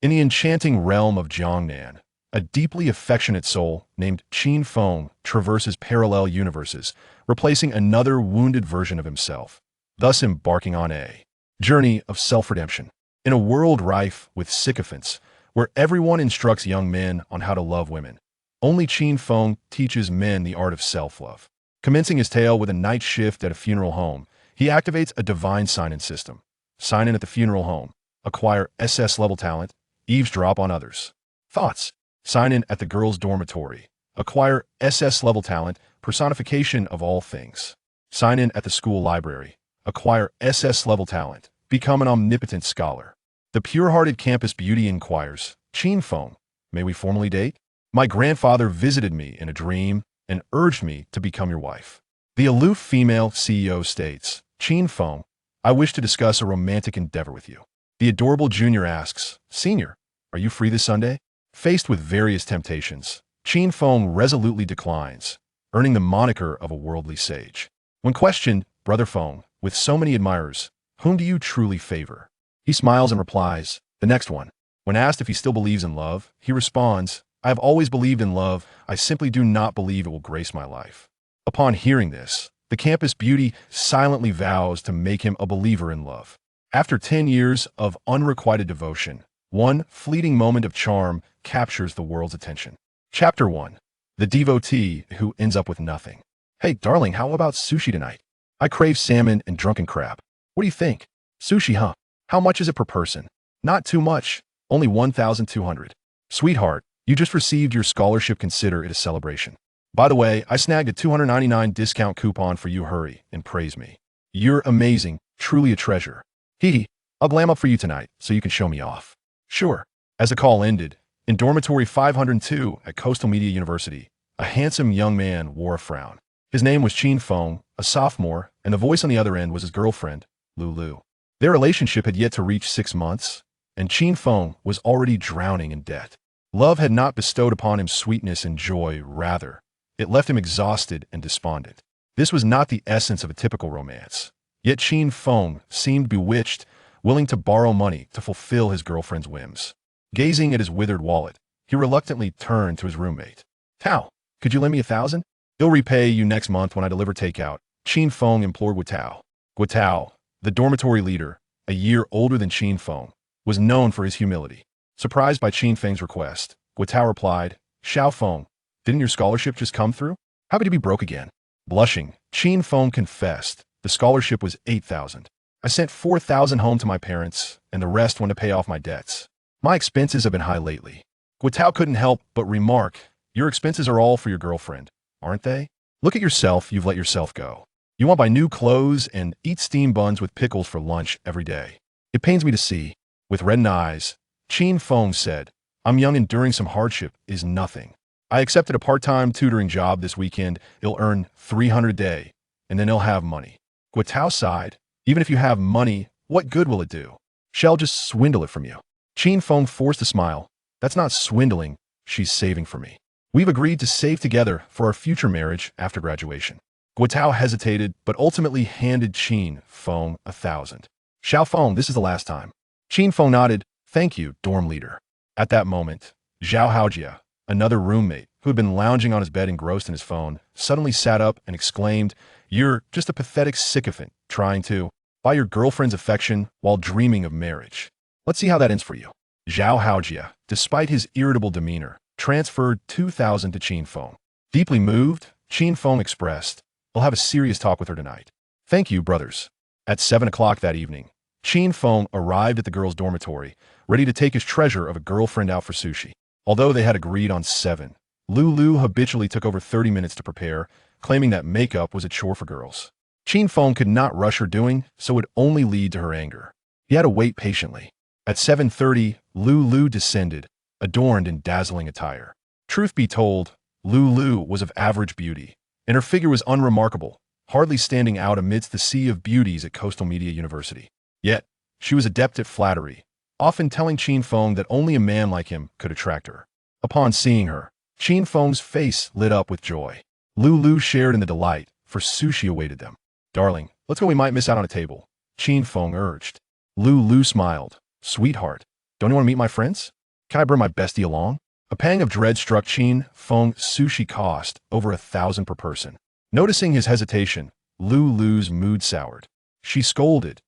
In the enchanting realm of Jiangnan, a deeply affectionate soul named Qin Feng traverses parallel universes, replacing another wounded version of himself, thus embarking on a journey of self-redemption. In a world rife with sycophants, where everyone instructs young men on how to love women, only Qin Feng teaches men the art of self-love. Commencing his tale with a night shift at a funeral home, he activates a divine sign-in system. Sign in at the funeral home, acquire SS-level talent, eavesdrop on others' thoughts. Sign in at the girls' dormitory, acquire SS-level talent, personification of all things. Sign in at the school library, acquire SS-level talent, become an omnipotent scholar. The pure-hearted campus beauty inquires, Qin Feng, may we formally date? My grandfather visited me in a dream and urged me to become your wife. The aloof female CEO states, Qin Feng, I wish to discuss a romantic endeavor with you. The adorable junior asks, Senior, are you free this Sunday? Faced with various temptations, Qin Feng resolutely declines, earning the moniker of a worldly sage. When questioned, Brother Feng, with so many admirers, whom do you truly favor? He smiles and replies, the next one. When asked if he still believes in love, he responds, I have always believed in love, I simply do not believe it will grace my life. Upon hearing this, the campus beauty silently vows to make him a believer in love. After 10 years of unrequited devotion, one fleeting moment of charm captures the world's attention. Chapter 1. The devotee who ends up with nothing. Hey, darling, how about sushi tonight? I crave salmon and drunken crab. What do you think? Sushi, huh? How much is it per person? Not too much, only 1,200. Sweetheart, you just received your scholarship. Consider it a celebration. By the way, I snagged a $299 discount coupon for you. Hurry and praise me. You're amazing, truly a treasure. Hee, I'll glam up for you tonight so you can show me off. Sure. As the call ended, in dormitory 502 at Coastal Media University, a handsome young man wore a frown. His name was Qin Feng, a sophomore, and the voice on the other end was his girlfriend, Lulu. Their relationship had yet to reach 6 months, and Qin Feng was already drowning in debt. Love had not bestowed upon him sweetness and joy, rather, it left him exhausted and despondent. This was not the essence of a typical romance. Yet Qin Feng seemed bewitched, willing to borrow money to fulfill his girlfriend's whims. Gazing at his withered wallet, he reluctantly turned to his roommate. Tao, could you lend me 1,000? I'll repay you next month when I deliver takeout, Qin Feng implored Guatao. Guatao, the dormitory leader, a year older than Qin Feng, was known for his humility. Surprised by Qin Feng's request, Guatao replied, Xiao Feng, didn't your scholarship just come through? How could you be broke again? Blushing, Qin Feng confessed, the scholarship was 8,000. I sent 4,000 home to my parents, and the rest went to pay off my debts. My expenses have been high lately. Guatao couldn't help but remark, your expenses are all for your girlfriend, aren't they? Look at yourself, you've let yourself go. You want to buy new clothes and eat steamed buns with pickles for lunch every day. It pains me to see. With reddened eyes, Qin Feng said, I'm young, enduring some hardship is nothing. I accepted a part-time tutoring job this weekend. He'll earn 300 a day, and then he'll have money. Guatao sighed, even if you have money, what good will it do? She'll just swindle it from you. Qin Feng forced a smile. That's not swindling, she's saving for me. We've agreed to save together for our future marriage after graduation. Guatao hesitated, but ultimately handed Qin Feng 1,000. Xiao Feng, this is the last time. Qin Feng nodded, thank you, dorm leader. At that moment, Zhao Haojia, another roommate, who had been lounging on his bed engrossed in his phone, suddenly sat up and exclaimed, you're just a pathetic sycophant trying to buy your girlfriend's affection while dreaming of marriage. Let's see how that ends for you. Zhao Haojia, despite his irritable demeanor, transferred 2,000 to Qin Feng. Deeply moved, Qin Feng expressed, I'll have a serious talk with her tonight. Thank you, brothers. At 7 o'clock that evening, Qin Feng arrived at the girls' dormitory, ready to take his treasure of a girlfriend out for sushi. Although they had agreed on 7, Lulu habitually took over 30 minutes to prepare, claiming that makeup was a chore for girls. Qin Feng could not rush her doing, so it would only lead to her anger. He had to wait patiently. At 7:30, Lulu descended, adorned in dazzling attire. Truth be told, Lulu was of average beauty, and her figure was unremarkable, hardly standing out amidst the sea of beauties at Coastal Media University. Yet, she was adept at flattery, often telling Qin Feng that only a man like him could attract her. Upon seeing her, Qin Feng's face lit up with joy. Lulu shared in the delight, for sushi awaited them. Darling, let's go, we might miss out on a table, Qin Feng urged. Lulu smiled. Sweetheart, Don't you want to meet my friends? Can I bring my bestie along? A pang of dread struck Qin Feng. Sushi cost over 1,000 per person. Noticing his hesitation, Lulu's mood soured. She scolded.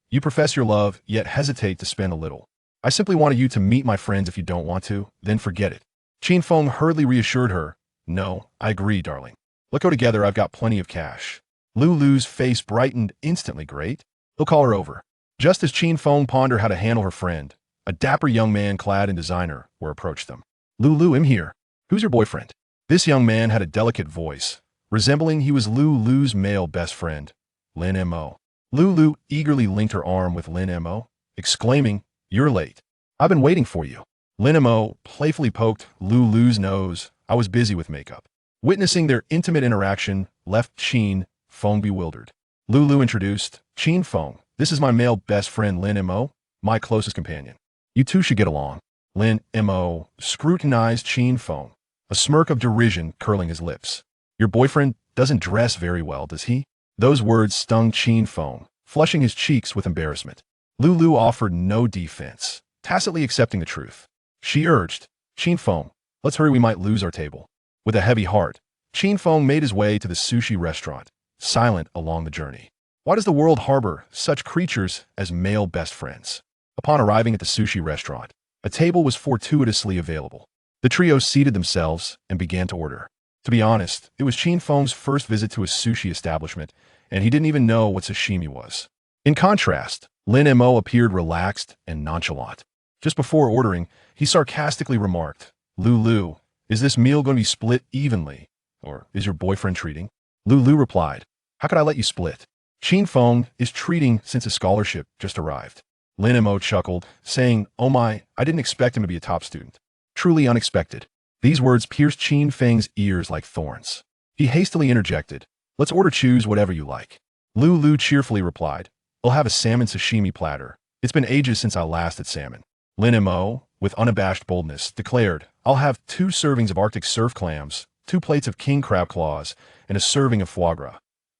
You profess your love, yet hesitate to spend a little. I simply wanted you to meet my friends. If you don't want to, then forget it. Qin Feng hurriedly reassured her. No, I agree, darling. Let's go together. I've got plenty of cash. Lulu's face brightened instantly. Great. He'll call her over. Just as Qin Feng pondered how to handle her friend, a dapper young man clad in designer wear approached them. Lulu, I'm here. Who's your boyfriend? This young man had a delicate voice, resembling he was Lulu's male best friend, Lin Mo. Lulu eagerly linked her arm with Lin Mo, exclaiming, You're late. I've been waiting for you. Lin Mo playfully poked Lulu's nose. I was busy with makeup. Witnessing their intimate interaction left Qin Feng bewildered. Lulu introduced, Qin Feng, this is my male best friend Lin Mo, my closest companion. You two should get along. Lin Mo scrutinized Qin Feng, a smirk of derision curling his lips. Your boyfriend doesn't dress very well, does he? Those words stung Qin Feng, flushing his cheeks with embarrassment. Lulu offered no defense, tacitly accepting the truth. She urged, Qin Feng, let's hurry, we might lose our table. With a heavy heart, Qin Feng made his way to the sushi restaurant, silent along the journey. Why does the world harbor such creatures as male best friends? Upon arriving at the sushi restaurant, a table was fortuitously available. The trio seated themselves and began to order. To be honest, it was Qin Feng's first visit to a sushi establishment, and he didn't even know what sashimi was. In contrast, Lin Mo appeared relaxed and nonchalant. Just before ordering, he sarcastically remarked, Lulu, is this meal going to be split evenly? Or is your boyfriend treating? Lulu replied, How could I let you split? Qin Feng is treating since his scholarship just arrived. Lin Mo chuckled, saying, Oh my, I didn't expect him to be a top student. Truly unexpected. These words pierced Qin Feng's ears like thorns. He hastily interjected, Let's order, choose whatever you like. Lulu cheerfully replied, I'll have a salmon sashimi platter. It's been ages since I last had salmon. Lin Mo, with unabashed boldness, declared, I'll have 2 servings of Arctic surf clams, 2 plates of king crab claws, and a serving of foie gras.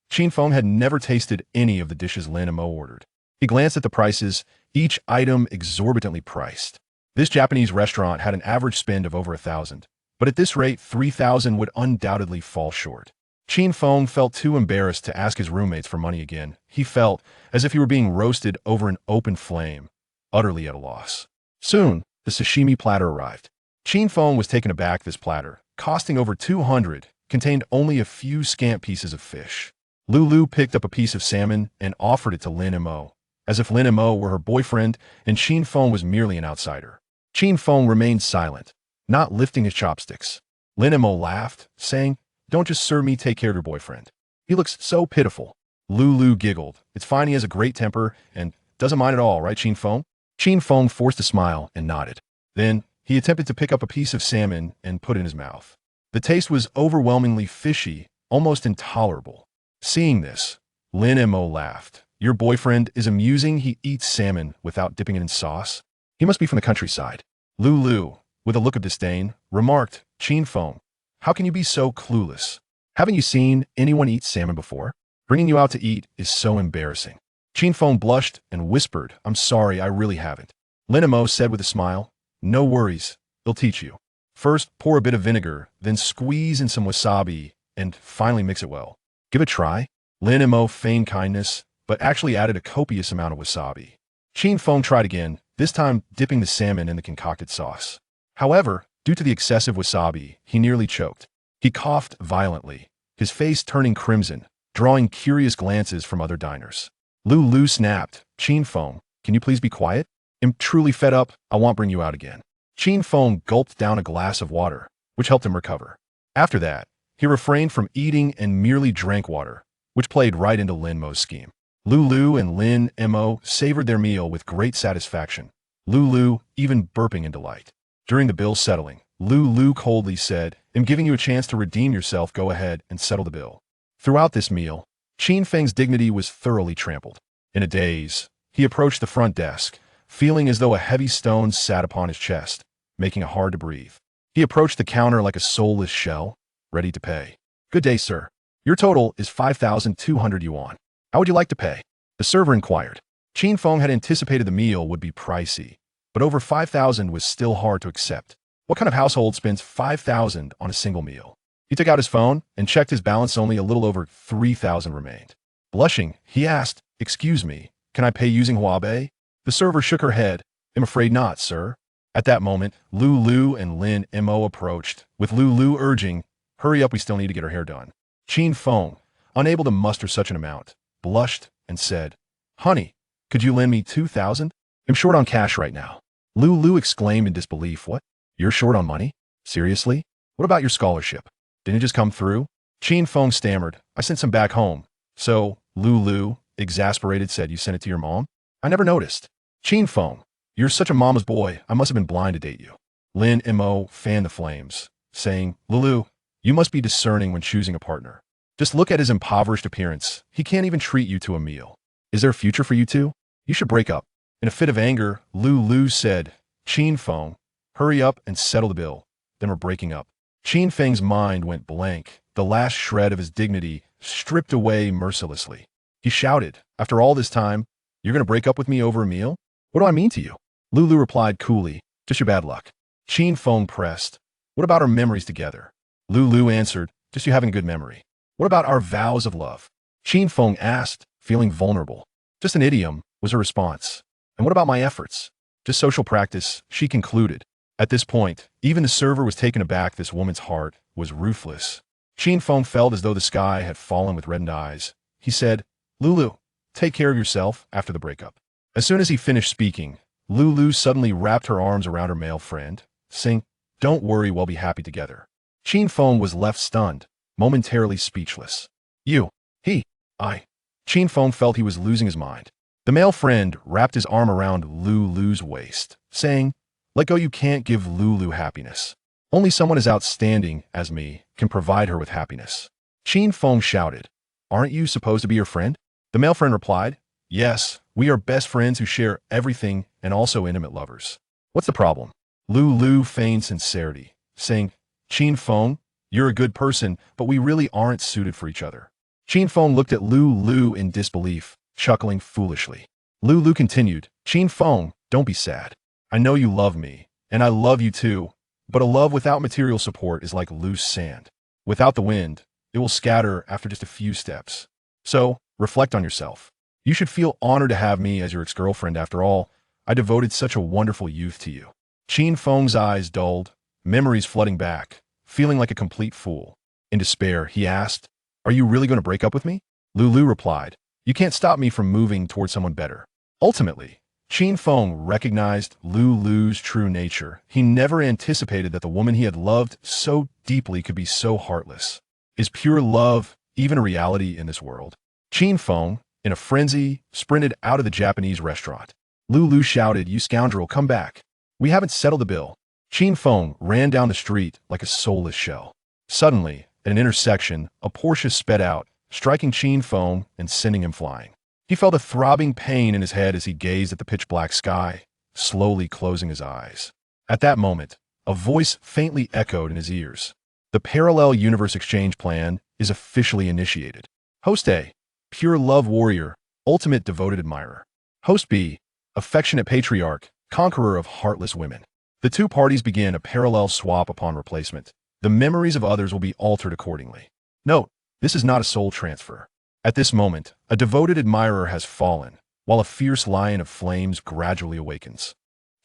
Qin Feng had never tasted any of the dishes Lin Mo ordered. He glanced at the prices, each item exorbitantly priced. This Japanese restaurant had an average spend of over 1,000, but at this rate, 3,000 would undoubtedly fall short. Qin Feng felt too embarrassed to ask his roommates for money again. He felt as if he were being roasted over an open flame, utterly at a loss. Soon, the sashimi platter arrived. Qin Feng was taken aback. This platter, costing over 200, contained only a few scant pieces of fish. Lulu picked up a piece of salmon and offered it to Lin Mo, as if Lin Mo were her boyfriend and Qin Feng was merely an outsider. Qin Feng remained silent, not lifting his chopsticks. Lin Mo laughed, saying, Don't just serve me, take care of your boyfriend. He looks so pitiful. Lulu giggled. It's fine, he has a great temper and doesn't mind at all, right, Qin Feng? Qin Feng forced a smile and nodded. Then, he attempted to pick up a piece of salmon and put it in his mouth. The taste was overwhelmingly fishy, almost intolerable. Seeing this, Lin Mo laughed. Your boyfriend is amusing. He eats salmon without dipping it in sauce. He must be from the countryside. Lulu, with a look of disdain, remarked, Qin Feng, how can you be so clueless? Haven't you seen anyone eat salmon before? Bringing you out to eat is so embarrassing. Qin Feng blushed and whispered, I'm sorry, I really haven't. Lin Mo said with a smile, No worries, they'll teach you. First, pour a bit of vinegar, then squeeze in some wasabi, and finally mix it well. Give it a try. Lin Mo feigned kindness, but actually added a copious amount of wasabi. Qin Feng tried again, this time dipping the salmon in the concocted sauce. However, due to the excessive wasabi, he nearly choked. He coughed violently, his face turning crimson, drawing curious glances from other diners. Lulu snapped, Qin Feng, can you please be quiet? I'm truly fed up, I won't bring you out again. Qin Feng gulped down a glass of water, which helped him recover. After that, he refrained from eating and merely drank water, which played right into Lin Mo's scheme. Lulu and Lin Mo savored their meal with great satisfaction, Lulu even burping in delight. During the bill settling, Lulu coldly said, I'm giving you a chance to redeem yourself, go ahead and settle the bill. Throughout this meal, Qin Feng's dignity was thoroughly trampled. In a daze, he approached the front desk, feeling as though a heavy stone sat upon his chest, making it hard to breathe. He approached the counter like a soulless shell, ready to pay. Good day, sir. Your total is 5,200 yuan. How would you like to pay? The server inquired. Qin Feng had anticipated the meal would be pricey, but over 5,000 was still hard to accept. What kind of household spends 5,000 on a single meal? He took out his phone and checked his balance. Only a little over 3,000 remained. Blushing, he asked, "Excuse me, can I pay using Huawei?" The server shook her head. "I'm afraid not, sir." At that moment, Lulu and Lin Mo approached, with Lulu urging, "Hurry up, we still need to get her hair done." Qin Feng, unable to muster such an amount, blushed and said, "Honey, could you lend me 2,000? I'm short on cash right now." Lulu exclaimed in disbelief, "What? You're short on money? Seriously? What about your scholarship? Didn't it just come through?" Qin Feng stammered, "I sent some back home." "So," Lulu, exasperated, said, "you sent it to your mom?" "I never noticed." Qin Feng, "You're such a mama's boy, I must have been blind to date you." Lin Mo fanned the flames, saying, "Lulu, you must be discerning when choosing a partner. Just look at his impoverished appearance. He can't even treat you to a meal. Is there a future for you two? You should break up." In a fit of anger, Lulu said, "Qin Feng, hurry up and settle the bill. Then we're breaking up." Qin Feng's mind went blank, the last shred of his dignity stripped away mercilessly. He shouted, "After all this time, you're going to break up with me over a meal? What do I mean to you?" Lulu replied coolly, "Just your bad luck." Qin Feng pressed, "What about our memories together?" Lulu answered, "Just you having a good memory." "What about our vows of love?" Qin Feng asked, feeling vulnerable. "Just an idiom," was her response. "And what about my efforts?" "Just social practice," she concluded. At this point, even the server was taken aback. This woman's heart was ruthless. Qin Feng felt as though the sky had fallen with reddened eyes. He said, "Lulu, take care of yourself after the breakup." As soon as he finished speaking, Lulu suddenly wrapped her arms around her male friend, saying, "Don't worry, we'll be happy together." Qin Feng was left stunned, momentarily speechless. "You, he, I." Qin Feng felt he was losing his mind. The male friend wrapped his arm around Lulu's waist, saying, "Let go, you can't give Lulu happiness. Only someone as outstanding as me can provide her with happiness." Qin Feng shouted, "Aren't you supposed to be her friend?" The male friend replied, "Yes, we are best friends who share everything and also intimate lovers. What's the problem?" Lulu feigned sincerity, saying, "Qin Feng, you're a good person, but we really aren't suited for each other." Qin Feng looked at Lulu in disbelief, chuckling foolishly. Lulu continued, "Qin Feng, don't be sad. I know you love me, and I love you too, but a love without material support is like loose sand. Without the wind, it will scatter after just a few steps. So, reflect on yourself. You should feel honored to have me as your ex-girlfriend. After all, I devoted such a wonderful youth to you." Qin Feng's eyes dulled, memories flooding back, feeling like a complete fool. In despair, he asked, "Are you really going to break up with me?" Lulu replied, "You can't stop me from moving towards someone better." Ultimately, Qin Feng recognized Lulu's true nature. He never anticipated that the woman he had loved so deeply could be so heartless. Is pure love even a reality in this world? Qin Feng, in a frenzy, sprinted out of the Japanese restaurant. Lulu shouted, "You scoundrel, come back. We haven't settled the bill." Qin Feng ran down the street like a soulless shell. Suddenly, at an intersection, a Porsche sped out, striking Qin Feng and sending him flying. He felt a throbbing pain in his head as he gazed at the pitch-black sky, slowly closing his eyes. At that moment, a voice faintly echoed in his ears. The Parallel Universe Exchange Plan is officially initiated. Host A, pure love warrior, ultimate devoted admirer. Host B, affectionate patriarch, conqueror of heartless women. The two parties begin a parallel swap upon replacement. The memories of others will be altered accordingly. Note, this is not a soul transfer. At this moment, a devoted admirer has fallen, while a fierce lion of flames gradually awakens.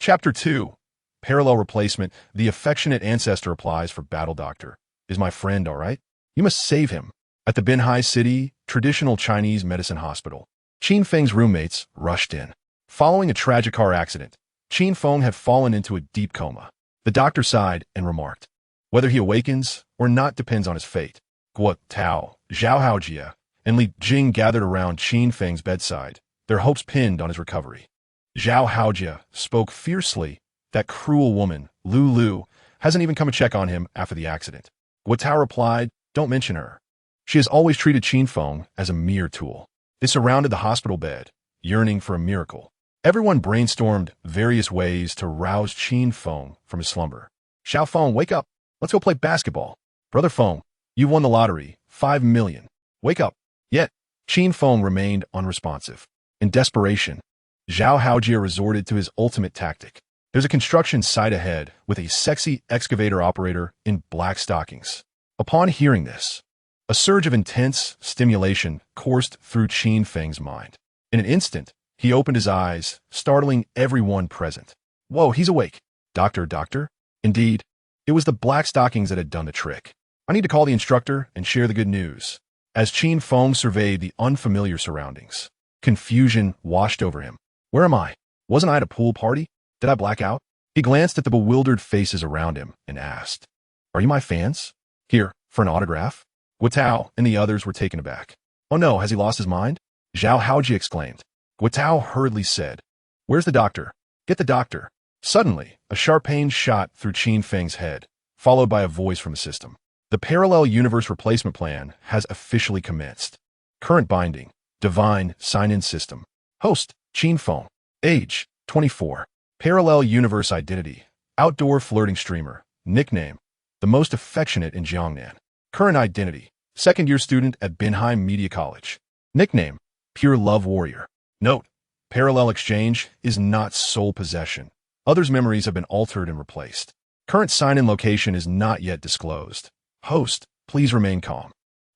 Chapter 2. Parallel Replacement. The affectionate ancestor applies for battle doctor. Is my friend all right? You must save him. At the Binhai City Traditional Chinese Medicine Hospital, Qin Feng's roommates rushed in. Following a tragic car accident, Qin Feng had fallen into a deep coma. The doctor sighed and remarked, "Whether he awakens or not depends on his fate." Guo Tao, Zhao Haojia, and Li Jing gathered around Qin Feng's bedside, their hopes pinned on his recovery. Zhao Haojia spoke fiercely. "That cruel woman, Lulu, hasn't even come to check on him after the accident." Guo Tao replied, "Don't mention her. She has always treated Qin Feng as a mere tool." They surrounded the hospital bed, yearning for a miracle. Everyone brainstormed various ways to rouse Qin Feng from his slumber. "Xiao Feng, wake up. Let's go play basketball." "Brother Feng, you won the lottery, 5 million. Wake up." Yet, Qin Feng remained unresponsive. In desperation, Zhao Haojia resorted to his ultimate tactic. There's a construction site ahead with a sexy excavator operator in black stockings. Upon hearing this, a surge of intense stimulation coursed through Qin Feng's mind. In an instant, he opened his eyes, startling everyone present. Whoa, he's awake. Doctor? Indeed, it was the black stockings that had done the trick. I need to call the instructor and share the good news. As Qin Feng surveyed the unfamiliar surroundings, confusion washed over him. Where am I? Wasn't I at a pool party? Did I black out? He glanced at the bewildered faces around him and asked, "Are you my fans? Here, for an autograph?" Guitao and the others were taken aback. "Oh no, has he lost his mind?" Zhao Haoji exclaimed. Guitao hurriedly said, "Where's the doctor? Get the doctor." Suddenly, a sharp pain shot through Qin Feng's head, followed by a voice from the system. The parallel universe replacement plan has officially commenced. Current binding, divine sign-in system. Host, Qin Feng. Age, 24. Parallel universe identity, outdoor flirting streamer. Nickname, the most affectionate in Jiangnan. Current identity, second-year student at Binheim Media College. Nickname, pure love warrior. Note, parallel exchange is not sole possession. Others' memories have been altered and replaced. Current sign-in location is not yet disclosed. Host, please remain calm.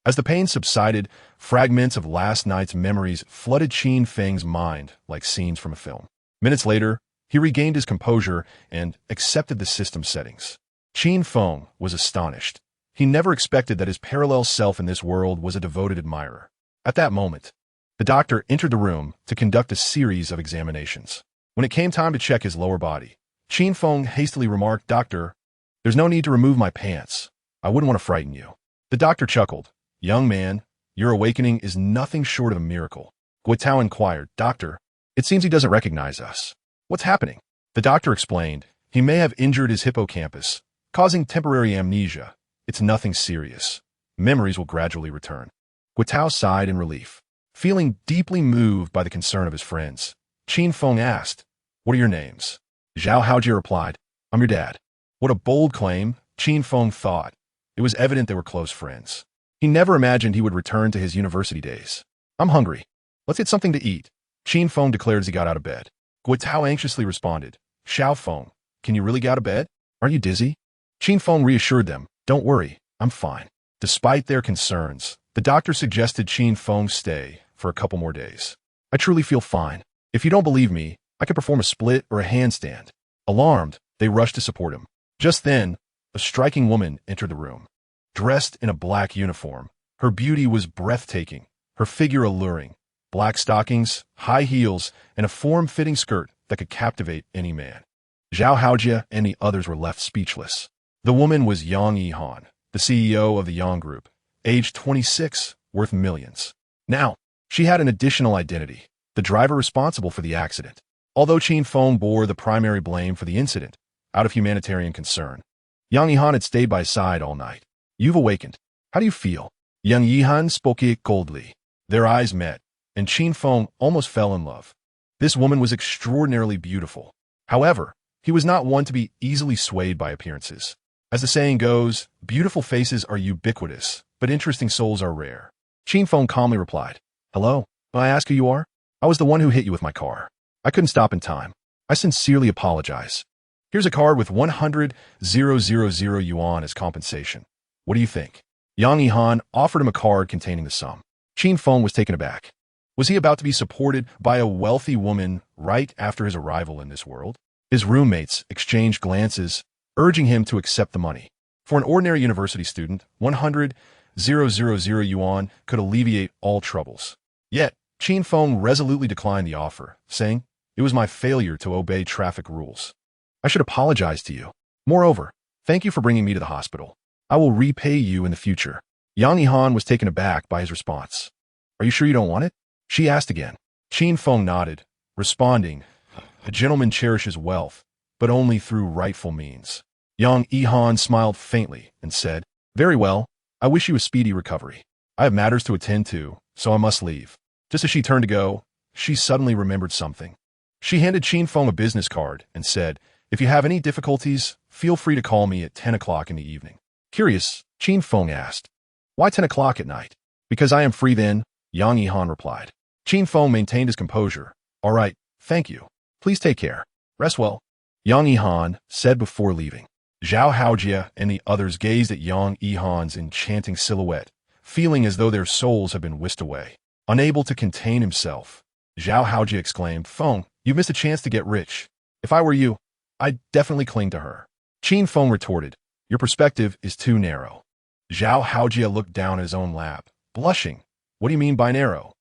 As the pain subsided, fragments of last night's memories flooded Qin Feng's mind like scenes from a film. Minutes later, he regained his composure and accepted the system settings. Qin Feng was astonished. He never expected that his parallel self in this world was a devoted admirer. At that moment, the doctor entered the room to conduct a series of examinations. When it came time to check his lower body, Qin Feng hastily remarked, "Doctor, there's no need to remove my pants. I wouldn't want to frighten you." The doctor chuckled. "Young man, your awakening is nothing short of a miracle." Guitao inquired, "Doctor, it seems he doesn't recognize us. What's happening?" The doctor explained, "He may have injured his hippocampus, causing temporary amnesia. It's nothing serious. Memories will gradually return." Guitao sighed in relief. Feeling deeply moved by the concern of his friends, Qin Feng asked, "What are your names?" Zhao Haoji replied, "I'm your dad." What a bold claim, Qin Feng thought. It was evident they were close friends. He never imagined he would return to his university days. "I'm hungry. Let's get something to eat," Qin Feng declared as he got out of bed. Guitao anxiously responded, "Xiao Feng, can you really get out of bed? Aren't you dizzy?" Qin Feng reassured them, "Don't worry, I'm fine." Despite their concerns, the doctor suggested Qin Feng stay for a couple more days. "I truly feel fine. If you don't believe me, I could perform a split or a handstand." Alarmed, they rushed to support him. Just then, a striking woman entered the room. Dressed in a black uniform, her beauty was breathtaking, her figure alluring. Black stockings, high heels, and a form-fitting skirt that could captivate any man. Zhao Haojia and the others were left speechless. The woman was Yang Yihan, the CEO of the Yang Group, aged 26, worth millions. Now, she had an additional identity, the driver responsible for the accident. Although Qin Feng bore the primary blame for the incident, out of humanitarian concern, Yang Yihan had stayed by his side all night. "You've awakened. How do you feel?" Yang Yihan spoke coldly. Their eyes met, and Qin Feng almost fell in love. This woman was extraordinarily beautiful. However, he was not one to be easily swayed by appearances. As the saying goes, beautiful faces are ubiquitous, but interesting souls are rare. Qin Feng calmly replied, "Hello, may I ask who you are?" "I was the one who hit you with my car. I couldn't stop in time. I sincerely apologize. Here's a card with 100,000 yuan as compensation. What do you think?" Yang Yihan offered him a card containing the sum. Qin Feng was taken aback. Was he about to be supported by a wealthy woman right after his arrival in this world? His roommates exchanged glances, urging him to accept the money. For an ordinary university student, 100,000 yuan could alleviate all troubles. Yet, Qin Feng resolutely declined the offer, saying, "It was my failure to obey traffic rules. I should apologize to you. Moreover, thank you for bringing me to the hospital. I will repay you in the future." Yang Yihan was taken aback by his response. "Are you sure you don't want it?" she asked again. Qin Feng nodded, responding, "A gentleman cherishes wealth, but only through rightful means." Yang Yihan smiled faintly and said, "Very well, I wish you a speedy recovery. I have matters to attend to, so I must leave." Just as she turned to go, she suddenly remembered something. She handed Qin Feng a business card and said, "If you have any difficulties, feel free to call me at 10 o'clock in the evening." Curious, Qin Feng asked, "Why 10 o'clock at night?" "Because I am free then," Yang Yihan replied. Qin Feng maintained his composure. "All right, thank you. Please take care. Rest well." Yang Yihan said before leaving. Zhao Haojia and the others gazed at Yang Yihan's enchanting silhouette, feeling as though their souls had been whisked away. Unable to contain himself, Zhao Haojia exclaimed, "Feng, you missed a chance to get rich. If I were you, I'd definitely cling to her." Qin Feng retorted, "Your perspective is too narrow." Zhao Haojia looked down at his own lap, blushing. "What do you mean by narrow?"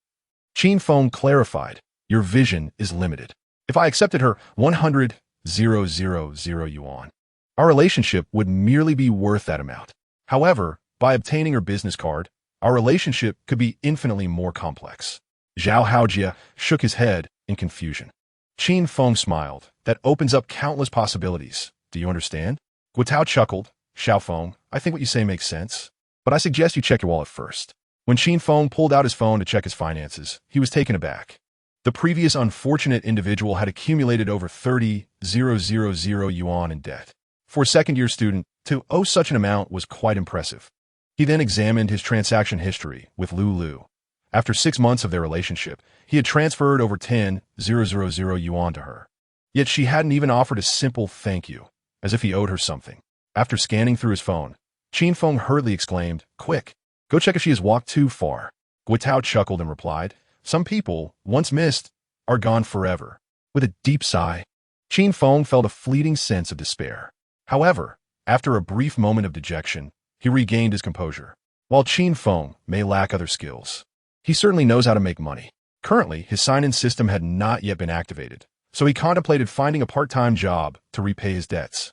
Qin Feng clarified, "Your vision is limited. If I accepted her 100,000 yuan, our relationship would merely be worth that amount. However, by obtaining her business card, our relationship could be infinitely more complex." Zhao Haojia shook his head in confusion. Qin Feng smiled. "That opens up countless possibilities. Do you understand?" Guo chuckled. "Xiao Feng, I think what you say makes sense, but I suggest you check your wallet first." When Qin Feng pulled out his phone to check his finances, he was taken aback. The previous unfortunate individual had accumulated over 30,000 yuan in debt. For a second-year student, to owe such an amount was quite impressive. He then examined his transaction history with Lu. After 6 months of their relationship, he had transferred over 10,000 yuan to her. Yet she hadn't even offered a simple thank you, as if he owed her something. After scanning through his phone, Qin Feng hurriedly exclaimed, "Quick, go check if she has walked too far." Guo chuckled and replied, "Some people, once missed, are gone forever." With a deep sigh, Qin Feng felt a fleeting sense of despair. However, after a brief moment of dejection, he regained his composure. While Qin Feng may lack other skills, he certainly knows how to make money. Currently, his sign-in system had not yet been activated, so he contemplated finding a part-time job to repay his debts.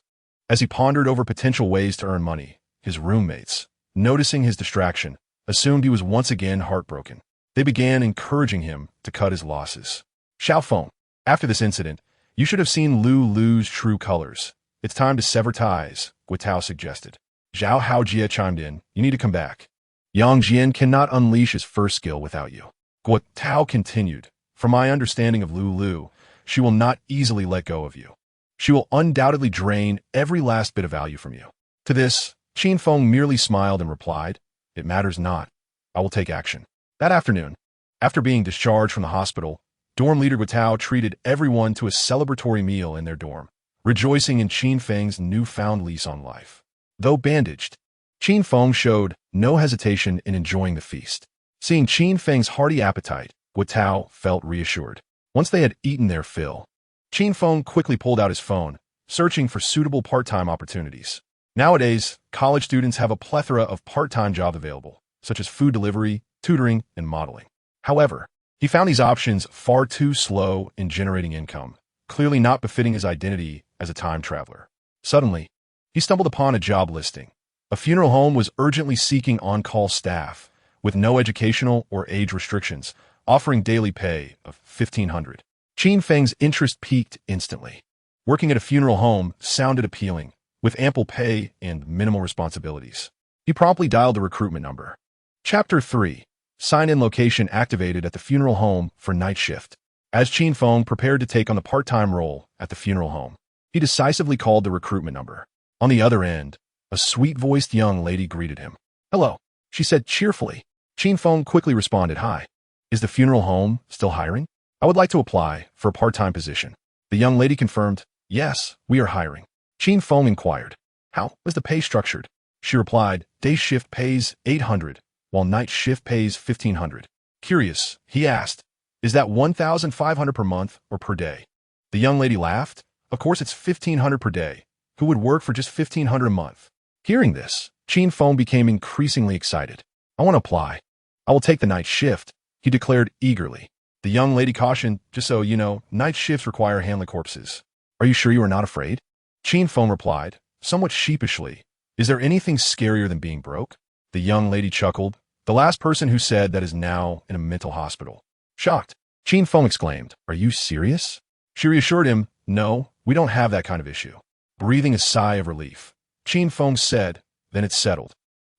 As he pondered over potential ways to earn money, his roommates, noticing his distraction, assumed he was once again heartbroken. They began encouraging him to cut his losses. "Xiao Feng, after this incident, you should have seen Lu's true colors. It's time to sever ties," Guo suggested. Zhao Haojia chimed in, "You need to come back. Yang Jian cannot unleash his first skill without you." Guo continued, "From my understanding of Lu, she will not easily let go of you. She will undoubtedly drain every last bit of value from you." To this, Qin Feng merely smiled and replied, "It matters not. I will take action." That afternoon, after being discharged from the hospital, dorm leader Guo treated everyone to a celebratory meal in their dorm, rejoicing in Qin Feng's newfound lease on life. Though bandaged, Qin Feng showed no hesitation in enjoying the feast. Seeing Qin Feng's hearty appetite, Guo felt reassured. Once they had eaten their fill, Qin Feng quickly pulled out his phone, searching for suitable part-time opportunities. Nowadays, college students have a plethora of part-time jobs available, such as food delivery, tutoring, and modeling. However, he found these options far too slow in generating income, clearly not befitting his identity as a time traveler. Suddenly, he stumbled upon a job listing. A funeral home was urgently seeking on-call staff, with no educational or age restrictions, offering daily pay of 1,500. Qin Feng's interest peaked instantly. Working at a funeral home sounded appealing, with ample pay and minimal responsibilities. He promptly dialed the recruitment number. Chapter 3. Sign-in location activated at the funeral home for night shift. As Qin Feng prepared to take on the part-time role at the funeral home, he decisively called the recruitment number. On the other end, a sweet-voiced young lady greeted him. "Hello," she said cheerfully. Qin Feng quickly responded, "Hi. Is the funeral home still hiring? I would like to apply for a part-time position." The young lady confirmed, "Yes, we are hiring." Qin Feng inquired, "How is the pay structured?" She replied, "Day shift pays 800, while night shift pays 1,500. Curious, he asked, "Is that 1,500 per month or per day?" The young lady laughed. "Of course it's 1,500 per day. Who would work for just 1,500 a month?" Hearing this, Qin Feng became increasingly excited. "I want to apply. I will take the night shift," he declared eagerly. The young lady cautioned, "Just so you know, night shifts require handling corpses. Are you sure you are not afraid?" Qin Feng replied, somewhat sheepishly, "Is there anything scarier than being broke?" The young lady chuckled. "The last person who said that is now in a mental hospital." Shocked, Qin Feng exclaimed, "Are you serious?" She reassured him, "No, we don't have that kind of issue." Breathing a sigh of relief, Qin Feng said, "Then it's settled.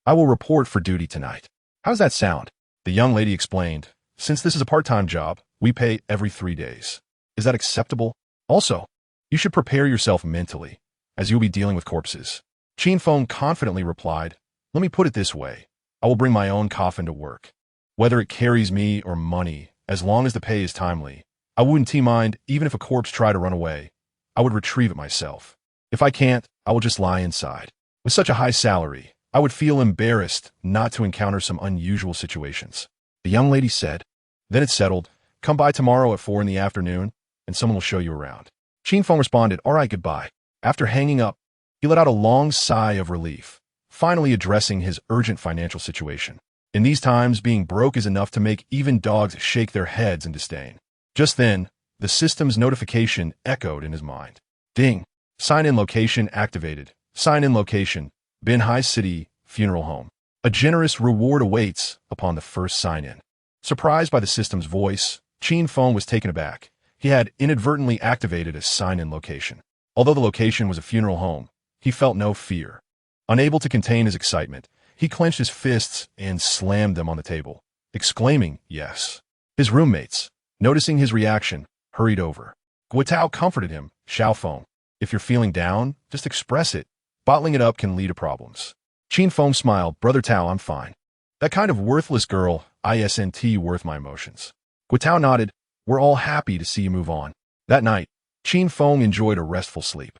I will report for duty tonight." "How does that sound?" The young lady explained, "Since this is a part-time job, we pay every 3 days. Is that acceptable? Also, you should prepare yourself mentally, as you'll be dealing with corpses." Qin Feng confidently replied, "Let me put it this way. I will bring my own coffin to work. Whether it carries me or money, as long as the pay is timely, I wouldn't mind even if a corpse tried to run away. I would retrieve it myself. If I can't, I will just lie inside. With such a high salary, I would feel embarrassed not to encounter some unusual situations. The young lady said, then it's settled. Come by tomorrow at 4 in the afternoon, and someone will show you around. Qin Feng responded, all right, goodbye. After hanging up, he let out a long sigh of relief, finally addressing his urgent financial situation. In these times, being broke is enough to make even dogs shake their heads in disdain. Just then, the system's notification echoed in his mind. Ding! Sign-in location activated. Sign-in location, Binhai City Funeral Home. A generous reward awaits upon the first sign-in. Surprised by the system's voice, Qin Feng was taken aback. He had inadvertently activated a sign-in location. Although the location was a funeral home, he felt no fear. Unable to contain his excitement, he clenched his fists and slammed them on the table, exclaiming, yes. His roommates, noticing his reaction, hurried over. Guotao comforted him, Xiaofeng. If you're feeling down, just express it. Bottling it up can lead to problems. Qin Feng smiled, Brother Tao, I'm fine. That kind of worthless girl, isn't worth my emotions. Guotao nodded, we're all happy to see you move on. That night, Qin Feng enjoyed a restful sleep.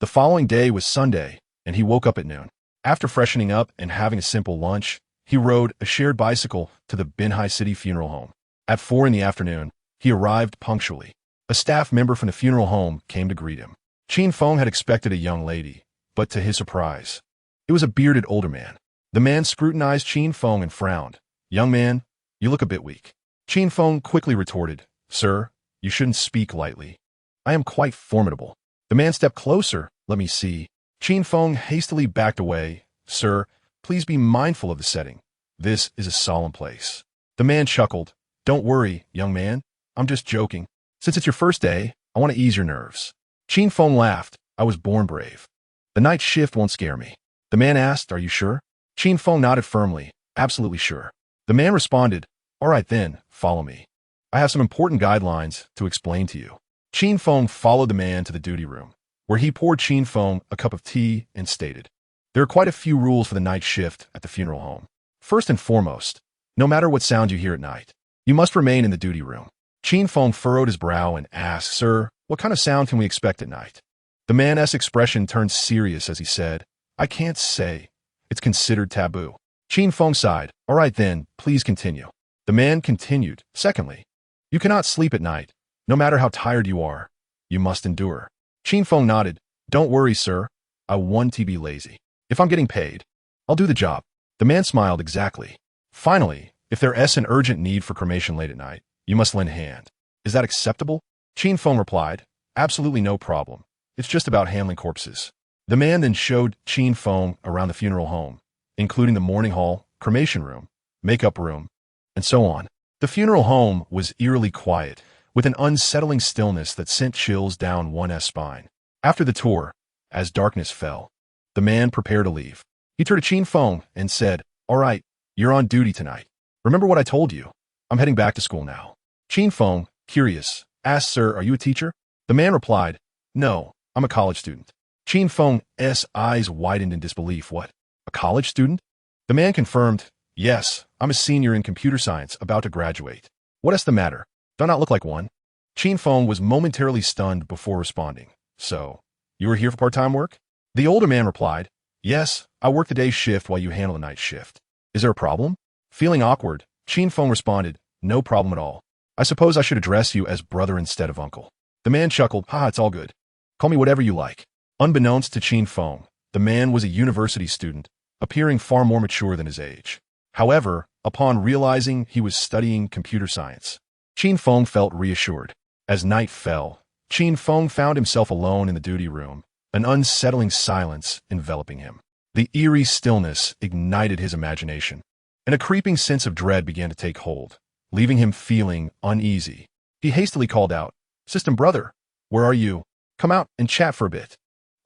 The following day was Sunday, and he woke up at noon. After freshening up and having a simple lunch, he rode a shared bicycle to the Binhai City Funeral Home. At 4 in the afternoon, he arrived punctually. A staff member from the funeral home came to greet him. Qin Feng had expected a young lady, but to his surprise, it was a bearded older man. The man scrutinized Qin Feng and frowned. Young man, you look a bit weak. Qin Feng quickly retorted, Sir, you shouldn't speak lightly. I am quite formidable. The man stepped closer. Let me see. Qin Feng hastily backed away. Sir, please be mindful of the setting. This is a solemn place. The man chuckled. Don't worry, young man. I'm just joking. Since it's your first day, I want to ease your nerves. Qin Feng laughed. I was born brave. The night shift won't scare me. The man asked, are you sure? Qin Feng nodded firmly. Absolutely sure. The man responded, all right then, follow me. I have some important guidelines to explain to you. Qin Feng followed the man to the duty room, where he poured Qin Feng a cup of tea and stated, there are quite a few rules for the night shift at the funeral home. First and foremost, no matter what sound you hear at night, you must remain in the duty room. Qin Feng furrowed his brow and asked, Sir, what kind of sound can we expect at night? The man's expression turned serious as he said, I can't say. It's considered taboo. Qin Feng sighed. All right then, please continue. The man continued. Secondly, you cannot sleep at night. No matter how tired you are, you must endure. Qin Feng nodded. Don't worry, sir. I want to be lazy. If I'm getting paid, I'll do the job. The man smiled. Exactly. Finally, if there is an urgent need for cremation late at night, you must lend a hand. Is that acceptable? Qin Feng replied. Absolutely no problem. It's just about handling corpses. The man then showed Qin Feng around the funeral home, including the mourning hall, cremation room, makeup room, and so on. The funeral home was eerily quiet, with an unsettling stillness that sent chills down one's spine. After the tour, as darkness fell, the man prepared to leave. He turned to Qin Feng and said, all right, you're on duty tonight. Remember what I told you? I'm heading back to school now. Qin Feng, curious, asked, Sir, are you a teacher? The man replied, No, I'm a college student. Qin Feng's eyes widened in disbelief. What? A college student? The man confirmed, Yes, I'm a senior in computer science about to graduate. What is the matter? Do I not look like one? Qin Feng was momentarily stunned before responding. So, you were here for part-time work? The older man replied, Yes, I work the day shift while you handle the night shift. Is there a problem? Feeling awkward, Qin Feng responded, No problem at all. I suppose I should address you as brother instead of uncle. The man chuckled, it's all good. Call me whatever you like. Unbeknownst to Qin Feng, the man was a university student, appearing far more mature than his age. However, upon realizing he was studying computer science, Qin Feng felt reassured. As night fell, Qin Feng found himself alone in the duty room, an unsettling silence enveloping him. The eerie stillness ignited his imagination, and a creeping sense of dread began to take hold, leaving him feeling uneasy. He hastily called out, System brother, where are you? Come out and chat for a bit.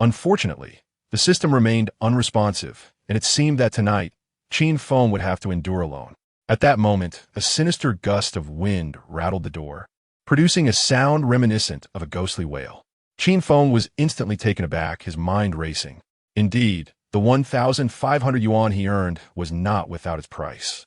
Unfortunately, the system remained unresponsive, and it seemed that tonight, Qin Feng would have to endure alone. At that moment, a sinister gust of wind rattled the door, producing a sound reminiscent of a ghostly wail. Qin Feng was instantly taken aback, his mind racing. Indeed, the 1,500 yuan he earned was not without its price.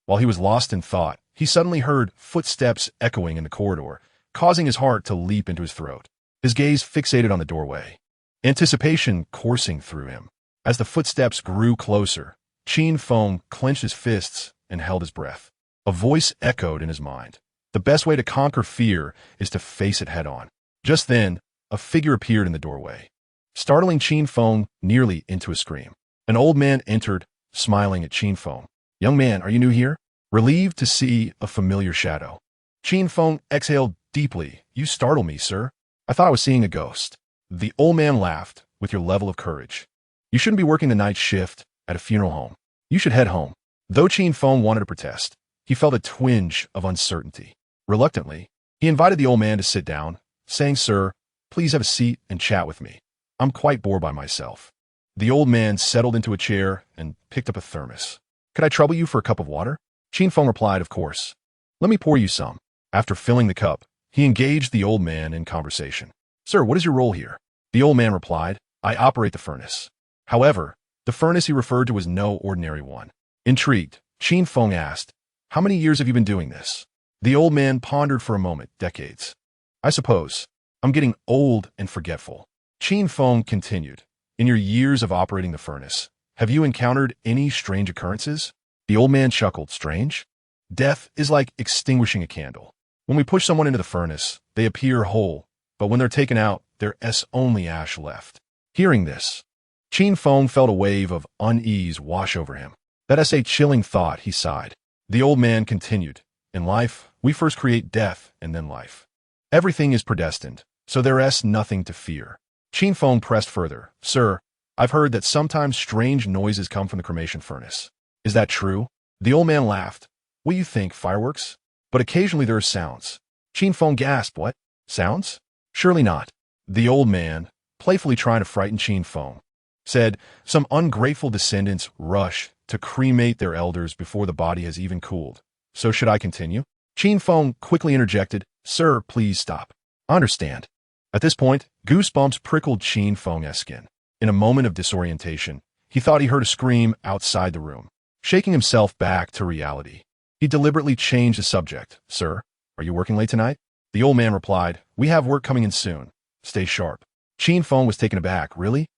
While he was lost in thought, he suddenly heard footsteps echoing in the corridor, causing his heart to leap into his throat. his gaze fixated on the doorway, anticipation coursing through him. As the footsteps grew closer, Qin Feng clenched his fists and held his breath. A voice echoed in his mind. The best way to conquer fear is to face it head-on. Just then, a figure appeared in the doorway, startling Qin Feng nearly into a scream. An old man entered, smiling at Qin Feng. "Young man, are you new here?" Relieved to see a familiar shadow, Qin Feng exhaled deeply. "You startle me, sir. I thought I was seeing a ghost." The old man laughed. "With your level of courage, you shouldn't be working the night shift at a funeral home. You should head home." Though Qin Feng wanted to protest, he felt a twinge of uncertainty. Reluctantly, he invited the old man to sit down, saying, "Sir, please have a seat and chat with me. I'm quite bored by myself." The old man settled into a chair and picked up a thermos. "Could I trouble you for a cup of water?" Qin Feng replied, "Of course. Let me pour you some." After filling the cup, he engaged the old man in conversation. "Sir, what is your role here?" The old man replied, "I operate the furnace." However, the furnace he referred to was no ordinary one. Intrigued, Qin Feng asked, "How many years have you been doing this?" The old man pondered for a moment. "Decades. I suppose. I'm getting old and forgetful." Qin Feng continued, "In your years of operating the furnace, have you encountered any strange occurrences?" The old man chuckled. "Strange? Death is like extinguishing a candle. When we push someone into the furnace, they appear whole, but when they're taken out, there's only ash left." Hearing this, Qin Feng felt a wave of unease wash over him. "That's a chilling thought," he sighed. The old man continued, "In life, we first create death and then life. Everything is predestined, so there's nothing to fear." Qin Feng pressed further. "Sir, I've heard that sometimes strange noises come from the cremation furnace. Is that true?" The old man laughed. "What do you think, fireworks? But occasionally there are sounds." Qin Feng gasped. "What? Sounds? Surely not." The old man, playfully trying to frighten Qin Feng, said, "Some ungrateful descendants rush to cremate their elders before the body has even cooled. So should I continue?" Qin Feng quickly interjected, "Sir, please stop. I understand." At this point, goosebumps prickled Qin Feng's skin. In a moment of disorientation, he thought he heard a scream outside the room. Shaking himself back to reality, he deliberately changed the subject. "Sir, are you working late tonight?" The old man replied, "We have work coming in soon. Stay sharp." Qin Feng was taken aback. "Really?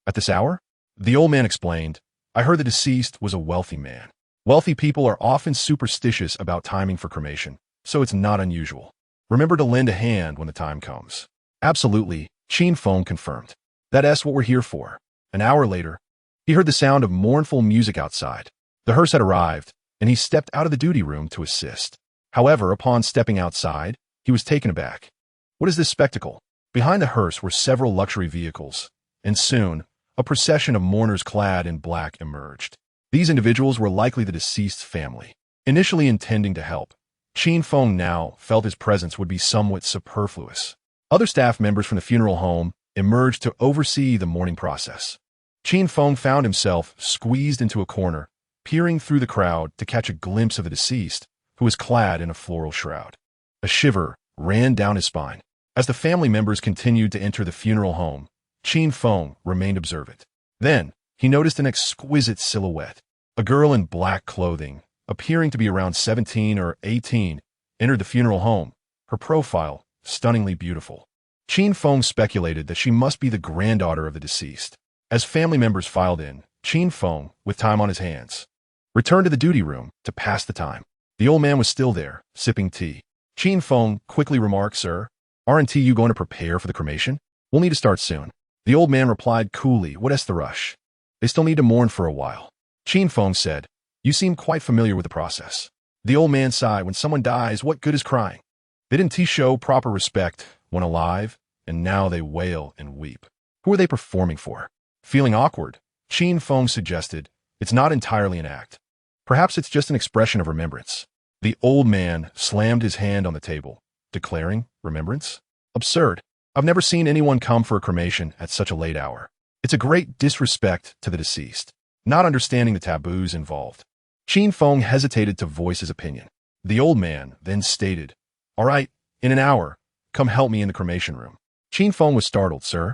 At this hour?" The old man explained, "I heard the deceased was a wealthy man. Wealthy people are often superstitious about timing for cremation, so it's not unusual. Remember to lend a hand when the time comes." "Absolutely," Qin Feng confirmed. "That's what we're here for." An hour later, he heard the sound of mournful music outside. The hearse had arrived, and he stepped out of the duty room to assist. However, upon stepping outside, he was taken aback. What is this spectacle? Behind the hearse were several luxury vehicles, and soon, a procession of mourners clad in black emerged. These individuals were likely the deceased's family. Initially intending to help, Qin Feng now felt his presence would be somewhat superfluous. Other staff members from the funeral home emerged to oversee the mourning process. Qin Feng found himself squeezed into a corner, peering through the crowd to catch a glimpse of the deceased, who was clad in a floral shroud. A shiver ran down his spine. As the family members continued to enter the funeral home, Qin Feng remained observant. Then, he noticed an exquisite silhouette. A girl in black clothing, appearing to be around 17 or 18, entered the funeral home, her profile stunningly beautiful. Qin Feng speculated that she must be the granddaughter of the deceased. As family members filed in, Qin Feng, with time on his hands, returned to the duty room to pass the time. The old man was still there, sipping tea. Qin Feng quickly remarked, "Sir, aren't you going to prepare for the cremation? We'll need to start soon." The old man replied coolly, "What's the rush? They still need to mourn for a while." Qin Feng said, "You seem quite familiar with the process." The old man sighed. "When someone dies, what good is crying? They didn't show proper respect when alive, and now they wail and weep. Who are they performing for?" Feeling awkward, Qin Feng suggested, "It's not entirely an act. Perhaps it's just an expression of remembrance." The old man slammed his hand on the table, declaring, "Remembrance? Absurd. I've never seen anyone come for a cremation at such a late hour. It's a great disrespect to the deceased." Not understanding the taboos involved, Qin Feng hesitated to voice his opinion. The old man then stated, "All right, in an hour, come help me in the cremation room." Qin Feng was startled. "Sir,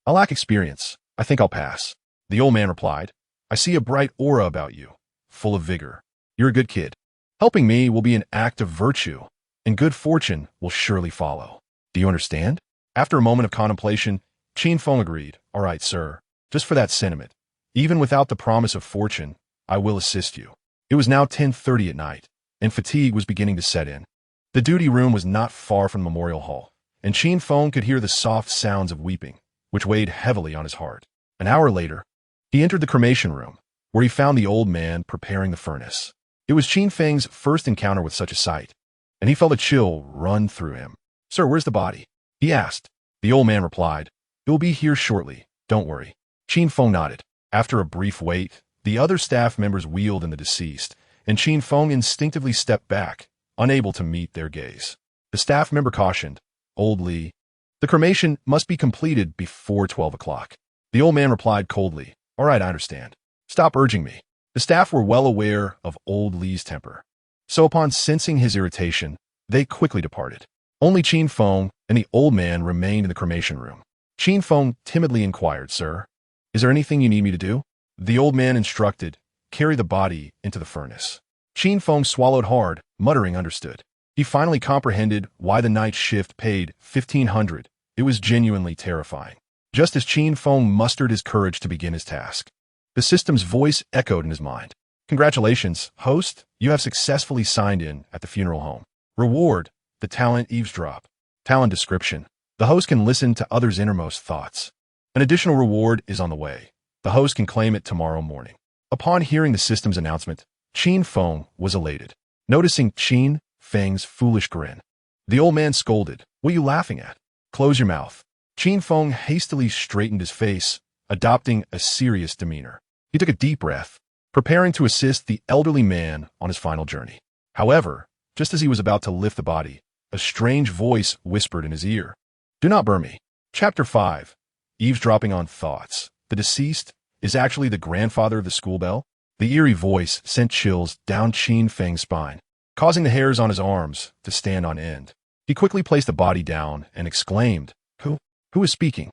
I lack experience. I think I'll pass." The old man replied, "I see a bright aura about you, full of vigor. You're a good kid. Helping me will be an act of virtue, and good fortune will surely follow. Do you understand?" After a moment of contemplation, Qin Feng agreed. All right, sir. Just for that sentiment. Even without the promise of fortune, I will assist you. It was now 10:30 at night, and fatigue was beginning to set in. The duty room was not far from the memorial hall, and Qin Feng could hear the soft sounds of weeping, which weighed heavily on his heart. An hour later, he entered the cremation room, where he found the old man preparing the furnace. It was Qin Feng's first encounter with such a sight, and he felt a chill run through him. Sir, where's the body? He asked. The old man replied, It will be here shortly, don't worry. Qin Feng nodded. After a brief wait, the other staff members wheeled in the deceased, and Qin Feng instinctively stepped back, unable to meet their gaze. The staff member cautioned, Old Li, the cremation must be completed before 12 o'clock. The old man replied coldly, All right, I understand. Stop urging me. The staff were well aware of Old Li's temper. So upon sensing his irritation, they quickly departed. Only Qin Feng and the old man remained in the cremation room. Qin Feng timidly inquired, Sir, is there anything you need me to do? The old man instructed, Carry the body into the furnace. Qin Feng swallowed hard, muttering understood. He finally comprehended why the night shift paid 1,500. It was genuinely terrifying. Just as Qin Feng mustered his courage to begin his task, the system's voice echoed in his mind. Congratulations, host, you have successfully signed in at the funeral home. Reward, the talent eavesdrop. Talent description. The host can listen to others' innermost thoughts. An additional reward is on the way. The host can claim it tomorrow morning. Upon hearing the system's announcement, Qin Feng was elated, noticing Qin Feng's foolish grin. The old man scolded, What are you laughing at? Close your mouth. Qin Feng hastily straightened his face, adopting a serious demeanor. He took a deep breath, preparing to assist the elderly man on his final journey. However, just as he was about to lift the body, a strange voice whispered in his ear, Do not burn me. Chapter 5. Eavesdropping on thoughts. The deceased is actually the grandfather of the school bell. The eerie voice sent chills down Qin Feng's spine, causing the hairs on his arms to stand on end. He quickly placed the body down and exclaimed, Who is speaking?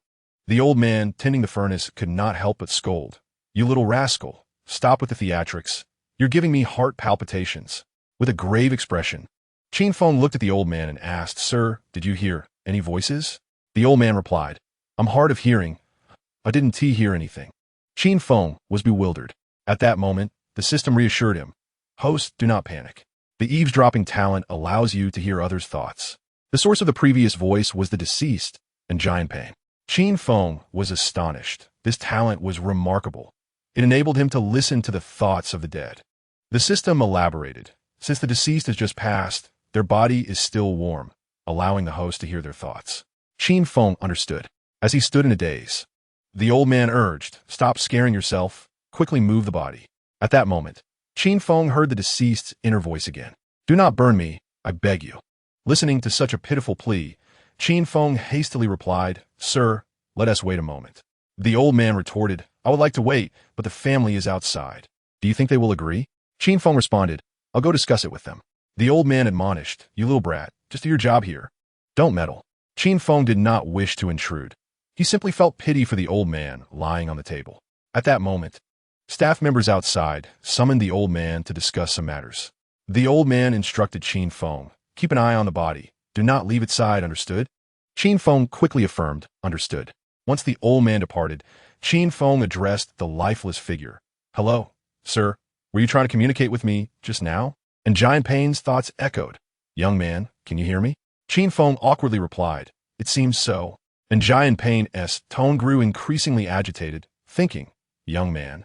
The old man tending the furnace could not help but scold. You little rascal, stop with the theatrics. You're giving me heart palpitations. With a grave expression, Qin Feng looked at the old man and asked, Sir, did you hear any voices? The old man replied, I'm hard of hearing. I didn't hear anything. Qin Feng was bewildered. At that moment, the system reassured him. Host, do not panic. The eavesdropping talent allows you to hear others' thoughts. The source of the previous voice was the deceased and Jiangnan. Qin Feng was astonished. This talent was remarkable. It enabled him to listen to the thoughts of the dead. The system elaborated. Since the deceased has just passed, their body is still warm, allowing the host to hear their thoughts. Qin Feng understood. As he stood in a daze, the old man urged, Stop scaring yourself. Quickly move the body. At that moment, Qin Feng heard the deceased's inner voice again. Do not burn me, I beg you. Listening to such a pitiful plea, Qin Feng hastily replied, Sir, let us wait a moment. The old man retorted, I would like to wait, but the family is outside. Do you think they will agree? Qin Feng responded, I'll go discuss it with them. The old man admonished, You little brat, just do your job here. Don't meddle. Qin Feng did not wish to intrude. He simply felt pity for the old man lying on the table. At that moment, staff members outside summoned the old man to discuss some matters. The old man instructed Qin Feng, Keep an eye on the body. Do not leave its side, understood? Qin Feng quickly affirmed, Understood. Once the old man departed, Qin Feng addressed the lifeless figure. Hello, sir. Were you trying to communicate with me just now? And Jiangpan's thoughts echoed. Young man, can you hear me? Qin Feng awkwardly replied, It seems so. And Jiangpan's tone grew increasingly agitated, thinking, Young man,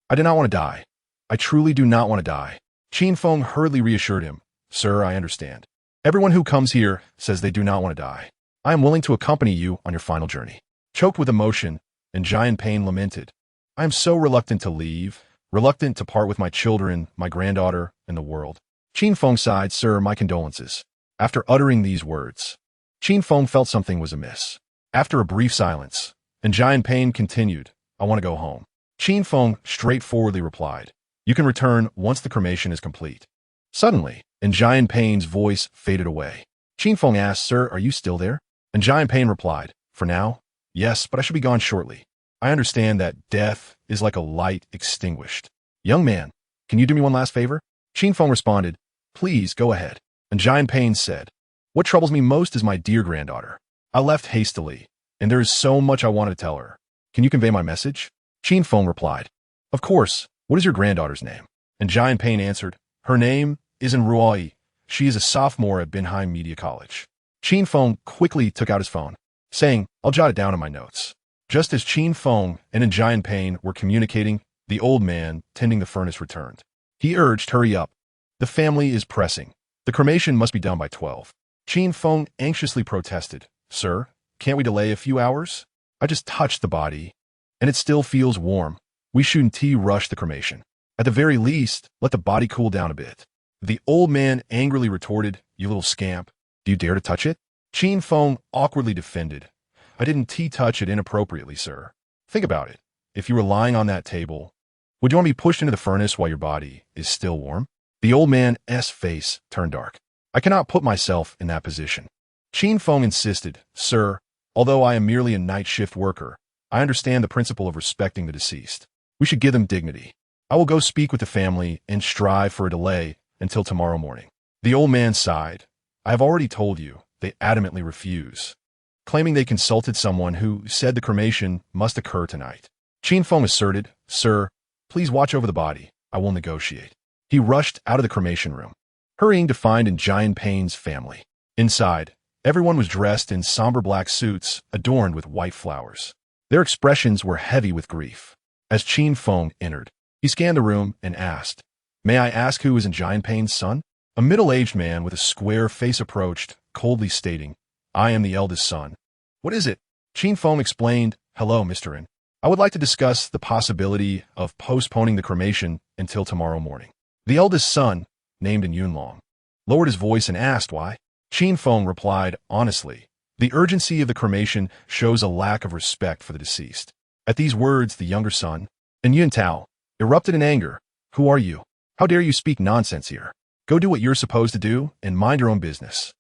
I do not want to die. I truly do not want to die. Qin Feng hurriedly reassured him, Sir, I understand. Everyone who comes here says they do not want to die. I am willing to accompany you on your final journey. Choked with emotion, and Jiangpan lamented, I am so reluctant to leave, reluctant to part with my children, my granddaughter, and the world. Qin Feng sighed, Sir, my condolences. After uttering these words, Qin Feng felt something was amiss. After a brief silence, and Jiangpan continued, I want to go home. Qin Feng straightforwardly replied, You can return once the cremation is complete. Suddenly, and Jiangpan's voice faded away. Qin Feng asked, Sir, are you still there? And Jiangpan replied, For now, yes, but I should be gone shortly. I understand that death is like a light extinguished. Young man, can you do me one last favor? Qin Feng responded, Please, go ahead. And Jiangpan said, What troubles me most is my dear granddaughter. I left hastily, and there is so much I wanted to tell her. Can you convey my message? Qin Feng replied. Of course. What is your granddaughter's name? And Jian Payne answered, her name is Ruai. She is a sophomore at Binheim Media College. Qin Feng quickly took out his phone, saying, I'll jot it down in my notes. Just as Qin Feng and Jian Payne were communicating, the old man tending the furnace returned. He urged, hurry up. The family is pressing. The cremation must be done by 12. Qin Feng anxiously protested, Sir, can't we delay a few hours? I just touched the body, and it still feels warm. We shouldn't rush the cremation. At the very least, let the body cool down a bit. The old man angrily retorted, you little scamp. Do you dare to touch it? Qin Feng awkwardly defended. I didn't touch it inappropriately, sir. Think about it. If you were lying on that table, would you want to be pushed into the furnace while your body is still warm? The old man's face turned dark. I cannot put myself in that position. Qin Feng insisted, Sir, although I am merely a night shift worker, I understand the principle of respecting the deceased. We should give them dignity. I will go speak with the family and strive for a delay until tomorrow morning. The old man sighed. I have already told you, they adamantly refuse, claiming they consulted someone who said the cremation must occur tonight. Qin Feng asserted, Sir, please watch over the body. I will negotiate. He rushed out of the cremation room, hurrying to find Jian Payne's family. Inside, everyone was dressed in somber black suits adorned with white flowers. Their expressions were heavy with grief. As Qin Feng entered, he scanned the room and asked, May I ask who is Jian Payne's son? A middle-aged man with a square face approached, coldly stating, I am the eldest son. What is it? Qin Feng explained, Hello, Mr. In. I would like to discuss the possibility of postponing the cremation until tomorrow morning. The eldest son, named Yunlong, lowered his voice and asked why. Qin Feng replied, honestly, the urgency of the cremation shows a lack of respect for the deceased. At these words, the younger son, Yun Tao, erupted in anger. Who are you? How dare you speak nonsense here? Go do what you're supposed to do and mind your own business.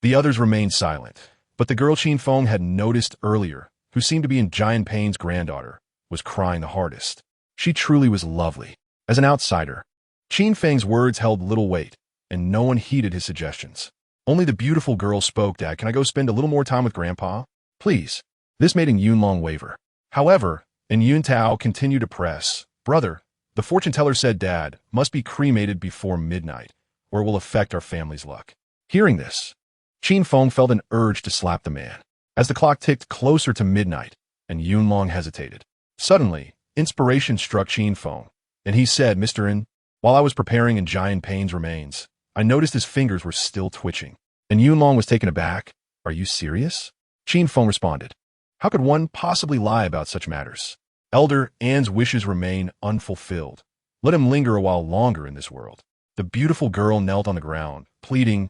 The others remained silent, but the girl Qin Feng had noticed earlier, who seemed to be Jian Payne's granddaughter, was crying the hardest. She truly was lovely. As an outsider, Qin Feng's words held little weight, and no one heeded his suggestions. Only the beautiful girl spoke, Dad, can I go spend a little more time with Grandpa? Please. This made Yunlong waver. However, Yun Tao continued to press, Brother, the fortune teller said Dad must be cremated before midnight, or it will affect our family's luck. Hearing this, Qin Feng felt an urge to slap the man. As the clock ticked closer to midnight, and Yunlong hesitated. Suddenly, inspiration struck Qin Feng, and he said, Mr. In, while I was preparing Jian Payne's remains, I noticed his fingers were still twitching. And Yunlong was taken aback. Are you serious? Qin Feng responded. How could one possibly lie about such matters? Elder Anne's wishes remain unfulfilled. Let him linger a while longer in this world. The beautiful girl knelt on the ground, pleading,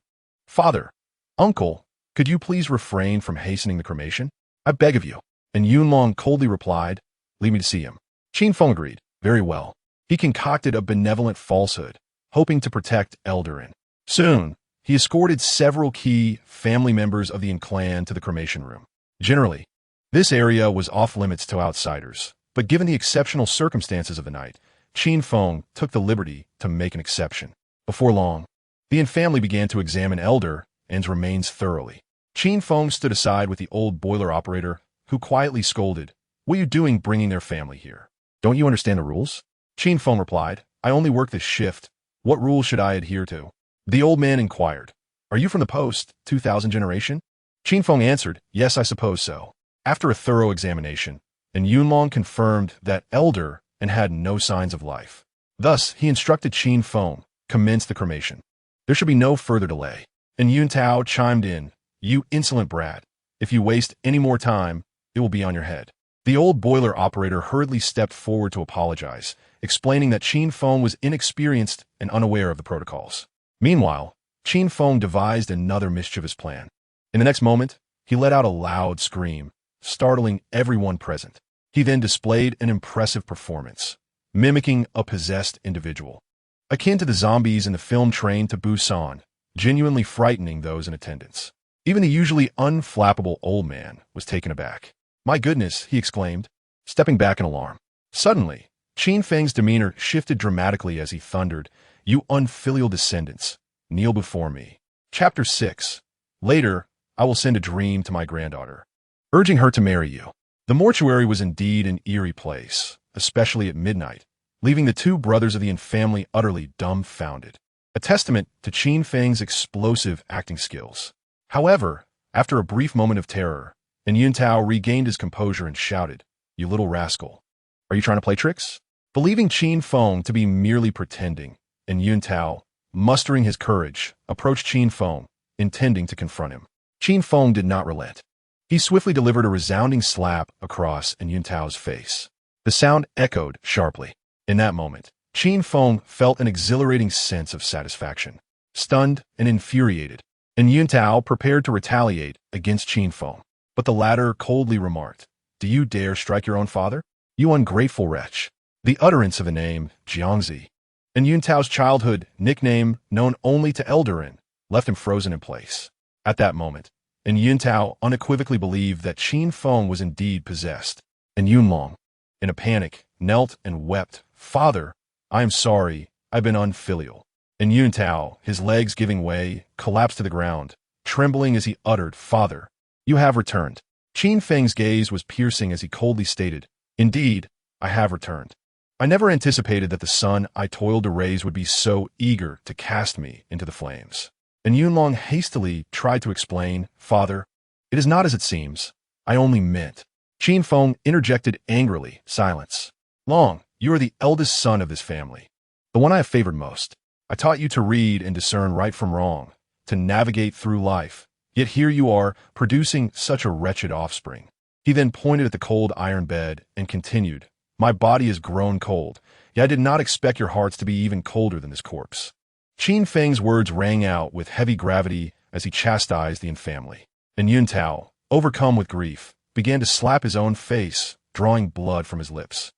Father, Uncle, could you please refrain from hastening the cremation? I beg of you. And Yunlong coldly replied, Leave me to see him. Qin Feng agreed. Very well. He concocted a benevolent falsehood, hoping to protect Elder Anne. Soon, he escorted several key family members of the Yin clan to the cremation room. Generally, this area was off-limits to outsiders, but given the exceptional circumstances of the night, Qin Feng took the liberty to make an exception. Before long, the Yin family began to examine Elder Anne's remains thoroughly. Qin Feng stood aside with the old boiler operator, who quietly scolded, What are you doing bringing their family here? Don't you understand the rules? Qin Feng replied, I only work this shift. What rules should I adhere to? The old man inquired, Are you from the post-2000 generation? Qin Feng answered, Yes, I suppose so. After a thorough examination, Yunlong confirmed that Elder Anne had no signs of life. Thus, he instructed Qin Feng, commence the cremation. There should be no further delay. And Yun Tao chimed in, You insolent brat. If you waste any more time, it will be on your head. The old boiler operator hurriedly stepped forward to apologize, explaining that Qin Feng was inexperienced and unaware of the protocols. Meanwhile, Qin Feng devised another mischievous plan. In the next moment, he let out a loud scream, startling everyone present. He then displayed an impressive performance, mimicking a possessed individual, akin to the zombies in the film Train to Busan, genuinely frightening those in attendance. Even the usually unflappable old man was taken aback. My goodness, he exclaimed, stepping back in alarm. Suddenly, Qin Feng's demeanor shifted dramatically as he thundered, You unfilial descendants, kneel before me. Chapter 6. Later, I will send a dream to my granddaughter, urging her to marry you. The mortuary was indeed an eerie place, especially at midnight, leaving the two brothers of the Yin family utterly dumbfounded, a testament to Qin Feng's explosive acting skills. However, after a brief moment of terror, Yun Tao regained his composure and shouted, "You little rascal. Are you trying to play tricks?" Believing Qin Feng to be merely pretending, Yun Tao, mustering his courage, approached Qin Feng, intending to confront him. Qin Feng did not relent. He swiftly delivered a resounding slap across Yun Tao's face. The sound echoed sharply. In that moment, Qin Feng felt an exhilarating sense of satisfaction. Stunned and infuriated, Yun Tao prepared to retaliate against Qin Feng. But the latter coldly remarked, "Do you dare strike your own father? You ungrateful wretch." The utterance of a name, Jiangzi, Yun Tao's childhood nickname known only to Eldarin, left him frozen in place. At that moment, Yun Tao unequivocally believed that Qin Feng was indeed possessed. Yun Long, in a panic, knelt and wept, "Father, I am sorry, I've been unfilial." Yun Tao, his legs giving way, collapsed to the ground, trembling as he uttered, "Father, you have returned." Qin Feng's gaze was piercing as he coldly stated, "Indeed, I have returned. I never anticipated that the son I toiled to raise would be so eager to cast me into the flames." Yun Long hastily tried to explain, "Father, it is not as it seems. I only meant." Qin Feng interjected angrily, "Silence. Long, you are the eldest son of this family, the one I have favored most. I taught you to read and discern right from wrong, to navigate through life, yet here you are, producing such a wretched offspring." He then pointed at the cold iron bed and continued, "My body has grown cold, yet I did not expect your hearts to be even colder than this corpse." Qin Feng's words rang out with heavy gravity as he chastised the Yin family. Yun Tao, overcome with grief, began to slap his own face, drawing blood from his lips.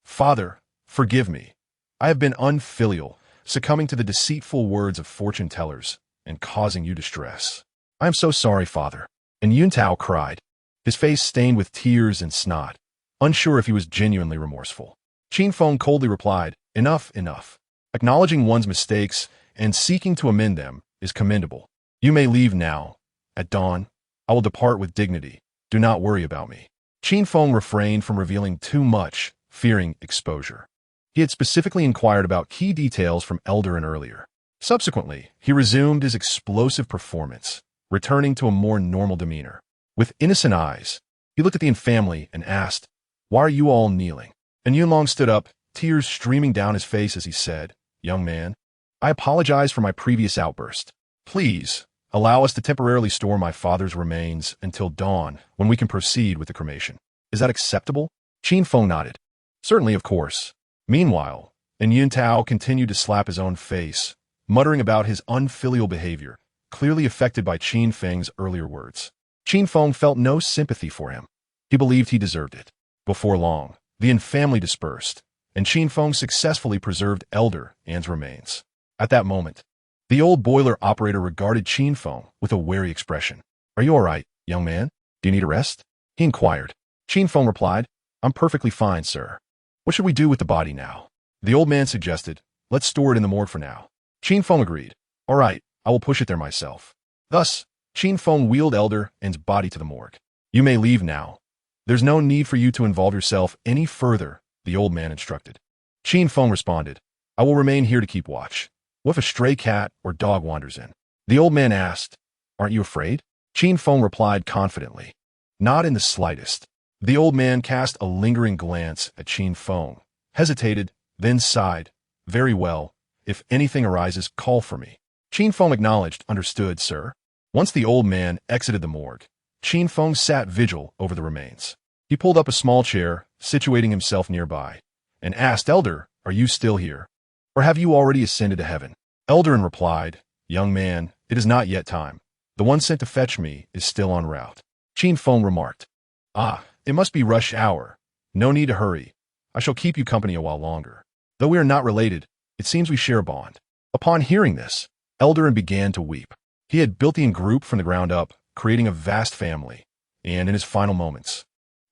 "Father, forgive me. I have been unfilial, succumbing to the deceitful words of fortune tellers and causing you distress. I am so sorry, Father." Yun Tao cried, his face stained with tears and snot, unsure if he was genuinely remorseful. Qin Feng coldly replied, "Enough, enough. Acknowledging one's mistakes and seeking to amend them is commendable. You may leave now. At dawn, I will depart with dignity. Do not worry about me." Qin Feng refrained from revealing too much, fearing exposure. He had specifically inquired about key details from Eldarin earlier. Subsequently, he resumed his explosive performance, returning to a more normal demeanor. With innocent eyes, he looked at the Yin family and asked, "Why are you all kneeling?" Yun Long stood up, tears streaming down his face as he said, "Young man, I apologize for my previous outburst. Please, allow us to temporarily store my father's remains until dawn, when we can proceed with the cremation. Is that acceptable?" Qin Feng nodded. "Certainly, of course." Meanwhile, Yun Tao continued to slap his own face, muttering about his unfilial behavior, clearly affected by Qin Feng's earlier words. Qin Feng felt no sympathy for him. He believed he deserved it. Before long, the Yin family dispersed, and Qin Feng successfully preserved Elder An's remains. At that moment, the old boiler operator regarded Qin Feng with a wary expression. "Are you all right, young man? Do you need a rest?" he inquired. Qin Feng replied, "I'm perfectly fine, sir. What should we do with the body now?" The old man suggested, "Let's store it in the morgue for now." Qin Feng agreed. "All right, I will push it there myself." Thus, Qin Feng wheeled Elder An's body to the morgue. "You may leave now. There's no need for you to involve yourself any further," the old man instructed. Qin Feng responded, "I will remain here to keep watch. What if a stray cat or dog wanders in?" The old man asked, "Aren't you afraid?" Qin Feng replied confidently, "Not in the slightest." The old man cast a lingering glance at Qin Feng, hesitated, then sighed, "Very well. If anything arises, call for me." Qin Feng acknowledged, "Understood, sir." Once the old man exited the morgue, Qin Feng sat vigil over the remains. He pulled up a small chair, situating himself nearby, and asked, "Elder, are you still here? Or have you already ascended to heaven?" Eldarin replied, "Young man, it is not yet time. The one sent to fetch me is still en route." Qin Feng remarked, "Ah, it must be rush hour. No need to hurry. I shall keep you company a while longer. Though we are not related, it seems we share a bond." Upon hearing this, Eldarin began to weep. He had built the group from the ground up, creating a vast family, and in his final moments,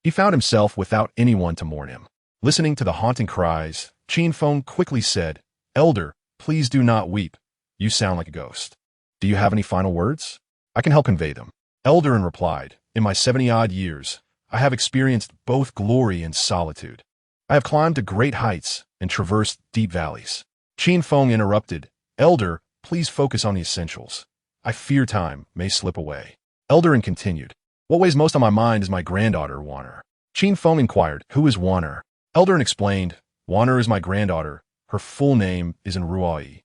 he found himself without anyone to mourn him. Listening to the haunting cries, Qin Feng quickly said, "Elder, please do not weep. You sound like a ghost. Do you have any final words? I can help convey them." Eldarin replied, in my 70-odd years, I have experienced both glory and solitude. I have climbed to great heights and traversed deep valleys. Qin Feng interrupted, Elder, please focus on the essentials. I fear time may slip away. Eldarin continued, what weighs most on my mind is my granddaughter, Wanner. Qin Feng inquired, who is Wanner? Eldarin explained, Wanner is my granddaughter. Her full name is Ruai.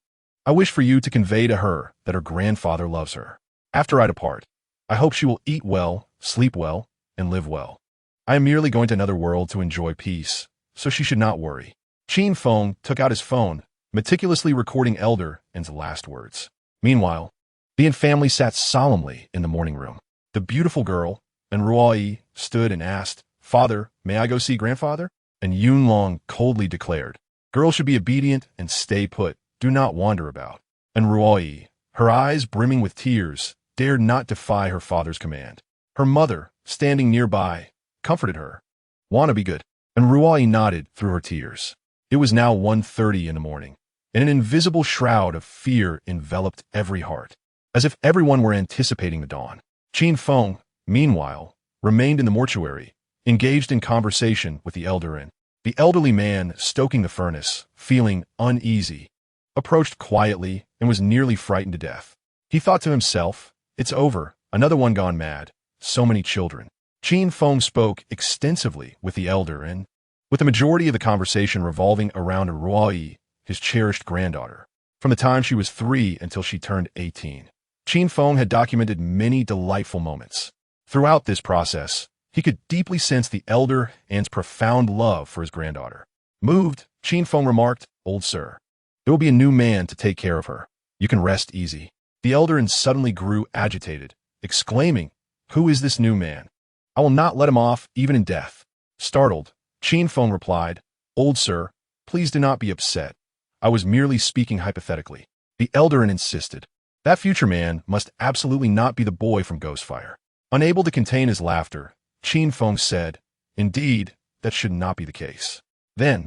I wish for you to convey to her that her grandfather loves her. After I depart, I hope she will eat well, sleep well, and live well. I am merely going to another world to enjoy peace, so she should not worry. Qin Feng took out his phone, meticulously recording Eldarin's last words. Meanwhile, the family sat solemnly in the morning room. The beautiful girl and Ruai stood and asked, Father, may I go see grandfather? And Yunlong coldly declared, girls should be obedient and stay put, do not wander about. And Ruai, her eyes brimming with tears, dared not defy her father's command. Her mother, standing nearby, comforted her. Wanna be good. And Ruai nodded through her tears. It was now 1:30 in the morning, and an invisible shroud of fear enveloped every heart, as if everyone were anticipating the dawn. Qin Feng, meanwhile, remained in the mortuary, engaged in conversation with the Eldarin. The elderly man, stoking the furnace, feeling uneasy, approached quietly and was nearly frightened to death. He thought to himself, it's over, another one gone mad, so many children. Qin Feng spoke extensively with the Eldarin, with the majority of the conversation revolving around Ruai, his cherished granddaughter. From the time she was 3 until she turned 18, Qin Feng had documented many delightful moments. Throughout this process, he could deeply sense the Eldarin's profound love for his granddaughter. Moved, Qin Feng remarked, Old sir, there will be a new man to take care of her. You can rest easy. The Eldarin suddenly grew agitated, exclaiming, who is this new man? I will not let him off even in death. Startled, Qin Feng replied, Old sir, please do not be upset. I was merely speaking hypothetically. The Eldarin insisted. That future man must absolutely not be the boy from Ghostfire. Unable to contain his laughter, Qin Feng said, indeed, that should not be the case. Then,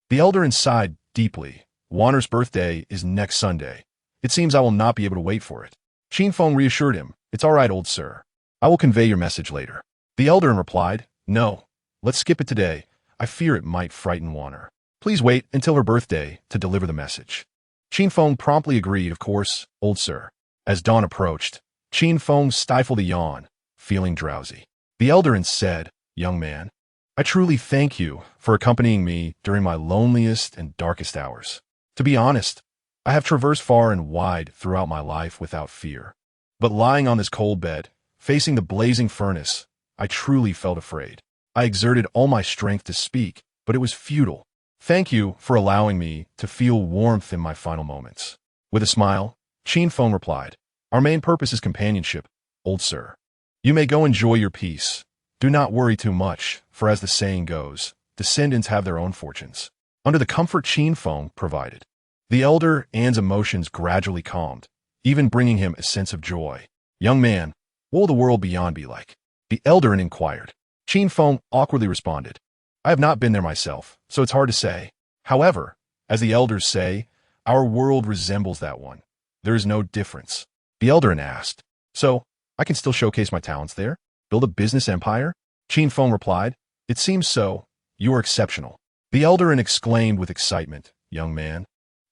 the Eldarin sighed deeply. Wanner's birthday is next Sunday. It seems I will not be able to wait for it. Qin Feng reassured him, it's all right, old sir. I will convey your message later. The Eldarin replied, no, let's skip it today. I fear it might frighten Wanner. Please wait until her birthday to deliver the message. Qin Feng promptly agreed, of course, old sir. As dawn approached, Qin Feng stifled a yawn, feeling drowsy. The Eldarin said, young man, I truly thank you for accompanying me during my loneliest and darkest hours. To be honest, I have traversed far and wide throughout my life without fear. But lying on this cold bed, facing the blazing furnace, I truly felt afraid. I exerted all my strength to speak, but it was futile. Thank you for allowing me to feel warmth in my final moments. With a smile, Qin Feng replied, our main purpose is companionship, old sir. You may go enjoy your peace. Do not worry too much, for as the saying goes, descendants have their own fortunes. Under the comfort Qin Feng provided, the Eldarin's emotions gradually calmed, even bringing him a sense of joy. Young man, what will the world beyond be like? The Eldarin inquired. Qin Feng awkwardly responded, I have not been there myself, so it's hard to say. However, as the elders say, our world resembles that one. There is no difference. The Eldarin asked, so, I can still showcase my talents there? Build a business empire? Qin Feng replied, it seems so. You are exceptional. The Eldarin exclaimed with excitement, young man,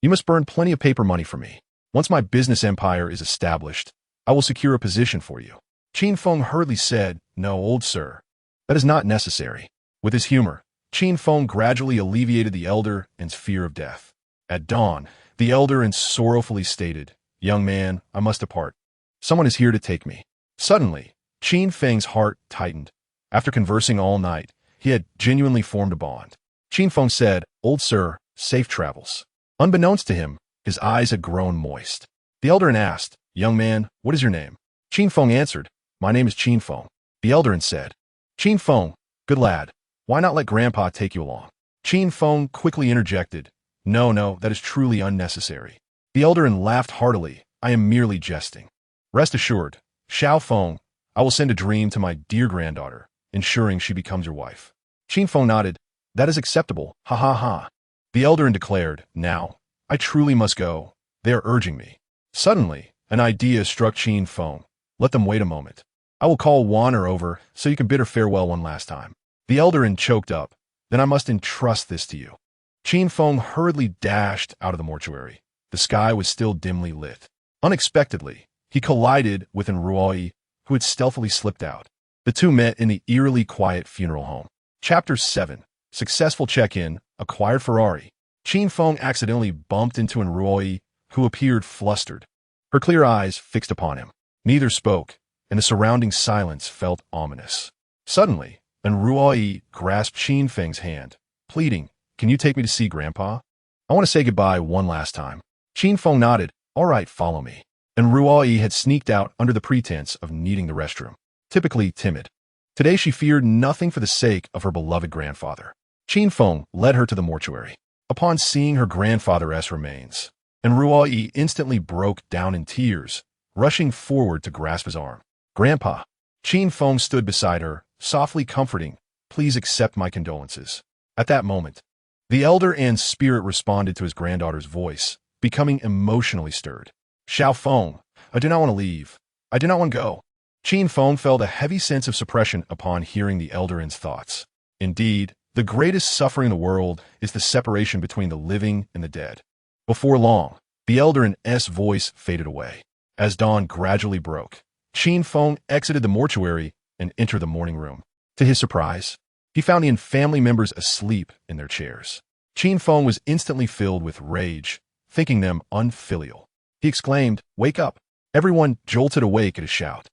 you must burn plenty of paper money for me. Once my business empire is established, I will secure a position for you. Qin Feng hurriedly said, no, old sir. That is not necessary. With his humor, Qin Feng gradually alleviated the Eldarin's fear of death. At dawn, the Eldarin sorrowfully stated, young man, I must depart. Someone is here to take me. Suddenly, Qin Feng's heart tightened. After conversing all night, he had genuinely formed a bond. Qin Feng said, old sir, safe travels. Unbeknownst to him, his eyes had grown moist. The Eldarin asked, young man, what is your name? Qin Feng answered, my name is Qin Feng. The Eldarin said, Qin Feng, good lad, why not let Grandpa take you along? Qin Feng quickly interjected, no, that is truly unnecessary. The Eldarin laughed heartily, I am merely jesting. Rest assured, Xiao Feng, I will send a dream to my dear granddaughter, ensuring she becomes your wife. Qin Feng nodded, that is acceptable, ha ha ha. The Eldarin declared, now, I truly must go, they are urging me. Suddenly, an idea struck Qin Feng, let them wait a moment. I will call Wanner over so you can bid her farewell one last time. The Eldarin choked up. Then I must entrust this to you. Qin Feng hurriedly dashed out of the mortuary. The sky was still dimly lit. Unexpectedly, he collided with Enruoi, who had stealthily slipped out. The two met in the eerily quiet funeral home. Chapter 7. Successful check-in, acquired Ferrari. Qin Feng accidentally bumped into Enruoi, who appeared flustered. Her clear eyes fixed upon him. Neither spoke, and the surrounding silence felt ominous. Suddenly, Enruoi grasped Qin Feng's hand, pleading, "Can you take me to see Grandpa? I want to say goodbye one last time." Qin Feng nodded. "All right, follow me." Enruoi had sneaked out under the pretense of needing the restroom. Typically timid. Today she feared nothing for the sake of her beloved grandfather. Qin Feng led her to the mortuary. Upon seeing her grandfather's remains, Enruoi instantly broke down in tears, rushing forward to grasp his arm. "Grandpa." Qin Feng stood beside her, softly comforting, "Please accept my condolences." At that moment, the elder and spirit responded to his granddaughter's voice, becoming emotionally stirred. "Xiao Feng, I do not want to leave. I do not want to go." Qin Feng felt a heavy sense of suppression upon hearing the Eldarin's thoughts. Indeed, the greatest suffering in the world is the separation between the living and the dead. Before long, the Eldarin's voice faded away. As dawn gradually broke, Qin Feng exited the mortuary and entered the morning room. To his surprise, he found the family members asleep in their chairs. Qin Feng was instantly filled with rage, thinking them unfilial. He exclaimed, "Wake up!" Everyone jolted awake at his shout.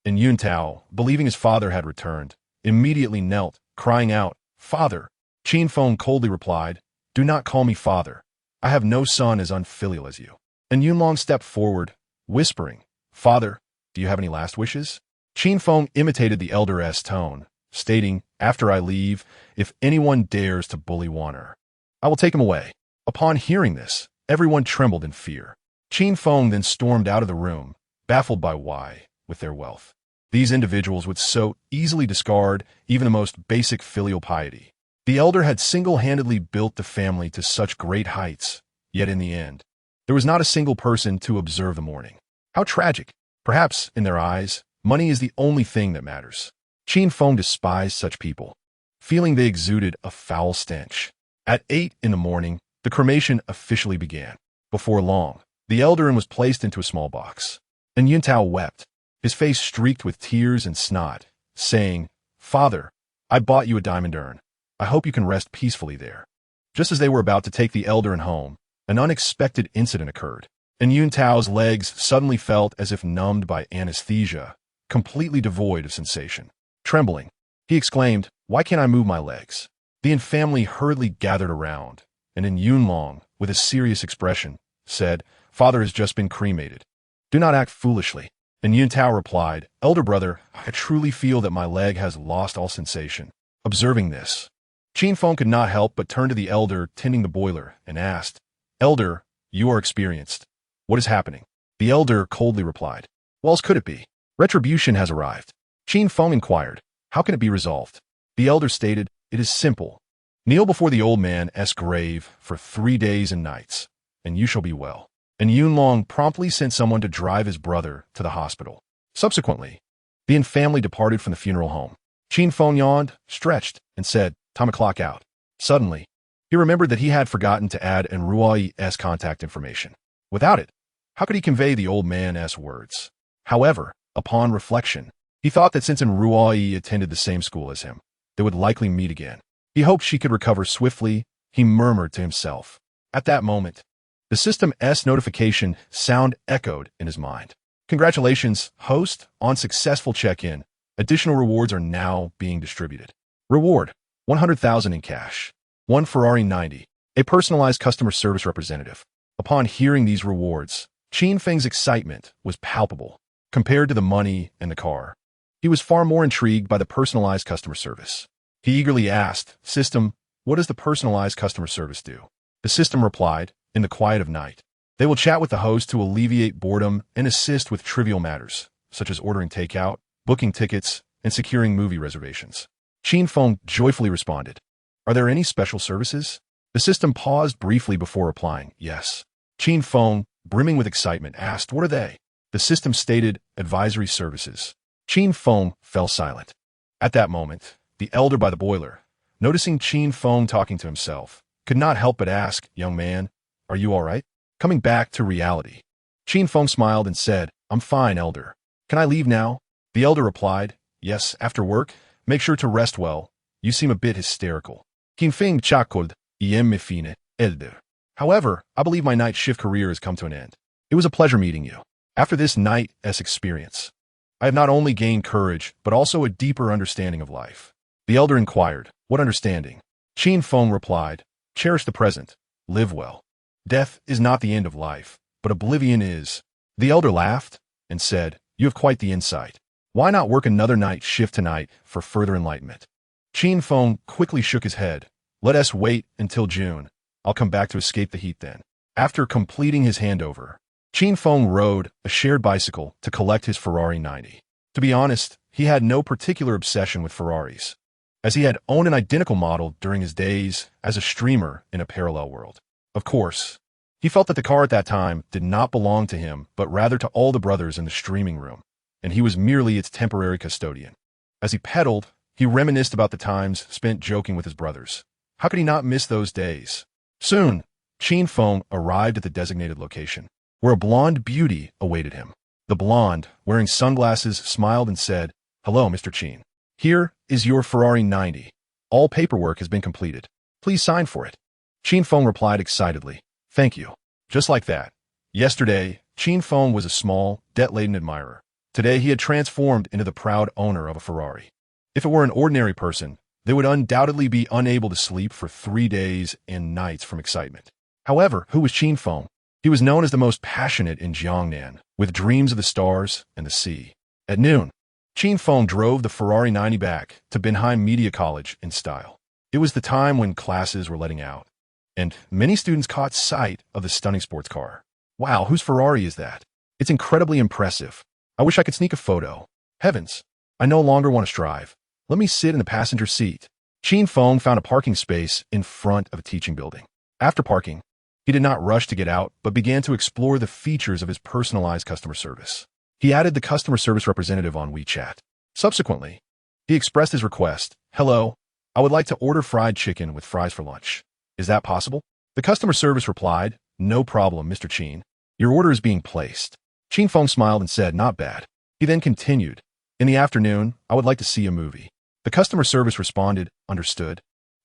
And Yuntao, believing his father had returned, immediately knelt, crying out, "Father!" Qin Feng coldly replied, "Do not call me father. I have no son as unfilial as you." And Yunlong stepped forward, whispering, "Father, do you have any last wishes?" Qin Feng imitated the elder's tone, stating, "After I leave, if anyone dares to bully Wanner, I will take him away." Upon hearing this, everyone trembled in fear. Qin Feng then stormed out of the room, baffled by why, with their wealth, these individuals would so easily discard even the most basic filial piety. The elder had single-handedly built the family to such great heights, yet in the end, there was not a single person to observe the mourning. How tragic! Perhaps, in their eyes, money is the only thing that matters. Qin Feng despised such people, feeling they exuded a foul stench. At 8 in the morning, the cremation officially began. Before long, the Eldarin was placed into a small box, and Yuntao wept, his face streaked with tears and snot, saying, "Father, I bought you a diamond urn. I hope you can rest peacefully there." Just as they were about to take the Eldarin home, an unexpected incident occurred, and Yuntao's legs suddenly felt as if numbed by anesthesia, completely devoid of sensation. Trembling, he exclaimed, "Why can't I move my legs?" The family hurriedly gathered around, and in Yunlong, with a serious expression, said, "Father has just been cremated. Do not act foolishly." And Yuntao replied, "Elder brother, I truly feel that my leg has lost all sensation." Observing this, Qin Feng could not help but turn to the elder tending the boiler and asked, "Elder, you are experienced. What is happening?" The elder coldly replied, "What else could it be? Retribution has arrived." Qin Feng inquired, "How can it be resolved?" The elder stated, "It is simple. Kneel before the old man's grave for 3 days and nights, and you shall be well." And Yunlong promptly sent someone to drive his brother to the hospital. Subsequently, the family departed from the funeral home. Qin Feng yawned, stretched, and said, "Time to clock out." Suddenly, he remembered that he had forgotten to add Enruoi's contact information. Without it, how could he convey the old man's words? However, upon reflection, he thought that since Enruoi attended the same school as him, they would likely meet again. He hoped she could recover swiftly, he murmured to himself. At that moment, the system's notification sound echoed in his mind. "Congratulations, host, on successful check-in. Additional rewards are now being distributed. Reward, 100,000 in cash. 1 Ferrari 90, a personalized customer service representative." Upon hearing these rewards, Qin Feng's excitement was palpable. Compared to the money and the car, he was far more intrigued by the personalized customer service. He eagerly asked, "System, what does the personalized customer service do?" The system replied, "In the quiet of night, they will chat with the host to alleviate boredom and assist with trivial matters, such as ordering takeout, booking tickets, and securing movie reservations." Qin Feng joyfully responded, "Are there any special services?" The system paused briefly before replying, "Yes." Qin Feng, brimming with excitement, asked, "What are they?" The system stated, "Advisory services. Qin Feng fell silent. At that moment, the elder by the boiler, noticing Qin Feng talking to himself, could not help but ask, "Young man, are you all right?" Coming back to reality, Qin Feng smiled and said, "I'm fine, elder. Can I leave now?" The elder replied, "Yes, after work. Make sure to rest well. You seem a bit hysterical." Qin Feng chuckled, "Me fine, elder. However, I believe my night shift career has come to an end. It was a pleasure meeting you. After this night's experience, I have not only gained courage, but also a deeper understanding of life." The elder inquired, "What understanding?" Qin Feng replied, "Cherish the present. Live well. Death is not the end of life, but oblivion is." The elder laughed and said, "You have quite the insight. Why not work another night shift tonight for further enlightenment?" Qin Feng quickly shook his head. "Let us wait until June. I'll come back to escape the heat then." After completing his handover, Qin Feng rode a shared bicycle to collect his Ferrari 90. To be honest, he had no particular obsession with Ferraris, as he had owned an identical model during his days as a streamer in a parallel world. Of course, he felt that the car at that time did not belong to him, but rather to all the brothers in the streaming room, and he was merely its temporary custodian. As he pedaled, he reminisced about the times spent joking with his brothers. How could he not miss those days? Soon, Qin Feng arrived at the designated location, where a blonde beauty awaited him. The blonde, wearing sunglasses, smiled and said, "Hello, Mr. Qin. Here is your Ferrari 90. All paperwork has been completed. Please sign for it." Qin Feng replied excitedly, "Thank you." Just like that. Yesterday, Qin Feng was a small, debt-laden admirer. Today he had transformed into the proud owner of a Ferrari. If it were an ordinary person, they would undoubtedly be unable to sleep for 3 days and nights from excitement. However, who was Qin Feng? He was known as the most passionate in Jiangnan, with dreams of the stars and the sea. At noon, Qin Feng drove the Ferrari 90 back to Benheim Media College in style. It was the time when classes were letting out, and many students caught sight of the stunning sports car. "Wow, whose Ferrari is that? It's incredibly impressive. I wish I could sneak a photo. Heavens, I no longer want to strive. Let me sit in the passenger seat." Qin Feng found a parking space in front of a teaching building. After parking, he did not rush to get out, but began to explore the features of his personalized customer service. He added the customer service representative on WeChat. Subsequently, he expressed his request. "Hello, I would like to order fried chicken with fries for lunch. Is that possible?" The customer service replied, "No problem, Mr. Qin. Your order is being placed." Qin Feng smiled and said, "Not bad." He then continued, "In the afternoon, I would like to see a movie." The customer service responded, "Understood.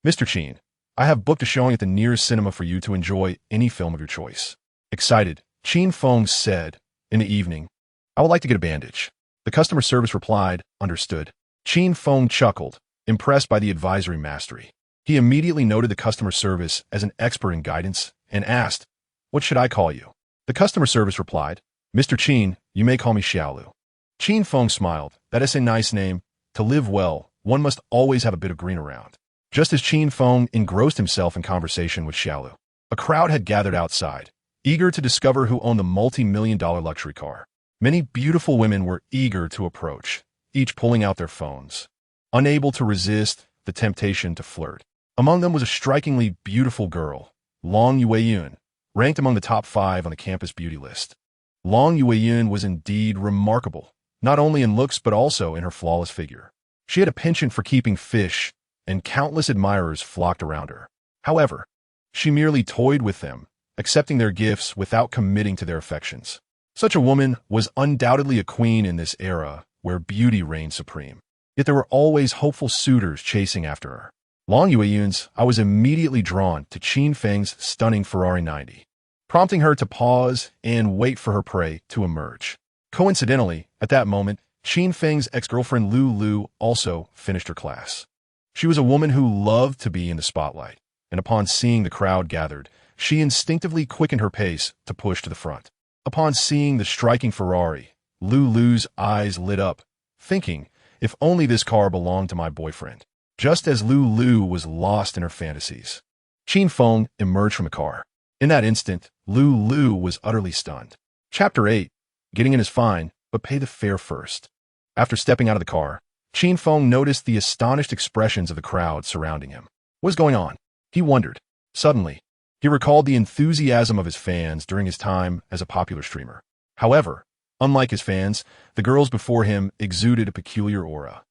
Mr. Qin, I have booked a showing at the nearest cinema for you to enjoy any film of your choice." Excited, Qin Feng said, "In the evening, I would like to get a bandage." The customer service replied, "Understood." Qin Feng chuckled, impressed by the advisory mastery. He immediately noted the customer service as an expert in guidance and asked, "What should I call you?" The customer service replied, "Mr. Qin, you may call me Xiaolu." Qin Feng smiled. "That is a nice name. To live well, one must always have a bit of green around." Just as Qin Feng engrossed himself in conversation with Xiaolu, a crowd had gathered outside, eager to discover who owned the multi-million-dollar luxury car. Many beautiful women were eager to approach, each pulling out their phones, unable to resist the temptation to flirt. Among them was a strikingly beautiful girl, Long Yueyun, ranked among the top 5 on the campus beauty list. Long Yueyun was indeed remarkable, not only in looks but also in her flawless figure. She had a penchant for keeping fish, and countless admirers flocked around her. However, she merely toyed with them, accepting their gifts without committing to their affections. Such a woman was undoubtedly a queen in this era where beauty reigned supreme. Yet there were always hopeful suitors chasing after her. Long Yueyun's, I was immediately drawn to Qin Feng's stunning Ferrari 90, prompting her to pause and wait for her prey to emerge. Coincidentally, at that moment, Qin Feng's ex-girlfriend Lu Lu also finished her class. She was a woman who loved to be in the spotlight, and upon seeing the crowd gathered, she instinctively quickened her pace to push to the front. Upon seeing the striking Ferrari, Lu Lu's eyes lit up, thinking, if only this car belonged to my boyfriend. Just as Lu Lu was lost in her fantasies, Qin Feng emerged from the car. In that instant, Lu Lu was utterly stunned. Chapter 8. Getting in is fine, but pay the fare first. After stepping out of the car, Qin Feng noticed the astonished expressions of the crowd surrounding him. What was going on? He wondered. Suddenly, he recalled the enthusiasm of his fans during his time as a popular streamer. However, Unlike his fans, the girls before him exuded a peculiar aura.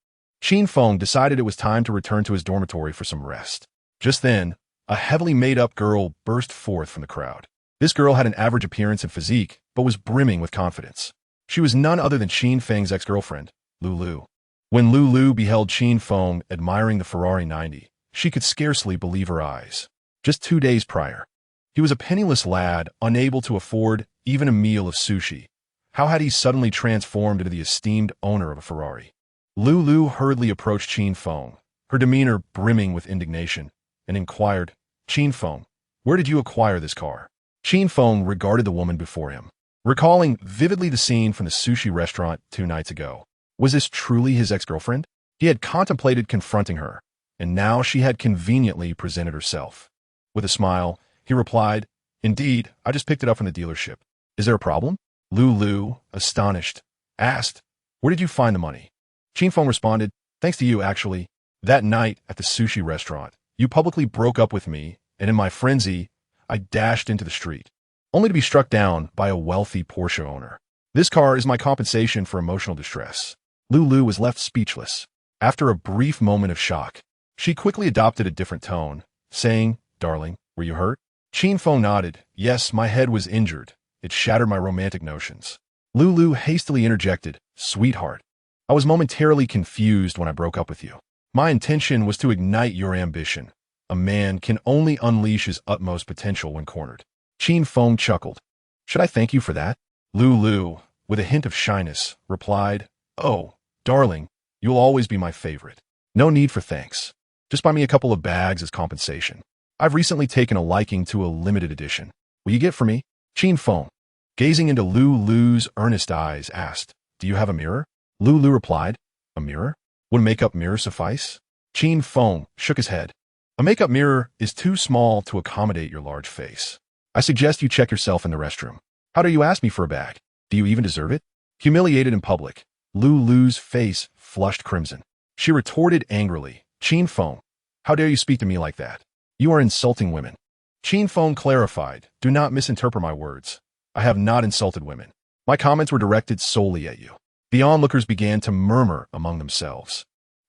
Qin Feng decided it was time to return to his dormitory for some rest. Just then, a heavily made-up girl burst forth from the crowd. This girl had an average appearance and physique, but was brimming with confidence. She was none other than Qin Feng's ex-girlfriend, Lulu. When Lulu beheld Qin Feng admiring the Ferrari 90, she could scarcely believe her eyes. Just 2 days prior, he was a penniless lad, unable to afford even a meal of sushi. How had he suddenly transformed into the esteemed owner of a Ferrari? Lulu hurriedly approached Qin Feng, her demeanor brimming with indignation, and inquired, "Qin Feng, where did you acquire this car?" Qin Feng regarded the woman before him, recalling vividly the scene from the sushi restaurant 2 nights ago. Was this truly his ex-girlfriend? He had contemplated confronting her, and now she had conveniently presented herself. With a smile, he replied, "Indeed, I just picked it up from the dealership. Is there a problem?" Lulu, astonished, asked, "Where did you find the money?" Qin Feng responded, "Thanks to you, actually. That night at the sushi restaurant, you publicly broke up with me, and in my frenzy, I dashed into the street, only to be struck down by a wealthy Porsche owner. This car is my compensation for emotional distress." Lulu was left speechless. After a brief moment of shock, she quickly adopted a different tone, saying, "Darling, were you hurt?" Qin Feng nodded. "Yes, my head was injured. It shattered my romantic notions." Lulu hastily interjected, "Sweetheart, I was momentarily confused when I broke up with you. My intention was to ignite your ambition. A man can only unleash his utmost potential when cornered." Qin Feng chuckled. "Should I thank you for that?" Lulu, with a hint of shyness, replied, "Oh, darling, you'll always be my favorite. No need for thanks. Just buy me a couple of bags as compensation. I've recently taken a liking to a limited edition. Will you get for me?" Qin Feng, gazing into Lulu's earnest eyes, asked, "Do you have a mirror?" Lulu replied, "A mirror? Would a makeup mirror suffice?" Qin Feng shook his head. "A makeup mirror is too small to accommodate your large face. I suggest you check yourself in the restroom. How dare you ask me for a bag? Do you even deserve it?" Humiliated in public, Lulu's face flushed crimson. She retorted angrily, "Qin Feng, how dare you speak to me like that? You are insulting women." Qin Feng clarified, "Do not misinterpret my words. I have not insulted women. My comments were directed solely at you." The onlookers began to murmur among themselves.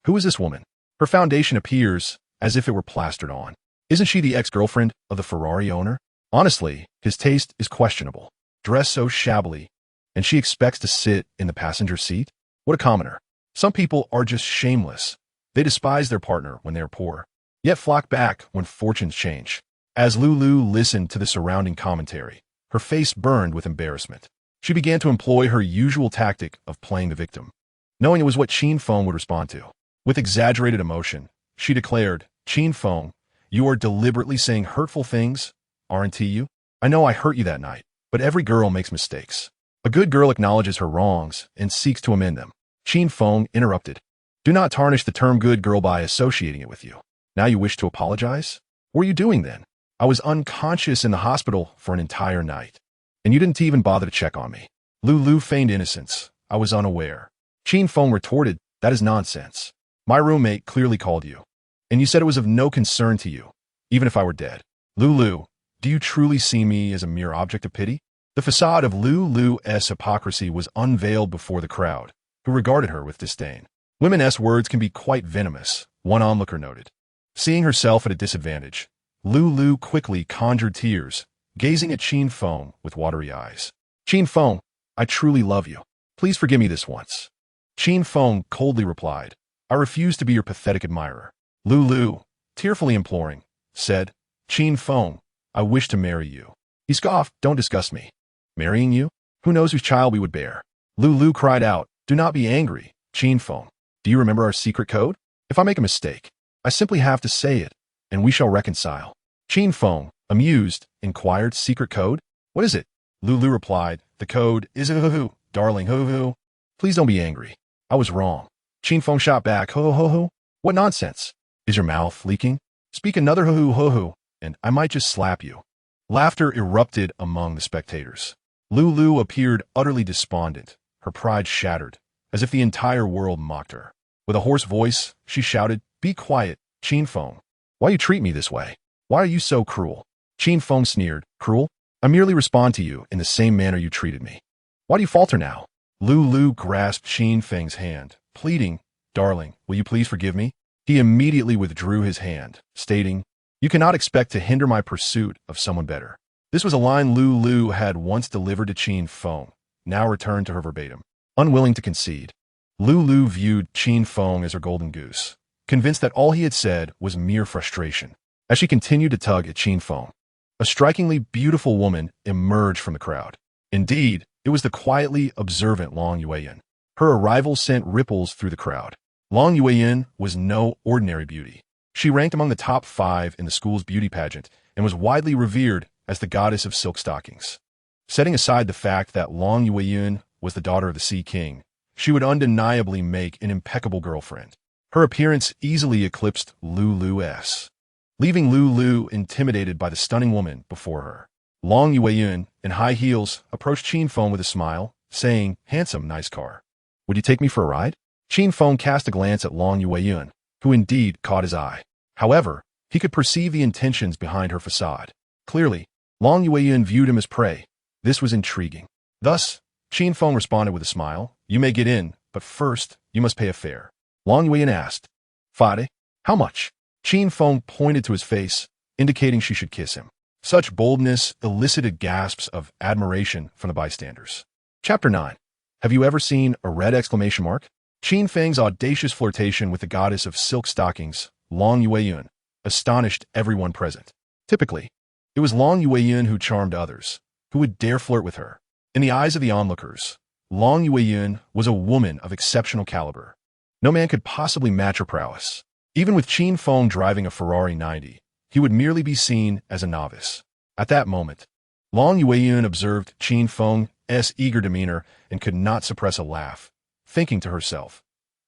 Who is this woman? Her foundation appears as if it were plastered on. Isn't she the ex-girlfriend of the Ferrari owner? Honestly, his taste is questionable. Dressed so shabbily, and she expects to sit in the passenger seat? What a commoner. Some people are just shameless. They despise their partner when they are poor, yet flock back when fortunes change. As Lulu listened to the surrounding commentary, her face burned with embarrassment. She began to employ her usual tactic of playing the victim, knowing it was what Qin Feng would respond to. With exaggerated emotion, she declared, "Qin Feng, you are deliberately saying hurtful things, aren't you? I know I hurt you that night, but every girl makes mistakes. A good girl acknowledges her wrongs and seeks to amend them." Qin Feng interrupted. "Do not tarnish the term good girl by associating it with you. Now you wish to apologize? What were you doing then? I was unconscious in the hospital for an entire night, and you didn't even bother to check on me." Lulu feigned innocence. "I was unaware." Qin Feng retorted, "That is nonsense. My roommate clearly called you, and you said it was of no concern to you, even if I were dead. Lulu, do you truly see me as a mere object of pity?" The facade of Lulu's hypocrisy was unveiled before the crowd, who regarded her with disdain. Women's words can be quite venomous, one onlooker noted. Seeing herself at a disadvantage, Lulu quickly conjured tears, gazing at Qin Feng with watery eyes. "Qin Feng, I truly love you. Please forgive me this once." Qin Feng coldly replied, "I refuse to be your pathetic admirer." Lulu, tearfully imploring, said, "Qin Feng, I wish to marry you." He scoffed, "Don't disgust me. Marrying you? Who knows whose child we would bear?" Lulu cried out, "Do not be angry, Qin Feng. Do you remember our secret code? If I make a mistake, I simply have to say it, and we shall reconcile." Qin Feng, amused, inquired, "Secret code? What is it?" Lulu replied, "The code is hoo-hoo, darling hoo-hoo. Please don't be angry. I was wrong." Qin Feng shot back, "Ho-ho-ho-ho? What nonsense? Is your mouth leaking? Speak another hoo-hoo-ho-ho, and I might just slap you." Laughter erupted among the spectators. Lulu appeared utterly despondent, her pride shattered, as if the entire world mocked her. With a hoarse voice, she shouted, "Be quiet, Qin Feng. Why you treat me this way? Why are you so cruel?" Qin Feng sneered, "Cruel? I merely respond to you in the same manner you treated me. Why do you falter now? Lulu grasped Qin Feng's hand, pleading, "Darling, will you please forgive me?" He immediately withdrew his hand, stating, "You cannot expect to hinder my pursuit of someone better." This was a line Lulu had once delivered to Qin Feng, now returned to her verbatim. Unwilling to concede, Lulu viewed Qin Feng as her golden goose, convinced that all he had said was mere frustration. As she continued to tug at Qin Feng, a strikingly beautiful woman emerged from the crowd. Indeed, it was the quietly observant Long Yueyin. Her arrival sent ripples through the crowd. Long Yueyin was no ordinary beauty. She ranked among the top 5 in the school's beauty pageant and was widely revered as the goddess of silk stockings. Setting aside the fact that Long Yueyin was the daughter of the Sea King, she would undeniably make an impeccable girlfriend. Her appearance easily eclipsed Lulu's, leaving Lulu intimidated by the stunning woman before her. Long Yueyin, in high heels, approached Qin Feng with a smile, saying, "Handsome, nice car. Would you take me for a ride?" Qin Feng cast a glance at Long Yueyin, who indeed caught his eye. However, he could perceive the intentions behind her facade. Clearly, Long Yueyin viewed him as prey. This was intriguing. Thus, Qin Feng responded with a smile, "You may get in, but first, you must pay a fare." Long Yueyin asked, "Fade? How much?" Qin Feng pointed to his face, indicating she should kiss him. Such boldness elicited gasps of admiration from the bystanders. Chapter 9. Have you ever seen a red exclamation mark? Qin Feng's audacious flirtation with the goddess of silk stockings, Long Yueyin, astonished everyone present. Typically, it was Long Yueyin who charmed others, who would dare flirt with her. In the eyes of the onlookers, Long Yueyin was a woman of exceptional caliber. No man could possibly match her prowess. Even with Qin Feng driving a Ferrari 90, he would merely be seen as a novice. At that moment, Long Yueyin observed Qin Feng's eager demeanor and could not suppress a laugh, thinking to herself,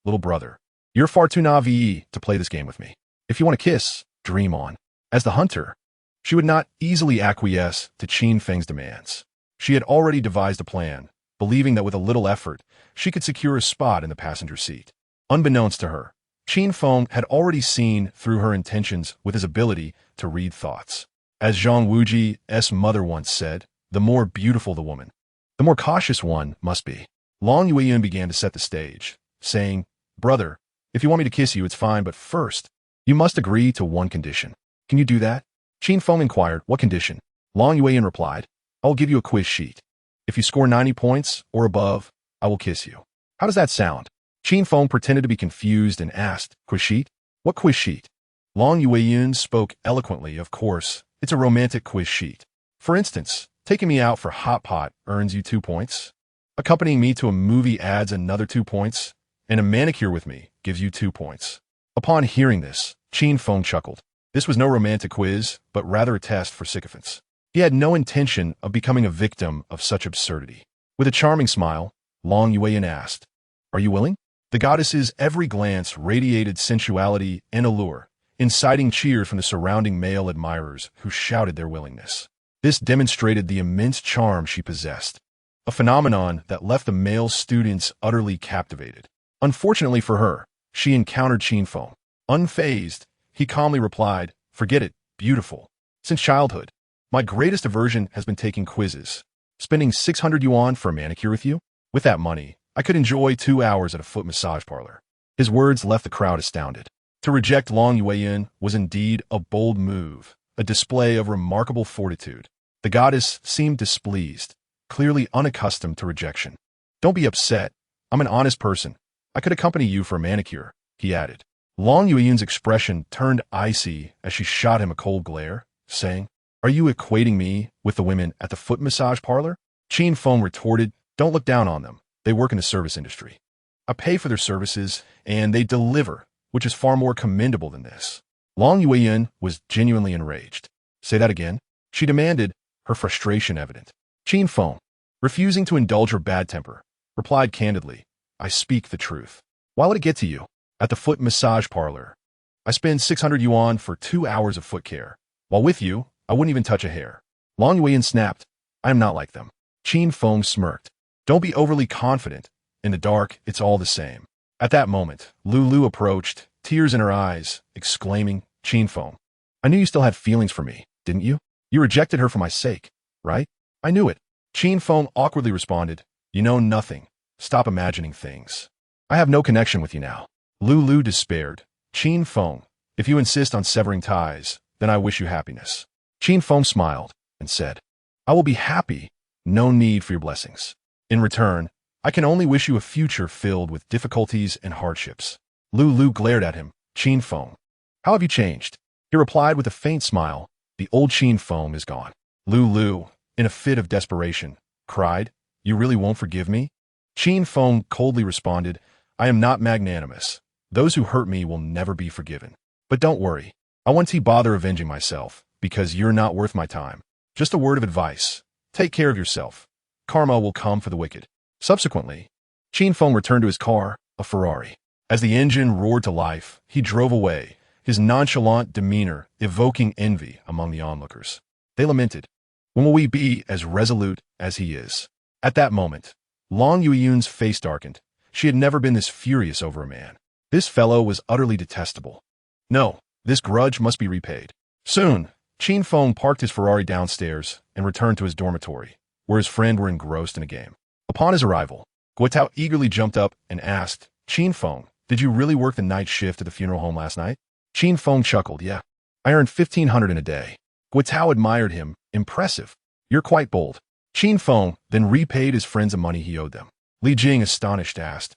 "Little brother, you're far too naive to play this game with me. If you want to kiss, dream on." As the hunter, she would not easily acquiesce to Qin Feng's demands. She had already devised a plan, believing that with a little effort, she could secure a spot in the passenger seat. Unbeknownst to her, Qin Feng had already seen through her intentions with his ability to read thoughts. As Zhang Wuji's mother once said, "The more beautiful the woman, the more cautious one must be." Long Yueyin began to set the stage, saying, "Brother, if you want me to kiss you, it's fine, but first, you must agree to one condition. Can you do that?" Qin Feng inquired, "What condition?" Long Yueyin replied, "I will give you a quiz sheet. If you score 90 points or above, I will kiss you. How does that sound?" Qin Feng pretended to be confused and asked, "Quiz sheet? What quiz sheet?" Long Yueyin spoke eloquently. "Of course, it's a romantic quiz sheet. For instance, taking me out for hot pot earns you 2 points. Accompanying me to a movie adds another 2 points, and a manicure with me gives you 2 points. Upon hearing this, Qin Feng chuckled. This was no romantic quiz, but rather a test for sycophants. He had no intention of becoming a victim of such absurdity. With a charming smile, Long Yueyin asked, "Are you willing?" The goddess's every glance radiated sensuality and allure, inciting cheers from the surrounding male admirers who shouted their willingness. This demonstrated the immense charm she possessed, a phenomenon that left the male students utterly captivated. Unfortunately for her, she encountered Qin Feng. Unfazed, he calmly replied, "Forget it, beautiful. Since childhood, my greatest aversion has been taking quizzes. Spending 600 yuan for a manicure with you? With that money, I could enjoy 2 hours at a foot massage parlor." His words left the crowd astounded. To reject Long Yueyin was indeed a bold move, a display of remarkable fortitude. The goddess seemed displeased, clearly unaccustomed to rejection. "Don't be upset. I'm an honest person. I could accompany you for a manicure," he added. Long Yueyin's expression turned icy as she shot him a cold glare, saying, "Are you equating me with the women at the foot massage parlor?" Qin Feng retorted, "Don't look down on them. They work in the service industry. I pay for their services, and they deliver, which is far more commendable than this." Long Yueyin was genuinely enraged. "Say that again," she demanded, her frustration evident. Qin Feng, refusing to indulge her bad temper, replied candidly, "I speak the truth. Why would it get to you? At the foot massage parlor, I spend 600 yuan for 2 hours of foot care. While with you, I wouldn't even touch a hair." Long Yueyin snapped, "I am not like them." Qin Feng smirked. "Don't be overly confident. In the dark, it's all the same." At that moment, Lulu approached, tears in her eyes, exclaiming, "Qin Feng, I knew you still had feelings for me, didn't you? You rejected her for my sake, right?" "I knew it." Qin Feng awkwardly responded, "You know nothing. stop imagining things. I have no connection with you now. Lu despaired. Qin Feng, if you insist on severing ties, then I wish you happiness. Qin Feng smiled and said, I will be happy. No need for your blessings. In return, I can only wish you a future filled with difficulties and hardships. Lu glared at him. Qin Feng, how have you changed? He replied with a faint smile. The old Qin Feng is gone. Lu, in a fit of desperation, cried, You really won't forgive me? Qin Feng coldly responded, I am not magnanimous. Those who hurt me will never be forgiven. But don't worry. I won't bother avenging myself, because you're not worth my time. Just a word of advice. Take care of yourself. Karma will come for the wicked. Subsequently, Qin Feng returned to his car, a Ferrari. As the engine roared to life, he drove away, his nonchalant demeanor evoking envy among the onlookers. They lamented, When will we be as resolute as he is? At that moment, Long Yueyun's face darkened. She had never been this furious over a man. This fellow was utterly detestable. No, this grudge must be repaid. Soon, Qin Feng parked his Ferrari downstairs and returned to his dormitory, where his friend were engrossed in a game. Upon his arrival, Guotao eagerly jumped up and asked, Qin Feng, did you really work the night shift at the funeral home last night? Qin Feng chuckled, Yeah. I earned 1,500 in a day. Guotao admired him. Impressive. You're quite bold. Qin Feng then repaid his friends the money he owed them. Li Jing, astonished, asked,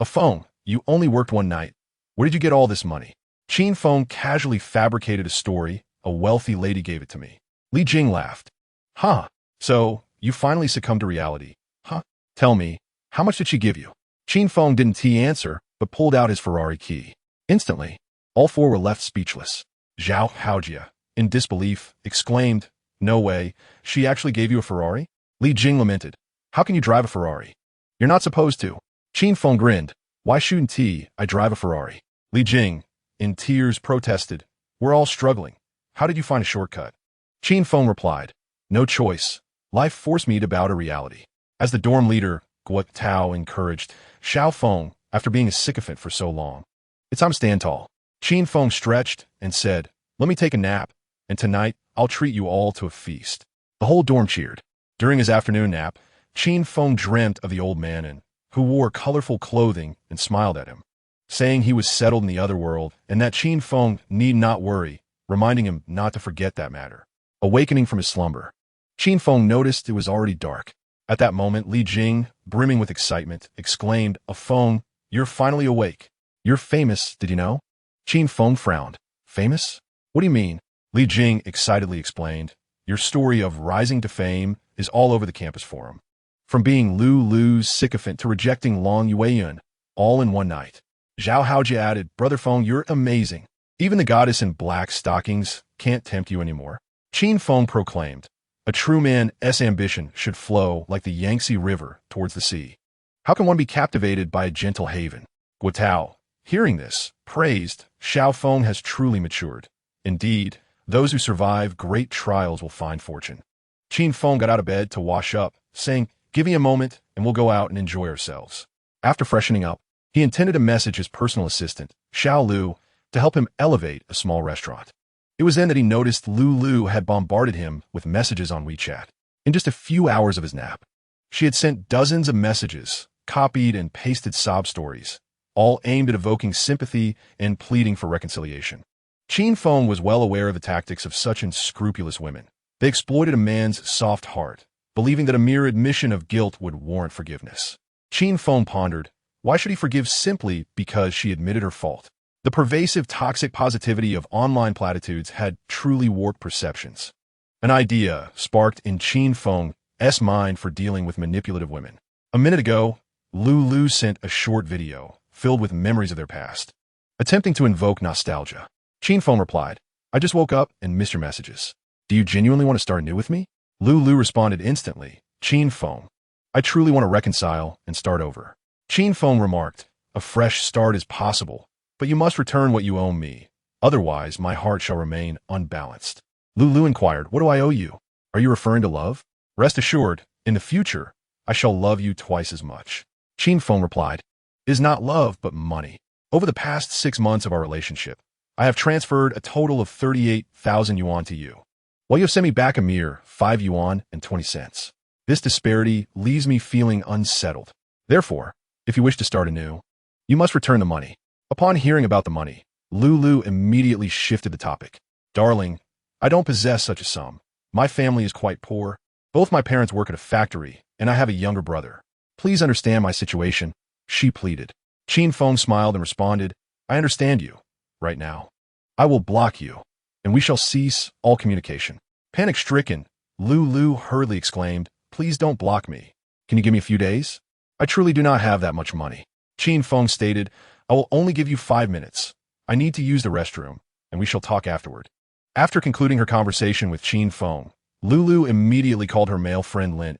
Feng, you only worked one night. Where did you get all this money? Qin Feng casually fabricated a story. A wealthy lady gave it to me. Li Jing laughed. Huh. So, you finally succumbed to reality. Huh. Tell me, how much did she give you? Qin Feng didn't answer, but pulled out his Ferrari key. Instantly, all four were left speechless. Zhao Haojia, in disbelief, exclaimed, No way, she actually gave you a Ferrari? Li Jing lamented. How can you drive a Ferrari? You're not supposed to. Qin Feng grinned. Why shouldn't I drive a Ferrari? Li Jing, in tears, protested. We're all struggling. How did you find a shortcut? Qin Feng replied, No choice. Life forced me to bow to reality. As the dorm leader, Guotao encouraged, Xiao Feng, after being a sycophant for so long. It's time to stand tall. Qin Feng stretched and said, Let me take a nap, and tonight I'll treat you all to a feast. The whole dorm cheered. During his afternoon nap, Qin Feng dreamt of the old man who wore colorful clothing and smiled at him, saying he was settled in the other world and that Qin Feng need not worry, reminding him not to forget that matter. Awakening from his slumber, Qin Feng noticed it was already dark. At that moment, Li Jing, brimming with excitement, exclaimed, Feng, you're finally awake. You're famous, did you know? Qin Feng frowned. Famous? What do you mean? Li Jing excitedly explained. Your story of rising to fame is all over the campus forum. From being Lu's sycophant to rejecting Long Yueyun, all in one night. Zhao Haojia added, Brother Feng, you're amazing. Even the goddess in black stockings can't tempt you anymore. Qin Feng proclaimed, A true man's ambition should flow like the Yangtze River towards the sea. How can one be captivated by a gentle haven? Guotao, hearing this, praised, Xiao Feng has truly matured. Indeed, those who survive great trials will find fortune. Qin Feng got out of bed to wash up, saying, Give me a moment and we'll go out and enjoy ourselves. After freshening up, he intended to message his personal assistant, Xiao Lu, to help him elevate a small restaurant. It was then that he noticed Lu had bombarded him with messages on WeChat. In just a few hours of his nap, she had sent dozens of messages, copied and pasted sob stories, all aimed at evoking sympathy and pleading for reconciliation. Qin Feng was well aware of the tactics of such unscrupulous women. They exploited a man's soft heart, believing that a mere admission of guilt would warrant forgiveness. Qin Feng pondered, why should he forgive simply because she admitted her fault? The pervasive toxic positivity of online platitudes had truly warped perceptions. An idea sparked in Qin Feng's mind for dealing with manipulative women. A minute ago, Lu sent a short video filled with memories of their past, attempting to invoke nostalgia. Qin Feng replied, I just woke up and missed your messages. Do you genuinely want to start new with me? Lu responded instantly, Qin Feng, I truly want to reconcile and start over. Qin Feng remarked, a fresh start is possible, but you must return what you owe me. Otherwise, my heart shall remain unbalanced. Lu inquired, what do I owe you? Are you referring to love? Rest assured, in the future, I shall love you twice as much. Qin Feng replied, It is not love, but money. Over the past 6 months of our relationship, I have transferred a total of 38,000 yuan to you, while you have sent me back a mere 5 yuan and 20 cents. This disparity leaves me feeling unsettled. Therefore, if you wish to start anew, you must return the money. Upon hearing about the money, Lulu immediately shifted the topic. Darling, I don't possess such a sum. My family is quite poor. Both my parents work at a factory, and I have a younger brother. Please understand my situation, she pleaded. Qin Feng smiled and responded, I understand you. Right now, I will block you, and we shall cease all communication. Panic-stricken, Lulu hurriedly exclaimed, Please don't block me. Can you give me a few days? I truly do not have that much money. Qin Feng stated, I will only give you 5 minutes. I need to use the restroom, and we shall talk afterward. After concluding her conversation with Qin Feng, Lulu immediately called her male friend Lin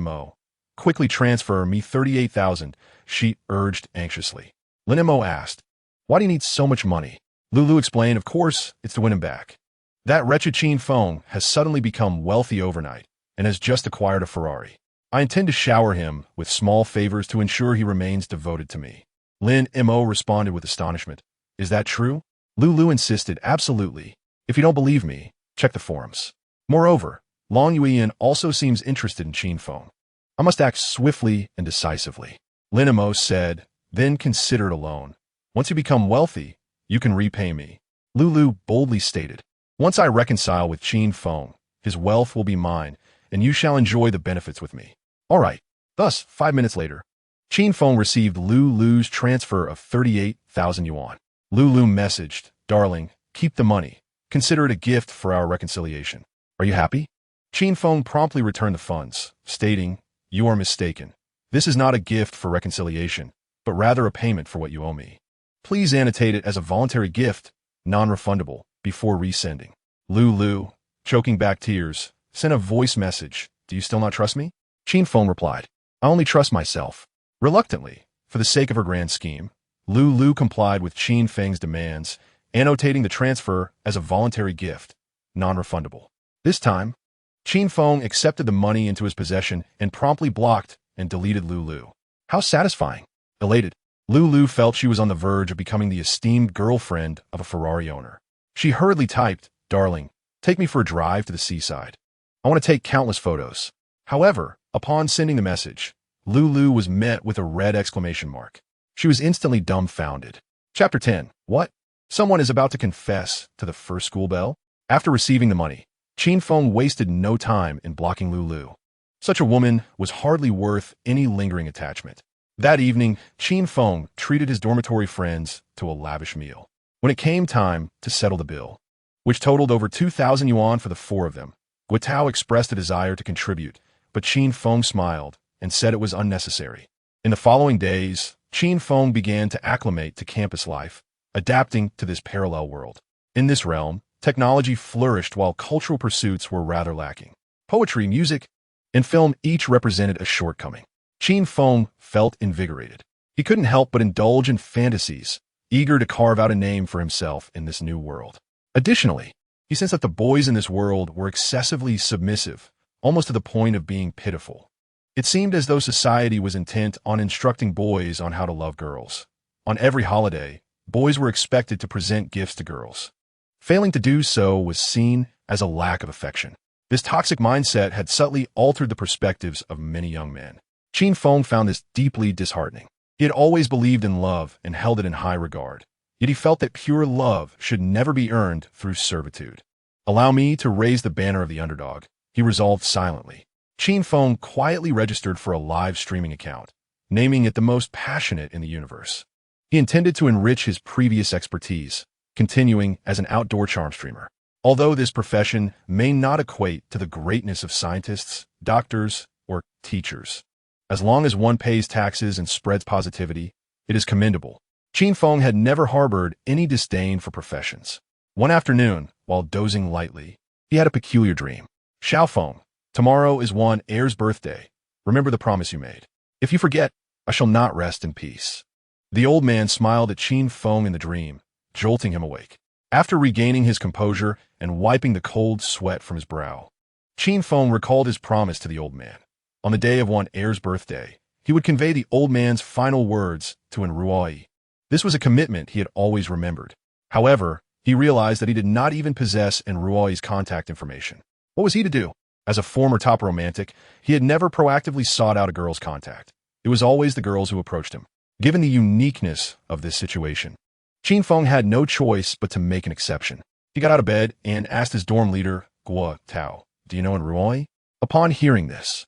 Mo. Quickly transfer me 38,000, she urged anxiously. Lin Mo asked, Why do you need so much money? Lulu explained, Of course, it's to win him back. That wretched Qin Feng has suddenly become wealthy overnight and has just acquired a Ferrari. I intend to shower him with small favors to ensure he remains devoted to me. Lin Mo responded with astonishment. Is that true? Lulu insisted, Absolutely. If you don't believe me, check the forums. Moreover, Long Yuan also seems interested in Qin Feng. I must act swiftly and decisively. Lin Mo said, Then consider it a loan. Once you become wealthy, you can repay me. Lulu boldly stated, Once I reconcile with Qin Feng, his wealth will be mine, and you shall enjoy the benefits with me. All right. Thus, 5 minutes later, Qin Feng received Lulu's transfer of 38,000 yuan. Lulu messaged, Darling, keep the money. Consider it a gift for our reconciliation. Are you happy? Qin Feng promptly returned the funds, stating, You are mistaken. This is not a gift for reconciliation, but rather a payment for what you owe me. Please annotate it as a voluntary gift, non-refundable, before resending. Lulu, choking back tears, sent a voice message. Do you still not trust me? Qin Feng replied, I only trust myself. Reluctantly, for the sake of her grand scheme, Lulu complied with Qin Feng's demands, annotating the transfer as a voluntary gift, non-refundable. This time, Qin Feng accepted the money into his possession and promptly blocked and deleted Lulu. How satisfying! Elated, Lulu felt she was on the verge of becoming the esteemed girlfriend of a Ferrari owner. She hurriedly typed, Darling, take me for a drive to the seaside. I want to take countless photos. However, upon sending the message, Lulu was met with a red exclamation mark. She was instantly dumbfounded. Chapter 10. What? Someone is about to confess to the first school bell? After receiving the money, Qin Feng wasted no time in blocking Lulu. Such a woman was hardly worth any lingering attachment. That evening, Qin Feng treated his dormitory friends to a lavish meal. When it came time to settle the bill, which totaled over 2,000 yuan for the 4 of them, Guitao expressed a desire to contribute, but Qin Feng smiled and said it was unnecessary. In the following days, Qin Feng began to acclimate to campus life, adapting to this parallel world. In this realm, technology flourished while cultural pursuits were rather lacking. Poetry, music, and film each represented a shortcoming. Qin Feng felt invigorated. He couldn't help but indulge in fantasies, eager to carve out a name for himself in this new world. Additionally, he sensed that the boys in this world were excessively submissive, almost to the point of being pitiful. It seemed as though society was intent on instructing boys on how to love girls. On every holiday, boys were expected to present gifts to girls. Failing to do so was seen as a lack of affection. This toxic mindset had subtly altered the perspectives of many young men. Qin Feng found this deeply disheartening. He had always believed in love and held it in high regard, yet he felt that pure love should never be earned through servitude. Allow me to raise the banner of the underdog, he resolved silently. Qin Feng quietly registered for a live streaming account, naming it the most passionate in the universe. He intended to enrich his previous expertise, continuing as an outdoor charm streamer. Although this profession may not equate to the greatness of scientists, doctors, or teachers, as long as one pays taxes and spreads positivity, it is commendable. Qin Feng had never harbored any disdain for professions. One afternoon, while dozing lightly, he had a peculiar dream. Xiao Feng, tomorrow is Wan Heir's birthday. Remember the promise you made. If you forget, I shall not rest in peace. The old man smiled at Qin Feng in the dream, jolting him awake. After regaining his composure and wiping the cold sweat from his brow, Qin Feng recalled his promise to the old man. On the day of Wan Heir's birthday, he would convey the old man's final words to Ruai. This was a commitment he had always remembered. However, he realized that he did not even possess Ruai's contact information. What was he to do? As a former top romantic, he had never proactively sought out a girl's contact. it was always the girls who approached him. Given the uniqueness of this situation, Qin Feng had no choice but to make an exception. He got out of bed and asked his dorm leader, Guo Tao, "Do you know in Ruoi?" Upon hearing this,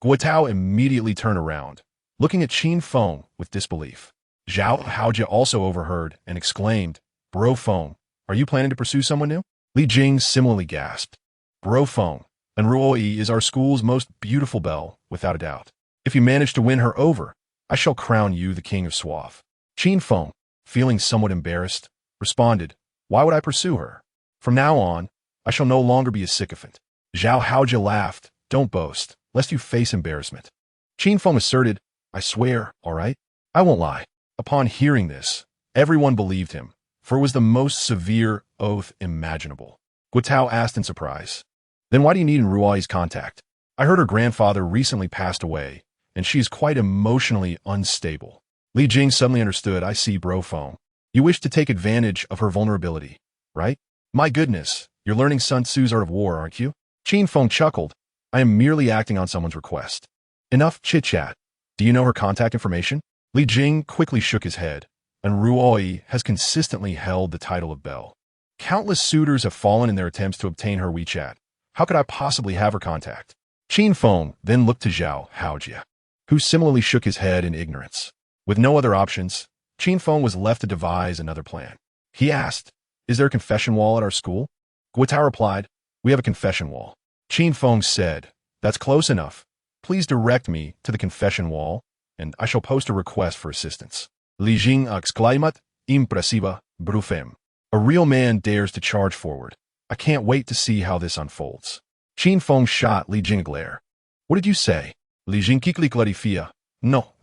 Guo Tao immediately turned around, looking at Qin Feng with disbelief. Zhao Haojia also overheard and exclaimed, "Bro Feng, are you planning to pursue someone new?" Li Jing similarly gasped, "Bro Feng, and Ruoi is our school's most beautiful belle, without a doubt. If you manage to win her over, I shall crown you the king of Suave." Qin Feng, feeling somewhat embarrassed, responded, "Why would I pursue her? From now on, I shall no longer be a sycophant." Zhao Haojia laughed, "Don't boast, lest you face embarrassment." Qin Feng asserted, "I swear, all right? I won't lie." Upon hearing this, everyone believed him, for it was the most severe oath imaginable. Guo Tao asked in surprise, "Then why do you need Ruoi's contact? I heard her grandfather recently passed away, and she is quite emotionally unstable." Li Jing suddenly understood. "I see, Bro Feng. You wish to take advantage of her vulnerability, right? My goodness, you're learning Sun Tzu's Art of War, aren't you?" Qin Feng chuckled. "I am merely acting on someone's request. Enough chit-chat. Do you know her contact information?" Li Jing quickly shook his head, and Ruoi has consistently held the title of belle. Countless suitors have fallen in their attempts to obtain her WeChat. How could I possibly have her contact? Qin Feng then looked to Zhao Haojia, who similarly shook his head in ignorance. With no other options, Qin Feng was left to devise another plan. He asked, "Is there a confession wall at our school?" Guo Tao replied, "We have a confession wall." Qin Feng said, "That's close enough. Please direct me to the confession wall, and I shall post a request for assistance." Li Jing exclaimed, "Impressiva, Brufem. A real man dares to charge forward. I can't wait to see how this unfolds." Qin Feng shot Li Jing a glare. "What did you say?" Li Jing quickly clarified, No.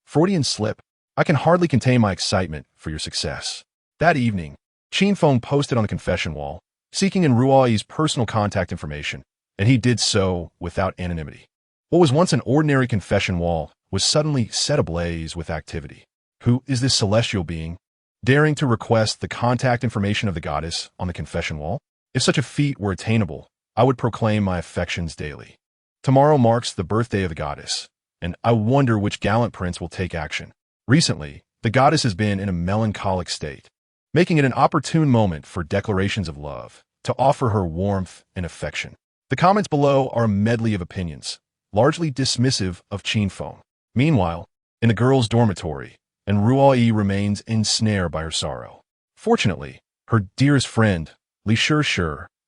Freudian slip. I can hardly contain my excitement for your success." That evening, Qin Feng posted on the confession wall, seeking in Ruoi's personal contact information, and he did so without anonymity. What was once an ordinary confession wall was suddenly set ablaze with activity. Who is this celestial being, daring to request the contact information of the goddess on the confession wall? If such a feat were attainable, I would proclaim my affections daily. Tomorrow marks the birthday of the goddess, and I wonder which gallant prince will take action. Recently, the goddess has been in a melancholic state, making it an opportune moment for declarations of love, to offer her warmth and affection. The comments below are a medley of opinions, largely dismissive of Qin Feng. Meanwhile, in the girls' dormitory, and Ruoi remains ensnared by her sorrow. Fortunately, her dearest friend, Li Shi,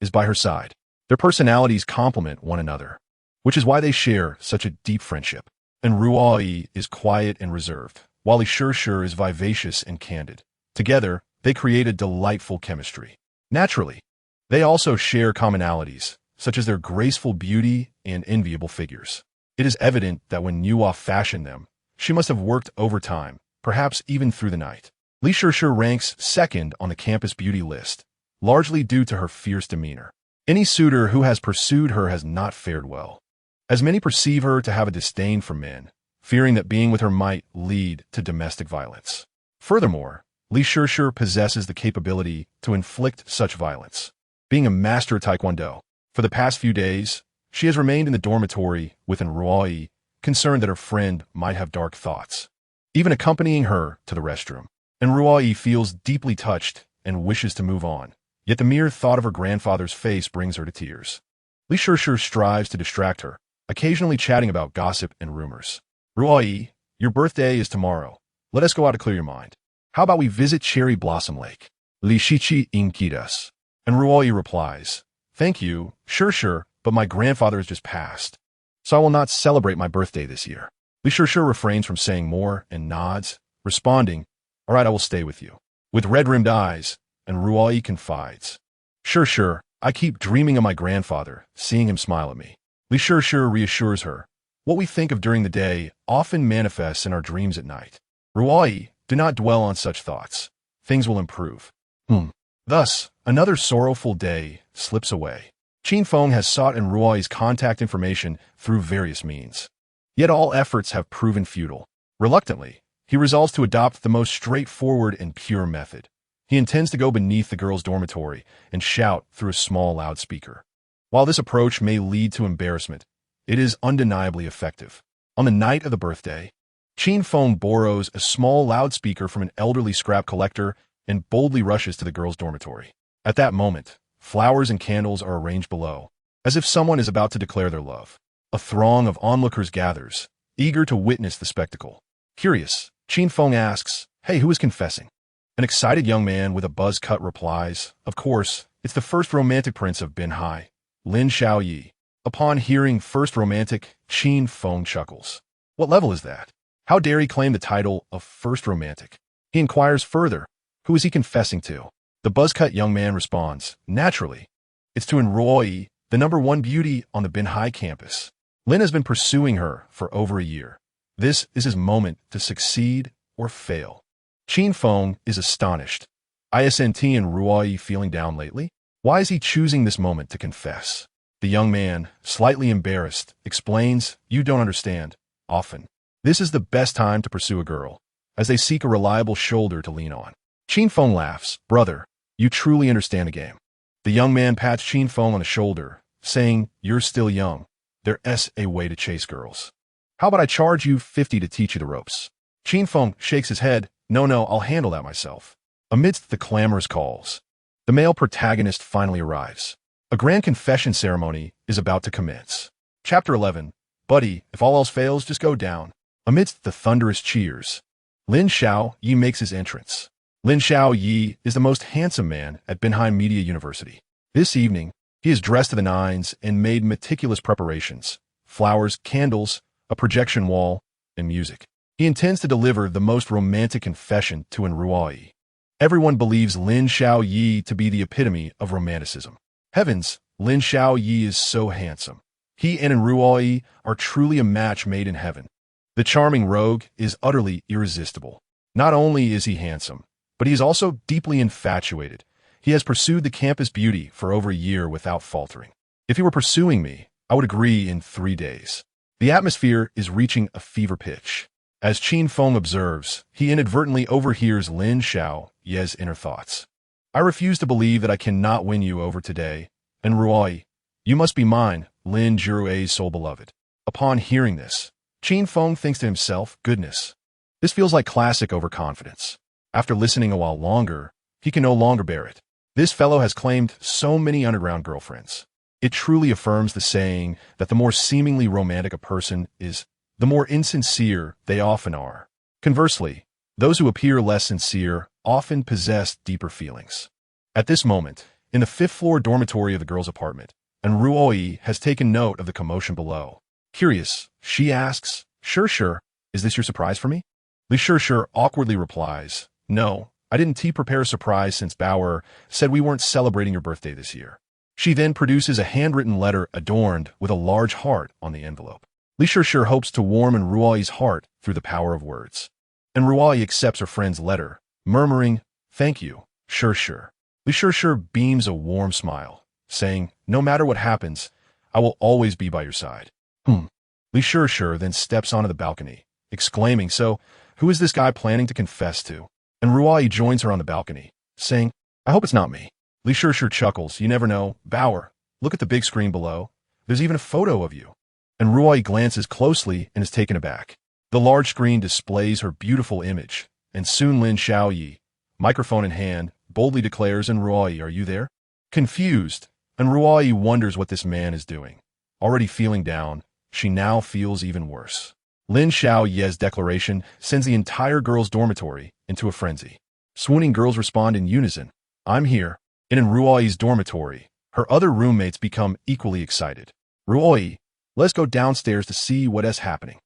is by her side. Their personalities complement one another, which is why they share such a deep friendship. And Ruoi is quiet and reserved, while Li Shi is vivacious and candid. Together, they create a delightful chemistry. Naturally, they also share commonalities, such as their graceful beauty and enviable figures. It is evident that when Yua fashioned them, she must have worked overtime, perhaps even through the night. Li Shi ranks second on the campus beauty list, largely due to her fierce demeanor. Any suitor who has pursued her has not fared well, as many perceive her to have a disdain for men, fearing that being with her might lead to domestic violence. Furthermore, Li Shi possesses the capability to inflict such violence. Being a master of Taekwondo, for the past few days, she has remained in the dormitory with Ruoi, concerned that her friend might have dark thoughts, even accompanying her to the restroom. And Ruoi feels deeply touched and wishes to move on, yet the mere thought of her grandfather's face brings her to tears. Li Shi strives to distract her, occasionally chatting about gossip and rumors. "Ruoi, your birthday is tomorrow. Let us go out to clear your mind. How about we visit Cherry Blossom Lake?" Li Shiqi inquitas. And Ruoi replies, "Thank you, sure, but my grandfather has just passed, so I will not celebrate my birthday this year." Li Shi refrains from saying more and nods, responding, "All right, I will stay with you." With red-rimmed eyes, and Ruoi confides, Sure, I keep dreaming of my grandfather, seeing him smile at me." Li Shi reassures her, "What we think of during the day often manifests in our dreams at night. Ruoi, do not dwell on such thoughts. Things will improve." Thus, another sorrowful day slips away. Qin Feng has sought in Ruoi's contact information through various means. Yet all efforts have proven futile. Reluctantly, he resolves to adopt the most straightforward and pure method. He intends to go beneath the girls' dormitory and shout through a small loudspeaker. While this approach may lead to embarrassment, it is undeniably effective. On the night of the birthday, Qin Feng borrows a small loudspeaker from an elderly scrap collector and boldly rushes to the girls' dormitory. At that moment, flowers and candles are arranged below, as if someone is about to declare their love. A throng of onlookers gathers, eager to witness the spectacle. Curious, Qin Feng asks, "Hey, who is confessing?" An excited young man with a buzz cut replies, "Of course, it's the first romantic prince of Binhai, Lin Xiaoyi." Upon hearing first romantic, Qin Feng chuckles. What level is that? How dare he claim the title of first romantic? He inquires further, who is he confessing to? The buzz-cut young man responds, naturally, it's to Enroi, the #1 beauty on the Binhai campus. Lin has been pursuing her for over a year. This is his moment to succeed or fail. Qin Feng is astonished. Isn't Enroi feeling down lately? Why is he choosing this moment to confess? The young man, slightly embarrassed, explains, "You don't understand. Often, this is the best time to pursue a girl, as they seek a reliable shoulder to lean on." Qin Feng laughs, "Brother, you truly understand the game." The young man pats Qin Feng on the shoulder, saying, "You're still young. There's a way to chase girls. How about I charge you 50 to teach you the ropes?" Qin Feng shakes his head, No, I'll handle that myself." Amidst the clamorous calls, the male protagonist finally arrives. A grand confession ceremony is about to commence. Chapter 11, Buddy, if all else fails, just go down. Amidst the thunderous cheers, Lin Xiaoyi makes his entrance. Lin Xiaoyi is the most handsome man at Binhai Media University. This evening, he is dressed to the nines and made meticulous preparations: flowers, candles, a projection wall, and music. He intends to deliver the most romantic confession to Enroi. Everyone believes Lin Xiaoyi to be the epitome of romanticism. Heavens, Lin Xiaoyi is so handsome. He and Enroi are truly a match made in heaven. The charming rogue is utterly irresistible. Not only is he handsome, but he is also deeply infatuated. He has pursued the campus beauty for over a year without faltering. If he were pursuing me, I would agree in 3 days. The atmosphere is reaching a fever pitch. As Qin Feng observes, he inadvertently overhears Lin Xiaoyi's inner thoughts. "I refuse to believe that I cannot win you over today. Enroi, you must be mine, Lin Jirui's sole beloved." Upon hearing this, Qin Feng thinks to himself, "Goodness, this feels like classic overconfidence." After listening a while longer, he can no longer bear it. This fellow has claimed so many underground girlfriends. It truly affirms the saying that the more seemingly romantic a person is, the more insincere they often are. Conversely, those who appear less sincere often possess deeper feelings. At this moment, in the 5th-floor dormitory of the girls' apartment, Enroi has taken note of the commotion below. Curious, she asks, Sure, is this your surprise for me?" Li Sure awkwardly replies, "No, I didn't prepare a surprise since Bauer said we weren't celebrating your birthday this year." She then produces a handwritten letter adorned with a large heart on the envelope. Li Sure hopes to warm Enrui's heart through the power of words. Enrui accepts her friend's letter, murmuring, "Thank you, Sure." Li Sure beams a warm smile, saying, "No matter what happens, I will always be by your side." Li Sure then steps onto the balcony, exclaiming, "So, who is this guy planning to confess to?" Enrui joins her on the balcony, saying, "I hope it's not me." Li Sure chuckles, "You never know. Bauer, look at the big screen below. There's even a photo of you." Enroi glances closely and is taken aback. The large screen displays her beautiful image, and soon Lin Xiaoyi, microphone in hand, boldly declares, "Enroi, are you there?" Confused, Enroi wonders what this man is doing. Already feeling down, she now feels even worse. Lin Xiaoyi's declaration sends the entire girls' dormitory into a frenzy. Swooning girls respond in unison, "I'm here." In Enrui's dormitory, her other roommates become equally excited. "Ruoi, let's go downstairs to see what is happening."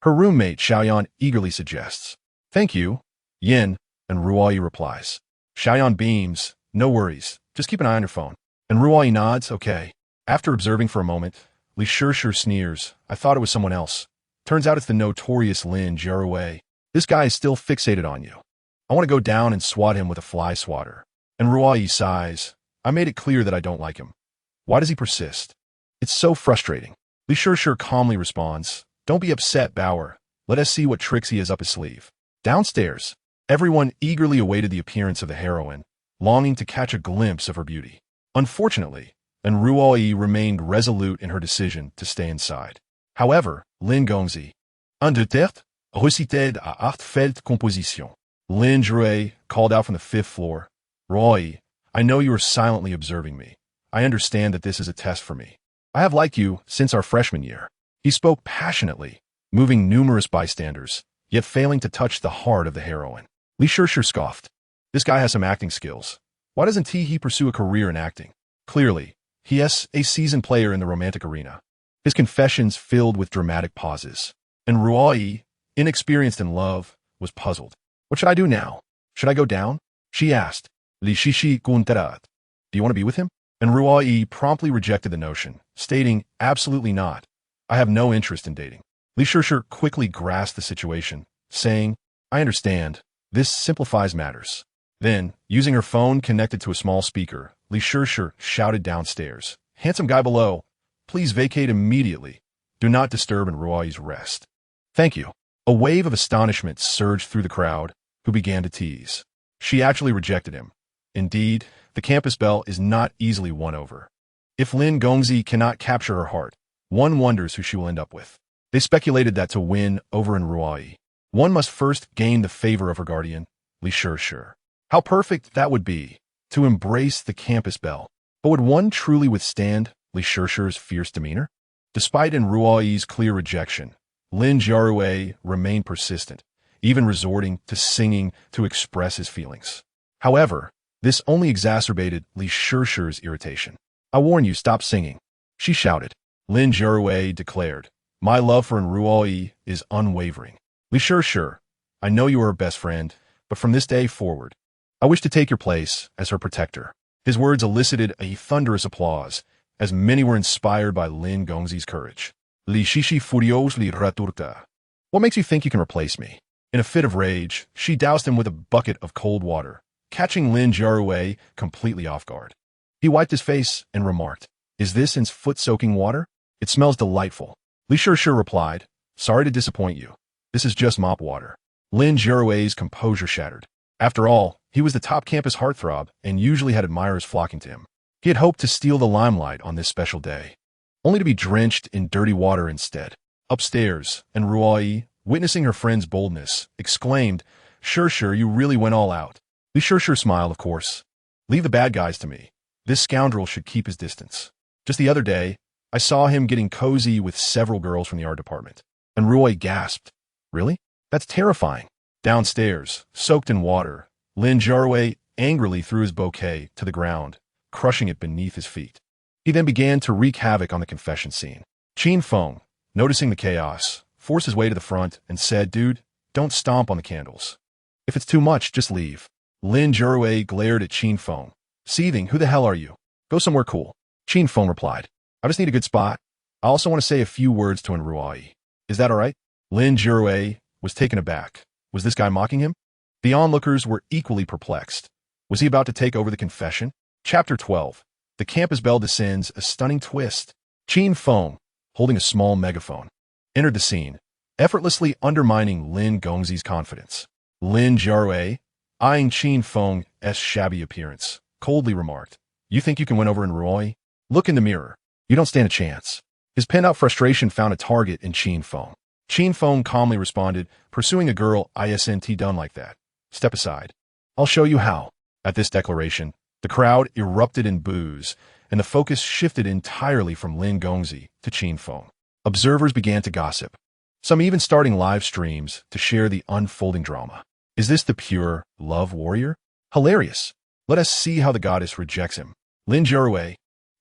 Her roommate Xiaoyan eagerly suggests. "Thank you, Yin," Enrui replies. Xiaoyan beams, "No worries, just keep an eye on your phone." Enrui nods, "Okay." After observing for a moment, Li Sure sneers, "I thought it was someone else. Turns out it's the notorious Lin Jiarui. This guy is still fixated on you. I want to go down and swat him with a fly swatter." Enrui sighs, "I made it clear that I don't like him. Why does he persist? It's so frustrating." Li Sure calmly responds, "Don't be upset, Bauer. Let us see what tricks he has up his sleeve." Downstairs, everyone eagerly awaited the appearance of the heroine, longing to catch a glimpse of her beauty. Unfortunately, Enrui remained resolute in her decision to stay inside. However, Lin Gongzi, Un de tête, recited à heartfelt composition. Lin Jue called out from the fifth floor. Roy, I know you are silently observing me. I understand that this is a test for me. I have liked you since our freshman year. He spoke passionately, moving numerous bystanders, yet failing to touch the heart of the heroine. Li Shishir scoffed. This guy has some acting skills. Why doesn't he pursue a career in acting? Clearly, he is a seasoned player in the romantic arena. His confessions filled with dramatic pauses. And Ruai, inexperienced in love, was puzzled. What should I do now? Should I go down? She asked. Li Shishi Gunterat. Do you want to be with him? And Ruai promptly rejected the notion, stating, absolutely not. I have no interest in dating. Li Shishir quickly grasped the situation, saying, I understand. This simplifies matters. Then, using her phone connected to a small speaker, Li Shishir shouted downstairs, handsome guy below, please vacate immediately. Do not disturb Ruai's rest. Thank you. A wave of astonishment surged through the crowd, who began to tease. She actually rejected him. Indeed, the campus belle is not easily won over. If Lin Gongzi cannot capture her heart, one wonders who she will end up with. They speculated that to win over in Ruai, one must first gain the favor of her guardian, Li Shishir. How perfect that would be, to embrace the campus belle. But would one truly withstand Li Shishir's fierce demeanor? Despite Ruai's clear rejection, Lin Jiarue remained persistent, even resorting to singing to express his feelings. However, this only exacerbated Li Shishir's irritation. I warn you, stop singing, she shouted. Lin Jiarue declared, my love for Ruai is unwavering. Li Shishir, I know you are her best friend, but from this day forward, I wish to take your place as her protector. His words elicited a thunderous applause, as many were inspired by Lin Gongzi's courage. Li Shishi furiously raturta. What makes you think you can replace me? In a fit of rage, she doused him with a bucket of cold water, catching Lin Jiarue completely off guard. He wiped his face and remarked, is this in foot-soaking water? It smells delightful. Li Shishir replied, sorry to disappoint you. This is just mop water. Lin Jiarue's composure shattered. After all, he was the top campus heartthrob and usually had admirers flocking to him. He had hoped to steal the limelight on this special day, only to be drenched in dirty water instead. Upstairs, and Ruai, witnessing her friend's boldness, exclaimed, Shishir, you really went all out. Li Shishir smiled, of course. Leave the bad guys to me. This scoundrel should keep his distance. Just the other day, I saw him getting cozy with several girls from the art department. And Ruai gasped, really? That's terrifying. Downstairs, soaked in water, Lin Jiarue angrily threw his bouquet to the ground, crushing it beneath his feet. He then began to wreak havoc on the confession scene. Qin Feng, noticing the chaos, forced his way to the front and said, dude, don't stomp on the candles. If it's too much, just leave. Lin Jiarue glared at Qin Feng, seething, who the hell are you? Go somewhere cool. Qin Feng replied, I just need a good spot. I also want to say a few words to Ruai. Is that all right? Lin Jiarue was taken aback. Was this guy mocking him? The onlookers were equally perplexed. Was he about to take over the confession? Chapter 12. The campus belle descends, a stunning twist. Qin Feng, holding a small megaphone, entered the scene, effortlessly undermining Lin Gongzi's confidence. Lin Jiarue, eyeing Qin Feng's shabby appearance, coldly remarked, you think you can win over Ruai? Look in the mirror. You don't stand a chance. His pent-up frustration found a target in Qin Feng. Qin Feng calmly responded, pursuing a girl isn't done like that. Step aside. I'll show you how. At this declaration, the crowd erupted in boos, and the focus shifted entirely from Lin Gongzi to Qin Feng. Observers began to gossip, some even starting live streams to share the unfolding drama. Is this the pure love warrior? Hilarious. Let us see how the goddess rejects him. Lin Jiarue,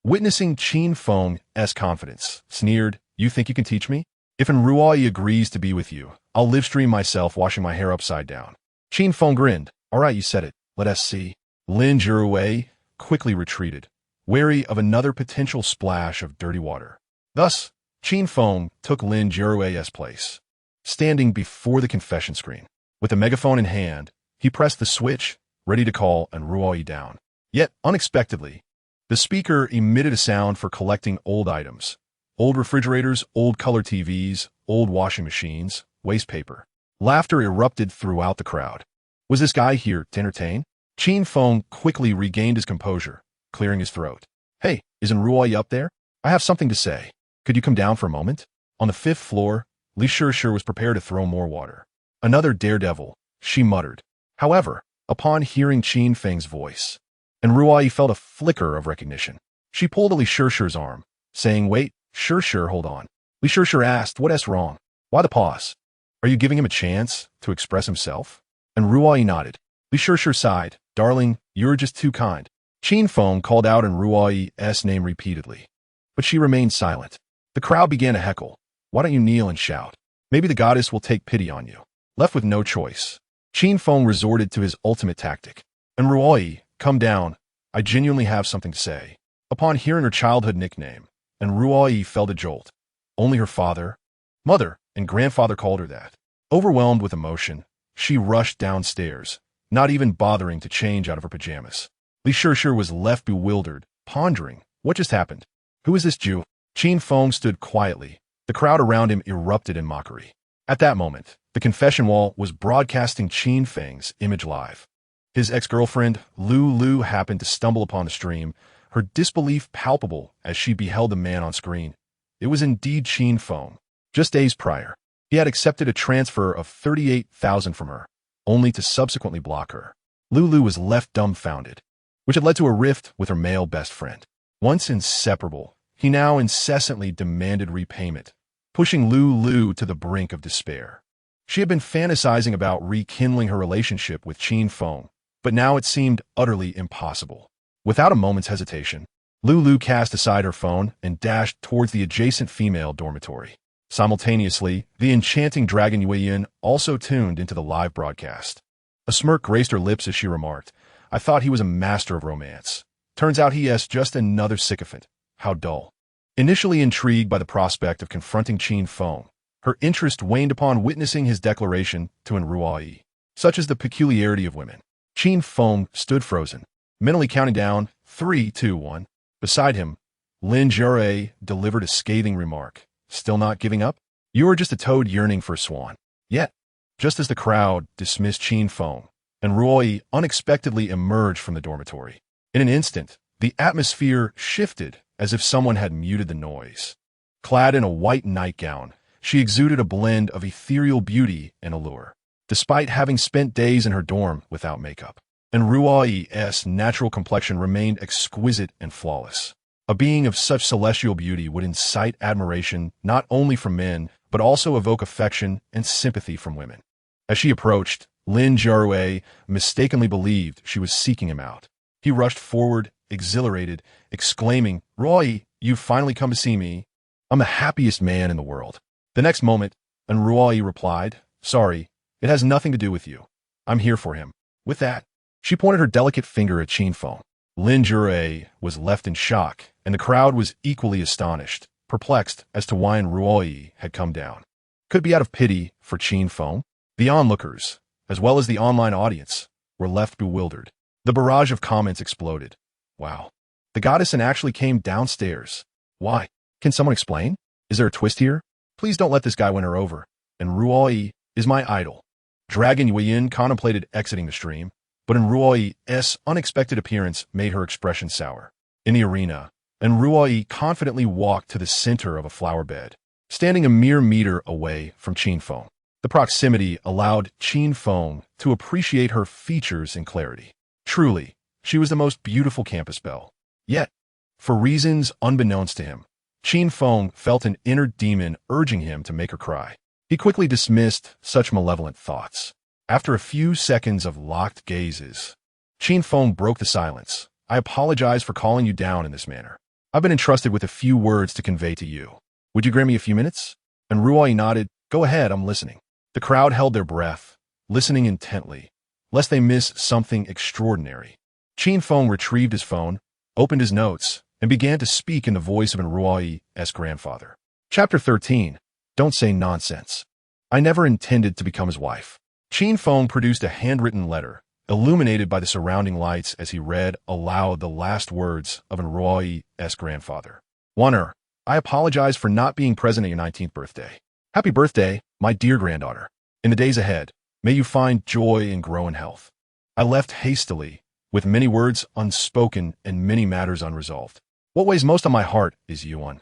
witnessing Qin Feng's confidence, sneered, you think you can teach me? If Ruai agrees to be with you, I'll livestream myself washing my hair upside down. Qin Feng grinned. All right, you said it. Let us see. Lin Jiarue quickly retreated, wary of another potential splash of dirty water. Thus, Qin Feng took Lin Jiarue's place. Standing before the confession screen, with a megaphone in hand, he pressed the switch, ready to call Ruai down. Yet, unexpectedly, the speaker emitted a sound for collecting old items. Old refrigerators, old color TVs, old washing machines, waste paper. Laughter erupted throughout the crowd. Was this guy here to entertain? Qin Feng quickly regained his composure, clearing his throat. Hey, isn't Ruai up there? I have something to say. Could you come down for a moment? On the fifth floor, Li Shishir was prepared to throw more water. Another daredevil, she muttered. However, upon hearing Qin Feng's voice, and Ruai felt a flicker of recognition. She pulled at Li Shishir's arm, saying, "Wait, Shishir, hold on." Li Shishir asked, "What's wrong? Why the pause? Are you giving him a chance to express himself?" And Ruai nodded. Li Shishir sighed, "Darling, you're just too kind." Qin Feng called out in Ruai's name repeatedly, but she remained silent. The crowd began to heckle. "Why don't you kneel and shout? Maybe the goddess will take pity on you." Left with no choice, Qin Feng resorted to his ultimate tactic. "And Ruai, come down. I genuinely have something to say." Upon hearing her childhood nickname, and Ruai felt a jolt. Only her father, mother, and grandfather called her that. Overwhelmed with emotion, she rushed downstairs, not even bothering to change out of her pajamas. Li Shishir was left bewildered, pondering, what just happened? Who is this Jew? Qin Feng stood quietly. The crowd around him erupted in mockery. At that moment, the confession wall was broadcasting Qin Feng's image live. His ex-girlfriend, Lu, happened to stumble upon the stream, her disbelief palpable as she beheld the man on screen. It was indeed Qin Feng. Just days prior, he had accepted a transfer of 38,000 from her, only to subsequently block her. Lu was left dumbfounded, which had led to a rift with her male best friend. Once inseparable, he now incessantly demanded repayment, pushing Lu to the brink of despair. She had been fantasizing about rekindling her relationship with Qin Feng, but now it seemed utterly impossible. Without a moment's hesitation, Lu cast aside her phone and dashed towards the adjacent female dormitory. Simultaneously, the enchanting Dragon Yueyin also tuned into the live broadcast. A smirk graced her lips as she remarked, "I thought he was a master of romance. Turns out he is just another sycophant. How dull." Initially intrigued by the prospect of confronting Qin Feng, her interest waned upon witnessing his declaration to Ruai. Such is the peculiarity of women. Qin Feng stood frozen, mentally counting down 3, 2, 1. Beside him, Lin Jure delivered a scathing remark. "Still not giving up? You are just a toad yearning for a swan." Yet, just as the crowd dismissed Qin Feng, and Ruai unexpectedly emerged from the dormitory. In an instant, the atmosphere shifted as if someone had muted the noise. Clad in a white nightgown, she exuded a blend of ethereal beauty and allure, despite having spent days in her dorm without makeup. And Ruai's natural complexion remained exquisite and flawless. A being of such celestial beauty would incite admiration not only from men, but also evoke affection and sympathy from women. As she approached, Lin Jure mistakenly believed she was seeking him out. He rushed forward, exhilarated, exclaiming, "Ruai, you've finally come to see me. I'm the happiest man in the world." The next moment, and Ruai replied, "Sorry, it has nothing to do with you. I'm here for him." With that, she pointed her delicate finger at Qin Feng. Lin Jure was left in shock, and the crowd was equally astonished, perplexed as to why Ruai had come down. Could it be out of pity for Qin Feng? The onlookers, as well as the online audience, were left bewildered. The barrage of comments exploded. "Wow, the goddess actually came downstairs. Why? Can someone explain? Is there a twist here? Please don't let this guy win her over. And Ruai is my idol." Dragon Yueyin contemplated exiting the stream, but Ruai's unexpected appearance made her expression sour. In the arena, and Ruai confidently walked to the center of a flower bed, standing a mere meter away from Qin Feng. The proximity allowed Qin Feng to appreciate her features in clarity. Truly, she was the most beautiful campus belle. Yet, for reasons unbeknownst to him, Qin Feng felt an inner demon urging him to make her cry. He quickly dismissed such malevolent thoughts. After a few seconds of locked gazes, Qin Feng broke the silence. "I apologize for calling you down in this manner. I've been entrusted with a few words to convey to you. Would you grant me a few minutes?" And Ruai nodded. "Go ahead, I'm listening." The crowd held their breath, listening intently, lest they miss something extraordinary. Qin Feng retrieved his phone, opened his notes, and began to speak in the voice of Ruai's grandfather. Chapter 13. Don't say nonsense. I never intended to become his wife. Qin Feng produced a handwritten letter, illuminated by the surrounding lights as he read aloud the last words of Ruai's grandfather. "Wanner, I apologize for not being present at your 19th birthday. Happy birthday, my dear granddaughter. In the days ahead, may you find joy and grow in health. I left hastily, with many words unspoken and many matters unresolved. What weighs most on my heart is Yuan.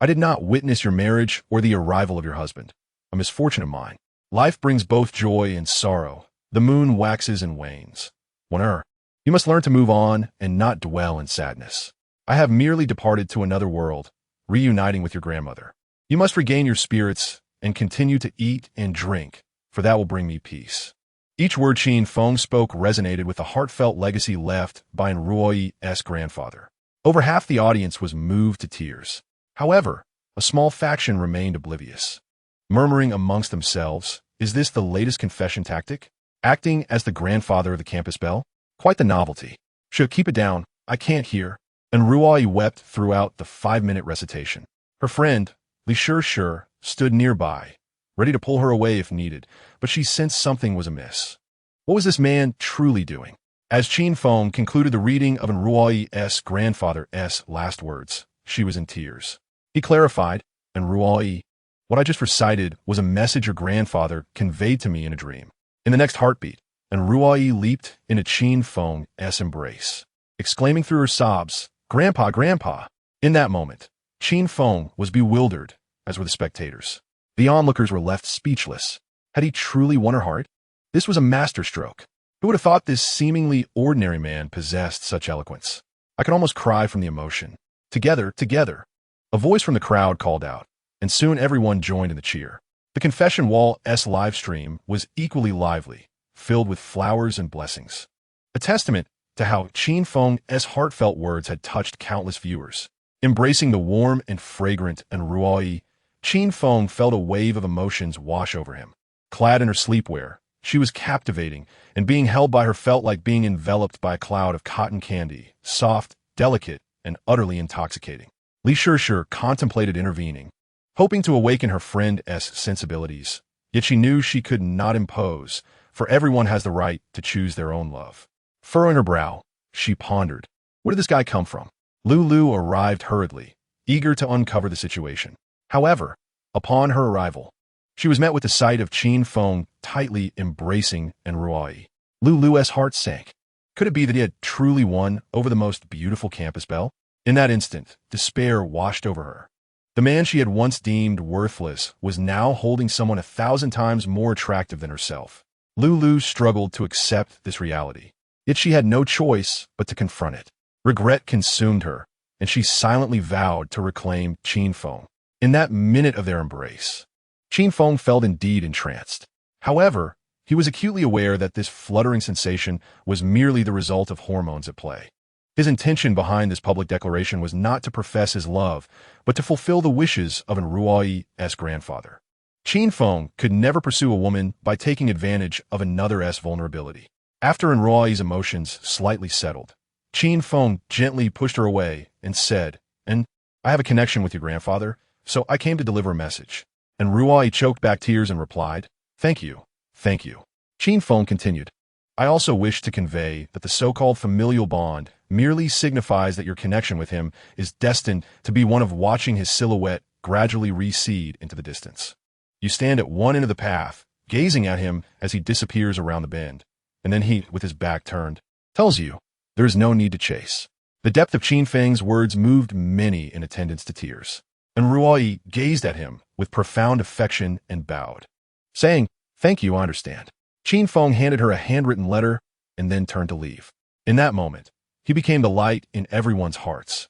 I did not witness your marriage or the arrival of your husband. A misfortune of mine. Life brings both joy and sorrow. The moon waxes and wanes. You must learn to move on and not dwell in sadness. I have merely departed to another world, reuniting with your grandmother. You must regain your spirits and continue to eat and drink, for that will bring me peace. Each word Qin Feng spoke resonated with the heartfelt legacy left by Ruoyi's grandfather. Over half the audience was moved to tears. However, a small faction remained oblivious. Murmuring amongst themselves, is this the latest confession tactic? Acting as the grandfather of the campus belle? Quite the novelty. Should keep it down, I can't hear. And Ruoyi wept throughout the 5-minute recitation. Her friend, Li Shir, stood nearby, ready to pull her away if needed, but she sensed something was amiss. What was this man truly doing? As Qin Feng concluded the reading of Ruoyi's grandfather's last words, she was in tears. He clarified, and Ruoyi, what I just recited was a message your grandfather conveyed to me in a dream. In the next heartbeat, and Ruoyi leaped into Qin Feng's embrace, exclaiming through her sobs, "Grandpa, Grandpa!" In that moment, Qin Feng was bewildered, as were the spectators. The onlookers were left speechless. Had he truly won her heart? This was a masterstroke. Who would have thought this seemingly ordinary man possessed such eloquence? I could almost cry from the emotion. Together, together! A voice from the crowd called out, and soon everyone joined in the cheer. The Confession Wall's live stream was equally lively, filled with flowers and blessings. A testament to how Qin Feng's heartfelt words had touched countless viewers. Embracing the warm and fragrant Ruoyi, Qin Feng felt a wave of emotions wash over him. Clad in her sleepwear, she was captivating, and being held by her felt like being enveloped by a cloud of cotton candy, soft, delicate, and utterly intoxicating. Li Shir contemplated intervening, hoping to awaken her friend's sensibilities, yet she knew she could not impose, for everyone has the right to choose their own love. Furrowing her brow, she pondered, where did this guy come from? Lulu arrived hurriedly, eager to uncover the situation. However, upon her arrival, she was met with the sight of Qin Feng tightly embracing Ruoyi. Lulu's heart sank. Could it be that he had truly won over the most beautiful campus belle? In that instant, despair washed over her. The man she had once deemed worthless was now holding someone 1,000 times more attractive than herself. Lulu struggled to accept this reality, yet she had no choice but to confront it. Regret consumed her, and she silently vowed to reclaim Qin Feng. In that minute of their embrace, Qin Feng felt indeed entranced. However, he was acutely aware that this fluttering sensation was merely the result of hormones at play. His intention behind this public declaration was not to profess his love, but to fulfill the wishes of Ruoyi's grandfather. Qin Feng could never pursue a woman by taking advantage of another's vulnerability. After Ruoyi's emotions slightly settled, Qin Feng gently pushed her away and said, "And I have a connection with your grandfather, so I came to deliver a message." And Ruoyi choked back tears and replied, "Thank you, thank you." Qin Feng continued, "I also wish to convey that the so-called familial bond merely signifies that your connection with him is destined to be one of watching his silhouette gradually recede into the distance. You stand at one end of the path, gazing at him as he disappears around the bend, and then he, with his back turned, tells you there is no need to chase." The depth of Qin Feng's words moved many in attendance to tears, and Ruoyi gazed at him with profound affection and bowed, saying, "Thank you, I understand." Qin Feng handed her a handwritten letter and then turned to leave. In that moment, he became the light in everyone's hearts.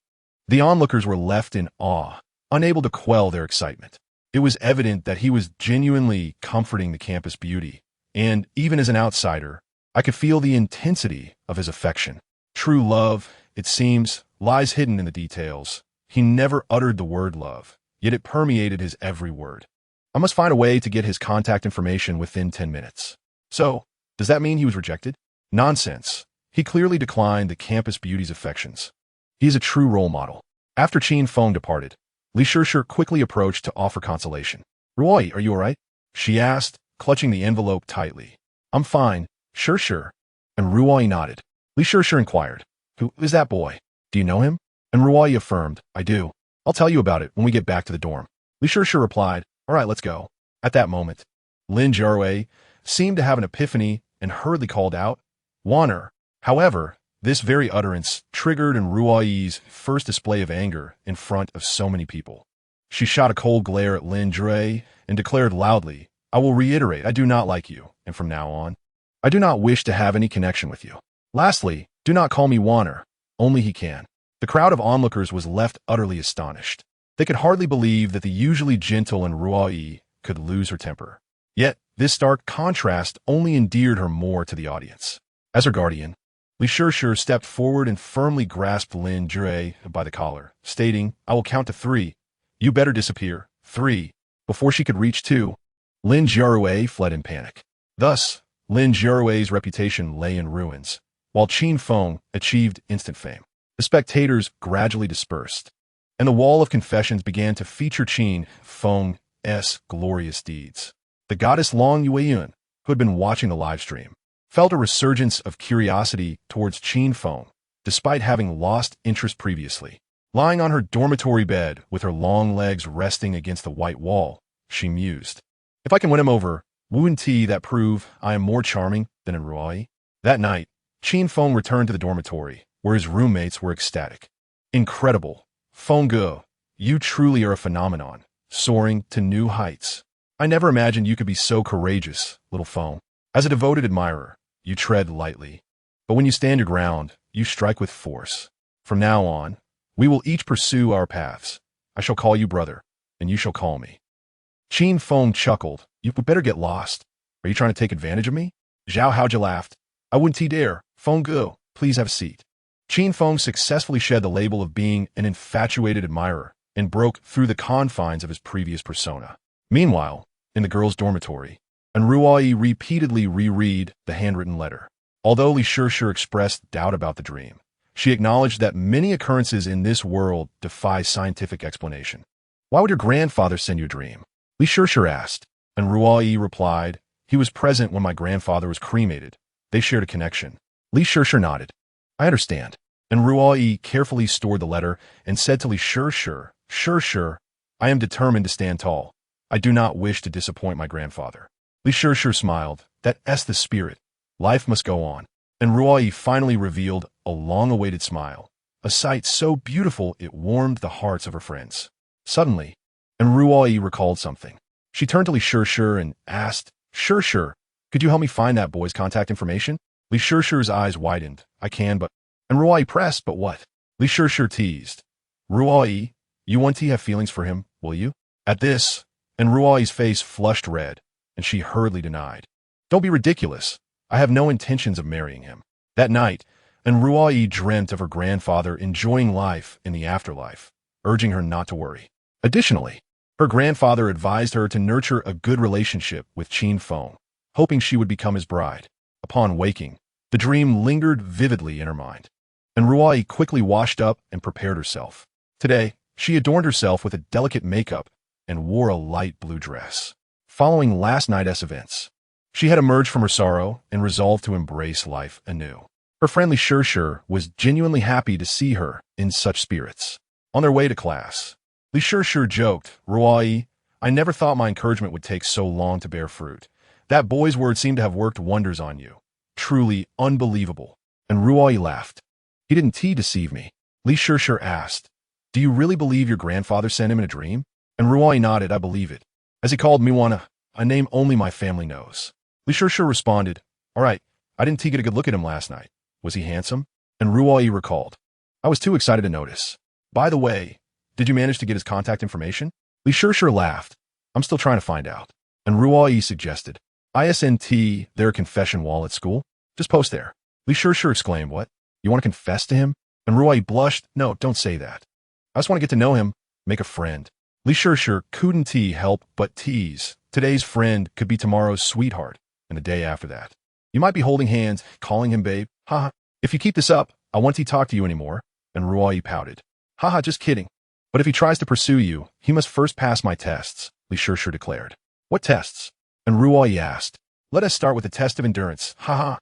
The onlookers were left in awe, unable to quell their excitement. It was evident that he was genuinely comforting the campus beauty, and even as an outsider, I could feel the intensity of his affection. True love, it seems, lies hidden in the details. He never uttered the word love, yet it permeated his every word. I must find a way to get his contact information within 10 minutes. So, does that mean he was rejected? Nonsense. He clearly declined the campus beauty's affections. He is a true role model. After Qin Feng departed, Li Shir quickly approached to offer consolation. "Ruoyi, are you all right?" she asked, clutching the envelope tightly. "I'm fine, Shir." And Ruoyi nodded. Li Shir inquired, "Who is that boy? Do you know him?" And Ruoyi affirmed, "I do. I'll tell you about it when we get back to the dorm." Li Shir replied, "All right, let's go." At that moment, Lin Jarwei seemed to have an epiphany and hurriedly called out, "Warner." However, this very utterance triggered Ruoyi's first display of anger in front of so many people. She shot a cold glare at Lin Dre and declared loudly, I will reiterate, I do not like you, and from now on, I do not wish to have any connection with you. Lastly, do not call me Wanner. Only he can. The crowd of onlookers was left utterly astonished. They could hardly believe that the usually gentle and Ruai could lose her temper. Yet, this stark contrast only endeared her more to the audience. As her guardian, Li Shishir stepped forward and firmly grasped Lin Jue by the collar, stating, I will count to 3. You better disappear. 3. Before she could reach 2, Lin Jiarue fled in panic. Thus, Lin Jiarue's reputation lay in ruins, while Qin Feng achieved instant fame. The spectators gradually dispersed, and the wall of confessions began to feature Qin Feng's glorious deeds. The goddess Long Yueyun, who had been watching the livestream, felt a resurgence of curiosity towards Qin Feng, despite having lost interest previously. Lying on her dormitory bed with her long legs resting against the white wall, she mused, if I can win him over, wouldn't that prove I am more charming than in Ruai? That night, Qin Feng returned to the dormitory, where his roommates were ecstatic. Incredible. Fengge, you truly are a phenomenon, soaring to new heights. I never imagined you could be so courageous, little Feng. As a devoted admirer, you tread lightly. But when you stand your ground, you strike with force. From now on, we will each pursue our paths. I shall call you brother, and you shall call me. Qin Feng chuckled. You would better get lost. Are you trying to take advantage of me? Zhao Haoja laughed. I wouldn't dare. Fengge, please have a seat. Qin Feng successfully shed the label of being an infatuated admirer and broke through the confines of his previous persona. Meanwhile, in the girls' dormitory, Ruai repeatedly reread the handwritten letter. Although Li Shishir expressed doubt about the dream, she acknowledged that many occurrences in this world defy scientific explanation. Why would your grandfather send you a dream? Li Shishir asked, and Ruai replied, he was present when my grandfather was cremated. They shared a connection. Li Shishir nodded. I understand. And Ruai carefully stored the letter and said to Li Shishir, I am determined to stand tall. I do not wish to disappoint my grandfather. Li Shishir smiled. That's the spirit. Life must go on. And Ruai finally revealed a long-awaited smile, a sight so beautiful it warmed the hearts of her friends. Suddenly, Ruai recalled something. She turned to Li Shishir and asked, Shishir, could you help me find that boy's contact information? Li Shishir's eyes widened. I can, but... And Ruai pressed, but what? Li Shishir teased. Ruai, you won't have feelings for him, will you? At this, and Ruai's face flushed red, and she hurriedly denied. Don't be ridiculous. I have no intentions of marrying him. That night, and Ruai dreamt of her grandfather enjoying life in the afterlife, urging her not to worry. Additionally, her grandfather advised her to nurture a good relationship with Qin Feng, hoping she would become his bride. Upon waking, the dream lingered vividly in her mind, and Ruai quickly washed up and prepared herself. Today, she adorned herself with a delicate makeup and wore a light blue dress. Following last night's events, she had emerged from her sorrow and resolved to embrace life anew. Her friendly Shishir was genuinely happy to see her in such spirits. On their way to class, Li Shishir joked, Ruai, I never thought my encouragement would take so long to bear fruit. That boy's words seem to have worked wonders on you. Truly unbelievable. And Ruai laughed. He didn't deceive me. Li Shishir asked, do you really believe your grandfather sent him in a dream? And Ruai nodded, I believe it. As he called Miwana, a name only my family knows. Li Shishir responded, all right, I didn't get a good look at him last night. Was he handsome? And Ruai recalled, I was too excited to notice. By the way, did you manage to get his contact information? Li Shishir laughed. I'm still trying to find out. And Ruai suggested, ISNT, their confession wall at school? Just post there. Li Shishir exclaimed, what? You want to confess to him? And Ruai blushed, no, don't say that. I just want to get to know him, make a friend. Li Shishir couldn't help but tease. Today's friend could be tomorrow's sweetheart, and the day after that. You might be holding hands, calling him babe. Haha, if you keep this up, I won't talk to you anymore. And Ruai pouted. Haha, just kidding. But if he tries to pursue you, he must first pass my tests, Li Shishir declared. What tests? And Ruai asked. Let us start with the test of endurance. Haha.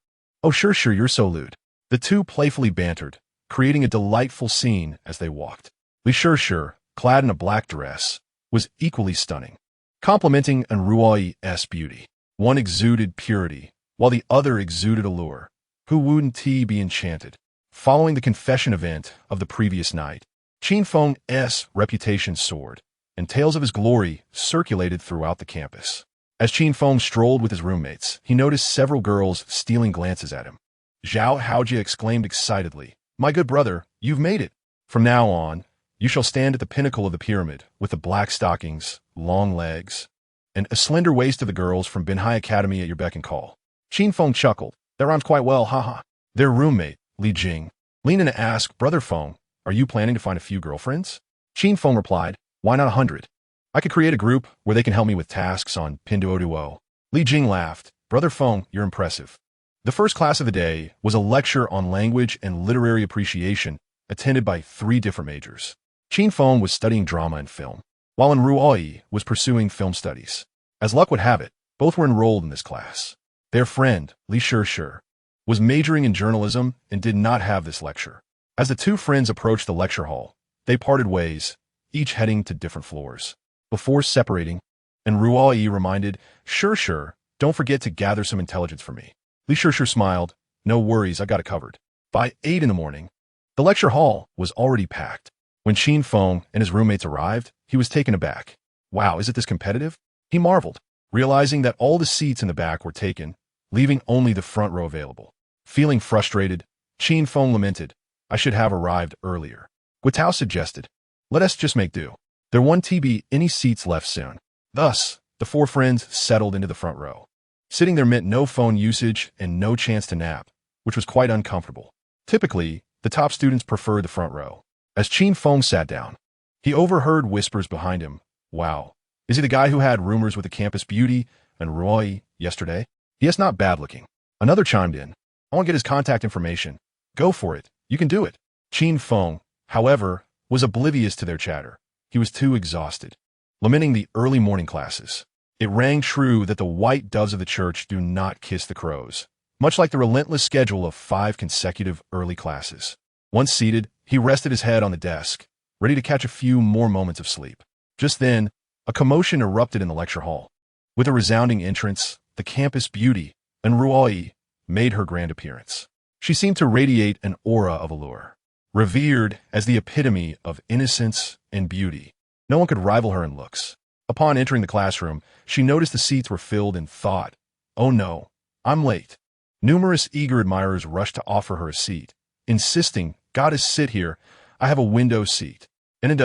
Oh, Shishir, you're so lewd. The two playfully bantered, creating a delightful scene as they walked. Li Shishir, clad in a black dress, was equally stunning, complementing Ruai's beauty. One exuded purity, while the other exuded allure. Who wouldn't be enchanted? Following the confession event of the previous night, Qin Feng's reputation soared, and tales of his glory circulated throughout the campus. As Qin Feng strolled with his roommates, he noticed several girls stealing glances at him. Zhao Haojia exclaimed excitedly, "My good brother, you've made it! From now on, you shall stand at the pinnacle of the pyramid with the black stockings, long legs, and a slender waist of the girls from Binhai Academy at your beck and call." Qin Feng chuckled. "That rhymes quite well, haha." Their roommate, Li Jing, leaned in to ask, "Brother Feng, are you planning to find a few girlfriends?" Qin Feng replied, "Why not 100? I could create a group where they can help me with tasks on Pinduoduo." Li Jing laughed. "Brother Feng, you're impressive." The first class of the day was a lecture on language and literary appreciation attended by 3 different majors. Qin Feng was studying drama and film, while Ruoyi was pursuing film studies. As luck would have it, both were enrolled in this class. Their friend, Li Shishir, was majoring in journalism and did not have this lecture. As the 2 friends approached the lecture hall, they parted ways, each heading to different floors. Before separating, Ruoyi reminded Shishir, "Don't forget to gather some intelligence for me." Li Shishir smiled, "No worries, I got it covered." By 8 in the morning, the lecture hall was already packed. When Qin Feng and his roommates arrived, he was taken aback. "Wow, is it this competitive?" He marveled, realizing that all the seats in the back were taken, leaving only the front row available. Feeling frustrated, Qin Feng lamented, "I should have arrived earlier." Guitao suggested, "Let us just make do. There won't be any seats left soon." Thus, the 4 friends settled into the front row. Sitting there meant no phone usage and no chance to nap, which was quite uncomfortable. Typically, the top students preferred the front row. As Qin Feng sat down, he overheard whispers behind him. "Wow, is he the guy who had rumors with the campus beauty and Roy yesterday? He is not bad looking." Another chimed in, "I want to get his contact information." "Go for it, you can do it." Qin Feng, however, was oblivious to their chatter. He was too exhausted, lamenting the early morning classes. It rang true that the white doves of the church do not kiss the crows, much like the relentless schedule of 5 consecutive early classes. Once seated, he rested his head on the desk, ready to catch a few more moments of sleep. Just then, a commotion erupted in the lecture hall. With a resounding entrance, the campus beauty, Ruoyi, made her grand appearance. She seemed to radiate an aura of allure. Revered as the epitome of innocence and beauty, no one could rival her in looks. Upon entering the classroom, she noticed the seats were filled and thought, "Oh no, I'm late." Numerous eager admirers rushed to offer her a seat, insisting, "Goddess, sit here. I have a window seat. And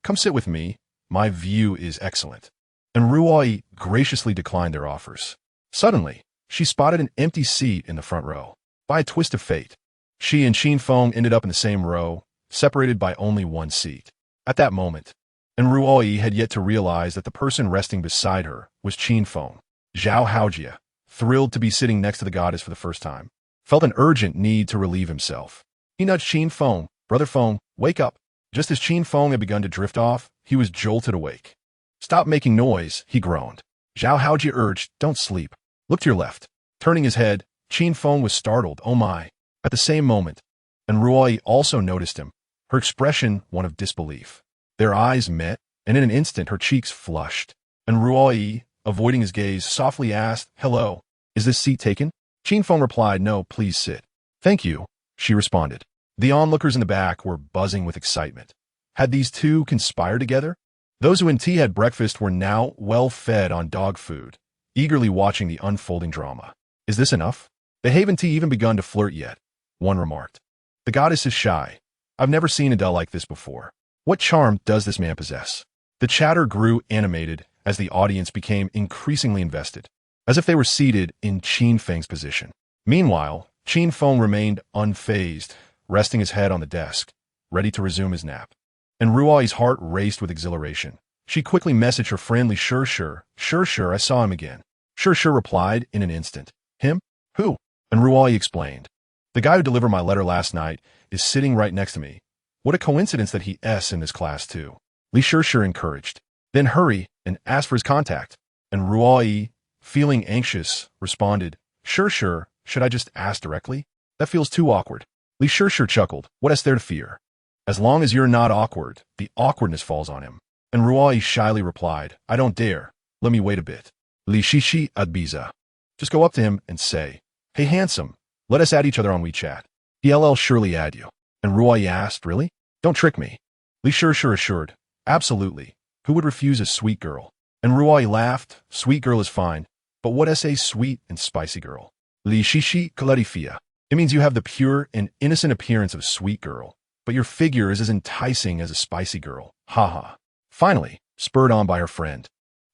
come sit with me. My view is excellent." And Ruoyi graciously declined their offers. Suddenly, she spotted an empty seat in the front row. By a twist of fate, she and Qin Feng ended up in the same row, separated by only 1 seat. At that moment, Ruoyi had yet to realize that the person resting beside her was Qin Feng. Zhao Haojia, thrilled to be sitting next to the goddess for the first time, felt an urgent need to relieve himself. He nudged Qin Feng, "Brother Feng, wake up." Just as Qin Feng had begun to drift off, he was jolted awake. "Stop making noise," he groaned. Zhao Haojia urged, "Don't sleep. Look to your left." Turning his head, Qin Feng was startled. "Oh my." At the same moment, Ruoyi also noticed him, her expression one of disbelief. Their eyes met, and in an instant her cheeks flushed. Ruoyi, avoiding his gaze, softly asked, "Hello, is this seat taken?" Qin Feng replied, "No, please sit." "Thank you," she responded. The onlookers in the back were buzzing with excitement. Had these 2 conspired together? Those who in tea had breakfast were now well fed on dog food, eagerly watching the unfolding drama. "Is this enough? They haven't even begun to flirt yet," one remarked. "The goddess is shy. I've never seen Adele like this before. What charm does this man possess?" The chatter grew animated as the audience became increasingly invested, as if they were seated in Qin Feng's position. Meanwhile, Qin Feng remained unfazed, resting his head on the desk, ready to resume his nap. And Ruoyi's heart raced with exhilaration. She quickly messaged her friendly Shishir, "Shishir, I saw him again." Shishir replied in an instant, "Him? Who?" And Ruoyi explained, "The guy who delivered my letter last night is sitting right next to me. What a coincidence that he's in this class too." Li Shishir encouraged, "Then hurry and ask for his contact." And Ruoyi, feeling anxious, responded, Shishir, should I just ask directly? That feels too awkward." Li Shishir chuckled, "What is there to fear? As long as you're not awkward, the awkwardness falls on him." And Ruoyi shyly replied, "I don't dare. Let me wait a bit." Li Shishi adbiza. Just go up to him and say, "Hey handsome, let us add each other on WeChat. He'll surely add you." And Ruoyi asked, "Really? Don't trick me." Li Shishir assured, "Absolutely. Who would refuse a sweet girl? And Ruai laughed. Sweet girl is fine, but what is a sweet and spicy girl? Li shishi clarifia. It means you have the pure and innocent appearance of a sweet girl, but your figure is as enticing as a spicy girl. Haha. Finally, spurred on by her friend,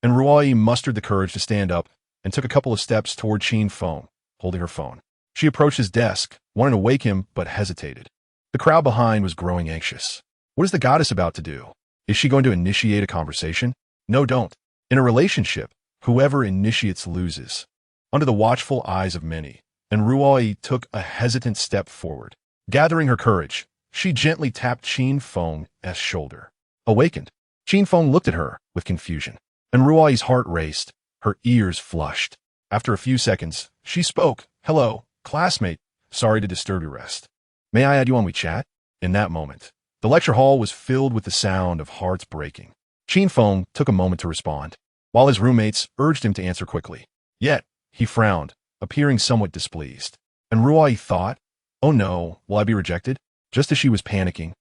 and Ruai mustered the courage to stand up and took a couple of steps toward Qin Feng, holding her phone. She approached his desk, wanting to wake him, but hesitated. The crowd behind was growing anxious. What is the goddess about to do? Is she going to initiate a conversation? No, don't. In a relationship, whoever initiates loses. Under the watchful eyes of many, and Ruai took a hesitant step forward. Gathering her courage, she gently tapped Qin Feng's shoulder. Awakened, Qin Feng looked at her with confusion, and Ruai's heart raced, her ears flushed. After a few seconds, she spoke. Hello, classmate. Sorry to disturb your rest. May I add you on WeChat? In that moment, the lecture hall was filled with the sound of hearts breaking. Qin Feng took a moment to respond, while his roommates urged him to answer quickly. Yet, he frowned, appearing somewhat displeased. And Ruai thought, oh no, will I be rejected? Just as she was panicking,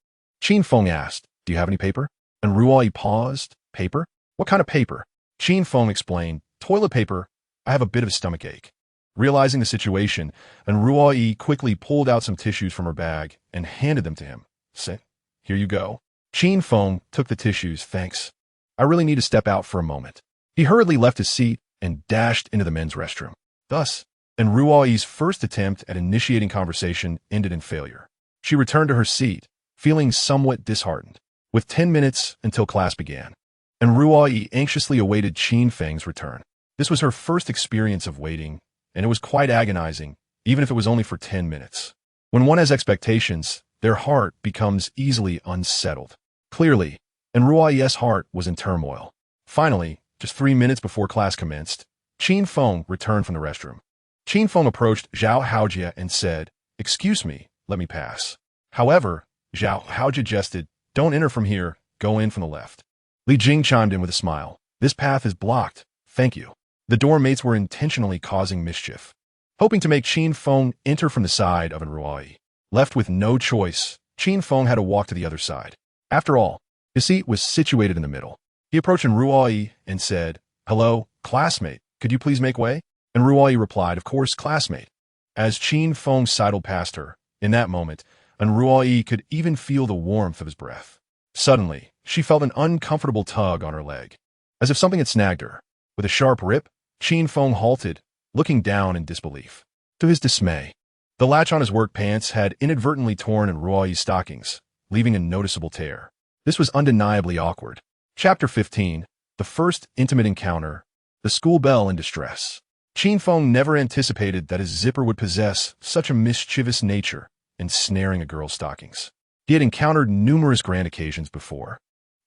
Qin Feng asked, do you have any paper? And Ruai paused. Paper? What kind of paper? Qin Feng explained, toilet paper. I have a bit of a stomachache. Realizing the situation, and Ruai quickly pulled out some tissues from her bag and handed them to him. Say, here you go. Qin Feng took the tissues. Thanks. I really need to step out for a moment. He hurriedly left his seat and dashed into the men's restroom. Thus, and Ruai's first attempt at initiating conversation ended in failure. She returned to her seat, feeling somewhat disheartened. With 10 minutes until class began, and Ruai anxiously awaited Qin Feng's return. This was her first experience of waiting, and it was quite agonizing, even if it was only for 10 minutes. When one has expectations, their heart becomes easily unsettled. Clearly, and Ruai's heart was in turmoil. Finally, just 3 minutes before class commenced, Qin Feng returned from the restroom. Qin Feng approached Zhao Haojia and said, excuse me, let me pass. However, Zhao Haojia jested, don't enter from here, go in from the left. Li Jing chimed in with a smile. This path is blocked, thank you. The dorm mates were intentionally causing mischief, hoping to make Qin Feng enter from the side of Ruai. Left with no choice, Qin Feng had to walk to the other side. After all, his seat was situated in the middle. He approached Ruai and said, hello, classmate, could you please make way? And Ruai replied, of course, classmate. As Qin Feng sidled past her, in that moment, and Ruai could even feel the warmth of his breath. Suddenly, she felt an uncomfortable tug on her leg, as if something had snagged her. With a sharp rip, Qin Feng halted, looking down in disbelief. To his dismay, the latch on his work pants had inadvertently torn in Ruai's stockings, leaving a noticeable tear. This was undeniably awkward. Chapter 15, The First Intimate Encounter, The School Belle in Distress. Qin Feng never anticipated that his zipper would possess such a mischievous nature, ensnaring a girl's stockings. He had encountered numerous grand occasions before.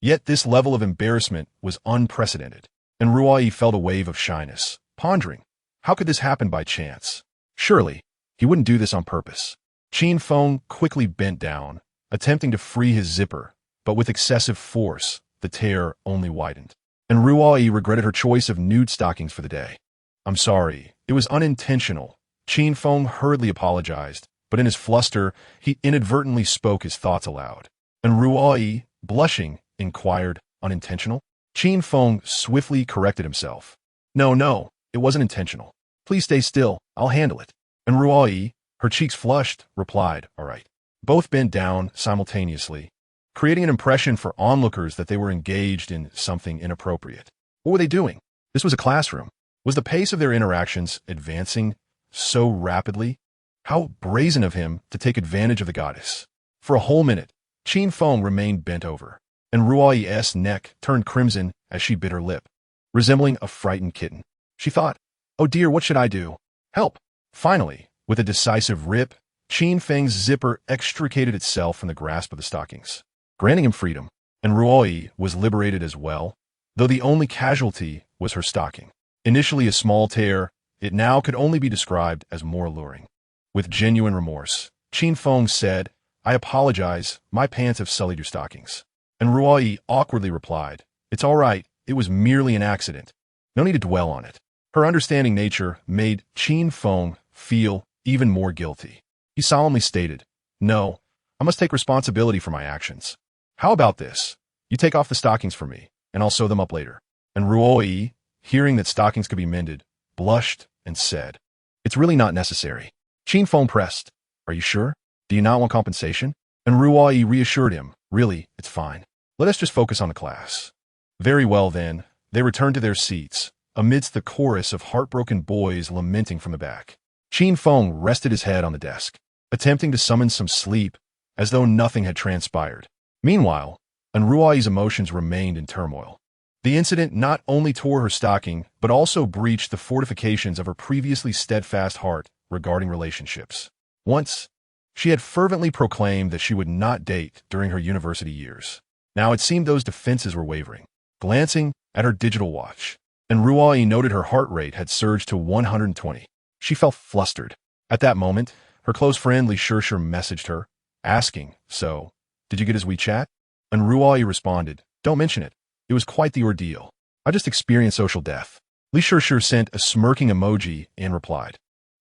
Yet this level of embarrassment was unprecedented, and Ruai felt a wave of shyness, pondering, how could this happen by chance? Surely, he wouldn't do this on purpose. Qin Feng quickly bent down, attempting to free his zipper, but with excessive force, the tear only widened. And Ruai regretted her choice of nude stockings for the day. I'm sorry, it was unintentional. Qin Feng hurriedly apologized, but in his fluster, he inadvertently spoke his thoughts aloud. And Ruai, blushing, inquired, unintentional? Qin Feng swiftly corrected himself. No, it wasn't intentional. Please stay still, I'll handle it. And Ruai, her cheeks flushed, replied, all right. Both bent down simultaneously, creating an impression for onlookers that they were engaged in something inappropriate. What were they doing? This was a classroom. Was the pace of their interactions advancing so rapidly? How brazen of him to take advantage of the goddess. For a whole minute, Qin Feng remained bent over, and Ruai's neck turned crimson as she bit her lip, resembling a frightened kitten. She thought, oh dear, what should I do? Help! Finally, with a decisive rip, Qin Feng's zipper extricated itself from the grasp of the stockings, granting him freedom, and Ruai was liberated as well, though the only casualty was her stocking. Initially a small tear, it now could only be described as more alluring. With genuine remorse, Qin Feng said, I apologize, my pants have sullied your stockings. And Ruai awkwardly replied, it's all right, it was merely an accident. No need to dwell on it. Her understanding nature made Qin Feng feel even more guilty. He solemnly stated, no, I must take responsibility for my actions. How about this? You take off the stockings for me, and I'll sew them up later. And Ruoi, hearing that stockings could be mended, blushed and said, "It's really not necessary." Qin Feng pressed, "Are you sure? Do you not want compensation?" And Ruoi reassured him, "Really, it's fine. Let us just focus on the class." Very well then, they returned to their seats, amidst the chorus of heartbroken boys lamenting from the back. Qin Feng rested his head on the desk, attempting to summon some sleep, as though nothing had transpired. Meanwhile, Ruoi's emotions remained in turmoil. The incident not only tore her stocking, but also breached the fortifications of her previously steadfast heart regarding relationships. Once, she had fervently proclaimed that she would not date during her university years. Now it seemed those defenses were wavering. Glancing at her digital watch, Ruoi noted her heart rate had surged to 120. She felt flustered. At that moment, her close friend Li Shishir messaged her, asking, "So, did you get his WeChat?" And Ruoi responded, "Don't mention it. It was quite the ordeal. I just experienced social death." Li Shishir sent a smirking emoji and replied,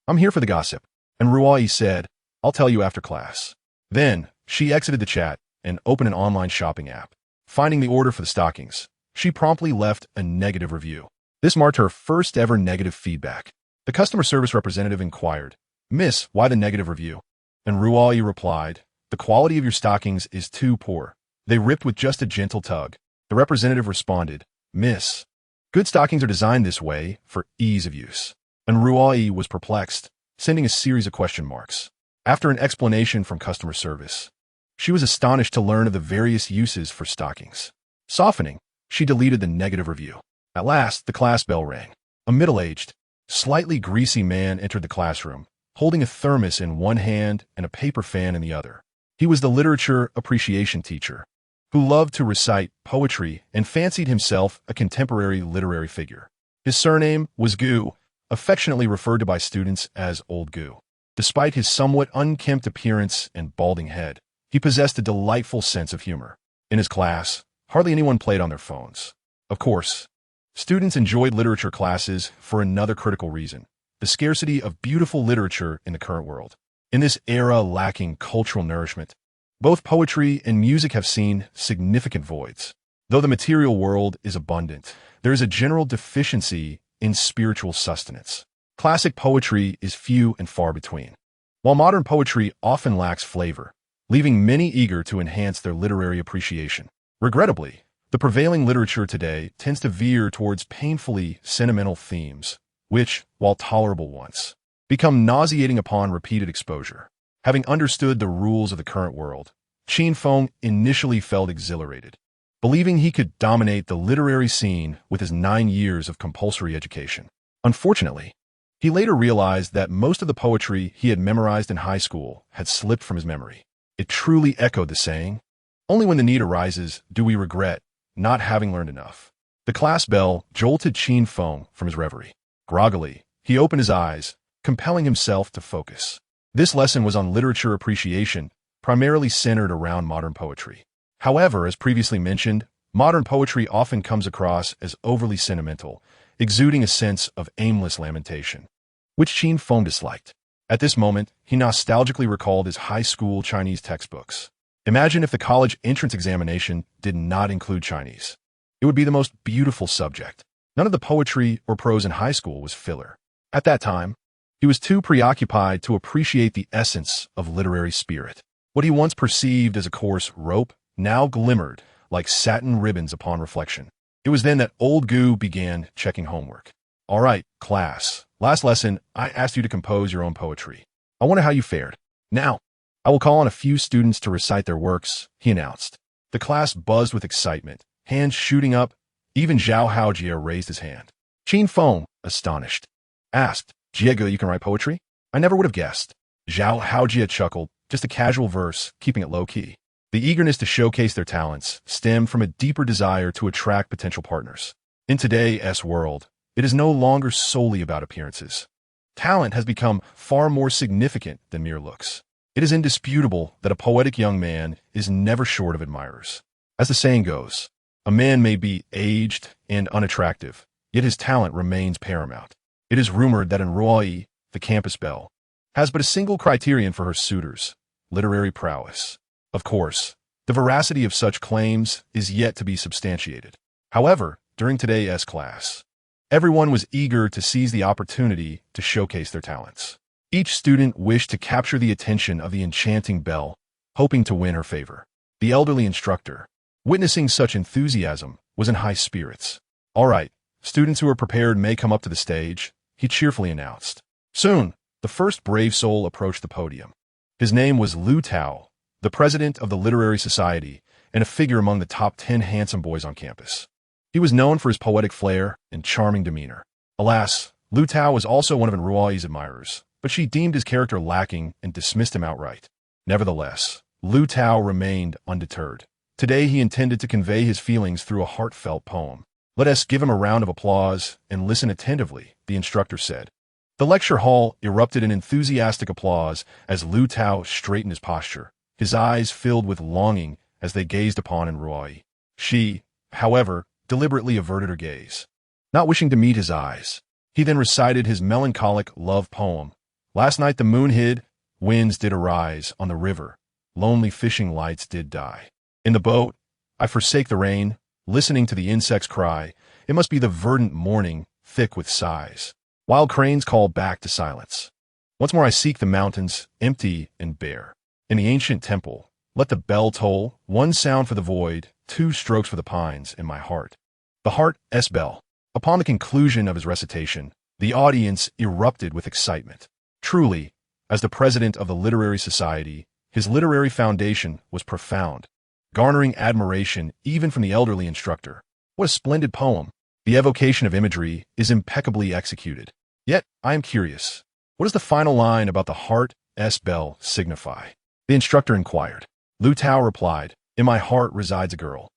"I'm here for the gossip." And Ruoi said, "I'll tell you after class." Then, she exited the chat and opened an online shopping app. Finding the order for the stockings, she promptly left a negative review. This marked her first ever negative feedback. The customer service representative inquired, "Miss, why the negative review?" And Ruoi replied, "The quality of your stockings is too poor. They ripped with just a gentle tug." The representative responded, "Miss, good stockings are designed this way for ease of use." And Ruoi was perplexed, sending a series of question marks. After an explanation from customer service, she was astonished to learn of the various uses for stockings. Softening, she deleted the negative review. At last, the class bell rang. A middle-aged, slightly greasy man entered the classroom, holding a thermos in one hand and a paper fan in the other. He was the literature appreciation teacher, who loved to recite poetry and fancied himself a contemporary literary figure. His surname was Gu, affectionately referred to by students as Old Gu. Despite his somewhat unkempt appearance and balding head, he possessed a delightful sense of humor. In his class, hardly anyone played on their phones. Of course, students enjoyed literature classes for another critical reason: the scarcity of beautiful literature in the current world. In this era lacking cultural nourishment, both poetry and music have seen significant voids. Though the material world is abundant, there is a general deficiency in spiritual sustenance. Classic poetry is few and far between, while modern poetry often lacks flavor, leaving many eager to enhance their literary appreciation. Regrettably, the prevailing literature today tends to veer towards painfully sentimental themes, which, while tolerable once, become nauseating upon repeated exposure. Having understood the rules of the current world, Qin Feng initially felt exhilarated, believing he could dominate the literary scene with his 9 years of compulsory education. Unfortunately, he later realized that most of the poetry he had memorized in high school had slipped from his memory. It truly echoed the saying, "Only when the need arises do we regret not having learned enough." The class bell jolted Qin Feng from his reverie. Groggily, he opened his eyes, compelling himself to focus. This lesson was on literature appreciation, primarily centered around modern poetry. However, as previously mentioned, modern poetry often comes across as overly sentimental, exuding a sense of aimless lamentation, which Qin Feng disliked. At this moment, he nostalgically recalled his high school Chinese textbooks. Imagine if the college entrance examination did not include Chinese. It would be the most beautiful subject. None of the poetry or prose in high school was filler. At that time, he was too preoccupied to appreciate the essence of literary spirit. What he once perceived as a coarse rope now glimmered like satin ribbons upon reflection. It was then that Old Gu began checking homework. "All right, class. Last lesson, I asked you to compose your own poetry. I wonder how you fared. Now, I will call on a few students to recite their works," he announced. The class buzzed with excitement, hands shooting up. Even Zhao Haojie raised his hand. Qin Feng, astonished, asked, "Jiege, you can write poetry? I never would have guessed." Zhao Haojie chuckled, just a casual verse, keeping it low-key. The eagerness to showcase their talents stemmed from a deeper desire to attract potential partners. In today's world, it is no longer solely about appearances. Talent has become far more significant than mere looks. It is indisputable that a poetic young man is never short of admirers. As the saying goes, a man may be aged and unattractive, yet his talent remains paramount. It is rumored that in Ruoi, the campus belle, has but a single criterion for her suitors: literary prowess. Of course, the veracity of such claims is yet to be substantiated. However, during today's class, everyone was eager to seize the opportunity to showcase their talents. Each student wished to capture the attention of the enchanting Belle, hoping to win her favor. The elderly instructor, witnessing such enthusiasm, was in high spirits. "All right, students who are prepared may come up to the stage," he cheerfully announced. Soon, the first brave soul approached the podium. His name was Lu Tao, the president of the Literary Society and a figure among the top 10 handsome boys on campus. He was known for his poetic flair and charming demeanor. Alas, Lu Tao was also one of Ruoyi's admirers, but she deemed his character lacking and dismissed him outright. Nevertheless, Lu Tao remained undeterred. Today he intended to convey his feelings through a heartfelt poem. "Let us give him a round of applause and listen attentively," the instructor said. The lecture hall erupted in enthusiastic applause as Lu Tao straightened his posture, his eyes filled with longing as they gazed upon Ruoyi. She, however, deliberately averted her gaze, not wishing to meet his eyes. He then recited his melancholic love poem. "Last night the moon hid, winds did arise on the river, lonely fishing lights did die. In the boat, I forsake the rain, listening to the insects cry, it must be the verdant morning, thick with sighs. Wild cranes call back to silence. Once more I seek the mountains, empty and bare. In the ancient temple, let the bell toll, one sound for the void, two strokes for the pines in my heart. The heart's bell." Upon the conclusion of his recitation, the audience erupted with excitement. Truly, as the president of the Literary Society, his literary foundation was profound, garnering admiration even from the elderly instructor. What a splendid poem! The evocation of imagery is impeccably executed. Yet, I am curious, what does the final line about the heart's bell signify? The instructor inquired. Lu Tao replied, "In my heart resides a girl.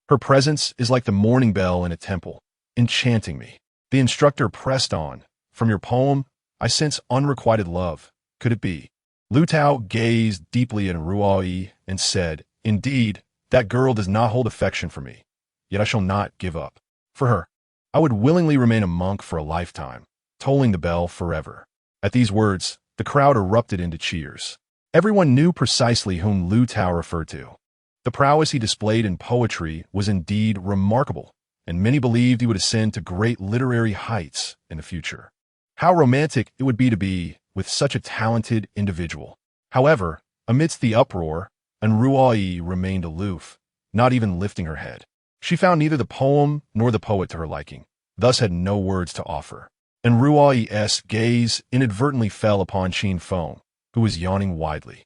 Her presence is like the morning bell in a temple, enchanting me." The instructor pressed on. "From your poem, I sense unrequited love. Could it be?" Lu Tao gazed deeply at Ruoyi and said, "Indeed, that girl does not hold affection for me, yet I shall not give up. For her, I would willingly remain a monk for a lifetime, tolling the bell forever." At these words, the crowd erupted into cheers. Everyone knew precisely whom Lu Tao referred to. The prowess he displayed in poetry was indeed remarkable, and many believed he would ascend to great literary heights in the future. How romantic it would be with such a talented individual. However, amidst the uproar, Ruoyi remained aloof, not even lifting her head. She found neither the poem nor the poet to her liking, thus had no words to offer. And Ruoyi's gaze inadvertently fell upon Qin Feng, who was yawning widely.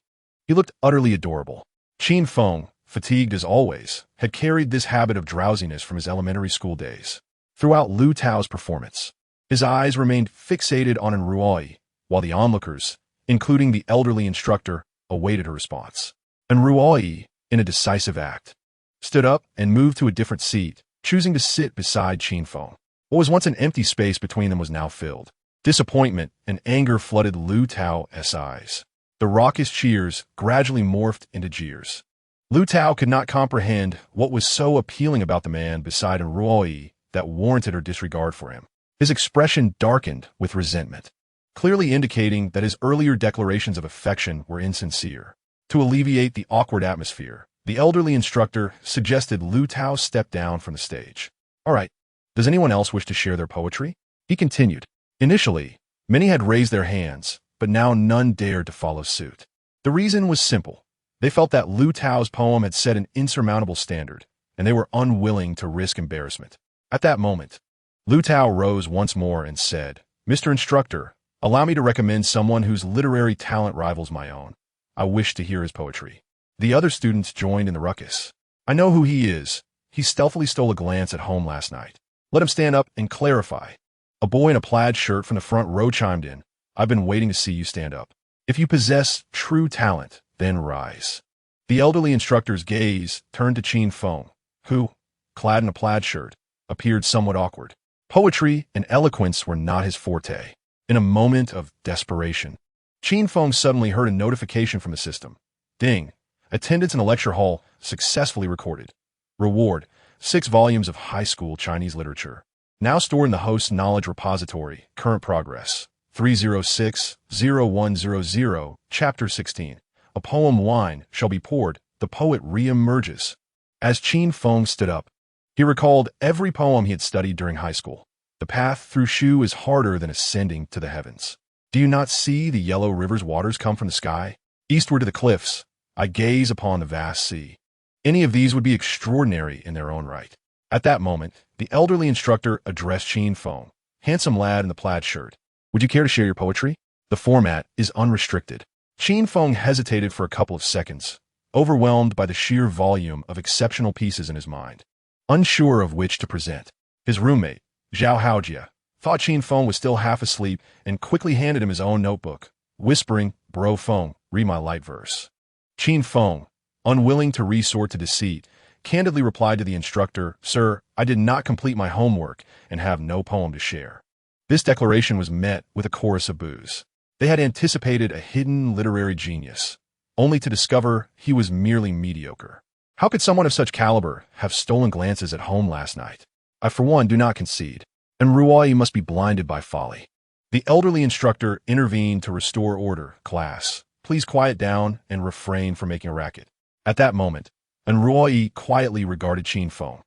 He looked utterly adorable. Qin Feng, fatigued as always, had carried this habit of drowsiness from his elementary school days. Throughout Lu Tao's performance, his eyes remained fixated on Ruoyi, while the onlookers, including the elderly instructor, awaited her response. And Ruoyi, in a decisive act, stood up and moved to a different seat, choosing to sit beside Qin Feng. What was once an empty space between them was now filled. Disappointment and anger flooded Lu Tao's eyes. The raucous cheers gradually morphed into jeers. Lu Tao could not comprehend what was so appealing about the man beside Ruoyi that warranted her disregard for him. His expression darkened with resentment, clearly indicating that his earlier declarations of affection were insincere. To alleviate the awkward atmosphere, the elderly instructor suggested Lu Tao step down from the stage. "All right, does anyone else wish to share their poetry?" He continued. Initially, many had raised their hands, but now none dared to follow suit. The reason was simple. They felt that Lu Tao's poem had set an insurmountable standard, and they were unwilling to risk embarrassment. At that moment, Lu Tao rose once more and said, "Mr. Instructor, allow me to recommend someone whose literary talent rivals my own. I wish to hear his poetry." The other students joined in the ruckus. "I know who he is. He stealthily stole a glance at home last night. Let him stand up and clarify." A boy in a plaid shirt from the front row chimed in. "I've been waiting to see you stand up. If you possess true talent, then rise." The elderly instructor's gaze turned to Qin Feng, who, clad in a plaid shirt, appeared somewhat awkward. Poetry and eloquence were not his forte. In a moment of desperation, Qin Feng suddenly heard a notification from the system. Ding! Attendance in the lecture hall successfully recorded. Reward: 6 volumes of high school Chinese literature. Now stored in the host's knowledge repository. Current progress. 306-0100, Chapter 16. A poem wine shall be poured. The poet re-emerges. As Qin Feng stood up, He recalled every poem he had studied during high school. The path through Shu is harder than ascending to the heavens. Do you not see the yellow river's waters come from the sky? Eastward to the cliffs, I gaze upon the vast sea. Any of these would be extraordinary in their own right. At that moment, the elderly instructor addressed Qin Feng, handsome lad in the plaid shirt. Would you care to share your poetry? The format is unrestricted. Qin Feng hesitated for a couple of seconds, overwhelmed by the sheer volume of exceptional pieces in his mind. Unsure of which to present, his roommate, Zhao Haojia, thought Qin Feng was still half asleep and quickly handed him his own notebook, whispering, "Bro Feng, read my light verse." Qin Feng, unwilling to resort to deceit, candidly replied to the instructor, "Sir, I did not complete my homework and have no poem to share." This declaration was met with a chorus of boos. They had anticipated a hidden literary genius, only to discover he was merely mediocre. How could someone of such caliber have stolen glances at home last night? I, for one, do not concede, and Ruai must be blinded by folly. The elderly instructor intervened to restore order. "Class, please quiet down and refrain from making a racket." At that moment, Ruai quietly regarded Qin Feng.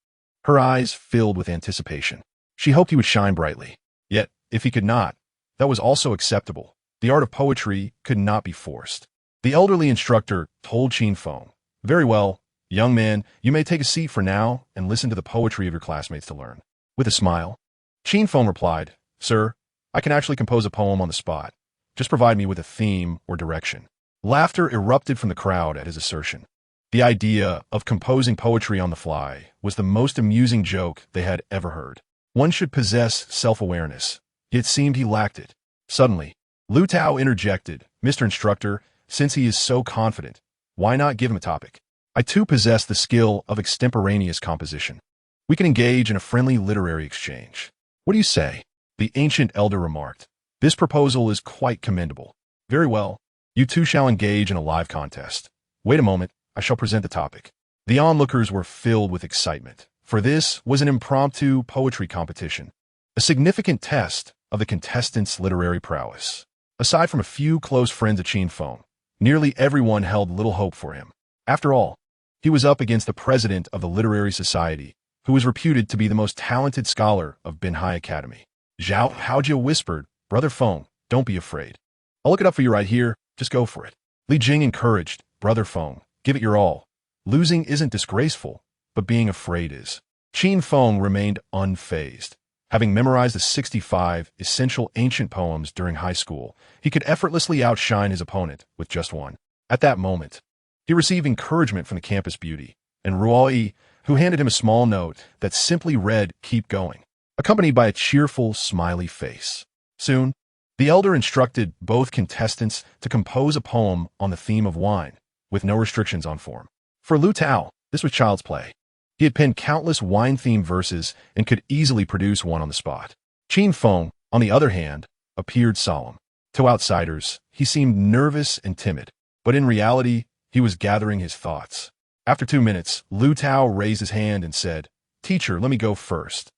Her eyes filled with anticipation. She hoped he would shine brightly. Yet, if he could not, that was also acceptable. The art of poetry could not be forced. The elderly instructor told Qin Feng, "Very well, young man, you may take a seat for now and listen to the poetry of your classmates to learn." With a smile, Qin Feng replied, "Sir, I can actually compose a poem on the spot. Just provide me with a theme or direction." Laughter erupted from the crowd at his assertion. The idea of composing poetry on the fly was the most amusing joke they had ever heard. One should possess self-awareness, yet it seemed he lacked it. Suddenly, Lu Tao interjected, "Mr. Instructor, since he is so confident, why not give him a topic? I too possess the skill of extemporaneous composition. We can engage in a friendly literary exchange. What do you say?" The ancient elder remarked. "This proposal is quite commendable." "Very well. You two shall engage in a live contest. Wait a moment, I shall present the topic." The onlookers were filled with excitement, for this was an impromptu poetry competition, a significant test of the contestants' literary prowess. Aside from a few close friends of Qin Feng, nearly everyone held little hope for him. After all, he was up against the president of the Literary Society, who was reputed to be the most talented scholar of Binhai Academy. Zhao Haojia whispered, "Brother Feng, don't be afraid. I'll look it up for you right here. Just go for it." Li Jing encouraged, "Brother Feng, give it your all. Losing isn't disgraceful, but being afraid is." Qin Feng remained unfazed. Having memorized the 65 essential ancient poems during high school, he could effortlessly outshine his opponent with just one. At that moment, he received encouragement from the campus beauty, and Ruai, who handed him a small note that simply read, "Keep going," accompanied by a cheerful, smiley face. Soon, the elder instructed both contestants to compose a poem on the theme of wine, with no restrictions on form. For Lu Tao, this was child's play. He had penned countless wine-themed verses and could easily produce one on the spot. Qin Feng, on the other hand, appeared solemn. To outsiders, he seemed nervous and timid, but in reality, he was gathering his thoughts. After 2 minutes, Lu Tao raised his hand and said, "Teacher, let me go first.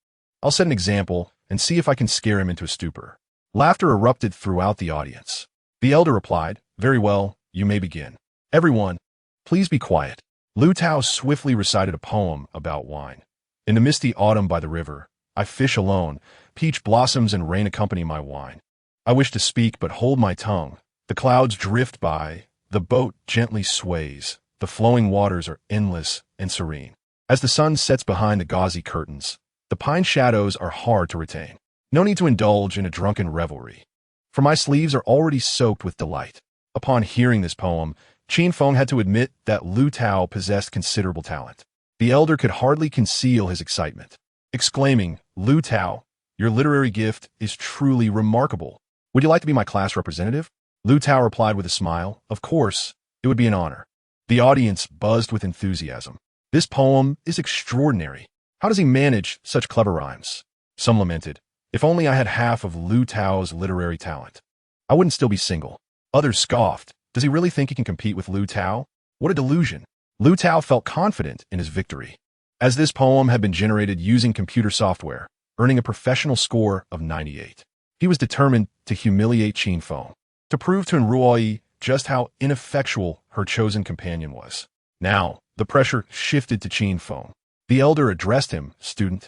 I'll set an example and see if I can scare him into a stupor." Laughter erupted throughout the audience. The elder replied, "Very well, you may begin. Everyone, please be quiet." Lu Tao swiftly recited a poem about wine. "In the misty autumn by the river, I fish alone, peach blossoms and rain accompany my wine. I wish to speak but hold my tongue. The clouds drift by, the boat gently sways, the flowing waters are endless and serene. As the sun sets behind the gauzy curtains, the pine shadows are hard to retain. No need to indulge in a drunken revelry, for my sleeves are already soaked with delight." Upon hearing this poem, Qin Feng had to admit that Lu Tao possessed considerable talent. The elder could hardly conceal his excitement, exclaiming, "Lu Tao, your literary gift is truly remarkable. Would you like to be my class representative?" Lu Tao replied with a smile, "Of course, it would be an honor." The audience buzzed with enthusiasm. "This poem is extraordinary. How does he manage such clever rhymes?" Some lamented, "If only I had half of Lu Tao's literary talent, I wouldn't still be single." Others scoffed, "Does he really think he can compete with Lu Tao? What a delusion." Lu Tao felt confident in his victory, as this poem had been generated using computer software, earning a professional score of 98. He was determined to humiliate Qin Feng, to prove to Ruai just how ineffectual her chosen companion was. Now, the pressure shifted to Qin Feng. The elder addressed him, "Student,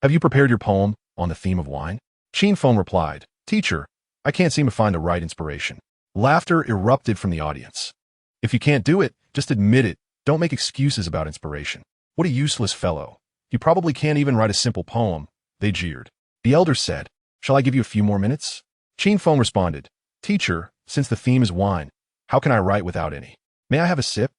have you prepared your poem on the theme of wine?" Qin Feng replied, "Teacher, I can't seem to find the right inspiration." Laughter erupted from the audience. "If you can't do it, just admit it. Don't make excuses about inspiration. What a useless fellow. You probably can't even write a simple poem," they jeered. The elder said, "Shall I give you a few more minutes?" Qin Feng responded, "Teacher, since the theme is wine, how can I write without any? May I have a sip?"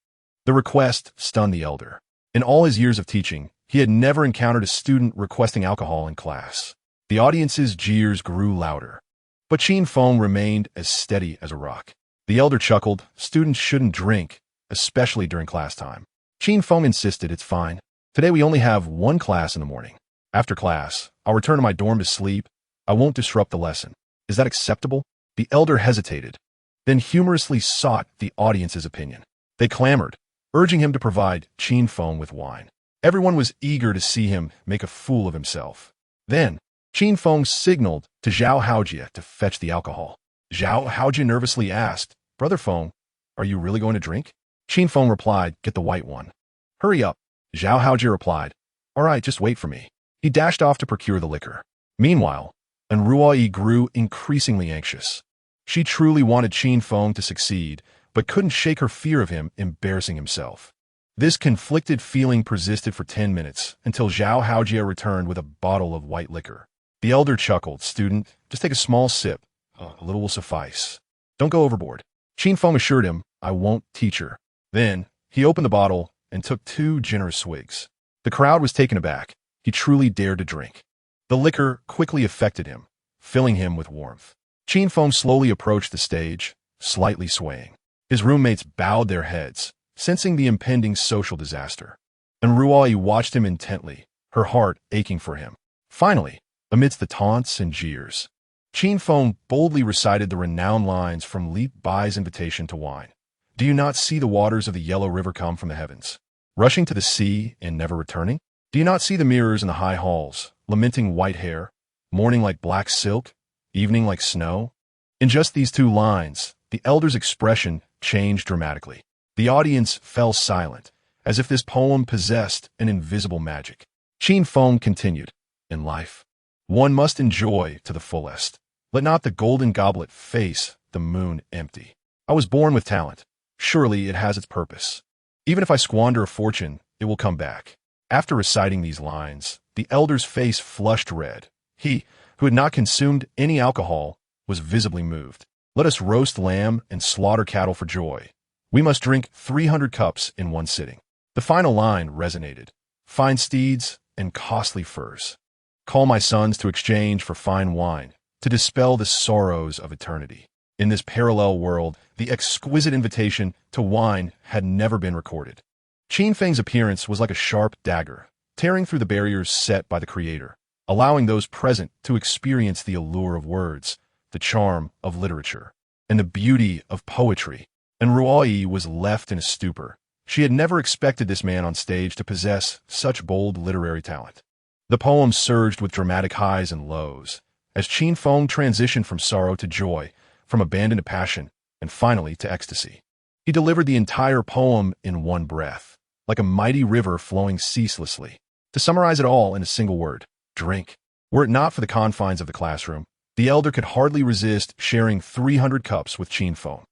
The request stunned the elder. In all his years of teaching, he had never encountered a student requesting alcohol in class. The audience's jeers grew louder. But Qin Feng remained as steady as a rock. The elder chuckled, "Students shouldn't drink, especially during class time." Qin Feng insisted, "It's fine. Today we only have one class in the morning. After class, I'll return to my dorm to sleep. I won't disrupt the lesson. Is that acceptable?" The elder hesitated, then humorously sought the audience's opinion. They clamored, urging him to provide Qin Feng with wine. Everyone was eager to see him make a fool of himself. Then, Qin Feng signaled to Zhao Haojie to fetch the alcohol. Zhao Haojie nervously asked, "Brother Feng, are you really going to drink?" Qin Feng replied, "Get the white one." "Hurry up." Zhao Haojie replied, "All right, just wait for me." He dashed off to procure the liquor. Meanwhile, Ruoyi grew increasingly anxious. She truly wanted Qin Feng to succeed, but couldn't shake her fear of him embarrassing himself. This conflicted feeling persisted for 10 minutes until Zhao Haojie returned with a bottle of white liquor. The elder chuckled, "Student, just take a small sip. A little will suffice. Don't go overboard." Qin Feng assured him, "I won't, teacher." Then, he opened the bottle and took 2 generous swigs. The crowd was taken aback. He truly dared to drink. The liquor quickly affected him, filling him with warmth. Qin Feng slowly approached the stage, slightly swaying. His roommates bowed their heads, sensing the impending social disaster. And Ruoyi watched him intently, her heart aching for him. Finally, amidst the taunts and jeers, Qin Feng boldly recited the renowned lines from Li Bai's invitation to wine. "Do you not see the waters of the yellow river come from the heavens, rushing to the sea and never returning? Do you not see the mirrors in the high halls, lamenting white hair, morning like black silk, evening like snow?" In just these 2 lines, the elder's expression changed dramatically. The audience fell silent, as if this poem possessed an invisible magic. Qin Feng continued, "In life, one must enjoy to the fullest. Let not the golden goblet face the moon empty. I was born with talent. Surely it has its purpose. Even if I squander a fortune, it will come back." After reciting these lines, the elder's face flushed red. He, who had not consumed any alcohol, was visibly moved. "Let us roast lamb and slaughter cattle for joy. We must drink 300 cups in one sitting." The final line resonated. "Fine steeds and costly furs. Call my sons to exchange for fine wine, to dispel the sorrows of eternity." In this parallel world, the exquisite invitation to wine had never been recorded. Qin Feng's appearance was like a sharp dagger, tearing through the barriers set by the creator, allowing those present to experience the allure of words, the charm of literature, and the beauty of poetry. And Ruoyi was left in a stupor. She had never expected this man on stage to possess such bold literary talent. The poem surged with dramatic highs and lows, as Qin Feng transitioned from sorrow to joy, from abandon to passion, and finally to ecstasy. He delivered the entire poem in one breath, like a mighty river flowing ceaselessly. To summarize it all in a single word, drink. Were it not for the confines of the classroom, the elder could hardly resist sharing 300 cups with Qin Feng.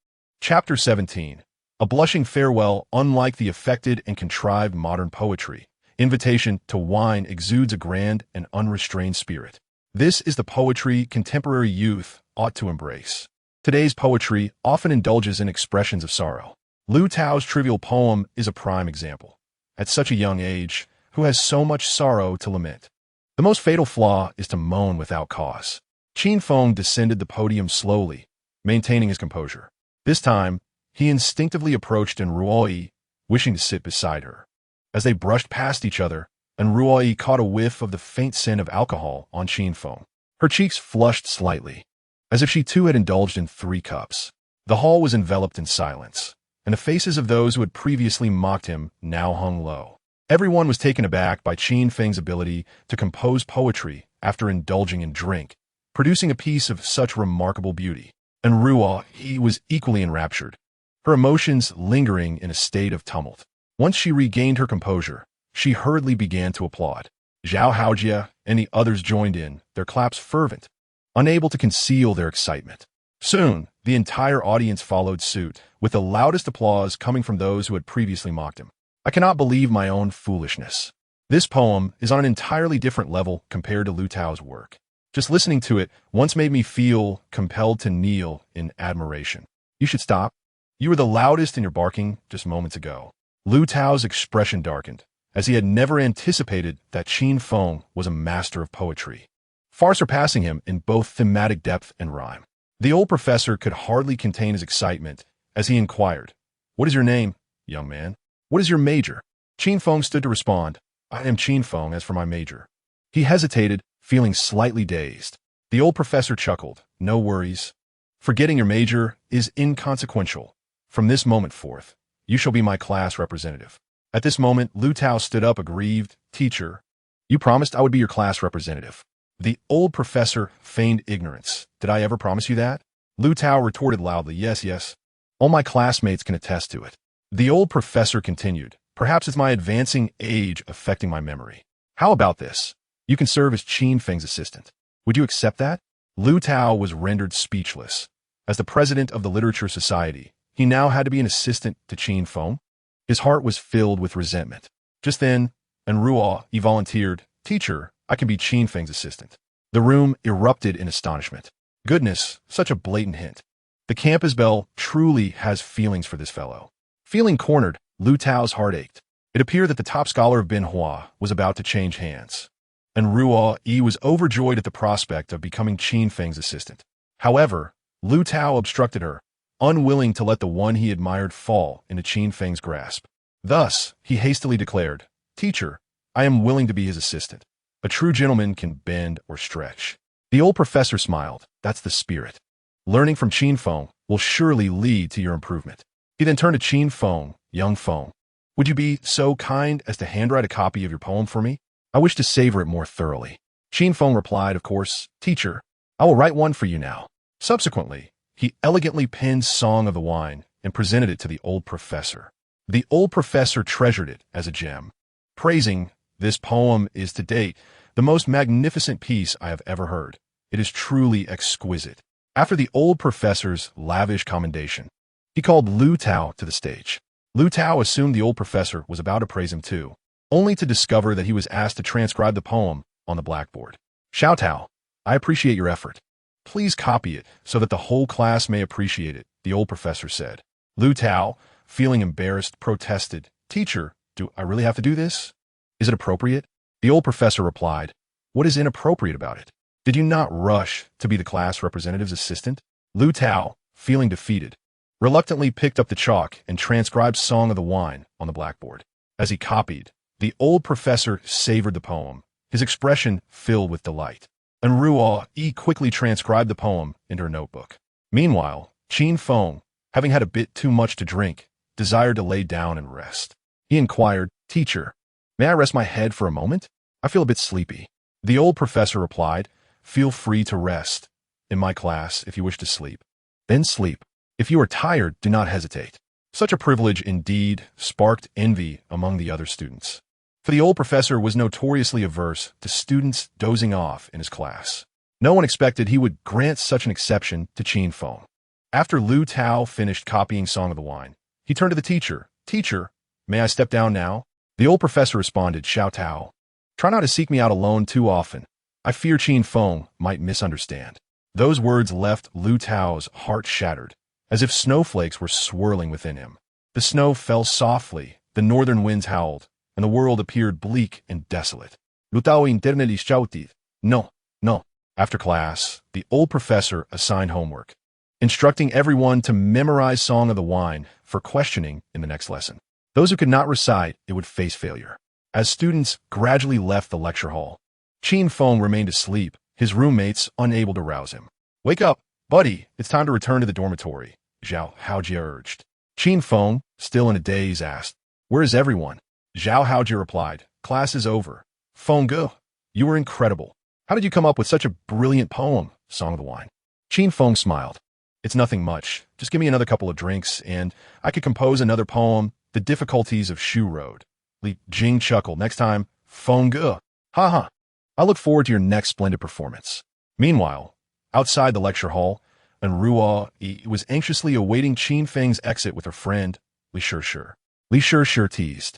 Chapter 17. A blushing farewell. Unlike the affected and contrived modern poetry, invitation to wine exudes a grand and unrestrained spirit. This is the poetry contemporary youth ought to embrace. Today's poetry often indulges in expressions of sorrow. Lu Tao's trivial poem is a prime example. At such a young age, who has so much sorrow to lament? The most fatal flaw is to moan without cause. Qin Feng descended the podium slowly, maintaining his composure. This time, he instinctively approached Ruoyi, wishing to sit beside her. As they brushed past each other, Ruoyi caught a whiff of the faint scent of alcohol on Qin Feng. Her cheeks flushed slightly, as if she too had indulged in 3 cups. The hall was enveloped in silence, and the faces of those who had previously mocked him now hung low. Everyone was taken aback by Qin Feng's ability to compose poetry after indulging in drink, producing a piece of such remarkable beauty. And Ruoyi was equally enraptured, her emotions lingering in a state of tumult. Once she regained her composure, She hurriedly began to applaud. Zhao Haojia and the others joined in, their claps fervent, unable to conceal their excitement. Soon, the entire audience followed suit, with the loudest applause coming from those who had previously mocked him. I cannot believe my own foolishness. This poem is on an entirely different level compared to Lu Tao's work. Just listening to it once made me feel compelled to kneel in admiration. You should stop. You were the loudest in your barking just moments ago. Lu Tao's expression darkened, as he had never anticipated that Qin Feng was a master of poetry, far surpassing him in both thematic depth and rhyme. The old professor could hardly contain his excitement as he inquired, "What is your name, young man? What is your major?" Qin Feng stood to respond, "I am Qin Feng as for my major." He hesitated, feeling slightly dazed. The old professor chuckled, "No worries. Forgetting your major is inconsequential. From this moment forth, you shall be my class representative." At this moment, Lu Tao stood up aggrieved. "Teacher, you promised I would be your class representative." The old professor feigned ignorance. "Did I ever promise you that?" Lu Tao retorted loudly, "Yes, yes. All my classmates can attest to it." The old professor continued, "Perhaps it's my advancing age affecting my memory. How about this? You can serve as Qin Feng's assistant. Would you accept that?" Lu Tao was rendered speechless. As the president of the Literature Society, he now had to be an assistant to Qin Feng. His heart was filled with resentment. Just then, Ruo he volunteered, "Teacher, I can be Qin Feng's assistant." The room erupted in astonishment. Goodness, such a blatant hint. The campus belle truly has feelings for this fellow. Feeling cornered, Lu Tao's heart ached. It appeared that the top scholar of Binhua was about to change hands, and Ruo Yi was overjoyed at the prospect of becoming Qin Feng's assistant. However, Lu Tao obstructed her, unwilling to let the one he admired fall into Qin Feng's grasp. Thus, he hastily declared, "Teacher, I am willing to be his assistant. A true gentleman can bend or stretch." The old professor smiled. "That's the spirit. Learning from Qin Feng will surely lead to your improvement." He then turned to Qin Feng, "Young Feng, would you be so kind as to handwrite a copy of your poem for me? I wish to savor it more thoroughly." Qin Feng replied, "Of course, teacher. I will write one for you now." Subsequently, he elegantly penned Song of the Wine and presented it to the old professor. The old professor treasured it as a gem, praising, "This poem is to date the most magnificent piece I have ever heard. It is truly exquisite." After the old professor's lavish commendation, he called Lu Tao to the stage. Lu Tao assumed the old professor was about to praise him too, only to discover that he was asked to transcribe the poem on the blackboard. "Xiao Tao, I appreciate your effort. Please copy it so that the whole class may appreciate it," the old professor said. Lu Tao, feeling embarrassed, protested, "Teacher, do I really have to do this? Is it appropriate?" The old professor replied, "What is inappropriate about it? Did you not rush to be the class representative's assistant?" Lu Tao, feeling defeated, reluctantly picked up the chalk and transcribed Song of the Wine on the blackboard. As he copied, the old professor savored the poem, his expression filled with delight. And Ruo Yi quickly transcribed the poem into her notebook. Meanwhile, Qin Feng, having had a bit too much to drink, desired to lay down and rest. He inquired, "Teacher, may I rest my head for a moment? I feel a bit sleepy." The old professor replied, "Feel free to rest in my class if you wish to sleep. Then sleep. If you are tired, do not hesitate." Such a privilege indeed sparked envy among the other students, for the old professor was notoriously averse to students dozing off in his class. No one expected he would grant such an exception to Qin Feng. After Lu Tao finished copying Song of the Wine, he turned to the teacher. "Teacher, may I step down now?" The old professor responded, "Xiao Tao, try not to seek me out alone too often. I fear Qin Feng might misunderstand." Those words left Lu Tao's heart shattered, as if snowflakes were swirling within him. The snow fell softly, the northern winds howled, and the world appeared bleak and desolate. Lu Tao internally shouted, "No, no." After class, the old professor assigned homework, instructing everyone to memorize Song of the Wine for questioning in the next lesson. Those who could not recite it would face failure. As students gradually left the lecture hall, Qin Feng remained asleep, his roommates unable to rouse him. "Wake up, buddy, it's time to return to the dormitory," Zhao Haojia urged. Qin Feng, still in a daze, asked, "Where is everyone?" Zhao Haojia replied, "Class is over. Feng Ge, you were incredible. How did you come up with such a brilliant poem, Song of the Wine?" Qin Feng smiled. "It's nothing much. Just give me another couple of drinks, and I could compose another poem, The Difficulties of Shu Road." Li Jing chuckled. Next time, Feng Ge. Ha. I look forward to your next splendid performance. Meanwhile, outside the lecture hall, and Ruo Yi was anxiously awaiting Qin Feng's exit with her friend, Li Shishir. Li Shishir teased.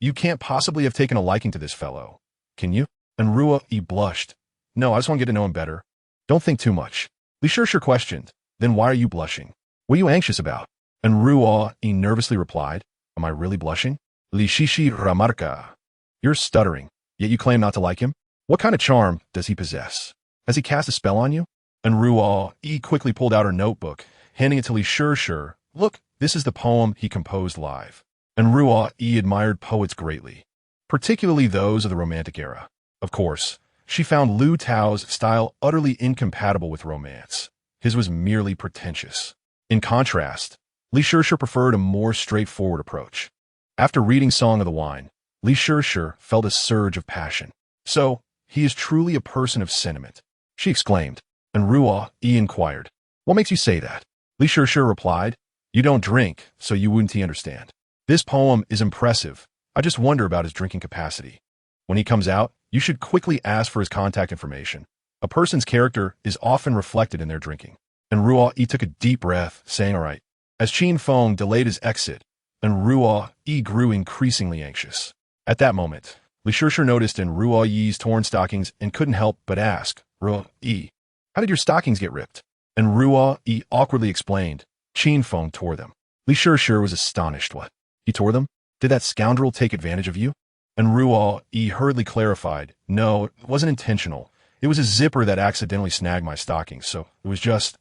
You can't possibly have taken a liking to this fellow, can you? And Ruo Yi blushed. No, I just want to get to know him better. Don't think too much. Li Shishir questioned. Then why are you blushing? What are you anxious about? And Ruo Yi nervously replied, Am I really blushing? Li Shishi Ramarka. You're stuttering, yet you claim not to like him? What kind of charm does he possess? Has he cast a spell on you? And Ruo Yi quickly pulled out her notebook, handing it to Li Shishir. Look, this is the poem he composed live. And Ruo Yi admired poets greatly, particularly those of the Romantic era. Of course, she found Lu Tao's style utterly incompatible with romance. His was merely pretentious. In contrast, Li Shishir preferred a more straightforward approach. After reading Song of the Wine, Li Shishir felt a surge of passion. So, he is truly a person of sentiment, she exclaimed. And Ruo Yi inquired, What makes you say that? Li Shishir replied, You don't drink, so you wouldn't understand. This poem is impressive. I just wonder about his drinking capacity. When he comes out, you should quickly ask for his contact information. A person's character is often reflected in their drinking. And Ruo Yi took a deep breath, saying, All right. As Qin Feng delayed his exit, and Ruo Yi grew increasingly anxious. At that moment, Li Shishir noticed in Ruo Yi's torn stockings and couldn't help but ask, Ruo Yi, how did your stockings get ripped? And Ruo Yi awkwardly explained, Qin Feng tore them. Li Shishir was astonished. What? He tore them? Did that scoundrel take advantage of you? And Ruo Yi hurriedly clarified, No, it wasn't intentional. It was a zipper that accidentally snagged my stockings, so it was just,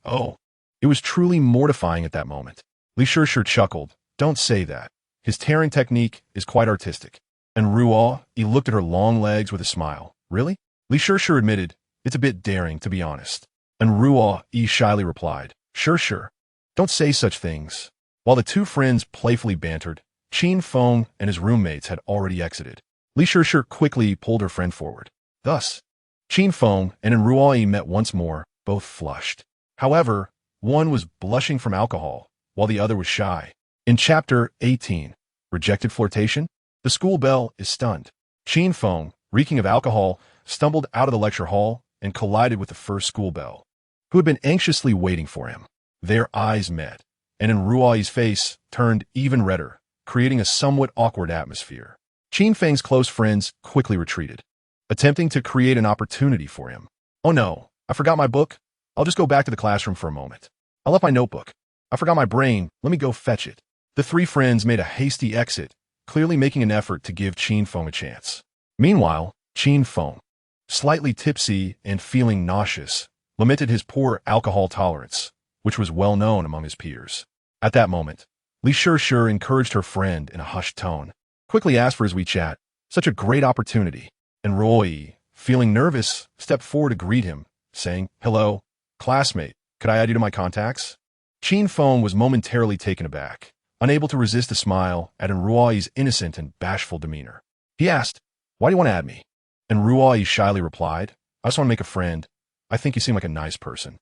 It was truly mortifying at that moment. Li Shishir chuckled. Don't say that. His tearing technique is quite artistic. And Ruo Yi looked at her long legs with a smile. Really? Li Shishir admitted, It's a bit daring, to be honest. And Ruo Yi shyly replied, Sure. Don't say such things. While the two friends playfully bantered, Qin Feng and his roommates had already exited. Li Shishir quickly pulled her friend forward. Thus, Qin Feng and Ruo Yi met once more, both flushed. However, one was blushing from alcohol, while the other was shy. In Chapter 18, Rejected Flirtation, the school bell is stunned. Qin Feng, reeking of alcohol, stumbled out of the lecture hall and collided with the first school bell, who had been anxiously waiting for him. Their eyes met, and in Ruo Yi's face turned even redder, creating a somewhat awkward atmosphere. Qin Feng's close friends quickly retreated, attempting to create an opportunity for him. Oh no, I forgot my book. I'll just go back to the classroom for a moment. I left my notebook. I forgot my brain. Let me go fetch it. The three friends made a hasty exit, clearly making an effort to give Qin Feng a chance. Meanwhile, Qin Feng, slightly tipsy and feeling nauseous, lamented his poor alcohol tolerance, which was well known among his peers. At that moment, Li Shishir encouraged her friend in a hushed tone, quickly asked for his WeChat. Such a great opportunity. And Ruo Yi, feeling nervous, stepped forward to greet him, saying, Hello, classmate, could I add you to my contacts? Qin Feng was momentarily taken aback, unable to resist a smile at Ruo Yi's innocent and bashful demeanor. He asked, Why do you want to add me? And Ruo Yi shyly replied, I just want to make a friend. I think you seem like a nice person.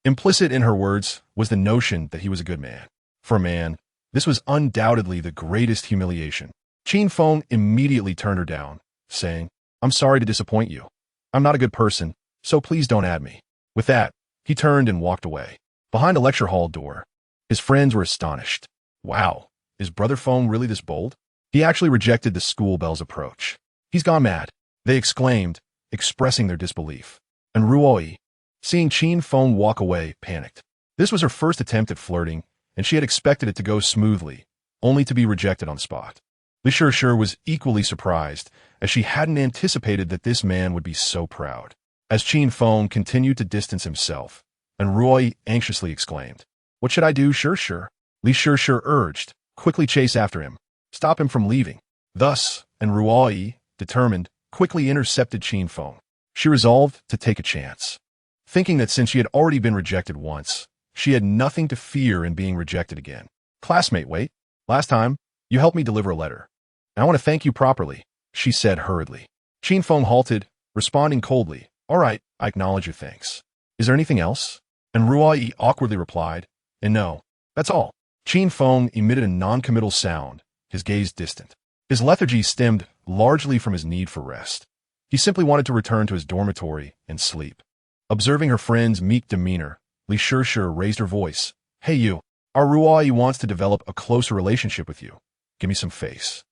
Implicit in her words was the notion that he was a good man. For a man, this was undoubtedly the greatest humiliation. Qin Feng immediately turned her down, saying, I'm sorry to disappoint you. I'm not a good person, so please don't add me. With that, he turned and walked away. Behind a lecture hall door, his friends were astonished. Wow, is Brother Feng really this bold? He actually rejected the school bell's approach. He's gone mad, they exclaimed, expressing their disbelief. And Ruo Yi, seeing Qin Feng walk away, panicked. This was her first attempt at flirting, and she had expected it to go smoothly, only to be rejected on the spot. Li Shishir was equally surprised, as she hadn't anticipated that this man would be so proud. As Qin Feng continued to distance himself, and Ruo Yi anxiously exclaimed, What should I do, Shishir? Li Shishir urged, quickly chase after him, stop him from leaving. Thus, and Ruo Yi, determined, quickly intercepted Qin Feng. She resolved to take a chance, thinking that since she had already been rejected once, she had nothing to fear in being rejected again. Classmate, wait. Last time, you helped me deliver a letter. And I want to thank you properly, she said hurriedly. Qin Feng halted, responding coldly, All right, I acknowledge your thanks. Is there anything else? And Ruo Yi awkwardly replied, And no, that's all. Qin Feng emitted a non-committal sound, his gaze distant. His lethargy stemmed largely from his need for rest. He simply wanted to return to his dormitory and sleep. Observing her friend's meek demeanor, Li Shishir raised her voice. Hey you, our Ruai wants to develop a closer relationship with you. Give me some face.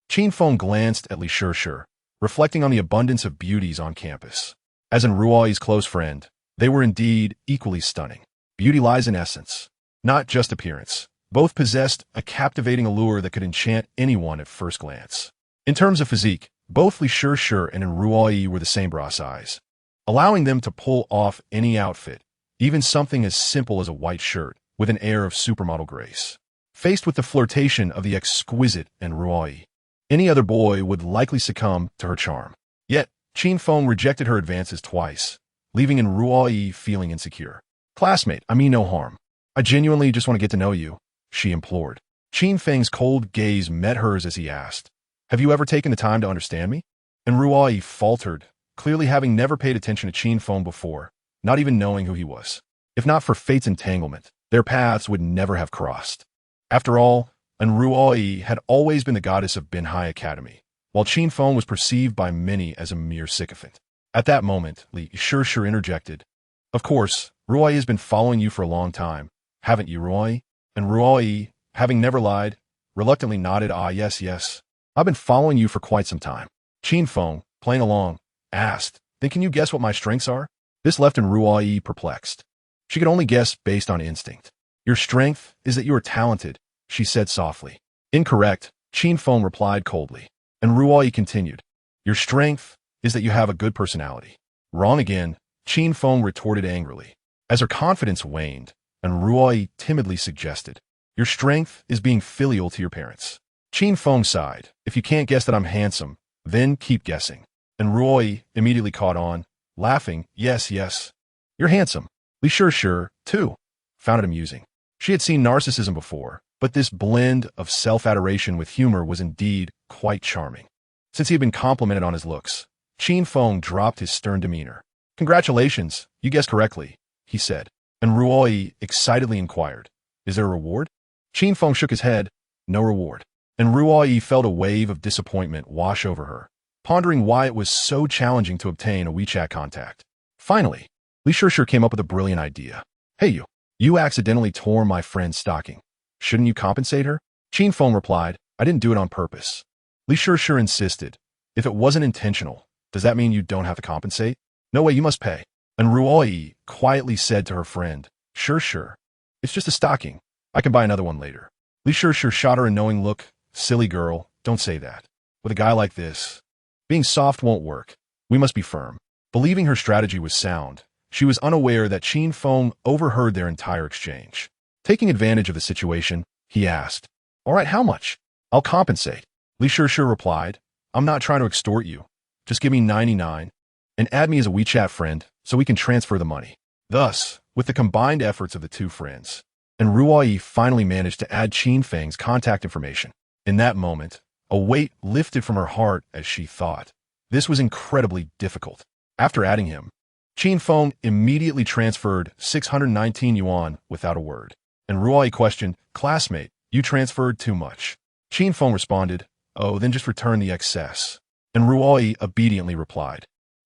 Qin Feng glanced at Li Shishir, reflecting on the abundance of beauties on campus. As in Ruai's close friend, they were indeed equally stunning. Beauty lies in essence, not just appearance. Both possessed a captivating allure that could enchant anyone at first glance. In terms of physique, both Li Shishir and Ruai were the same bra size, allowing them to pull off any outfit, even something as simple as a white shirt, with an air of supermodel grace. Faced with the flirtation of the exquisite Ruai, any other boy would likely succumb to her charm. Yet, Qin Feng rejected her advances twice, leaving Ruai feeling insecure. Classmate, I mean no harm. I genuinely just want to get to know you, she implored. Qin Feng's cold gaze met hers as he asked, have you ever taken the time to understand me? Ruai faltered, clearly having never paid attention to Qin Feng before, not even knowing who he was. If not for fate's entanglement, their paths would never have crossed. After all, Ruai had always been the goddess of Binhai Academy, while Qin Feng was perceived by many as a mere sycophant. At that moment, Li Shishir interjected, of course, Ruai has been following you for a long time, haven't you, Ruai? And Ruai, having never lied, reluctantly nodded, yes. I've been following you for quite some time. Qin Feng, playing along, asked, then can you guess what my strengths are? This left Ruai perplexed. She could only guess based on instinct. Your strength is that you are talented, she said softly. Incorrect, Qin Feng replied coldly. And Ruai continued, your strength is that you have a good personality. Wrong again, Qin Feng retorted angrily. As her confidence waned, Ruai timidly suggested, your strength is being filial to your parents. Qin Feng sighed, if you can't guess that I'm handsome, then keep guessing. And Ruai immediately caught on, laughing, yes, you're handsome. Li Shishir, too, found it amusing. She had seen narcissism before, but this blend of self-adoration with humor was indeed quite charming. Since he had been complimented on his looks, Qin Feng dropped his stern demeanor. Congratulations, you guessed correctly, he said. And Ruai excitedly inquired, is there a reward? Qin Feng shook his head, no reward. And Ruai felt a wave of disappointment wash over her, pondering why it was so challenging to obtain a WeChat contact. Finally, Li Shishir came up with a brilliant idea. Hey you accidentally tore my friend's stocking. Shouldn't you compensate her? Qin Feng replied, I didn't do it on purpose. Li Shishir insisted, if it wasn't intentional, does that mean you don't have to compensate? No way, you must pay. And Ruai quietly said to her friend, sure, it's just a stocking. I can buy another one later. Li Shishir shot her a knowing look. Silly girl, don't say that. With a guy like this, being soft won't work. We must be firm. Believing her strategy was sound, she was unaware that Qin Feng overheard their entire exchange. Taking advantage of the situation, he asked, all right, how much? I'll compensate. Li Shishir replied, I'm not trying to extort you. Just give me 99 and add me as a WeChat friend so we can transfer the money. Thus, with the combined efforts of the two friends, Ruai finally managed to add Qin Feng's contact information. In that moment, a weight lifted from her heart as she thought. This was incredibly difficult. After adding him, Qin Feng immediately transferred 619 yuan without a word. And Ruai questioned, classmate, you transferred too much. Qin Feng responded, oh, then just return the excess. And Ruai obediently replied,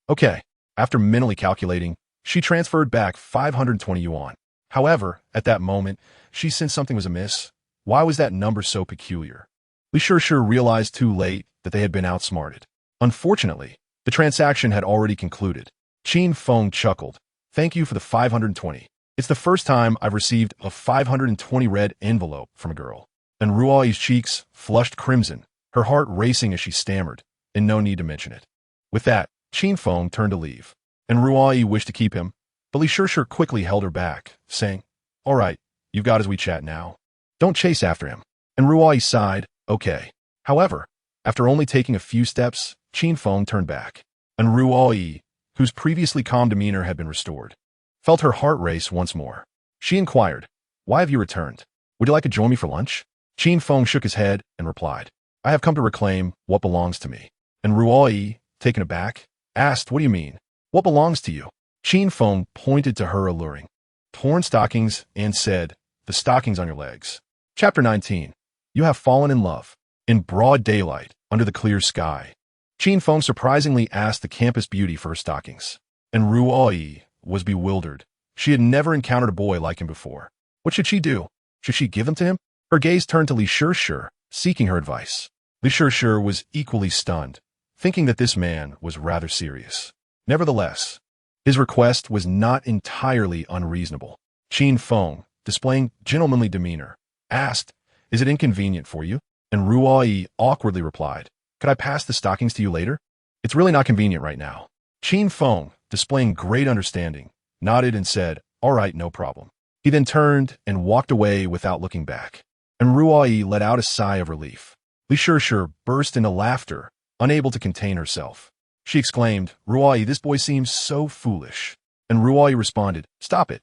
okay. After mentally calculating, she transferred back 520 yuan. However, at that moment, she sensed something was amiss. Why was that number so peculiar? Li Shishir realized too late that they had been outsmarted. Unfortunately, the transaction had already concluded. Qin Feng chuckled. Thank you for the 520. It's the first time I've received a 520 red envelope from a girl. And Ruai's cheeks flushed crimson, her heart racing as she stammered, and no need to mention it. With that, Qin Feng turned to leave. And Ruai wished to keep him, but Li Shishir quickly held her back, saying, all right, you've got his WeChat now. Don't chase after him. And Ruai sighed, okay. However, after only taking a few steps, Qin Feng turned back. And Ruai, whose previously calm demeanor had been restored, felt her heart race once more. She inquired, why have you returned? Would you like to join me for lunch? Qin Feng shook his head and replied, I have come to reclaim what belongs to me. And Ruai, taken aback, asked, what do you mean? What belongs to you? Qin Feng pointed to her alluring torn stockings and said, the stockings on your legs. Chapter 19. You have fallen in love. In broad daylight, under the clear sky. Qin Feng surprisingly asked the campus beauty for her stockings, and Ruoyi was bewildered. She had never encountered a boy like him before. What should she do? Should she give them to him? Her gaze turned to Li Shishir, seeking her advice. Li Shishir was equally stunned, thinking that this man was rather serious. Nevertheless, his request was not entirely unreasonable. Qin Feng, displaying gentlemanly demeanor, asked, "Is it inconvenient for you?" And Ruoyi awkwardly replied, "Could I pass the stockings to you later? It's really not convenient right now." Qin Feng, displaying great understanding, nodded and said, "All right, no problem." He then turned and walked away without looking back. And Ruoyi let out a sigh of relief. Li Shishir burst into laughter, unable to contain herself. She exclaimed, "Ruoyi, this boy seems so foolish." And Ruoyi responded, "Stop it.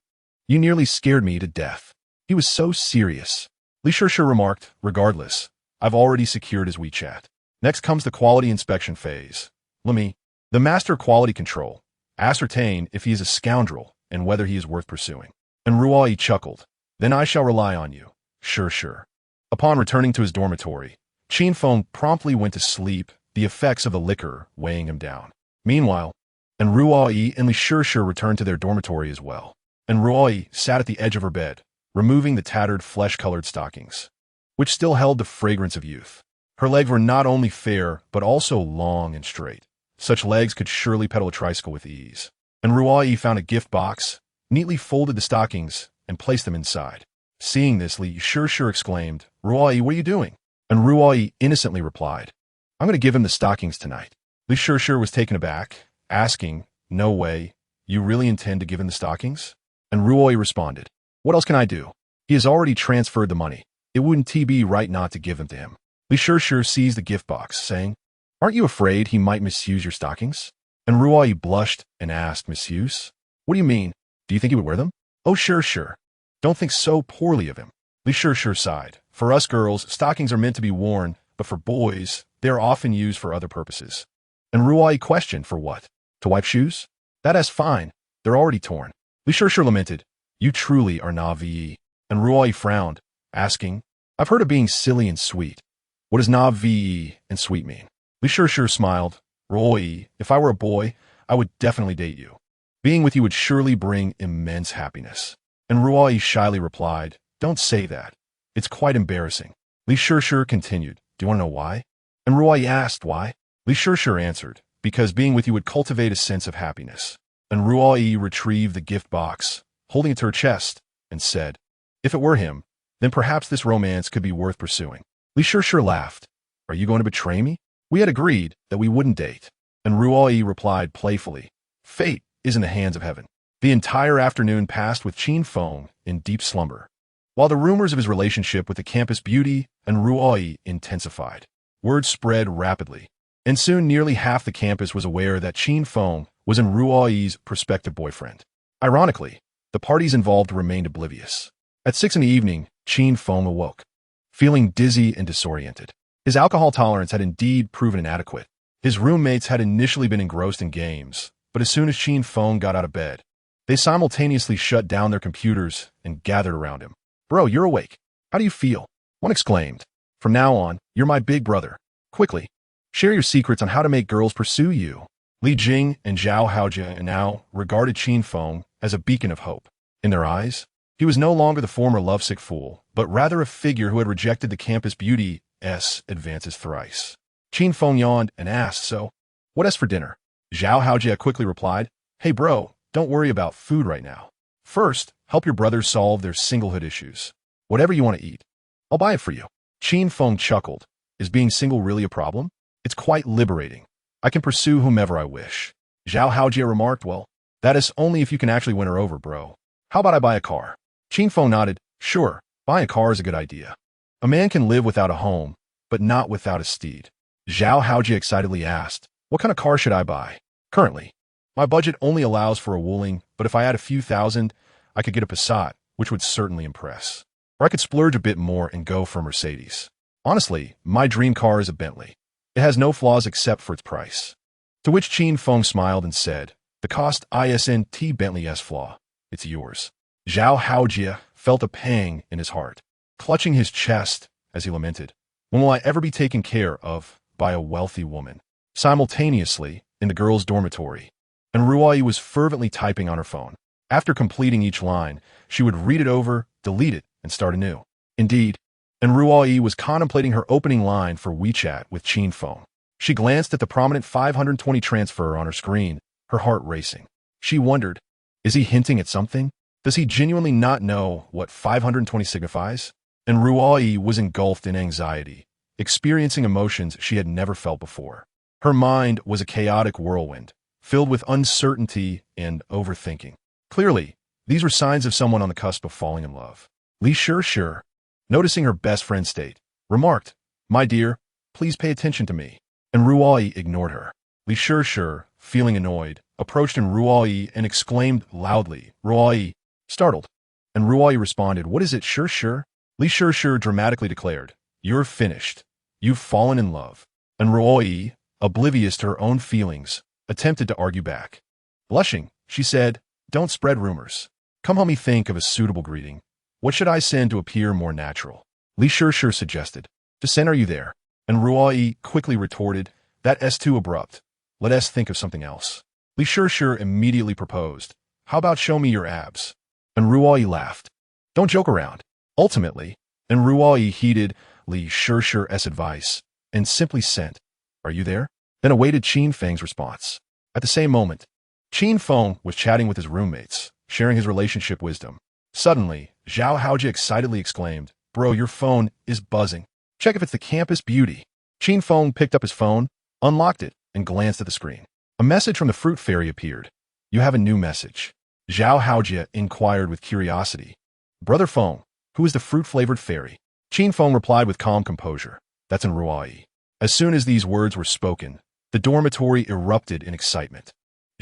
You nearly scared me to death. He was so serious." Li Shishir remarked, "Regardless, I've already secured his WeChat. Next comes the quality inspection phase. Let me, the master quality control, ascertain if he is a scoundrel and whether he is worth pursuing." And Ruoyi chuckled, "Then I shall rely on you." Sure. Upon returning to his dormitory, Qin Feng promptly went to sleep, the effects of the liquor weighing him down. Meanwhile, and Ruoyi and Li Shishir returned to their dormitory as well. And Ruoyi sat at the edge of her bed, removing the tattered flesh-colored stockings, which still held the fragrance of youth. Her legs were not only fair, but also long and straight. Such legs could surely pedal a tricycle with ease. And Ruoyi found a gift box, neatly folded the stockings, and placed them inside. Seeing this, Li Shishir exclaimed, "Ruoyi, what are you doing?" And Ruoyi innocently replied, "I'm going to give him the stockings tonight." Li Shishir was taken aback, asking, "No way, you really intend to give him the stockings?" And Ruoyi responded, "What else can I do? He has already transferred the money. It wouldn't be right not to give them to him." Li Shishir seized the gift box, saying, "Aren't you afraid he might misuse your stockings?" And Ruoyi blushed and asked, "Misuse? What do you mean? Do you think he would wear them?" "Oh, sure. Don't think so poorly of him." Li Shishir sighed. "For us girls, stockings are meant to be worn, but for boys, they are often used for other purposes." And Ruoyi questioned, "For what? To wipe shoes?" "That is fine. They're already torn." Li Shishir lamented, "You truly are naive." And Ruoyi frowned, asking, "I've heard of being silly and sweet. What does naive and sweet mean?" Li Shishir smiled, "Ruoyi, if I were a boy, I would definitely date you. Being with you would surely bring immense happiness." And Ruoyi shyly replied, "Don't say that. It's quite embarrassing." Li Shishir continued, "Do you want to know why?" And Ruoyi asked why. Li Shishir answered, "Because being with you would cultivate a sense of happiness." And Ruoyi retrieved the gift box, holding it to her chest, and said, "If it were him, then perhaps this romance could be worth pursuing." Li Shishir laughed. "Are you going to betray me? We had agreed that we wouldn't date." And Ruoyi replied playfully, "Fate is in the hands of heaven." The entire afternoon passed with Qin Feng in deep slumber, while the rumors of his relationship with the campus beauty and Ruoyi intensified. Word spread rapidly, and soon nearly half the campus was aware that Qin Feng was in Ruoyi's prospective boyfriend. Ironically, the parties involved remained oblivious. At 6 in the evening, Qin Feng awoke, feeling dizzy and disoriented. His alcohol tolerance had indeed proven inadequate. His roommates had initially been engrossed in games, but as soon as Qin Feng got out of bed, they simultaneously shut down their computers and gathered around him. "Bro, you're awake. How do you feel?" One exclaimed. "From now on, you're my big brother. Quickly, share your secrets on how to make girls pursue you." Li Jing and Zhao Haojia now regarded Qin Feng as a beacon of hope. In their eyes, he was no longer the former lovesick fool, but rather a figure who had rejected the campus beauty's advances thrice. Qin Feng yawned and asked, "So, what is for dinner?" Zhao Haojia quickly replied, "Hey bro, don't worry about food right now. First, help your brothers solve their singlehood issues. Whatever you want to eat, I'll buy it for you." Qin Feng chuckled. "Is being single really a problem? It's quite liberating. I can pursue whomever I wish." Zhao Haojia remarked, "Well, that is only if you can actually win her over, bro. How about I buy a car?" Qin Feng nodded. "Sure, buying a car is a good idea. A man can live without a home, but not without a steed." Zhao Haojia excitedly asked, "What kind of car should I buy?" "Currently, my budget only allows for a Wuling, but if I add a few thousand, I could get a Passat, which would certainly impress. Or I could splurge a bit more and go for a Mercedes. Honestly, my dream car is a Bentley. It has no flaws except for its price." To which Qin Feng smiled and said, "The cost isn't Bentley S flaw. It's yours." Zhao Haojia felt a pang in his heart, clutching his chest as he lamented, "When will I ever be taken care of by a wealthy woman. Simultaneously, in the girls' dormitory, and Ruai was fervently typing on her phone. After completing each line, she would read it over, delete it, and start anew. Indeed, and Ruai was contemplating her opening line for WeChat with Qin Feng. She glanced at the prominent 520 transfer on her screen, her heart racing. She wondered, is he hinting at something? Does he genuinely not know what 520 signifies? And Ruai was engulfed in anxiety, experiencing emotions she had never felt before. Her mind was a chaotic whirlwind, filled with uncertainty and overthinking. Clearly, these were signs of someone on the cusp of falling in love. Li Sure, noticing her best friend's state, remarked, "My dear, please pay attention to me." And Ruai ignored her. Li Sure, feeling annoyed, approached Ruai and exclaimed loudly, "Ruai!" startled. And Ruai responded, "What is it, Sure?" Li Sure dramatically declared, "You're finished. You've fallen in love." And Ruai, oblivious to her own feelings, attempted to argue back. Blushing, she said, "Don't spread rumors. Come help me think of a suitable greeting. What should I send to appear more natural?" Li Sure suggested, "To send Are you there?" And Ruai quickly retorted, "That's too abrupt. Let us think of something else." Li Sure immediately proposed, "How about show me your abs?" And Ruai laughed. "Don't joke around." Ultimately, and Ruai heeded Li Sure's advice and simply sent, "Are you there?" Then awaited Qin Feng's response. At the same moment, Qin Feng was chatting with his roommates, sharing his relationship wisdom. Suddenly, Zhao Haojie excitedly exclaimed, "Bro, your phone is buzzing. Check if it's the campus beauty." Qin Feng picked up his phone, unlocked it, and glanced at the screen. A message from the fruit fairy appeared. "You have a new message." Zhao Haojie inquired with curiosity. "Brother Feng, who is the fruit-flavored fairy?" Qin Feng replied with calm composure, "That's in Ruai." As soon as these words were spoken, the dormitory erupted in excitement.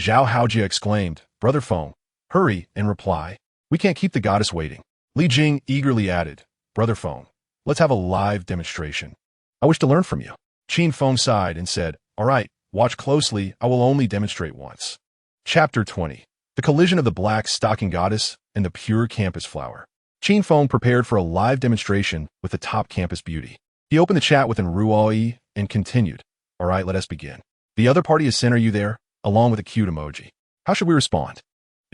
Zhao Haojie exclaimed, "Brother Feng, hurry and reply. We can't keep the goddess waiting." Li Jing eagerly added, "Brother Feng, let's have a live demonstration. I wish to learn from you." Qin Feng sighed and said, "All right, watch closely. I will only demonstrate once." Chapter 20. The collision of the black stocking goddess and the pure campus flower. Qin Feng prepared for a live demonstration with the top campus beauty. He opened the chat with Ruai and continued, "All right, let us begin. The other party is sent Are you there?" along with a cute emoji. How should we respond?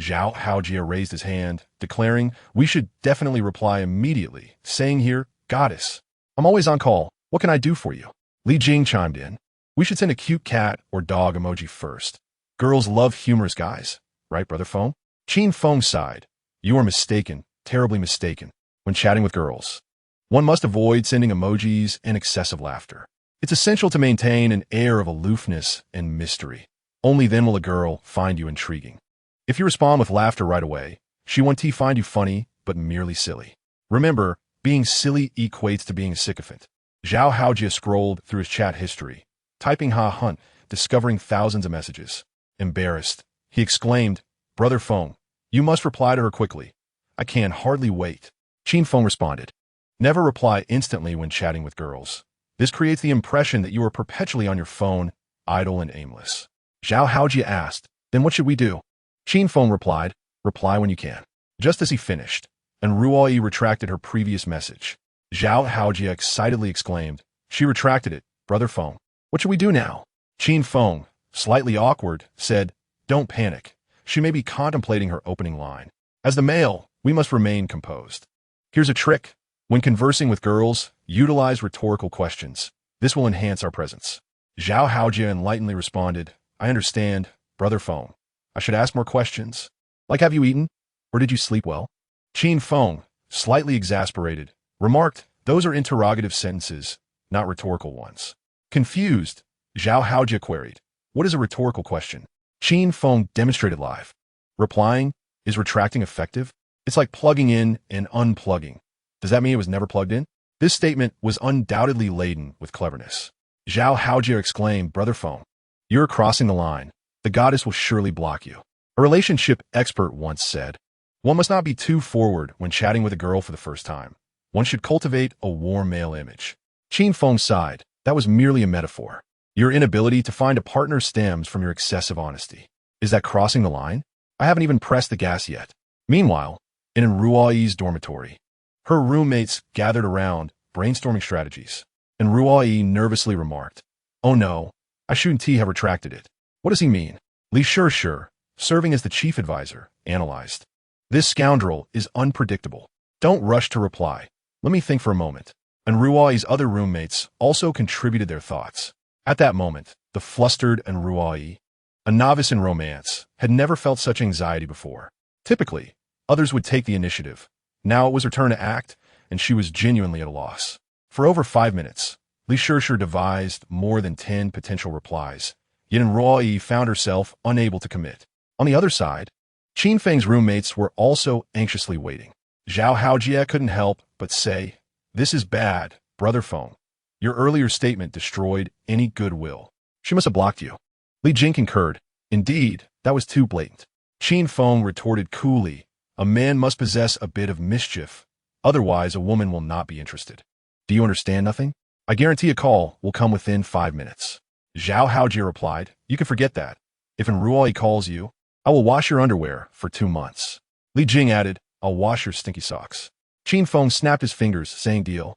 Zhao Haojie raised his hand, declaring, "We should definitely reply immediately, saying here, 'Goddess, I'm always on call. What can I do for you?'" Li Jing chimed in, "We should send a cute cat or dog emoji first. Girls love humorous guys, right, Brother Feng?" Qin Feng sighed. "You are mistaken, terribly mistaken, when chatting with girls. One must avoid sending emojis and excessive laughter. It's essential to maintain an air of aloofness and mystery. Only then will a girl find you intriguing. If you respond with laughter right away, she won't find you funny, but merely silly. Remember, being silly equates to being a sycophant." Zhao Haojie scrolled through his chat history, typing "Ha Hunt," discovering thousands of messages. Embarrassed, he exclaimed, "Brother Feng, you must reply to her quickly. I can hardly wait." Qin Feng responded, "Never reply instantly when chatting with girls. This creates the impression that you are perpetually on your phone, idle and aimless." Zhao Haojie asked, "Then what should we do?" Qin Feng replied, "Reply when you can." Just as he finished, and Ruai retracted her previous message. Zhao Haojie excitedly exclaimed, "She retracted it, Brother Feng. What should we do now?" Qin Feng, slightly awkward, said, "Don't panic. She may be contemplating her opening line. As the male, we must remain composed. Here's a trick. When conversing with girls, utilize rhetorical questions. This will enhance our presence." Zhao Haojie enlightenedly responded, "I understand, Brother Feng. I should ask more questions. Like, have you eaten? Or did you sleep well?" Qin Feng, slightly exasperated, remarked, "Those are interrogative sentences, not rhetorical ones." Confused, Zhao Haojie queried, "What is a rhetorical question?" Qin Feng demonstrated live. Replying, "Is retracting effective? It's like plugging in and unplugging. Does that mean it was never plugged in?" This statement was undoubtedly laden with cleverness. Zhao Haojie exclaimed, "Brother Feng, you're crossing the line. The goddess will surely block you." A relationship expert once said, "One must not be too forward when chatting with a girl for the first time. One should cultivate a warm male image." Qin Feng sighed. That was merely a metaphor. Your inability to find a partner stems from your excessive honesty. Is that crossing the line? I haven't even pressed the gas yet. Meanwhile, in Ruai's dormitory, her roommates gathered around, brainstorming strategies, and Ruai nervously remarked, Oh no, I shouldn't have retracted it. What does he mean? Li Sure, serving as the chief advisor, analyzed. This scoundrel is unpredictable. Don't rush to reply. Let me think for a moment. And Ruai's other roommates also contributed their thoughts. At that moment, the flustered and Ruai, a novice in romance, had never felt such anxiety before. Typically, others would take the initiative. Now it was her turn to act, and she was genuinely at a loss. For over 5 minutes, Li Sure devised more than 10 potential replies, yet Ruai found herself unable to commit. On the other side, Qin Feng's roommates were also anxiously waiting. Zhao Haojie couldn't help but say, "This is bad, Brother Feng. Your earlier statement destroyed any goodwill. She must have blocked you." Li Jing concurred. "Indeed, that was too blatant." Qin Feng retorted coolly, "A man must possess a bit of mischief, otherwise a woman will not be interested. Do you understand nothing? I guarantee a call will come within 5 minutes." Zhao Haojie replied, "You can forget that. If Ruai calls you, I will wash your underwear for 2 months." Li Jing added, "I'll wash your stinky socks." Qin Feng snapped his fingers, saying deal.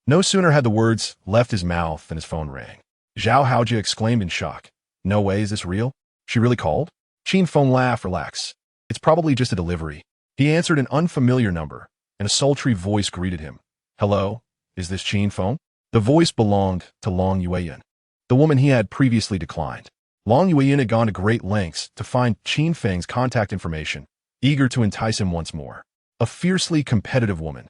No sooner had the words left his mouth than his phone rang. Zhao Haojie exclaimed in shock, "No way, is this real? She really called?" Qin Feng laughed, "Relax. It's probably just a delivery." He answered an unfamiliar number, and a sultry voice greeted him. "Hello, is this Qin Feng?" The voice belonged to Long Yueyin, the woman he had previously declined. Long Yueyin had gone to great lengths to find Qin Feng's contact information, eager to entice him once more. A fiercely competitive woman,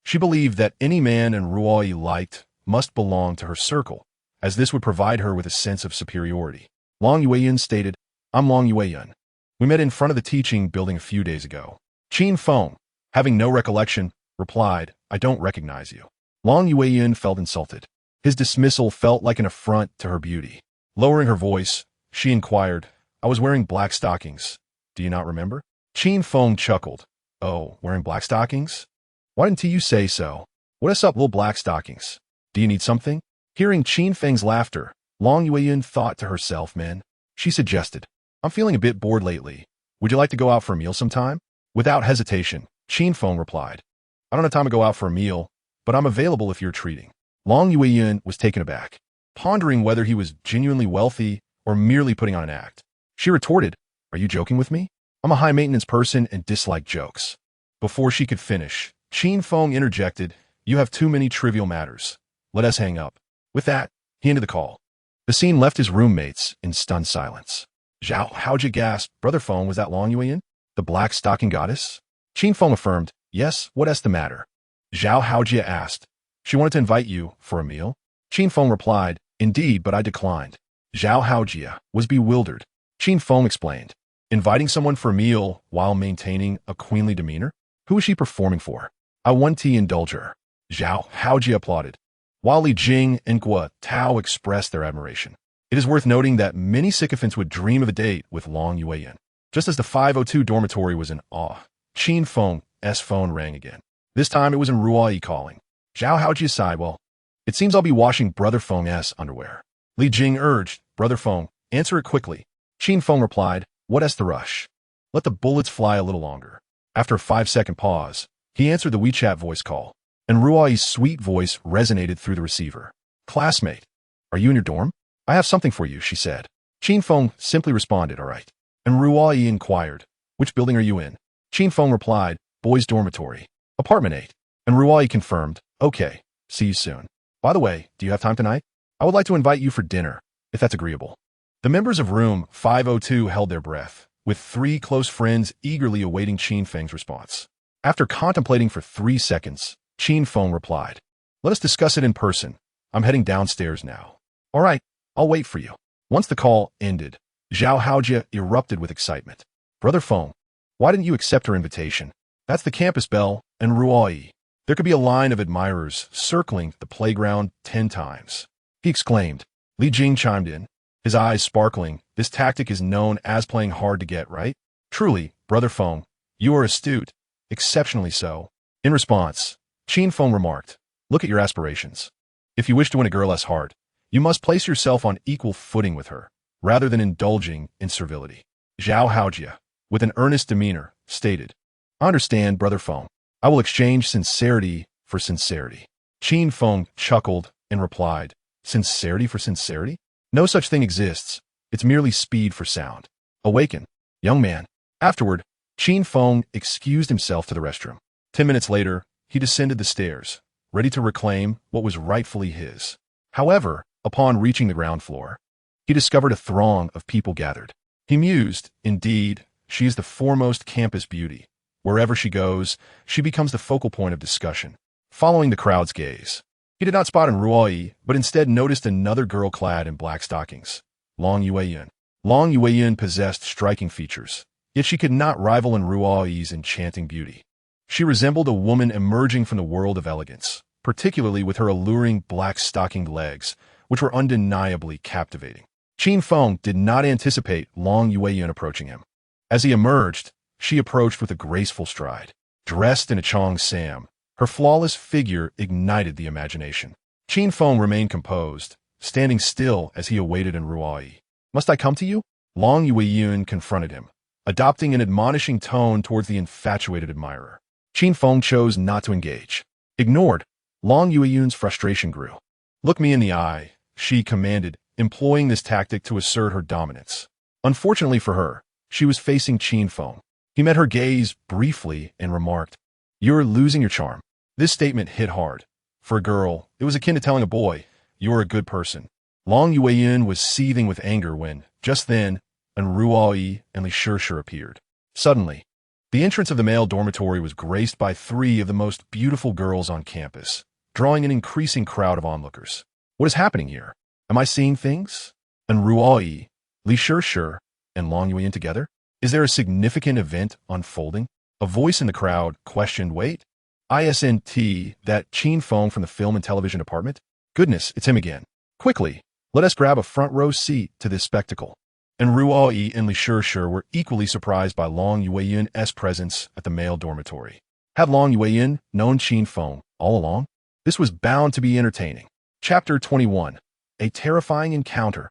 she believed that any man Ruai liked must belong to her circle, as this would provide her with a sense of superiority. Long Yueyin stated, "I'm Long Yueyin. We met in front of the teaching building a few days ago." Qin Feng, having no recollection, replied, "I don't recognize you." Long Yueyin felt insulted. His dismissal felt like an affront to her beauty. Lowering her voice, she inquired, "I was wearing black stockings. Do you not remember?" Qin Feng chuckled. "Oh, wearing black stockings? Why didn't you say so? What is up, little black stockings? Do you need something?" Hearing Qin Feng's laughter, Long Yueyin thought to herself, "Man," she suggested, "I'm feeling a bit bored lately. Would you like to go out for a meal sometime?" Without hesitation, Qin Feng replied, "I don't have time to go out for a meal, but I'm available if you're treating." Long Yueyin was taken aback, pondering whether he was genuinely wealthy or merely putting on an act. She retorted, "Are you joking with me? I'm a high-maintenance person and dislike jokes." Before she could finish, Qin Feng interjected, "You have too many trivial matters. Let us hang up." With that, he ended the call. The scene left his roommates in stunned silence. Zhao Haojie gasped, "Brother Feng, was that Long Yueyin? The black stocking goddess?" Qin Feng affirmed, "Yes, what is the matter?" Zhao Haojie asked, "She wanted to invite you for a meal?" Qin Feng replied, "Indeed, but I declined." Zhao Haojie was bewildered. Qin Feng explained, "Inviting someone for a meal while maintaining a queenly demeanor? Who is she performing for? I want to indulge her." Zhao Haojie applauded, while Li Jing and Guo Tao expressed their admiration. It is worth noting that many sycophants would dream of a date with Long Yueyin. Just as the 502 dormitory was in awe, Qin Feng's phone rang again. This time it was Ruai calling. Zhao Haojie sighed, "Well, it seems I'll be washing Brother Feng's underwear." Li Jing urged, "Brother Feng, answer it quickly." Qin Feng replied, "What is the rush? Let the bullets fly a little longer." After a 5-second pause, he answered the WeChat voice call, and Ruai's sweet voice resonated through the receiver. "Classmate, are you in your dorm? I have something for you," she said. Qin Feng simply responded, "All right." And Ruai inquired, "Which building are you in?" Qin Feng replied, "Boys' dormitory, apartment 8. And Ruai confirmed, "Okay, see you soon. By the way, do you have time tonight? I would like to invite you for dinner, if that's agreeable." The members of room 502 held their breath, with 3 close friends eagerly awaiting Qin Feng's response. After contemplating for 3 seconds, Qin Feng replied, "Let us discuss it in person. I'm heading downstairs now." "All right, I'll wait for you." Once the call ended, Zhao Haojie erupted with excitement. "Brother Feng, why didn't you accept her invitation? That's the campus bell, and Ruai. There could be a line of admirers circling the playground 10 times." He exclaimed. Li Jing chimed in, his eyes sparkling. "This tactic is known as playing hard to get, right?" "Truly, Brother Feng, you are astute, exceptionally so." In response, Qin Feng remarked, "Look at your aspirations. If you wish to win a girl's heart, you must place yourself on equal footing with her, rather than indulging in servility." Zhao Haojie, with an earnest demeanor, stated, "I understand, Brother Feng. I will exchange sincerity for sincerity." Qin Feng chuckled and replied, "Sincerity for sincerity? No such thing exists. It's merely speed for sound. Awaken, young man. Afterward, Qin Feng excused himself to the restroom. 10 minutes later, he descended the stairs, ready to reclaim what was rightfully his. However, upon reaching the ground floor, he discovered a throng of people gathered. He mused, indeed, she is the foremost campus beauty. Wherever she goes, she becomes the focal point of discussion. Following the crowd's gaze, he did not spot Ruoyi, but instead noticed another girl clad in black stockings, Long Yueyun. Long Yueyun possessed striking features, yet she could not rival Ruoyi's enchanting beauty. She resembled a woman emerging from the world of elegance, particularly with her alluring black-stockinged legs, which were undeniably captivating. Qin Feng did not anticipate Long Yueyun approaching him. As he emerged, she approached with a graceful stride. Dressed in a Chong Sam, her flawless figure ignited the imagination. Qin Feng remained composed, standing still as he awaited Ruoyi. "Must I come to you?" Long Yueyun confronted him, adopting an admonishing tone towards the infatuated admirer. Qin Feng chose not to engage. Ignored, Long Yueyun's frustration grew. "Look me in the eye," she commanded, employing this tactic to assert her dominance. Unfortunately for her, she was facing Qin Feng. He met her gaze briefly and remarked, "You're losing your charm." This statement hit hard. For a girl, it was akin to telling a boy, "You're a good person." Long Yueyun was seething with anger when, just then, Ruoyi and Li Shishir appeared. Suddenly, the entrance of the male dormitory was graced by three of the most beautiful girls on campus, drawing an increasing crowd of onlookers. What is happening here? Am I seeing things? Ruoyi, Li Shishir, and Long Yueyun together? Is there a significant event unfolding? A voice in the crowd questioned, "Wait, isn't that Qin Feng from the film and television department? Goodness, it's him again. Quickly, let us grab a front row seat to this spectacle." Ruoyi and Li Shishir were equally surprised by Long Yueyun's presence at the male dormitory. Had Long Yueyun known Qin Feng all along? This was bound to be entertaining. Chapter 21. A Terrifying Encounter.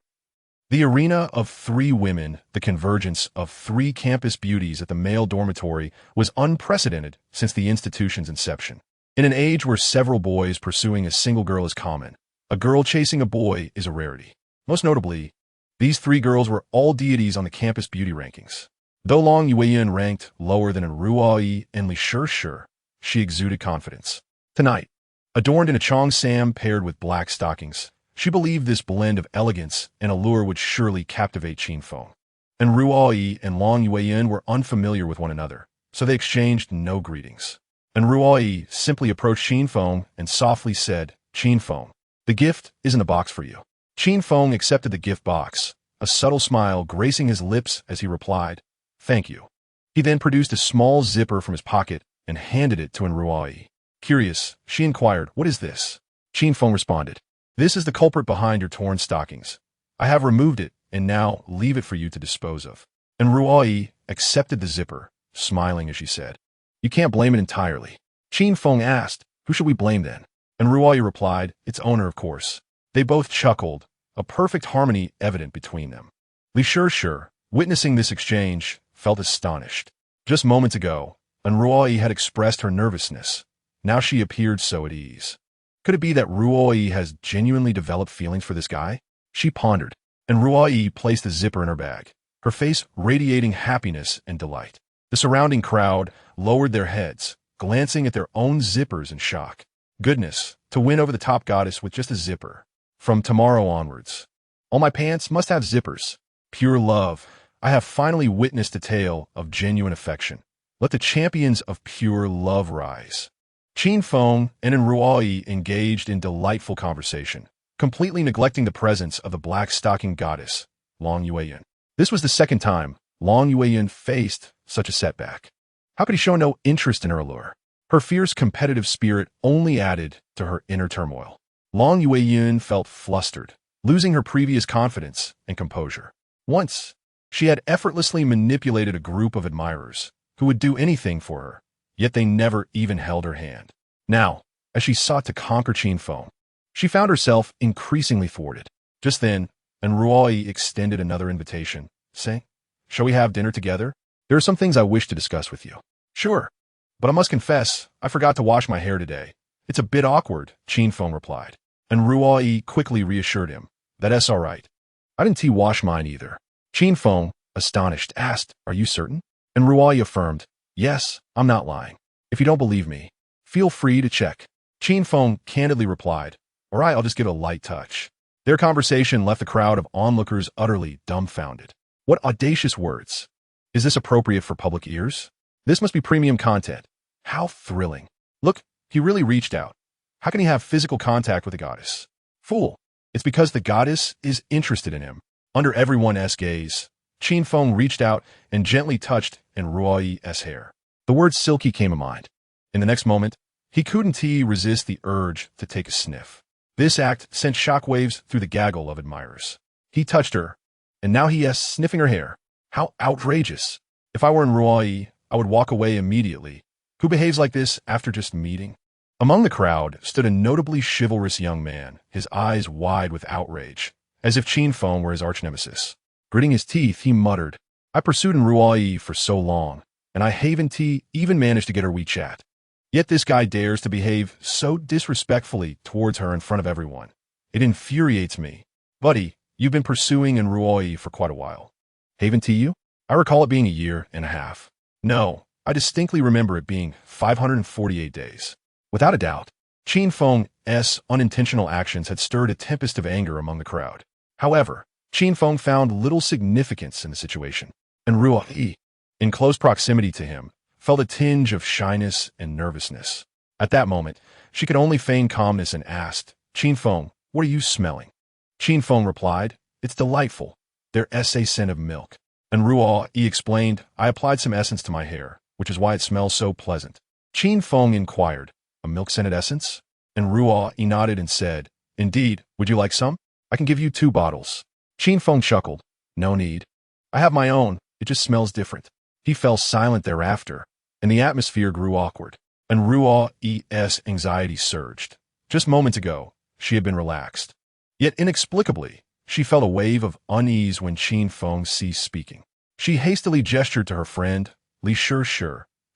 The arena of three women, the convergence of three campus beauties at the male dormitory, was unprecedented since the institution's inception. In an age where several boys pursuing a single girl is common, a girl chasing a boy is a rarity. Most notably, these three girls were all deities on the campus beauty rankings. Though Long Yueyun ranked lower than Ruoyi and Li Shishir, she exuded confidence. Tonight, adorned in a Chong Sam paired with black stockings, she believed this blend of elegance and allure would surely captivate Qin Feng. Ruoyi and Long Yueyun were unfamiliar with one another, so they exchanged no greetings. Ruoyi simply approached Qin Feng and softly said, "Qin Feng, the gift is in a box for you." Qin Feng accepted the gift box, a subtle smile gracing his lips as he replied, "Thank you." He then produced a small zipper from his pocket and handed it to Ruoyi. Curious, she inquired, "What is this?" Qin Feng responded, "This is the culprit behind your torn stockings. I have removed it and now leave it for you to dispose of." Ruoyi accepted the zipper, smiling as she said, "You can't blame it entirely." Qin Feng asked, "Who should we blame then?" Ruoyi replied, "Its owner, of course." They both chuckled, a perfect harmony evident between them. Li Shishir, witnessing this exchange, felt astonished. Just moments ago, Ruoyi had expressed her nervousness. Now she appeared so at ease. Could it be that Ruoyi has genuinely developed feelings for this guy? She pondered, and Ruoyi placed the zipper in her bag, her face radiating happiness and delight. The surrounding crowd lowered their heads, glancing at their own zippers in shock. Goodness, to win over the top goddess with just a zipper. From tomorrow onwards, all my pants must have zippers. Pure love. I have finally witnessed a tale of genuine affection. Let the champions of pure love rise. Qin Feng and Ruoyi engaged in delightful conversation, completely neglecting the presence of the black-stocking goddess, Long Yueyun. This was the second time Long Yueyun faced such a setback. How could he show no interest in her allure? Her fierce competitive spirit only added to her inner turmoil. Long Yueyun felt flustered, losing her previous confidence and composure. Once, she had effortlessly manipulated a group of admirers who would do anything for her, yet they never even held her hand. Now, as she sought to conquer Qin Feng, she found herself increasingly thwarted. Just then, Ruoyi extended another invitation, saying, "Shall we have dinner together? There are some things I wish to discuss with you." "Sure, but I must confess, I forgot to wash my hair today. It's a bit awkward," Qin Feng replied. Ruoyi quickly reassured him, "That's all right. I didn't wash mine either. Qin Feng, astonished, asked, "Are you certain?" And Ruoyi affirmed, "Yes, I'm not lying. If you don't believe me, feel free to check." Qin Feng candidly replied, "All right, I'll just give it a light touch." Their conversation left the crowd of onlookers utterly dumbfounded. What audacious words! Is this appropriate for public ears? This must be premium content. How thrilling. Look, he really reached out. How can he have physical contact with the goddess? Fool. It's because the goddess is interested in him. Under everyone's gaze, Qin Feng reached out and gently touched in Ruoyi's hair. The word silky came to mind. In the next moment, he couldn't resist the urge to take a sniff. This act sent shockwaves through the gaggle of admirers. He touched her, and now he is sniffing her hair. How outrageous. If I were in Ruoyi, I would walk away immediately. Who behaves like this after just meeting? Among the crowd stood a notably chivalrous young man, his eyes wide with outrage, as if Qin Feng were his arch-nemesis. Gritting his teeth, he muttered, "I pursued in Ruoyi for so long, and I haven't even managed to get her WeChat. Yet this guy dares to behave so disrespectfully towards her in front of everyone. It infuriates me. Buddy, you've been pursuing in Ruoyi for quite a while. Haven't you? I recall it being a year and a half. No, I distinctly remember it being 548 days. Without a doubt, Qin Feng's unintentional actions had stirred a tempest of anger among the crowd. However, Qin Feng found little significance in the situation, and Ruoyi, in close proximity to him, felt a tinge of shyness and nervousness. At that moment, she could only feign calmness and asked, "Qin Feng, what are you smelling?" Qin Feng replied, "It's delightful. Their essay scent of milk." And Ruoyi explained, "I applied some essence to my hair, which is why it smells so pleasant." Qin Feng inquired, "A milk-scented essence?" And Ruoyi nodded and said, "Indeed, would you like some? I can give you 2 bottles." Qin Feng chuckled, "No need. I have my own, it just smells different." He fell silent thereafter, and the atmosphere grew awkward, and Ruoyi's anxiety surged. Just moments ago, she had been relaxed. Yet inexplicably, she felt a wave of unease when Qin Feng ceased speaking. She hastily gestured to her friend, Li Shi,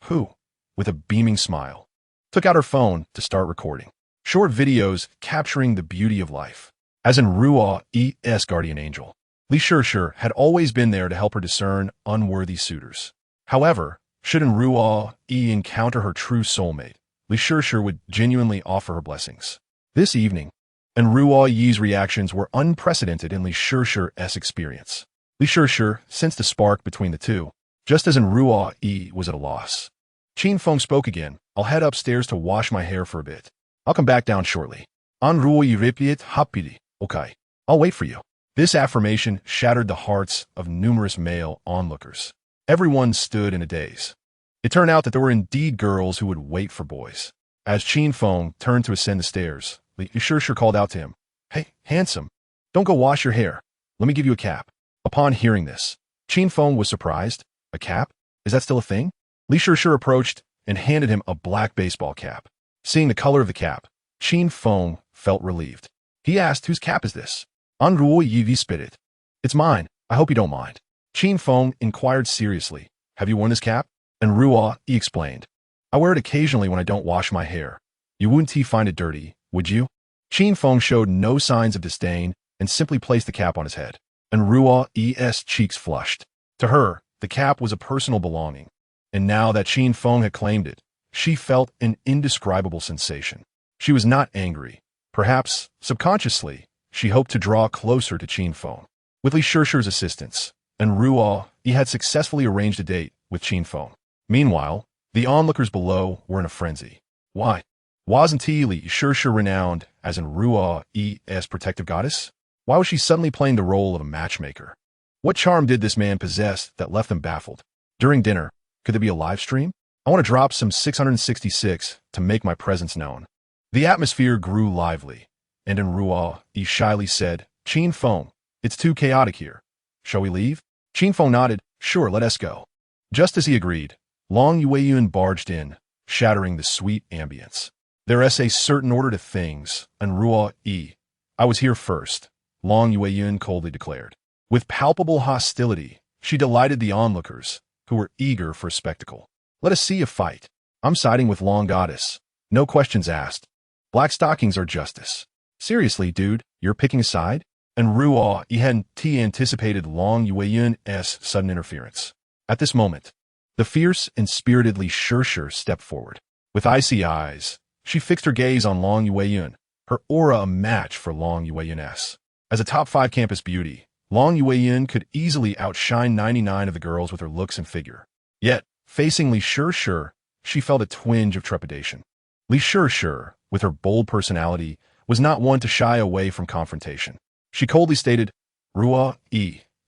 who, with a beaming smile, took out her phone to start recording short videos capturing the beauty of life. As in Ruoyi's guardian angel, Li Shi had always been there to help her discern unworthy suitors. However, should Ruoyi encounter her true soulmate, Li Shi would genuinely offer her blessings. This evening, and Ruoyi's reactions were unprecedented in Li Shi's experience. Li Shi sensed a spark between the two, just as in Ruoyi was at a loss. Qin Feng spoke again, "I'll head upstairs to wash my hair for a bit. I'll come back down shortly." "An Ruoyi replied happily, okay, I'll wait for you." This affirmation shattered the hearts of numerous male onlookers. Everyone stood in a daze. It turned out that there were indeed girls who would wait for boys. As Qin Feng turned to ascend the stairs, Li Shi called out to him, "Hey, handsome, don't go wash your hair. Let me give you a cap." Upon hearing this, Qin Feng was surprised. "A cap? Is that still a thing?" Li Shi approached and handed him a black baseball cap. Seeing the color of the cap, Qin Feng felt relieved. He asked, "Whose cap is this?" "An Ruoyi spit. It's mine. I hope you don't mind." Qin Feng inquired seriously, "Have you worn this cap?" And Ruoyi explained, "I wear it occasionally when I don't wash my hair. You wouldn't find it dirty, would you?" Qin Feng showed no signs of disdain and simply placed the cap on his head. And Ruoyi's cheeks flushed. To her, the cap was a personal belonging. And now that Qin Feng had claimed it, she felt an indescribable sensation. She was not angry. Perhaps, subconsciously, she hoped to draw closer to Qin Feng. With Li Shi's assistance, and Ruoyi had successfully arranged a date with Qin Feng. Meanwhile, the onlookers below were in a frenzy. Why? Wasn't Li Shi renowned as in Ruoyi's protective goddess? Why was she suddenly playing the role of a matchmaker? What charm did this man possess that left them baffled? During dinner, could there be a live stream? I want to drop some 666 to make my presence known. The atmosphere grew lively, and in Ruoyi shyly said, "Qin Feng, it's too chaotic here. Shall we leave?" Qin Feng nodded, "Sure, let us go." Just as he agreed, Long Yueyun barged in, shattering the sweet ambience. There is a certain order to things, and Ruoyi, "I was here first," Long Yueyun coldly declared. With palpable hostility, she delighted the onlookers, who were eager for a spectacle. "Let us see a fight. I'm siding with Long Goddess. No questions asked. Black stockings are justice." "Seriously, dude, you're picking a side?" and Ruo hadn't anticipated Long Yueyun's sudden interference. At this moment, the fierce and spirited Li Shishir stepped forward. With icy eyes, she fixed her gaze on Long Yueyun, her aura a match for Long Yueyun's. As a top 5 campus beauty, Long Yueyun could easily outshine 99 of the girls with her looks and figure. Yet, facing Li Shishir, she felt a twinge of trepidation. Li Shishir, with her bold personality, was not one to shy away from confrontation. She coldly stated, Ruo,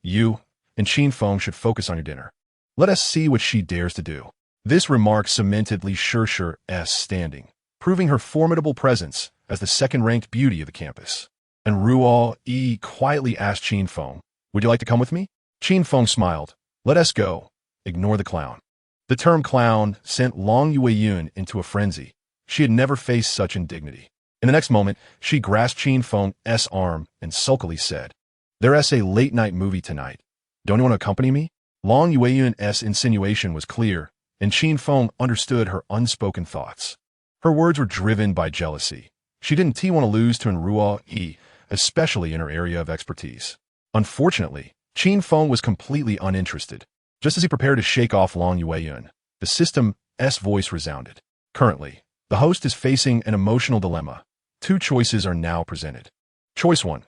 you, and Qin Feng should focus on your dinner. Let us see what she dares to do. This remark cemented Li Shishir's standing, proving her formidable presence as the second-ranked beauty of the campus. And Ruo quietly asked Qin Feng, would you like to come with me? Qin Feng smiled. Let us go. Ignore the clown. The term clown sent Long Yueyun into a frenzy. She had never faced such indignity. In the next moment, she grasped Qin Feng's arm and sulkily said, There's a late-night movie tonight. Don't you want to accompany me? Long Yueyun's insinuation was clear, and Qin Feng understood her unspoken thoughts. Her words were driven by jealousy. She didn't want to lose to Ruo, especially in her area of expertise. Unfortunately, Qin Feng was completely uninterested. Just as he prepared to shake off Long Yueyun, the system's voice resounded. Currently, the host is facing an emotional dilemma. 2 choices are now presented. Choice 1.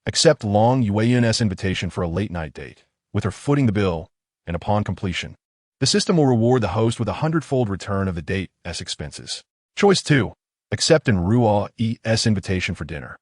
Accept Long Yueyun's invitation for a late-night date, with her footing the bill, and upon completion, the system will reward the host with a 100-fold return of the date's expenses. Choice 2. Accept Ruo's invitation for dinner,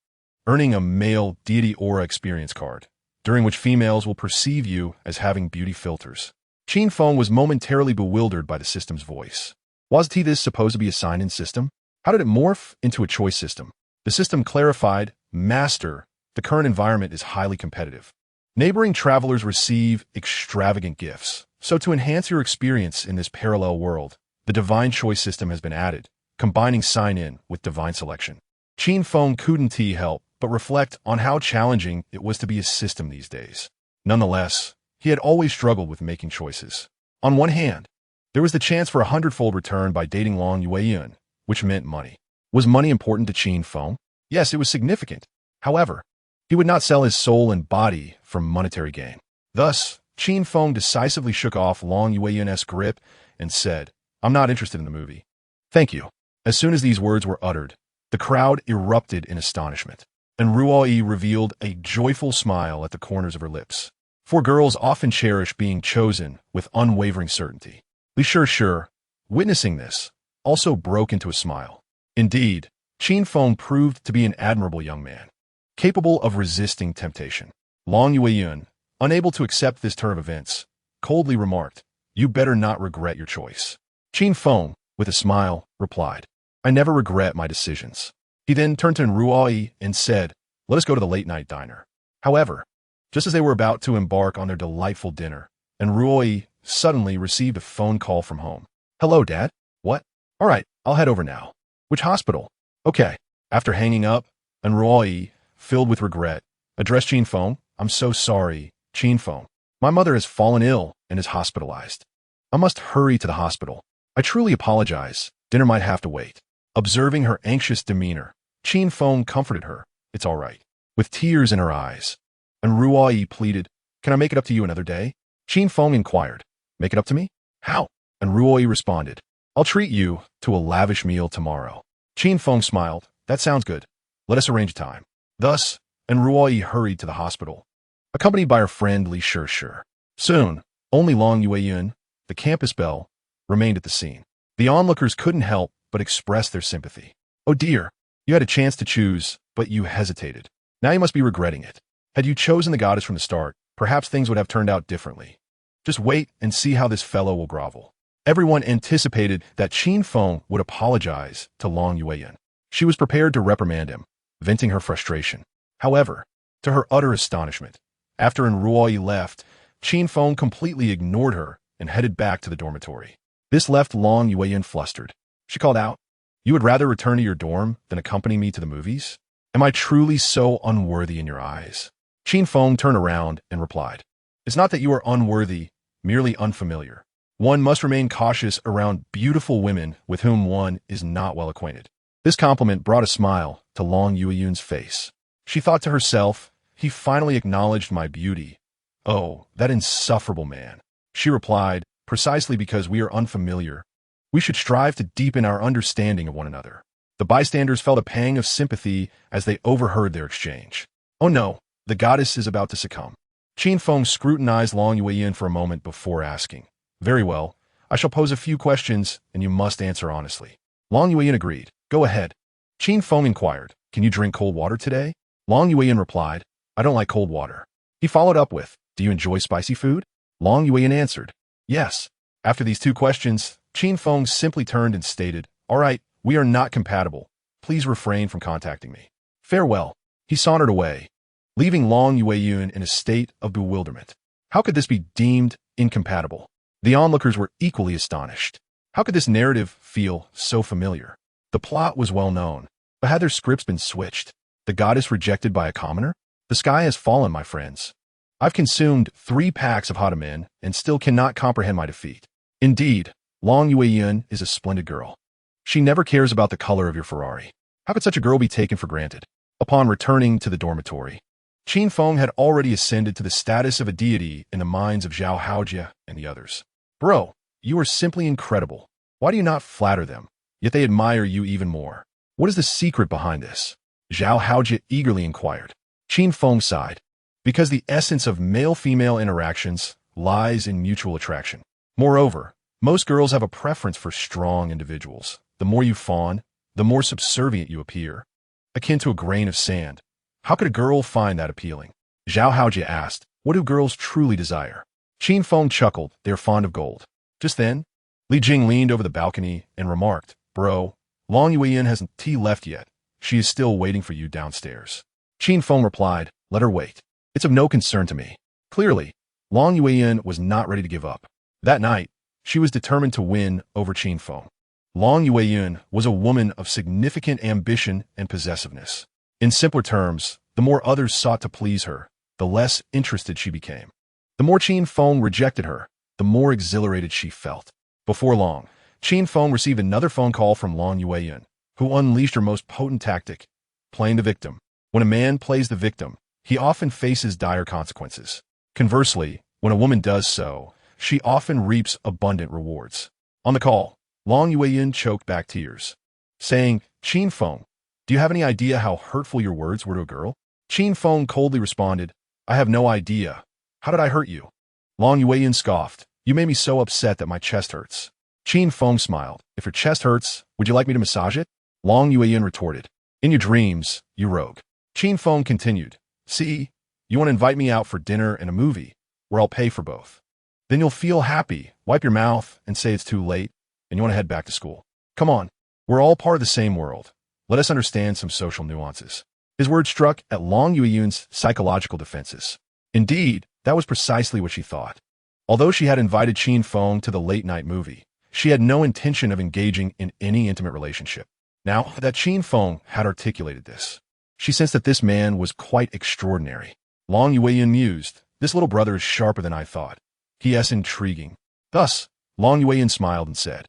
earning a male deity aura experience card, during which females will perceive you as having beauty filters. Qin Feng was momentarily bewildered by the system's voice. Wasn't this supposed to be a sign-in system? How did it morph into a choice system? The system clarified, Master, the current environment is highly competitive. Neighboring travelers receive extravagant gifts. So to enhance your experience in this parallel world, the divine choice system has been added, combining sign-in with divine selection. Qin Feng couldn't help but reflect on how challenging it was to be a system these days. Nonetheless, he had always struggled with making choices. On one hand, there was the chance for a 100-fold return by dating Long Yueyun, which meant money. Was money important to Qin Feng? Yes, it was significant. However, he would not sell his soul and body for monetary gain. Thus, Qin Feng decisively shook off Long Yueyun's grip and said, I'm not interested in the movie. Thank you. As soon as these words were uttered, the crowd erupted in astonishment, and Ruo revealed a joyful smile at the corners of her lips. For girls often cherish being chosen with unwavering certainty. Li Shishir, witnessing this, also broke into a smile. Indeed, Qin Feng proved to be an admirable young man, capable of resisting temptation. Long Yueyun, unable to accept this turn of events, coldly remarked, You better not regret your choice. Qin Feng, with a smile, replied, I never regret my decisions. He then turned to Ruo and said, Let us go to the late-night diner. However, just as they were about to embark on their delightful dinner, and Ruo suddenly received a phone call from home. Hello, Dad. What? All right, I'll head over now. Which hospital? Okay. After hanging up, and Ruo, filled with regret, addressed Qin Feng. I'm so sorry, Qin Feng. My mother has fallen ill and is hospitalized. I must hurry to the hospital. I truly apologize. Dinner might have to wait. Observing her anxious demeanor, Qin Feng comforted her. It's all right. With tears in her eyes. And Ruo pleaded, Can I make it up to you another day? Qin Feng inquired, Make it up to me? How? And Ruo responded, I'll treat you to a lavish meal tomorrow. Qin Feng smiled. That sounds good. Let us arrange a time. Thus, and Ruo hurried to the hospital, accompanied by her friend Li Shishir. Soon, only Long Yueyun, the campus belle, remained at the scene. The onlookers couldn't help but express their sympathy. Oh dear, you had a chance to choose, but you hesitated. Now you must be regretting it. Had you chosen the goddess from the start, perhaps things would have turned out differently. Just wait and see how this fellow will grovel. Everyone anticipated that Qin Feng would apologize to Long Yueyun. She was prepared to reprimand him, venting her frustration. However, to her utter astonishment, after Ruo left, Qin Feng completely ignored her and headed back to the dormitory. This left Long Yueyun flustered. She called out, You would rather return to your dorm than accompany me to the movies? Am I truly so unworthy in your eyes? Qin Feng turned around and replied, It's not that you are unworthy, merely unfamiliar. One must remain cautious around beautiful women with whom one is not well acquainted. This compliment brought a smile to Long Yueyun's face. She thought to herself, He finally acknowledged my beauty. Oh, that insufferable man. She replied, precisely because we are unfamiliar. We should strive to deepen our understanding of one another. The bystanders felt a pang of sympathy as they overheard their exchange. Oh no, the goddess is about to succumb. Qin Feng scrutinized Long Yueyin for a moment before asking. Very well, I shall pose a few questions, and you must answer honestly. Long Yueyin agreed. Go ahead. Qin Feng inquired, can you drink cold water today? Long Yueyin replied, I don't like cold water. He followed up with, do you enjoy spicy food? Long Yueyin answered, yes. After these two questions, Qin Feng simply turned and stated, all right, we are not compatible. Please refrain from contacting me. Farewell. He sauntered away, leaving Long Yueyin in a state of bewilderment. How could this be deemed incompatible? The onlookers were equally astonished. How could this narrative feel so familiar? The plot was well known, but had their scripts been switched? The goddess rejected by a commoner? The sky has fallen, my friends. I've consumed 3 packs of Hatamin and still cannot comprehend my defeat. Indeed, Long Yueyin is a splendid girl. She never cares about the color of your Ferrari. How could such a girl be taken for granted? Upon returning to the dormitory, Qin Feng had already ascended to the status of a deity in the minds of Zhao Haojie and the others. Bro, you are simply incredible. Why do you not flatter them? Yet they admire you even more. What is the secret behind this? Zhao Haojie eagerly inquired. Qin Feng sighed. Because the essence of male-female interactions lies in mutual attraction. Moreover, most girls have a preference for strong individuals. The more you fawn, the more subservient you appear. Akin to a grain of sand. How could a girl find that appealing? Zhao Haojie asked, what do girls truly desire? Qin Feng chuckled, they are fond of gold. Just then, Li Jing leaned over the balcony and remarked, bro, Long Yueyin hasn't tea left yet. She is still waiting for you downstairs. Qin Feng replied, let her wait. It's of no concern to me. Clearly, Long Yueyin was not ready to give up. That night, she was determined to win over Qin Feng. Long Yueyin was a woman of significant ambition and possessiveness. In simpler terms, the more others sought to please her, the less interested she became. The more Qin Feng rejected her, the more exhilarated she felt. Before long, Qin Feng received another phone call from Long Yueyin, who unleashed her most potent tactic, playing the victim. When a man plays the victim, he often faces dire consequences. Conversely, when a woman does so, she often reaps abundant rewards. On the call, Long Yueyin choked back tears, saying, Qin Feng, do you have any idea how hurtful your words were to a girl? Qin Feng coldly responded, I have no idea. How did I hurt you? Long Yueyin scoffed, you made me so upset that my chest hurts. Qin Feng smiled, if your chest hurts, would you like me to massage it? Long Yueyin retorted, in your dreams, you rogue. Qin Feng continued, see, you want to invite me out for dinner and a movie, where I'll pay for both. Then you'll feel happy, wipe your mouth, and say it's too late, and you want to head back to school. Come on, we're all part of the same world. Let us understand some social nuances. His words struck at Long Yueyin's psychological defenses. Indeed, that was precisely what she thought. Although she had invited Qin Feng to the late-night movie, she had no intention of engaging in any intimate relationship. Now that Qin Feng had articulated this, she sensed that this man was quite extraordinary. Long Yueyin mused, this little brother is sharper than I thought. He is intriguing. Thus, Long Yueyin smiled and said,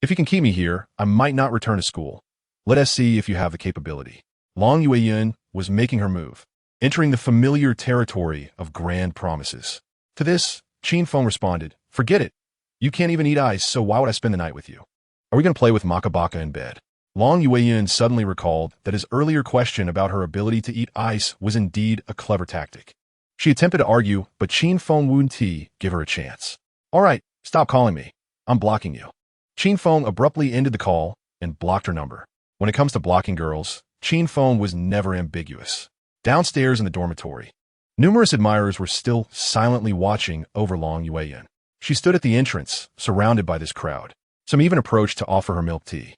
if you can keep me here, I might not return to school. Let us see if you have the capability. Long Yueyin was making her move, entering the familiar territory of grand promises. To this, Qin Feng responded, forget it. You can't even eat ice, so why would I spend the night with you? Are we going to play with Makabaka in bed? Long Yueyin suddenly recalled that his earlier question about her ability to eat ice was indeed a clever tactic. She attempted to argue, but Qin Feng wouldn't give her a chance. All right, stop calling me. I'm blocking you. Qin Feng abruptly ended the call and blocked her number. When it comes to blocking girls, Qin Feng was never ambiguous. Downstairs in the dormitory, numerous admirers were still silently watching over Long Yueyin. She stood at the entrance, surrounded by this crowd. Some even approached to offer her milk tea.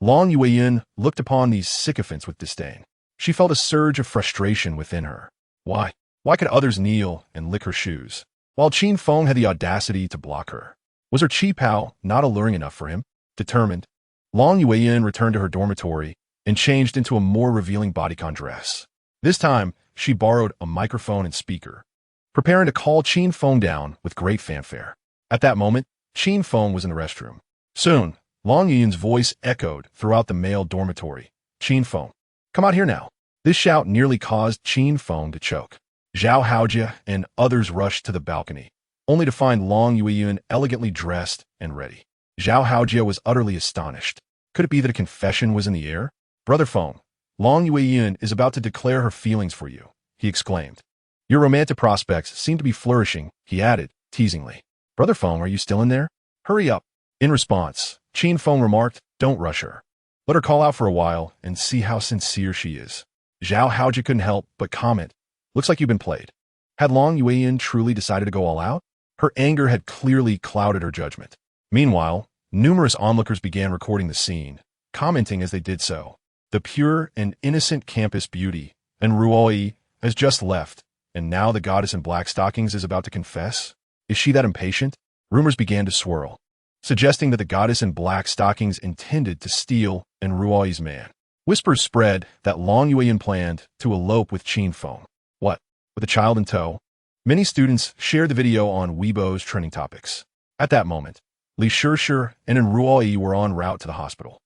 Long Yueyin looked upon these sycophants with disdain. She felt a surge of frustration within her. Why? Why could others kneel and lick her shoes, while Qin Feng had the audacity to block her? Was her chi pao not alluring enough for him? Determined, Long Yueyin returned to her dormitory and changed into a more revealing bodycon dress. This time, she borrowed a microphone and speaker, preparing to call Qin Feng down with great fanfare. At that moment, Qin Feng was in the restroom. Soon, Long Yueyin's voice echoed throughout the male dormitory. Qin Feng, come out here now. This shout nearly caused Qin Feng to choke. Zhao Haojia and others rushed to the balcony, only to find Long Yueyun elegantly dressed and ready. Zhao Haojia was utterly astonished. Could it be that a confession was in the air? Brother Feng, Long Yueyun is about to declare her feelings for you, he exclaimed. Your romantic prospects seem to be flourishing, he added, teasingly. Brother Feng, are you still in there? Hurry up. In response, Qin Feng remarked, don't rush her. Let her call out for a while and see how sincere she is. Zhao Haojia couldn't help but comment, looks like you've been played. Had Long Yueyun truly decided to go all out? Her anger had clearly clouded her judgment. Meanwhile, numerous onlookers began recording the scene, commenting as they did so. The pure and innocent campus beauty, and Ruoyi has just left, and now the goddess in black stockings is about to confess? Is she that impatient? Rumors began to swirl, suggesting that the goddess in black stockings intended to steal and Ruoyi's man. Whispers spread that Long Yueyun planned to elope with Qin Feng. What? With a child in tow? Many students shared the video on Weibo's trending topics. At that moment, Li Shishir and Ruoyi were en route to the hospital.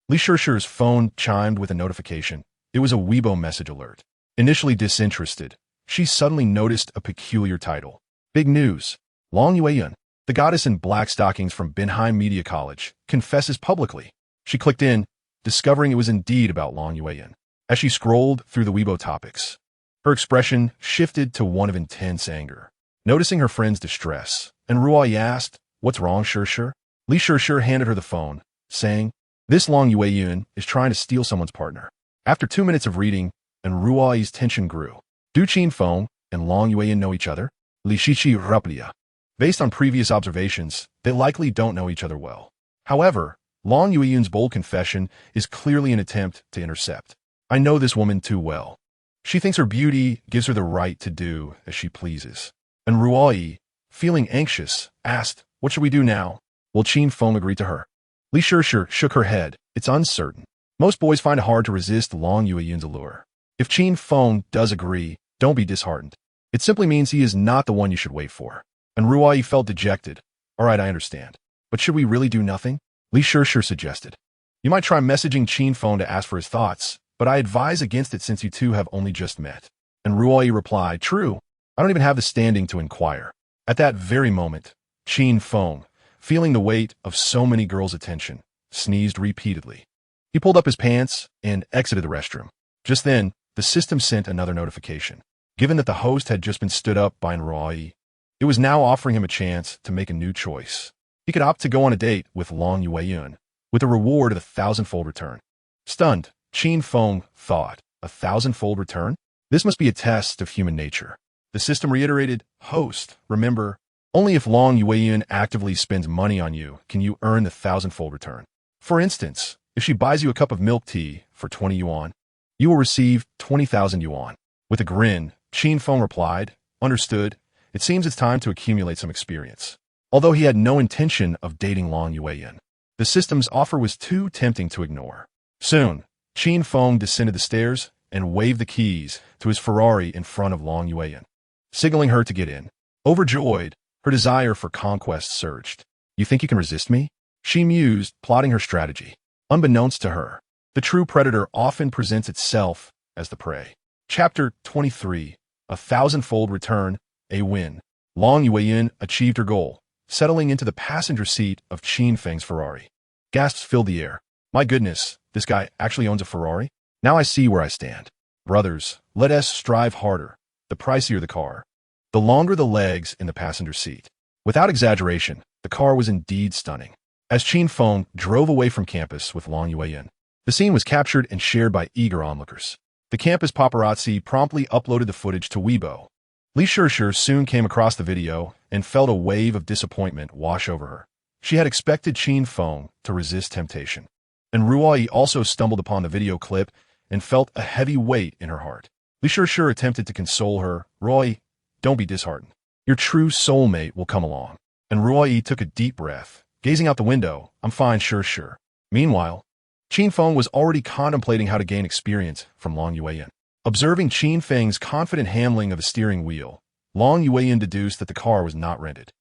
Li Shishir's phone chimed with a notification. It was a Weibo message alert. Initially disinterested, she suddenly noticed a peculiar title. Big news. Long Yueyun, the goddess in black stockings from Benheim Media College, confesses publicly. She clicked in, discovering it was indeed about Long Yueyun. As she scrolled through the Weibo topics, her expression shifted to one of intense anger. Noticing her friend's distress, and Ruoyi asked, what's wrong, Shishir? Li Shishir handed her the phone, saying, this Long Yueyun is trying to steal someone's partner. After 2 minutes of reading, and Ruoyi's tension grew. Do Qin Feng and Long Yueyun know each other? Li Shishi Raplia. Based on previous observations, they likely don't know each other well. However, Long Yueyun's bold confession is clearly an attempt to intercept. I know this woman too well. She thinks her beauty gives her the right to do as she pleases. And Ruoyi, feeling anxious, asked, what should we do now? Will Qin Feng agree to her? Li Shishir shook her head. It's uncertain. Most boys find it hard to resist Long Yueyun's allure. If Qin Feng does agree, don't be disheartened. It simply means he is not the one you should wait for. And Ruoyi felt dejected. All right, I understand. But should we really do nothing? Li Shishir suggested. You might try messaging Qin Feng to ask for his thoughts, but I advise against it since you two have only just met. And Ruoyi replied, true. I don't even have the standing to inquire. At that very moment, Qin Feng, feeling the weight of so many girls' attention, sneezed repeatedly. He pulled up his pants and exited the restroom. Just then, the system sent another notification. Given that the host had just been stood up by Ruoyi, it was now offering him a chance to make a new choice. He could opt to go on a date with Long Yueyun, with a reward of 1,000-fold return. Stunned, Qin Feng thought, 1,000-fold return? This must be a test of human nature. The system reiterated, host, remember, only if Long Yueyun actively spends money on you can you earn the 1,000-fold return. For instance, if she buys you a cup of milk tea for 20 yuan, you will receive 20,000 yuan. With a grin, Qin Feng replied, understood, it seems it's time to accumulate some experience. Although he had no intention of dating Long Yueyun, the system's offer was too tempting to ignore. Soon, Qin Feng descended the stairs and waved the keys to his Ferrari in front of Long Yueyun, signaling her to get in. Overjoyed, her desire for conquest surged. You think you can resist me? She mused, plotting her strategy. Unbeknownst to her, the true predator often presents itself as the prey. Chapter 23, 1,000-fold return, a win. Long Yueyun achieved her goal, settling into the passenger seat of Qin Feng's Ferrari. Gasps filled the air. My goodness, this guy actually owns a Ferrari? Now I see where I stand. Brothers, let us strive harder. The pricier the car, the longer the legs in the passenger seat. Without exaggeration, the car was indeed stunning. As Qin Feng drove away from campus with Long Yueyun, the scene was captured and shared by eager onlookers. The campus paparazzi promptly uploaded the footage to Weibo. Li Shishir soon came across the video and felt a wave of disappointment wash over her. She had expected Qin Feng to resist temptation. And Ruoyi also stumbled upon the video clip and felt a heavy weight in her heart. Li Shishir attempted to console her. Ruoyi, don't be disheartened. Your true soulmate will come along. And Ruoyi took a deep breath, gazing out the window. I'm fine, Shishir. Meanwhile, Qin Feng was already contemplating how to gain experience from Long Yueyun. Observing Qin Feng's confident handling of the steering wheel, Long Yueyun deduced that the car was not rented.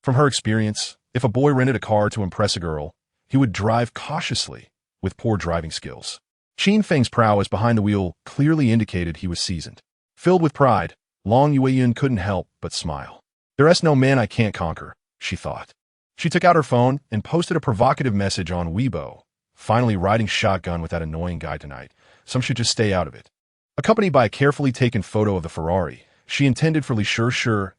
From her experience, if a boy rented a car to impress a girl, he would drive cautiously, with poor driving skills. Qin Feng's prowess behind the wheel clearly indicated he was seasoned. Filled with pride, Long Yueyun couldn't help but smile. There's no man I can't conquer, she thought. She took out her phone and posted a provocative message on Weibo. Finally riding shotgun with that annoying guy tonight. Some should just stay out of it. Accompanied by a carefully taken photo of the Ferrari, she intended for Li Shi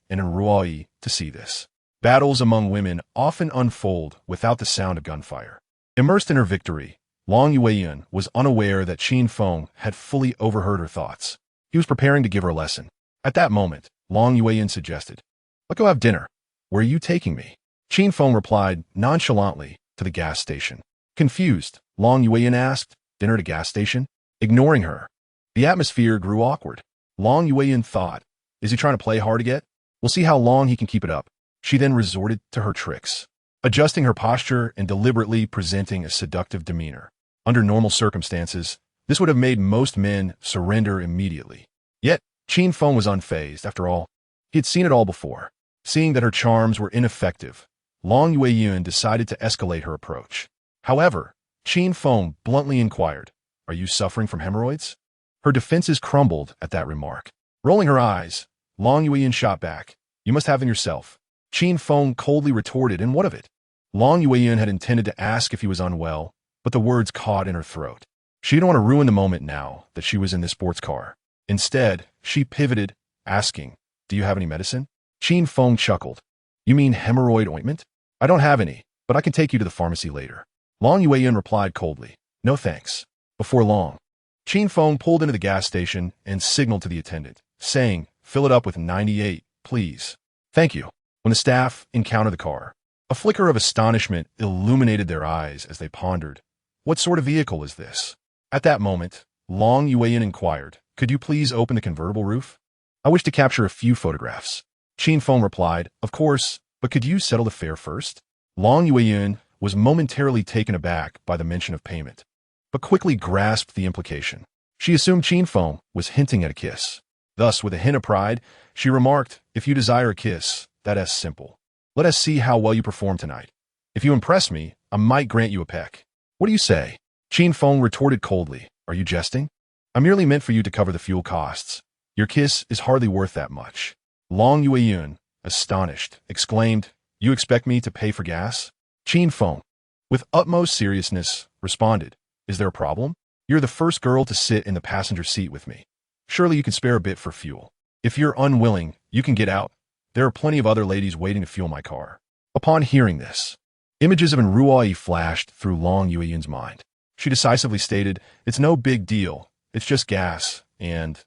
and Ruoyi to see this. Battles among women often unfold without the sound of gunfire. Immersed in her victory, Long Yueyun was unaware that Qin Feng had fully overheard her thoughts. He was preparing to give her a lesson. At that moment, Long Yueyun suggested, "Let's go have dinner. Where are you taking me?" Qin Feng replied nonchalantly, "To the gas station." Confused, Long Yueyun asked, "Dinner at a gas station?" Ignoring her. The atmosphere grew awkward. Long Yueyun thought, is he trying to play hard to get? We'll see how long he can keep it up. She then resorted to her tricks, adjusting her posture and deliberately presenting a seductive demeanor. Under normal circumstances, this would have made most men surrender immediately. Yet, Qin Feng was unfazed. After all, he had seen it all before. Seeing that her charms were ineffective, Long Yueyun decided to escalate her approach. However, Qin Feng bluntly inquired, "Are you suffering from hemorrhoids?" Her defenses crumbled at that remark. Rolling her eyes, Long Yueyun shot back, "You must have them yourself." Qin Feng coldly retorted, "And what of it?" Long Yueyun had intended to ask if he was unwell, but the words caught in her throat. She didn't want to ruin the moment now that she was in this sports car. Instead, she pivoted, asking, "Do you have any medicine?" Qin Feng chuckled. "You mean hemorrhoid ointment?" "I don't have any, but I can take you to the pharmacy later." Long Yueyun replied coldly, "No thanks." Before long, Qin Feng pulled into the gas station and signaled to the attendant, saying, "Fill it up with 98, please." "Thank you." When the staff encountered the car, a flicker of astonishment illuminated their eyes as they pondered, "What sort of vehicle is this?" At that moment, Long Yueyun inquired, "Could you please open the convertible roof? I wish to capture a few photographs." Qin Feng replied, "Of course, but could you settle the fare first?" Long Yueyun was momentarily taken aback by the mention of payment, but quickly grasped the implication. She assumed Qin Feng was hinting at a kiss. Thus, with a hint of pride, she remarked, "If you desire a kiss, that's simple. Let us see how well you perform tonight. If you impress me, I might grant you a peck." "What do you say?" Qin Feng retorted coldly, "Are you jesting? I merely meant for you to cover the fuel costs. Your kiss is hardly worth that much." Long Yueyun, astonished, exclaimed, "You expect me to pay for gas?" Qin Feng, with utmost seriousness, responded, "Is there a problem? You're the first girl to sit in the passenger seat with me. Surely you can spare a bit for fuel. If you're unwilling, you can get out. There are plenty of other ladies waiting to fuel my car." Upon hearing this, images of Ruoyi flashed through Long Yueyun's mind. She decisively stated, "It's no big deal. It's just gas, and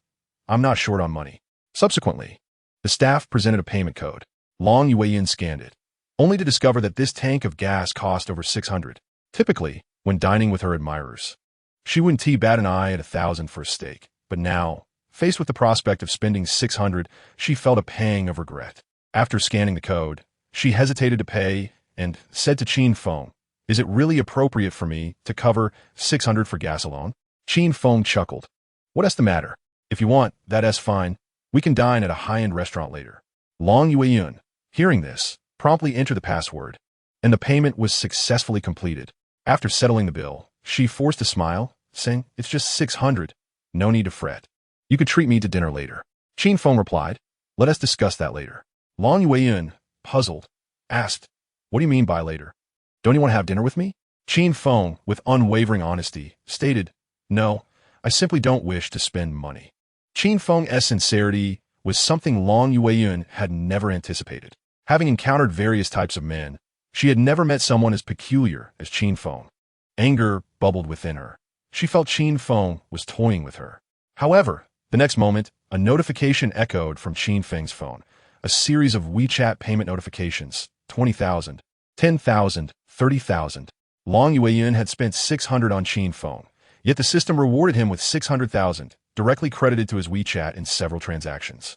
I'm not short on money." Subsequently, the staff presented a payment code. Long Yueyun scanned it, only to discover that this tank of gas cost over 600. Typically, when dining with her admirers, she wouldn't bat an eye at 1,000 for a steak. But now, faced with the prospect of spending 600, she felt a pang of regret. After scanning the code, she hesitated to pay and said to Qin Feng, "Is it really appropriate for me to cover 600 for gas alone?" Qin Feng chuckled. "What's the matter? If you want, that's fine. We can dine at a high-end restaurant later." Long Yueyun, hearing this, promptly entered the password, and the payment was successfully completed. After settling the bill, she forced a smile, saying, "It's just 600. No need to fret. You could treat me to dinner later." Qin Feng replied, "Let us discuss that later." Long Yueyun, puzzled, asked, "What do you mean by later? Don't you want to have dinner with me?" Qin Feng, with unwavering honesty, stated, "No, I simply don't wish to spend money." Qin Feng's sincerity was something Long Yueyun had never anticipated. Having encountered various types of men, she had never met someone as peculiar as Qin Feng. Anger bubbled within her. She felt Qin Feng was toying with her. However, the next moment, a notification echoed from Qin Feng's phone. A series of WeChat payment notifications, 20,000, 10,000, 30,000. Long Yueyun had spent 600 on Qin Feng, yet the system rewarded him with 600,000, directly credited to his WeChat in several transactions.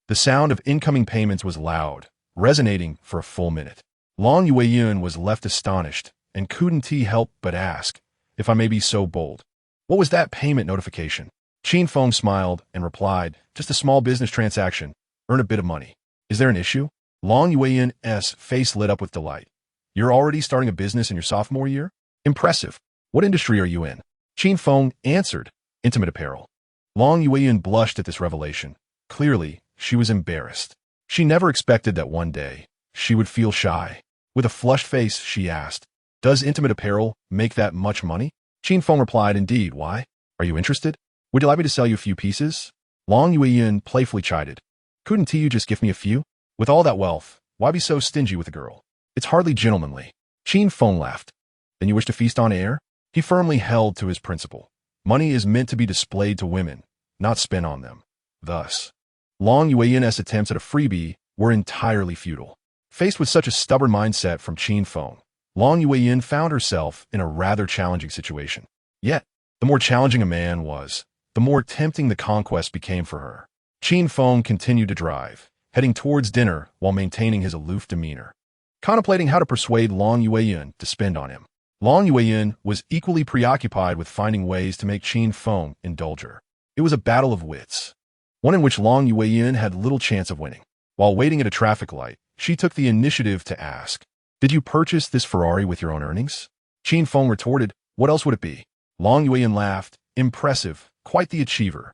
The sound of incoming payments was loud, resonating for a full minute. Long Yueyun was left astonished and couldn't help but ask, "If I may be so bold, what was that payment notification?" Qin Feng smiled and replied, "Just a small business transaction. Earn a bit of money." "Is there an issue?" Long Yueyun's face lit up with delight. "You're already starting a business in your sophomore year? Impressive. What industry are you in?" Qin Feng answered, "Intimate apparel." Long Yueyun blushed at this revelation. Clearly, she was embarrassed. She never expected that one day she would feel shy. With a flushed face, she asked, "Does intimate apparel make that much money?" Qin Feng replied, "Indeed, why? Are you interested? Would you like me to sell you a few pieces?" Long Yueyin playfully chided, "Couldn't you just give me a few? With all that wealth, why be so stingy with a girl? It's hardly gentlemanly." Qin Feng laughed. "Then you wish to feast on air?" He firmly held to his principle. Money is meant to be displayed to women, not spent on them. Thus, Long Yueyin's attempts at a freebie were entirely futile. Faced with such a stubborn mindset from Qin Feng, Long Yueyin found herself in a rather challenging situation. Yet, the more challenging a man was, the more tempting the conquest became for her. Qin Feng continued to drive, heading towards dinner while maintaining his aloof demeanor, contemplating how to persuade Long Yueyin to spend on him. Long Yueyin was equally preoccupied with finding ways to make Qin Feng indulge her. It was a battle of wits, one in which Long Yueyin had little chance of winning. While waiting at a traffic light, she took the initiative to ask, "Did you purchase this Ferrari with your own earnings?" Qin Feng retorted, "What else would it be?" Long Yueyin laughed, "Impressive, quite the achiever.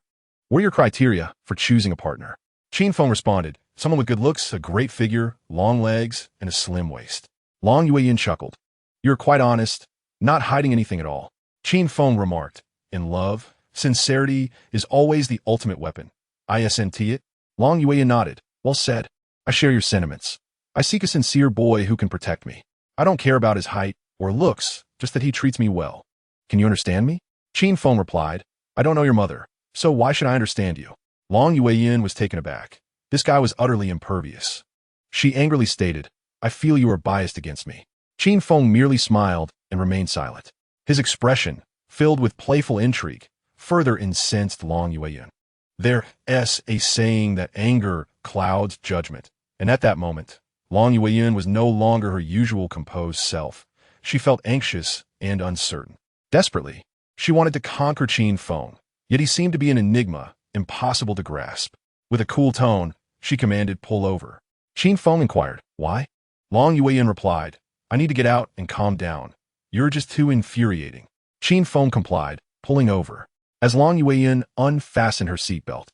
What are your criteria for choosing a partner?" Qin Feng responded, "Someone with good looks, a great figure, long legs, and a slim waist." Long Yueyin chuckled. "You're quite honest, not hiding anything at all." Qin Feng remarked, "In love, sincerity is always the ultimate weapon. Isn't it?" Long Yueyin nodded. "Well said. I share your sentiments. I seek a sincere boy who can protect me. I don't care about his height or looks, just that he treats me well. Can you understand me?" Qin Feng replied, "I don't know your mother, so why should I understand you?" Long Yueyin was taken aback. This guy was utterly impervious. She angrily stated, "I feel you are biased against me." Qin Feng merely smiled and remained silent. His expression, filled with playful intrigue, further incensed Long Yueyin. There's a saying that anger clouds judgment, and at that moment, Long Yueyin was no longer her usual composed self. She felt anxious and uncertain. Desperately, she wanted to conquer Qin Feng, yet he seemed to be an enigma, impossible to grasp. With a cool tone, she commanded, "Pull over." Qin Feng inquired, "Why?" Long Yueyin replied, "I need to get out and calm down. You're just too infuriating." Qin Feng complied, pulling over. As Long Yueyin unfastened her seatbelt,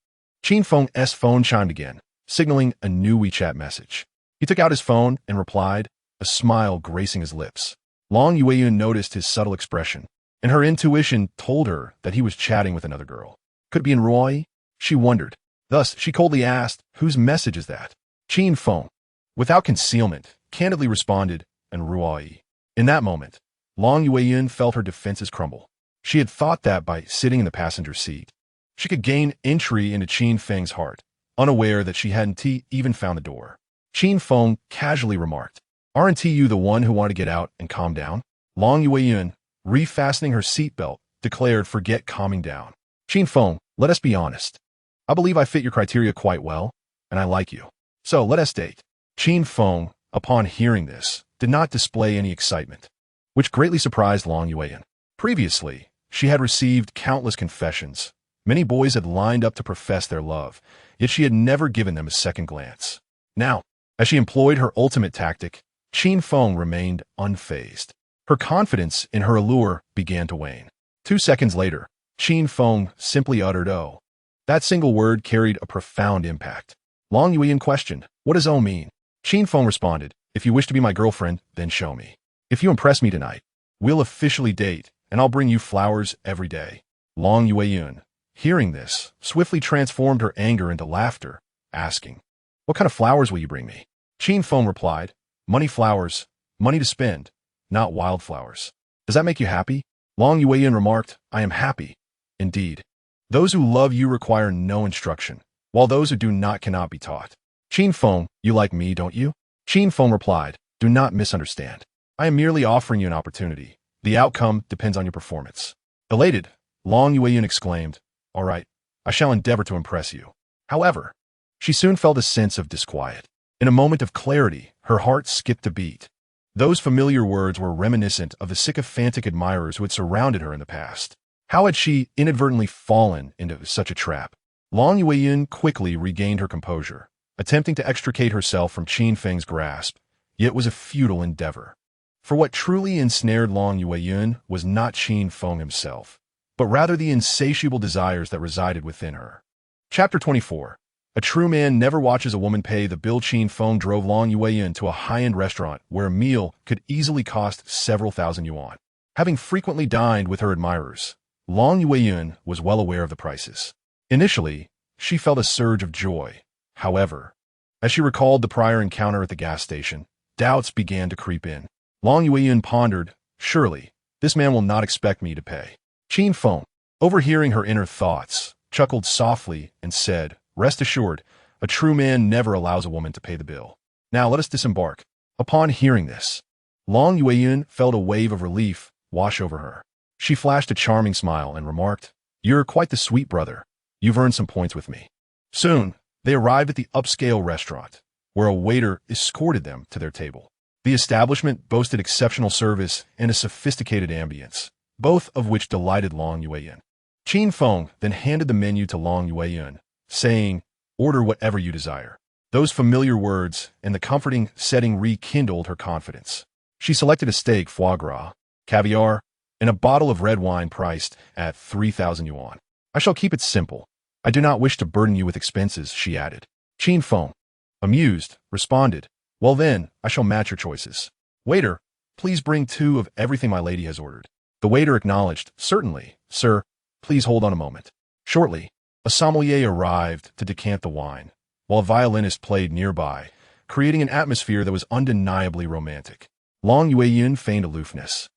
Qin Feng's phone chimed again, signaling a new WeChat message. He took out his phone and replied, a smile gracing his lips. Long Yueyin noticed his subtle expression, and her intuition told her that he was chatting with another girl. Could it be in Roy? She wondered. Thus, she coldly asked, "Whose message is that?" Qin Feng, without concealment, candidly responded, "And Ruai." In that moment, Long Yueyin felt her defenses crumble. She had thought that by sitting in the passenger seat, she could gain entry into Qin Feng's heart, unaware that she hadn't even found the door. Qin Feng casually remarked, "Aren't you the one who wanted to get out and calm down?" Long Yueyin, refastening her seatbelt, declared, "Forget calming down. Qin Feng, let us be honest. I believe I fit your criteria quite well, and I like you. So let us date." Qin Feng, upon hearing this, did not display any excitement, which greatly surprised Long Yueyin. Previously, she had received countless confessions. Many boys had lined up to profess their love, yet she had never given them a second glance. Now, as she employed her ultimate tactic, Qin Feng remained unfazed. Her confidence in her allure began to wane. 2 seconds later, Qin Feng simply uttered, "Oh." That single word carried a profound impact. Long Yueyin questioned, "What does "oh" mean?" Qin Feng responded, "If you wish to be my girlfriend, then show me. If you impress me tonight, we'll officially date, and I'll bring you flowers every day." Long Yueyin, hearing this, swiftly transformed her anger into laughter, asking, "What kind of flowers will you bring me?" Qin Feng replied, "Money flowers, money to spend, not wildflowers. Does that make you happy?" Long Yueyin remarked, "I am happy. Indeed. Those who love you require no instruction, while those who do not cannot be taught." Qin Feng, "You like me, don't you?" Qin Feng replied, "Do not misunderstand. I am merely offering you an opportunity. The outcome depends on your performance." Elated, Long Yueyin exclaimed, "All right, I shall endeavor to impress you." However, she soon felt a sense of disquiet. In a moment of clarity, her heart skipped a beat. Those familiar words were reminiscent of the sycophantic admirers who had surrounded her in the past. How had she inadvertently fallen into such a trap? Long Yueyin quickly regained her composure, attempting to extricate herself from Qin Feng's grasp, yet it was a futile endeavor. For what truly ensnared Long Yueyin was not Qin Feng himself, but rather the insatiable desires that resided within her. Chapter 24. A true man never watches a woman pay the bill. Qin Feng drove Long Yueyin to a high-end restaurant where a meal could easily cost several thousand yuan. Having frequently dined with her admirers, Long Yueyin was well aware of the prices. Initially, she felt a surge of joy. However, as she recalled the prior encounter at the gas station, doubts began to creep in. Long Yueyin pondered, surely, this man will not expect me to pay. Qin Feng, overhearing her inner thoughts, chuckled softly and said, rest assured, a true man never allows a woman to pay the bill. Now let us disembark. Upon hearing this, Long Yueyin felt a wave of relief wash over her. She flashed a charming smile and remarked, you're quite the sweet brother. You've earned some points with me. Soon, they arrived at the upscale restaurant, where a waiter escorted them to their table. The establishment boasted exceptional service and a sophisticated ambience, both of which delighted Long Yueyin. Qin Feng then handed the menu to Long Yueyin, saying, order whatever you desire. Those familiar words and the comforting setting rekindled her confidence. She selected a steak, foie gras, caviar, and a bottle of red wine priced at 3,000 yuan. I shall keep it simple. I do not wish to burden you with expenses, she added. Qin Feng, amused, responded, well then, I shall match your choices. Waiter, please bring 2 of everything my lady has ordered. The waiter acknowledged, certainly, sir, please hold on a moment. Shortly, a sommelier arrived to decant the wine, while a violinist played nearby, creating an atmosphere that was undeniably romantic. Long Yueyin feigned aloofness,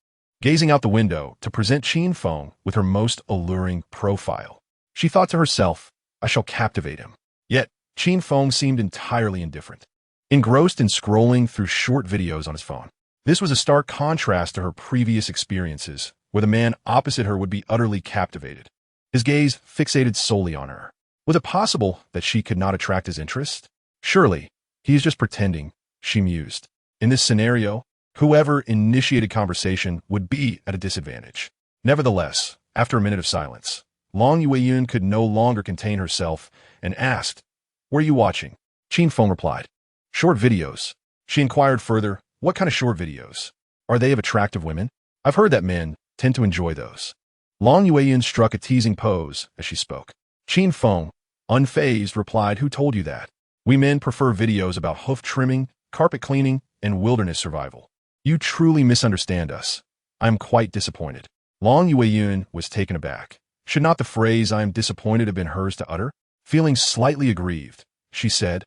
gazing out the window to present Qin Feng with her most alluring profile. She thought to herself, I shall captivate him. Yet, Qin Feng seemed entirely indifferent, engrossed in scrolling through short videos on his phone. This was a stark contrast to her previous experiences, where the man opposite her would be utterly captivated, his gaze fixated solely on her. Was it possible that she could not attract his interest? Surely, he is just pretending, she mused. In this scenario, whoever initiated conversation would be at a disadvantage. Nevertheless, after a minute of silence, Long Yueyin could no longer contain herself and asked, what are you watching? Qin Feng replied, short videos. She inquired further, what kind of short videos? Are they of attractive women? I've heard that men tend to enjoy those. Long Yueyin struck a teasing pose as she spoke. Qin Feng, unfazed, replied, who told you that? We men prefer videos about hoof trimming, carpet cleaning, and wilderness survival. You truly misunderstand us. I am quite disappointed. Long Yueyin was taken aback. Should not the phrase I am disappointed have been hers to utter? Feeling slightly aggrieved, she said,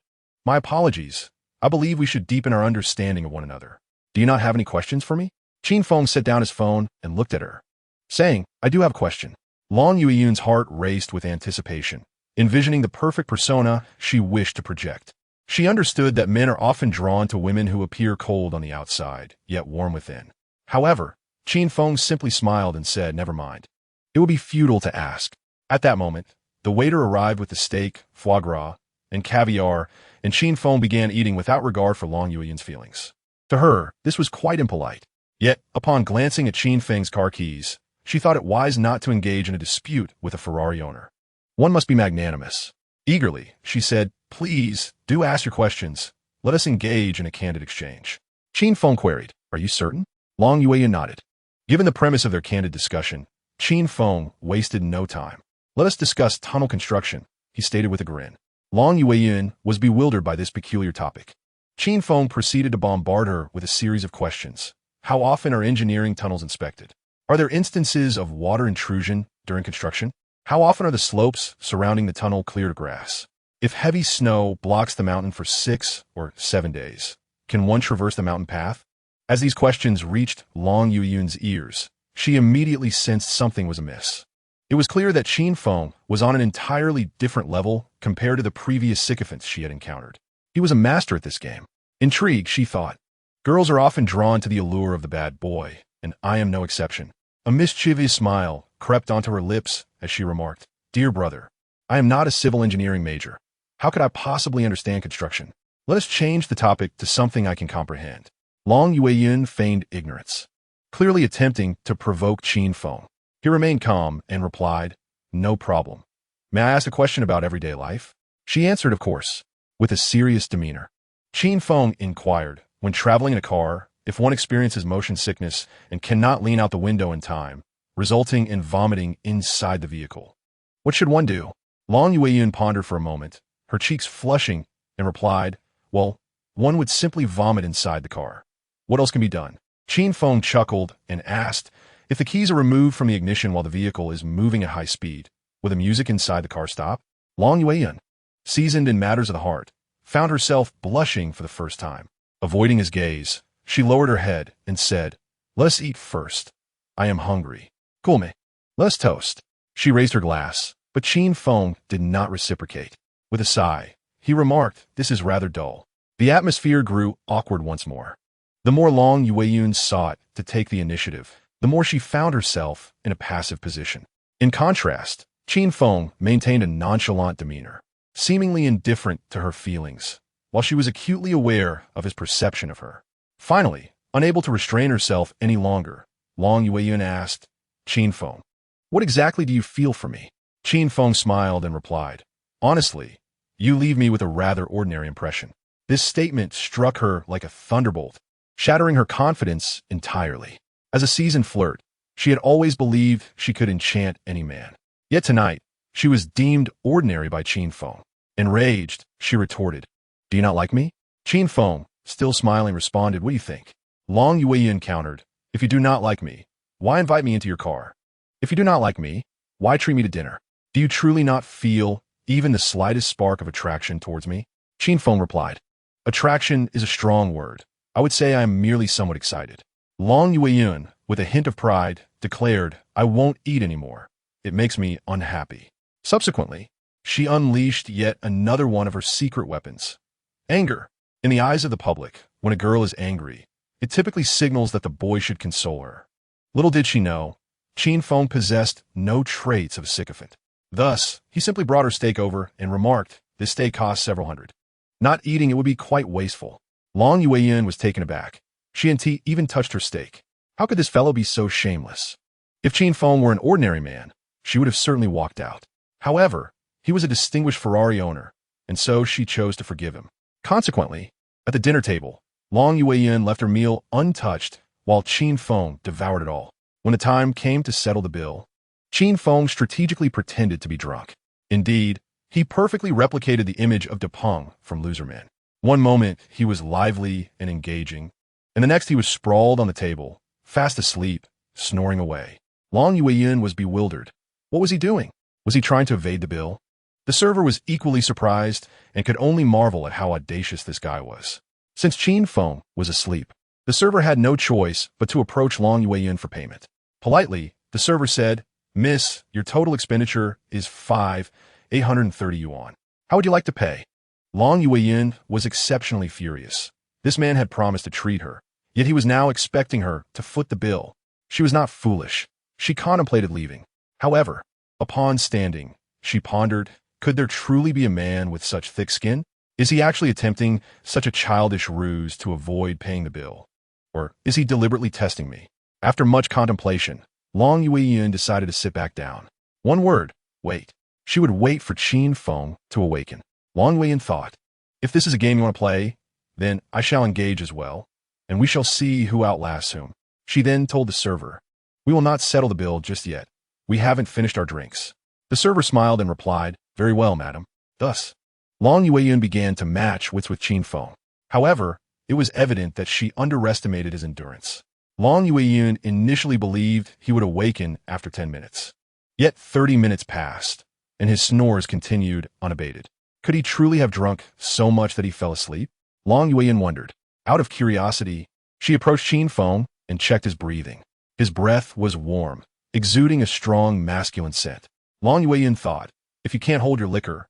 my apologies. I believe we should deepen our understanding of one another. Do you not have any questions for me? Qin Feng set down his phone and looked at her, saying, I do have a question. Long Yueyin's heart raced with anticipation, envisioning the perfect persona she wished to project. She understood that men are often drawn to women who appear cold on the outside, yet warm within. However, Qin Feng simply smiled and said, never mind. It would be futile to ask. At that moment, the waiter arrived with the steak, foie gras, and caviar, and Qin Feng began eating without regard for Long Yueyin's feelings. To her, this was quite impolite. Yet, upon glancing at Qin Feng's car keys, she thought it wise not to engage in a dispute with a Ferrari owner. One must be magnanimous. Eagerly, she said, please, do ask your questions. Let us engage in a candid exchange. Qin Feng queried, are you certain? Long Yueyin nodded. Given the premise of their candid discussion, Qin Feng wasted no time. Let us discuss tunnel construction, he stated with a grin. Long Yueyin was bewildered by this peculiar topic. Qin Feng proceeded to bombard her with a series of questions. How often are engineering tunnels inspected? Are there instances of water intrusion during construction? How often are the slopes surrounding the tunnel cleared of grass? If heavy snow blocks the mountain for 6 or 7 days, can one traverse the mountain path? As these questions reached Long Yueyin's ears, she immediately sensed something was amiss. It was clear that Qin Feng was on an entirely different level compared to the previous sycophants she had encountered. He was a master at this game. Intrigued, she thought, girls are often drawn to the allure of the bad boy, and I am no exception. A mischievous smile crept onto her lips as she remarked, dear brother, I am not a civil engineering major. How could I possibly understand construction? Let us change the topic to something I can comprehend. Long Yueyin feigned ignorance, clearly attempting to provoke Qin Feng. He remained calm and replied, no problem. May I ask a question about everyday life? She answered, of course, with a serious demeanor. Qin Feng inquired, when traveling in a car, if one experiences motion sickness and cannot lean out the window in time, resulting in vomiting inside the vehicle, what should one do? Long Yueyin pondered for a moment, her cheeks flushing, and replied, "Well, one would simply vomit inside the car. What else can be done?" Qin Feng chuckled and asked, "If the keys are removed from the ignition while the vehicle is moving at high speed, will the music inside the car stop?" Long Yueyun, seasoned in matters of the heart, found herself blushing for the first time. Avoiding his gaze, she lowered her head and said, "Let us eat first. I am hungry." "Cool me. Let us toast." She raised her glass, but Qin Feng did not reciprocate. With a sigh, he remarked, "This is rather dull." The atmosphere grew awkward once more. The more Long Yueyun sought to take the initiative, the more she found herself in a passive position. In contrast, Qin Feng maintained a nonchalant demeanor, seemingly indifferent to her feelings, while she was acutely aware of his perception of her. Finally, unable to restrain herself any longer, Long Yueyun asked, "Qin Feng, what exactly do you feel for me?" Qin Feng smiled and replied, "Honestly, you leave me with a rather ordinary impression." This statement struck her like a thunderbolt, shattering her confidence entirely. As a seasoned flirt, she had always believed she could enchant any man. Yet tonight, she was deemed ordinary by Qin Feng. Enraged, she retorted, "Do you not like me?" Qin Feng, still smiling, responded, "What do you think?" Long Yueyun countered, "If you do not like me, why invite me into your car? If you do not like me, why treat me to dinner? Do you truly not feel even the slightest spark of attraction towards me?" Qin Feng replied, "Attraction is a strong word. I would say I am merely somewhat excited." Long Yueyun, with a hint of pride, declared, "I won't eat anymore. It makes me unhappy." Subsequently, she unleashed yet another one of her secret weapons: anger. In the eyes of the public, when a girl is angry, it typically signals that the boy should console her. Little did she know, Qin Feng possessed no traits of a sycophant. Thus, he simply brought her steak over and remarked, "This steak costs several hundred. Not eating it would be quite wasteful." Long Yueyun was taken aback. She and T even touched her steak. How could this fellow be so shameless? If Qin Feng were an ordinary man, she would have certainly walked out. However, he was a distinguished Ferrari owner, and so she chose to forgive him. Consequently, at the dinner table, Long Yueyun left her meal untouched while Qin Feng devoured it all. When the time came to settle the bill, Qin Feng strategically pretended to be drunk. Indeed, he perfectly replicated the image of De Peng from Loserman. One moment he was lively and engaging, and the next he was sprawled on the table, fast asleep, snoring away. Long Yueyun was bewildered. What was he doing? Was he trying to evade the bill? The server was equally surprised and could only marvel at how audacious this guy was. Since Qin Feng was asleep, the server had no choice but to approach Long Yueyun for payment. Politely, the server said, "Miss, your total expenditure is 830 yuan. How would you like to pay?" Long Yueyun was exceptionally furious. This man had promised to treat her, yet he was now expecting her to foot the bill. She was not foolish. She contemplated leaving. However, upon standing, she pondered, could there truly be a man with such thick skin? Is he actually attempting such a childish ruse to avoid paying the bill? Or is he deliberately testing me? After much contemplation, Long Yueyun decided to sit back down. One word, wait. She would wait for Qin Feng to awaken. Long Yueyun thought, if this is a game you want to play, then I shall engage as well, and we shall see who outlasts whom. She then told the server, "We will not settle the bill just yet. We haven't finished our drinks." The server smiled and replied, "Very well, madam." Thus, Long Yueyun began to match wits with Qin Feng. However, it was evident that she underestimated his endurance. Long Yueyun initially believed he would awaken after 10 minutes. Yet 30 minutes passed, and his snores continued unabated. Could he truly have drunk so much that he fell asleep? Long Yueyun wondered. Out of curiosity, she approached Qin Feng and checked his breathing. His breath was warm, exuding a strong masculine scent. Long Yueyun thought, if you can't hold your liquor,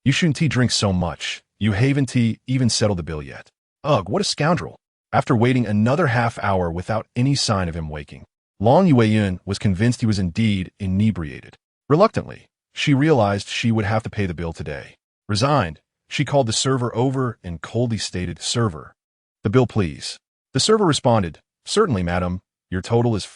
you shouldn't drink so much. You haven't even settled the bill yet. Ugh, what a scoundrel. After waiting another half hour without any sign of him waking, Long Yueyun was convinced he was indeed inebriated. Reluctantly, she realized she would have to pay the bill today. Resigned, she called the server over and coldly stated, "Server, the bill please." The server responded, "Certainly, madam. Your total is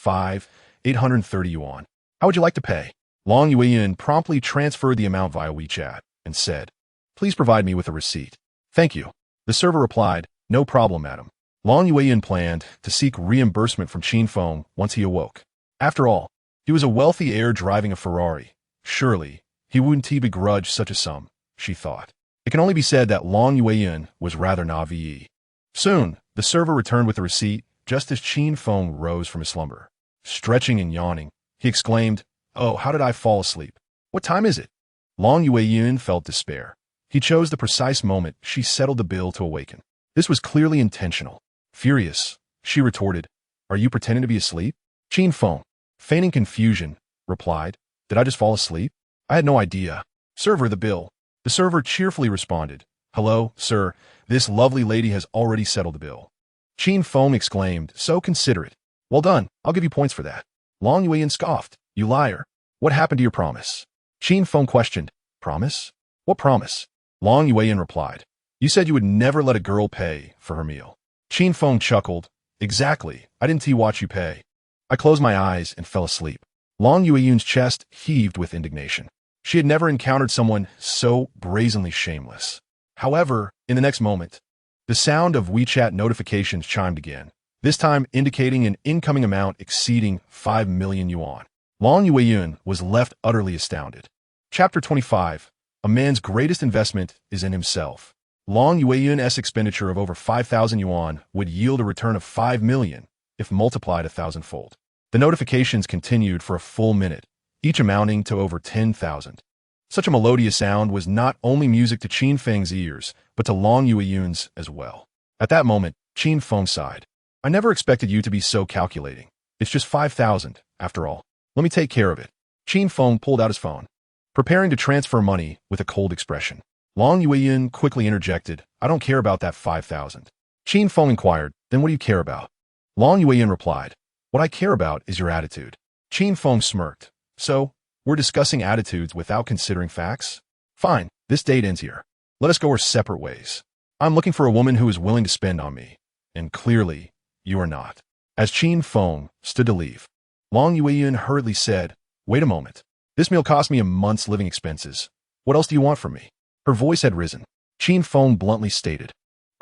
830 yuan. How would you like to pay?" Long Yueyun promptly transferred the amount via WeChat and said, "Please provide me with a receipt." "Thank you." The server replied, "No problem, madam." Long Yueyun planned to seek reimbursement from Qin Feng once he awoke. After all, he was a wealthy heir driving a Ferrari. Surely, he wouldn't begrudge such a sum, she thought. It can only be said that Long Yueyun was rather naive. Soon, the server returned with the receipt just as Qin Feng rose from his slumber. Stretching and yawning, he exclaimed, "Oh, how did I fall asleep? What time is it?" Long Yueyun felt despair. He chose the precise moment she settled the bill to awaken. This was clearly intentional. Furious, she retorted, "Are you pretending to be asleep?" Qin Feng, feigning confusion, replied, "Did I just fall asleep? I had no idea. Server, the bill." The server cheerfully responded, "Hello, sir. This lovely lady has already settled the bill." Qin Feng exclaimed, "So considerate. Well done. I'll give you points for that." Long Yueyun scoffed, "You liar. What happened to your promise?" Qin Feng questioned, "Promise? What promise?" Long Yueyun replied, "You said you would never let a girl pay for her meal." Qin Feng chuckled, "Exactly. I didn't watch you pay. I closed my eyes and fell asleep." Long Yueyun's chest heaved with indignation. She had never encountered someone so brazenly shameless. However, in the next moment, the sound of WeChat notifications chimed again, this time indicating an incoming amount exceeding 5 million yuan. Long Yueyun was left utterly astounded. Chapter 25. A man's greatest investment is in himself. Long Yueyun's expenditure of over 5,000 yuan would yield a return of 5 million if multiplied 1,000-fold. The notifications continued for a full minute, each amounting to over 10,000. Such a melodious sound was not only music to Qin Feng's ears, but to Long Yueyun's as well. At that moment, Qin Feng sighed. "I never expected you to be so calculating. It's just 5,000, after all. Let me take care of it." Qin Feng pulled out his phone, preparing to transfer money with a cold expression. Long Yueyun quickly interjected, "I don't care about that 5,000. Qin Feng inquired, "Then what do you care about?" Long Yueyun replied, "What I care about is your attitude." Qin Feng smirked. "So, we're discussing attitudes without considering facts? Fine, this date ends here. Let us go our separate ways. I'm looking for a woman who is willing to spend on me. And clearly, you are not." As Qin Feng stood to leave, Long Yueyun hurriedly said, "Wait a moment. This meal cost me a month's living expenses. What else do you want from me?" Her voice had risen. Qin Feng bluntly stated,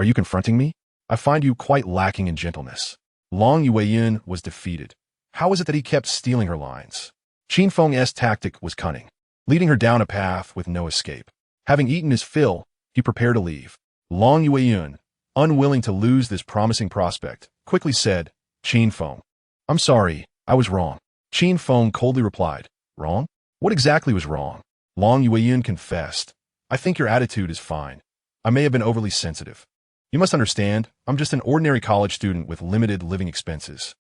"Are you confronting me? I find you quite lacking in gentleness." Long Yueyun was defeated. How was it that he kept stealing her lines? Qin Feng's tactic was cunning, leading her down a path with no escape. Having eaten his fill, he prepared to leave. Long Yueyun, unwilling to lose this promising prospect, quickly said, "Qin Feng, I'm sorry, I was wrong." Qin Feng coldly replied, "Wrong? What exactly was wrong?" Long Yueyun confessed, "I think your attitude is fine. I may have been overly sensitive. You must understand, I'm just an ordinary college student with limited living expenses.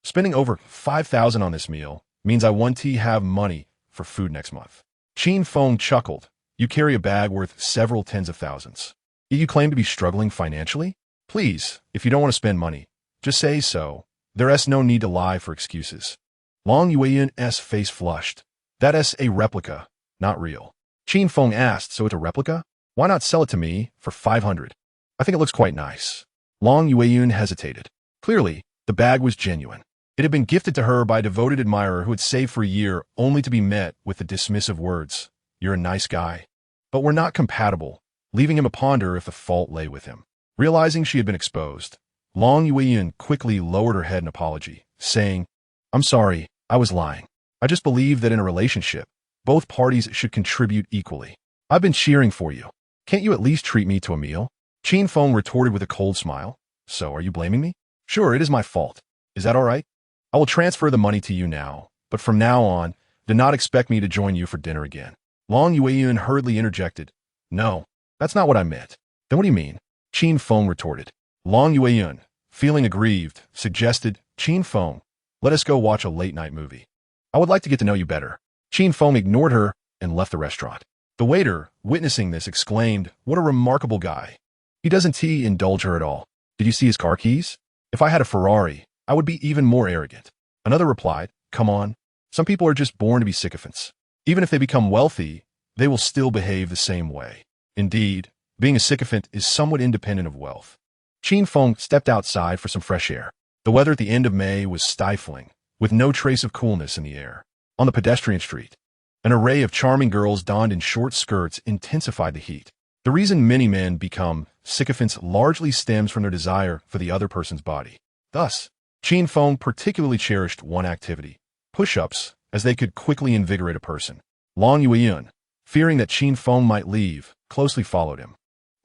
Spending over 5,000 on this meal means I want to have money for food next month." Qin Feng chuckled. "You carry a bag worth several tens of thousands. Yet you claim to be struggling financially? Please, if you don't want to spend money, just say so. There's no need to lie for excuses." Long Yueyun's face flushed. "That's a replica, not real." Qin Feng asked, "So it's a replica? Why not sell it to me for 500? I think it looks quite nice." Long Yueyun hesitated. Clearly, the bag was genuine. It had been gifted to her by a devoted admirer who had saved for a year only to be met with the dismissive words, "You're a nice guy. But we're not compatible," leaving him to ponder if the fault lay with him. Realizing she had been exposed, Long Yueyun quickly lowered her head in apology, saying, "I'm sorry, I was lying. I just believe that in a relationship, both parties should contribute equally. I've been cheering for you. Can't you at least treat me to a meal?" Qin Feng retorted with a cold smile. "So, are you blaming me?" "Sure, it is my fault. Is that all right? I will transfer the money to you now, but from now on, do not expect me to join you for dinner again." Long Yueyun hurriedly interjected, "No, that's not what I meant." "Then what do you mean?" Qin Feng retorted. Long Yueyun, feeling aggrieved, suggested, "Qin Feng, let us go watch a late-night movie. I would like to get to know you better." Qin Feng ignored her and left the restaurant. The waiter, witnessing this, exclaimed, "What a remarkable guy. He doesn't indulge her at all. Did you see his car keys? If I had a Ferrari, I would be even more arrogant." Another replied, "Come on. Some people are just born to be sycophants. Even if they become wealthy, they will still behave the same way. Indeed, being a sycophant is somewhat independent of wealth." Qin Feng stepped outside for some fresh air. The weather at the end of May was stifling, with no trace of coolness in the air. On the pedestrian street, an array of charming girls donned in short skirts intensified the heat. The reason many men become sycophants largely stems from their desire for the other person's body. Thus, Qin Feng particularly cherished one activity, push-ups, as they could quickly invigorate a person. Long Yueyun, fearing that Qin Feng might leave, closely followed him.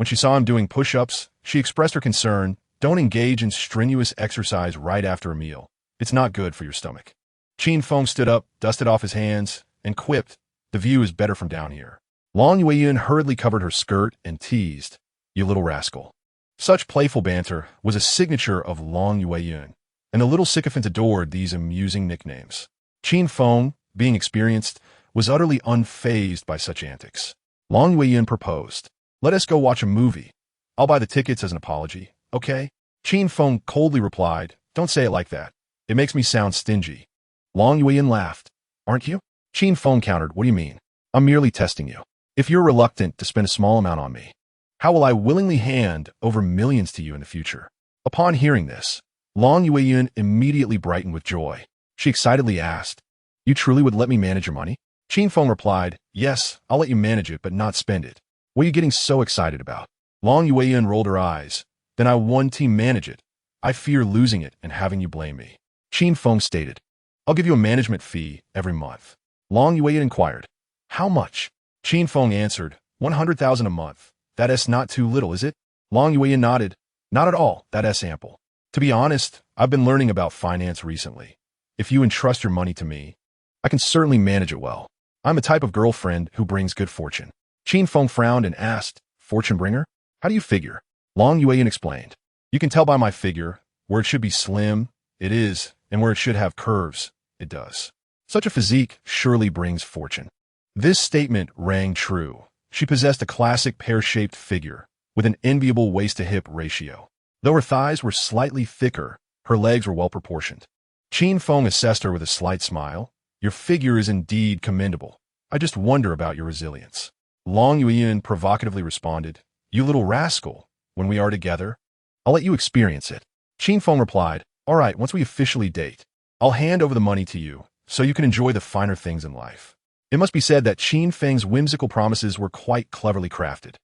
When she saw him doing push-ups, she expressed her concern. Don't engage in strenuous exercise right after a meal. It's not good for your stomach. Qin Feng stood up, dusted off his hands, and quipped, the view is better from down here. Long Yueyun hurriedly covered her skirt and teased, you little rascal. Such playful banter was a signature of Long Yueyun, and the little sycophant adored these amusing nicknames. Qin Feng, being experienced, was utterly unfazed by such antics. Long Yueyun proposed, let us go watch a movie. I'll buy the tickets as an apology, okay? Qin Feng coldly replied, don't say it like that. It makes me sound stingy. Long Yueyun laughed. Aren't you? Qin Feng countered, what do you mean? I'm merely testing you. If you're reluctant to spend a small amount on me, how will I willingly hand over millions to you in the future? Upon hearing this, Long Yueyun immediately brightened with joy. She excitedly asked, you truly would let me manage your money? Qin Feng replied, yes, I'll let you manage it but not spend it. What are you getting so excited about? Long Yueyun rolled her eyes. Then I one team manage it. I fear losing it and having you blame me. Qin Feng stated, I'll give you a management fee every month. Long Yueyun inquired, how much? Qin Feng answered, 100,000 a month. That's not too little, is it? Long Yueyun nodded, not at all, that's ample. To be honest, I've been learning about finance recently. If you entrust your money to me, I can certainly manage it well. I'm a type of girlfriend who brings good fortune. Qin Feng frowned and asked, fortune bringer? How do you figure? Long Yueyun explained, you can tell by my figure, where it should be slim, it is, and where it should have curves, it does. Such a physique surely brings fortune. This statement rang true. She possessed a classic pear-shaped figure, with an enviable waist-to-hip ratio. Though her thighs were slightly thicker, her legs were well-proportioned. Qin Feng assessed her with a slight smile. Your figure is indeed commendable. I just wonder about your resilience. Long Yueyun provocatively responded, you little rascal, when we are together, I'll let you experience it. Qin Feng replied, all right, once we officially date, I'll hand over the money to you, so you can enjoy the finer things in life. It must be said that Qin Feng's whimsical promises were quite cleverly crafted.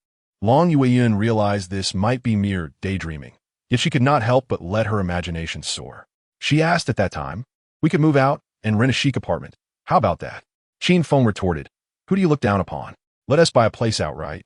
Long Yueyun realized this might be mere daydreaming, yet she could not help but let her imagination soar. She asked at that time, we could move out and rent a chic apartment. How about that? Qin Feng retorted, who do you look down upon? Let us buy a place outright.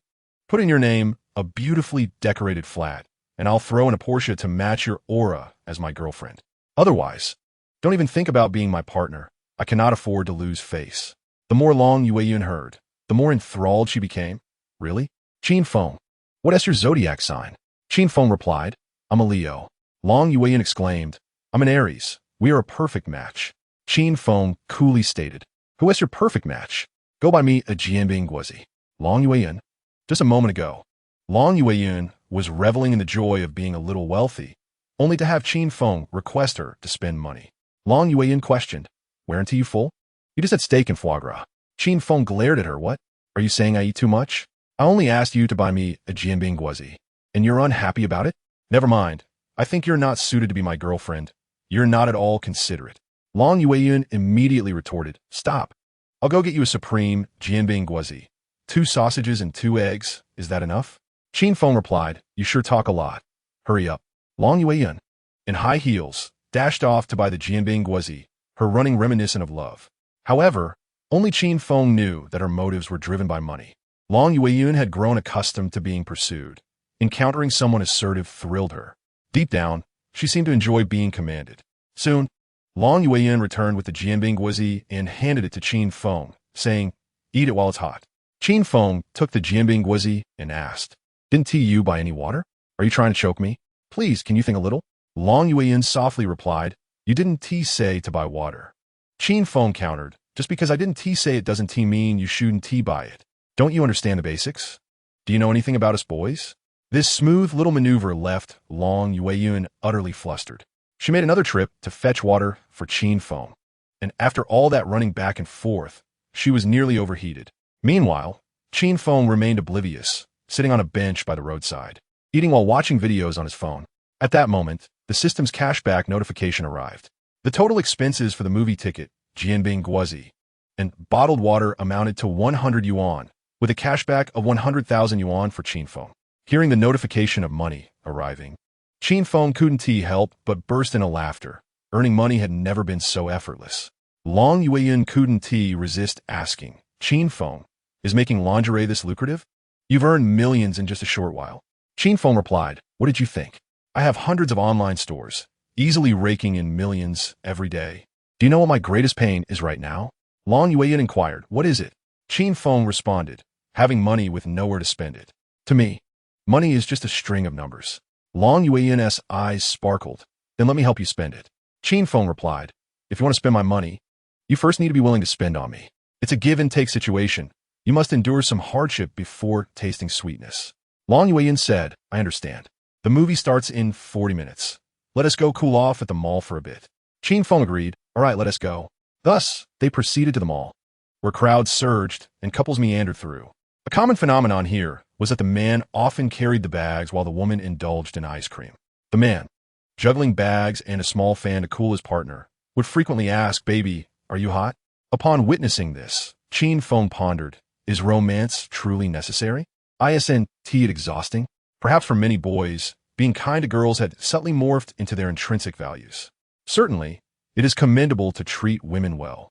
Put in your name a beautifully decorated flat, and I'll throw in a Porsche to match your aura as my girlfriend. Otherwise, don't even think about being my partner. I cannot afford to lose face. The more Long Yueyun heard, the more enthralled she became. Really? Qin Feng, what is your zodiac sign? Qin Feng replied, I'm a Leo. Long Yueyun exclaimed, I'm an Aries. We are a perfect match. Qin Feng coolly stated, who is your perfect match? Go by me a Jiangnan Guozi. Long Yueyun. Just a moment ago, Long Yueyun was reveling in the joy of being a little wealthy, only to have Qin Feng request her to spend money. Long Yueyun questioned, weren't you full? You just had steak and foie gras. Qin Feng glared at her. What? Are you saying I eat too much? I only asked you to buy me a Jiangnan Guozi, and you're unhappy about it? Never mind. I think you're not suited to be my girlfriend. You're not at all considerate. Long Yueyun immediately retorted, stop. I'll go get you a supreme Jiangnan Guozi. 2 sausages and 2 eggs. Is that enough? Qin Feng replied, you sure talk a lot. Hurry up. Long Yueyun, in high heels, dashed off to buy the Jiangnan Guozi, her running reminiscent of love. However, only Qin Feng knew that her motives were driven by money. Long Yueyun had grown accustomed to being pursued. Encountering someone assertive thrilled her. Deep down, she seemed to enjoy being commanded. Soon, Long Yueyun returned with the Jiangnan Guozi and handed it to Qin Feng, saying, eat it while it's hot. Qin Feng took the Jiangnan Guozi and asked, didn't you buy any water? Are you trying to choke me? Please, can you think a little? Long Yueyun softly replied, you didn't say to buy water. Qin Feng countered, just because I didn't say it doesn't mean you shouldn't buy it. Don't you understand the basics? Do you know anything about us boys? This smooth little maneuver left Long Yueyun utterly flustered. She made another trip to fetch water for Qin Feng, and after all that running back and forth, she was nearly overheated. Meanwhile, Qin Feng remained oblivious, sitting on a bench by the roadside, eating while watching videos on his phone. At that moment, the system's cashback notification arrived. The total expenses for the movie ticket, Jiangnan Guozi, and bottled water amounted to 100 yuan, with a cashback of 100,000 yuan for Qin Feng. Hearing the notification of money arriving, Qin Feng couldn't help but burst into laughter. Earning money had never been so effortless. Long Yueyun couldn't resist asking, Qin Feng, is making lingerie this lucrative? You've earned millions in just a short while. Qin Feng replied, what did you think? I have hundreds of online stores, easily raking in millions every day. Do you know what my greatest pain is right now? Long Yueyin inquired, what is it? Qin Feng responded, having money with nowhere to spend it. To me, money is just a string of numbers. Long Yueyin's eyes sparkled. Then let me help you spend it. Qin Feng replied, if you want to spend my money, you first need to be willing to spend on me. It's a give-and-take situation. You must endure some hardship before tasting sweetness. Long Yueyin said, I understand. The movie starts in 40 minutes. Let us go cool off at the mall for a bit. Qin Feng agreed, all right, let us go. Thus, they proceeded to the mall, where crowds surged and couples meandered through. A common phenomenon here was that the man often carried the bags while the woman indulged in ice cream. The man, juggling bags and a small fan to cool his partner, would frequently ask, baby, are you hot? Upon witnessing this, Qin Feng pondered, is romance truly necessary? Isn't it exhausting? Perhaps for many boys, being kind to girls had subtly morphed into their intrinsic values. Certainly, it is commendable to treat women well.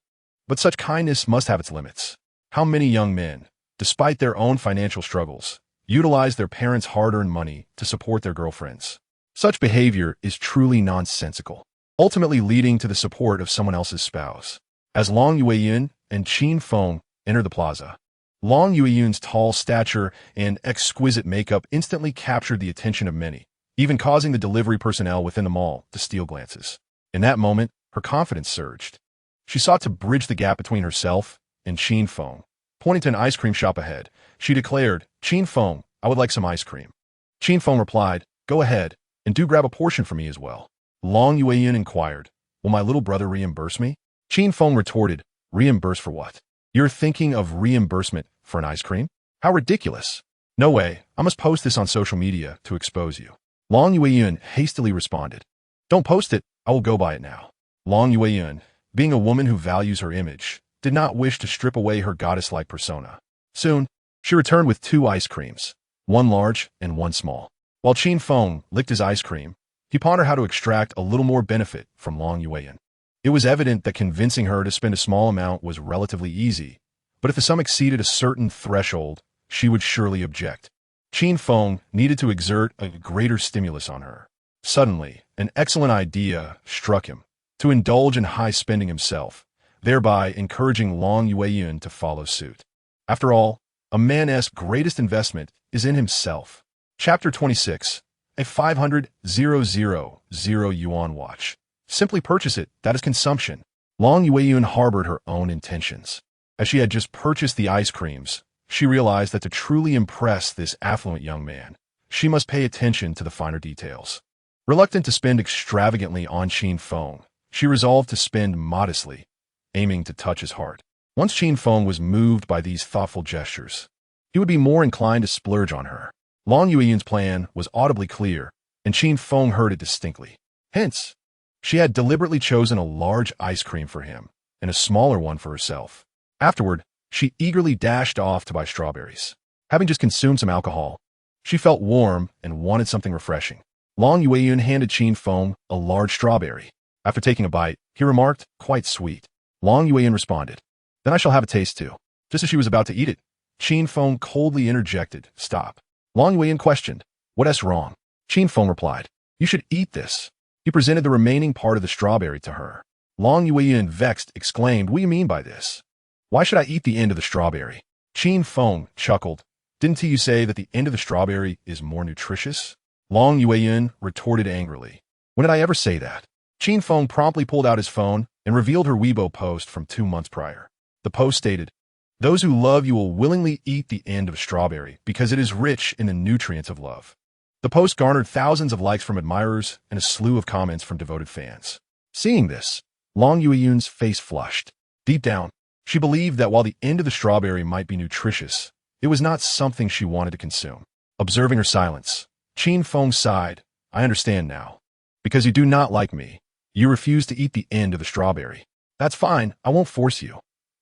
But such kindness must have its limits. How many young men, despite their own financial struggles, utilize their parents' hard-earned money to support their girlfriends? Such behavior is truly nonsensical, ultimately leading to the support of someone else's spouse. As Long Yueyin and Qin Feng entered the plaza, Long Yueyin's tall stature and exquisite makeup instantly captured the attention of many, even causing the delivery personnel within the mall to steal glances. In that moment, her confidence surged. She sought to bridge the gap between herself and Qin Feng. Pointing to an ice cream shop ahead, she declared, Qin Feng, I would like some ice cream. Qin Feng replied, go ahead, and do grab a portion for me as well. Long Yueyin inquired, will my little brother reimburse me? Qin Feng retorted, reimburse for what? You're thinking of reimbursement for an ice cream? How ridiculous. No way, I must post this on social media to expose you. Long Yueyin hastily responded, don't post it, I will go buy it now. Long Yueyin, being a woman who values her image, did not wish to strip away her goddess-like persona. Soon, she returned with 2 ice creams, one large and one small. While Qin Feng licked his ice cream, he pondered how to extract a little more benefit from Long Yueyin. It was evident that convincing her to spend a small amount was relatively easy, but if the sum exceeded a certain threshold, she would surely object. Qin Feng needed to exert a greater stimulus on her. Suddenly, an excellent idea struck him, to indulge in high spending himself, thereby encouraging Long Yueyin to follow suit. After all, a man's greatest investment is in himself. Chapter 26. A 500,000 yuan watch. Simply purchase it, that is consumption. Long Yueyin harbored her own intentions. As she had just purchased the ice creams, she realized that to truly impress this affluent young man, she must pay attention to the finer details. Reluctant to spend extravagantly on Qin Feng, she resolved to spend modestly, aiming to touch his heart. Once Qin Feng was moved by these thoughtful gestures, he would be more inclined to splurge on her. Long Yueyin's plan was audibly clear, and Qin Feng heard it distinctly. Hence, she had deliberately chosen a large ice cream for him and a smaller one for herself. Afterward, she eagerly dashed off to buy strawberries. Having just consumed some alcohol, she felt warm and wanted something refreshing. Long Yueyin handed Qin Feng a large strawberry. After taking a bite, he remarked, quite sweet. Long Yueyin responded, then I shall have a taste too. Just as she was about to eat it, Qin Feng coldly interjected, stop. Long Yueyin questioned, what's wrong? Qin Feng replied, you should eat this. He presented the remaining part of the strawberry to her. Long Yueyin, vexed, exclaimed, what do you mean by this? Why should I eat the end of the strawberry? Qin Feng chuckled, didn't you say that the end of the strawberry is more nutritious? Long Yueyin retorted angrily, when did I ever say that? Qin Feng promptly pulled out his phone and revealed her Weibo post from 2 months prior. The post stated, those who love you will willingly eat the end of a strawberry because it is rich in the nutrients of love. The post garnered thousands of likes from admirers and a slew of comments from devoted fans. Seeing this, Long Yueyin's face flushed. Deep down, she believed that while the end of the strawberry might be nutritious, it was not something she wanted to consume. Observing her silence, Qin Feng sighed, I understand now. Because you do not like me, you refuse to eat the end of the strawberry. That's fine, I won't force you.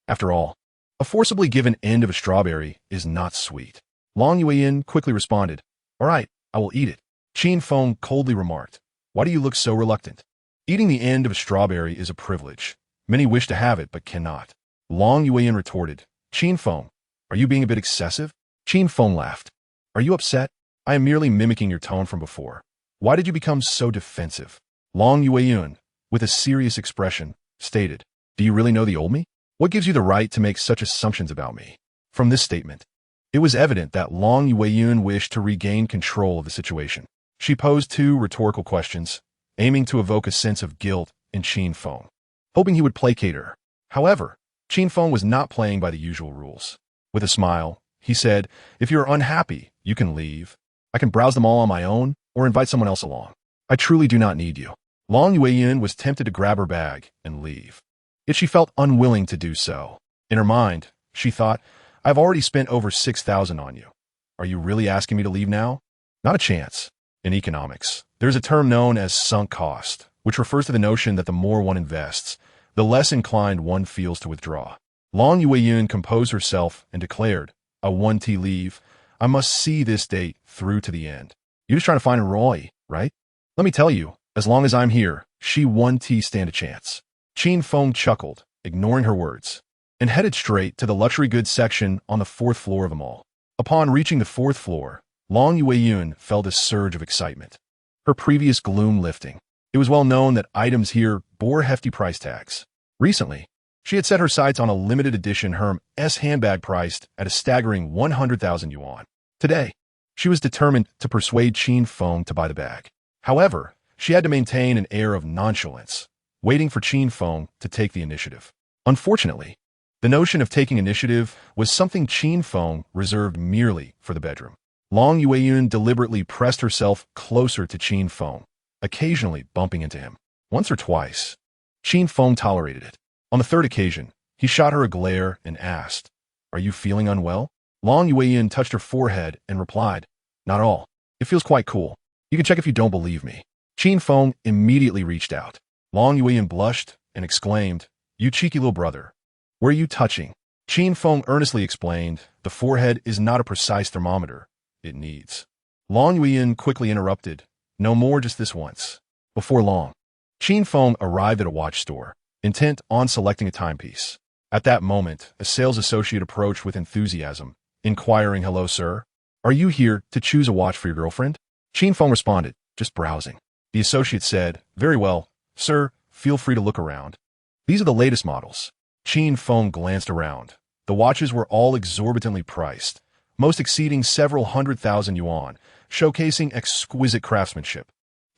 After all, a forcibly given end of a strawberry is not sweet. Long Yueyin quickly responded, all right, I will eat it. Qin Feng coldly remarked, why do you look so reluctant? Eating the end of a strawberry is a privilege. Many wish to have it but cannot. Long Yueyin retorted, Qin Feng, are you being a bit excessive? Qin Feng laughed. Are you upset? I am merely mimicking your tone from before. Why did you become so defensive? Long Yueyun, with a serious expression, stated, Do you really know the old me? What gives you the right to make such assumptions about me? From this statement, it was evident that Long Yueyun wished to regain control of the situation. She posed 2 rhetorical questions, aiming to evoke a sense of guilt in Qin Feng, hoping he would placate her. However, Qin Feng was not playing by the usual rules. With a smile, he said, If you're unhappy, you can leave. I can browse them all on my own or invite someone else along. I truly do not need you. Long Yueyun was tempted to grab her bag and leave. Yet she felt unwilling to do so. In her mind, she thought, I've already spent over 6,000 on you. Are you really asking me to leave now? Not a chance. In economics, there's a term known as sunk cost, which refers to the notion that the more one invests, the less inclined one feels to withdraw. Long Yueyun composed herself and declared, A 1T leave. I must see this date through to the end. You're just trying to find a Roy, right? Let me tell you, as long as I'm here, she 1T stand a chance. Qin Feng chuckled, ignoring her words, and headed straight to the luxury goods section on the 4th floor of the mall. Upon reaching the 4th floor, Long Yueyun felt a surge of excitement, her previous gloom lifting. It was well known that items here bore hefty price tags. Recently, she had set her sights on a limited edition Hermes handbag priced at a staggering 100,000 yuan. Today, she was determined to persuade Qin Feng to buy the bag. However, she had to maintain an air of nonchalance, waiting for Qin Feng to take the initiative. Unfortunately, the notion of taking initiative was something Qin Feng reserved merely for the bedroom. Long Yueyun deliberately pressed herself closer to Qin Feng, occasionally bumping into him. Once or twice, Qin Feng tolerated it. On the 3rd occasion, he shot her a glare and asked, Are you feeling unwell? Long Yueyun touched her forehead and replied, Not all. It feels quite cool. You can check if you don't believe me. Qin Feng immediately reached out. Long Yueyun blushed and exclaimed, You cheeky little brother. Where are you touching? Qin Feng earnestly explained, The forehead is not a precise thermometer. It needs. Long Yueyun quickly interrupted, No more just this once. Before long, Qin Feng arrived at a watch store, intent on selecting a timepiece. At that moment, a sales associate approached with enthusiasm, inquiring, Hello, sir. Are you here to choose a watch for your girlfriend? Qin Feng responded, Just browsing. The associate said, Very well, sir, feel free to look around. These are the latest models. Qin Feng glanced around. The watches were all exorbitantly priced, most exceeding several 100,000 yuan, showcasing exquisite craftsmanship.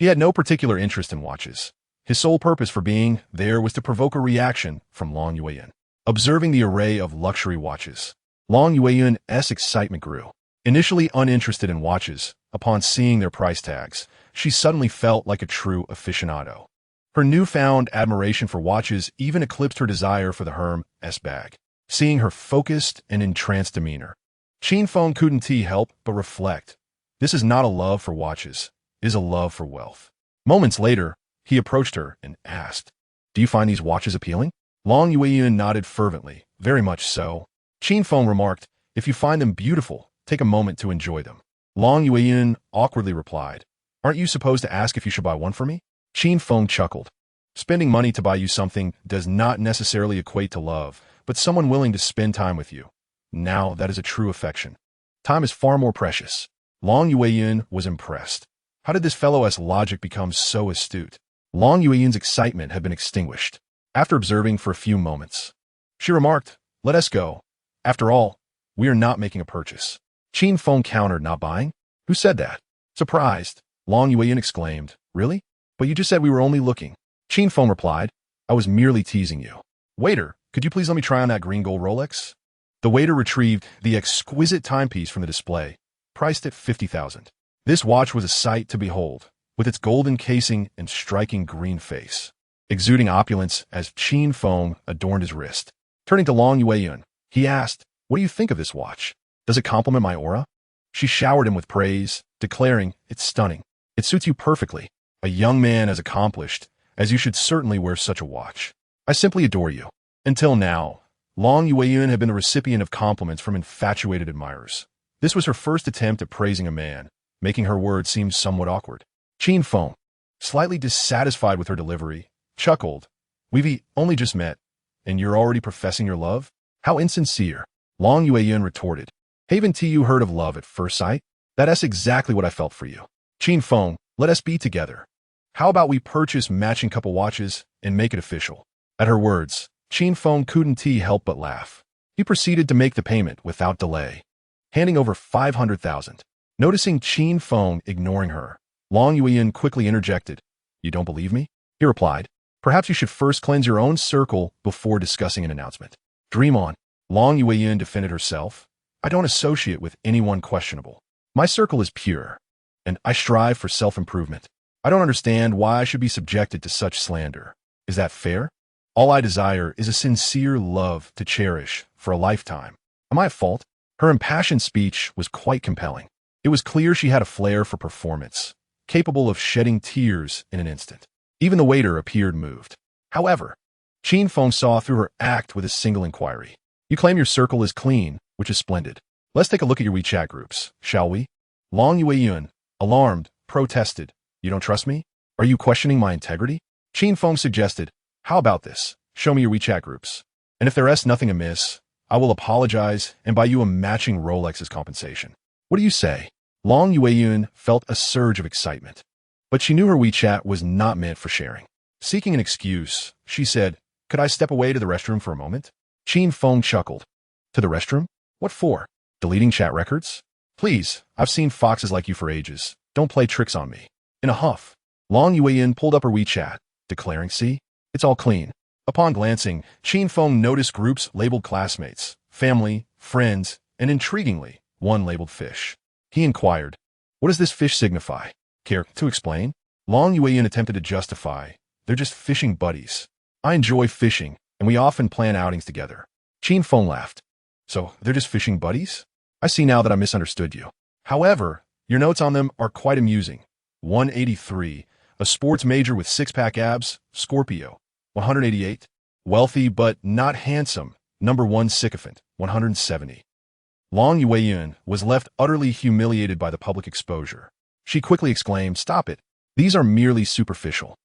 He had no particular interest in watches. His sole purpose for being there was to provoke a reaction from Long Yueyun. Observing the array of luxury watches, Long Yueyun's excitement grew. Initially uninterested in watches, upon seeing their price tags, she suddenly felt like a true aficionado. Her newfound admiration for watches even eclipsed her desire for the Hermes bag. Seeing her focused and entranced demeanor, Qin Feng couldn't help but reflect. This is not a love for watches, it is a love for wealth. Moments later, he approached her and asked, Do you find these watches appealing? Long Yueyun nodded fervently, Very much so. Qin Feng remarked, If you find them beautiful, take a moment to enjoy them. Long Yueyun awkwardly replied, Aren't you supposed to ask if you should buy one for me? Qin Feng chuckled. Spending money to buy you something does not necessarily equate to love, but someone willing to spend time with you. Now that is a true affection. Time is far more precious. Long Yueyun was impressed. How did this fellow's logic become so astute? Long Yueyun's excitement had been extinguished. After observing for a few moments, she remarked, Let us go. After all, we are not making a purchase. Qin Feng countered, Not buying? Who said that? Surprised, Long Yueyun exclaimed, Really? But you just said we were only looking. Qin Feng replied, I was merely teasing you. Waiter, could you please let me try on that green gold Rolex? The waiter retrieved the exquisite timepiece from the display, priced at 50,000. This watch was a sight to behold, with its golden casing and striking green face, exuding opulence as Qin Feng adorned his wrist. Turning to Long Yueyun, he asked, What do you think of this watch? Does it complement my aura? She showered him with praise, declaring, It's stunning. It suits you perfectly. A young man as accomplished, as you should certainly wear such a watch. I simply adore you. Until now, Long Yueyun had been the recipient of compliments from infatuated admirers. This was her first attempt at praising a man, making her words seem somewhat awkward. Qin Feng, slightly dissatisfied with her delivery, chuckled, We've only just met, and you're already professing your love? How insincere, Long Yueyun retorted. Haven't you heard of love at first sight? That's exactly what I felt for you. Qin Feng, let us be together. How about we purchase matching couple watches and make it official? At her words, Qin Feng couldn't help but laugh. He proceeded to make the payment without delay, handing over 500,000. Noticing Qin Feng ignoring her, Long Yueyin quickly interjected, "You don't believe me?" He replied, "Perhaps you should first cleanse your own circle before discussing an announcement." "Dream on." Long Yueyin defended herself. "I don't associate with anyone questionable. My circle is pure, and I strive for self-improvement. I don't understand why I should be subjected to such slander. Is that fair? All I desire is a sincere love to cherish for a lifetime. Am I at fault?" Her impassioned speech was quite compelling. It was clear she had a flair for performance, capable of shedding tears in an instant. Even the waiter appeared moved. However, Qin Feng saw through her act with a single inquiry. "You claim your circle is clean, which is splendid. Let's take a look at your WeChat groups, shall we?" Long Yueyin, alarmed, protested. "You don't trust me? Are you questioning my integrity?" Qin Feng suggested, "How about this? Show me your WeChat groups. And if there's nothing amiss, I will apologize and buy you a matching Rolex as compensation. What do you say?" Long Yueyin felt a surge of excitement, but she knew her WeChat was not meant for sharing. Seeking an excuse, she said, "Could I step away to the restroom for a moment?" Qin Feng chuckled. "To the restroom? What for? Deleting chat records? Please, I've seen foxes like you for ages. Don't play tricks on me." In a huff, Long Yueyin pulled up her WeChat, declaring, "See? It's all clean." Upon glancing, Qin Feng noticed groups labeled classmates, family, friends, and intriguingly, one labeled fish. He inquired, "What does this fish signify? Care to explain?" Long Yueyin attempted to justify, "They're just fishing buddies. I enjoy fishing, and we often plan outings together." Qin Feng laughed. "So, they're just fishing buddies? I see now that I misunderstood you. However, your notes on them are quite amusing. 183, a sports major with six-pack abs, Scorpio. 188, wealthy but not handsome, number 1 sycophant, 170. Long Yueyin was left utterly humiliated by the public exposure. She quickly exclaimed, "Stop it. These are merely superficial.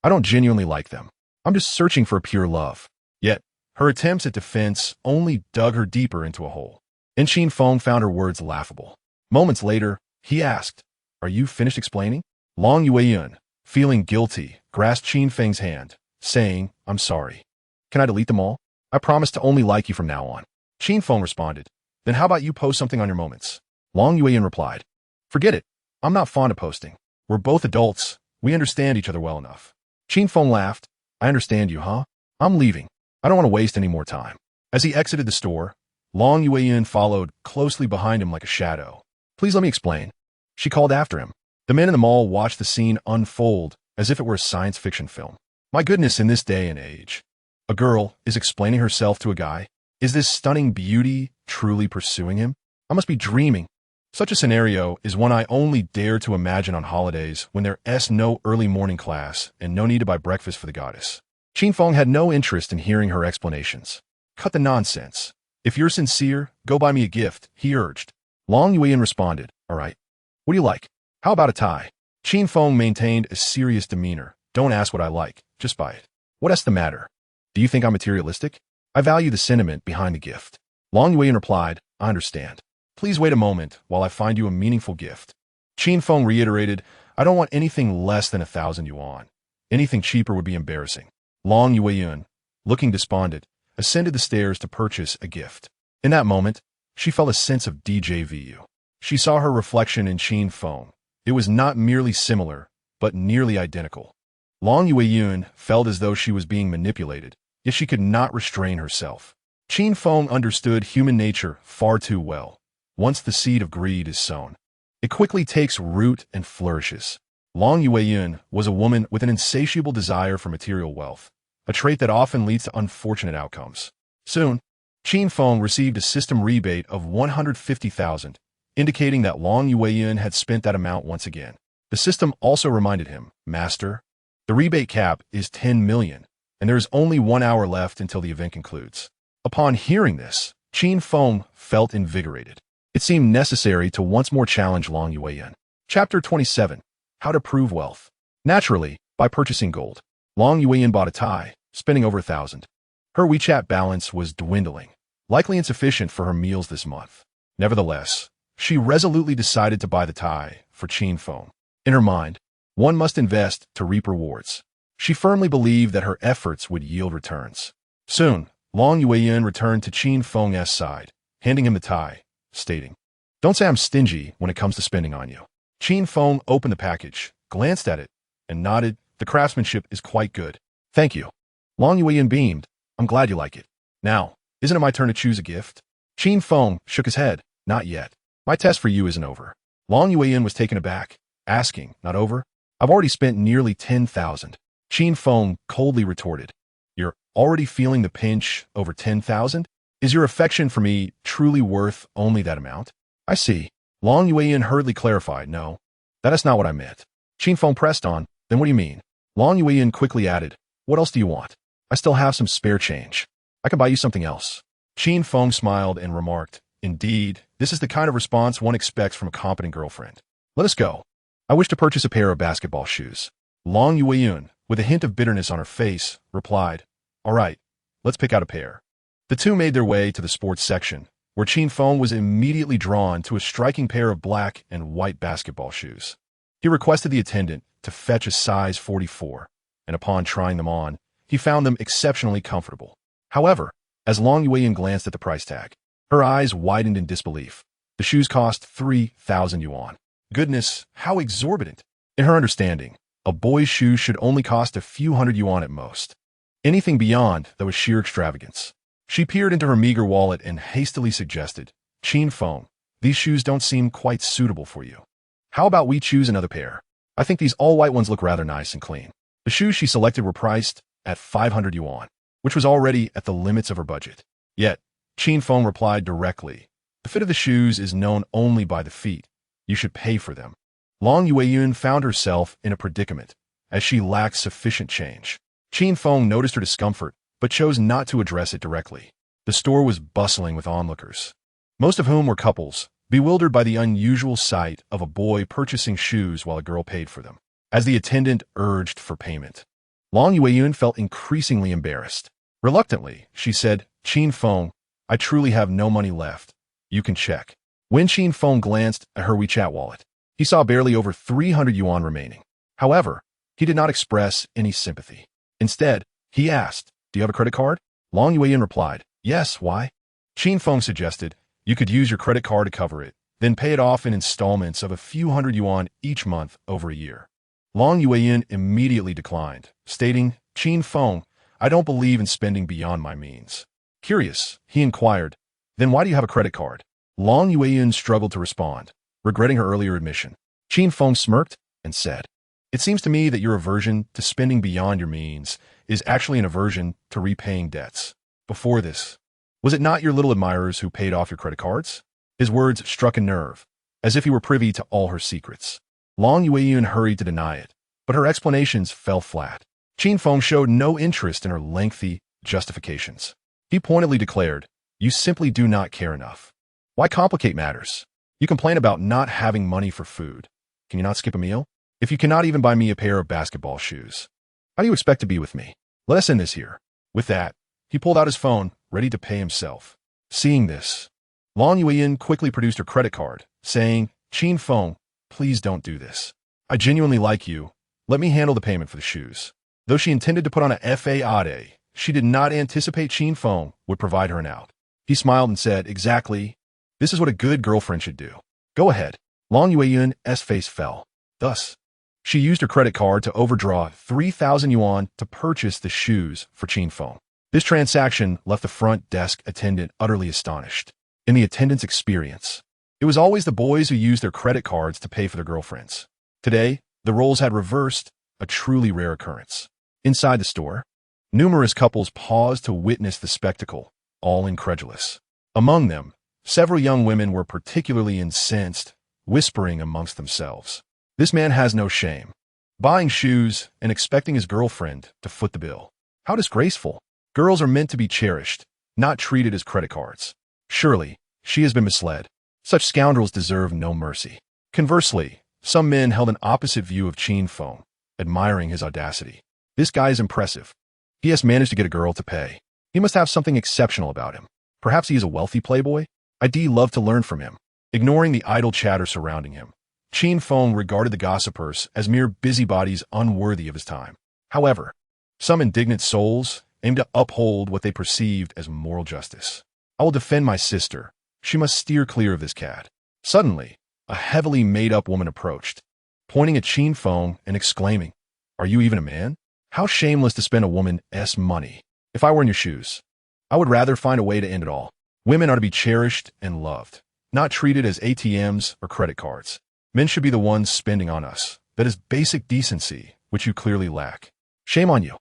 I don't genuinely like them. I'm just searching for a pure love." Yet, her attempts at defense only dug her deeper into a hole. And Qin Feng found her words laughable. Moments later, he asked, "Are you finished explaining?" Long Yueyin, feeling guilty, grasped Qin Feng's hand, saying, "I'm sorry. Can I delete them all? I promise to only like you from now on." Qin Feng responded, "Then how about you post something on your moments?" Long Yueyin replied, "Forget it. I'm not fond of posting. We're both adults. We understand each other well enough." Qin Feng laughed. "I understand you, huh? I'm leaving. I don't want to waste any more time." As he exited the store, Long Yueyin followed closely behind him like a shadow. "Please let me explain." She called after him. The men in the mall watched the scene unfold as if it were a science fiction film. My goodness, in this day and age, a girl is explaining herself to a guy. Is this stunning beauty truly pursuing him? I must be dreaming. Such a scenario is one I only dare to imagine on holidays when there's no early morning class and no need to buy breakfast for the goddess. Qin Feng had no interest in hearing her explanations. "Cut the nonsense. If you're sincere, go buy me a gift," he urged. Long Yueyin responded, "All right. What do you like? How about a tie?" Qin Feng maintained a serious demeanor. "Don't ask what I like. Just buy it." "What's the matter? Do you think I'm materialistic? I value the sentiment behind the gift." Long Yueyin replied, "I understand. Please wait a moment while I find you a meaningful gift." Qin Feng reiterated, "I don't want anything less than 1,000 yuan. Anything cheaper would be embarrassing." Long Yueyin, looking despondent, ascended the stairs to purchase a gift. In that moment, she felt a sense of déjà vu. She saw her reflection in Qin Feng. It was not merely similar, but nearly identical. Long Yueyin felt as though she was being manipulated, yet she could not restrain herself. Qin Feng understood human nature far too well. Once the seed of greed is sown, it quickly takes root and flourishes. Long Yueyin was a woman with an insatiable desire for material wealth, a trait that often leads to unfortunate outcomes. Soon, Qin Feng received a system rebate of 150,000, indicating that Long Yueyin had spent that amount once again. The system also reminded him, "Master, the rebate cap is 10 million, and there is only 1 hour left until the event concludes." Upon hearing this, Qin Feng felt invigorated. It seemed necessary to once more challenge Long Yueyin. Chapter 27. How to Prove Wealth. Naturally, by purchasing gold, Long Yueyin bought a tie, spending over 1,000. Her WeChat balance was dwindling, likely insufficient for her meals this month. Nevertheless, she resolutely decided to buy the tie for Qin Feng. In her mind, one must invest to reap rewards. She firmly believed that her efforts would yield returns. Soon, Long Yueyin returned to Qin Feng's side, handing him the tie, stating, "Don't say I'm stingy when it comes to spending on you." Qin Feng opened the package, glanced at it, and nodded. "The craftsmanship is quite good. Thank you." Long Yueyin beamed. "I'm glad you like it. Now, isn't it my turn to choose a gift?" Qin Feng shook his head. "Not yet. My test for you isn't over." Long Yueyin was taken aback, asking, "Not over? I've already spent nearly 10,000. Qin Feng coldly retorted, "You're already feeling the pinch over 10,000? Is your affection for me truly worth only that amount?" "I see." Long Yueyin hurriedly clarified, "No, that is not what I meant." Qin Feng pressed on, "Then what do you mean?" Long Yueyin quickly added, "What else do you want? I still have some spare change. I can buy you something else." Qin Feng smiled and remarked, "Indeed, this is the kind of response one expects from a competent girlfriend. Let us go. I wish to purchase a pair of basketball shoes." Long Yueyin, with a hint of bitterness on her face, replied, "All right, let's pick out a pair." The two made their way to the sports section, where Qin Feng was immediately drawn to a striking pair of black and white basketball shoes. He requested the attendant to fetch a size 44, and upon trying them on, he found them exceptionally comfortable. However, as Long Yueyin glanced at the price tag, her eyes widened in disbelief. The shoes cost 3,000 yuan. Goodness, how exorbitant! In her understanding, a boy's shoes should only cost a few hundred yuan at most. Anything beyond that was sheer extravagance. She peered into her meager wallet and hastily suggested, "Qin Feng, these shoes don't seem quite suitable for you. How about we choose another pair? I think these all-white ones look rather nice and clean." The shoes she selected were priced at 500 yuan, which was already at the limits of her budget. Yet, Qin Feng replied directly, "The fit of the shoes is known only by the feet. You should pay for them." Long Yueyin found herself in a predicament, as she lacked sufficient change. Qin Feng noticed her discomfort, but chose not to address it directly. The store was bustling with onlookers, most of whom were couples, bewildered by the unusual sight of a boy purchasing shoes while a girl paid for them. As the attendant urged for payment, Long Yueyin felt increasingly embarrassed. Reluctantly, she said, "Qin Feng, I truly have no money left. You can check." When Qin Feng glanced at her WeChat wallet, he saw barely over 300 yuan remaining. However, he did not express any sympathy. Instead, he asked, "Do you have a credit card?" Long Yueyin replied, "Yes, why?" Qin Feng suggested, "You could use your credit card to cover it, then pay it off in installments of a few hundred yuan each month over a year." Long Yueyin immediately declined, stating, "Qin Feng, I don't believe in spending beyond my means." Curious, he inquired, "Then why do you have a credit card?" Long Yueyin struggled to respond, regretting her earlier admission. Qin Feng smirked and said, "It seems to me that your aversion to spending beyond your means is actually an aversion to repaying debts. Before this, was it not your little admirers who paid off your credit cards?" His words struck a nerve, as if he were privy to all her secrets. Long Yueyin hurried to deny it, but her explanations fell flat. Qin Feng showed no interest in her lengthy justifications. He pointedly declared, "You simply do not care enough. Why complicate matters? You complain about not having money for food. Can you not skip a meal? If you cannot even buy me a pair of basketball shoes, how do you expect to be with me? Let us end this here." With that, he pulled out his phone, ready to pay himself. Seeing this, Long Yueyin quickly produced her credit card, saying, "Qin Feng, please don't do this. I genuinely like you. Let me handle the payment for the shoes." Though she intended to put on a fade, she did not anticipate Qin Feng would provide her an out. He smiled and said, "Exactly. This is what a good girlfriend should do. Go ahead." Long Yueyin's face fell. Thus, she used her credit card to overdraw 3,000 yuan to purchase the shoes for Qin Feng. This transaction left the front desk attendant utterly astonished. In the attendant's experience, it was always the boys who used their credit cards to pay for their girlfriends. Today, the roles had reversed, a truly rare occurrence. Inside the store, numerous couples paused to witness the spectacle, all incredulous. Among them, several young women were particularly incensed, whispering amongst themselves, "This man has no shame. Buying shoes and expecting his girlfriend to foot the bill. How disgraceful. Girls are meant to be cherished, not treated as credit cards. Surely, she has been misled. Such scoundrels deserve no mercy." Conversely, some men held an opposite view of Qin Feng, admiring his audacity. "This guy is impressive. He has managed to get a girl to pay. He must have something exceptional about him. Perhaps he is a wealthy playboy?" I'd love to learn from him. Ignoring the idle chatter surrounding him, Qin Feng regarded the gossipers as mere busybodies unworthy of his time. However, some indignant souls aimed to uphold what they perceived as moral justice. I will defend my sister. She must steer clear of this cad. Suddenly, a heavily made-up woman approached, pointing at Qin Feng and exclaiming, "Are you even a man? How shameless to spend a woman's money. If I were in your shoes, I would rather find a way to end it all. Women are to be cherished and loved, not treated as ATMs or credit cards. Men should be the ones spending on us. That is basic decency, which you clearly lack. Shame on you."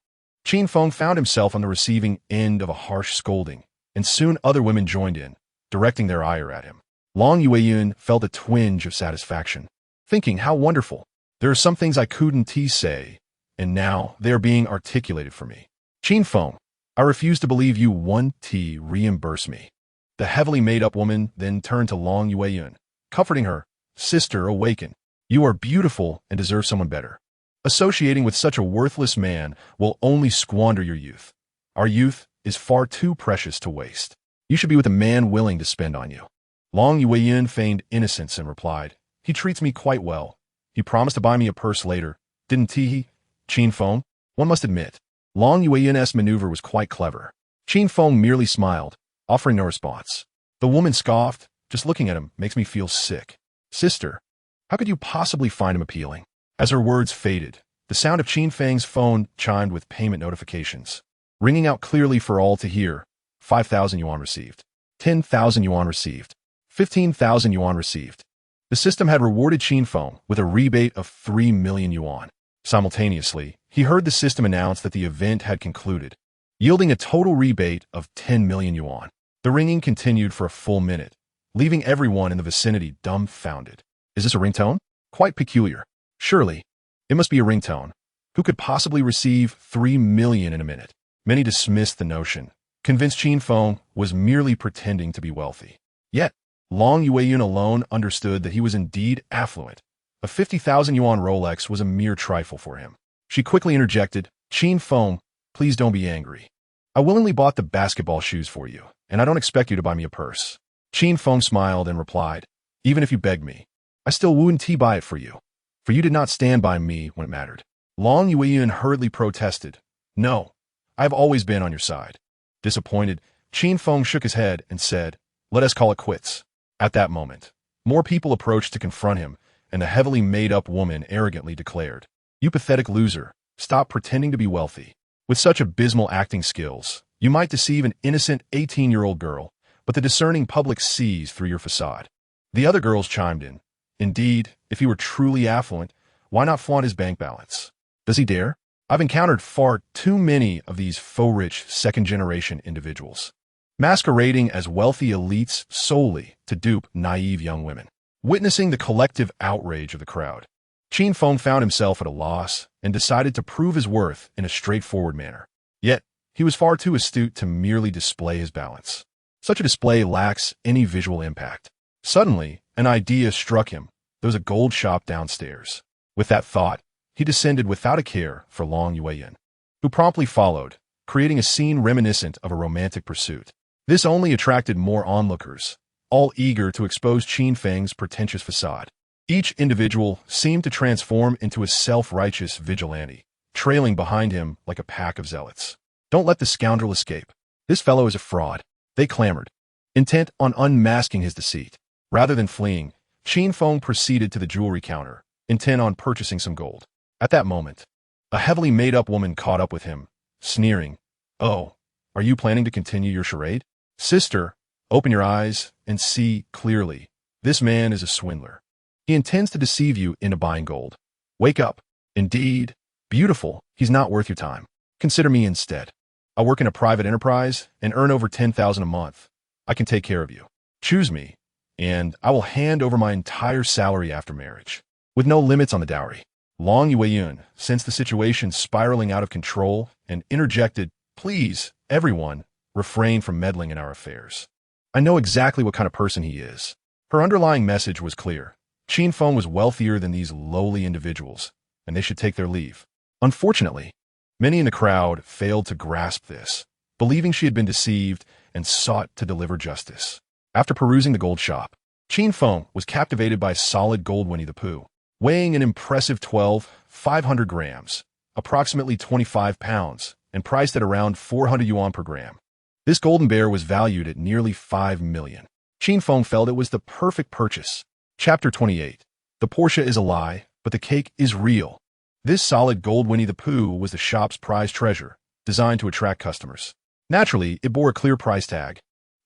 Qin Feng found himself on the receiving end of a harsh scolding, and soon other women joined in, directing their ire at him. Long Yueyun felt a twinge of satisfaction, thinking how wonderful. There are some things I couldn't say, and now they are being articulated for me. Qin Feng, I refuse to believe you want to reimburse me. The heavily made-up woman then turned to Long Yueyun, comforting her. Sister, awaken. You are beautiful and deserve someone better. Associating with such a worthless man will only squander your youth. Our youth is far too precious to waste. You should be with a man willing to spend on you. Long Yueyun feigned innocence and replied, He treats me quite well. He promised to buy me a purse later, didn't he? Qin Feng, one must admit, Long Yueyun's maneuver was quite clever. Qin Feng merely smiled, offering no response. The woman scoffed, just looking at him makes me feel sick. Sister, how could you possibly find him appealing? As her words faded, the sound of Qin Feng's phone chimed with payment notifications, ringing out clearly for all to hear. 5,000 yuan received. 10,000 yuan received. 15,000 yuan received. The system had rewarded Qin Feng with a rebate of 3 million yuan. Simultaneously, he heard the system announce that the event had concluded, yielding a total rebate of 10 million yuan. The ringing continued for a full minute, leaving everyone in the vicinity dumbfounded. Is this a ringtone? Quite peculiar. Surely, it must be a ringtone. Who could possibly receive 3 million in a minute? Many dismissed the notion, convinced Qin Feng was merely pretending to be wealthy. Yet, Long Yueyun alone understood that he was indeed affluent. A 50,000 yuan Rolex was a mere trifle for him. She quickly interjected, Qin Feng, please don't be angry. I willingly bought the basketball shoes for you, and I don't expect you to buy me a purse. Qin Feng smiled and replied, Even if you begged me, I still wouldn't buy it for you did not stand by me when it mattered. Long Yueyun hurriedly protested, No, I have always been on your side. Disappointed, Qin Feng shook his head and said, Let us call it quits. At that moment, more people approached to confront him, and the heavily made-up woman arrogantly declared, You pathetic loser, stop pretending to be wealthy. With such abysmal acting skills, you might deceive an innocent 18-year-old girl, but the discerning public sees through your facade. The other girls chimed in. Indeed, if he were truly affluent, why not flaunt his bank balance? Does he dare? I've encountered far too many of these faux-rich second-generation individuals, masquerading as wealthy elites solely to dupe naive young women. Witnessing the collective outrage of the crowd, Qin Feng found himself at a loss and decided to prove his worth in a straightforward manner. Yet, he was far too astute to merely display his balance. Such a display lacks any visual impact. Suddenly, an idea struck him. There was a gold shop downstairs. With that thought, he descended without a care for Long Yueyun, who promptly followed, creating a scene reminiscent of a romantic pursuit. This only attracted more onlookers, all eager to expose Qin Feng's pretentious facade. Each individual seemed to transform into a self-righteous vigilante, trailing behind him like a pack of zealots. Don't let the scoundrel escape. This fellow is a fraud, they clamored, intent on unmasking his deceit. Rather than fleeing, Qin Feng proceeded to the jewelry counter, intent on purchasing some gold. At that moment, a heavily made-up woman caught up with him, sneering, Oh, are you planning to continue your charade? Sister, open your eyes and see clearly. This man is a swindler. He intends to deceive you into buying gold. Wake up. Indeed, beautiful, he's not worth your time. Consider me instead. I work in a private enterprise and earn over 10,000 a month. I can take care of you. Choose me, and I will hand over my entire salary after marriage, with no limits on the dowry. Long Yueyun sensed the situation spiraling out of control and interjected, Please, everyone, refrain from meddling in our affairs. I know exactly what kind of person he is. Her underlying message was clear. Qin Feng was wealthier than these lowly individuals, and they should take their leave. Unfortunately, many in the crowd failed to grasp this, believing she had been deceived and sought to deliver justice. After perusing the gold shop, Qin Feng was captivated by a solid gold Winnie the Pooh, weighing an impressive 500 grams, approximately 25 pounds, and priced at around 400 yuan per gram. This golden bear was valued at nearly 5 million. Qin Feng felt it was the perfect purchase. Chapter 28. The Porsche is a lie, but the cake is real. This solid gold Winnie the Pooh was the shop's prized treasure, designed to attract customers. Naturally, it bore a clear price tag,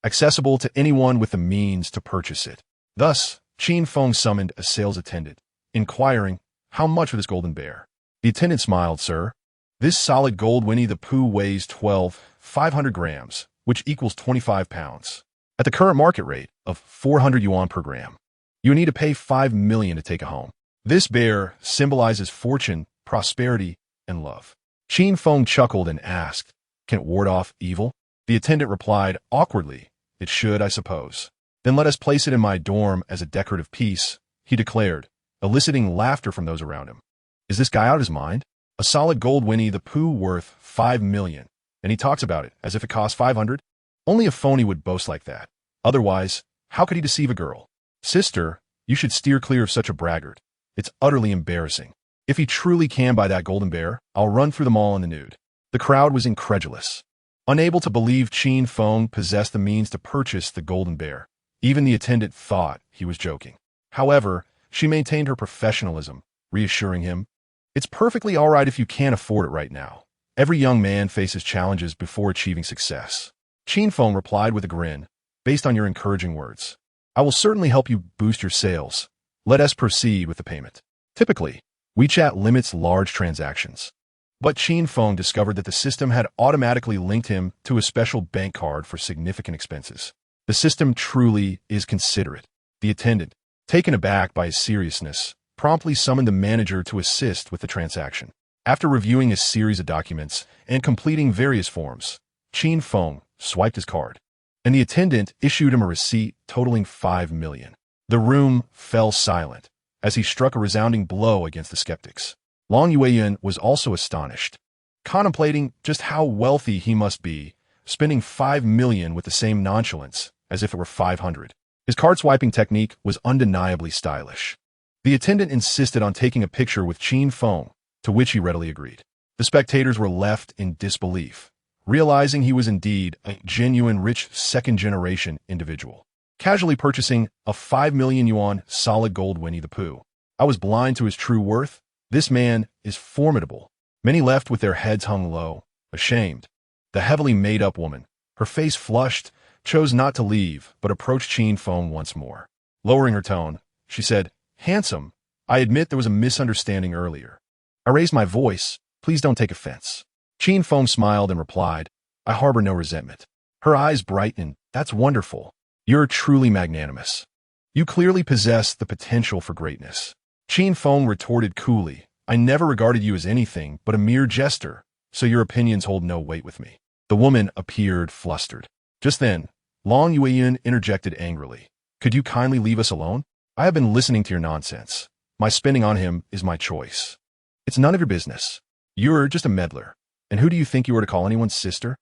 accessible to anyone with the means to purchase it. Thus, Qin Feng summoned a sales attendant, inquiring, "How much for this golden bear?" The attendant smiled, "Sir, this solid gold Winnie the Pooh weighs 500 grams, which equals 25 pounds. At the current market rate of 400 yuan per gram, you need to pay 5 million to take it home. This bear symbolizes fortune, prosperity, and love." Qin Feng chuckled and asked, "Can it ward off evil?" The attendant replied, awkwardly, "It should, I suppose." "Then let us place it in my dorm as a decorative piece," he declared, eliciting laughter from those around him. Is this guy out of his mind? A solid gold Winnie the Pooh worth 5 million, and he talks about it as if it costs 500? Only a phony would boast like that. Otherwise, how could he deceive a girl? "Sister, you should steer clear of such a braggart. It's utterly embarrassing. If he truly can buy that golden bear, I'll run through them all in the nude." The crowd was incredulous, unable to believe Qin Feng possessed the means to purchase the golden bear. Even the attendant thought he was joking. However, she maintained her professionalism, reassuring him, "It's perfectly all right if you can't afford it right now. Every young man faces challenges before achieving success." Qin Feng replied with a grin, "Based on your encouraging words, I will certainly help you boost your sales. Let us proceed with the payment." Typically, WeChat limits large transactions, but Qin Feng discovered that the system had automatically linked him to a special bank card for significant expenses. The system truly is considerate. The attendant, taken aback by his seriousness, promptly summoned the manager to assist with the transaction. After reviewing a series of documents and completing various forms, Qin Feng swiped his card, and the attendant issued him a receipt totaling 5 million. The room fell silent as he struck a resounding blow against the skeptics. Long Yueyun was also astonished, contemplating just how wealthy he must be, spending 5 million with the same nonchalance as if it were 500. His card swiping technique was undeniably stylish. The attendant insisted on taking a picture with Qin Feng, to which he readily agreed. The spectators were left in disbelief, realizing he was indeed a genuine rich second-generation individual, casually purchasing a 5 million yuan solid gold Winnie the Pooh. I was blind to his true worth. This man is formidable. Many left with their heads hung low, ashamed. The heavily made-up woman, her face flushed, chose not to leave, but approached Qin Feng once more. Lowering her tone, she said, "Handsome, I admit there was a misunderstanding earlier. I raised my voice. Please don't take offense." Qin Feng smiled and replied, "I harbor no resentment." Her eyes brightened. "That's wonderful. You're truly magnanimous. You clearly possess the potential for greatness." Qin Feng retorted coolly, "I never regarded you as anything but a mere jester, so your opinions hold no weight with me." The woman appeared flustered. Just then, Long Yueyun interjected angrily, "Could you kindly leave us alone? I have been listening to your nonsense. My spending on him is my choice. It's none of your business. You're just a meddler. And who do you think you are to call anyone's sister?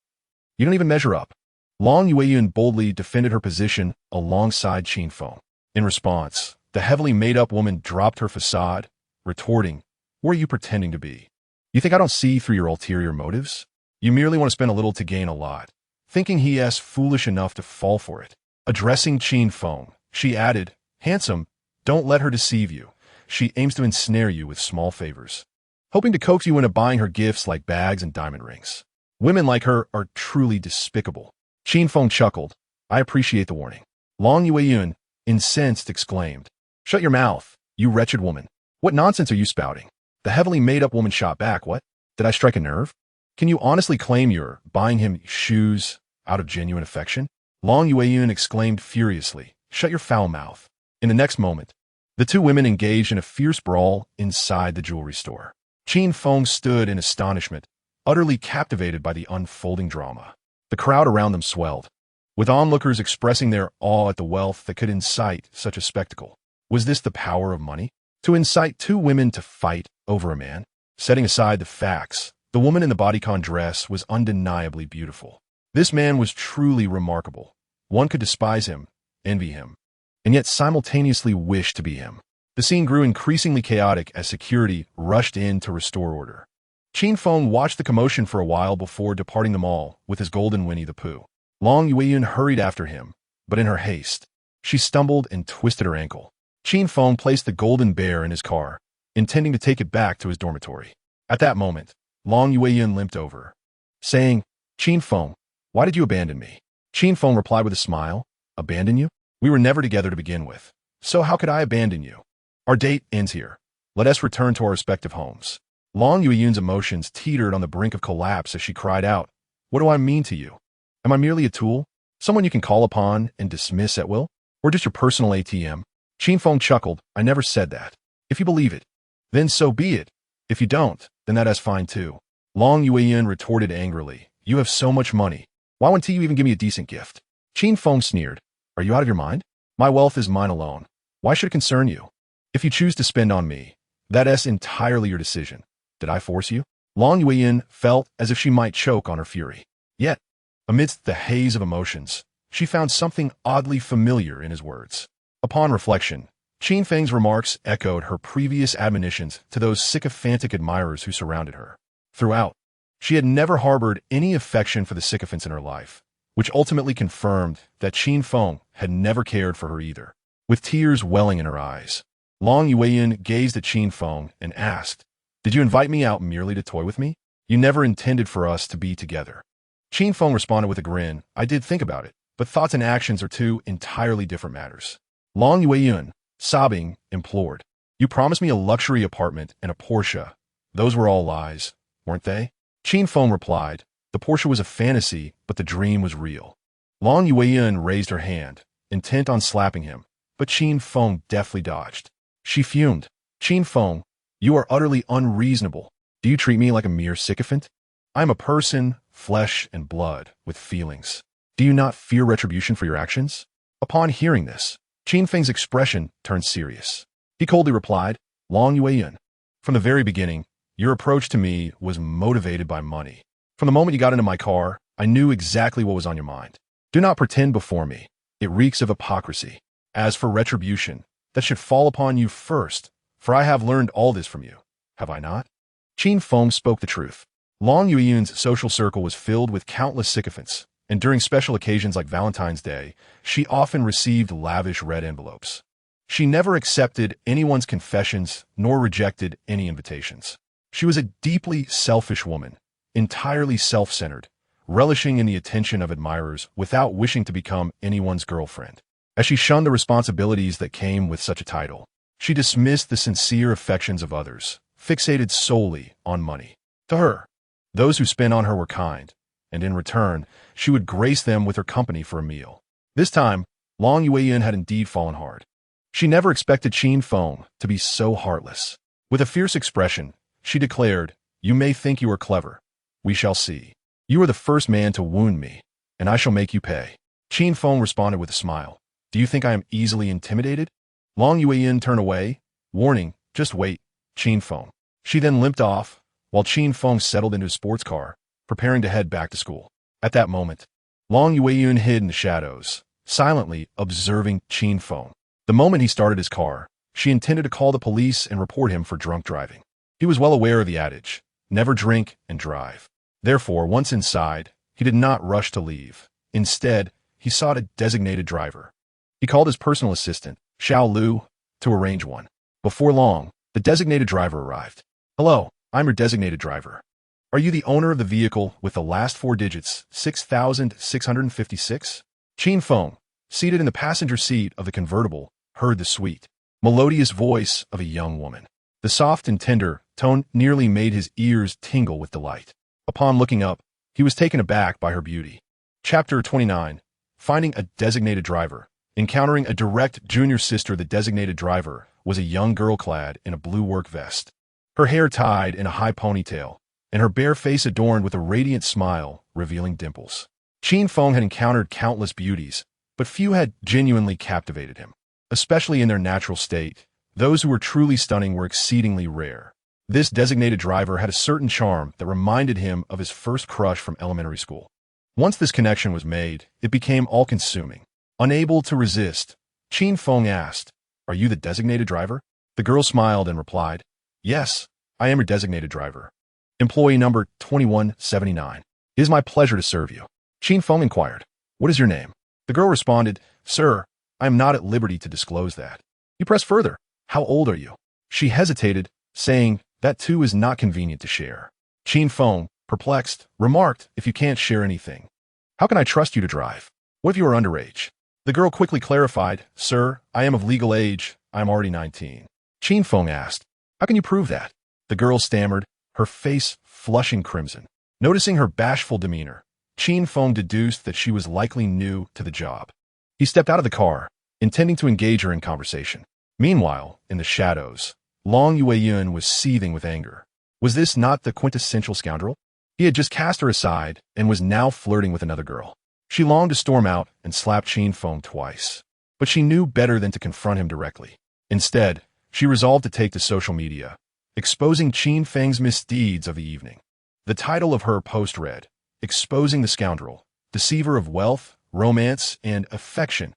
You don't even measure up." Long Yueyun boldly defended her position alongside Qin Feng. In response, the heavily made-up woman dropped her facade, retorting, "Who are you pretending to be? You think I don't see through your ulterior motives? You merely want to spend a little to gain a lot." Thinking he is foolish enough to fall for it. Addressing Qin Feng, she added, "Handsome, don't let her deceive you. She aims to ensnare you with small favors, hoping to coax you into buying her gifts like bags and diamond rings. Women like her are truly despicable." Qin Feng chuckled, "I appreciate the warning." Long Yueyun, incensed, exclaimed, "Shut your mouth, you wretched woman. What nonsense are you spouting?" The heavily made-up woman shot back, "What? Did I strike a nerve? Can you honestly claim you're buying him shoes out of genuine affection?" Long Yueyun exclaimed furiously, "Shut your foul mouth." In the next moment, the two women engaged in a fierce brawl inside the jewelry store. Qin Feng stood in astonishment, utterly captivated by the unfolding drama. The crowd around them swelled, with onlookers expressing their awe at the wealth that could incite such a spectacle. Was this the power of money? To incite two women to fight over a man? Setting aside the facts, the woman in the bodycon dress was undeniably beautiful. This man was truly remarkable. One could despise him, envy him, and yet simultaneously wish to be him. The scene grew increasingly chaotic as security rushed in to restore order. Qin Feng watched the commotion for a while before departing the mall with his golden Winnie the Pooh. Long Yueyun hurried after him, but in her haste, she stumbled and twisted her ankle. Qin Feng placed the golden bear in his car, intending to take it back to his dormitory. At that moment, Long Yueyun limped over, saying, "Qin Feng, why did you abandon me?" Qin Feng replied with a smile, "Abandon you? We were never together to begin with, so how could I abandon you? Our date ends here. Let us return to our respective homes." Long Yueyun's emotions teetered on the brink of collapse as she cried out, "What do I mean to you? Am I merely a tool? Someone you can call upon and dismiss at will? Or just your personal ATM?" Qin Feng chuckled, "I never said that. If you believe it, then so be it. If you don't, then that is fine too." Long Yueyun retorted angrily, "You have so much money. Why won't you even give me a decent gift?" Qin Feng sneered, "Are you out of your mind? My wealth is mine alone. Why should it concern you? If you choose to spend on me, that is entirely your decision. Did I force you?" Long Yueyun felt as if she might choke on her fury. Yet, amidst the haze of emotions, she found something oddly familiar in his words. Upon reflection, Qin Feng's remarks echoed her previous admonitions to those sycophantic admirers who surrounded her. Throughout, she had never harbored any affection for the sycophants in her life, which ultimately confirmed that Qin Feng had never cared for her either. With tears welling in her eyes, Long Yueyun gazed at Qin Feng and asked, "Did you invite me out merely to toy with me? You never intended for us to be together." Qin Feng responded with a grin, "I did think about it, but thoughts and actions are two entirely different matters." Long Yueyun, sobbing, implored, "You promised me a luxury apartment and a Porsche. Those were all lies, weren't they?" Qin Feng replied, "The Porsche was a fantasy, but the dream was real." Long Yueyun raised her hand, intent on slapping him, but Qin Feng deftly dodged. She fumed, "Qin Feng, you are utterly unreasonable. Do you treat me like a mere sycophant? I am a person, flesh and blood, with feelings. Do you not fear retribution for your actions?" Upon hearing this, Qin Feng's expression turned serious. He coldly replied, "Long Yueyun, from the very beginning, your approach to me was motivated by money. From the moment you got into my car, I knew exactly what was on your mind. Do not pretend before me. It reeks of hypocrisy. As for retribution, that should fall upon you first, for I have learned all this from you. Have I not?" Qin Feng spoke the truth. Long Yueyun's social circle was filled with countless sycophants, and during special occasions like Valentine's Day, she often received lavish red envelopes. She never accepted anyone's confessions nor rejected any invitations. She was a deeply selfish woman, entirely self-centered, relishing in the attention of admirers without wishing to become anyone's girlfriend. As she shunned the responsibilities that came with such a title, she dismissed the sincere affections of others, fixated solely on money. To her, those who spent on her were kind, and in return, she would grace them with her company for a meal. This time, Long Yueyun had indeed fallen hard. She never expected Qin Feng to be so heartless. With a fierce expression, she declared, "You may think you are clever. We shall see. You are the first man to wound me, and I shall make you pay." Qin Feng responded with a smile, "Do you think I am easily intimidated?" Long Yueyun turned away, warning, "Just wait, Qin Feng." She then limped off, while Qin Feng settled into his sports car, preparing to head back to school. At that moment, Long Yueyun hid in the shadows, silently observing Qin Feng. The moment he started his car, she intended to call the police and report him for drunk driving. He was well aware of the adage, "Never drink and drive." Therefore, once inside, he did not rush to leave. Instead, he sought a designated driver. He called his personal assistant, Xiao Lu, to arrange one. Before long, the designated driver arrived. "Hello, I'm your designated driver. Are you the owner of the vehicle with the last four digits, 6,656? Qin Feng, seated in the passenger seat of the convertible, heard the sweet, melodious voice of a young woman. The soft and tender tone nearly made his ears tingle with delight. Upon looking up, he was taken aback by her beauty. Chapter 29. Finding a designated driver. Encountering a direct junior sister, the designated driver was a young girl clad in a blue work vest, her hair tied in a high ponytail, and her bare face adorned with a radiant smile, revealing dimples. Qin Feng had encountered countless beauties, but few had genuinely captivated him. Especially in their natural state, those who were truly stunning were exceedingly rare. This designated driver had a certain charm that reminded him of his first crush from elementary school. Once this connection was made, it became all-consuming. Unable to resist, Qin Feng asked, "Are you the designated driver?" The girl smiled and replied, "Yes, I am your designated driver. Employee number 2179. It is my pleasure to serve you." Qin Feng inquired, "What is your name?" The girl responded, "Sir, I am not at liberty to disclose that." He pressed further, "How old are you?" She hesitated, saying, "That too is not convenient to share." Qin Feng, perplexed, remarked, "If you can't share anything, how can I trust you to drive? What if you are underage?" The girl quickly clarified, "Sir, I am of legal age. I am already 19. Qin Feng asked, "How can you prove that?" The girl stammered, her face flushing crimson. Noticing her bashful demeanor, Qin Feng deduced that she was likely new to the job. He stepped out of the car, intending to engage her in conversation. Meanwhile, in the shadows, Long Yueyun was seething with anger. Was this not the quintessential scoundrel? He had just cast her aside and was now flirting with another girl. She longed to storm out and slap Qin Feng twice, but she knew better than to confront him directly. Instead, she resolved to take to social media, exposing Qin Feng's misdeeds of the evening. The title of her post read, "Exposing the Scoundrel, Deceiver of Wealth, Romance, and Affection."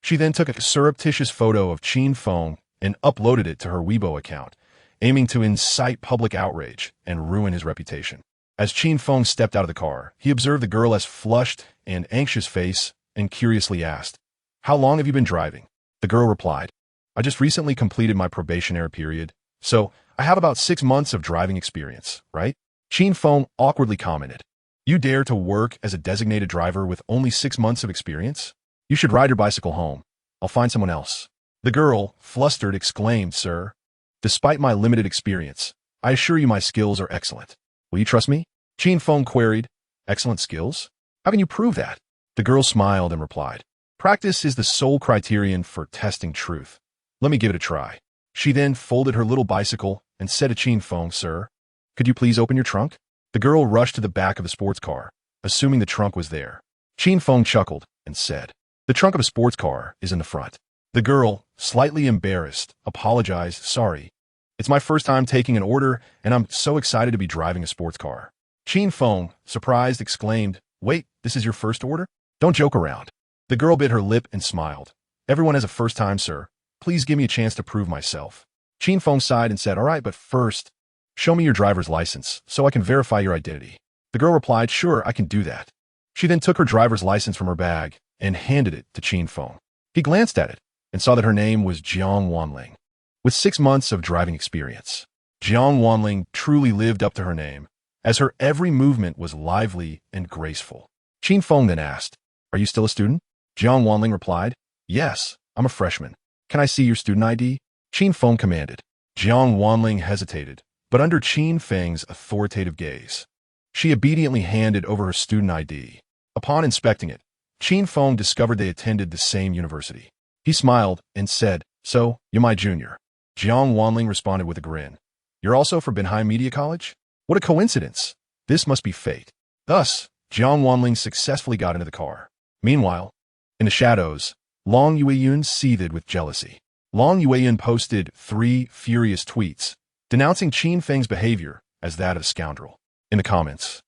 She then took a surreptitious photo of Qin Feng and uploaded it to her Weibo account, aiming to incite public outrage and ruin his reputation. As Qin Feng stepped out of the car, he observed the girl as flushed and anxious face and curiously asked, "How long have you been driving?" The girl replied, "I just recently completed my probationary period, so I have about 6 months of driving experience, right?" Qin Feng awkwardly commented, "You dare to work as a designated driver with only 6 months of experience? You should ride your bicycle home. I'll find someone else." The girl, flustered, exclaimed, "Sir, despite my limited experience, I assure you my skills are excellent. Will you trust me?" Qin Feng queried, "Excellent skills? How can you prove that?" The girl smiled and replied, "Practice is the sole criterion for testing truth. Let me give it a try." She then folded her little bicycle and said to Qin Feng, "Sir, could you please open your trunk?" The girl rushed to the back of the sports car, assuming the trunk was there. Qin Feng chuckled and said, "The trunk of a sports car is in the front." The girl, slightly embarrassed, apologized, "Sorry. It's my first time taking an order, and I'm so excited to be driving a sports car." Qin Feng, surprised, exclaimed, "Wait, this is your first order? Don't joke around." The girl bit her lip and smiled. "Everyone has a first time, sir. Please give me a chance to prove myself." Qin Feng sighed and said, "All right, but first, show me your driver's license so I can verify your identity." The girl replied, "Sure, I can do that." She then took her driver's license from her bag and handed it to Qin Feng. He glanced at it and saw that her name was Jiang Wanling. With 6 months of driving experience, Jiang Wanling truly lived up to her name, as her every movement was lively and graceful. Qin Feng then asked, "Are you still a student?" Jiang Wanling replied, "Yes, I'm a freshman. Can I see your student ID?" Qin Feng commanded. Jiang Wanling hesitated, but under Qin Feng's authoritative gaze, she obediently handed over her student ID. Upon inspecting it, Qin Feng discovered they attended the same university. He smiled and said, "So, you're my junior." Jiang Wanling responded with a grin. "You're also from Benhai Media College? What a coincidence. This must be fate." Thus, Jiang Wanling successfully got into the car. Meanwhile, in the shadows, Long Yueyun seethed with jealousy. Long Yueyun posted 3 furious tweets, denouncing Qin Feng's behavior as that of a scoundrel. In the comments,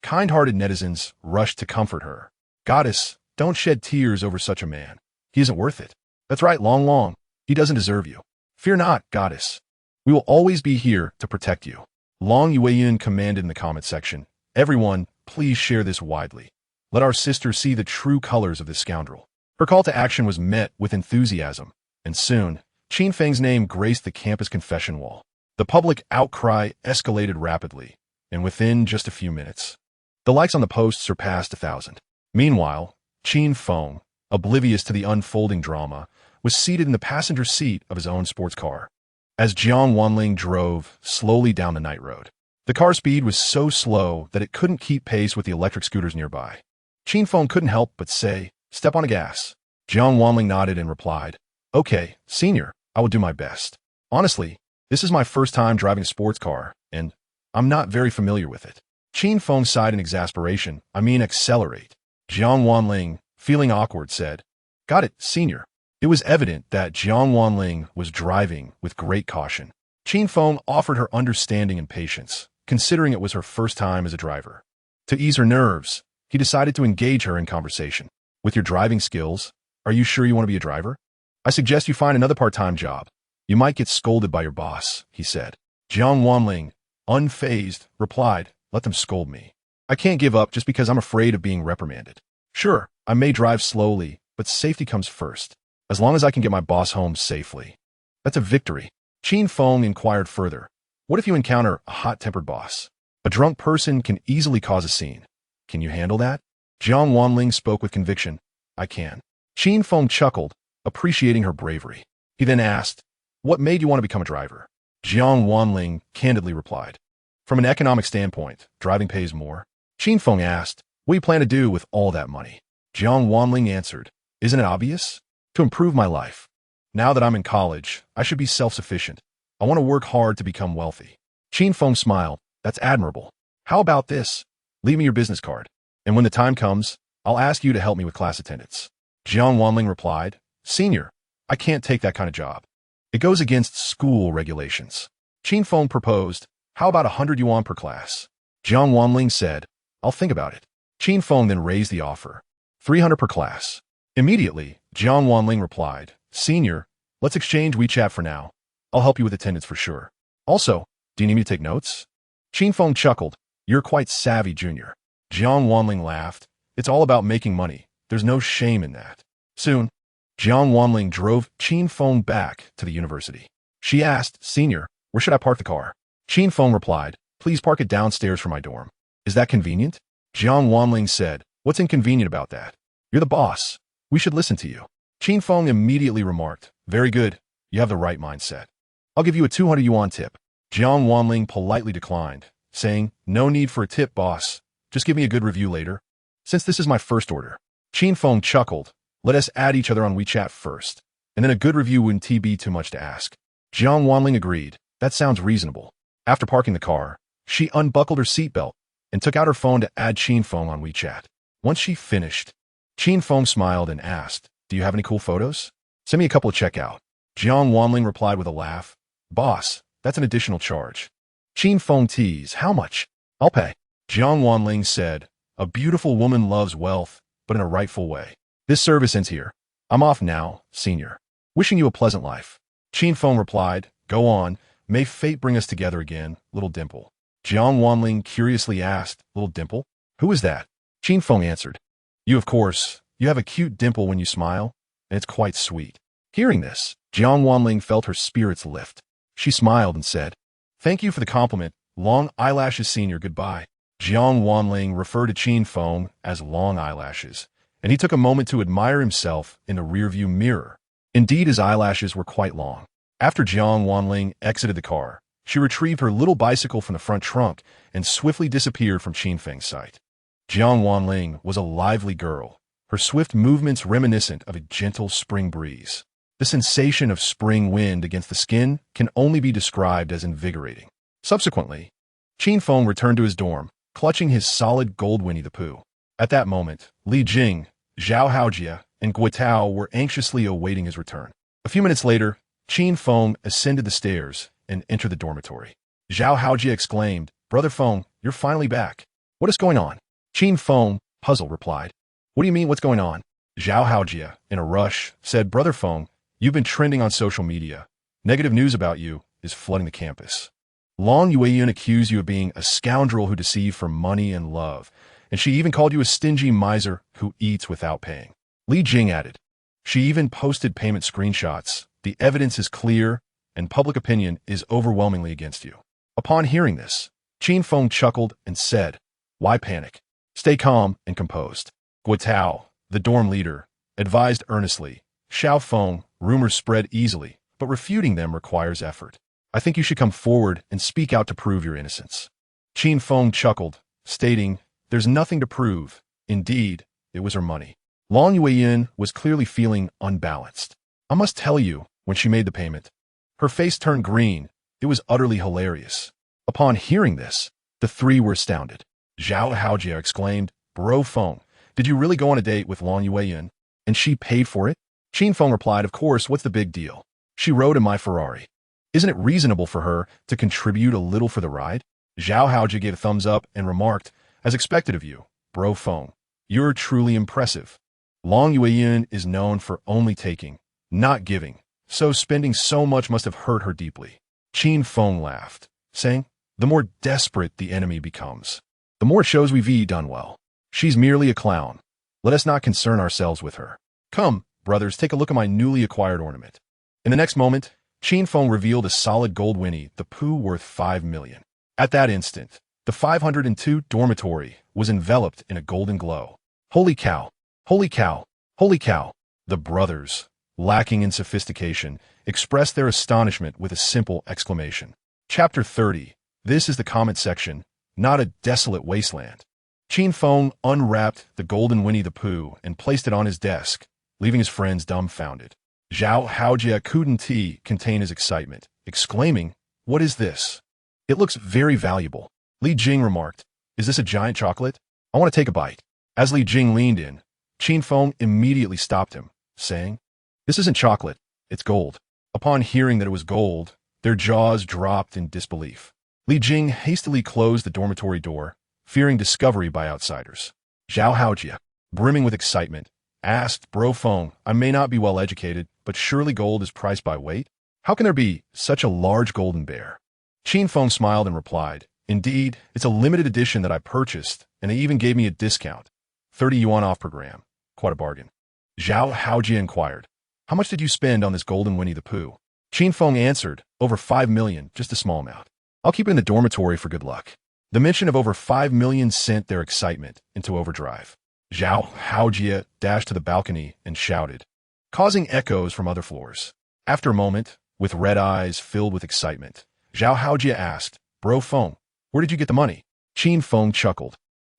kind-hearted netizens rushed to comfort her. "Goddess, don't shed tears over such a man. He isn't worth it. That's right, Long. He doesn't deserve you. Fear not, goddess. We will always be here to protect you." Long Yueyun commanded in the comment section, "Everyone, please share this widely. Let our sister see the true colors of this scoundrel." Her call to action was met with enthusiasm, and soon, Qin Feng's name graced the campus confession wall. The public outcry escalated rapidly, and within just a few minutes, the likes on the post surpassed 1,000. Meanwhile, Qin Feng, oblivious to the unfolding drama, was seated in the passenger seat of his own sports car. As Jiang Wanling drove slowly down the night road, the car's speed was so slow that it couldn't keep pace with the electric scooters nearby. Qin Feng couldn't help but say, "Step on the gas." Jiang Wanling nodded and replied, "Okay, senior, I will do my best. Honestly, this is my first time driving a sports car, and I'm not very familiar with it." Qin Feng sighed in exasperation. Accelerate." Jiang Wanling, feeling awkward, said, "Got it, senior." It was evident that Jiang Wanling was driving with great caution. Qin Feng offered her understanding and patience, considering it was her first time as a driver. To ease her nerves, he decided to engage her in conversation. "With your driving skills, Are you sure you want to be a driver? I suggest you find another part-time job. You might get scolded by your boss, he said. Jiang Wanling, unfazed, replied, let them scold me. I can't give up just because I'm afraid of being reprimanded. Sure, I may drive slowly, but safety comes first. As long as I can get my boss home safely. That's a victory. Qin Feng inquired further. What if you encounter a hot-tempered boss? A drunk person can easily cause a scene. Can you handle that? Jiang Wanling spoke with conviction. I can. Qin Feng chuckled, appreciating her bravery. He then asked, what made you want to become a driver? Jiang Wanling candidly replied. From an economic standpoint, driving pays more. Qin Feng asked, what do you plan to do with all that money? Jiang Wanling answered, isn't it obvious? To improve my life. Now that I'm in college, I should be self-sufficient. I want to work hard to become wealthy. Qin Feng smiled. That's admirable. How about this? Leave me your business card. And when the time comes, I'll ask you to help me with class attendance. Jiang Wanling replied, Senior, I can't take that kind of job. It goes against school regulations. Qin Feng proposed, how about 100 yuan per class? Jiang Wanling said, I'll think about it. Qin Feng then raised the offer. 300 per class. Immediately, Jiang Wanling replied, Senior, let's exchange WeChat for now. I'll help you with attendance for sure. Also, do you need me to take notes? Qin Feng chuckled. You're quite savvy, Junior. Jiang Wanling laughed. It's all about making money. There's no shame in that. Soon, Jiang Wanling drove Qin Feng back to the university. She asked, Senior, where should I park the car? Qin Feng replied, please park it downstairs from my dorm. Is that convenient? Jiang Wanling said, what's inconvenient about that? You're the boss. We should listen to you. Qin Feng immediately remarked, very good. You have the right mindset. I'll give you a 200 yuan tip. Jiang Wanling politely declined, saying, no need for a tip, boss. Just give me a good review later. Since this is my first order. Qin Feng chuckled. Let us add each other on WeChat first, and then a good review wouldn't be too much to ask. Jiang Wanling agreed. That sounds reasonable. After parking the car, she unbuckled her seatbelt and took out her phone to add Qin Feng on WeChat. Once she finished, Qin Feng smiled and asked, do you have any cool photos? Send me a couple to check out. Jiang Wanling replied with a laugh. Boss, that's an additional charge. Qin Feng teased, how much? I'll pay. Jiang Wanling said, a beautiful woman loves wealth, but in a rightful way. This service ends here. I'm off now, Senior. Wishing you a pleasant life. Qin Feng replied, go on, may fate bring us together again, little dimple. Jiang Wanling curiously asked, little dimple? Who is that? Qin Feng answered, you of course, you have a cute dimple when you smile, and it's quite sweet. Hearing this, Jiang Wanling felt her spirits lift. She smiled and said, thank you for the compliment, long eyelashes, Senior, goodbye. Jiang Wanling referred to Qin Feng as long eyelashes, and he took a moment to admire himself in the rearview mirror. Indeed, his eyelashes were quite long. After Jiang Wanling exited the car, she retrieved her little bicycle from the front trunk and swiftly disappeared from Qin Feng's sight. Jiang Wanling was a lively girl, her swift movements reminiscent of a gentle spring breeze. The sensation of spring wind against the skin can only be described as invigorating. Subsequently, Qin Feng returned to his dorm, clutching his solid gold Winnie the Pooh. At that moment, Li Jing, Zhao Haojia, and Guitao were anxiously awaiting his return. A few minutes later, Qin Feng ascended the stairs and entered the dormitory. Zhao Haojia exclaimed, Brother Feng, you're finally back. What is going on? Qin Feng, puzzled, replied, what do you mean, what's going on? Zhao Haojia, in a rush, said, Brother Feng, you've been trending on social media. Negative news about you is flooding the campus. Long Yueyun accused you of being a scoundrel who deceived for money and love, and she even called you a stingy miser who eats without paying. Li Jing added, she even posted payment screenshots. The evidence is clear, and public opinion is overwhelmingly against you. Upon hearing this, Qin Feng chuckled and said, why panic? Stay calm and composed. Guitao, the dorm leader, advised earnestly, Xiao Feng, rumors spread easily, but refuting them requires effort. I think you should come forward and speak out to prove your innocence. Qin Feng chuckled, stating, there's nothing to prove. Indeed, it was her money. Long Yueyun was clearly feeling unbalanced. I must tell you, when she made the payment, her face turned green. It was utterly hilarious. Upon hearing this, the three were astounded. Zhao Haojia exclaimed, Bro Feng, did you really go on a date with Long Yueyun? And she paid for it? Qin Feng replied, of course, what's the big deal? She rode in my Ferrari. Isn't it reasonable for her to contribute a little for the ride? Zhao Haojia gave a thumbs up and remarked, as expected of you, Bro Feng, you're truly impressive. Long Yueyun is known for only taking, not giving, so spending so much must have hurt her deeply. Qin Feng laughed, saying, the more desperate the enemy becomes, the more it shows we've done well. She's merely a clown. Let us not concern ourselves with her. Come, brothers, take a look at my newly acquired ornament. In the next moment, Qin Feng revealed a solid gold Winnie the Pooh worth 5 million. At that instant, the 502 dormitory was enveloped in a golden glow. Holy cow! Holy cow! Holy cow! The brothers, lacking in sophistication, expressed their astonishment with a simple exclamation. Chapter 30. This is the comment section, not a desolate wasteland. Qin Feng unwrapped the golden Winnie the Pooh and placed it on his desk, leaving his friends dumbfounded. Zhao Haojia couldn't contain his excitement, exclaiming, what is this? It looks very valuable. Li Jing remarked, is this a giant chocolate? I want to take a bite. As Li Jing leaned in, Qin Feng immediately stopped him, saying, this isn't chocolate, it's gold. Upon hearing that it was gold, their jaws dropped in disbelief. Li Jing hastily closed the dormitory door, fearing discovery by outsiders. Zhao Haojia, brimming with excitement, asked, Bro Feng, I may not be well educated, but surely gold is priced by weight? How can there be such a large golden bear? Qin Feng smiled and replied, indeed, it's a limited edition that I purchased, and they even gave me a discount. 30 yuan off per gram. Quite a bargain. Zhao Haojia inquired, how much did you spend on this golden Winnie the Pooh? Qin Feng answered, over 5 million, just a small amount. I'll keep it in the dormitory for good luck. The mention of over 5 million sent their excitement into overdrive. Zhao Haojia dashed to the balcony and shouted, causing echoes from other floors. After a moment, with red eyes filled with excitement, Zhao Haojia asked, Bro Feng, where did you get the money? Qin Feng chuckled.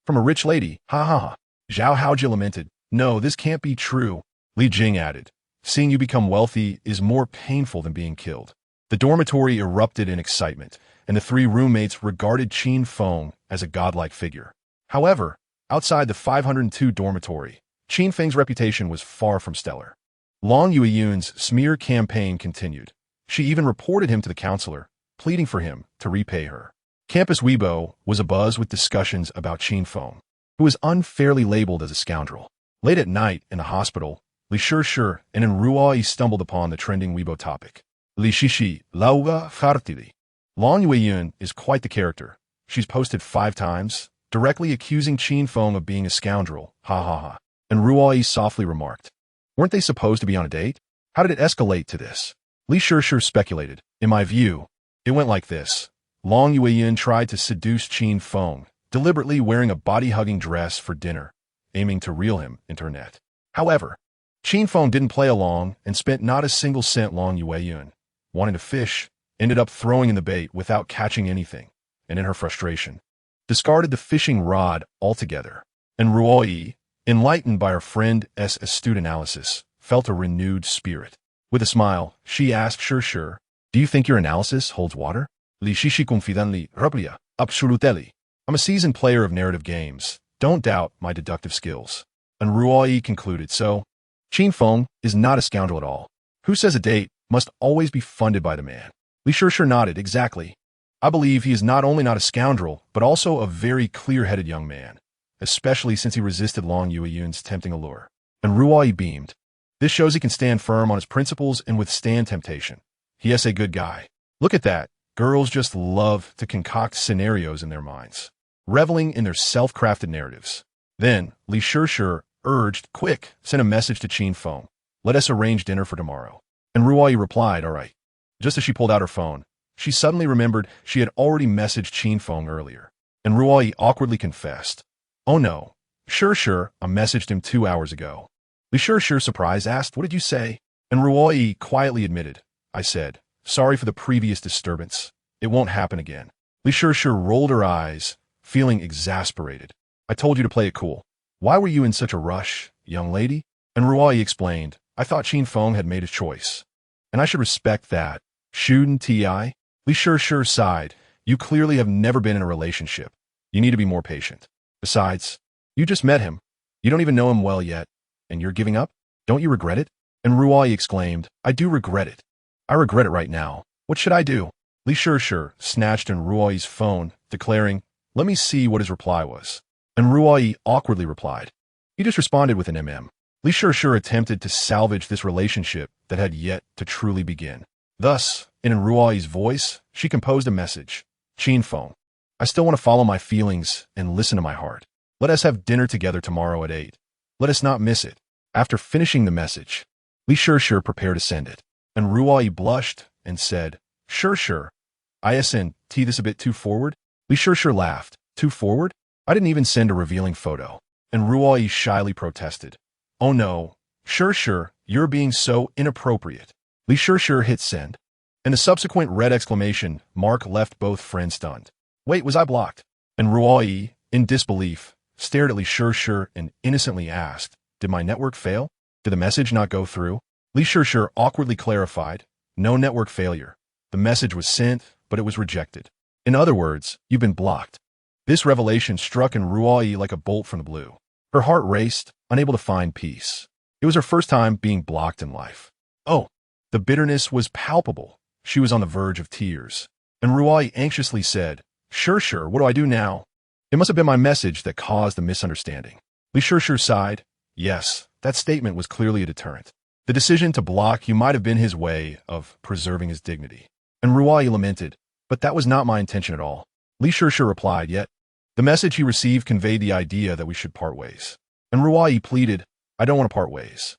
From a rich lady, ha ha ha. Zhao Haojia lamented, no, this can't be true. Li Jing added, seeing you become wealthy is more painful than being killed. The dormitory erupted in excitement, and the three roommates regarded Qin Feng as a godlike figure. However, outside the 502 dormitory, Qin Feng's reputation was far from stellar. Long Yueyun's smear campaign continued. She even reported him to the counselor, pleading for him to repay her. Campus Weibo was abuzz with discussions about Qin Feng, who was unfairly labeled as a scoundrel. Late at night in the hospital, Li Shi and Ruai stumbled upon the trending Weibo topic. Li Shishi, Lauga Fartili. Long Yueyun is quite the character. She's posted 5 times, directly accusing Qin Feng of being a scoundrel, ha ha ha. And Ruai softly remarked, weren't they supposed to be on a date? How did it escalate to this? Li Shi speculated, in my view, it went like this. Long Yueyun tried to seduce Qin Feng, deliberately wearing a body-hugging dress for dinner, aiming to reel him into her net. However, Qin Feng didn't play along and spent not a single cent. Long Yueyun, wanting to fish, ended up throwing in the bait without catching anything, and in her frustration, discarded the fishing rod altogether. And Ruoi, enlightened by her friend SSS Student analysis, felt a renewed spirit. With a smile, she asked Shi, do you think your analysis holds water? Li Shishi confidently, Rublia, absolutely. I'm a seasoned player of narrative games. Don't doubt my deductive skills. And Ruoi concluded, so, Qin Feng is not a scoundrel at all. Who says a date must always be funded by the man? Li Shi nodded, exactly. I believe he is not only not a scoundrel, but also a very clear-headed young man, especially since he resisted Long Yueyun's tempting allure. And Ruai beamed. This shows he can stand firm on his principles and withstand temptation. He is a good guy. Look at that. Girls just love to concoct scenarios in their minds, reveling in their self-crafted narratives. Then, Li Shi urged, quick, send a message to Qin Feng. Let us arrange dinner for tomorrow. And Ruai replied, all right. Just as she pulled out her phone, she suddenly remembered she had already messaged Qin Feng earlier. And Ruai awkwardly confessed, oh no, Shi, I messaged him 2 hours ago. Li Shi, surprised, asked, what did you say? And Ruai quietly admitted, I said, sorry for the previous disturbance. It won't happen again. Li Shi rolled her eyes, feeling exasperated. I told you to play it cool. Why were you in such a rush, young lady? And Ruai explained, I thought Qin Feng had made a choice, and I should respect that. Shouldn't I? Li Shi sighed. You clearly have never been in a relationship. You need to be more patient. Besides, you just met him. You don't even know him well yet, and you're giving up? Don't you regret it? And Ruai exclaimed, I do regret it. I regret it right now. What should I do? Li Shi snatched in Ruai's phone, declaring, let me see what his reply was. And Ruai awkwardly replied, he just responded with an MM. Li Shishir attempted to salvage this relationship that had yet to truly begin. Thus, in Ruoyi's voice, she composed a message. Qin Feng, I still want to follow my feelings and listen to my heart. Let us have dinner together tomorrow at 8. Let us not miss it. After finishing the message, Li Shishir prepared to send it, and Ruoyi blushed and said, Sure. ISNT this a bit too forward? Li Shishir laughed. Too forward? I didn't even send a revealing photo. And Ruoyi shyly protested. Oh no, Sure, you're being so inappropriate. Li Shishir hit send, and a subsequent red exclamation mark left both friends stunned. Wait, was I blocked? And Ruoyi, in disbelief, stared at Li Shishir and innocently asked, Did my network fail? Did the message not go through? Li Shishir awkwardly clarified, No network failure. The message was sent, but it was rejected. In other words, you've been blocked. This revelation struck in Ruoyi like a bolt from the blue. Her heart raced, unable to find peace. It was her first time being blocked in life. Oh, the bitterness was palpable. She was on the verge of tears. And Ruoyi anxiously said, Sure, what do I do now? It must have been my message that caused the misunderstanding. Li Shishir sighed. Yes, that statement was clearly a deterrent. The decision to block you might have been his way of preserving his dignity. And Ruoyi lamented, But that was not my intention at all. Li Shishir replied, Yet the message he received conveyed the idea that we should part ways. And Ruoyi pleaded, I don't want to part ways.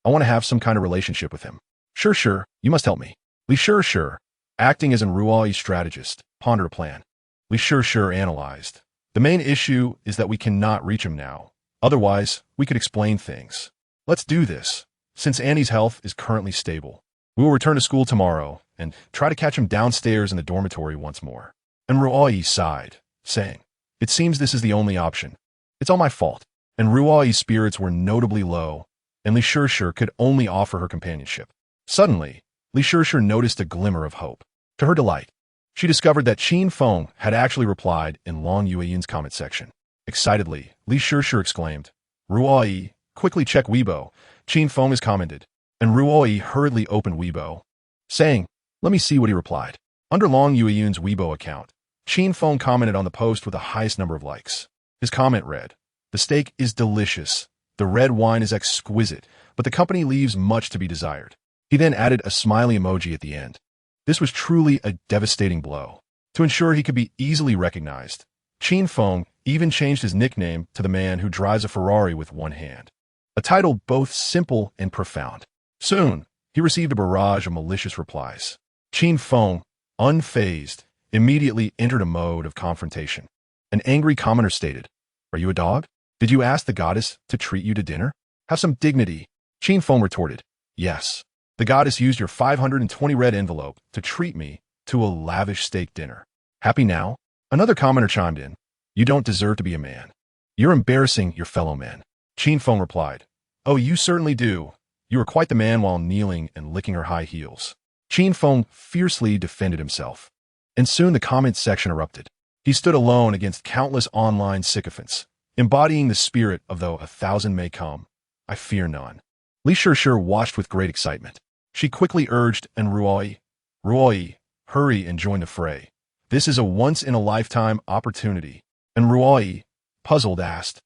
I want to have some kind of relationship with him. Sure, you must help me. Li Shishir, acting as an Ruoyi strategist, pondered a plan. Li Shishir analyzed. The main issue is that we cannot reach him now. Otherwise, we could explain things. Let's do this. Since Annie's health is currently stable, we will return to school tomorrow and try to catch him downstairs in the dormitory once more. And Ruoyi sighed, saying, It seems this is the only option. It's all my fault. And Ruoyi's spirits were notably low, and Li Shishir could only offer her companionship. Suddenly, Li Shishir noticed a glimmer of hope. To her delight, she discovered that Qin Feng had actually replied in Long Yueyun's comment section. Excitedly, Li Shishir exclaimed, Ruoyi, quickly check Weibo. Qin Feng has commented. And Ruoyi hurriedly opened Weibo, saying, Let me see what he replied. Under Long Yueyun's Weibo account, Qin Feng commented on the post with the highest number of likes. His comment read, The steak is delicious. The red wine is exquisite, but the company leaves much to be desired. He then added a smiley emoji at the end. This was truly a devastating blow. To ensure he could be easily recognized, Qin Feng even changed his nickname to the man who drives a Ferrari with one hand. A title both simple and profound. Soon, he received a barrage of malicious replies. Qin Feng, unfazed, immediately entered a mode of confrontation. An angry commenter stated, Are you a dog? Did you ask the goddess to treat you to dinner? Have some dignity. Qin Feng retorted, Yes. The goddess used your 520 red envelope to treat me to a lavish steak dinner. Happy now? Another commenter chimed in, You don't deserve to be a man. You're embarrassing your fellow men. Qin Feng replied, Oh, you certainly do. You were quite the man while kneeling and licking her high heels. Qin Feng fiercely defended himself. And soon the comment section erupted. He stood alone against countless online sycophants, embodying the spirit of though 1,000 may come, I fear none. Li Shishir watched with great excitement. She quickly urged and Ruoyi, hurry and join the fray. This is a once-in-a-lifetime opportunity. And Ruoyi, puzzled, asked,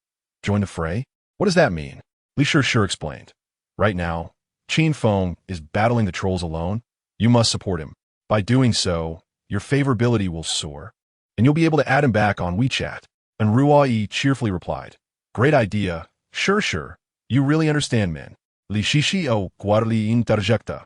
Join the fray? What does that mean? Li Shishir explained. Right now, Qin Feng is battling the trolls alone. You must support him. By doing so, your favorability will soar, and you'll be able to add him back on WeChat. And Ruoyi cheerfully replied, Great idea. Sure. You really understand men. Li Shishio guarli interjecta.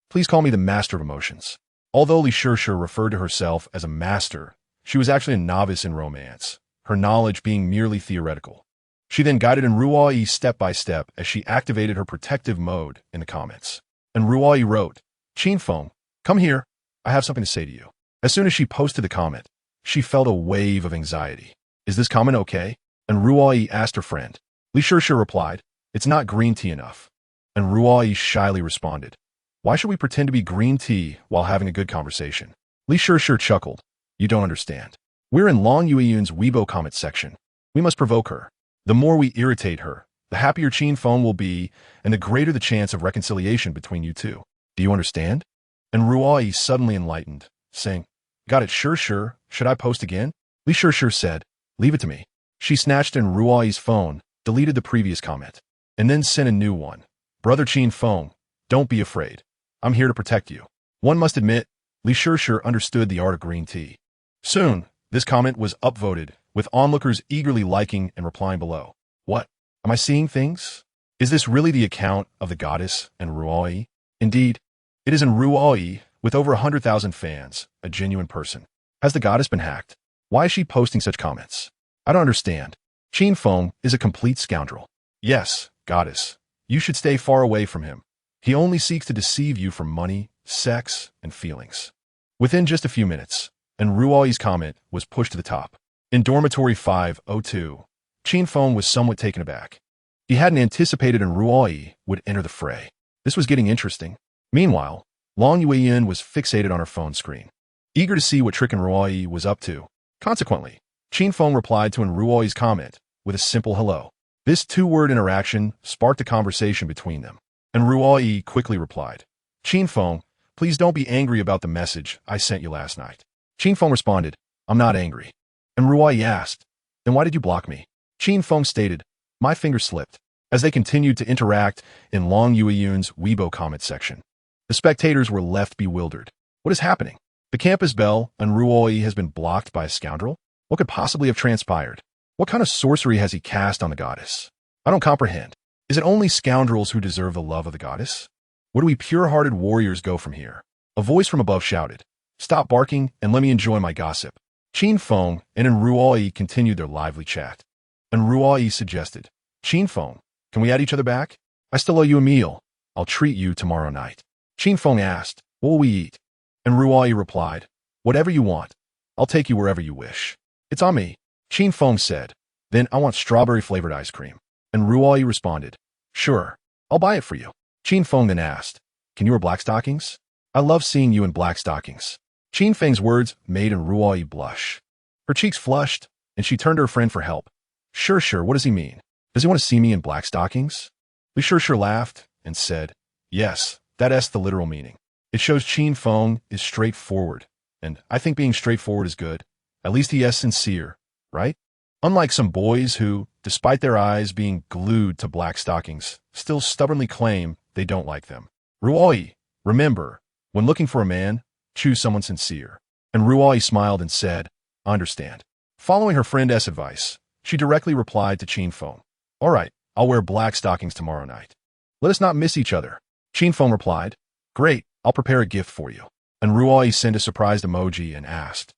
Please call me the master of emotions. Although Li Shishir referred to herself as a master, she was actually a novice in romance, her knowledge being merely theoretical. She then guided Ruoyi step by step as she activated her protective mode in the comments. And Ruoyi wrote, Qin Feng, come here. I have something to say to you. As soon as she posted the comment, she felt a wave of anxiety. Is this comment okay? And Ruoyi asked her friend. Li Shishir replied, It's not green tea enough. And Ruoyi shyly responded, Why should we pretend to be green tea while having a good conversation? Li Shishir chuckled. You don't understand. We're in Long Yueyun's Weibo comment section. We must provoke her. The more we irritate her, the happier Qin Feng will be, and the greater the chance of reconciliation between you two. Do you understand? And Ruoyi suddenly enlightened, saying, Got it, sure. Should I post again? Li Shishir said, Leave it to me. She snatched in Ruoyi's phone, deleted the previous comment, and then sent a new one. Brother Qin Feng, don't be afraid. I'm here to protect you. One must admit, Li Shishir understood the art of green tea. Soon, this comment was upvoted, with onlookers eagerly liking and replying below. What? Am I seeing things? Is this really the account of the goddess and Ruoyi? Indeed, it is in Ruoyi, with over 100,000 fans, a genuine person. Has the goddess been hacked? Why is she posting such comments? I don't understand. Qin Feng is a complete scoundrel. Yes, goddess. You should stay far away from him. He only seeks to deceive you for money, sex, and feelings. Within just a few minutes, and Ruoyi's comment was pushed to the top. In dormitory 502, Qin Feng was somewhat taken aback. He hadn't anticipated and Ruoyi would enter the fray. This was getting interesting. Meanwhile, Long Yueyin was fixated on her phone screen, eager to see what Trick and Ruoyi was up to. Consequently, Qin Feng replied to Ruoyi's comment with a simple hello. This two-word interaction sparked a conversation between them, and Ruoyi quickly replied, Qin Feng, please don't be angry about the message I sent you last night. Qin Feng responded, I'm not angry. And Ruoyi asked, then why did you block me? Qin Feng stated, my finger slipped. As they continued to interact in Long Yueyun's Weibo comment section, the spectators were left bewildered. What is happening? The campus bell and Ruoyi has been blocked by a scoundrel? What could possibly have transpired? What kind of sorcery has he cast on the goddess? I don't comprehend. Is it only scoundrels who deserve the love of the goddess? Where do we pure-hearted warriors go from here? A voice from above shouted, stop barking and let me enjoy my gossip. Qin Feng and Ruoyi continued their lively chat. And Ruoyi suggested, Qin Feng, can we add each other back? I still owe you a meal. I'll treat you tomorrow night. Qin Feng asked, what will we eat? And Ruoyi replied, whatever you want. I'll take you wherever you wish. It's on me. Qin Feng said, then I want strawberry-flavored ice cream. And Ruoyi responded, sure, I'll buy it for you. Qin Feng then asked, can you wear black stockings? I love seeing you in black stockings. Qin Feng's words made Ruoyi blush. Her cheeks flushed, and she turned to her friend for help. Sure, what does he mean? Does he want to see me in black stockings? Li Shishir laughed and said, yes, that's the literal meaning. It shows Qin Feng is straightforward, and I think being straightforward is good. At least he is sincere, right? Unlike some boys who, despite their eyes being glued to black stockings, still stubbornly claim they don't like them. Ruoyi, remember, when looking for a man, choose someone sincere. And Ruoyi smiled and said, I understand. Following her friend S' advice, she directly replied to Qin Feng, all right, I'll wear black stockings tomorrow night. Let us not miss each other. Qin Feng replied, great, I'll prepare a gift for you. And Ruoyi sent a surprised emoji and asked,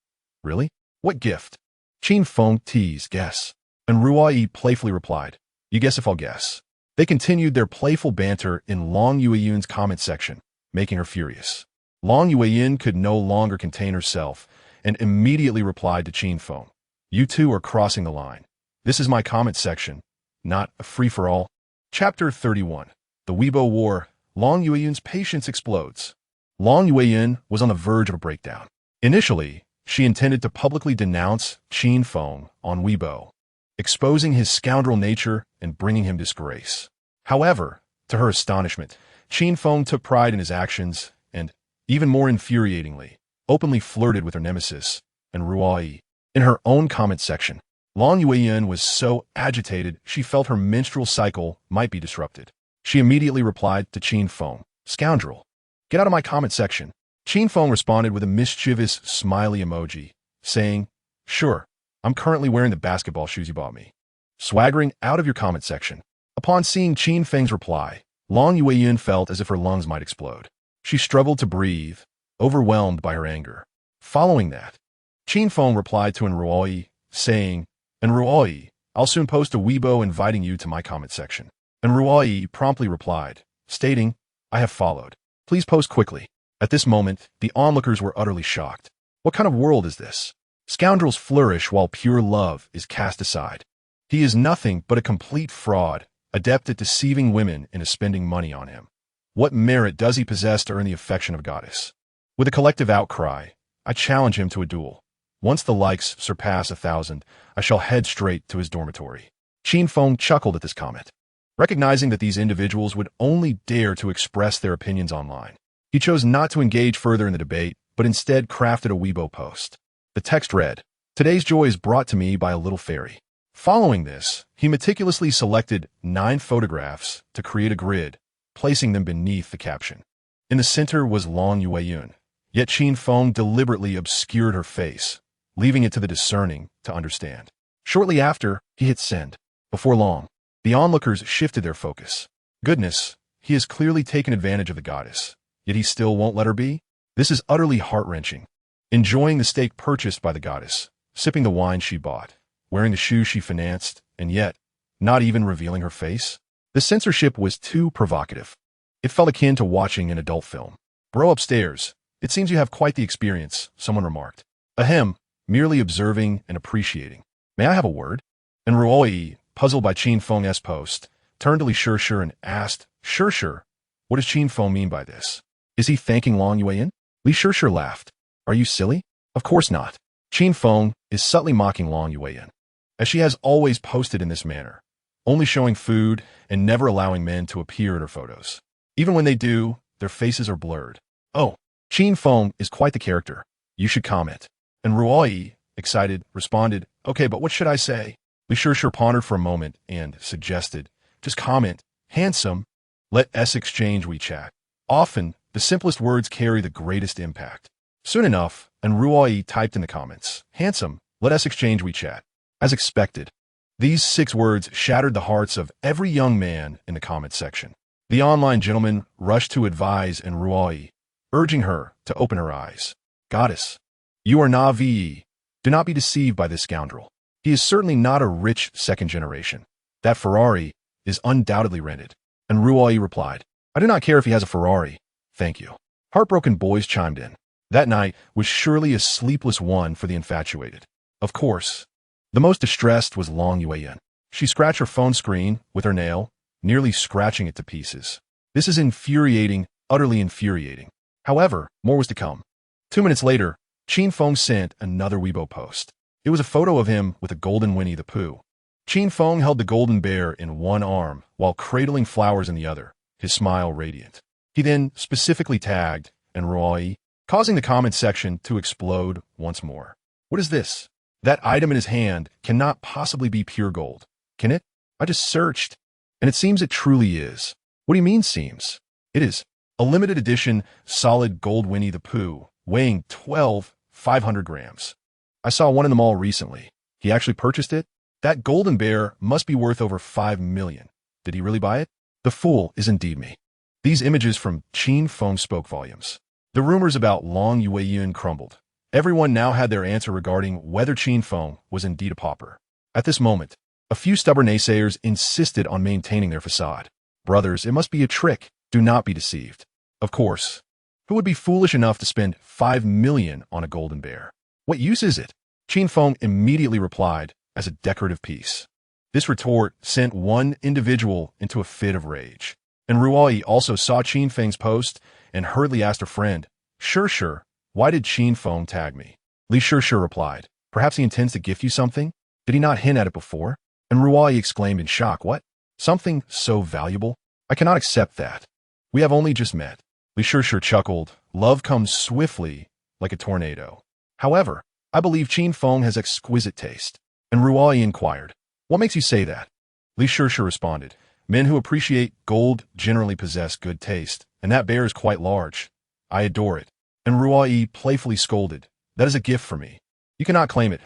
really? What gift? Qin Feng teased, guess. And Ruoyi playfully replied, you guess if I'll guess. They continued their playful banter in Long Yueyun's comment section, making her furious. Long Yueyin could no longer contain herself and immediately replied to Qin Feng, you two are crossing the line. This is my comment section, not a free-for-all. Chapter 31. The Weibo War. Long Yueyun's patience explodes. Long Yueyin was on the verge of a breakdown. Initially, she intended to publicly denounce Qin Feng on Weibo, exposing his scoundrel nature and bringing him disgrace. However, to her astonishment, Qin Feng took pride in his actions and, even more infuriatingly, openly flirted with her nemesis, and Ruoyi. In her own comment section, Long Yueyin was so agitated she felt her menstrual cycle might be disrupted. She immediately replied to Qin Feng, scoundrel, get out of my comment section. Qin Feng responded with a mischievous smiley emoji, saying, sure, I'm currently wearing the basketball shoes you bought me. Swaggering out of your comment section. Upon seeing Qin Feng's reply, Long Yueyin felt as if her lungs might explode. She struggled to breathe, overwhelmed by her anger. Following that, Qin Feng replied to Ruoyi, saying, and Ruoyi, I'll soon post a Weibo inviting you to my comment section. And Ruoyi promptly replied, stating, I have followed. Please post quickly. At this moment, the onlookers were utterly shocked. What kind of world is this? Scoundrels flourish while pure love is cast aside. He is nothing but a complete fraud, adept at deceiving women into spending money on him. What merit does he possess to earn the affection of a goddess? With a collective outcry, I challenge him to a duel. Once the likes surpass 1,000, I shall head straight to his dormitory. Qin Feng chuckled at this comment. Recognizing that these individuals would only dare to express their opinions online, he chose not to engage further in the debate, but instead crafted a Weibo post. The text read, today's joy is brought to me by a little fairy. Following this, he meticulously selected 9 photographs to create a grid, placing them beneath the caption. In the center was Long Yueyun, yet Qin Feng deliberately obscured her face, leaving it to the discerning to understand. Shortly after, he hit send. Before long, the onlookers shifted their focus. Goodness, he has clearly taken advantage of the goddess, yet he still won't let her be? This is utterly heart-wrenching. Enjoying the steak purchased by the goddess, sipping the wine she bought, wearing the shoes she financed, and yet, not even revealing her face? The censorship was too provocative. It felt akin to watching an adult film. Bro, upstairs. It seems you have quite the experience, someone remarked. Ahem, merely observing and appreciating. May I have a word? And Ruoyi, puzzled by Qin Feng's post, turned to Li Shishir and asked, Shishir, what does Qin Feng mean by this? Is he thanking Long Yueyun? Li Shishir laughed. Are you silly? Of course not. Qin Feng is subtly mocking Long Yueyun, as she has always posted in this manner, only showing food and never allowing men to appear in her photos. Even when they do, their faces are blurred. Oh, Qin Feng is quite the character. You should comment. And Ruoyi, excited, responded, okay, but what should I say? Li Shishir pondered for a moment and suggested, just comment, handsome. Let us exchange WeChat. Often, the simplest words carry the greatest impact. Soon enough, and Ruoyi typed in the comments, handsome, let us exchange WeChat. As expected, these 6 words shattered the hearts of every young man in the comment section. The online gentleman rushed to advise and Ruoyi, urging her to open her eyes. Goddess, you are naive. Do not be deceived by this scoundrel. He is certainly not a rich second generation. That Ferrari is undoubtedly rented. And Ruoyi replied, I do not care if he has a Ferrari. Thank you. Heartbroken boys chimed in. That night was surely a sleepless one for the infatuated. Of course, the most distressed was Long Yueyun. She scratched her phone screen with her nail, nearly scratching it to pieces. This is infuriating, utterly infuriating. However, more was to come. 2 minutes later, Qin Feng sent another Weibo post. It was a photo of him with a golden Winnie the Pooh. Qin Feng held the golden bear in one arm while cradling flowers in the other, his smile radiant. He then specifically tagged and Ruoyi, causing the comment section to explode once more. What is this? That item in his hand cannot possibly be pure gold. Can it? I just searched, and it seems it truly is. What do you mean seems? It is a limited edition solid gold Winnie the Pooh, weighing 500 grams. I saw one in the mall recently. He actually purchased it? That golden bear must be worth over 5 million. Did he really buy it? The fool is indeed me. These images from Qin Feng spoke volumes. The rumors about Long Yueyun crumbled. Everyone now had their answer regarding whether Qin Feng was indeed a pauper. At this moment, a few stubborn naysayers insisted on maintaining their facade. Brothers, it must be a trick. Do not be deceived. Of course. Who would be foolish enough to spend 5 million on a golden bear? What use is it? Qin Feng immediately replied as a decorative piece. This retort sent one individual into a fit of rage. And Ruoyi also saw Qin Feng's post and hurriedly asked her friend, Sure, why did Qin Feng tag me? Li Shishir replied, perhaps he intends to gift you something? Did he not hint at it before? And Ruoyi exclaimed in shock, what? Something so valuable? I cannot accept that. We have only just met. Li Shishir chuckled, love comes swiftly like a tornado. However, I believe Qin Feng has exquisite taste. And Ruoyi inquired, what makes you say that? Li Shishir responded, men who appreciate gold generally possess good taste, and that bear is quite large. I adore it. And Ruoyi playfully scolded, that is a gift for me. You cannot claim it.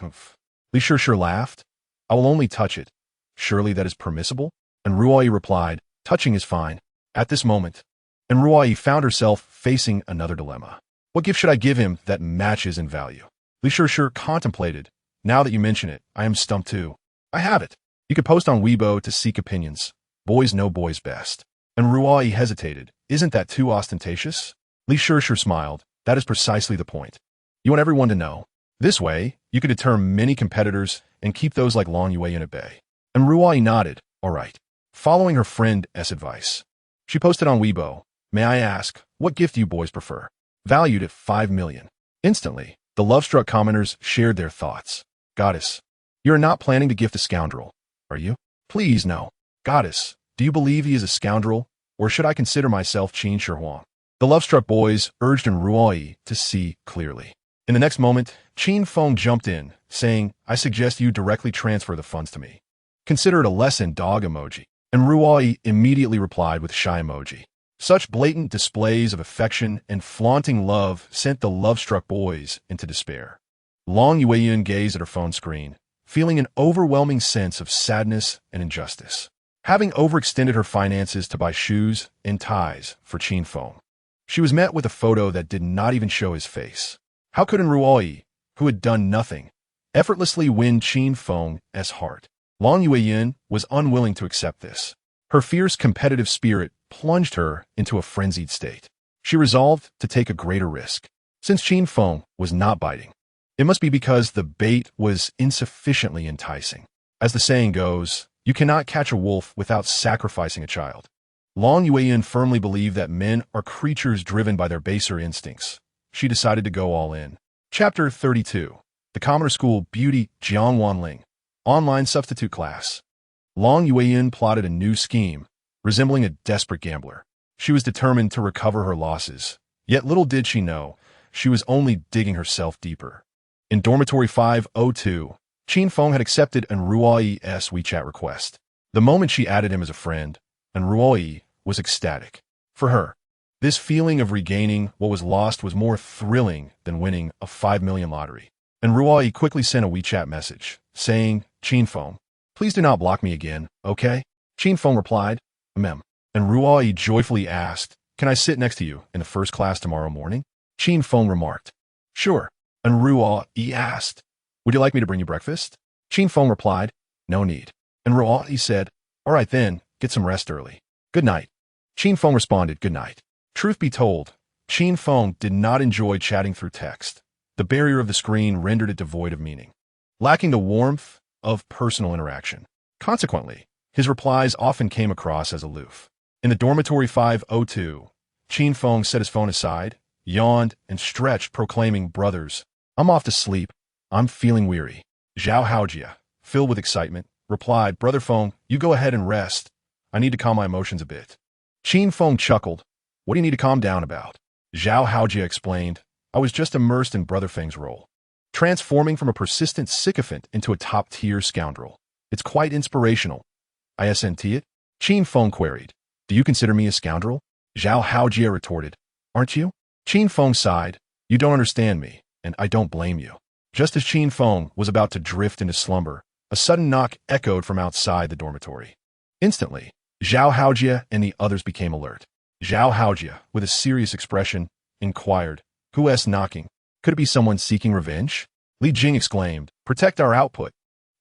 Li Shishir laughed. I will only touch it. Surely that is permissible? And Ruoyi replied, touching is fine. At this moment, and Ruoyi found herself facing another dilemma. What gift should I give him that matches in value? Li Shishir contemplated. Now that you mention it, I am stumped too. I have it. You could post on Weibo to seek opinions. Boys know boys best. And Ruoyi hesitated. Isn't that too ostentatious? Li Shishir smiled. That is precisely the point. You want everyone to know. This way, you could deter many competitors and keep those like Long Yueyun at bay. And Ruoyi nodded. All right. Following her friend's advice, she posted on Weibo, may I ask, what gift do you boys prefer? Valued at 5 million. Instantly, the love-struck commenters shared their thoughts. Goddess, you are not planning to gift a scoundrel, are you? Please no. Goddess, do you believe he is a scoundrel, or should I consider myself Qin Shi Huang? The love-struck boys urged Ruoyi to see clearly. In the next moment, Qin Feng jumped in, saying, I suggest you directly transfer the funds to me. Consider it a lesson, dog emoji. And Ruai immediately replied with shy emoji. Such blatant displays of affection and flaunting love sent the love-struck boys into despair. Long Yueyun gazed at her phone screen, feeling an overwhelming sense of sadness and injustice. Having overextended her finances to buy shoes and ties for Qin Feng, she was met with a photo that did not even show his face. How could Ruai, who had done nothing, effortlessly win Qin Feng's heart? Long Yueyun was unwilling to accept this. Her fierce competitive spirit plunged her into a frenzied state. She resolved to take a greater risk. Since Qin Feng was not biting, it must be because the bait was insufficiently enticing. As the saying goes, you cannot catch a wolf without sacrificing a child. Long Yueyun firmly believed that men are creatures driven by their baser instincts. She decided to go all in. Chapter 32. The Commoner School Beauty Jiangnan Online Substitute Class. Long Yueyun plotted a new scheme, resembling a desperate gambler. She was determined to recover her losses, yet little did she know, she was only digging herself deeper. In Dormitory 502, Qin Feng had accepted Ruai's WeChat request. The moment she added him as a friend, Ruai was ecstatic. For her, this feeling of regaining what was lost was more thrilling than winning a 5 million lottery. Ruai quickly sent a WeChat message, saying, Qin Feng, please do not block me again, okay? Qin Feng replied, Mem. Ruai joyfully asked, can I sit next to you in the first class tomorrow morning? Qin Feng remarked, sure. Ruai asked, would you like me to bring you breakfast? Qin Feng replied, no need. Ruai said, all right then, get some rest early. Good night. Qin Feng responded, good night. Truth be told, Qin Feng did not enjoy chatting through text. The barrier of the screen rendered it devoid of meaning, lacking the warmth of personal interaction. Consequently, his replies often came across as aloof. In the Dormitory 502, Qin Feng set his phone aside, yawned, and stretched, proclaiming, brothers, I'm off to sleep. I'm feeling weary. Zhao Haojia, filled with excitement, replied, Brother Feng, you go ahead and rest. I need to calm my emotions a bit. Qin Feng chuckled. What do you need to calm down about? Zhao Haojia explained, I was just immersed in Brother Feng's role, transforming from a persistent sycophant into a top-tier scoundrel. It's quite inspirational. Isn't it? Qin Feng queried. Do you consider me a scoundrel? Zhao Haojia retorted. Aren't you? Qin Feng sighed. You don't understand me, and I don't blame you. Just as Qin Feng was about to drift into slumber, a sudden knock echoed from outside the dormitory. Instantly, Zhao Haojia and the others became alert. Zhao Haojia, with a serious expression, inquired, Who's knocking? Could it be someone seeking revenge? Li Jing exclaimed, Protect our output.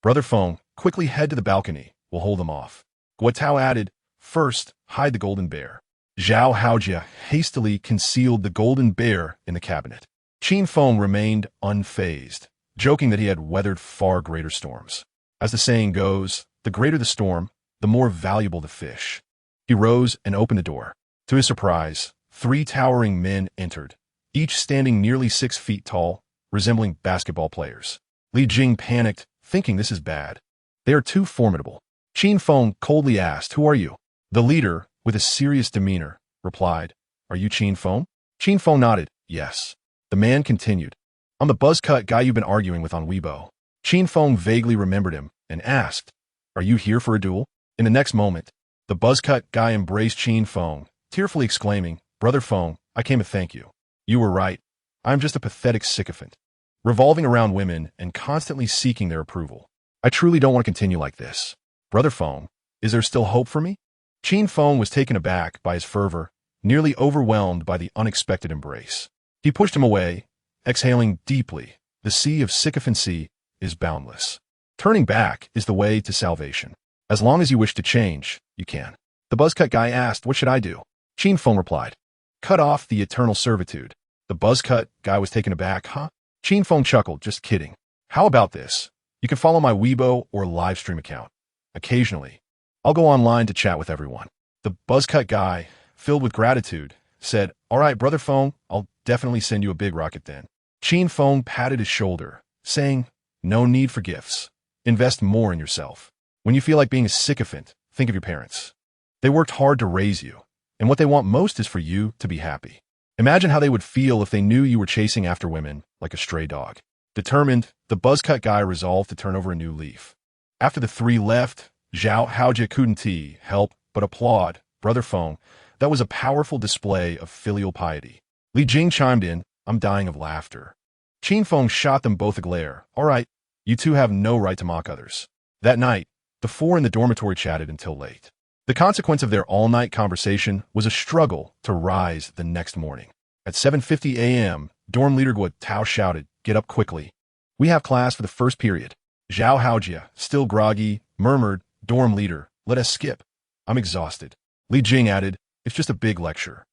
Brother Feng, quickly head to the balcony. We'll hold them off. Guotao added, First, hide the golden bear. Zhao Haojia hastily concealed the golden bear in the cabinet. Qin Feng remained unfazed, joking that he had weathered far greater storms. As the saying goes, the greater the storm, the more valuable the fish. He rose and opened the door. To his surprise, 3 towering men entered, each standing nearly 6 feet tall, resembling basketball players. Li Jing panicked, thinking this is bad. They are too formidable. Qin Feng coldly asked, Who are you? The leader, with a serious demeanor, replied, Are you Qin Feng? Qin Feng nodded, Yes. The man continued, I'm the buzzcut guy you've been arguing with on Weibo. Qin Feng vaguely remembered him and asked, Are you here for a duel? In the next moment, the buzzcut guy embraced Qin Feng, tearfully exclaiming, Brother Feng, I came to thank you. You were right. I'm just a pathetic sycophant, revolving around women and constantly seeking their approval. I truly don't want to continue like this. Brother Feng, is there still hope for me? Qin Feng was taken aback by his fervor, nearly overwhelmed by the unexpected embrace. He pushed him away, exhaling deeply. The sea of sycophancy is boundless. Turning back is the way to salvation. As long as you wish to change, you can. The buzzcut guy asked, What should I do? Qin Feng replied, Cut off the eternal servitude. The buzzcut guy was taken aback. Huh? Qin Feng chuckled, Just kidding. How about this? You can follow my Weibo or livestream account. Occasionally, I'll go online to chat with everyone. The buzzcut guy, filled with gratitude, said, All right, Brother Feng, I'll definitely send you a big rocket then. Qin Feng patted his shoulder, saying, No need for gifts. Invest more in yourself. When you feel like being a sycophant, think of your parents. They worked hard to raise you, and what they want most is for you to be happy. Imagine how they would feel if they knew you were chasing after women like a stray dog. Determined, the buzzcut guy resolved to turn over a new leaf. After the three left, Zhao Haojia couldn't help but applaud Brother Feng. That was a powerful display of filial piety. Li Jing chimed in, "I'm dying of laughter." Qin Feng shot them both a glare. "All right, you two have no right to mock others." That night, the four in the dormitory chatted until late. The consequence of their all-night conversation was a struggle to rise the next morning. At 7:50 a.m., dorm leader Guo Tao shouted, "Get up quickly. We have class for the first period." Zhao Haojia, still groggy, murmured, "Dorm leader, let us skip. I'm exhausted." Li Jing added, "It's just a big lecture."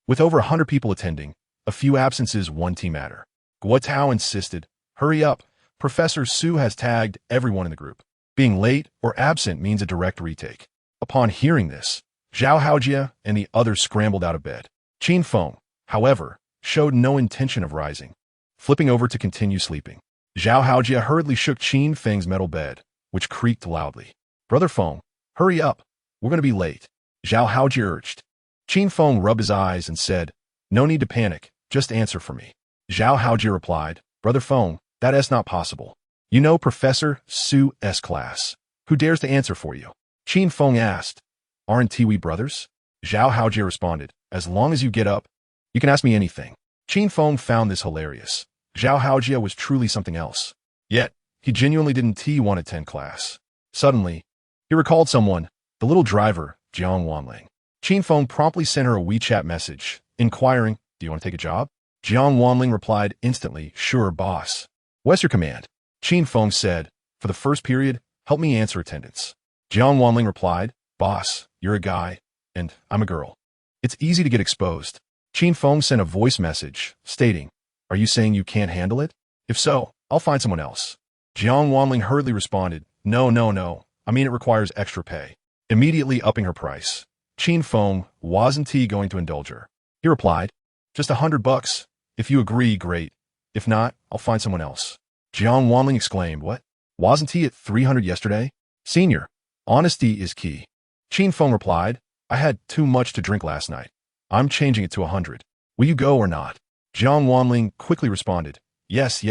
With over 100 people attending, a few absences one team matter. Guo Tao insisted, "Hurry up. Professor Su has tagged everyone in the group. Being late or absent means a direct retake." Upon hearing this, Zhao Haojia and the others scrambled out of bed. Qin Feng, however, showed no intention of rising, flipping over to continue sleeping. Zhao Haojia hurriedly shook Qin Feng's metal bed, which creaked loudly. "Brother Feng, hurry up. We're going to be late," Zhao Haojia urged. Qin Feng rubbed his eyes and said, "No need to panic. Just answer for me." Zhao Haojia replied, "Brother Feng, that is not possible. You know Professor Su's class. Who dares to answer for you?" Qin Feng asked, "Aren't we brothers?" Zhao Haojia responded, "As long as you get up, you can ask me anything." Qin Feng found this hilarious. Zhao Haojia was truly something else. Yet, he genuinely didn't want to attend class. Suddenly, he recalled someone, the little driver, Jiang Wanling. Qin Feng promptly sent her a WeChat message, inquiring, "Do you want to take a job?" Jiang Wanling replied instantly, "Sure, boss. What's your command?" Qin Feng said, "For the first period, help me answer attendance." Jiang Wanling replied, "Boss, you're a guy, and I'm a girl. It's easy to get exposed." Qin Feng sent a voice message, stating, "Are you saying you can't handle it? If so, I'll find someone else." Jiang Wanling hurriedly responded, No. I mean it requires extra pay," immediately upping her price. Qin Feng wasn't going to indulge her. He replied, "Just $100. If you agree, great. If not, I'll find someone else." Jiang Wanling exclaimed, "What? Wasn't he at 300 yesterday?" "Senior, honesty is key." Qin Feng replied, "I had too much to drink last night. I'm changing it to 100. Will you go or not?" Jiang Wanling quickly responded, Yes.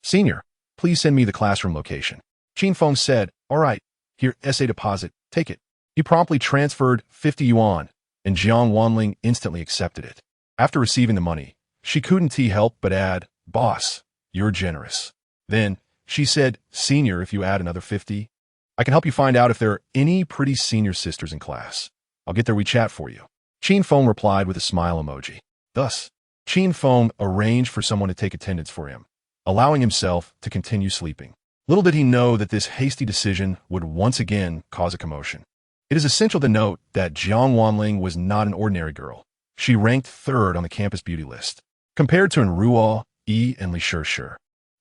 "Senior, please send me the classroom location." Qin Feng said, "All right, here, essay deposit, take it." He promptly transferred 50 yuan, and Jiang Wanling instantly accepted it. After receiving the money, she couldn't help but add, "Boss, you're generous." Then, she said, "Senior, if you add another 50, I can help you find out if there are any pretty senior sisters in class. I'll get their WeChat for you." Qin Feng replied with a smile emoji. Thus, Qin Feng arranged for someone to take attendance for him, allowing himself to continue sleeping. Little did he know that this hasty decision would once again cause a commotion. It is essential to note that Jiang Wanling was not an ordinary girl. She ranked third on the campus beauty list. Compared to Ruo, Yi, and Li Shishir,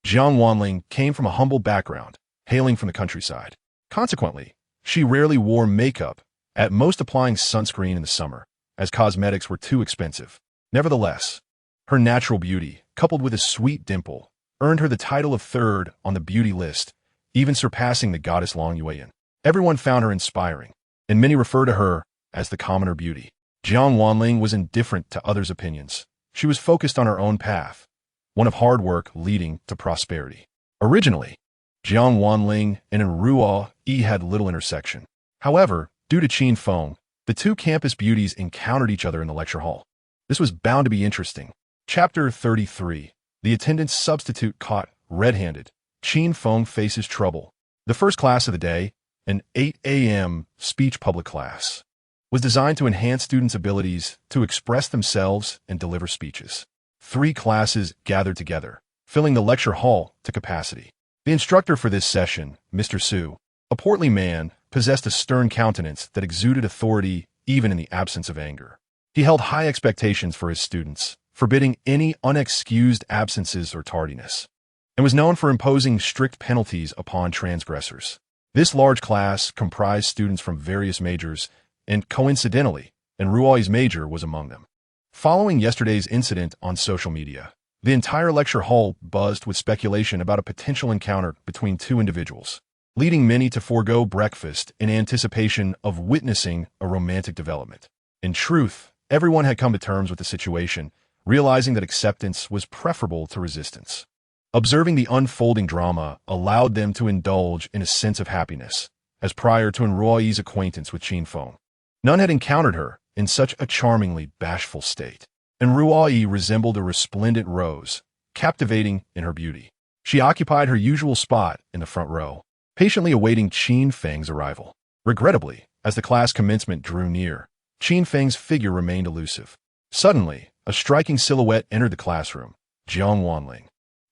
Jiang Wanling came from a humble background, hailing from the countryside. Consequently, she rarely wore makeup, at most applying sunscreen in the summer, as cosmetics were too expensive. Nevertheless, her natural beauty, coupled with a sweet dimple, earned her the title of third on the beauty list, even surpassing the goddess Long Yuan. Everyone found her inspiring, and many refer to her as the commoner beauty. Jiang Wanling was indifferent to others' opinions. She was focused on her own path, one of hard work leading to prosperity. Originally, Jiang Wanling and Ruo Yi had little intersection. However, due to Qin Feng, the two campus beauties encountered each other in the lecture hall. This was bound to be interesting. Chapter 33. The attendance substitute caught red-handed. Qin Feng faces trouble. The first class of the day, an 8 a.m. speech public class, was designed to enhance students' abilities to express themselves and deliver speeches. 3 classes gathered together, filling the lecture hall to capacity. The instructor for this session, Mr. Su, a portly man, possessed a stern countenance that exuded authority even in the absence of anger. He held high expectations for his students, forbidding any unexcused absences or tardiness, and was known for imposing strict penalties upon transgressors. This large class comprised students from various majors, and coincidentally, Ruoi's major was among them. Following yesterday's incident on social media, the entire lecture hall buzzed with speculation about a potential encounter between 2 individuals, leading many to forego breakfast in anticipation of witnessing a romantic development. In truth, Everyone had come to terms with the situation, realizing that acceptance was preferable to resistance. Observing the unfolding drama allowed them to indulge in a sense of happiness, as prior to Enroi's acquaintance with Qin Feng. None had encountered her in such a charmingly bashful state. Enroi resembled a resplendent rose, captivating in her beauty. She occupied her usual spot in the front row, patiently awaiting Qin Feng's arrival. Regrettably, as the class commencement drew near, Qin Feng's figure remained elusive. Suddenly, a striking silhouette entered the classroom, Jiangnan,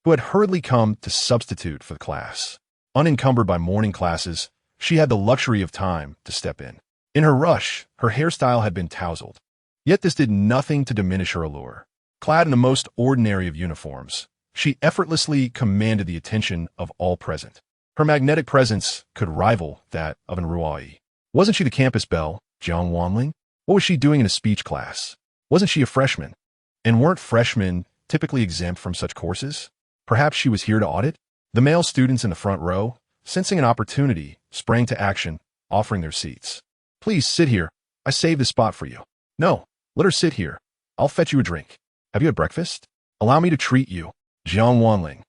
who had hurriedly come to substitute for the class. Unencumbered by morning classes, she had the luxury of time to step in. In her rush, her hairstyle had been tousled. Yet this did nothing to diminish her allure. Clad in the most ordinary of uniforms, she effortlessly commanded the attention of all present. Her magnetic presence could rival that of Enroi. Wasn't she the campus belle, Jiangnan? What was she doing in a speech class? Wasn't she a freshman? And weren't freshmen typically exempt from such courses? Perhaps she was here to audit? The male students in the front row, sensing an opportunity, sprang to action, offering their seats. Please sit here. I saved this spot for you. No, let her sit here. I'll fetch you a drink. Have you had breakfast? Allow me to treat you. Jiangnan,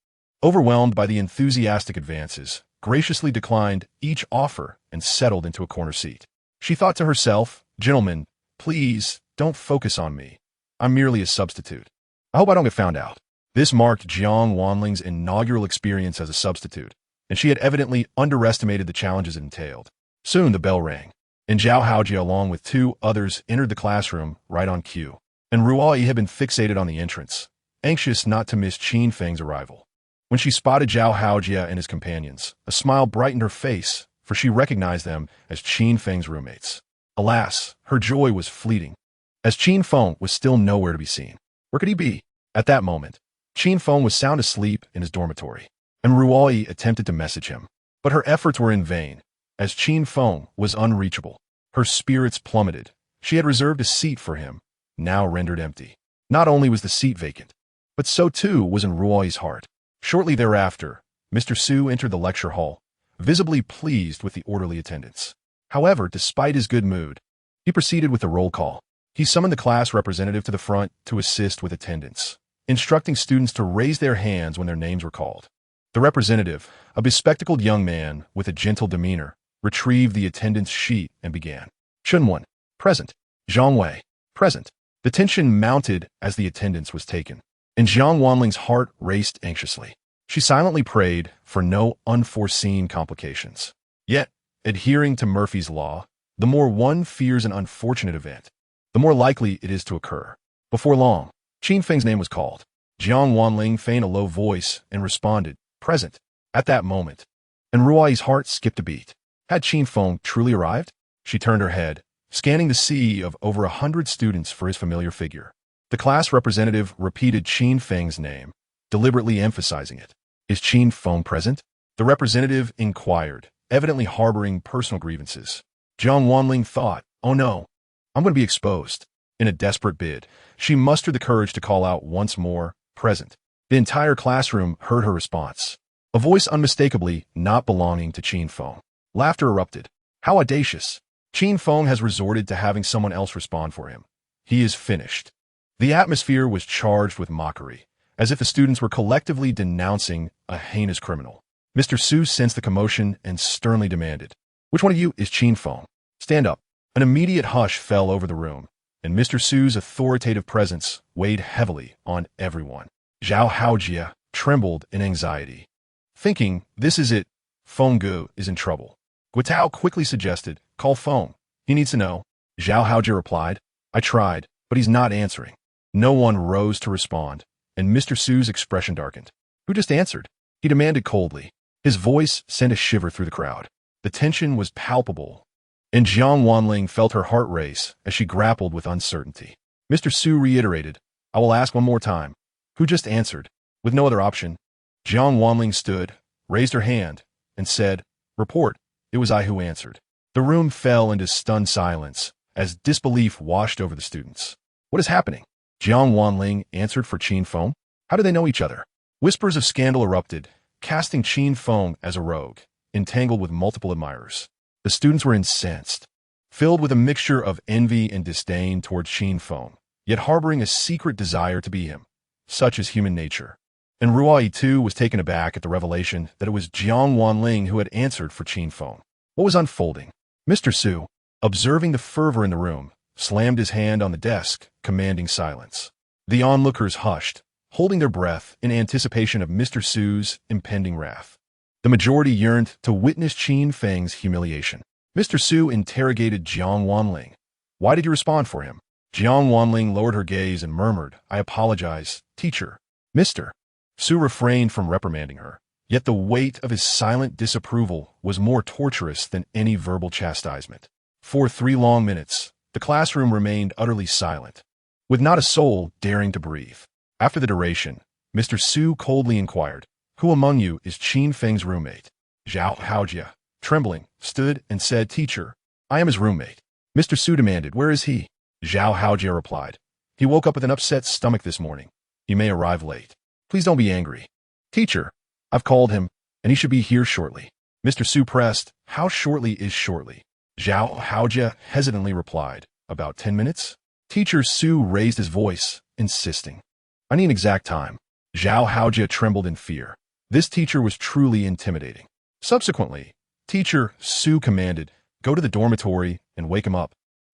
overwhelmed by the enthusiastic advances, graciously declined each offer and settled into a corner seat. She thought to herself, gentlemen, please don't focus on me. I'm merely a substitute. I hope I don't get found out. This marked Jiangwanling's inaugural experience as a substitute, and she had evidently underestimated the challenges it entailed. Soon the bell rang, and Zhao Haojia along with two others entered the classroom right on cue. And Ruai had been fixated on the entrance, anxious not to miss Qin Feng's arrival. When she spotted Zhao Haojia and his companions, a smile brightened her face, for she recognized them as Qin Feng's roommates. Alas, her joy was fleeting, as Qin Feng was still nowhere to be seen. Where could he be? At that moment, Qin Feng was sound asleep in his dormitory, and Ruai attempted to message him. But her efforts were in vain, as Qin Feng was unreachable. Her spirits plummeted. She had reserved a seat for him, now rendered empty. Not only was the seat vacant, but so too was in Ruai's heart. Shortly thereafter, Mr. Su entered the lecture hall, visibly pleased with the orderly attendance. However, despite his good mood, he proceeded with the roll call. He summoned the class representative to the front to assist with attendance, instructing students to raise their hands when their names were called. The representative, a bespectacled young man with a gentle demeanor, retrieved the attendance sheet and began. Chunwan, present. Zhang Wei, present. The tension mounted as the attendance was taken, and Jiang Wanling's heart raced anxiously. She silently prayed for no unforeseen complications. Yet, adhering to Murphy's Law, the more one fears an unfortunate event, the more likely it is to occur. Before long, Qin Feng's name was called. Jiang Wanling feigned a low voice and responded, present. At that moment, and Ruai's heart skipped a beat. Had Qin Feng truly arrived? She turned her head, scanning the sea of over 100 students for his familiar figure. The class representative repeated Qin Feng's name, deliberately emphasizing it. Is Qin Feng present? The representative inquired, evidently harboring personal grievances. Jiang Wanling thought, oh no, I'm going to be exposed. In a desperate bid, she mustered the courage to call out once more, present. The entire classroom heard her response, a voice unmistakably not belonging to Qin Feng. Laughter erupted. How audacious! Qin Feng has resorted to having someone else respond for him. He is finished. The atmosphere was charged with mockery, as if the students were collectively denouncing a heinous criminal. Mr. Su sensed the commotion and sternly demanded, which one of you is Qin Feng? Stand up. An immediate hush fell over the room, and Mr. Su's authoritative presence weighed heavily on everyone. Zhao Haojia trembled in anxiety, thinking, this is it, Feng Gu is in trouble. Guitao quickly suggested, call Feng. He needs to know. Zhao Haojia replied, I tried, but he's not answering. No one rose to respond, and Mr. Su's expression darkened. Who just answered? He demanded coldly. His voice sent a shiver through the crowd. The tension was palpable, and Jiang Wanling felt her heart race as she grappled with uncertainty. Mr. Su reiterated, I will ask one more time. Who just answered? With no other option, Jiang Wanling stood, raised her hand, and said, report, it was I who answered. The room fell into stunned silence as disbelief washed over the students. What is happening? Jiang Wanling answered for Qin Feng. How do they know each other? Whispers of scandal erupted, casting Qin Feng as a rogue, entangled with multiple admirers. The students were incensed. filled with a mixture of envy and disdain towards Qin Feng, yet harboring a secret desire to be him. Such is human nature. And Ruai too was taken aback at the revelation that it was Jiang Wanling who had answered for Qin Feng. What was unfolding? Mr. Su, observing the fervor in the room, slammed his hand on the desk, commanding silence. The onlookers hushed, holding their breath in anticipation of Mr. Su's impending wrath. The majority yearned to witness Qin Feng's humiliation. Mr. Su interrogated Jiang Wanling. Why did you respond for him? Jiang Wanling lowered her gaze and murmured, I apologize, teacher. Mr. Su refrained from reprimanding her, yet the weight of his silent disapproval was more torturous than any verbal chastisement. For 3 long minutes, the classroom remained utterly silent, with not a soul daring to breathe. After the duration, Mr. Su coldly inquired, Who among you is Qin Feng's roommate? Zhao Haojia, trembling, stood and said, Teacher, I am his roommate. Mr. Su demanded, Where is he? Zhao Haojia replied, He woke up with an upset stomach this morning. He may arrive late. Please don't be angry. Teacher, I've called him, and he should be here shortly. Mr. Su pressed, How shortly is shortly? Zhao Haojia hesitantly replied, About 10 minutes? Teacher Su raised his voice, insisting, I need an exact time. Zhao Haojia trembled in fear. This teacher was truly intimidating. Subsequently, Teacher Su commanded, Go to the dormitory and wake him up.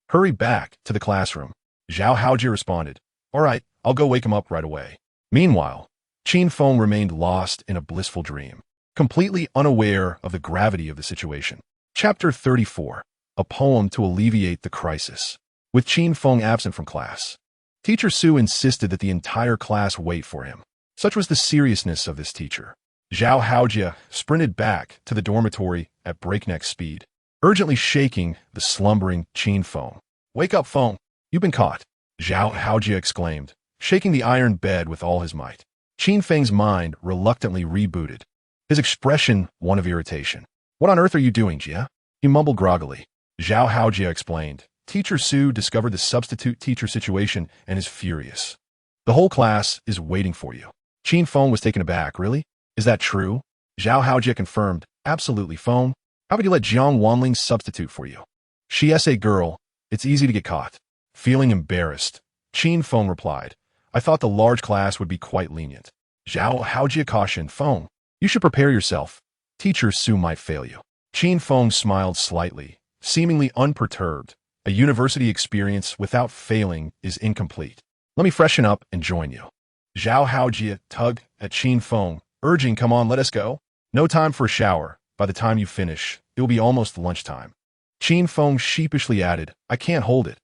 Hurry back to the classroom. Zhao Haojia responded, All right, I'll go wake him up right away. Meanwhile, Qin Feng remained lost in a blissful dream, completely unaware of the gravity of the situation. Chapter 34. A poem to alleviate the crisis. With Qin Feng absent from class, Teacher Su insisted that the entire class wait for him. Such was the seriousness of this teacher. Zhao Haojia sprinted back to the dormitory at breakneck speed, urgently shaking the slumbering Qin Feng. Wake up, Feng. You've been caught. Zhao Haojia exclaimed, shaking the iron bed with all his might. Qin Feng's mind reluctantly rebooted, his expression one of irritation. What on earth are you doing, Jia? He mumbled groggily. Zhao Haojia explained. Teacher Su discovered the substitute teacher situation and is furious. The whole class is waiting for you. Qin Feng was taken aback. Really? Is that true? Zhao Haojia confirmed. Absolutely, Feng. How could you let Jiang Wanling substitute for you? She is a girl. It's easy to get caught. Feeling embarrassed, Qin Feng replied. I thought the large class would be quite lenient. Zhao Haojia cautioned, Feng, you should prepare yourself. Teacher Su might fail you. Qin Feng smiled slightly, seemingly unperturbed. A university experience without failing is incomplete. Let me freshen up and join you. Zhao Haojia tugged at Qin Feng, urging, come on, let us go. No time for a shower. By the time you finish, it will be almost lunchtime. Qin Feng sheepishly added, I can't hold it.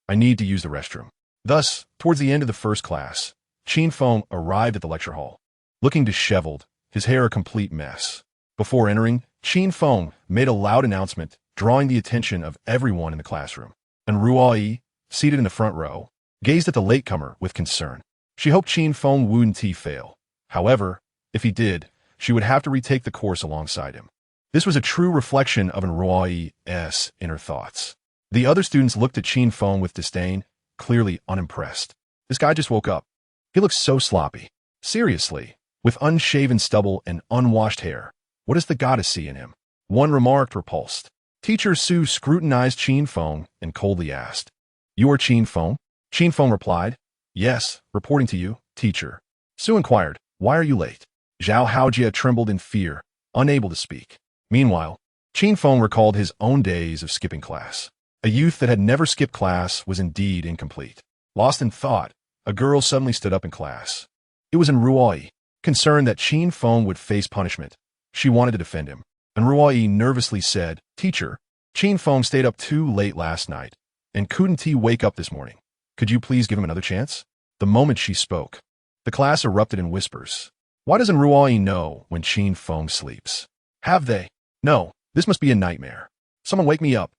I need to use the restroom. Thus, towards the end of the first class, Qin Feng arrived at the lecture hall, looking disheveled, his hair a complete mess. Before entering, Qin Feng made a loud announcement, drawing the attention of everyone in the classroom. And Ruai, seated in the front row, gazed at the latecomer with concern. She hoped Qin Feng wouldn't fail. However, if he did, she would have to retake the course alongside him. This was a true reflection of Ruai's inner thoughts. The other students looked at Qin Feng with disdain, clearly unimpressed. This guy just woke up. He looks so sloppy. Seriously, with unshaven stubble and unwashed hair, what does the goddess see in him? One remarked, repulsed. Teacher Su scrutinized Qin Feng and coldly asked, You are Qin Feng? Qin Feng replied, Yes, reporting to you, teacher. Su inquired, Why are you late? Zhao Haojia trembled in fear, unable to speak. Meanwhile, Qin Feng recalled his own days of skipping class. A youth that had never skipped class was indeed incomplete. Lost in thought, a girl suddenly stood up in class. It was in Ruai. Concerned that Qin Feng would face punishment, she wanted to defend him. And Ruai nervously said, Teacher, Qin Feng stayed up too late last night, and couldn't he wake up this morning? Could you please give him another chance? The moment she spoke, the class erupted in whispers. Why doesn't Ruai know when Qin Feng sleeps? Have they? No, this must be a nightmare. Someone wake me up.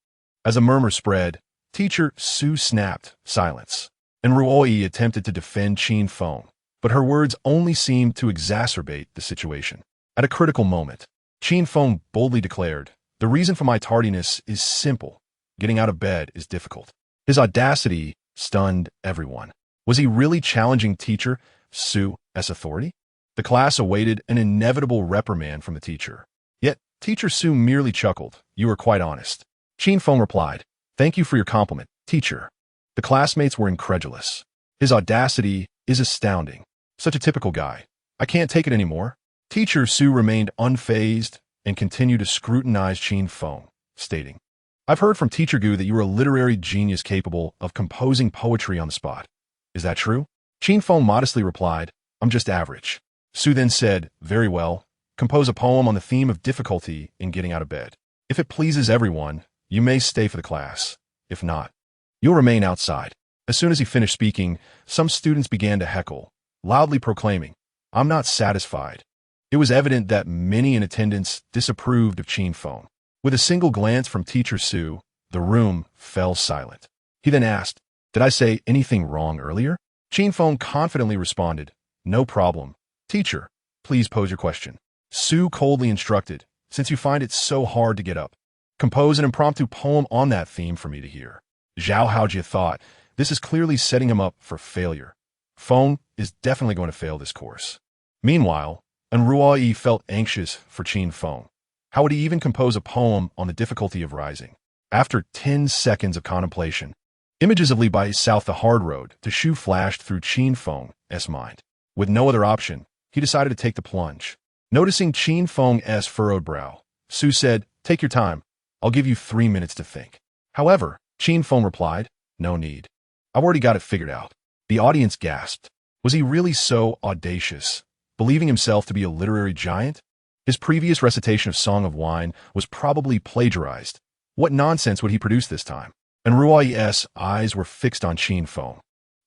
As a murmur spread, Teacher Su snapped silence, and Ruai attempted to defend Qin Feng, but her words only seemed to exacerbate the situation. At a critical moment, Qin Feng boldly declared, The reason for my tardiness is simple. Getting out of bed is difficult. His audacity stunned everyone. Was he really challenging Teacher Su's authority? The class awaited an inevitable reprimand from the teacher. Yet, Teacher Su merely chuckled. You were quite honest. Qin Feng replied, Thank you for your compliment, teacher. The classmates were incredulous. His audacity is astounding. Such a typical guy. I can't take it anymore. Teacher Su remained unfazed and continued to scrutinize Qin Feng, stating, I've heard from Teacher Gu that you are a literary genius capable of composing poetry on the spot. Is that true? Qin Feng modestly replied, I'm just average. Su then said, very well, compose a poem on the theme of difficulty in getting out of bed. If it pleases everyone, you may stay for the class. If not, you'll remain outside. As soon as he finished speaking, some students began to heckle, loudly proclaiming, I'm not satisfied. It was evident that many in attendance disapproved of Qin Feng. With a single glance from Teacher Su, the room fell silent. He then asked, Did I say anything wrong earlier? Qin Feng confidently responded, No problem. Teacher, please pose your question. Su coldly instructed, Since you find it so hard to get up, compose an impromptu poem on that theme for me to hear. Zhao Haojie thought, This is clearly setting him up for failure. Feng is definitely going to fail this course. Meanwhile, Ruoyi felt anxious for Qin Feng. How would he even compose a poem on the difficulty of rising? After 10 seconds of contemplation, images of Li Bai South the hard road to Shu flashed through Qin Feng's mind. With no other option, he decided to take the plunge. Noticing Qin Feng's furrowed brow, Su said, Take your time. I'll give you 3 minutes to think. However, Qin Feng replied, No need. I've already got it figured out. The audience gasped. Was he really so audacious, believing himself to be a literary giant? His previous recitation of Song of Wine was probably plagiarized. What nonsense would he produce this time? And Ruoyi's eyes were fixed on Qin Feng.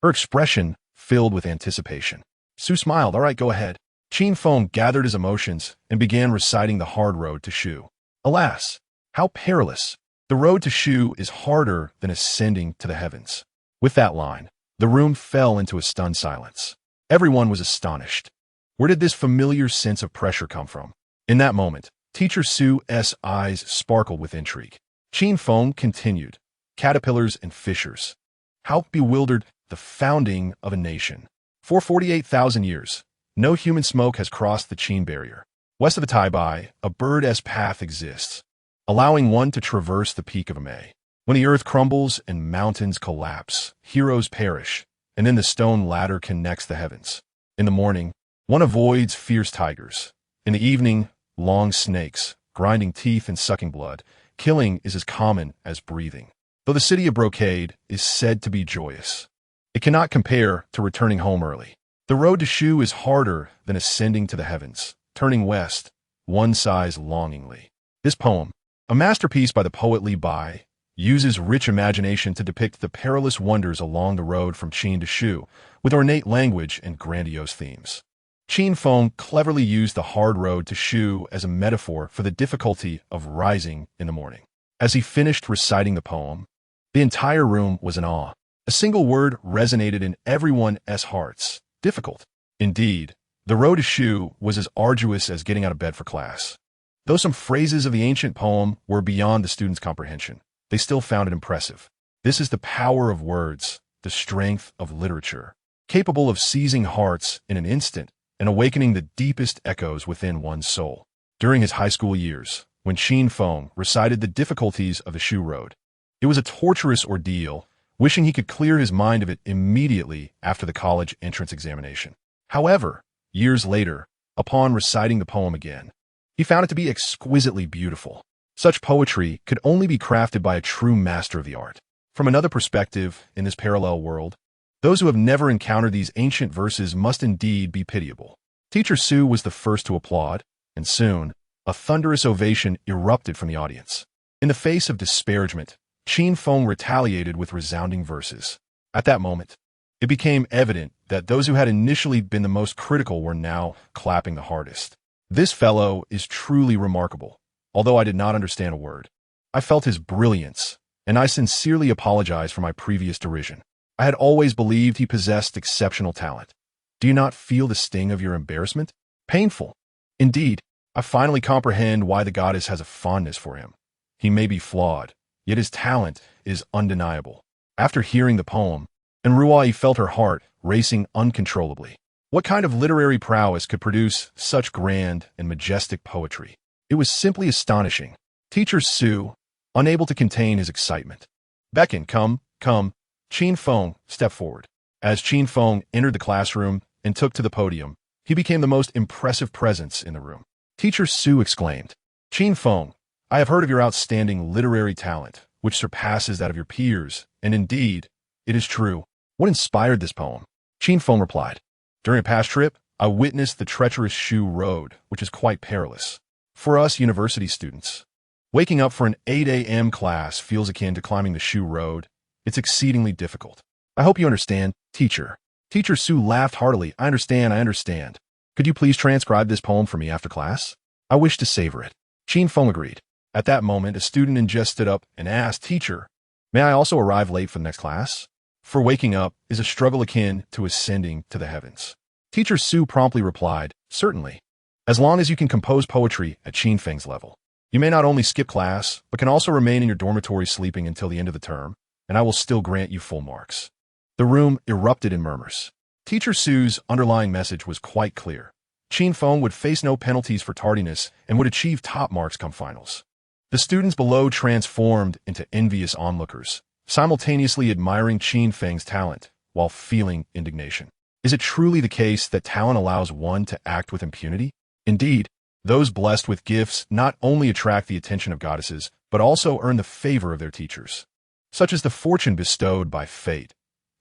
Her expression filled with anticipation. Su smiled. All right, go ahead. Qin Feng gathered his emotions and began reciting the hard road to Shu. Alas, how perilous. The road to Shu is harder than ascending to the heavens. With that line, the room fell into a stunned silence. Everyone was astonished. Where did this familiar sense of pressure come from? In that moment, Teacher Su's eyes sparkled with intrigue. Qin Feng continued, Caterpillars and fishers. How bewildered the founding of a nation. For 48,000 years, no human smoke has crossed the Qin barrier. West of the Taibai, a bird's path exists, allowing one to traverse the peak of a May. When the earth crumbles and mountains collapse, heroes perish, and then the stone ladder connects the heavens. In the morning, one avoids fierce tigers. In the evening, long snakes, grinding teeth and sucking blood. Killing is as common as breathing. Though the city of Brocade is said to be joyous, it cannot compare to returning home early. The road to Shu is harder than ascending to the heavens. Turning west, one sighs longingly. This poem, a masterpiece by the poet Li Bai, uses rich imagination to depict the perilous wonders along the road from Qin to Shu, with ornate language and grandiose themes. Qin Feng cleverly used the hard road to Shu as a metaphor for the difficulty of rising in the morning. As he finished reciting the poem, the entire room was in awe. A single word resonated in everyone's hearts. Difficult. Indeed, the road to Shu was as arduous as getting out of bed for class. Though some phrases of the ancient poem were beyond the students' comprehension, they still found it impressive. This is the power of words, the strength of literature, capable of seizing hearts in an instant and awakening the deepest echoes within one's soul. During his high school years, when Qin Feng recited the difficulties of the Shu Road, it was a torturous ordeal, wishing he could clear his mind of it immediately after the college entrance examination. However, years later, upon reciting the poem again, he found it to be exquisitely beautiful. Such poetry could only be crafted by a true master of the art. From another perspective, in this parallel world, those who have never encountered these ancient verses must indeed be pitiable. Teacher Su was the first to applaud, and soon, a thunderous ovation erupted from the audience. In the face of disparagement, Qin Feng retaliated with resounding verses. At that moment, it became evident that those who had initially been the most critical were now clapping the hardest. This fellow is truly remarkable. Although I did not understand a word, I felt his brilliance, and I sincerely apologize for my previous derision. I had always believed he possessed exceptional talent. Do you not feel the sting of your embarrassment? Painful. Indeed, I finally comprehend why the goddess has a fondness for him. He may be flawed, yet his talent is undeniable. After hearing the poem, Ruai felt her heart racing uncontrollably. What kind of literary prowess could produce such grand and majestic poetry? It was simply astonishing. Teacher Su, unable to contain his excitement, Beckon, come, come. Qin Feng stepped forward. As Qin Feng entered the classroom and took to the podium, he became the most impressive presence in the room. Teacher Su exclaimed, "Qin Feng, I have heard of your outstanding literary talent, which surpasses that of your peers, and indeed, it is true. What inspired this poem?" Qin Feng replied, "During a past trip, I witnessed the treacherous Shu Road, which is quite perilous. For us university students, waking up for an 8 a.m. class feels akin to climbing the Shu Road. It's exceedingly difficult. I hope you understand, teacher." Teacher Su laughed heartily. I understand. Could you please transcribe this poem for me after class? I wish to savor it." Qin Feng agreed. At that moment, a student in jest stood up and asked, "Teacher, may I also arrive late for the next class?" For waking up is a struggle akin to ascending to the heavens. Teacher Su promptly replied, "Certainly. As long as you can compose poetry at Qin Feng's level. You may not only skip class, but can also remain in your dormitory sleeping until the end of the term, and I will still grant you full marks." The room erupted in murmurs. Teacher Su's underlying message was quite clear. Qin Feng would face no penalties for tardiness and would achieve top marks come finals. The students below transformed into envious onlookers, simultaneously admiring Qin Feng's talent while feeling indignation. Is it truly the case that talent allows one to act with impunity? Indeed, those blessed with gifts not only attract the attention of goddesses, but also earn the favor of their teachers. Such is the fortune bestowed by fate,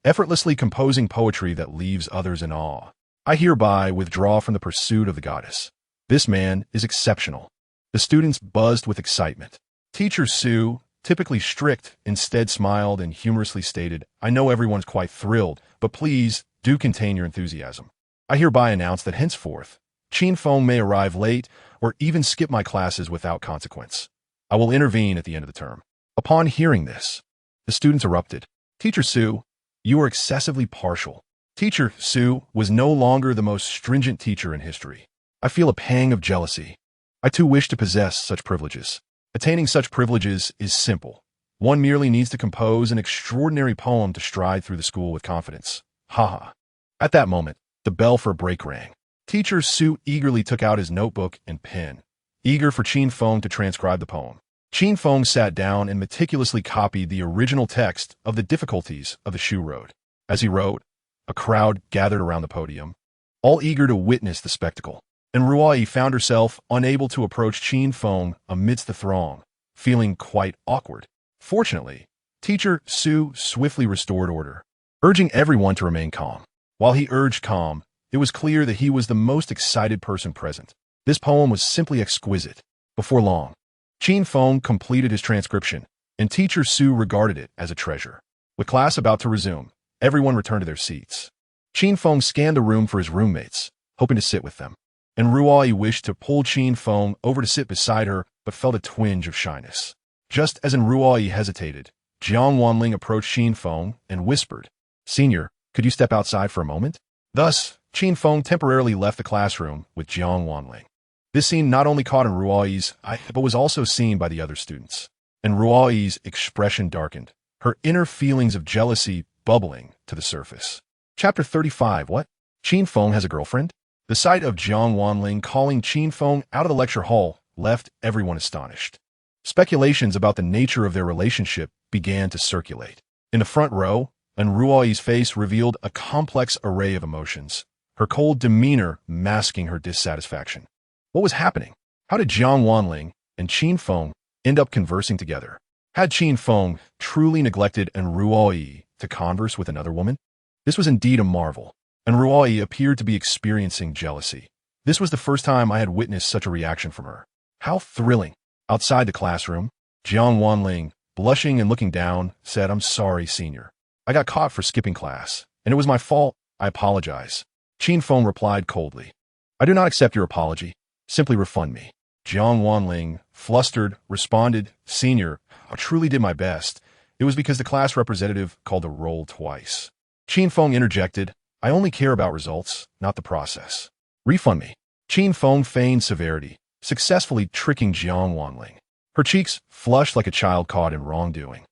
effortlessly composing poetry that leaves others in awe. I hereby withdraw from the pursuit of the goddess. This man is exceptional. The students buzzed with excitement. Teacher Su, typically strict, instead smiled and humorously stated, "I know everyone's quite thrilled, but please do contain your enthusiasm. I hereby announce that henceforth, Qin Feng may arrive late or even skip my classes without consequence. I will intervene at the end of the term." Upon hearing this, the students erupted. "Teacher Su, you are excessively partial." Teacher Su was no longer the most stringent teacher in history. "I feel a pang of jealousy. I too wish to possess such privileges. Attaining such privileges is simple. One merely needs to compose an extraordinary poem to stride through the school with confidence. Ha ha." At that moment, the bell for a break rang. Teacher Su eagerly took out his notebook and pen, eager for Qin Feng to transcribe the poem. Qin Feng sat down and meticulously copied the original text of the difficulties of the Shu Road. As he wrote, a crowd gathered around the podium, all eager to witness the spectacle. And Ruai found herself unable to approach Qin Feng amidst the throng, feeling quite awkward. Fortunately, Teacher Su swiftly restored order, urging everyone to remain calm. While he urged calm, it was clear that he was the most excited person present. This poem was simply exquisite. Before long, Qin Feng completed his transcription, and Teacher Su regarded it as a treasure. With class about to resume, everyone returned to their seats. Qin Feng scanned the room for his roommates, hoping to sit with them. And Ruai wished to pull Qin Feng over to sit beside her, but felt a twinge of shyness. Just as Ruai hesitated, Jiangnan approached Qin Feng and whispered, "Senior, could you step outside for a moment?" Thus, Qin Feng temporarily left the classroom with Jiangnan. This scene not only caught in Ruai's eye, but was also seen by the other students. And Ruai's expression darkened, her inner feelings of jealousy bubbling to the surface. Chapter 35. What? Qin Feng has a girlfriend? The sight of Jiangnan calling Qin Feng out of the lecture hall left everyone astonished. Speculations about the nature of their relationship began to circulate. In the front row, Ruai's face revealed a complex array of emotions, her cold demeanor masking her dissatisfaction. What was happening? How did Jiangnan and Qin Feng end up conversing together? Had Qin Feng truly neglected Ruai to converse with another woman? This was indeed a marvel, and Ruai appeared to be experiencing jealousy. This was the first time I had witnessed such a reaction from her. How thrilling! Outside the classroom, Jiangnan, blushing and looking down, said, "I'm sorry, senior. I got caught for skipping class, and it was my fault. I apologize." Qin Feng replied coldly, "I do not accept your apology. Simply refund me." Jiangnan, flustered, responded, "Senior, I truly did my best. It was because the class representative called the roll twice." Qin Feng interjected, "I only care about results, not the process. Refund me." Qin Feng feigned severity, successfully tricking Jiangnan. Her cheeks flushed like a child caught in wrongdoing.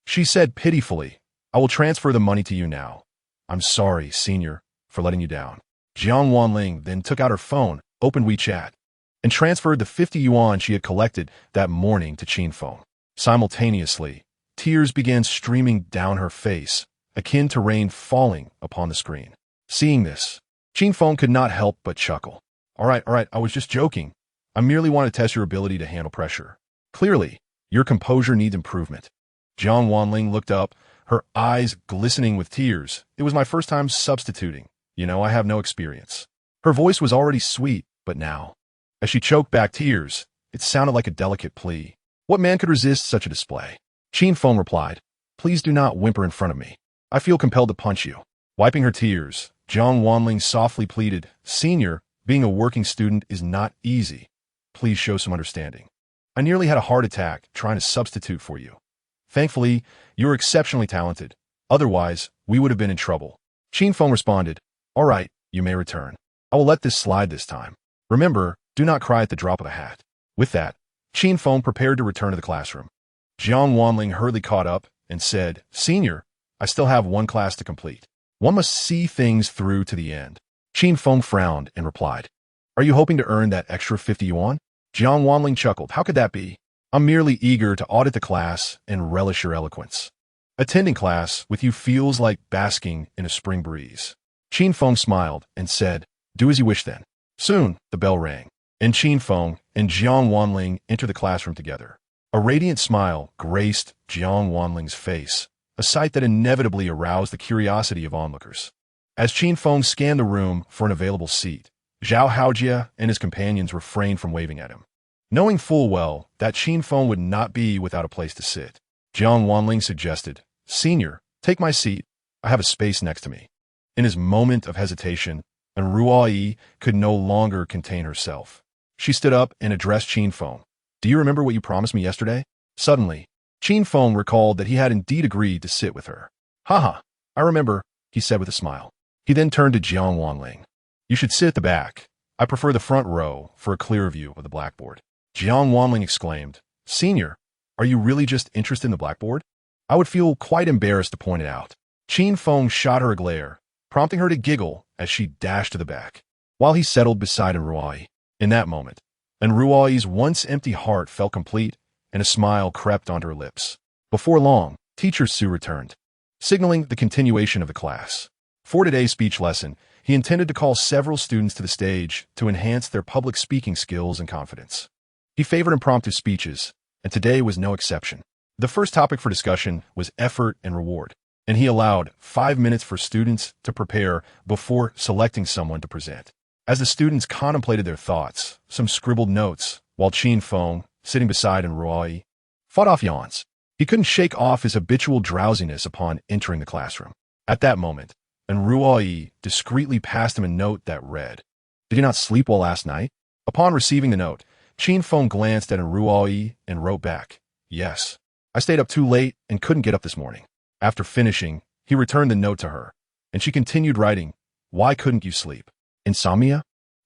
She said pitifully, "I will transfer the money to you now. I'm sorry, senior, for letting you down." Jiangnan then took out her phone, opened WeChat, and transferred the 50 yuan she had collected that morning to Qin Feng. Simultaneously, Tears began streaming down her face, akin to rain falling upon the screen. Seeing this, Qin Feng could not help but chuckle. All right, I was just joking. I merely want to test your ability to handle pressure. Clearly, your composure needs improvement. Jiang Wanling looked up, her eyes glistening with tears. It was my first time substituting. I have no experience. Her voice was already sweet, but now, as she choked back tears, it sounded like a delicate plea. What man could resist such a display? Qin Feng replied, "Please do not whimper in front of me. I feel compelled to punch you." Wiping her tears, Jiang Wanling softly pleaded, "Senior, being a working student is not easy. Please show some understanding. I nearly had a heart attack trying to substitute for you. Thankfully, you're exceptionally talented. Otherwise, we would have been in trouble." Qin Feng responded, "All right, you may return. I will let this slide this time. Remember, do not cry at the drop of a hat." With that, Qin Feng prepared to return to the classroom. Jiang Wanling hurriedly caught up and said, "Senior, I still have one class to complete. One must see things through to the end." Qin Feng frowned and replied, "Are you hoping to earn that extra 50 yuan?" Jiang Wanling chuckled, "How could that be? I'm merely eager to audit the class and relish your eloquence. Attending class with you feels like basking in a spring breeze." Qin Feng smiled and said, "Do as you wish then." Soon, the bell rang, and Qin Feng and Jiang Wanling entered the classroom together. A radiant smile graced Jiang Wanling's face, a sight that inevitably aroused the curiosity of onlookers. As Qin Feng scanned the room for an available seat, Zhao Haojie and his companions refrained from waving at him. Knowing full well that Qin Feng would not be without a place to sit, Jiang Wanling suggested, "Senior, take my seat. I have a space next to me." In his moment of hesitation, and Ruoyi could no longer contain herself. She stood up and addressed Qin Feng. "Do you remember what you promised me yesterday?" Suddenly, Qin Feng recalled that he had indeed agreed to sit with her. "Haha, I remember," he said with a smile. He then turned to Jiang Wanling. "You should sit at the back. I prefer the front row for a clear view of the blackboard." Jiang Wanling exclaimed, "Senior, are you really just interested in the blackboard? I would feel quite embarrassed to point it out." Qin Feng shot her a glare, prompting her to giggle as she dashed to the back, while he settled beside Ruoyi. In that moment, Ruoyi's once empty heart felt complete, and a smile crept onto her lips. Before long, Teacher Su returned, signaling the continuation of the class. For today's speech lesson, he intended to call several students to the stage to enhance their public speaking skills and confidence. He favored impromptu speeches, and today was no exception. The first topic for discussion was effort and reward, and he allowed 5 minutes for students to prepare before selecting someone to present. As the students contemplated their thoughts, some scribbled notes, while Qin Feng, sitting beside Ruoyi, fought off yawns. He couldn't shake off his habitual drowsiness upon entering the classroom. At that moment, Ruoyi discreetly passed him a note that read, "Did you not sleep well last night?" Upon receiving the note, Qin Feng glanced at Ruoyi and wrote back, "Yes. I stayed up too late and couldn't get up this morning." After finishing, he returned the note to her, and she continued writing, "Why couldn't you sleep? Insomnia?"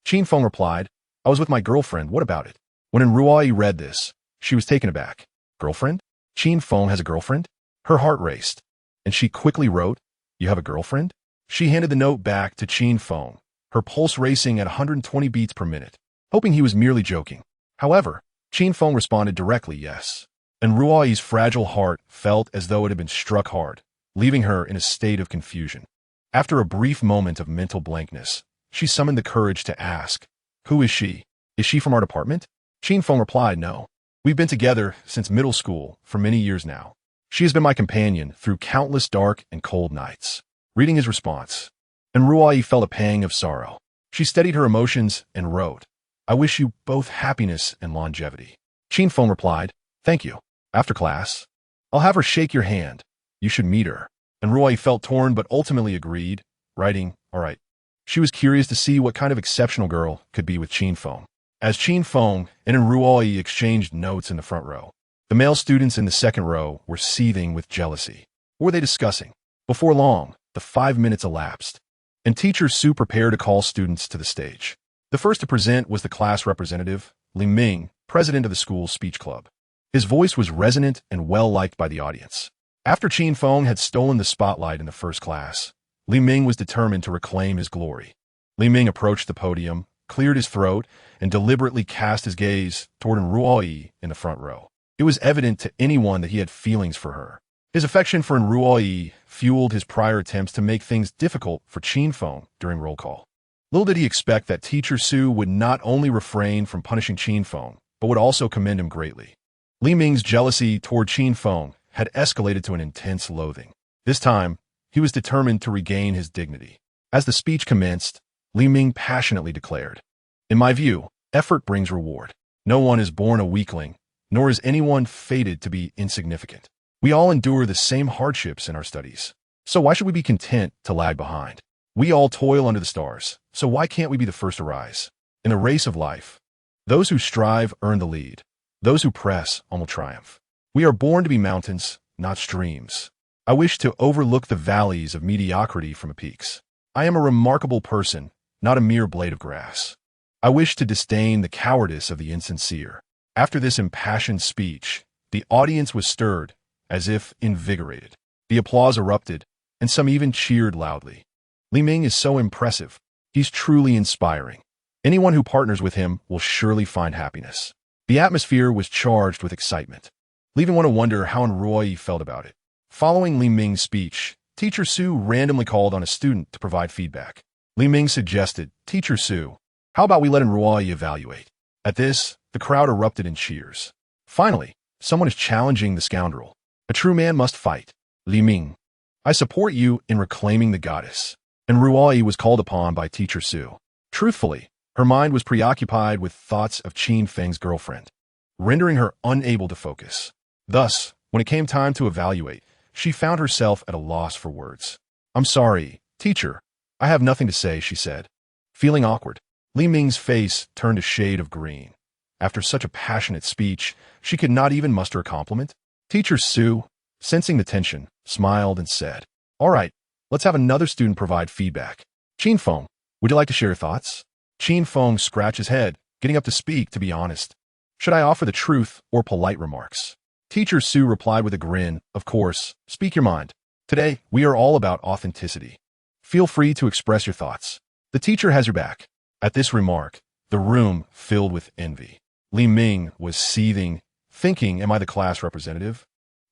Qin Feng replied, "I was with my girlfriend. What about it?" When Ruoyi read this, she was taken aback. "Girlfriend? Qin Feng has a girlfriend?" Her heart raced, and she quickly wrote, "You have a girlfriend?" She handed the note back to Qin Feng, her pulse racing at 120 beats per minute, hoping he was merely joking. However, Qin Feng responded directly yes, and Ruoyi's fragile heart felt as though it had been struck hard, leaving her in a state of confusion. After a brief moment of mental blankness, she summoned the courage to ask, "Who is she? Is she from our department?" Qin Feng replied, "No. We've been together since middle school for many years now. She has been my companion through countless dark and cold nights." Reading his response, Ruoyi felt a pang of sorrow. She steadied her emotions and wrote, "I wish you both happiness and longevity." Qin Feng replied, "Thank you. After class, I'll have her shake your hand. You should meet her." Ruoyi felt torn but ultimately agreed, writing, "All right." She was curious to see what kind of exceptional girl could be with Qin Feng. As Qin Feng and Ruoyi exchanged notes in the front row, the male students in the second row were seething with jealousy. What were they discussing? Before long, the 5 minutes elapsed, and Teacher Su prepared to call students to the stage. The first to present was the class representative, Li Ming, president of the school's speech club. His voice was resonant and well-liked by the audience. After Qin Feng had stolen the spotlight in the first class, Li Ming was determined to reclaim his glory. Li Ming approached the podium, cleared his throat, and deliberately cast his gaze toward Ruoyi in the front row. It was evident to anyone that he had feelings for her. His affection for Ruoyi fueled his prior attempts to make things difficult for Qin Feng during roll call. Little did he expect that Teacher Su would not only refrain from punishing Qin Feng, but would also commend him greatly. Li Ming's jealousy toward Qin Feng had escalated to an intense loathing. This time, he was determined to regain his dignity. As the speech commenced, Li Ming passionately declared, "In my view, effort brings reward. No one is born a weakling, nor is anyone fated to be insignificant. We all endure the same hardships in our studies. So why should we be content to lag behind? We all toil under the stars, so why can't we be the first to rise? In the race of life, those who strive earn the lead. Those who press on will triumph. We are born to be mountains, not streams. I wish to overlook the valleys of mediocrity from the peaks. I am a remarkable person, not a mere blade of grass. I wish to disdain the cowardice of the insincere." After this impassioned speech, the audience was stirred, as if invigorated. The applause erupted, and some even cheered loudly. Li Ming is so impressive. He's truly inspiring. Anyone who partners with him will surely find happiness. The atmosphere was charged with excitement, leaving one to wonder how Ruoyi felt about it. Following Li Ming's speech, Teacher Su randomly called on a student to provide feedback. Li Ming suggested, "Teacher Su, how about we let Ruoyi evaluate?" At this, the crowd erupted in cheers. Finally, someone is challenging the scoundrel. A true man must fight. Li Ming, I support you in reclaiming the goddess. And Ruoyi was called upon by Teacher Su. Truthfully, her mind was preoccupied with thoughts of Qin Feng's girlfriend, rendering her unable to focus. Thus, when it came time to evaluate, she found herself at a loss for words. "I'm sorry, teacher. I have nothing to say," she said. Feeling awkward, Li Ming's face turned a shade of green. After such a passionate speech, she could not even muster a compliment. Teacher Su, sensing the tension, smiled and said, "All right, let's have another student provide feedback. Qin Feng, would you like to share your thoughts?" Qin Feng scratched his head, getting up to speak, to be honest. "Should I offer the truth or polite remarks?" Teacher Su replied with a grin, "Of course, speak your mind. Today, we are all about authenticity. Feel free to express your thoughts. The teacher has your back." At this remark, the room filled with envy. Li Ming was seething, thinking, am I the class representative?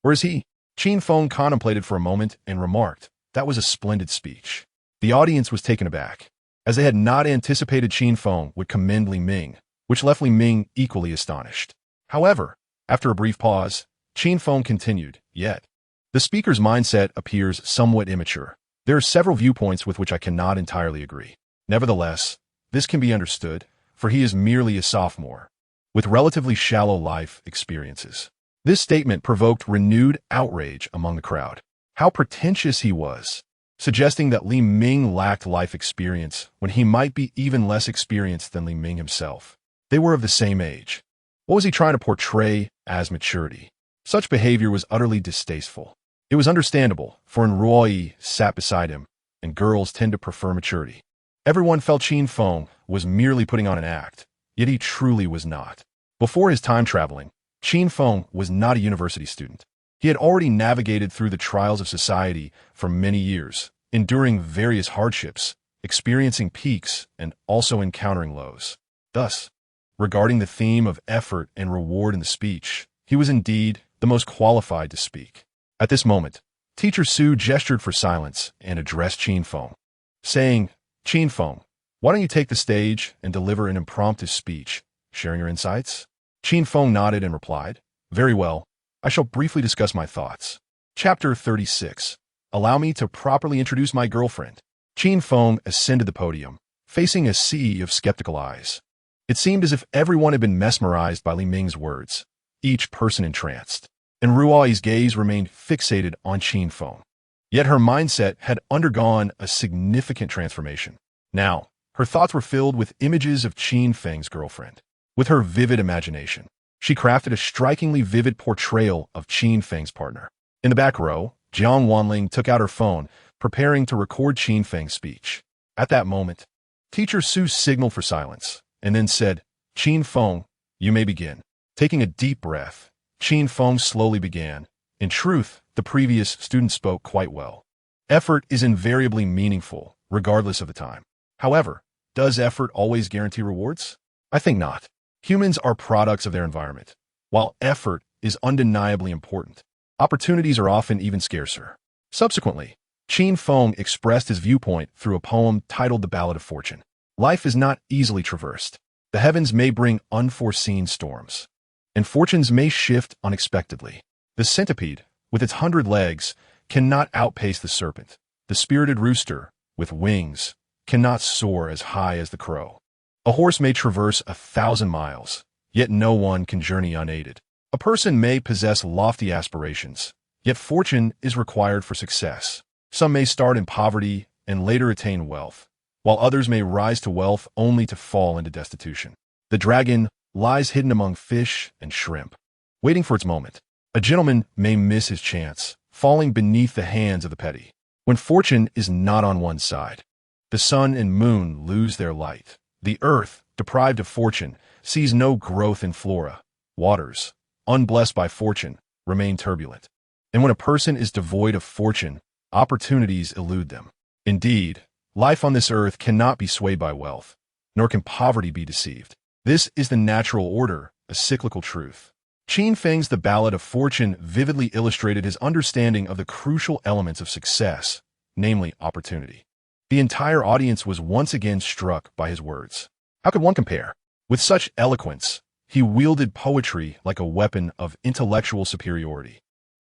Or is he? Qin Feng contemplated for a moment and remarked, "That was a splendid speech." The audience was taken aback, as they had not anticipated Qin Feng would commend Li Ming, which left Li Ming equally astonished. However, after a brief pause, Qin Feng continued, "Yet, the speaker's mindset appears somewhat immature. There are several viewpoints with which I cannot entirely agree. Nevertheless, this can be understood, for he is merely a sophomore, with relatively shallow life experiences." This statement provoked renewed outrage among the crowd. How pretentious he was, suggesting that Li Ming lacked life experience when he might be even less experienced than Li Ming himself. They were of the same age. What was he trying to portray as maturity? Such behavior was utterly distasteful. It was understandable, for Ruoyi sat beside him, and girls tend to prefer maturity. Everyone felt Qin Feng was merely putting on an act, yet he truly was not. Before his time traveling, Qin Feng was not a university student. He had already navigated through the trials of society for many years, enduring various hardships, experiencing peaks, and also encountering lows. Thus, regarding the theme of effort and reward in the speech, he was indeed the most qualified to speak. At this moment, Teacher Su gestured for silence and addressed Qin Feng, saying, "Qin Feng, why don't you take the stage and deliver an impromptu speech, sharing your insights?" Qin Feng nodded and replied, "Very well. I shall briefly discuss my thoughts." Chapter 36. Allow me to properly introduce my girlfriend. Qin Feng ascended the podium, facing a sea of skeptical eyes. It seemed as if everyone had been mesmerized by Li Ming's words, each person entranced, and Ruoyi's gaze remained fixated on Qin Feng. Yet her mindset had undergone a significant transformation. Now, her thoughts were filled with images of Qin Feng's girlfriend. With her vivid imagination, she crafted a strikingly vivid portrayal of Qin Feng's partner. In the back row, Jiang Wanling took out her phone, preparing to record Qin Feng's speech. At that moment, Teacher Su signaled for silence, and then said, "Qin Feng, you may begin." Taking a deep breath, Qin Feng slowly began. In truth, the previous student spoke quite well. Effort is invariably meaningful, regardless of the time. However, does effort always guarantee rewards? I think not. Humans are products of their environment. While effort is undeniably important. Opportunities are often even scarcer. Subsequently, Qin Feng expressed his viewpoint through a poem titled The Ballad of Fortune. Life is not easily traversed. The heavens may bring unforeseen storms, and fortunes may shift unexpectedly. The centipede, with its 100 legs, cannot outpace the serpent. The spirited rooster, with wings, cannot soar as high as the crow. A horse may traverse 1,000 miles, yet no one can journey unaided. A person may possess lofty aspirations, yet fortune is required for success. Some may start in poverty and later attain wealth, while others may rise to wealth only to fall into destitution. The dragon lies hidden among fish and shrimp, waiting for its moment. A gentleman may miss his chance, falling beneath the hands of the petty. When fortune is not on one side, the sun and moon lose their light. The earth, deprived of fortune, sees no growth in flora. Waters, unblessed by fortune, remain turbulent. And when a person is devoid of fortune, opportunities elude them. Indeed, life on this earth cannot be swayed by wealth, nor can poverty be deceived. This is the natural order, a cyclical truth. Qin Feng's The Ballad of Fortune vividly illustrated his understanding of the crucial elements of success, namely opportunity. The entire audience was once again struck by his words. How could one compare? With such eloquence, he wielded poetry like a weapon of intellectual superiority.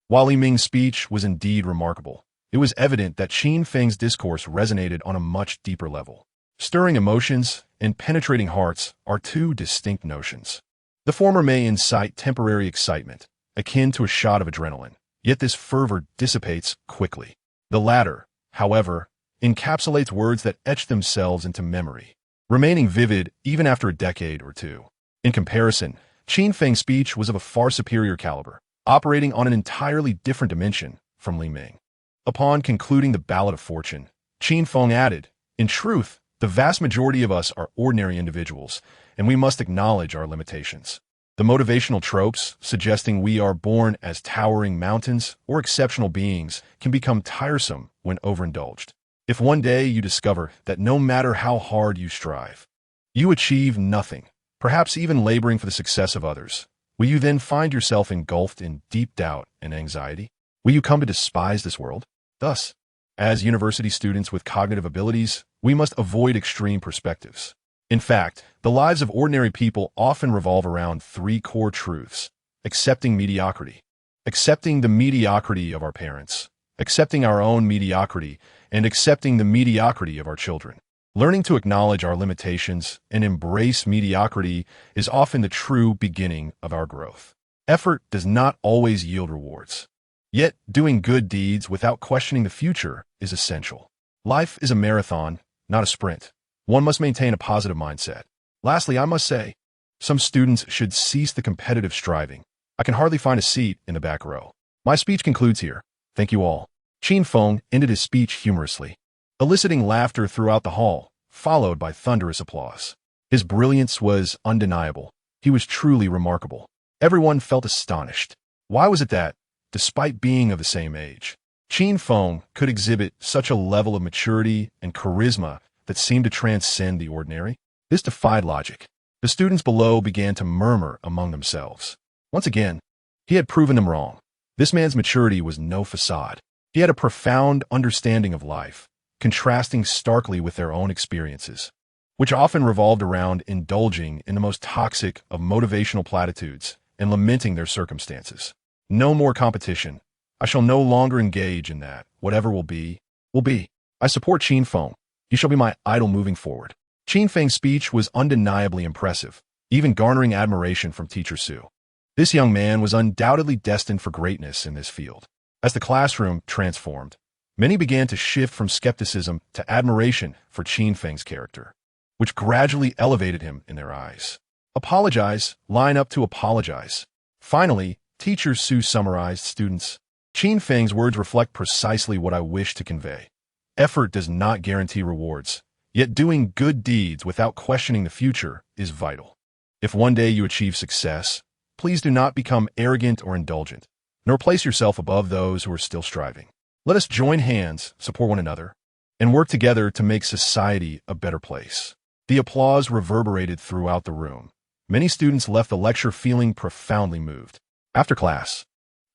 While Li Ming's speech was indeed remarkable, it was evident that Qin Feng's discourse resonated on a much deeper level. Stirring emotions and penetrating hearts are two distinct notions. The former may incite temporary excitement, akin to a shot of adrenaline, yet this fervor dissipates quickly. The latter, however, encapsulates words that etch themselves into memory, remaining vivid even after a decade or two. In comparison, Qin Feng's speech was of a far superior caliber, operating on an entirely different dimension from Li Ming. Upon concluding The Ballad of Fortune, Qin Feng added, "In truth, the vast majority of us are ordinary individuals, and we must acknowledge our limitations. The motivational tropes suggesting we are born as towering mountains or exceptional beings can become tiresome when overindulged. If one day you discover that no matter how hard you strive, you achieve nothing, perhaps even laboring for the success of others, will you then find yourself engulfed in deep doubt and anxiety? Will you come to despise this world? Thus, as university students with cognitive abilities, we must avoid extreme perspectives. In fact, the lives of ordinary people often revolve around three core truths: accepting mediocrity, accepting the mediocrity of our parents, accepting our own mediocrity, and accepting the mediocrity of our children. Learning to acknowledge our limitations and embrace mediocrity is often the true beginning of our growth. Effort does not always yield rewards. Yet, doing good deeds without questioning the future is essential. Life is a marathon, not a sprint. One must maintain a positive mindset. Lastly, I must say, some students should cease the competitive striving. I can hardly find a seat in the back row. My speech concludes here. Thank you all." Qin Feng ended his speech humorously, eliciting laughter throughout the hall, followed by thunderous applause. His brilliance was undeniable. He was truly remarkable. Everyone felt astonished. Why was it that, despite being of the same age, Qin Feng could exhibit such a level of maturity and charisma that seemed to transcend the ordinary? This defied logic. The students below began to murmur among themselves. Once again, he had proven them wrong. This man's maturity was no facade. He had a profound understanding of life, contrasting starkly with their own experiences, which often revolved around indulging in the most toxic of motivational platitudes and lamenting their circumstances. No more competition. I shall no longer engage in that. Whatever will be, will be. I support Qin Feng. You shall be my idol moving forward." Qin Feng's speech was undeniably impressive, even garnering admiration from Teacher Su. This young man was undoubtedly destined for greatness in this field. As the classroom transformed, many began to shift from skepticism to admiration for Qin Feng's character, which gradually elevated him in their eyes. Apologize, line up to apologize. Finally, Teacher Su summarized, "Students, Qin Feng's words reflect precisely what I wish to convey. Effort does not guarantee rewards, yet doing good deeds without questioning the future is vital. If one day you achieve success, please do not become arrogant or indulgent, nor place yourself above those who are still striving. Let us join hands, support one another, and work together to make society a better place." The applause reverberated throughout the room. Many students left the lecture feeling profoundly moved. After class,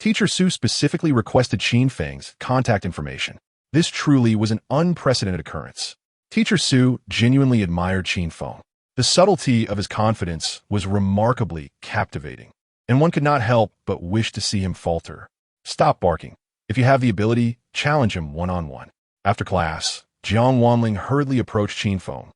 Teacher Su specifically requested Qin Feng's contact information. This truly was an unprecedented occurrence. Teacher Su genuinely admired Qin Feng. The subtlety of his confidence was remarkably captivating, and one could not help but wish to see him falter. Stop barking. If you have the ability, challenge him one-on-one. After class, Jiang Wanling hurriedly approached Qin Feng,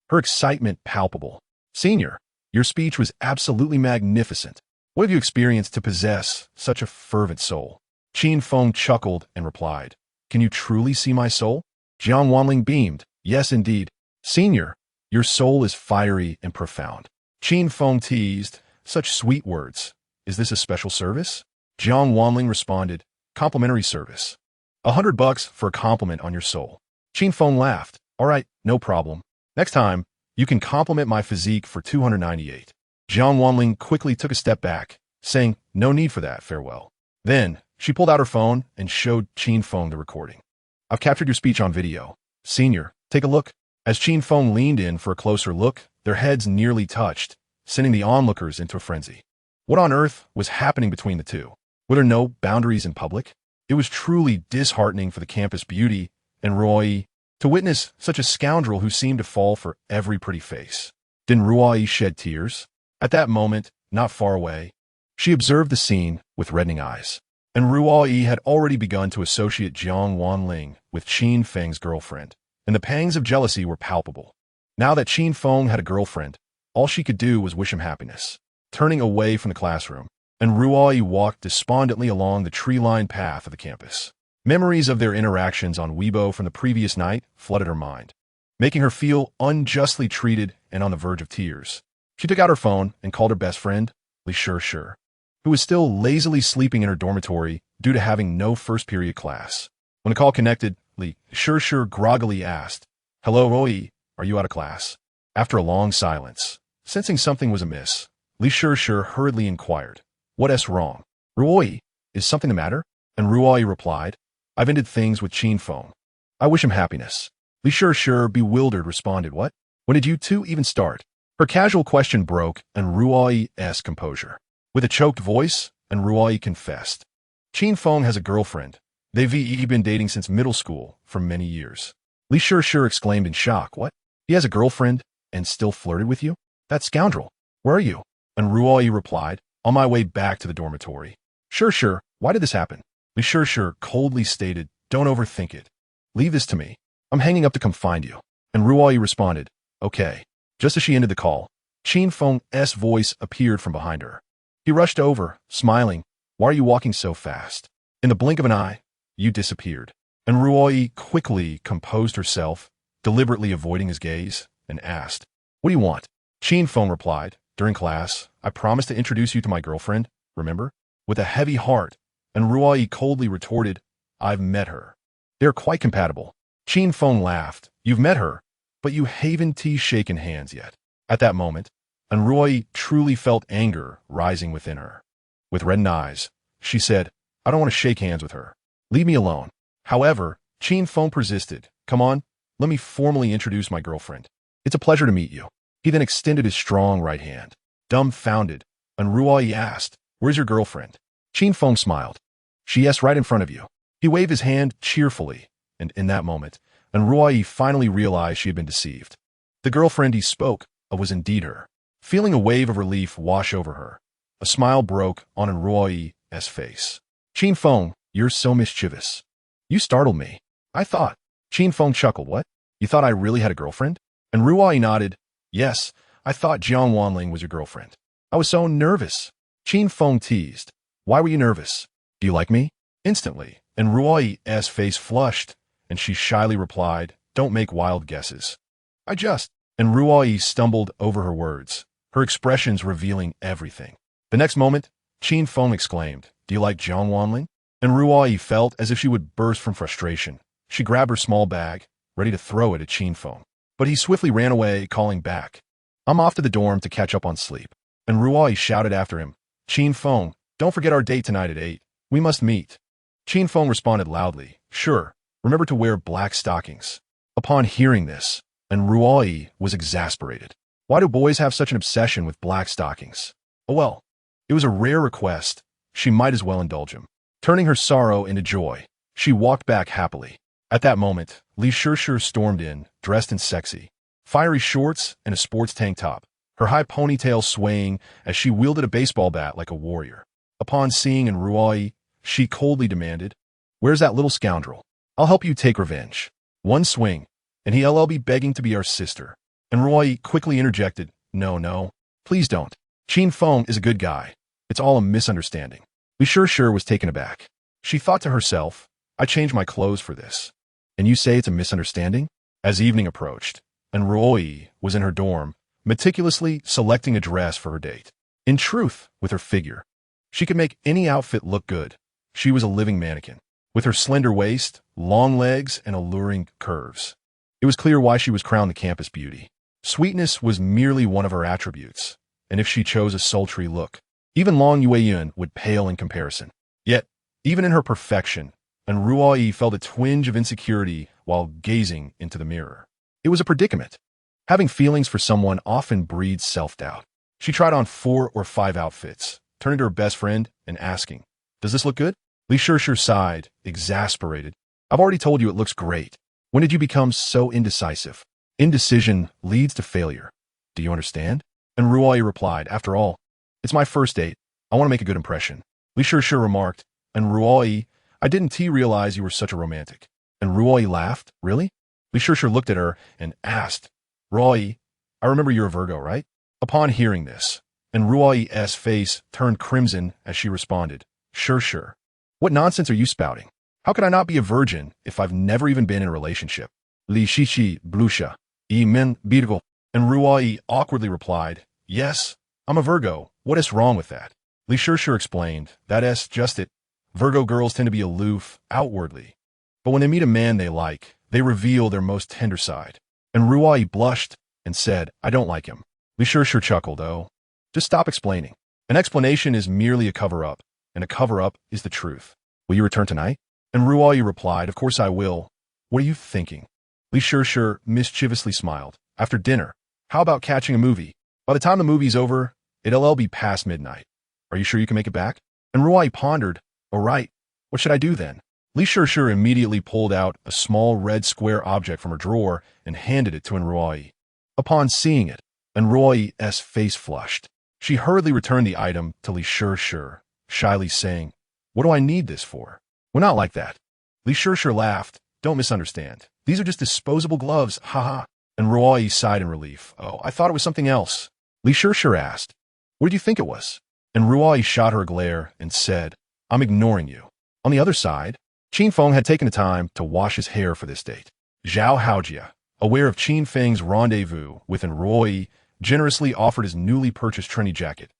her excitement palpable. Senior, your speech was absolutely magnificent. What have you experienced to possess such a fervent soul? Qin Feng chuckled and replied, Can you truly see my soul? Jiang Wanling beamed, Yes, indeed. Senior, your soul is fiery and profound. Qin Feng teased, Such sweet words. Is this a special service? Jiang Wanling responded, Complimentary service. $100 for a compliment on your soul. Qin Feng laughed, All right, no problem. Next time, you can compliment my physique for $298. Jiang Wanling quickly took a step back, saying, No need for that, farewell. Then, she pulled out her phone and showed Qin Feng the recording. I've captured your speech on video. Senior, take a look. As Qin Feng leaned in for a closer look, their heads nearly touched, sending the onlookers into a frenzy. What on earth was happening between the two? Were there no boundaries in public? It was truly disheartening for the campus beauty and Ruoyi to witness such a scoundrel who seemed to fall for every pretty face. Didn't Ruoyi shed tears? At that moment, not far away, she observed the scene with reddening eyes. And Ruoyi had already begun to associate Jiang Wanling with Qin Feng's girlfriend, and the pangs of jealousy were palpable. Now that Qin Feng had a girlfriend, all she could do was wish him happiness. Turning away from the classroom, and Ruoyi walked despondently along the tree-lined path of the campus. Memories of their interactions on Weibo from the previous night flooded her mind, making her feel unjustly treated and on the verge of tears. She took out her phone and called her best friend, Li Shi, who was still lazily sleeping in her dormitory due to having no first-period class. When the call connected, Li Shi groggily asked, Hello, Ruoyi, are you out of class? After a long silence, sensing something was amiss, Li Shi hurriedly inquired, What's wrong? Ruoyi, is something the matter? And Ruoyi replied, I've ended things with Qin Feng. I wish him happiness. Li Shi, bewildered, responded, What? When did you two even start? Her casual question broke and Ruoyi's composure. With a choked voice, and Ruoyi confessed. Qin Feng has a girlfriend. They've been dating since middle school for many years. Li Shi exclaimed in shock, What? He has a girlfriend and still flirted with you? That scoundrel. Where are you? And Ruoyi replied, On my way back to the dormitory. Shi, why did this happen? Li Shi coldly stated, Don't overthink it. Leave this to me. I'm hanging up to come find you. And Ruoyi responded, Okay. Just as she ended the call, Qin Feng's voice appeared from behind her. He rushed over, smiling, Why are you walking so fast? In the blink of an eye, you disappeared. And Ruoyi quickly composed herself, deliberately avoiding his gaze, and asked, What do you want? Qin Feng replied, During class, I promised to introduce you to my girlfriend, remember? With a heavy heart, and Ruoyi coldly retorted, I've met her. They're quite compatible. Qin Feng laughed, You've met her, but you haven't shaken hands yet. At that moment, and Ruoyi truly felt anger rising within her. With reddened eyes, she said, I don't want to shake hands with her. Leave me alone. However, Qin Feng persisted, Come on, let me formally introduce my girlfriend. It's a pleasure to meet you. He then extended his strong right hand. Dumbfounded, and Ruoyi asked, Where's your girlfriend? Qin Feng smiled. She's right in front of you. He waved his hand cheerfully, and in that moment, and Ruoyi finally realized she had been deceived. The girlfriend he spoke of was indeed her. Feeling a wave of relief wash over her, a smile broke on Ruoyi's face. Qin Feng, you're so mischievous. You startled me. I thought. Qin Feng chuckled, What? You thought I really had a girlfriend? And Ruoyi nodded, Yes, I thought Jiang Wanling was your girlfriend. I was so nervous. Qin Feng teased, Why were you nervous? Do you like me? Instantly, and Ruoyi's face flushed, and she shyly replied, Don't make wild guesses. I just. And Ruoyi stumbled over her words, her expressions revealing everything. The next moment, Qin Feng exclaimed, Do you like Jiang Wanling? And Ruoyi felt as if she would burst from frustration. She grabbed her small bag, ready to throw it at Qin Feng. But he swiftly ran away, calling back, I'm off to the dorm to catch up on sleep. And Ruoyi shouted after him, Qin Feng, don't forget our date tonight at 8. We must meet. Qin Feng responded loudly, Sure, remember to wear black stockings. Upon hearing this, and Ruoyi was exasperated. Why do boys have such an obsession with black stockings? Oh well, it was a rare request, she might as well indulge him. Turning her sorrow into joy, she walked back happily. At that moment, Li Shishir stormed in, dressed in sexy, fiery shorts and a sports tank top, her high ponytail swaying as she wielded a baseball bat like a warrior. Upon seeing Ruoyi, she coldly demanded, "Where's that little scoundrel? I'll help you take revenge. One swing, and he'll be begging to be our sister." And Ruoyi quickly interjected, No, please don't. Qin Feng is a good guy. It's all a misunderstanding." Li Shishir was taken aback. She thought to herself, I changed my clothes for this. And you say it's a misunderstanding? As evening approached, and Ruoyi was in her dorm, meticulously selecting a dress for her date. In truth, with her figure, she could make any outfit look good. She was a living mannequin, with her slender waist, long legs, and alluring curves. It was clear why she was crowned the campus beauty. Sweetness was merely one of her attributes, and if she chose a sultry look, even Long Yueyun would pale in comparison. Yet, even in her perfection, and Ruoyi felt a twinge of insecurity while gazing into the mirror. It was a predicament. Having feelings for someone often breeds self-doubt. She tried on 4 or 5 outfits, turning to her best friend and asking, "Does this look good?" Li Shishir sighed, exasperated. "I've already told you it looks great. When did you become so indecisive? Indecision leads to failure. Do you understand?" And Ruoyi replied, "After all, it's my first date. I want to make a good impression." Li Shishir remarked, "And Ruoyi, I didn't realize you were such a romantic." And Ruoyi laughed, "Really?" Li Shishir looked at her and asked, "Ruoyi, I remember you're a Virgo, right?" Upon hearing this, and Ruoyi's face turned crimson as she responded, Sure. What nonsense are you spouting? How could I not be a virgin if I've never even been in a relationship?" Li Shishi blusha, men Virgo. And Ruoyi awkwardly replied, "Yes, I'm a Virgo. What is wrong with that?" Li Shishir explained, "That's just it. Virgo girls tend to be aloof outwardly, but when they meet a man they like, they reveal their most tender side." And Ruoyi blushed and said, "I don't like him." Li Shishir chuckled, "Oh, just stop explaining. An explanation is merely a cover-up, and a cover-up is the truth. Will you return tonight?" And Ruoyi replied, "Of course I will. What are you thinking?" Li Shishir mischievously smiled. "After dinner, how about catching a movie? By the time the movie's over, it'll be past midnight. Are you sure you can make it back?" And Ruoyi pondered, "All right, what should I do then?" Li Shishir immediately pulled out a small red square object from her drawer and handed it to Ruoyi. Upon seeing it, and Ruoyi's face flushed, she hurriedly returned the item to Li Shishir, shyly saying, "What do I need this for?" "Well, not like that." Li Shishir laughed. "Don't misunderstand. These are just disposable gloves, haha." And Ruoyi sighed in relief. "Oh, I thought it was something else." Li Shishir asked, "What did you think it was?" And Ruoyi shot her a glare and said, "I'm ignoring you." On the other side, Qin Feng had taken the time to wash his hair for this date. Zhao Haojia, aware of Qin Feng's rendezvous with Ruoyi, generously offered his newly purchased trendy jacket,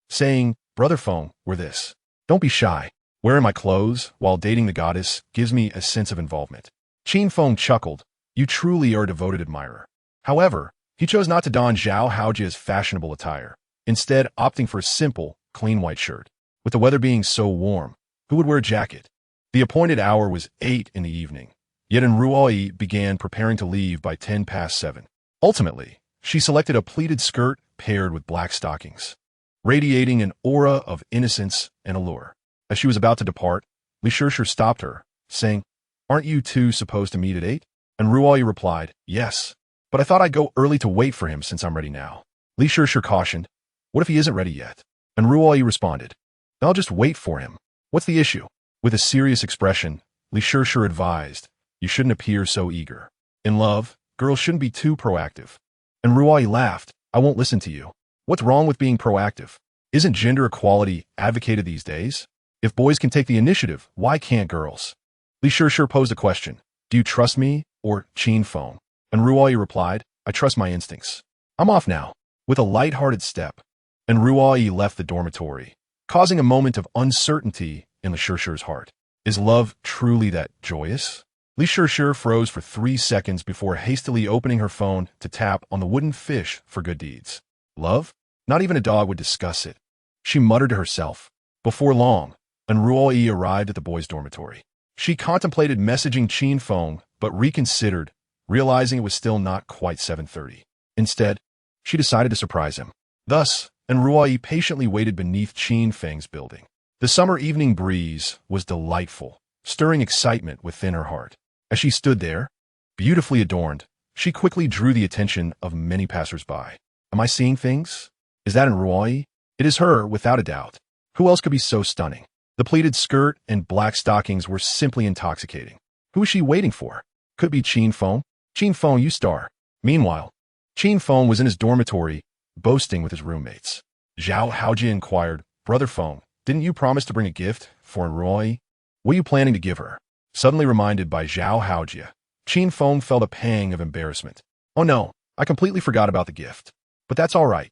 saying, "Brother Feng, wear this. Don't be shy. Wearing my clothes while dating the goddess gives me a sense of involvement." Qin Feng chuckled. "You truly are a devoted admirer." However, he chose not to don Zhao Haojia's fashionable attire, instead opting for a simple, clean white shirt. With the weather being so warm, who would wear a jacket? The appointed hour was 8 in the evening, yet Ruoyi began preparing to leave by 10 past 7. Ultimately, she selected a pleated skirt paired with black stockings, radiating an aura of innocence and allure. As she was about to depart, Li Shishir stopped her, saying, "Aren't you two supposed to meet at 8? And Ruoyi replied, "Yes, but I thought I'd go early to wait for him since I'm ready now." Li Shishir cautioned, "What if he isn't ready yet?" And Ruoyi responded, "I'll just wait for him. What's the issue?" With a serious expression, Li Shishir advised, "You shouldn't appear so eager. In love, girls shouldn't be too proactive." And Ruoyi laughed, "I won't listen to you. What's wrong with being proactive? Isn't gender equality advocated these days? If boys can take the initiative, why can't girls?" Li Shishir posed a question, "Do you trust me or Qin Feng?" And Ruoyi replied, "I trust my instincts. I'm off now." With a light-hearted step, and Ruoyi left the dormitory, causing a moment of uncertainty in Li Shishir's heart. Is love truly that joyous? Li Shishir froze for 3 seconds before hastily opening her phone to tap on the wooden fish for good deeds. Love? Not even a dog would discuss it. She muttered to herself. Before long, and Ruoyi arrived at the boys' dormitory. She contemplated messaging Qin Feng, but reconsidered, realizing it was still not quite 7:30. Instead, she decided to surprise him. Thus, and Ruoyi patiently waited beneath Qin Feng's building. The summer evening breeze was delightful, stirring excitement within her heart. As she stood there, beautifully adorned, she quickly drew the attention of many passers-by. Am I seeing things? Is that in Ruoi? It is her, without a doubt. Who else could be so stunning? The pleated skirt and black stockings were simply intoxicating. Who is she waiting for? Could be Qin Feng? Qin Feng, you star. Meanwhile, Qin Feng was in his dormitory, boasting with his roommates. Zhao Haojie inquired, Brother Feng, didn't you promise to bring a gift for Ruoi? What are you planning to give her? Suddenly reminded by Zhao Haojie, Qin Feng felt a pang of embarrassment. Oh no, I completely forgot about the gift. But that's all right.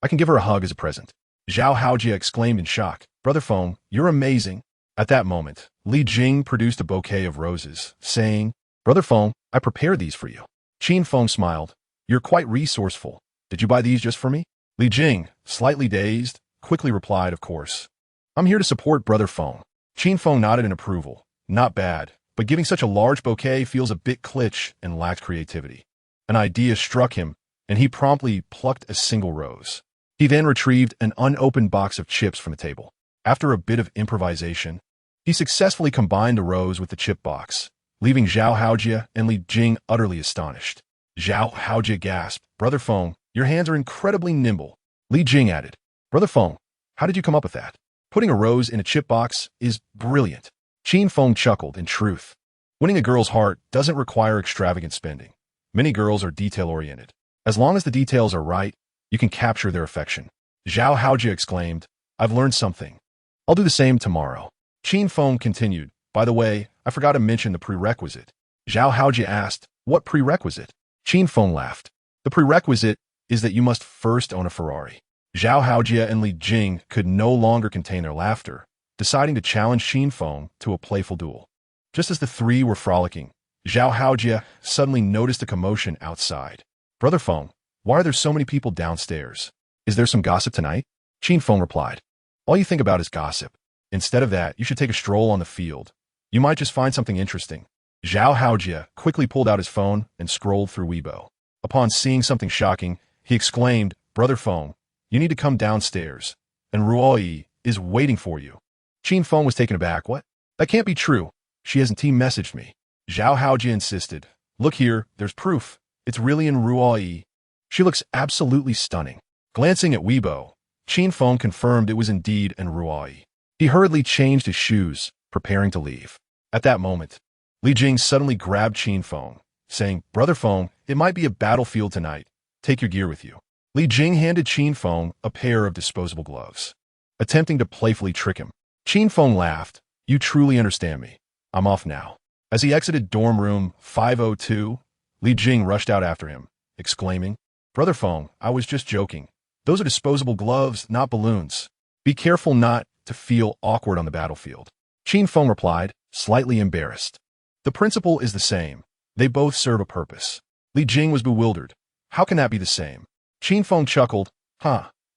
I can give her a hug as a present. Zhao Haojie exclaimed in shock, Brother Feng, you're amazing. At that moment, Li Jing produced a bouquet of roses, saying, Brother Feng, I prepared these for you. Qin Feng smiled. You're quite resourceful. Did you buy these just for me? Li Jing, slightly dazed, quickly replied, Of course. I'm here to support Brother Feng. Qin Feng nodded in approval. Not bad, but giving such a large bouquet feels a bit kitsch and lacks creativity. An idea struck him, and he promptly plucked a single rose. He then retrieved an unopened box of chips from the table. After a bit of improvisation, he successfully combined the rose with the chip box, leaving Zhao Haojie and Li Jing utterly astonished. Zhao Haojie gasped, Brother Feng, your hands are incredibly nimble. Li Jing added, Brother Feng, how did you come up with that? Putting a rose in a chip box is brilliant. Qin Feng chuckled. In truth, winning a girl's heart doesn't require extravagant spending. Many girls are detail-oriented. As long as the details are right, you can capture their affection. Zhao Haojie exclaimed, I've learned something. I'll do the same tomorrow. Qin Feng continued, By the way, I forgot to mention the prerequisite. Zhao Haojie asked, What prerequisite? Qin Feng laughed. The prerequisite is that you must first own a Ferrari. Zhao Haojie and Li Jing could no longer contain their laughter, deciding to challenge Qin Feng to a playful duel. Just as the three were frolicking, Zhao Haojie suddenly noticed a commotion outside. Brother Feng, why are there so many people downstairs? Is there some gossip tonight? Qin Feng replied. All you think about is gossip. Instead of that, you should take a stroll on the field. You might just find something interesting. Zhao Haojie quickly pulled out his phone and scrolled through Weibo. Upon seeing something shocking, he exclaimed, Brother Feng, you need to come downstairs, and Ruoi is waiting for you. Qin Feng was taken aback. What? That can't be true. She hasn't team messaged me. Zhao Haojie insisted. Look here, there's proof. It's really in Ruoi. She looks absolutely stunning. Glancing at Weibo, Qin Feng confirmed it was indeed in Ruoi. He hurriedly changed his shoes, preparing to leave. At that moment, Li Jing suddenly grabbed Qin Feng, saying, Brother Feng, it might be a battlefield tonight. Take your gear with you. Li Jing handed Qin Feng a pair of disposable gloves, attempting to playfully trick him. Qin Feng laughed. You truly understand me. I'm off now. As he exited dorm room 502, Li Jing rushed out after him, exclaiming, Brother Feng, I was just joking. Those are disposable gloves, not balloons. Be careful not to feel awkward on the battlefield. Qin Feng replied, slightly embarrassed. The principle is the same. They both serve a purpose. Li Jing was bewildered. How can that be the same? Qin Feng chuckled.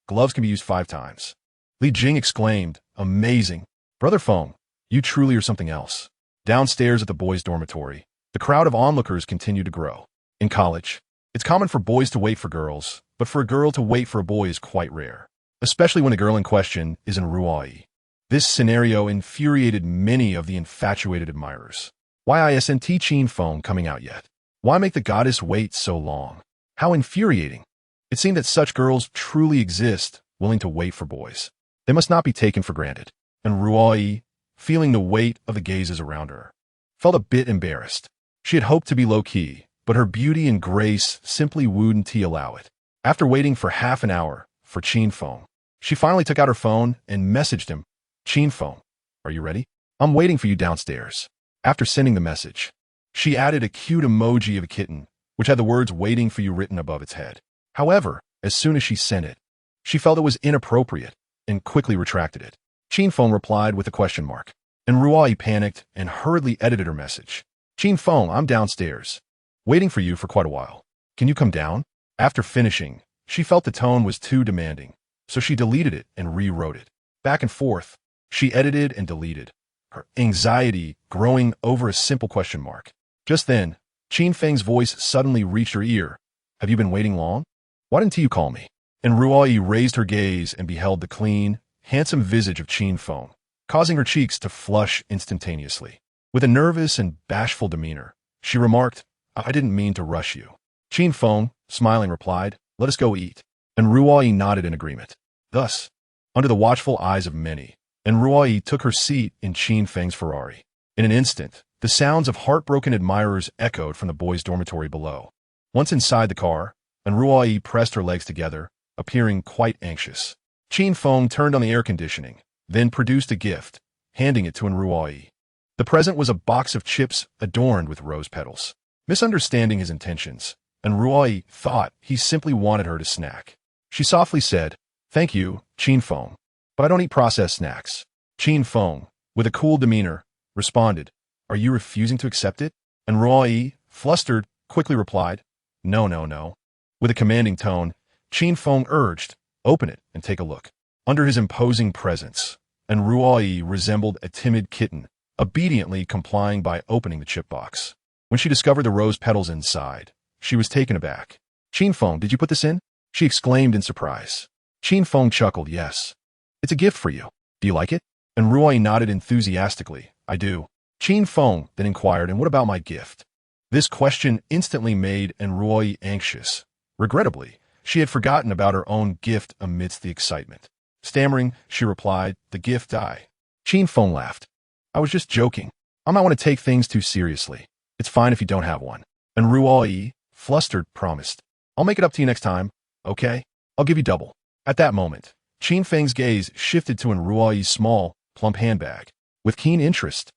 Gloves can be used 5 times. Li Jing exclaimed, Amazing. Brother Feng, you truly are something else. Downstairs at the boys' dormitory, the crowd of onlookers continued to grow. In college, it's common for boys to wait for girls, but for a girl to wait for a boy is quite rare, especially when the girl in question is in Ruoi. This scenario infuriated many of the infatuated admirers. Why isn't Qin Feng coming out yet? Why make the goddess wait so long? How infuriating. It seemed that such girls truly exist, willing to wait for boys. They must not be taken for granted. And Ruoi, feeling the weight of the gazes around her, felt a bit embarrassed. She had hoped to be low-key, but her beauty and grace simply wouldn't allow it. After waiting for half an hour for Qin Feng, she finally took out her phone and messaged him. Qin Feng, are you ready? I'm waiting for you downstairs. After sending the message, she added a cute emoji of a kitten, which had the words waiting for you written above its head. However, as soon as she sent it, she felt it was inappropriate and quickly retracted it. Qin Feng replied with a question mark, and Ruoi panicked and hurriedly edited her message. Qin Feng, I'm downstairs, waiting for you for quite a while. Can you come down? After finishing, she felt the tone was too demanding, so she deleted it and rewrote it. Back and forth, she edited and deleted, her anxiety growing over a simple question mark. Just then, Qin Feng's voice suddenly reached her ear. Have you been waiting long? Why didn't you call me? And Ruoi raised her gaze and beheld the clean, handsome visage of Qin Feng, causing her cheeks to flush instantaneously. With a nervous and bashful demeanor, she remarked, "I didn't mean to rush you." Qin Feng, smiling, replied, "Let us go eat." And Ruoyi nodded in agreement. Thus, under the watchful eyes of many, and Ruoyi took her seat in Qin Feng's Ferrari. In an instant, the sounds of heartbroken admirers echoed from the boys' dormitory below. Once inside the car, and Ruoyi pressed her legs together, appearing quite anxious. Qin Feng turned on the air conditioning, then produced a gift, handing it to Ruoyi. The present was a box of chips adorned with rose petals. Misunderstanding his intentions, and Ruoyi thought he simply wanted her to snack. She softly said, "Thank you, Qin Feng, but I don't eat processed snacks." Qin Feng, with a cool demeanor, responded, "Are you refusing to accept it?" And Ruoyi, flustered, quickly replied, "No, no, no." With a commanding tone, Qin Feng urged, "Open it and take a look." Under his imposing presence, and Ruoyi resembled a timid kitten, obediently complying by opening the chip box. When she discovered the rose petals inside, she was taken aback. "Qin Feng, did you put this in?" she exclaimed in surprise. Qin Feng chuckled, "Yes. It's a gift for you. Do you like it?" And Ruoyi nodded enthusiastically, "I do." Qin Feng then inquired, "And what about my gift?" This question instantly made Ruoyi anxious. Regrettably, she had forgotten about her own gift amidst the excitement. Stammering, she replied, "The gift Qin Feng laughed. "I was just joking. I might want to take things too seriously. It's fine if you don't have one." And Ruoyi, flustered, promised, "I'll make it up to you next time, okay? I'll give you double." At that moment, Qin Feng's gaze shifted to Ruoyi's small, plump handbag. With keen interest,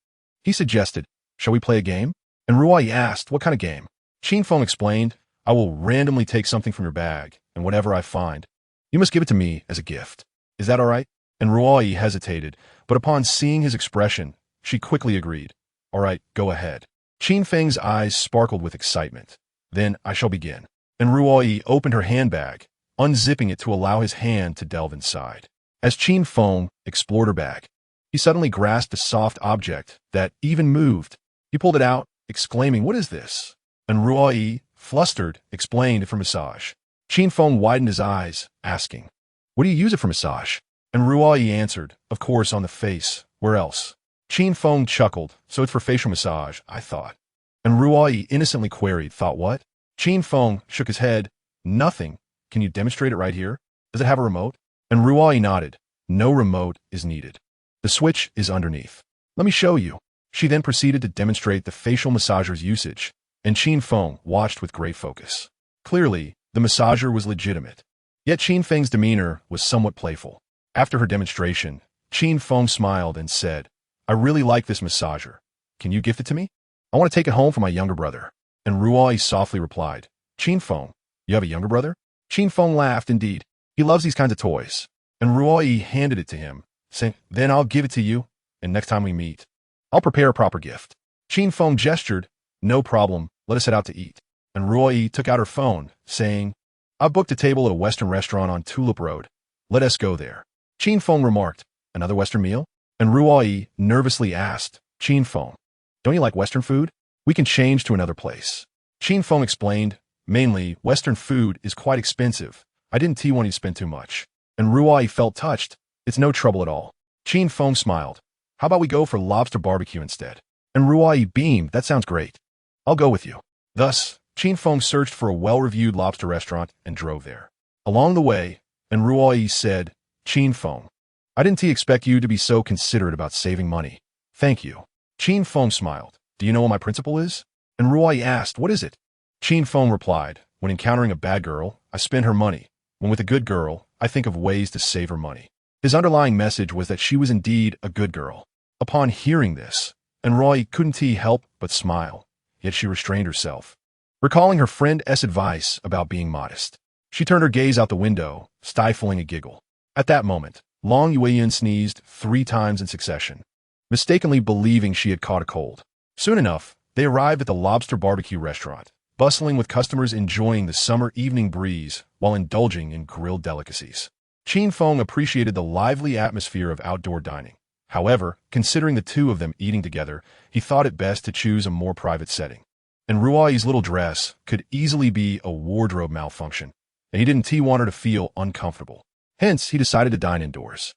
he suggested, "Shall we play a game?" And Ruoyi asked, "What kind of game?" Qin Feng explained, "I will randomly take something from your bag, and whatever I find, you must give it to me as a gift. Is that all right?" And Ruoyi hesitated, but upon seeing his expression, she quickly agreed. "All right, go ahead." Qin Feng's eyes sparkled with excitement. "Then I shall begin." And Ruoyi opened her handbag, unzipping it to allow his hand to delve inside. As Qin Feng explored her bag, he suddenly grasped a soft object that even moved. He pulled it out, exclaiming, "What is this?" And Ruoyi, flustered, explained, "For massage." Qin Feng widened his eyes, asking, "What do you use it for massage?" And Ruoyi answered, "Of course, on the face. Where else?" Qin Feng chuckled, "So it's for facial massage, I thought." And Ruoyi innocently queried, "Thought what?" Qin Feng shook his head, "Nothing. Can you demonstrate it right here? Does it have a remote?" And Ruoyi nodded, "No remote is needed. The switch is underneath. Let me show you." She then proceeded to demonstrate the facial massager's usage, and Qin Feng watched with great focus. Clearly, the massager was legitimate. Yet Qin Feng's demeanor was somewhat playful. After her demonstration, Qin Feng smiled and said, "I really like this massager. Can you gift it to me? I want to take it home for my younger brother." And Ruoyi softly replied, "Qin Feng, you have a younger brother?" Qin Feng laughed. "Indeed. He loves these kinds of toys." And Ruoyi handed it to him, saying, "Then I'll give it to you, and next time we meet, I'll prepare a proper gift." Qin Feng gestured, "No problem. Let us head out to eat." And Ruoyi took out her phone, saying, "I've booked a table at a Western restaurant on Tulip Road. Let us go there." Qin Feng remarked, "Another Western meal?" And Ruoyi nervously asked, "Qin Feng, don't you like Western food? We can change to another place." Qin Feng explained, "Mainly, Western food is quite expensive. I didn't want you to spend too much." And Ruoyi felt touched. "It's no trouble at all." Qin Feng smiled. "How about we go for lobster barbecue instead?" And Ruoyi beamed, "That sounds great. I'll go with you." Thus, Qin Feng searched for a well-reviewed lobster restaurant and drove there. Along the way, and Ruoyi said, "Qin Feng, I didn't expect you to be so considerate about saving money. Thank you." Qin Feng smiled. "Do you know what my principle is?" And Ruoyi asked, "What is it?" Qin Feng replied, "When encountering a bad girl, I spend her money. When with a good girl, I think of ways to save her money." His underlying message was that she was indeed a good girl. Upon hearing this, and Ruoyi couldn't help but smile, yet she restrained herself. Recalling her friend S' advice about being modest, she turned her gaze out the window, stifling a giggle. At that moment, Long Yueyin sneezed 3 times in succession, mistakenly believing she had caught a cold. Soon enough, they arrived at the lobster barbecue restaurant, bustling with customers enjoying the summer evening breeze while indulging in grilled delicacies. Qin Feng appreciated the lively atmosphere of outdoor dining. However, considering the two of them eating together, he thought it best to choose a more private setting. And Ruoyi's little dress could easily be a wardrobe malfunction, and he didn't want her to feel uncomfortable. Hence, he decided to dine indoors.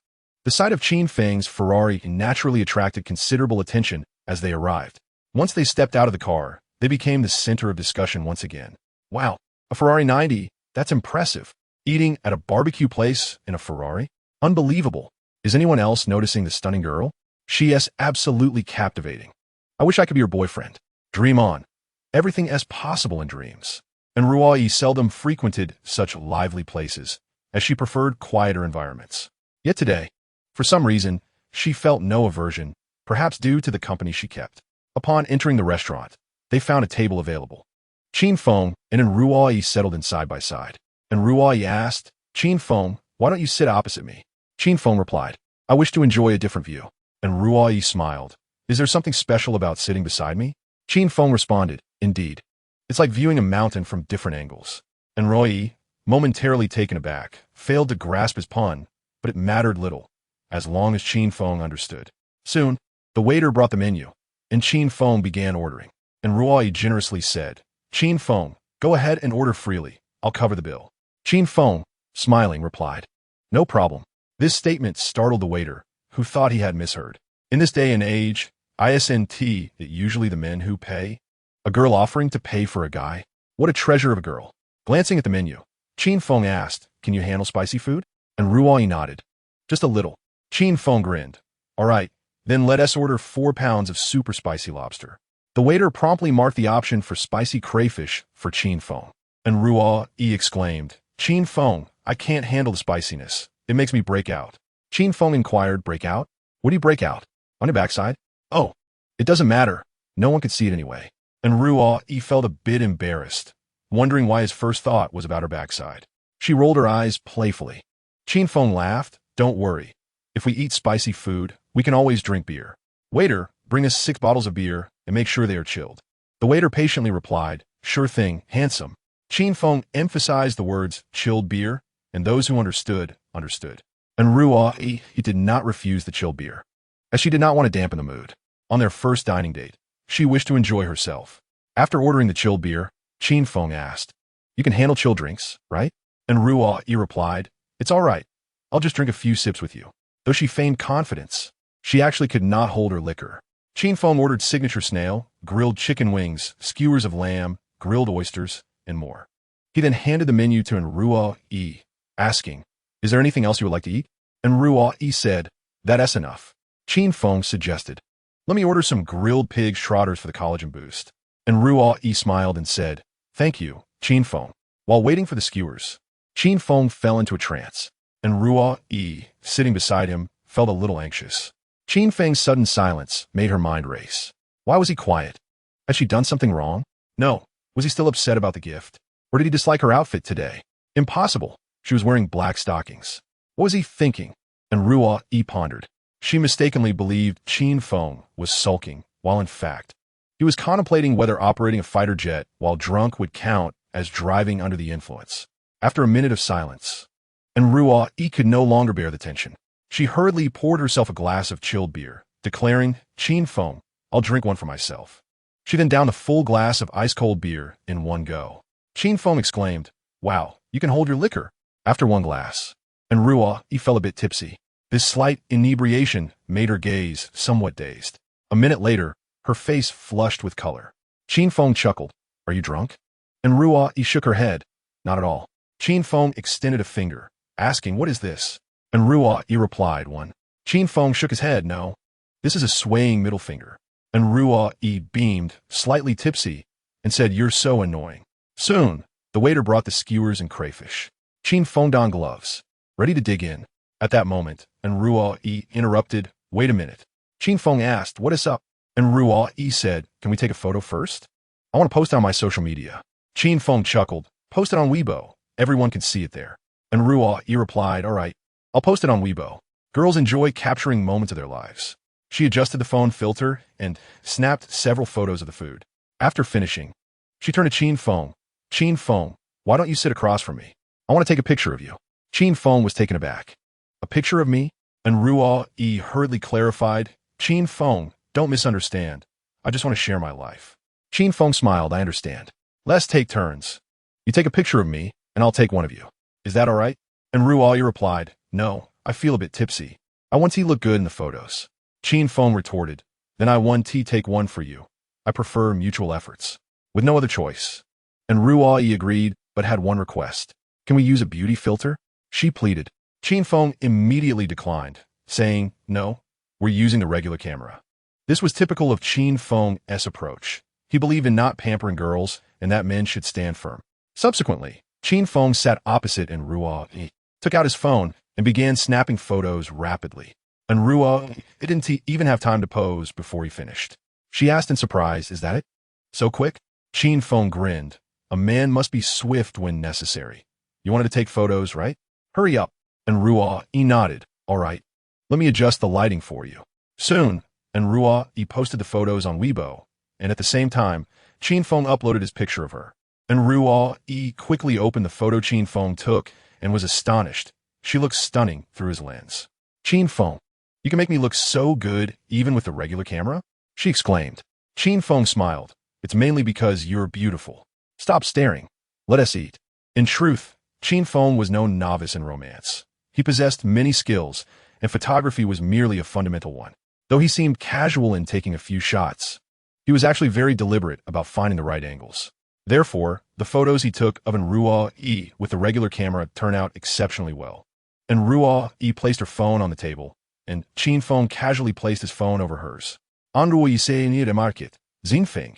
The sight of Qin Feng's Ferrari naturally attracted considerable attention as they arrived. Once they stepped out of the car, they became the center of discussion once again. Wow, a Ferrari 90, that's impressive. Eating at a barbecue place in a Ferrari? Unbelievable. Is anyone else noticing the stunning girl? She is absolutely captivating. I wish I could be your boyfriend. Dream on. Everything is possible in dreams. And Ruai seldom frequented such lively places, as she preferred quieter environments. Yet today, for some reason, she felt no aversion, perhaps due to the company she kept. Upon entering the restaurant, they found a table available. Qin Feng and Ruai settled in side by side. And Ruai asked, Qin Feng, why don't you sit opposite me? Qin Feng replied, I wish to enjoy a different view. And Ruai smiled. Is there something special about sitting beside me? Qin Feng responded, indeed. It's like viewing a mountain from different angles. And Ruai, momentarily taken aback, failed to grasp his pun, but it mattered little, as long as Qin Feng understood. Soon, the waiter brought the menu, and Qin Feng began ordering. And Ruai generously said, Qin Feng, go ahead and order freely. I'll cover the bill. Qin Feng, smiling, replied, no problem. This statement startled the waiter, who thought he had misheard. In this day and age, isn't it usually the men who pay? A girl offering to pay for a guy? What a treasure of a girl. Glancing at the menu, Qin Feng asked, can you handle spicy food? And Ruai nodded. Just a little. Qin Feng grinned. All right, then let us order 4 pounds of super spicy lobster. The waiter promptly marked the option for spicy crayfish for Qin Feng. And Ruai exclaimed, Qin Feng, I can't handle the spiciness. It makes me break out. Qin Feng inquired, break out? What do you break out? On your backside? Oh, it doesn't matter. No one could see it anyway. And Ruai felt a bit embarrassed, wondering why his first thought was about her backside. She rolled her eyes playfully. Qin Feng laughed, don't worry. If we eat spicy food, we can always drink beer. Waiter, bring us 6 bottles of beer and make sure they are chilled. The waiter patiently replied, sure thing, handsome. Qin Feng emphasized the words chilled beer, and those who understood, understood. And Ruai did not refuse the chilled beer, as she did not want to dampen the mood. On their first dining date, she wished to enjoy herself. After ordering the chilled beer, Qin Feng asked, you can handle chilled drinks, right? And Ruai replied, it's all right. I'll just drink a few sips with you. Though she feigned confidence, she actually could not hold her liquor. Qin Feng ordered signature snail, grilled chicken wings, skewers of lamb, grilled oysters, and more. He then handed the menu to Ruai, asking, is there anything else you would like to eat? And Ruai said, that's enough. Qin Feng suggested, let me order some grilled pig schrotters for the collagen boost. And Ruai smiled and said, thank you, Qin Feng. While waiting for the skewers, Qin Feng fell into a trance, and Ruai, sitting beside him, felt a little anxious. Qin Feng's sudden silence made her mind race. Why was he quiet? Had she done something wrong? No. Was he still upset about the gift? Or did he dislike her outfit today? Impossible. She was wearing black stockings. What was he thinking? And Ruai pondered. She mistakenly believed Qin Feng was sulking, while in fact, he was contemplating whether operating a fighter jet while drunk would count as driving under the influence. After a minute of silence, and Ruai could no longer bear the tension, she hurriedly poured herself a glass of chilled beer, declaring, Qin Feng, I'll drink one for myself. She then downed a full glass of ice-cold beer in one go. Qin Feng exclaimed, wow, you can hold your liquor. After one glass, and Ruai felt a bit tipsy. This slight inebriation made her gaze somewhat dazed. A minute later, her face flushed with color. Qin Feng chuckled, are you drunk? And Ruai shook her head, not at all. Qin Feng extended a finger, asking, what is this? And Ruai replied, one. Qin Feng shook his head, no. This is a swaying middle finger. And Ruai beamed, slightly tipsy, and said, you're so annoying. Soon, the waiter brought the skewers and crayfish. Qin Feng donned gloves, ready to dig in. At that moment, and Ruai interrupted, wait a minute. Qin Feng asked, what is up? And Ruai said, can we take a photo first? I want to post it on my social media. Qin Feng chuckled, post it on Weibo. Everyone can see it there. And Ruai replied, all right, I'll post it on Weibo. Girls enjoy capturing moments of their lives. She adjusted the phone filter and snapped several photos of the food. After finishing, she turned to Qin Feng. Qin Feng, why don't you sit across from me? I want to take a picture of you. Qin Feng was taken aback. A picture of me? And Ruai hurriedly clarified, Qin Feng, don't misunderstand. I just want to share my life. Qin Feng smiled, I understand. Let's take turns. You take a picture of me, and I'll take one of you. Is that all right? And Ruai replied, no, I feel a bit tipsy. I want to look good in the photos. Qin Feng retorted. Then I want to take one for you. I prefer mutual efforts. With no other choice. And Ruai agreed, but had one request. Can we use a beauty filter? She pleaded. Qin Feng immediately declined, saying, no, we're using the regular camera. This was typical of Qin Feng's approach. He believed in not pampering girls and that men should stand firm. Subsequently, Qin Feng sat opposite and Ruai took out his phone and began snapping photos rapidly. And Ruai didn't even have time to pose before he finished. She asked in surprise, is that it? So quick? Qin Feng grinned. A man must be swift when necessary. You wanted to take photos, right? Hurry up. And Ruai nodded. All right. Let me adjust the lighting for you. Soon, and Ruai posted the photos on Weibo, and at the same time, Qin Feng uploaded his picture of her. And Ruai quickly opened the photo Qin Feng took and was astonished. She looked stunning through his lens. Qin Feng, you can make me look so good even with the regular camera? She exclaimed. Qin Feng smiled. It's mainly because you're beautiful. Stop staring. Let us eat. In truth, Qin Feng was no novice in romance. He possessed many skills, and photography was merely a fundamental one. Though he seemed casual in taking a few shots, he was actually very deliberate about finding the right angles. Therefore, the photos he took of Ruai with the regular camera turned out exceptionally well. And Ruai placed her phone on the table, and Qin Feng casually placed his phone over hers. Anduo say near the market. Xin Feng.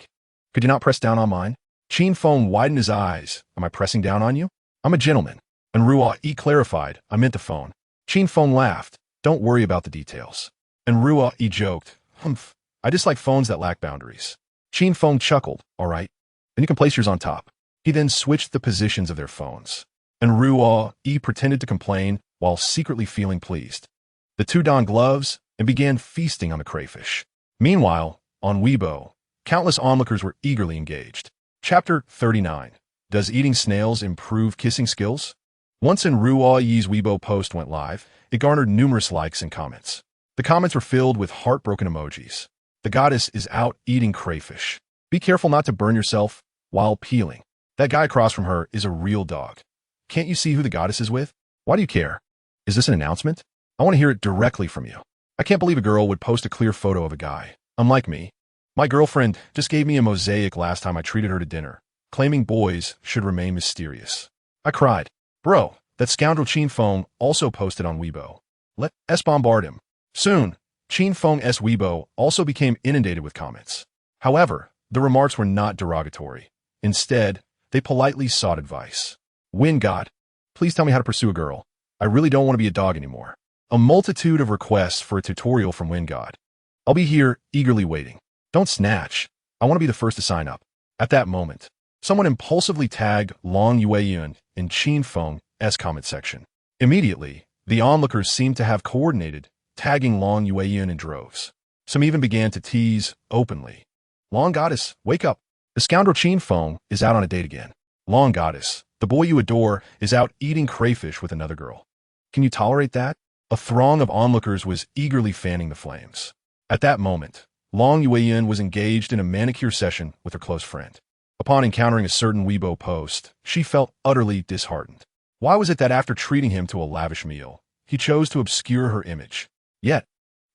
Could you not press down on mine? Qin Feng widened his eyes. Am I pressing down on you? I'm a gentleman. And Ruai clarified, I meant the phone. Qin Feng laughed. Don't worry about the details. And Ruai joked, humph, I dislike phones that lack boundaries. Qin Feng chuckled, all right, then you can place yours on top. He then switched the positions of their phones. And Ruai pretended to complain while secretly feeling pleased. The two donned gloves and began feasting on the crayfish. Meanwhile, on Weibo, countless onlookers were eagerly engaged. Chapter 39. Does eating snails improve kissing skills? Once in Ruai's Weibo post went live, it garnered numerous likes and comments. The comments were filled with heartbroken emojis. The goddess is out eating crayfish. Be careful not to burn yourself while peeling. That guy across from her is a real dog. Can't you see who the goddess is with? Why do you care? Is this an announcement? I want to hear it directly from you. I can't believe a girl would post a clear photo of a guy. Unlike me. My girlfriend just gave me a mosaic last time I treated her to dinner, claiming boys should remain mysterious. I cried. Bro, that scoundrel Qin Feng also posted on Weibo. Let us bombard him. Soon, Qin Feng's Weibo also became inundated with comments. However, the remarks were not derogatory. Instead, they politely sought advice. Win God, please tell me how to pursue a girl. I really don't want to be a dog anymore. A multitude of requests for a tutorial from Win God. I'll be here, eagerly waiting. Don't snatch. I want to be the first to sign up. At that moment, someone impulsively tagged Long Yueyun in Qin Feng's comment section. Immediately, the onlookers seemed to have coordinated, tagging Long Yueyun in droves. Some even began to tease openly. Long Goddess, wake up. The scoundrel Qin Feng is out on a date again. Long Goddess, the boy you adore, is out eating crayfish with another girl. Can you tolerate that? A throng of onlookers was eagerly fanning the flames. At that moment, Long Yueyun was engaged in a manicure session with her close friend. Upon encountering a certain Weibo post, she felt utterly disheartened. Why was it that after treating him to a lavish meal, he chose to obscure her image? Yet,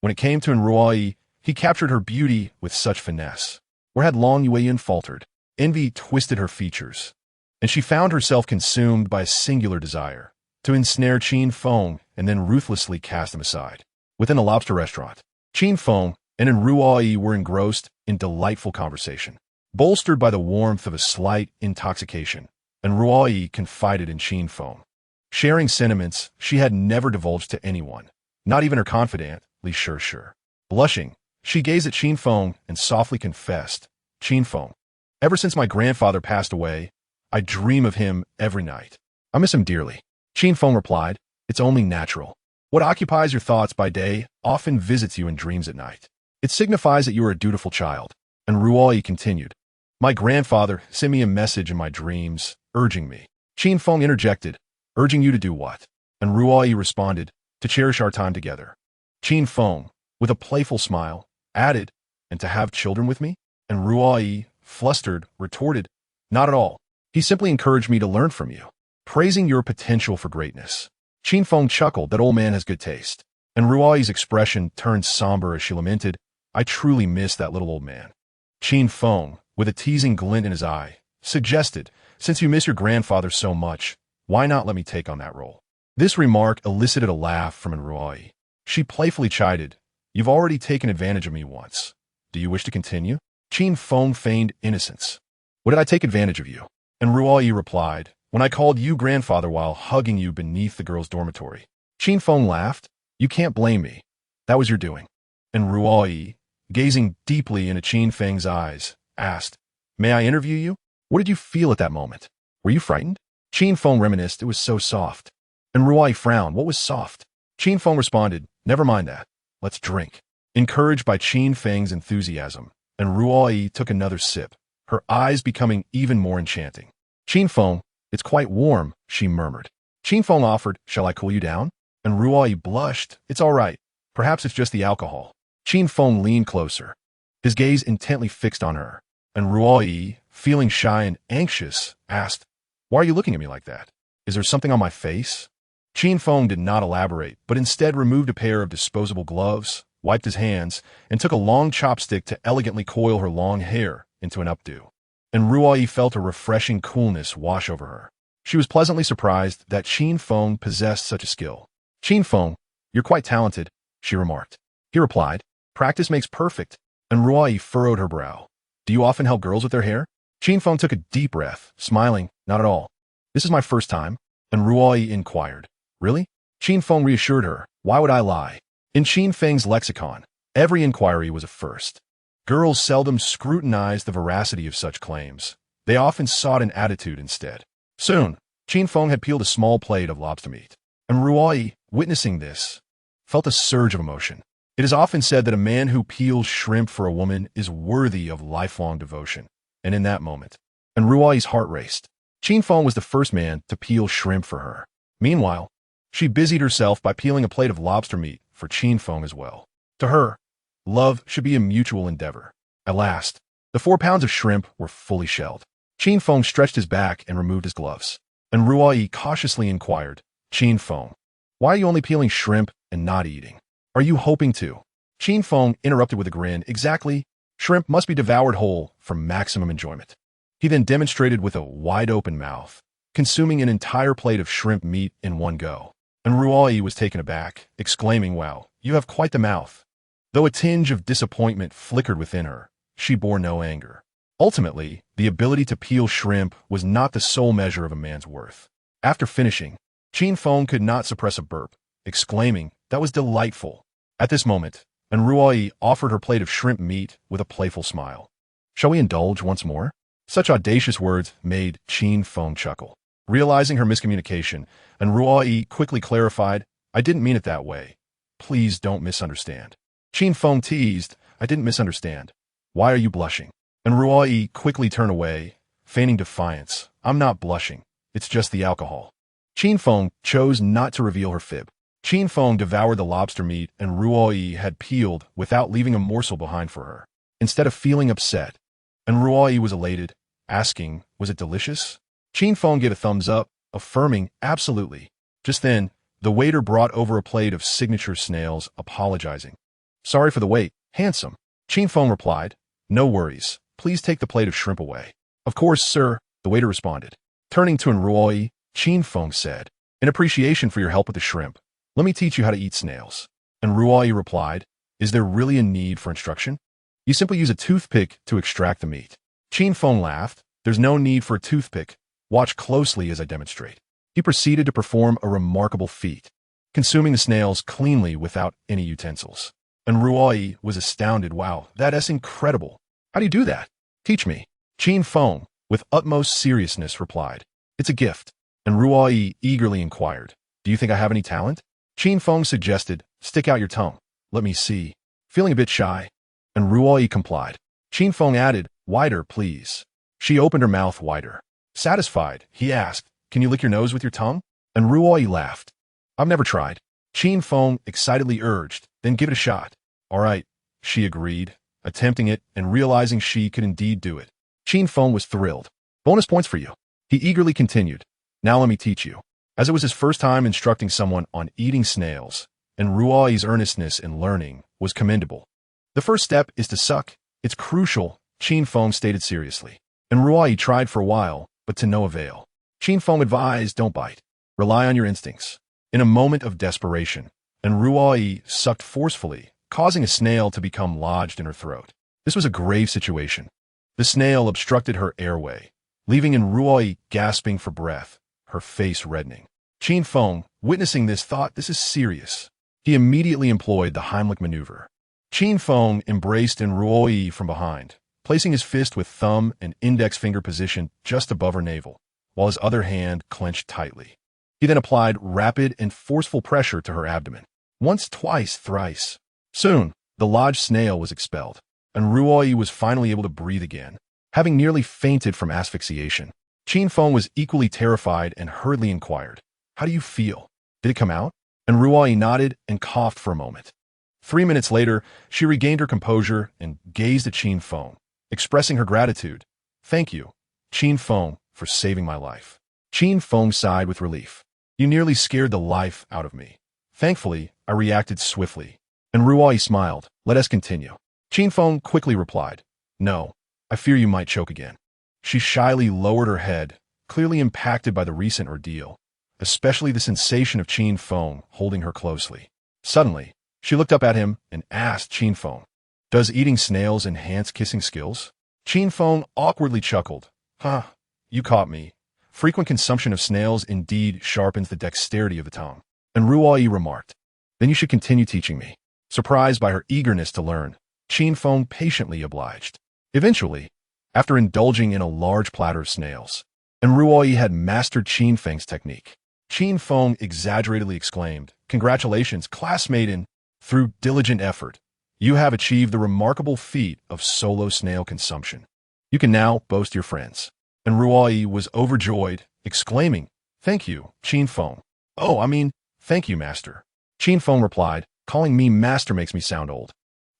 when it came to Ruai, he captured her beauty with such finesse. Where had Long Yueyun faltered? Envy twisted her features, and she found herself consumed by a singular desire to ensnare Qin Feng and then ruthlessly cast him aside. Within a lobster restaurant, Qin Feng and Ruai were engrossed in delightful conversation. Bolstered by the warmth of a slight intoxication, and Ruai confided in Qin Feng. Sharing sentiments she had never divulged to anyone, not even her confidant, Li Sure. Blushing, she gazed at Qin Feng and softly confessed, Qin Feng, ever since my grandfather passed away, I dream of him every night. I miss him dearly. Qin Feng replied, it's only natural. What occupies your thoughts by day often visits you in dreams at night. It signifies that you are a dutiful child. And Ruai continued, my grandfather sent me a message in my dreams, urging me. Qin Feng interjected, urging you to do what? And Ruai responded, to cherish our time together. Qin Feng, with a playful smile, added, and to have children with me? And Ruai, flustered, retorted, not at all. He simply encouraged me to learn from you, praising your potential for greatness. Qin Feng chuckled, that old man has good taste. And Ruoyi's expression turned somber as she lamented, I truly miss that little old man. Qin Feng, with a teasing glint in his eye, suggested, since you miss your grandfather so much, why not let me take on that role? This remark elicited a laugh from Ruoyi. She playfully chided, you've already taken advantage of me once. Do you wish to continue? Qin Feng feigned innocence. What did I take advantage of you? And Ruoyi replied, when I called you grandfather while hugging you beneath the girls' dormitory. Qin Feng laughed. You can't blame me. That was your doing. And Ruoyi, gazing deeply into Qin Feng's eyes, asked, may I interview you? What did you feel at that moment? Were you frightened? Qin Feng reminisced, it was so soft. And Ruoyi frowned, what was soft? Qin Feng responded, never mind that. Let's drink. Encouraged by Qin Feng's enthusiasm, and Ruoyi took another sip, her eyes becoming even more enchanting. Qin Feng, it's quite warm, she murmured. Qin Feng offered, shall I cool you down? And Ruoyi blushed, it's all right. Perhaps it's just the alcohol. Qin Feng leaned closer, his gaze intently fixed on her, and Ruoyi, feeling shy and anxious, asked, why are you looking at me like that? Is there something on my face? Qin Feng did not elaborate, but instead removed a pair of disposable gloves, wiped his hands, and took a long chopstick to elegantly coil her long hair into an updo. And Ruoyi felt a refreshing coolness wash over her. She was pleasantly surprised that Qin Feng possessed such a skill. Qin Feng, you're quite talented, she remarked. He replied, practice makes perfect. And Ruoyi furrowed her brow. Do you often help girls with their hair? Qin Feng took a deep breath, smiling, not at all. This is my first time. And Ruoyi inquired, really? Qin Feng reassured her, why would I lie? In Qin Feng's lexicon, every inquiry was a first. Girls seldom scrutinized the veracity of such claims. They often sought an attitude instead. Soon, Qin Feng had peeled a small plate of lobster meat. And Ruoyi, witnessing this, felt a surge of emotion. It is often said that a man who peels shrimp for a woman is worthy of lifelong devotion. And in that moment, and Ruoyi's heart raced. Qin Feng was the first man to peel shrimp for her. Meanwhile, she busied herself by peeling a plate of lobster meat for Qin Feng as well. To her, love should be a mutual endeavor. At last, the 4 pounds of shrimp were fully shelled. Qin Feng stretched his back and removed his gloves. And Ruoyi cautiously inquired, Qin Feng, why are you only peeling shrimp and not eating? Are you hoping to? Qin Feng interrupted with a grin, exactly. Shrimp must be devoured whole for maximum enjoyment. He then demonstrated with a wide-open mouth, consuming an entire plate of shrimp meat in one go. And Ruoyi was taken aback, exclaiming, wow, you have quite the mouth. Though a tinge of disappointment flickered within her, she bore no anger. Ultimately, the ability to peel shrimp was not the sole measure of a man's worth. After finishing, Qin Feng could not suppress a burp, exclaiming, that was delightful. At this moment, and Ruoyi offered her plate of shrimp meat with a playful smile. Shall we indulge once more? Such audacious words made Qin Feng chuckle. Realizing her miscommunication, and Ruoyi quickly clarified, I didn't mean it that way. Please don't misunderstand. Qin Feng teased, I didn't misunderstand. Why are you blushing? And Ruoyi quickly turned away, feigning defiance. I'm not blushing. It's just the alcohol. Qin Feng chose not to reveal her fib. Qin Feng devoured the lobster meat and Ruoyi had peeled without leaving a morsel behind for her. Instead of feeling upset, and Ruoyi was elated, asking, was it delicious? Qin Feng gave a thumbs up, affirming, absolutely. Just then, the waiter brought over a plate of signature snails, apologizing. Sorry for the wait, handsome. Qin Feng replied, no worries. Please take the plate of shrimp away. Of course, sir, the waiter responded. Turning to Ruoyi, Qin Feng said, in appreciation for your help with the shrimp, let me teach you how to eat snails. And Ruoyi replied, is there really a need for instruction? You simply use a toothpick to extract the meat. Qin Feng laughed, there's no need for a toothpick. Watch closely as I demonstrate. He proceeded to perform a remarkable feat, consuming the snails cleanly without any utensils. And Ruoyi was astounded. Wow, that's incredible. How do you do that? Teach me. Qin Feng, with utmost seriousness, replied, it's a gift. And Ruoyi eagerly inquired, do you think I have any talent? Qin Feng suggested, stick out your tongue. Let me see. Feeling a bit shy. And Ruoyi complied. Qin Feng added, wider, please. She opened her mouth wider. Satisfied, he asked, can you lick your nose with your tongue? And Ruoyi laughed. I've never tried. Qin Feng excitedly urged, then give it a shot. All right, she agreed, attempting it and realizing she could indeed do it. Qin Feng was thrilled. Bonus points for you. He eagerly continued. Now let me teach you. As it was his first time instructing someone on eating snails, and Ruoi's earnestness in learning was commendable. The first step is to suck. It's crucial, Qin Feng stated seriously. And Ruoi tried for a while, but to no avail. Qin Feng advised, don't bite. Rely on your instincts. In a moment of desperation, and Ruoi sucked forcefully, causing a snail to become lodged in her throat. This was a grave situation. The snail obstructed her airway, leaving in Ruoi gasping for breath, her face reddening. Qin Feng, witnessing this, thought, this is serious. He immediately employed the Heimlich maneuver. Qin Feng embraced in Ruoi from behind, placing his fist with thumb and index finger positioned just above her navel, while his other hand clenched tightly. He then applied rapid and forceful pressure to her abdomen. Once, twice, thrice. Soon, the lodged snail was expelled, and Ruoi was finally able to breathe again, having nearly fainted from asphyxiation. Qin Feng was equally terrified and hurriedly inquired, how do you feel? Did it come out? And Ruoi nodded and coughed for a moment. 3 minutes later, she regained her composure and gazed at Qin Feng, expressing her gratitude. Thank you, Qin Feng, for saving my life. Qin Feng sighed with relief. You nearly scared the life out of me. Thankfully, I reacted swiftly. And Ruoi smiled. Let us continue. Qin Feng quickly replied, no, I fear you might choke again. She shyly lowered her head, clearly impacted by the recent ordeal, especially the sensation of Qin Feng holding her closely. Suddenly, she looked up at him and asked Qin Feng, does eating snails enhance kissing skills? Qin Feng awkwardly chuckled. You caught me. Frequent consumption of snails indeed sharpens the dexterity of the tongue. And Ruoi remarked, then you should continue teaching me. Surprised by her eagerness to learn, Qin Feng patiently obliged. Eventually, after indulging in a large platter of snails, and Ruoi had mastered Qin Feng's technique, Qin Feng exaggeratedly exclaimed, congratulations, classmate, and through diligent effort, you have achieved the remarkable feat of solo snail consumption. You can now boast your friends. And Ruoi was overjoyed, exclaiming, thank you, Qin Feng. Oh, thank you, master. Qin Feng replied, calling me master makes me sound old.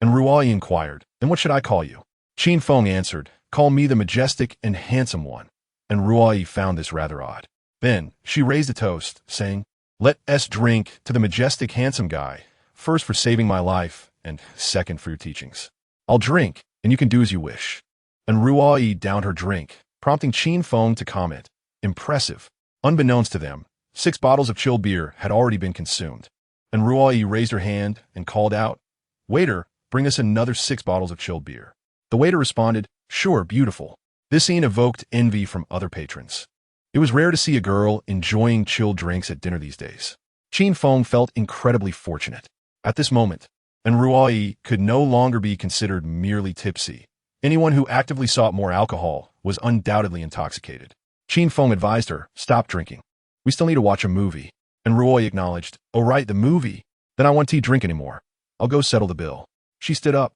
And Ruoi inquired, then what should I call you? Qin Feng answered, call me the majestic and handsome one. And Ruoi found this rather odd. Then she raised a toast, saying, let us drink to the majestic handsome guy, first for saving my life, and second for your teachings. I'll drink, and you can do as you wish. And Ruoi downed her drink, prompting Qin Feng to comment, impressive. Unbeknownst to them, 6 bottles of chilled beer had already been consumed. And Ruoi raised her hand and called out, waiter, bring us another 6 bottles of chilled beer. The waiter responded, sure, beautiful. This scene evoked envy from other patrons. It was rare to see a girl enjoying chilled drinks at dinner these days. Qin Feng felt incredibly fortunate. At this moment, and Ruoi could no longer be considered merely tipsy. Anyone who actively sought more alcohol was undoubtedly intoxicated. Qin Feng advised her, stop drinking. We still need to watch a movie. And Ruoi acknowledged, oh right, the movie. Then I won't drink anymore. I'll go settle the bill. She stood up,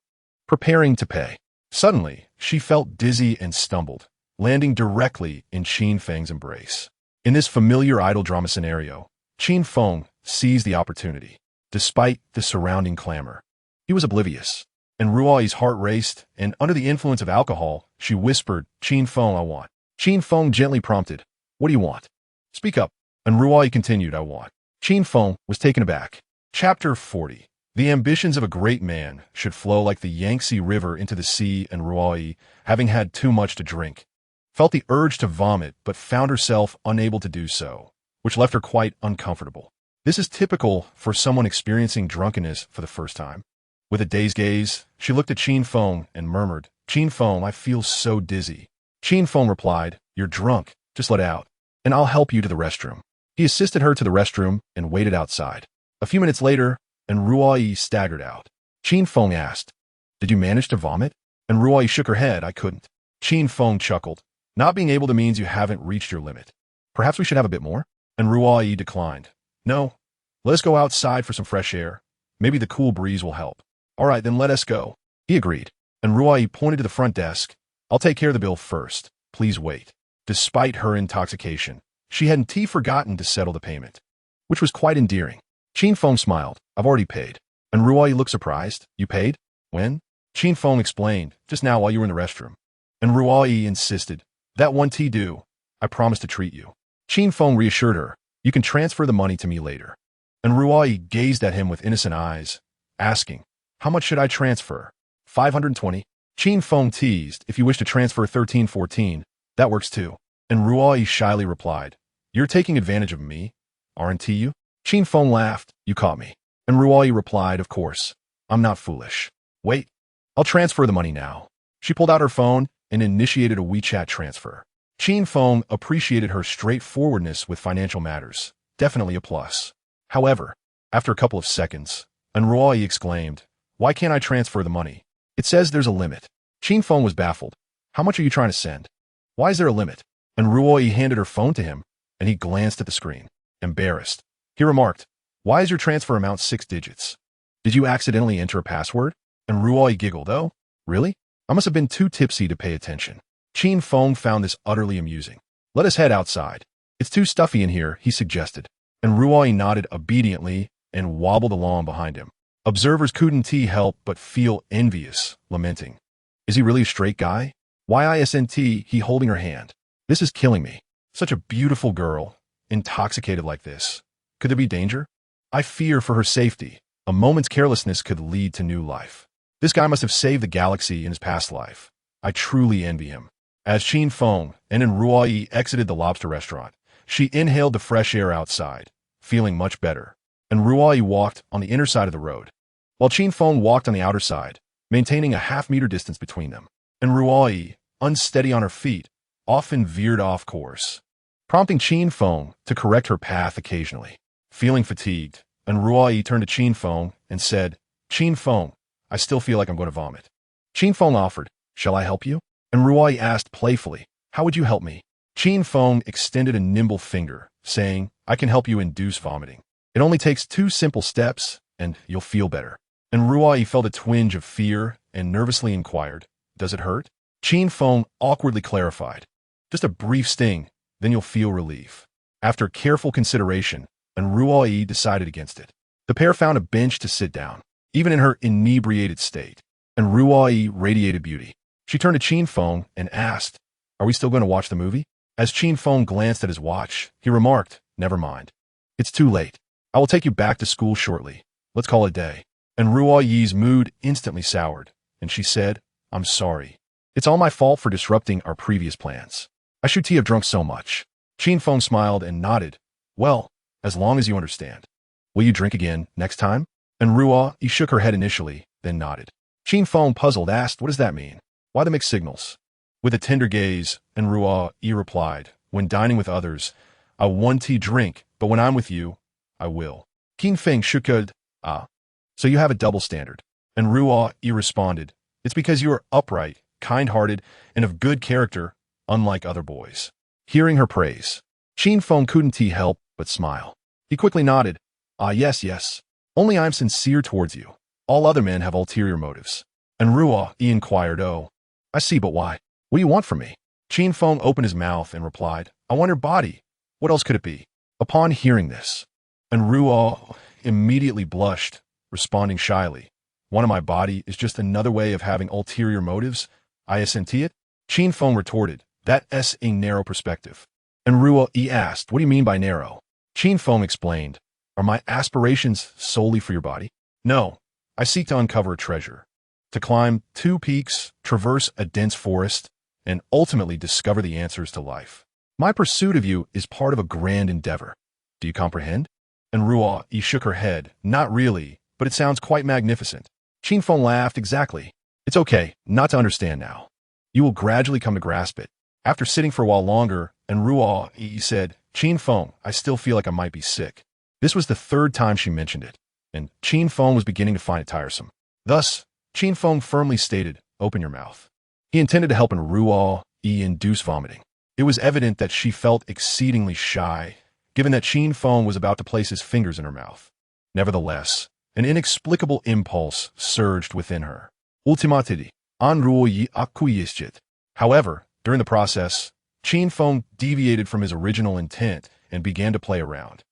preparing to pay. Suddenly, she felt dizzy and stumbled, landing directly in Qin Feng's embrace. In this familiar idol drama scenario, Qin Feng seized the opportunity. Despite the surrounding clamor, he was oblivious. And Ruoi's heart raced, and under the influence of alcohol, she whispered, Qin Feng, I want. Qin Feng gently prompted, what do you want? Speak up. And Ruoi continued, I want. Qin Feng was taken aback. Chapter 40. The ambitions of a great man should flow like the Yangtze River into the sea, and Ruoi, having had too much to drink, felt the urge to vomit but found herself unable to do so, which left her quite uncomfortable. This is typical for someone experiencing drunkenness for the first time. With a dazed gaze, she looked at Qin Feng and murmured, Qin Feng, I feel so dizzy. Qin Feng replied, you're drunk, just let out, and I'll help you to the restroom. He assisted her to the restroom and waited outside. A few minutes later, and Ruoi staggered out. Qin Feng asked, did you manage to vomit? And Ruoi shook her head, I couldn't. Qin Feng chuckled, not being able to means you haven't reached your limit. Perhaps we should have a bit more? And Ruoi declined. No, let us go outside for some fresh air. Maybe the cool breeze will help. All right, then let us go. He agreed, and Ruoi pointed to the front desk. I'll take care of the bill first. Please wait. Despite her intoxication, she hadn't forgotten to settle the payment, which was quite endearing. Qin Feng smiled. I've already paid. And Ruoi looked surprised. You paid? When? Qin Feng explained, just now while you were in the restroom. And Ruoi insisted, that one tea due. I promise to treat you. Qin Feng reassured her, you can transfer the money to me later. and Ruai gazed at him with innocent eyes, asking, "How much should I transfer?" 520. Qin Feng teased, "If you wish to transfer 1314, that works too." And Ruai shyly replied, "You're taking advantage of me, aren't you?" Qin Feng laughed, "You caught me." And Ruai replied, "Of course, I'm not foolish. Wait, I'll transfer the money now." She pulled out her phone and initiated a WeChat transfer. Qin Feng appreciated her straightforwardness with financial matters. Definitely a plus. However, after a couple of seconds, Ruai exclaimed, "Why can't I transfer the money? It says there's a limit." Qin Feng was baffled. "How much are you trying to send? Why is there a limit?" And Ruai handed her phone to him, and he glanced at the screen. Embarrassed, he remarked, "Why is your transfer amount 6 digits? Did you accidentally enter a password?" And Ruai giggled, "Oh, really? I must have been too tipsy to pay attention." Qin Feng found this utterly amusing. "Let us head outside. It's too stuffy in here," he suggested. And Ruai nodded obediently and wobbled along behind him. Observers couldn't help but feel envious, lamenting, "Is he really a straight guy? Why isn't he holding her hand? This is killing me. Such a beautiful girl, intoxicated like this. Could there be danger? I fear for her safety. A moment's carelessness could lead to new life. This guy must have saved the galaxy in his past life. I truly envy him." As Qin Feng and Ruai exited the lobster restaurant, she inhaled the fresh air outside, feeling much better. And Ruai walked on the inner side of the road, while Qin Feng walked on the outer side, maintaining a half-meter distance between them. And Ruai, unsteady on her feet, often veered off course, prompting Qin Feng to correct her path occasionally. Feeling fatigued, and Ruai turned to Qin Feng and said, "Qin Feng, I still feel like I'm going to vomit." Qin Feng offered, "Shall I help you?" And Ruai asked playfully, "How would you help me?" Qin Feng extended a nimble finger, saying, "I can help you induce vomiting. It only takes 2 simple steps, and you'll feel better." And Ruai felt a twinge of fear and nervously inquired, "Does it hurt?" Qin Feng awkwardly clarified, "Just a brief sting, then you'll feel relief." After careful consideration, and Ruai decided against it. The pair found a bench to sit down, even in her inebriated state. And Ruai radiated beauty. She turned to Qin Feng and asked, "Are we still going to watch the movie?" As Qin Feng glanced at his watch, he remarked, "Never mind. It's too late. I will take you back to school shortly. Let's call it a day." And Ruai's mood instantly soured, and she said, "I'm sorry. It's all my fault for disrupting our previous plans. I should have drunk so much." Qin Feng smiled and nodded. "Well, as long as you understand. Will you drink again next time?" And Ruai shook her head initially, then nodded. Qin Feng, puzzled, asked, "What does that mean? Why the mixed signals?" With a tender gaze, and Ruai replied, "When dining with others, I want to drink, but when I'm with you, I will." Qin Feng shook her head. "Ah, so you have a double standard." And Ruai responded, "It's because you are upright, kind-hearted, and of good character, unlike other boys." Hearing her praise, Qin Feng couldn't help but smile. He quickly nodded. "Ah, yes, yes. Only I'm sincere towards you. All other men have ulterior motives." And Ruai inquired, "Oh, I see, but why? What do you want from me?" Qin Feng opened his mouth and replied, "I want your body. What else could it be?" Upon hearing this, and Ruai immediately blushed, responding shyly, "One of my body is just another way of having ulterior motives. I assent it." Qin Feng retorted, "That's a narrow perspective." And Ruai asked, "What do you mean by narrow?" Qin Feng explained, "Are my aspirations solely for your body? No, I seek to uncover a treasure, to climb 2 peaks, traverse a dense forest, and ultimately discover the answers to life. My pursuit of you is part of a grand endeavor. Do you comprehend?" And Ruai shook her head, "Not really, but it sounds quite magnificent." Qin Feng laughed, "Exactly. It's okay not to understand now. You will gradually come to grasp it." After sitting for a while longer, and Ruai said, "Qin Feng, I still feel like I might be sick." This was the 3rd time she mentioned it, and Qin Feng was beginning to find it tiresome. Thus, Qin Feng firmly stated, "Open your mouth." He intended to help in Ruai induce vomiting. It was evident that she felt exceedingly shy, given that Qin Feng was about to place his fingers in her mouth. Nevertheless, an inexplicable impulse surged within her. Ultimately, an Ruai acquiesced. However, during the process, Qin Feng deviated from his original intent and began to play around.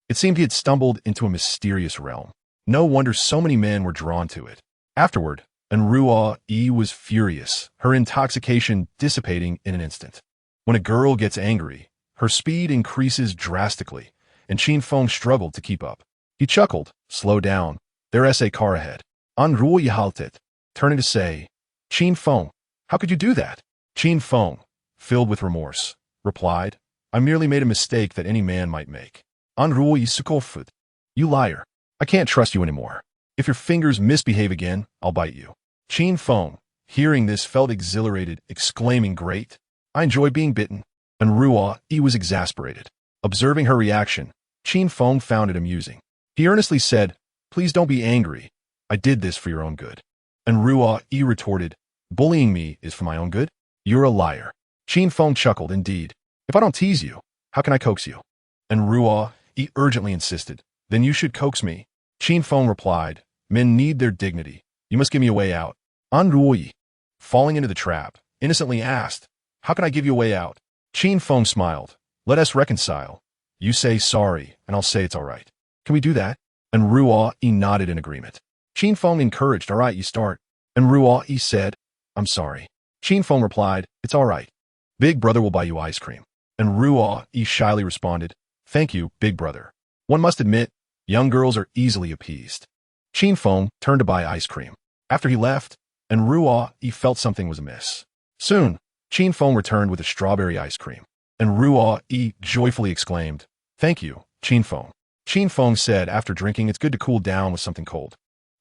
It seemed he had stumbled into a mysterious realm. No wonder so many men were drawn to it. Afterward, Ruai was furious, her intoxication dissipating in an instant. When a girl gets angry, her speed increases drastically, and Qin Feng struggled to keep up. He chuckled. Slow down. There's a car ahead. En route you halted. Turning to say, Qin Feng, how could you do that? Qin Feng, filled with remorse, replied, I merely made a mistake that any man might make. En route you sukofud. You liar. I can't trust you anymore. If your fingers misbehave again, I'll bite you. Qin Feng, hearing this, felt exhilarated, exclaiming, Great. I enjoy being bitten. En route he was exasperated. Observing her reaction, Qin Feng found it amusing. He earnestly said, Please don't be angry. I did this for your own good. And Ruo-Yi retorted, Bullying me is for my own good? You're a liar. Qin Feng chuckled, Indeed. If I don't tease you, how can I coax you? And Ruo-Yi urgently insisted, Then you should coax me. Qin Feng replied, Men need their dignity. You must give me a way out. An Ruo-Yi, falling into the trap, innocently asked, How can I give you a way out? Qin Feng smiled. Let us reconcile. You say sorry, and I'll say it's all right. Can we do that? And Ruo-Yi nodded in agreement. Qin Feng encouraged, All right, you start. And Ruo-Yi said, I'm sorry. Qin Feng replied, It's all right. Big brother will buy you ice cream. And Ruo-Yi shyly responded, Thank you, big brother. One must admit, young girls are easily appeased. Qin Feng turned to buy ice cream. After he left, and Ruo-Yi felt something was amiss. Soon, Qin Feng returned with a strawberry ice cream. And Ruo-Yi joyfully exclaimed, Thank you, Qin Feng. Qin Feng said after drinking, It's good to cool down with something cold.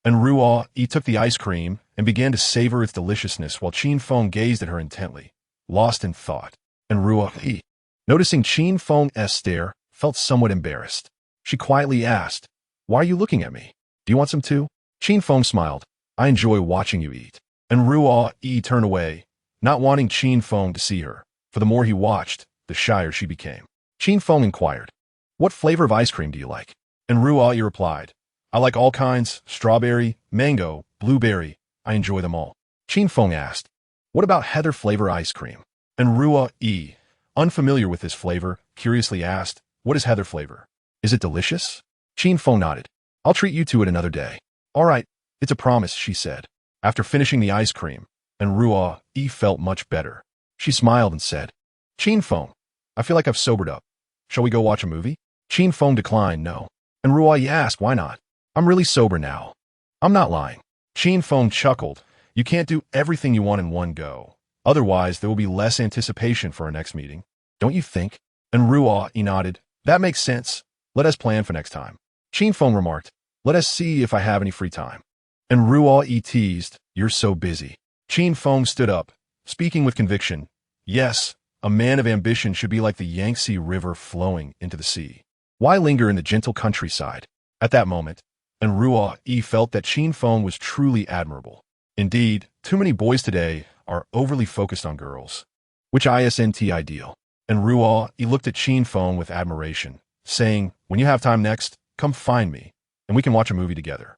And Ruo-Yi took the ice cream and began to savor its deliciousness while Qin Feng gazed at her intently, lost in thought. And Ruo-Yi, noticing Qin Feng's stare, felt somewhat embarrassed. She quietly asked, Why are you looking at me? Do you want some too? Qin Feng smiled. I enjoy watching you eat. And Ruo-Yi turned away, not wanting Qin Feng to see her, for the more he watched, the shyer she became. Qin Feng inquired, What flavor of ice cream do you like? And Ruo-Yi replied, I like all kinds, strawberry, mango, blueberry. I enjoy them all. Qin Feng asked, What about heather flavor ice cream? And Ruo-Yi, unfamiliar with this flavor, curiously asked, What is heather flavor? Is it delicious? Qin Feng nodded. I'll treat you to it another day. All right, it's a promise, she said. After finishing the ice cream, and Ruo-Yi felt much better. She smiled and said, Qin Feng, I feel like I've sobered up. Shall we go watch a movie? Qin Feng declined, no. And Ruo-Yi asked, Why not? I'm really sober now. I'm not lying. Qin Feng chuckled. You can't do everything you want in one go. Otherwise, there will be less anticipation for our next meeting. Don't you think? And Ruo-Yi nodded. That makes sense. Let us plan for next time. Qin Feng remarked, Let us see if I have any free time. And Ruo-Yi teased, You're so busy. Qin Feng stood up, speaking with conviction. Yes, a man of ambition should be like the Yangtze River flowing into the sea. Why linger in the gentle countryside? At that moment, and Ruo-Yi felt that Qin Feng was truly admirable. Indeed, too many boys today are overly focused on girls, which isn't ideal. And Ruo-Yi looked at Qin Feng with admiration, saying, When you have time next, come find me, and we can watch a movie together.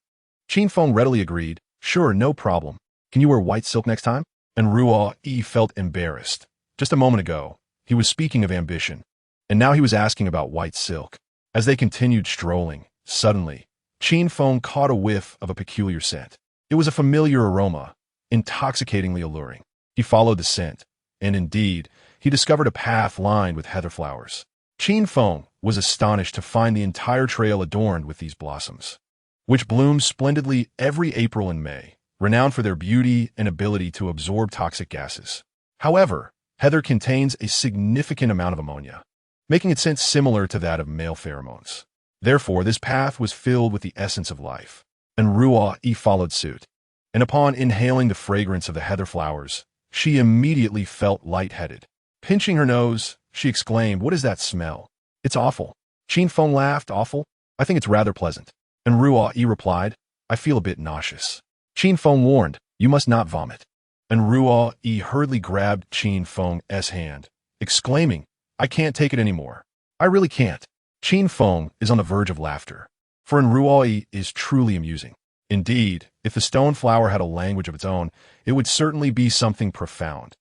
Qin Feng readily agreed, Sure, no problem. Can you wear white silk next time? And Ruo-Yi felt embarrassed. Just a moment ago, he was speaking of ambition, and now he was asking about white silk. As they continued strolling, suddenly, Qin Feng caught a whiff of a peculiar scent. It was a familiar aroma, intoxicatingly alluring. He followed the scent, and indeed, he discovered a path lined with heather flowers. Qin Feng was astonished to find the entire trail adorned with these blossoms, which bloom splendidly every April and May, renowned for their beauty and ability to absorb toxic gases. However, heather contains a significant amount of ammonia, making its scent similar to that of male pheromones. Therefore, this path was filled with the essence of life. And Ruo-Yi followed suit. And upon inhaling the fragrance of the heather flowers, she immediately felt lightheaded. Pinching her nose, she exclaimed, What is that smell? It's awful. Qin Feng laughed, Awful? I think it's rather pleasant. And Ruo-Yi replied, I feel a bit nauseous. Qin Feng warned, You must not vomit. And Ruo-Yi hurriedly grabbed Qin Feng's hand, exclaiming, I can't take it anymore. I really can't. Qin Feng is on the verge of laughter, for Ruo-Yi is truly amusing. Indeed, if the stone flower had a language of its own, it would certainly be something profound.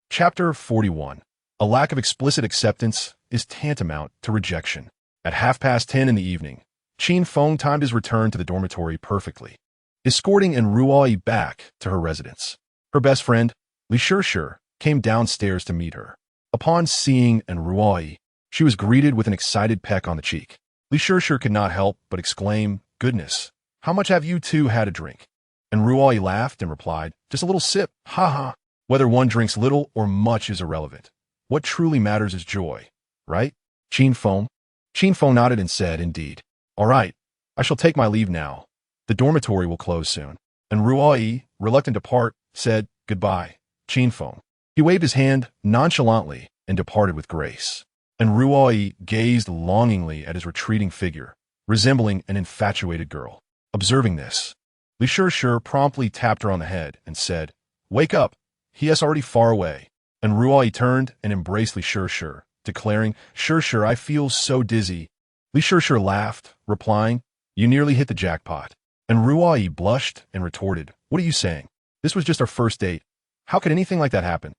Chapter 41. A lack of explicit acceptance is tantamount to rejection. At 10:30 in the evening, Qin Feng timed his return to the dormitory perfectly, escorting Ruo-Yi back to her residence. Her best friend, Li Shishir, came downstairs to meet her. Upon seeing Ruo-Yi, she was greeted with an excited peck on the cheek. Li Shishir could not help but exclaim, "Goodness, how much have you two had a drink?" And Ruoyi laughed and replied, "Just a little sip, ha." Whether one drinks little or much is irrelevant. What truly matters is joy, right? Qin Feng? Qin Feng nodded and said, "Indeed. All right, I shall take my leave now. The dormitory will close soon." And Ruoyi, reluctant to part, said, "Goodbye, Qin Feng." He waved his hand nonchalantly and departed with grace. And Ruoyi gazed longingly at his retreating figure, resembling an infatuated girl. Observing this, Li Shishir promptly tapped her on the head and said, "Wake up, he is already far away." And Ruoyi turned and embraced Li Shishir, declaring, "Shishir, I feel so dizzy." Li Shishir laughed, replying, "You nearly hit the jackpot." And Ruoyi blushed and retorted, "What are you saying? This was just our first date. How could anything like that happen?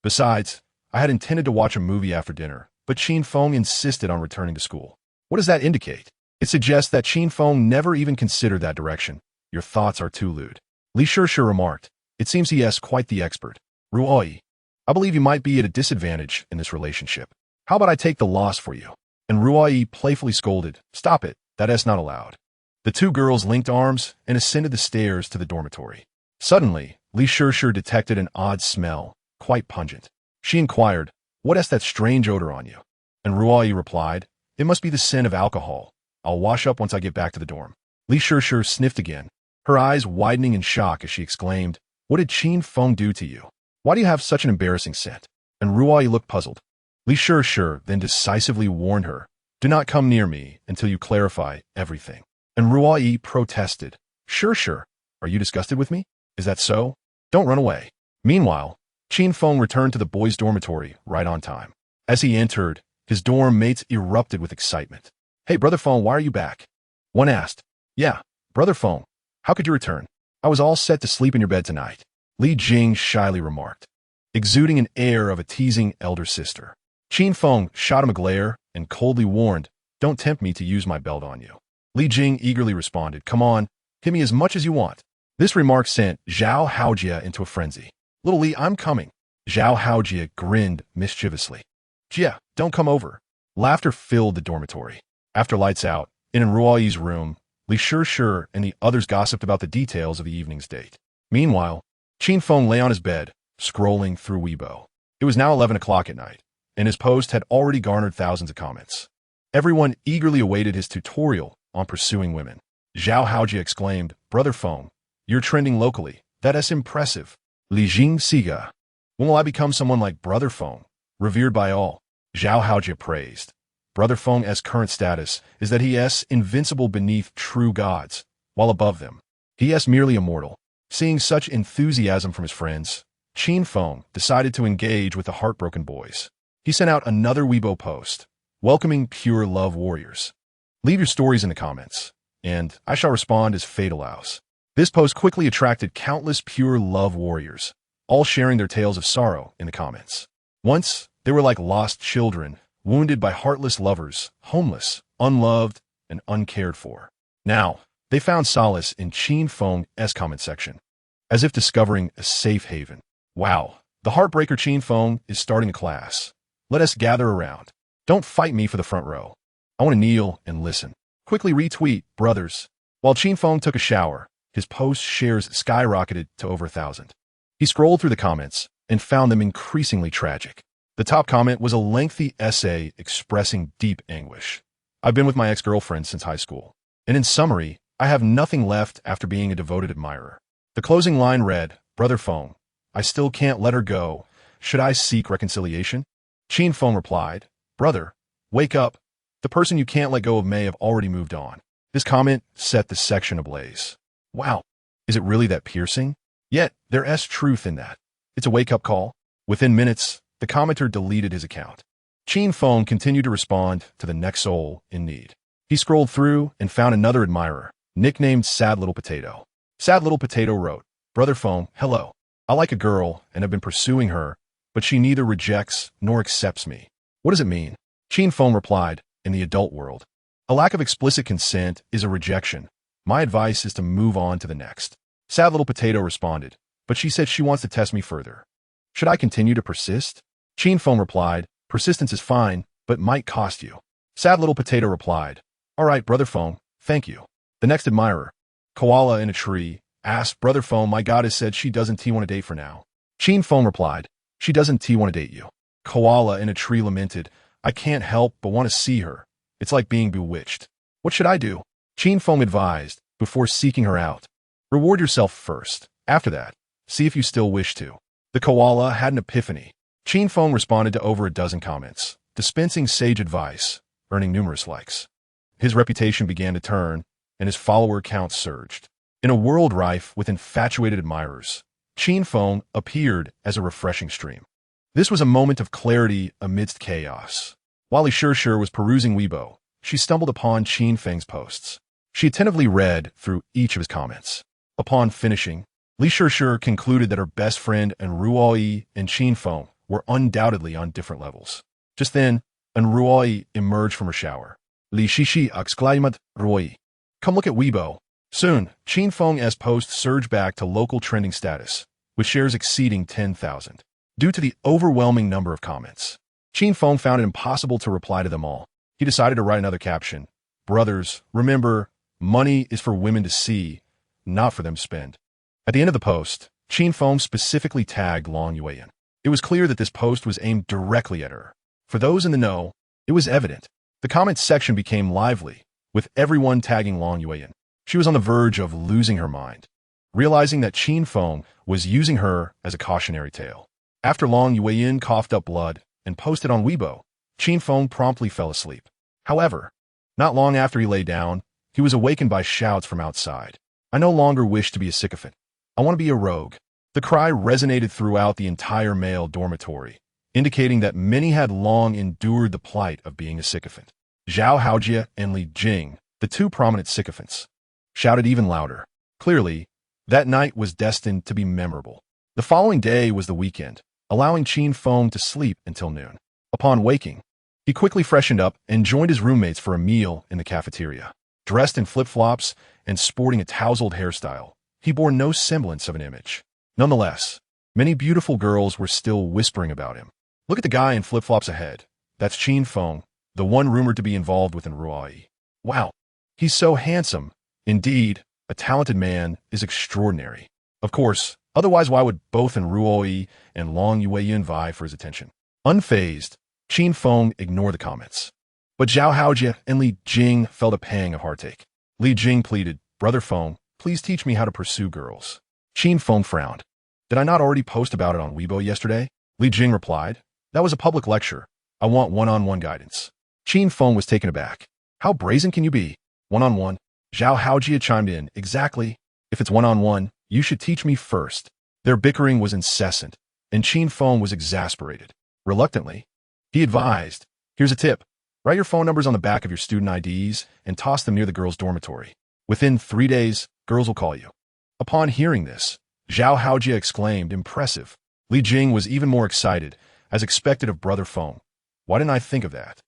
Besides, I had intended to watch a movie after dinner, but Qin Feng insisted on returning to school." What does that indicate? It suggests that Qin Feng never even considered that direction. Your thoughts are too lewd. Li Shishir remarked, "It seems he is quite the expert. Ruoyi, I believe you might be at a disadvantage in this relationship. How about I take the loss for you?" And Ruoyi playfully scolded, "Stop it, that is not allowed." The two girls linked arms and ascended the stairs to the dormitory. Suddenly, Li Shishir detected an odd smell, quite pungent. She inquired, "What is that strange odor on you?" And Ruoyi replied, "It must be the scent of alcohol. I'll wash up once I get back to the dorm." Li Shishir sniffed again, her eyes widening in shock as she exclaimed, "What did Qin Feng do to you? Why do you have such an embarrassing scent?" And Ruoyi looked puzzled. Li Shishir then decisively warned her, "Do not come near me until you clarify everything." And Ruoyi protested, Shishir, are you disgusted with me? Is that so? Don't run away." Meanwhile, Qin Feng returned to the boys' dormitory right on time. As he entered, his dorm mates erupted with excitement. "Hey, Brother Feng, why are you back?" One asked. "Yeah, Brother Feng, how could you return? I was all set to sleep in your bed tonight," Li Jing shyly remarked, exuding an air of a teasing elder sister. Qin Feng shot him a glare and coldly warned, "Don't tempt me to use my belt on you." Li Jing eagerly responded, "Come on, hit me as much as you want." This remark sent Zhao Haojia into a frenzy. "Little Li, I'm coming." Zhao Haojia grinned mischievously. "Jia, don't come over." Laughter filled the dormitory. After lights out, in Ruoyi's room, Li Shishir and the others gossiped about the details of the evening's date. Meanwhile, Qin Feng lay on his bed, scrolling through Weibo. It was now 11 o'clock at night, and his post had already garnered thousands of comments. Everyone eagerly awaited his tutorial on pursuing women. Zhao Haojia exclaimed, "Brother Feng, you're trending locally. That is impressive. Li Jing Siga. When will I become someone like Brother Feng, revered by all?" Zhao Haojia praised. Brother Feng's current status is that he is invincible beneath true gods, while above them, he is merely a mortal. Seeing such enthusiasm from his friends, Qin Feng decided to engage with the heartbroken boys. He sent out another Weibo post, welcoming pure love warriors. Leave your stories in the comments, and I shall respond as fate allows. This post quickly attracted countless pure love warriors, all sharing their tales of sorrow in the comments. Once, they were like lost children, wounded by heartless lovers, homeless, unloved, and uncared for. Now, they found solace in Qin Feng's comment section, as if discovering a safe haven. Wow, the Heartbreaker Qin Feng is starting a class. Let us gather around. Don't fight me for the front row. I want to kneel and listen. Quickly retweet, brothers. While Qin Feng took a shower, his post shares skyrocketed to over 1,000. He scrolled through the comments and found them increasingly tragic. The top comment was a lengthy essay expressing deep anguish. "I've been with my ex-girlfriend since high school, and in summary, I have nothing left after being a devoted admirer." The closing line read, "Brother Feng, I still can't let her go. Should I seek reconciliation?" Qin Feng replied, "Brother, wake up. The person you can't let go of may have already moved on." This comment set the section ablaze. Wow, is it really that piercing? Yet, there is truth in that. It's a wake-up call. Within minutes, the commenter deleted his account. Qin Feng continued to respond to the next soul in need. He scrolled through and found another admirer, nicknamed Sad Little Potato. Sad Little Potato wrote, "Brother Feng, hello. I like a girl and have been pursuing her, but she neither rejects nor accepts me. What does it mean?" Qin Feng replied, "In the adult world, a lack of explicit consent is a rejection. My advice is to move on to the next." Sad Little Potato responded, "But she said she wants to test me further. Should I continue to persist?" Qin Feng replied, "Persistence is fine, but might cost you." Sad Little Potato replied, All right, Brother Feng, thank you. The next admirer, Koala in a tree, asked Brother Feng, my goddess said she doesn't want to date for now. Qin Feng replied, she doesn't want to date you. Koala in a tree lamented, I can't help but want to see her. It's like being bewitched. What should I do? Qin Feng advised, before seeking her out. Reward yourself first. After that, see if you still wish to. The koala had an epiphany. Qin Feng responded to over a dozen comments, dispensing sage advice, earning numerous likes. His reputation began to turn, and his follower count surged. In a world rife with infatuated admirers, Qin Feng appeared as a refreshing stream. This was a moment of clarity amidst chaos. While Li Shishir was perusing Weibo, she stumbled upon Qin Feng's posts. She attentively read through each of his comments. Upon finishing, Li Shishir concluded that her best friend Ruoyi and Qin Feng were undoubtedly on different levels. Just then, Ruoyi emerged from her shower. Li Shishi exclaimed, Ruoyi, come look at Weibo. Soon, Qin Feng's post surged back to local trending status, with shares exceeding 10,000. Due to the overwhelming number of comments, Qin Feng found it impossible to reply to them all. He decided to write another caption. Brothers, remember, money is for women to see, not for them to spend. At the end of the post, Qin Feng specifically tagged Long Yueyan. It was clear that this post was aimed directly at her. For those in the know, it was evident. The comments section became lively, with everyone tagging Long Yueyan. She was on the verge of losing her mind, realizing that Qin Feng was using her as a cautionary tale. After Long Yueyan coughed up blood and posted on Weibo, Qin Feng promptly fell asleep. However, not long after he lay down, he was awakened by shouts from outside. I no longer wish to be a sycophant. I want to be a rogue. The cry resonated throughout the entire male dormitory, indicating that many had long endured the plight of being a sycophant. Zhao Haojie and Li Jing, the two prominent sycophants, shouted even louder. Clearly, that night was destined to be memorable. The following day was the weekend, allowing Qin Feng to sleep until noon. Upon waking, he quickly freshened up and joined his roommates for a meal in the cafeteria. Dressed in flip-flops and sporting a tousled hairstyle, he bore no semblance of an image. Nonetheless, many beautiful girls were still whispering about him. Look at the guy in flip-flops ahead. That's Qin Feng, the one rumored to be involved with Ruoyi. Wow, he's so handsome. Indeed, a talented man is extraordinary. Of course, otherwise why would both Ruoyi and Long Yueyan vie for his attention? Unfazed, Qin Feng ignored the comments. But Zhao Haojie and Li Jing felt a pang of heartache. Li Jing pleaded, Brother Feng, please teach me how to pursue girls. Qin Feng frowned. Did I not already post about it on Weibo yesterday? Li Jing replied, that was a public lecture. I want one-on-one guidance. Qin Feng was taken aback. How brazen can you be? One-on-one? Zhao Haojie chimed in, exactly. If it's one-on-one, you should teach me first. Their bickering was incessant, and Qin Feng was exasperated. Reluctantly, he advised, here's a tip. Write your phone numbers on the back of your student IDs and toss them near the girls' dormitory. Within 3 days, girls will call you. Upon hearing this, Zhao Haojie exclaimed, impressive. Li Jing was even more excited, as expected of Brother Feng. Why didn't I think of that?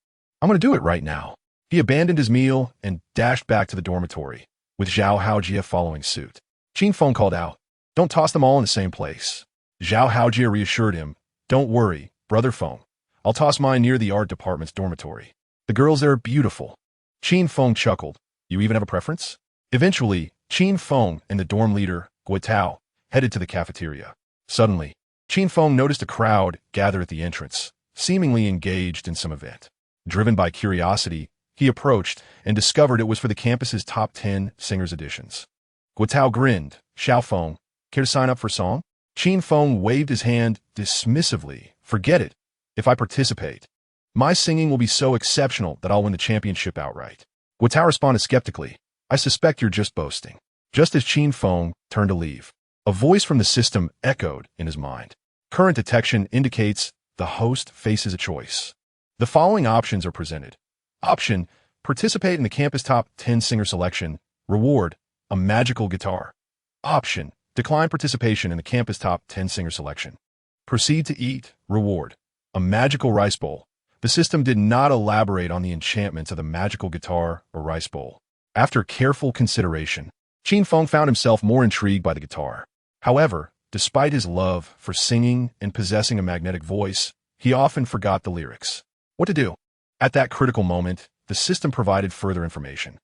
I'm going to do it right now. He abandoned his meal and dashed back to the dormitory, with Zhao Haojie following suit. Qin Feng called out, don't toss them all in the same place. Zhao Haojie reassured him, don't worry, Brother Feng. I'll toss mine near the art department's dormitory. The girls there are beautiful. Qin Feng chuckled, you even have a preference? Eventually, Qin Feng and the dorm leader, Guitao, headed to the cafeteria. Suddenly, Qin Feng noticed a crowd gather at the entrance, seemingly engaged in some event. Driven by curiosity, he approached and discovered it was for the campus's top 10 singers editions. Guitao grinned, Xiao Feng, care to sign up for song? Qin Feng waved his hand dismissively, forget it. If I participate, my singing will be so exceptional that I'll win the championship outright. Guitao responded skeptically, I suspect you're just boasting. Just as Qin Feng turned to leave, a voice from the system echoed in his mind. Current detection indicates the host faces a choice. The following options are presented. Option, participate in the campus top 10 singer selection. Reward, a magical guitar. Option, decline participation in the campus top 10 singer selection. Proceed to eat. Reward, a magical rice bowl. The system did not elaborate on the enchantments of the magical guitar or rice bowl. After careful consideration, Qin Feng found himself more intrigued by the guitar. However, despite his love for singing and possessing a magnetic voice, he often forgot the lyrics. What to do? At that critical moment, the system provided further information.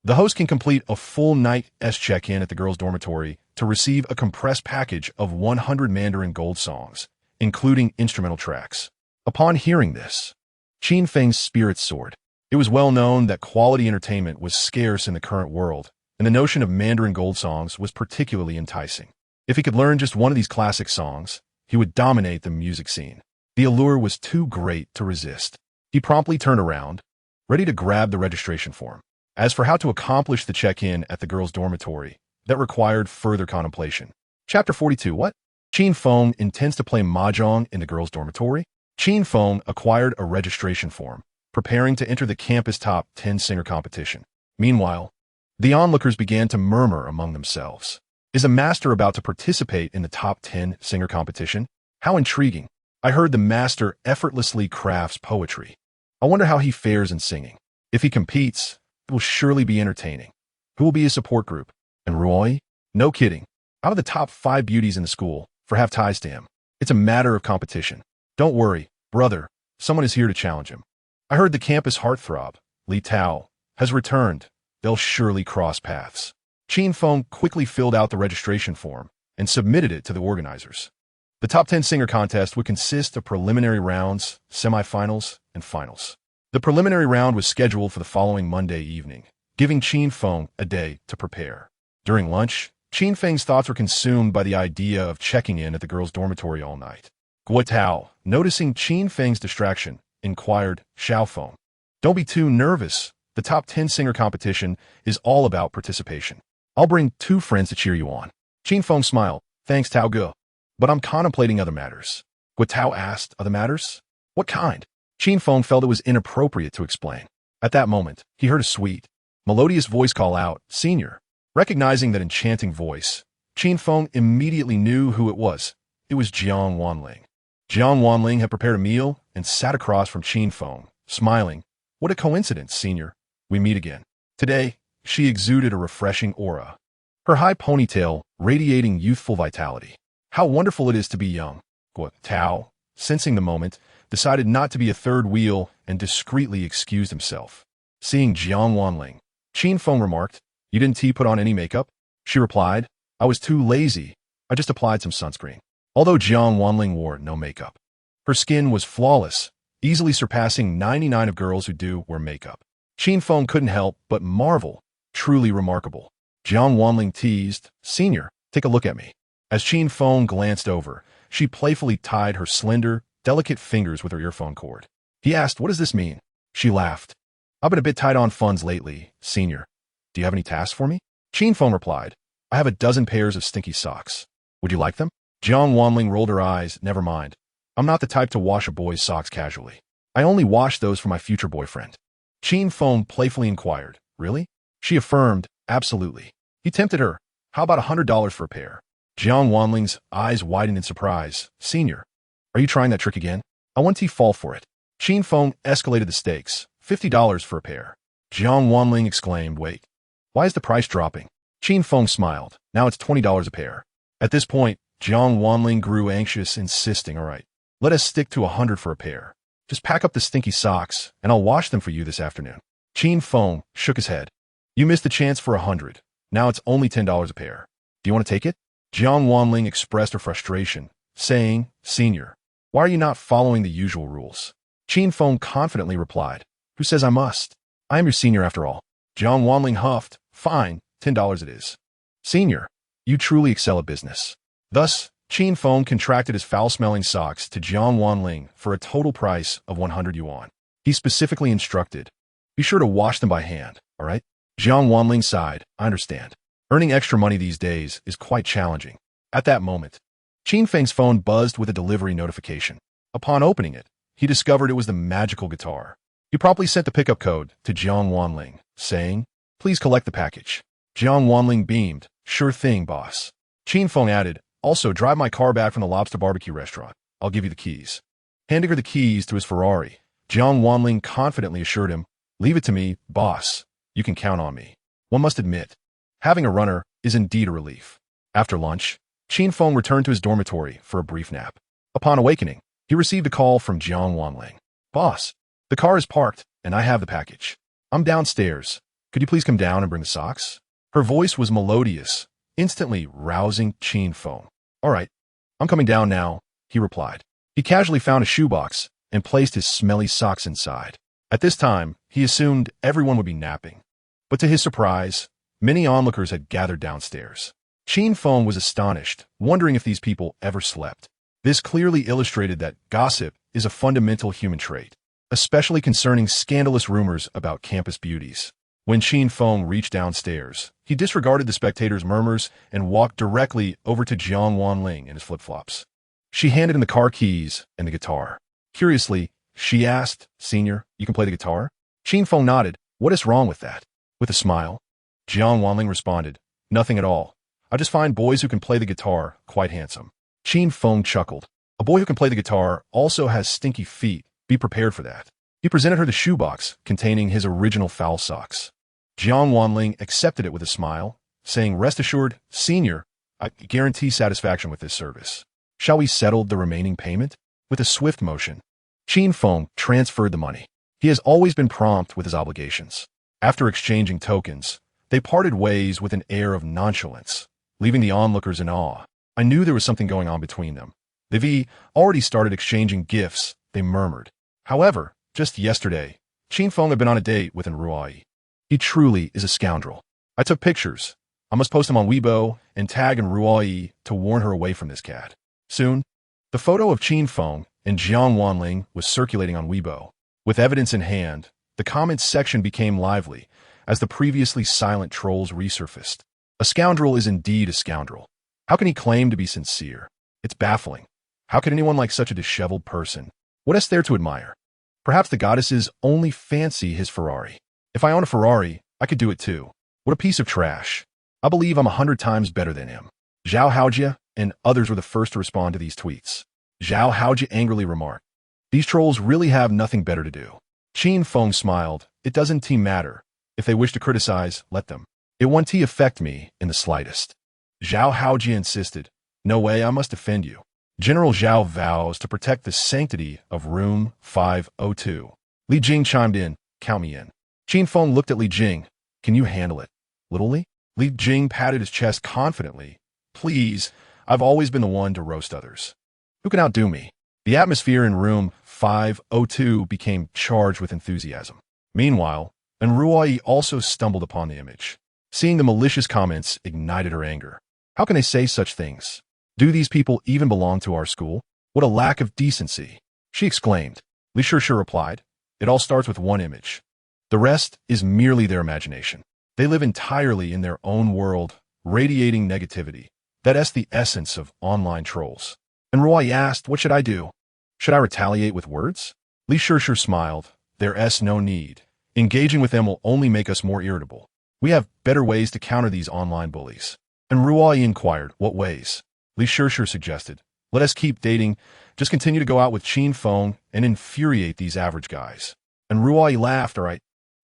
The host can complete a full night's check-in at the girls' dormitory to receive a compressed package of 100 Mandarin gold songs, including instrumental tracks. Upon hearing this, Qin Feng's spirits soared. It was well known that quality entertainment was scarce in the current world, and the notion of Mandarin gold songs was particularly enticing. If he could learn just one of these classic songs, he would dominate the music scene. The allure was too great to resist. He promptly turned around, ready to grab the registration form. As for how to accomplish the check-in at the girls' dormitory, that required further contemplation. Chapter 42. What? Qin Feng intends to play mahjong in the girls' dormitory? Qin Feng acquired a registration form, preparing to enter the campus top 10 singer competition. Meanwhile, the onlookers began to murmur among themselves. Is a master about to participate in the top 10 singer competition? How intriguing. I heard the master effortlessly crafts poetry. I wonder how he fares in singing. If he competes, it will surely be entertaining. Who will be his support group? And Roy? No kidding. Out of the top 5 beauties in the school, for have ties to him. It's a matter of competition. Don't worry, brother. Someone is here to challenge him. I heard the campus heartthrob, Li Tao, has returned. They'll surely cross paths. Qin Feng quickly filled out the registration form and submitted it to the organizers. The top 10 singer contest would consist of preliminary rounds, semifinals, and finals. The preliminary round was scheduled for the following Monday evening, giving Qin Feng a day to prepare. During lunch, Qin Feng's thoughts were consumed by the idea of checking in at the girls' dormitory all night. Guo Tao, noticing Qin Feng's distraction, inquired, Xiao Feng, don't be too nervous. The top 10 singer competition is all about participation. I'll bring 2 friends to cheer you on. Qin Feng smiled. Thanks, Tao Ge. But I'm contemplating other matters. Guo Tao asked, other matters? What kind? Qin Feng felt it was inappropriate to explain. At that moment, he heard a sweet, melodious voice call out, Senior. Recognizing that enchanting voice, Qin Feng immediately knew who it was. It was Jiang Wanling. Jiang Wanling had prepared a meal and sat across from Qin Feng, smiling. What a coincidence, Senior. We meet again. Today, she exuded a refreshing aura, her high ponytail radiating youthful vitality. How wonderful it is to be young. Guo Tao, sensing the moment, decided not to be a third wheel and discreetly excused himself. Seeing Jiang Wanling, Qin Feng remarked, You didn't put on any makeup? She replied, I was too lazy. I just applied some sunscreen. Although Jiang Wanling wore no makeup, her skin was flawless, easily surpassing 99 of girls who do wear makeup. Qin Feng couldn't help but marvel. Truly remarkable. Jiang Wanling teased, Senior, take a look at me. As Qin Feng glanced over, she playfully tied her slender, delicate fingers with her earphone cord. He asked, what does this mean? She laughed. I've been a bit tight on funds lately, Senior. Do you have any tasks for me? Qin Feng replied, I have a dozen pairs of stinky socks. Would you like them? Jiang Wanling rolled her eyes. Never mind. I'm not the type to wash a boy's socks casually. I only wash those for my future boyfriend. Qin Feng playfully inquired, Really? She affirmed, Absolutely. He tempted her. How about $100 for a pair? Jiang Wanling's eyes widened in surprise. Senior, are you trying that trick again? I want to fall for it. Qin Feng escalated the stakes. $50 for a pair. Jiang Wanling exclaimed, Wait. Why is the price dropping? Qin Feng smiled. Now it's $20 a pair. At this point, Jiang Wanling grew anxious, insisting, All right, let us stick to $100 for a pair. Just pack up the stinky socks, and I'll wash them for you this afternoon. Qin Feng shook his head. You missed the chance for $100. Now it's only $10 a pair. Do you want to take it? Jiang Wanling expressed her frustration, saying, Senior, why are you not following the usual rules? Qin Feng confidently replied, Who says I must? I am your senior after all. Jiang Wanling huffed, Fine, $10 it is. Senior, you truly excel at business. Thus, Qin Feng contracted his foul-smelling socks to Jiang Wanling for a total price of 100 yuan. He specifically instructed, Be sure to wash them by hand, all right? Jiang Wanling sighed, I understand. Earning extra money these days is quite challenging. At that moment, Qin Feng's phone buzzed with a delivery notification. Upon opening it, he discovered it was the magical guitar. He promptly sent the pickup code to Jiang Wanling, saying, Please collect the package. Jiang Wanling beamed, Sure thing, boss. Qin Feng added, Also, drive my car back from the lobster barbecue restaurant. I'll give you the keys. Handing her the keys to his Ferrari, Jiang Wanling confidently assured him, Leave it to me, boss. You can count on me. One must admit, having a runner is indeed a relief. After lunch, Qin Feng returned to his dormitory for a brief nap. Upon awakening, he received a call from Jiang Wanling. Boss, the car is parked, and I have the package. I'm downstairs. Could you please come down and bring the socks? Her voice was melodious, instantly rousing Qin Feng. All right, I'm coming down now, he replied. He casually found a shoebox and placed his smelly socks inside. At this time, he assumed everyone would be napping. But to his surprise, many onlookers had gathered downstairs. Qin Feng was astonished, wondering if these people ever slept. This clearly illustrated that gossip is a fundamental human trait, especially concerning scandalous rumors about campus beauties. When Qin Feng reached downstairs, he disregarded the spectators' murmurs and walked directly over to Jiangnan in his flip-flops. She handed him the car keys and the guitar. Curiously, she asked, "Senior, you can play the guitar?" Qin Feng nodded. "What is wrong with that?" With a smile, Jiang Wanling responded, "Nothing at all. I just find boys who can play the guitar quite handsome." Qin Feng chuckled. "A boy who can play the guitar also has stinky feet. Be prepared for that." He presented her the shoebox containing his original foul socks. Jiang Wanling accepted it with a smile, saying, "Rest assured, Senior, I guarantee satisfaction with this service. Shall we settle the remaining payment?" With a swift motion, Qin Feng transferred the money. He has always been prompt with his obligations. After exchanging tokens, they parted ways with an air of nonchalance, leaving the onlookers in awe. I knew there was something going on between them. They've already started exchanging gifts, they murmured. However, just yesterday, Qin Feng had been on a date with Ruai. He truly is a scoundrel. I took pictures. I must post them on Weibo and tag Ruai to warn her away from this cat. Soon, the photo of Qin Feng and Jiang Wanling was circulating on Weibo. With evidence in hand, the comments section became lively as the previously silent trolls resurfaced. A scoundrel is indeed a scoundrel. How can he claim to be sincere? It's baffling. How could anyone like such a disheveled person? What is there to admire? Perhaps the goddesses only fancy his Ferrari. If I own a Ferrari, I could do it too. What a piece of trash. I believe I'm 100 times better than him. Zhao Haojia and others were the first to respond to these tweets. Zhao Haojia angrily remarked, "These trolls really have nothing better to do." Qin Feng smiled. "It doesn't matter. If they wish to criticize, let them. It won't affect me in the slightest." Zhao Haojia insisted, "No way, I must defend you." General Zhao vows to protect the sanctity of room 502. Li Jing chimed in, "Count me in." Qin Feng looked at Li Jing. "Can you handle it?" "Little Li?" Li Jing patted his chest confidently. "Please, I've always been the one to roast others. Who can outdo me?" The atmosphere in room 502 became charged with enthusiasm. Meanwhile, Ruai also stumbled upon the image. Seeing the malicious comments ignited her anger. How can they say such things? Do these people even belong to our school? What a lack of decency! She exclaimed. Li Shishir replied, "It all starts with one image. The rest is merely their imagination. They live entirely in their own world, radiating negativity. That's the essence of online trolls." And Ruai asked, "What should I do? Should I retaliate with words?" Li Shishir smiled. "There's no need. Engaging with them will only make us more irritable. We have better ways to counter these online bullies." And Ruai inquired, "What ways?" Li Shishir suggested, "Let us keep dating. Just continue to go out with Qin Feng and infuriate these average guys." And Ruai laughed, "All right,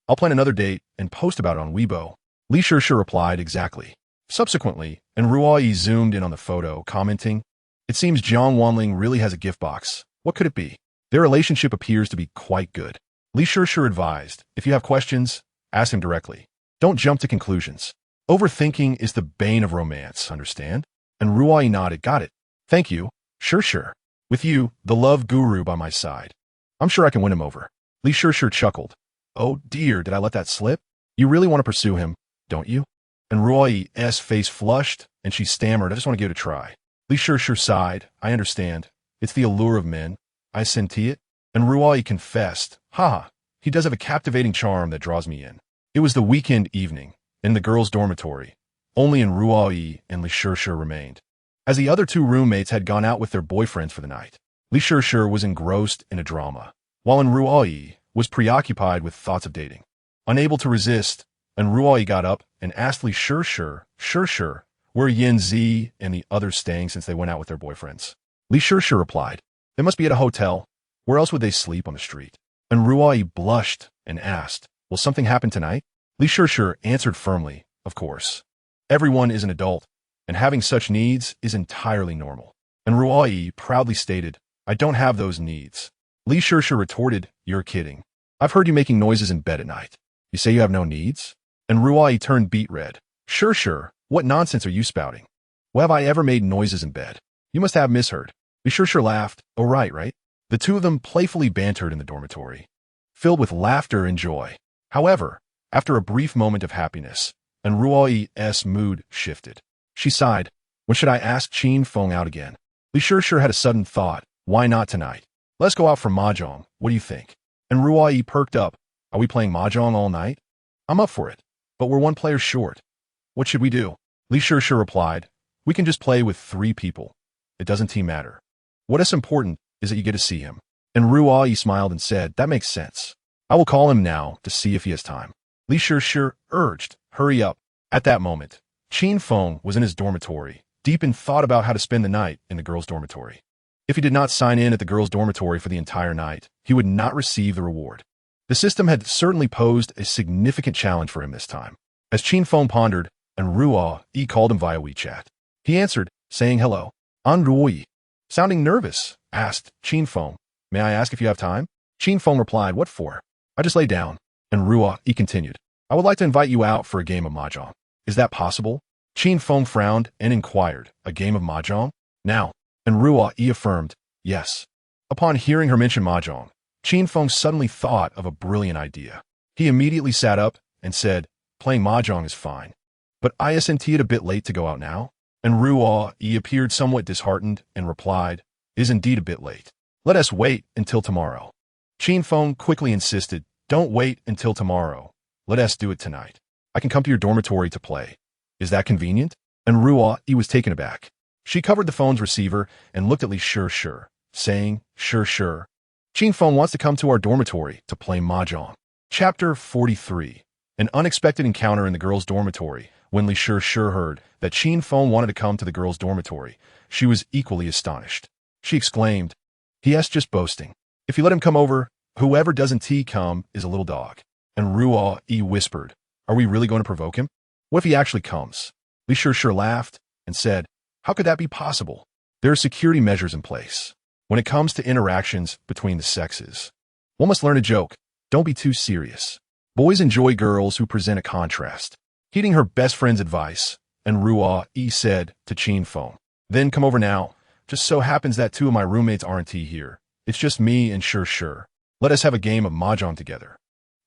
I'll plan another date and post about it on Weibo." Li Shishir replied, "Exactly." Subsequently, and Ruai zoomed in on the photo, commenting, "It seems Jiang Wanling really has a gift box. What could it be?" Their relationship appears to be quite good. Li Shishir advised, "If you have questions, ask him directly. Don't jump to conclusions. Overthinking is the bane of romance, understand?" And Ruai nodded, "Got it. Thank you. Sure. With you, the love guru by my side, I'm sure I can win him over." Li Shishir chuckled. "Oh dear, did I let that slip? You really want to pursue him, don't you?" And Ruai's face flushed, and she stammered, "I just want to give it a try." Li Shishir sighed, "I understand. It's the allure of men. I senti it." And Ruai confessed, "Ha, he does have a captivating charm that draws me in." It was the weekend evening, in the girls' dormitory. Only Ruai and Li Shishir remained, as the other two roommates had gone out with their boyfriends for the night. Li Shishir was engrossed in a drama, while Ruai was preoccupied with thoughts of dating. Unable to resist, Ruai got up and asked Li Shishir, where Yin Zi and the others staying since they went out with their boyfriends. Li Shishir replied, "They must be at a hotel. Where else would they sleep on the street?" And Ruai blushed and asked, "Will something happen tonight?" Li Shishir answered firmly, "Of course. Everyone is an adult, and having such needs is entirely normal." And Ruai proudly stated, "I don't have those needs." Li Shishir retorted, "You're kidding. I've heard you making noises in bed at night. You say you have no needs? And Ruai turned beet red. Sure. What nonsense are you spouting? Well, have I ever made noises in bed? You must have misheard. Li Sure laughed. Oh, right. The two of them playfully bantered in the dormitory, filled with laughter and joy. However, after a brief moment of happiness, and Ruai's mood shifted. She sighed. When should I ask Qin Feng out again? Li Sure had a sudden thought. Why not tonight? Let's go out for mahjong. What do you think? And Ruai perked up. Are we playing mahjong all night? I'm up for it, but we're one player short. What should we do? Li Sure replied. We can just play with 3 people. It doesn't team matter. What is important is that you get to see him. And Ruai smiled and said, that makes sense. I will call him now to see if he has time. Li Sure urged, hurry up. At that moment, Qin Feng was in his dormitory, deep in thought about how to spend the night in the girls' dormitory. If he did not sign in at the girls' dormitory for the entire night, he would not receive the reward. The system had certainly posed a significant challenge for him this time. As Qin Feng pondered, and Ruai called him via WeChat. He answered, saying hello. An Ruai. Sounding nervous, asked Qin Feng, may I ask if you have time? Qin Feng replied, what for? I just lay down. And Ruai continued, I would like to invite you out for a game of mahjong. Is that possible? Qin Feng frowned and inquired, a game of mahjong? Now. And Ruai affirmed, yes. Upon hearing her mention mahjong, Qin Feng suddenly thought of a brilliant idea. He immediately sat up and said, playing mahjong is fine. But isn't it a bit late to go out now? And Ruai appeared somewhat disheartened and replied, is indeed a bit late. Let us wait until tomorrow. Qin Feng quickly insisted, don't wait until tomorrow. Let us do it tonight. I can come to your dormitory to play. Is that convenient? And Ruai was taken aback. She covered the phone's receiver and looked at Li Sure, saying, sure. Qin Feng wants to come to our dormitory to play mahjong. Chapter 43. An unexpected encounter in the girls' dormitory. When Li Sure heard that Qin Feng wanted to come to the girls' dormitory, she was equally astonished. She exclaimed, He*s just boasting. If you let him come over, whoever doesn't come is a little dog. And Ruai whispered, are we really going to provoke him? What if he actually comes? Li Sure laughed and said, how could that be possible? There are security measures in place. When it comes to interactions between the sexes, one must learn a joke. Don't be too serious. Boys enjoy girls who present a contrast. Heeding her best friend's advice, and Ruai said to Qin Feng, then come over now. Just so happens that 2 of my roommates aren't here. It's just me and Sure. Let us have a game of mahjong together.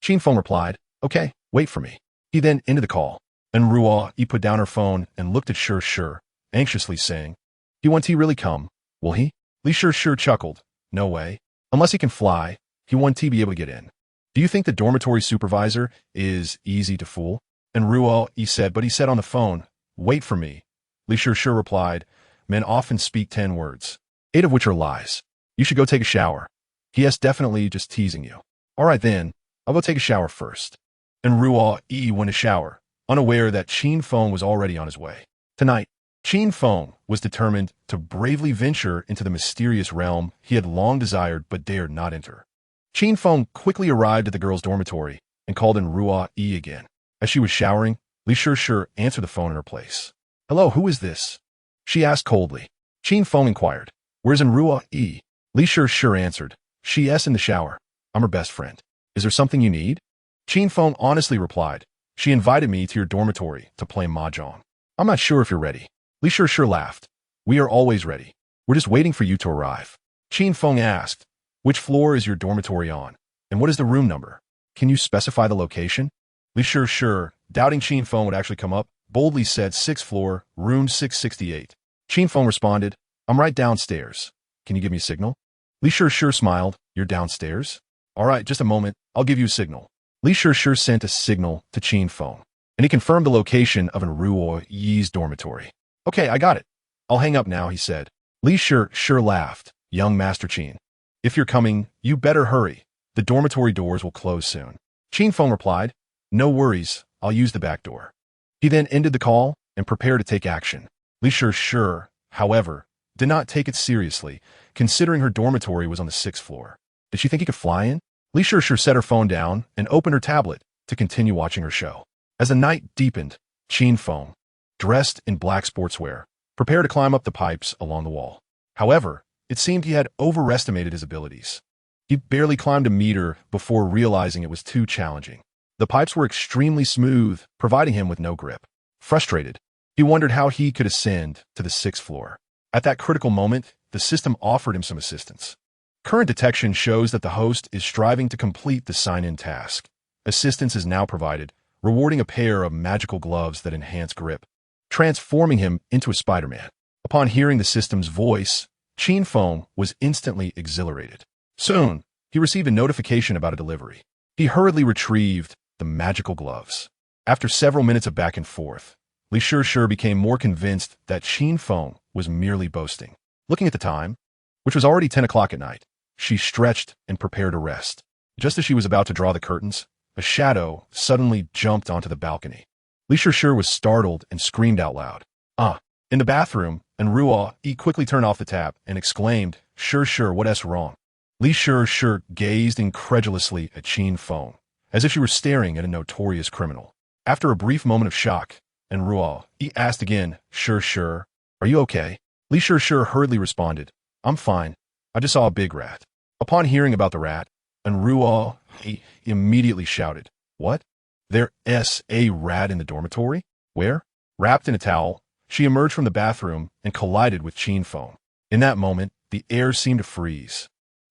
Qin Feng replied, okay, wait for me. He then ended the call, and Ruai put down her phone and looked at Sure, anxiously saying, he really come, will he? Li Sure chuckled, no way. Unless he can fly, he won't be able to get in. Do you think the dormitory supervisor is easy to fool? And Ruai said, but he said on the phone, wait for me. Li Sure replied, men often speak 10 words, 8 of which are lies. You should go take a shower. He*s definitely just teasing you. All right then, I'll go take a shower first. And Ruai went to shower, unaware that Qin Feng was already on his way. Tonight, Qin Feng was determined to bravely venture into the mysterious realm he had long desired but dared not enter. Qin Feng quickly arrived at the girls' dormitory and called in Ruai again. As she was showering, Li Sure answered the phone in her place. Hello, who is this? She asked coldly. Qin Feng inquired, where's in Ruai? Li Sure answered, she's in the shower. I'm her best friend. Is there something you need? Qin Feng honestly replied, she invited me to your dormitory to play mahjong. I'm not sure if you're ready. Li Sure laughed. We are always ready. We're just waiting for you to arrive. Qin Feng asked, which floor is your dormitory on? And what is the room number? Can you specify the location? Li Sure, doubting Qin Feng would actually come up, boldly said 6th floor, room 668. Qin Feng responded, I'm right downstairs. Can you give me a signal? Li Sure smiled, you're downstairs? All right, just a moment, I'll give you a signal. Li Sure sent a signal to Qin Feng, and he confirmed the location of Ruai's dormitory. Okay, I got it. I'll hang up now, he said. Li Sure laughed, young Master Qin. If you're coming, you better hurry. The dormitory doors will close soon. Qin Feng replied, no worries, I'll use the back door. He then ended the call and prepared to take action. Li Sure, however, did not take it seriously, considering her dormitory was on the 6th floor. Did she think he could fly in? Li Sure set her phone down and opened her tablet to continue watching her show. As the night deepened, Qin Feng, dressed in black sportswear, prepared to climb up the pipes along the wall. However, it seemed he had overestimated his abilities. He barely climbed a meter before realizing it was too challenging. The pipes were extremely smooth, providing him with no grip. Frustrated, he wondered how he could ascend to the 6th floor. At that critical moment, the system offered him some assistance. Current detection shows that the host is striving to complete the sign-in task. Assistance is now provided, rewarding a pair of magical gloves that enhance grip, transforming him into a Spider-Man. Upon hearing the system's voice, Qin Feng was instantly exhilarated. Soon, he received a notification about a delivery. He hurriedly retrieved the magical gloves. After several minutes of back and forth, Li Shih became more convinced that Qin Feng was merely boasting. Looking at the time, which was already 10 o'clock at night, she stretched and prepared to rest. Just as she was about to draw the curtains, a shadow suddenly jumped onto the balcony. Li Shih was startled and screamed out loud. "Ah!" In the bathroom, and Ruo Yi quickly turned off the tap and exclaimed, "Shih, what's wrong?" Li Shih gazed incredulously at Qin Feng, as if she were staring at a notorious criminal. After a brief moment of shock, and Ruo Yi asked again, "Shih, are you okay?" Li Shih hurriedly responded, "I'm fine. I just saw a big rat." Upon hearing about the rat, and Ruo Yi immediately shouted, "What? There's a rat in the dormitory? Where?" Wrapped in a towel, she emerged from the bathroom and collided with Qin Feng. In that moment, the air seemed to freeze.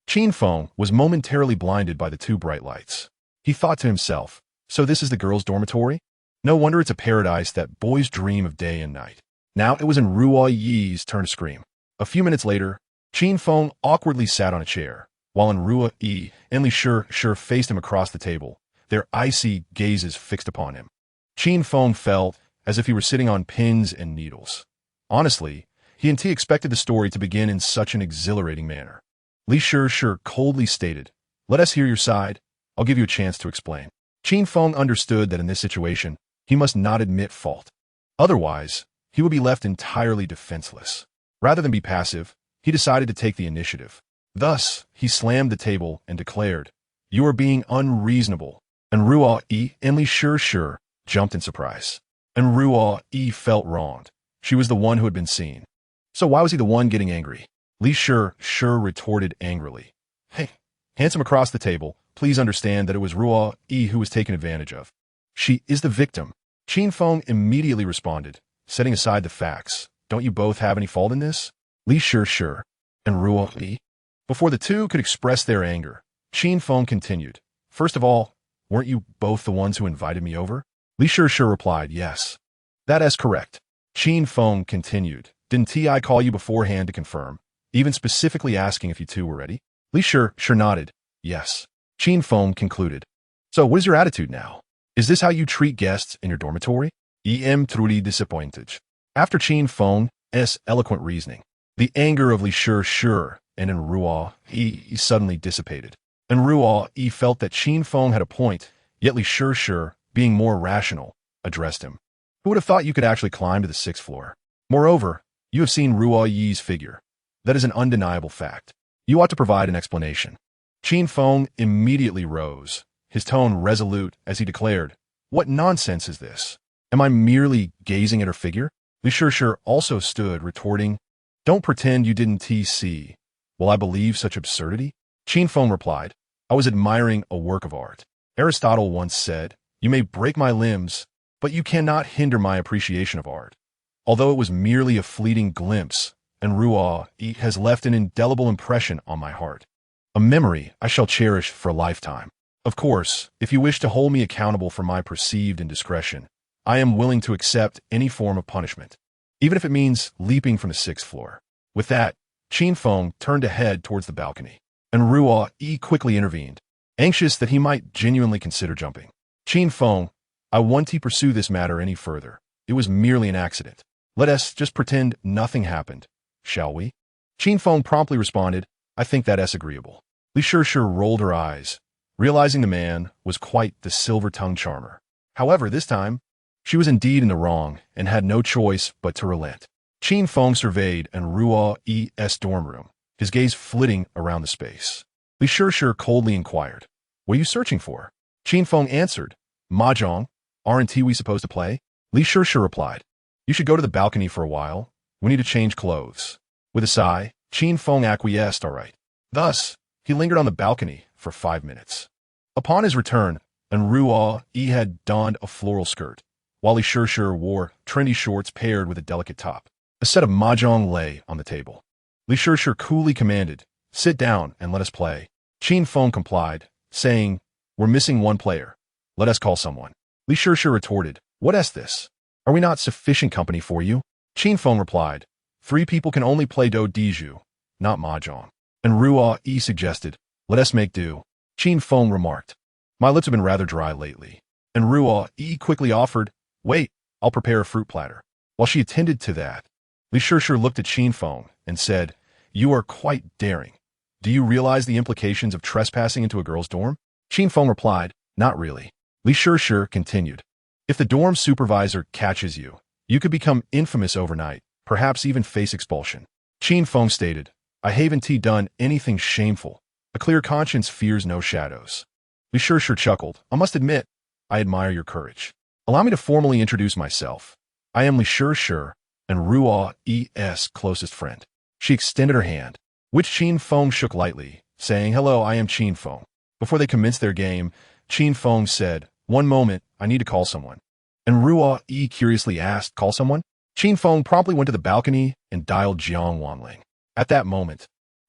Qin Feng was momentarily blinded by the two bright lights. He thought to himself, so this is the girls' dormitory? No wonder it's a paradise that boys dream of day and night. Now it was in Ruo Yi's turn to scream. A few minutes later, Qin Feng awkwardly sat on a chair, while Ruo Yi and Li Shih faced him across the table, their icy gazes fixed upon him. Qin Feng felt as if he were sitting on pins and needles. Honestly, he expected the story to begin in such an exhilarating manner. Li Shih coldly stated, "Let us hear your side. I'll give you a chance to explain." Qin Feng understood that in this situation, he must not admit fault. Otherwise, he would be left entirely defenseless. Rather than be passive, he decided to take the initiative. Thus, he slammed the table and declared, "You are being unreasonable." And Ruo Yi and Li Shih jumped in surprise. And Ruo Yi felt wronged. She was the one who had been seen. So why was he the one getting angry? Li Shih retorted angrily, "Hey, handsome across the table, please understand that it was Ruo Yi who was taken advantage of. She is the victim." Qin Feng immediately responded, setting aside the facts. "Don't you both have any fault in this?" Li Shih and Ruo Yi. Before the two could express their anger, Qin Feng continued, "First of all, weren't you both the ones who invited me over?" Li Shih replied, "Yes. That is correct." Qin Feng continued, "Didn't I call you beforehand to confirm, even specifically asking if you two were ready?" Li Shih nodded, "Yes." Qin Feng concluded, "So what is your attitude now? Is this how you treat guests in your dormitory?" I am truly disappointed. After Qin Feng's eloquent reasoning, the anger of Li Shih and Ruo Yi suddenly dissipated. And Ruo Yi felt that Qin Feng had a point, yet Li Shih, being more rational, addressed him. "Who would have thought you could actually climb to the 6th floor? Moreover, you have seen Ruo Yi's figure. That is an undeniable fact. You ought to provide an explanation." Qin Feng immediately rose, his tone resolute as he declared, "What nonsense is this? Am I merely gazing at her figure?" Li Shih also stood, retorting, "Don't pretend you didn't see. Will I believe such absurdity?" Qin Feng replied, "I was admiring a work of art. Aristotle once said, 'You may break my limbs, but you cannot hinder my appreciation of art.' Although it was merely a fleeting glimpse, and Ruo Yi has left an indelible impression on my heart. A memory I shall cherish for a lifetime. Of course, if you wish to hold me accountable for my perceived indiscretion, I am willing to accept any form of punishment, even if it means leaping from the 6th floor." With that, Qin Feng turned to head towards the balcony, and Ruo Yi quickly intervened, anxious that he might genuinely consider jumping. "Qin Feng, I won't pursue this matter any further. It was merely an accident. Let us just pretend nothing happened, shall we?" Qin Feng promptly responded, "I think that is agreeable." Li Shih rolled her eyes, realizing the man was quite the silver-tongued charmer. However, this time, she was indeed in the wrong and had no choice but to relent. Qin Feng surveyed and Ruo Yi's dorm room, his gaze flitting around the space. Li Shih coldly inquired, "What are you searching for?" Qin Feng answered, "Mahjong. Aren't we supposed to play?" Li Shih replied, "You should go to the balcony for a while. We need to change clothes." With a sigh, Qin Feng acquiesced, all right. Thus, he lingered on the balcony for 5 minutes. Upon his return, and Ruo Yi had donned a floral skirt, while Li Shishir wore trendy shorts paired with a delicate top. A set of mahjong lay on the table. Li Shishir coolly commanded, "Sit down and let us play." Qin Feng complied, saying, "We're missing one player. Let us call someone." Li Shishir retorted, "What is this? Are we not sufficient company for you?" Qin Feng replied, "3 people can only play do diju, not mahjong." And Ruo Yi suggested, "Let us make do." Qin Feng remarked, "My lips have been rather dry lately." And Ruo Yi quickly offered, "Wait, I'll prepare a fruit platter." While she attended to that, Li Shishir looked at Qin Feng and said, "You are quite daring. Do you realize the implications of trespassing into a girl's dorm?" Qin Feng replied, "Not really." Li Shishir continued, "If the dorm supervisor catches you, you could become infamous overnight, perhaps even face expulsion." Qin Feng stated, "I haven't done anything shameful. A clear conscience fears no shadows." Li Shishir chuckled, "I must admit, I admire your courage. Allow me to formally introduce myself. I am Li Shishir and Ruo Yi's closest friend." She extended her hand, which Qin Feng shook lightly, saying, "Hello, I am Qin Feng." Before they commenced their game, Qin Feng said, "One moment, I need to call someone." And Ruo Yi curiously asked, "Call someone?" Qin Feng promptly went to the balcony and dialed Jiangnan. At that moment,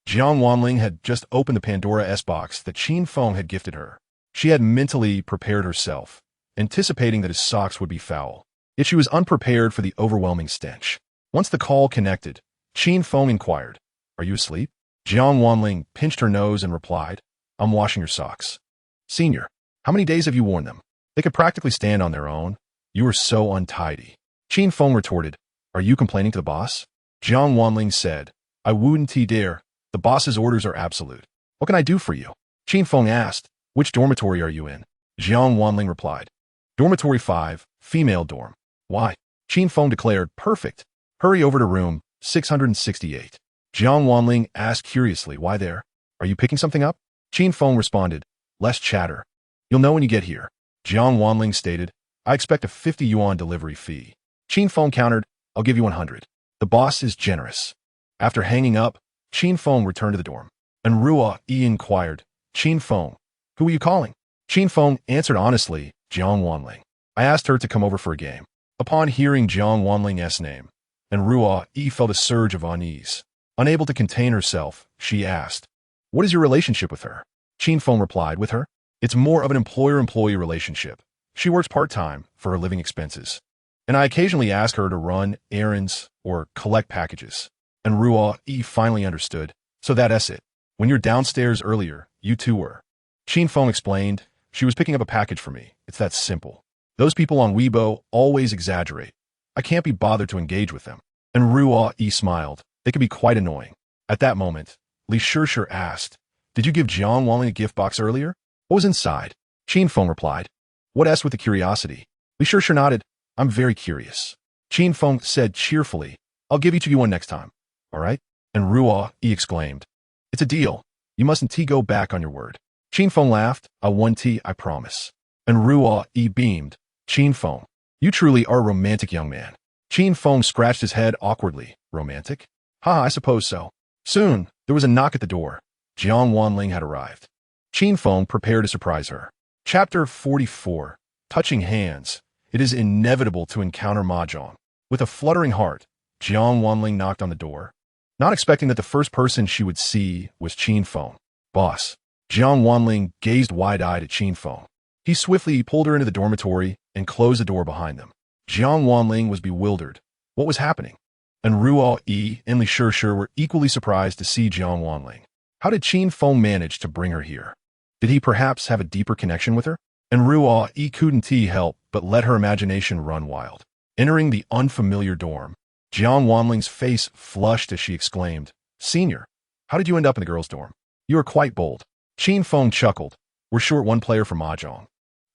Jiangnan had just opened the Pandora S-box that Qin Feng had gifted her. She had mentally prepared herself, anticipating that his socks would be foul. Yet she was unprepared for the overwhelming stench. Once the call connected, Qin Feng inquired, "Are you asleep?" Jiangnan pinched her nose and replied, "I'm washing your socks." "Senior, how many days have you worn them? They could practically stand on their own. You are so untidy." Qin Feng retorted, "Are you complaining to the boss?" Jiangnan said, "I wouldn't dare. The boss's orders are absolute. What can I do for you?" Qin Feng asked, "Which dormitory are you in?" Jiangnan replied, "Dormitory 5, female dorm." "Why?" Qin Feng declared, "Perfect. Hurry over to room 668. Jiangnan asked curiously, "Why there? Are you picking something up?" Qin Feng responded, "Less chatter. You'll know when you get here." Jiangnan stated, "I expect a 50 yuan delivery fee." Qin Feng countered, "I'll give you 100. The boss is generous." After hanging up, Qin Feng returned to the dorm. And Ruo Yi inquired, "Qin Feng, who are you calling?" Qin Feng answered honestly, "Jiangnan. I asked her to come over for a game." Upon hearing Jiangwanling's name, and Ruo Yi felt a surge of unease. Unable to contain herself, she asked, "What is your relationship with her?" Qin Feng replied, "With her? It's more of an employer-employee relationship. She works part-time for her living expenses, and I occasionally ask her to run errands or collect packages." And Ruo Yi finally understood, "So that's it. When you're downstairs earlier, you two were." Qin Feng explained, "She was picking up a package for me. It's that simple. Those people on Weibo always exaggerate. I can't be bothered to engage with them." And Ruo Yi smiled. They could be quite annoying. At that moment, Li Shishir asked, "Did you give Jiangwan a gift box earlier? What was inside?" Qin Feng replied, "What else with the curiosity?" Li Shishir nodded, "I'm very curious." Qin Feng said cheerfully, "I'll give each of you one next time. All right?" And Ruo Yi exclaimed, "It's a deal. You mustn't go back on your word." Qin Feng laughed, "I won't, I promise." And Ruo Yi beamed, "Qin Feng, you truly are a romantic young man." Qin Feng scratched his head awkwardly. "Romantic? Ha, I suppose so." Soon, there was a knock at the door. Jiangwan had arrived. Qin Feng prepared to surprise her. Chapter 44. Touching Hands. It is inevitable to encounter mahjong. With a fluttering heart, Jiangwan knocked on the door, not expecting that the first person she would see was Qin Feng. "Boss." Jiangwan gazed wide-eyed at Qin Feng. He swiftly pulled her into the dormitory and closed the door behind them. Jiangwan was bewildered. What was happening? And Ruo Yi and Li Shishir were equally surprised to see Jiangwan. How did Qin Feng manage to bring her here? Did he perhaps have a deeper connection with her? And Ruo Yi couldn't help but let her imagination run wild. Entering the unfamiliar dorm, Jiangwanling's face flushed as she exclaimed, "Senior, how did you end up in the girls' dorm? You are quite bold." Qin Feng chuckled. "We're short one player for mahjong,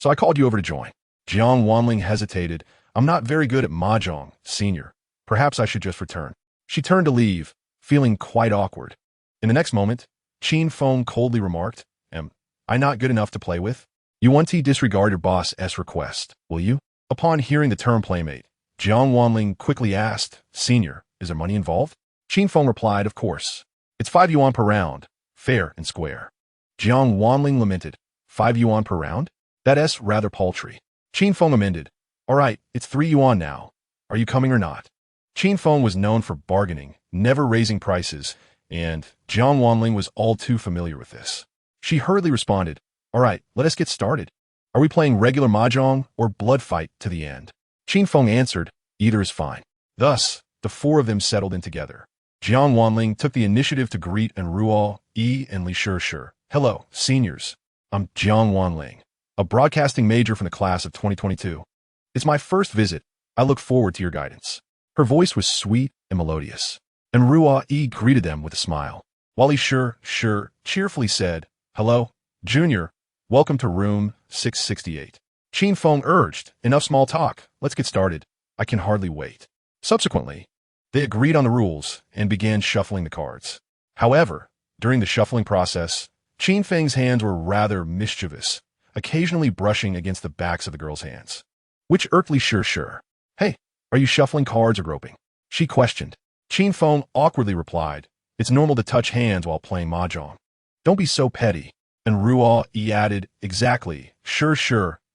so I called you over to join." Jiangwanling hesitated. "I'm not very good at mahjong, senior. Perhaps I should just return." She turned to leave, feeling quite awkward. In the next moment, Qin Feng coldly remarked, "Am I not good enough to play with? You won't disregard your boss's request, will you?" Upon hearing the term playmate, Jiangwanling quickly asked, "Senior, is there money involved?" Qin Feng replied, "Of course. It's 5 yuan per round, fair and square." Jiangwanling lamented, 5 yuan per round? That's rather paltry. Qin Feng amended. All right, it's 3 yuan now. Are you coming or not? Qin Feng was known for bargaining, never raising prices, and Jiang Wanling was all too familiar with this. She hurriedly responded, all right, let us get started. Are we playing regular mahjong or blood fight to the end? Qin Feng answered, either is fine. Thus, the four of them settled in together. Jiang Wanling took the initiative to greet and Ruo, Yi, and Li Shi. Hello, seniors. I'm Jiang Wanling, a broadcasting major from the class of 2022. It's my first visit. I look forward to your guidance. Her voice was sweet and melodious, and Ruo Yi greeted them with a smile, while Li Shi cheerfully said, hello, Junior, welcome to room 668. Qin Feng urged, enough small talk, let's get started. I can hardly wait. Subsequently, they agreed on the rules and began shuffling the cards. However, during the shuffling process, Qin Feng's hands were rather mischievous, occasionally brushing against the backs of the girls' hands, which irked Li Shi. Hey, are you shuffling cards or groping? She questioned. Qin Feng awkwardly replied, it's normal to touch hands while playing mahjong. Don't be so petty. And Ruo Yi added, exactly, sure.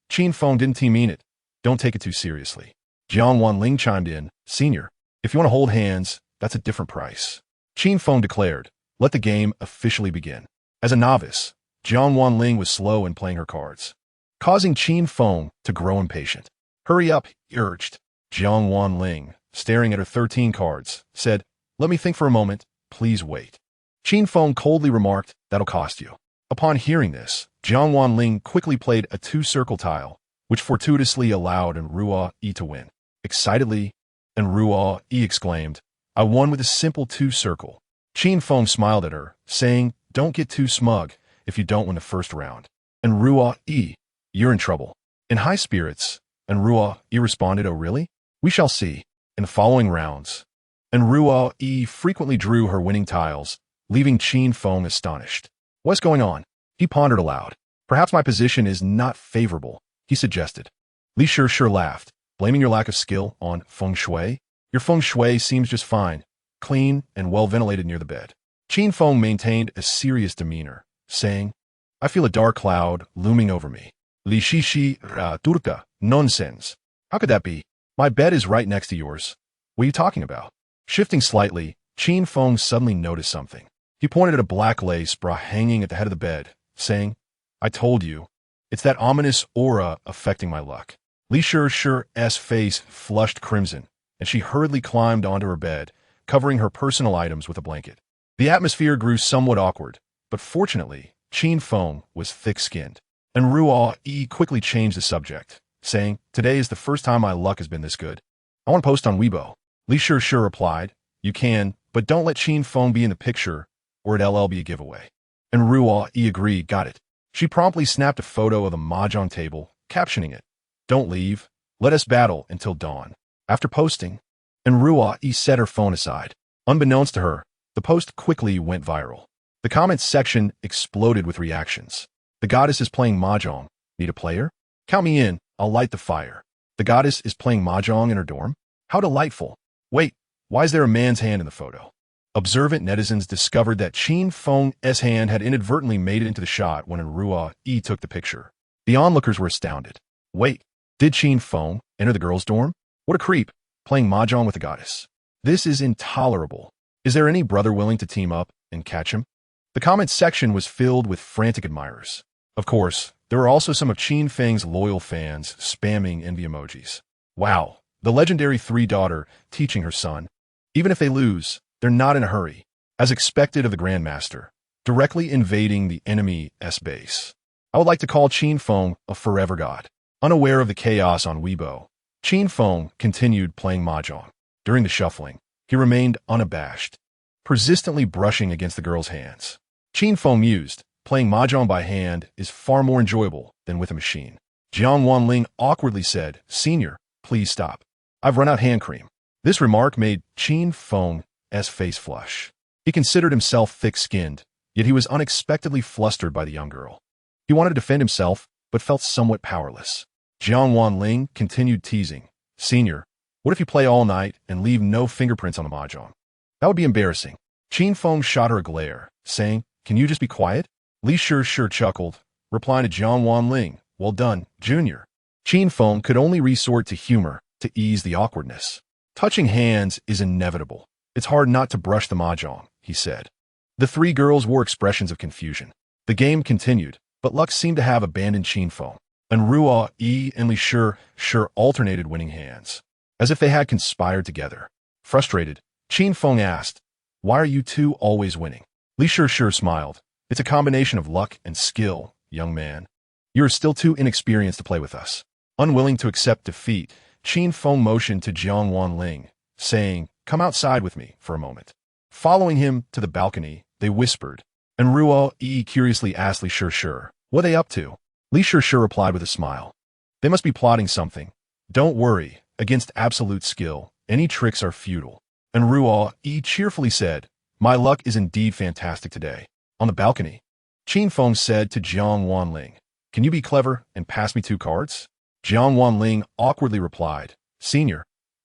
Qin Feng didn't he mean it? Don't take it too seriously. Jiang Wanling chimed in, senior, if you want to hold hands, that's a different price. Qin Feng declared, let the game officially begin. As a novice, Jiang Wanling was slow in playing her cards, causing Qin Feng to grow impatient. Hurry up, he urged. Jiang Wanling, staring at her 13 cards, said, let me think for a moment, please wait. Qin Feng coldly remarked, that'll cost you. Upon hearing this, Jiang Wanling quickly played a 2-circle tile, which fortuitously allowed Ruo Yi to win. Excitedly, and Ruo Yi exclaimed, I won with a simple 2-circle. Qin Feng smiled at her, saying, don't get too smug if you don't win the first round. And Ruo Yi, you're in trouble. In high spirits, and Ruo Yi responded, oh really? We shall see. In the following rounds, and Ruo Yi frequently drew her winning tiles, leaving Qin Feng astonished. What's going on? He pondered aloud. Perhaps my position is not favorable, he suggested. Li Shi laughed, blaming your lack of skill on feng shui. Your feng shui seems just fine, clean and well ventilated near the bed. Qin Feng maintained a serious demeanor, saying, I feel a dark cloud looming over me. Li Shi turka, nonsense. How could that be? My bed is right next to yours. What are you talking about? Shifting slightly, Qin Feng suddenly noticed something. He pointed at a black lace bra hanging at the head of the bed, saying, I told you, it's that ominous aura affecting my luck. Li Shi's face flushed crimson, and she hurriedly climbed onto her bed, covering her personal items with a blanket. The atmosphere grew somewhat awkward, but fortunately, Qin Feng was thick-skinned, and Ruo Yi quickly changed the subject, saying, today is the first time my luck has been this good. I want to post on Weibo. Li Shi replied, you can, but don't let Qin Feng be in the picture, or it'll be a giveaway. And Ruo Yi agreed, got it. She promptly snapped a photo of the mahjong table, captioning it, don't leave, let us battle until dawn. After posting, and Ruo Yi set her phone aside. Unbeknownst to her, the post quickly went viral. The comments section exploded with reactions. The goddess is playing mahjong. Need a player? Count me in, I'll light the fire. The goddess is playing mahjong in her dorm? How delightful. Wait, why is there a man's hand in the photo? Observant netizens discovered that Qin Feng's hand had inadvertently made it into the shot when Ruo Yi took the picture. The onlookers were astounded. Wait, did Qin Feng enter the girls' dorm? What a creep, playing mahjong with a goddess. This is intolerable. Is there any brother willing to team up and catch him? The comment section was filled with frantic admirers. Of course, there were also some of Qin Feng's loyal fans spamming envy emojis. Wow, the legendary 3-daughter teaching her son. Even if they lose, they're not in a hurry, as expected of the Grandmaster, directly invading the enemy's base. I would like to call Qin Feng a forever god. Unaware of the chaos on Weibo, Qin Feng continued playing mahjong. During the shuffling, he remained unabashed, persistently brushing against the girl's hands. Qin Feng mused, playing mahjong by hand is far more enjoyable than with a machine. Jiang Wanling awkwardly said, Senior, please stop. I've run out hand cream. This remark made Qin Feng's face flush. He considered himself thick-skinned, yet he was unexpectedly flustered by the young girl. He wanted to defend himself, but felt somewhat powerless. Jiang Wanling continued teasing, Senior, what if you play all night and leave no fingerprints on the mahjong? That would be embarrassing. Qin Feng shot her a glare, saying, can you just be quiet? Li Shi chuckled, replying to Jiang Wanling, well done, Junior. Qin Feng could only resort to humor to ease the awkwardness. Touching hands is inevitable. It's hard not to brush the mahjong, he said. The three girls wore expressions of confusion. The game continued, but luck seemed to have abandoned Qin Feng, and Ruo Yi and Li Shi alternated winning hands, as if they had conspired together. Frustrated, Qin Feng asked, "Why are you two always winning?" Li Shi smiled. "It's a combination of luck and skill, young man. You are still too inexperienced to play with us." Unwilling to accept defeat, Qin Feng motioned to Jiangnan, saying, "Come outside with me for a moment." Following him to the balcony, they whispered, and Ruo Yi curiously asked Li Shi, "What are they up to?" Li Shi replied with a smile, "They must be plotting something. Don't worry, against absolute skill, any tricks are futile." And Ruo Yi cheerfully said, "My luck is indeed fantastic today." On the balcony, Qin Feng said to Jiangnan, "Can you be clever and pass me 2 cards?" Jiangnan awkwardly replied, "Senior,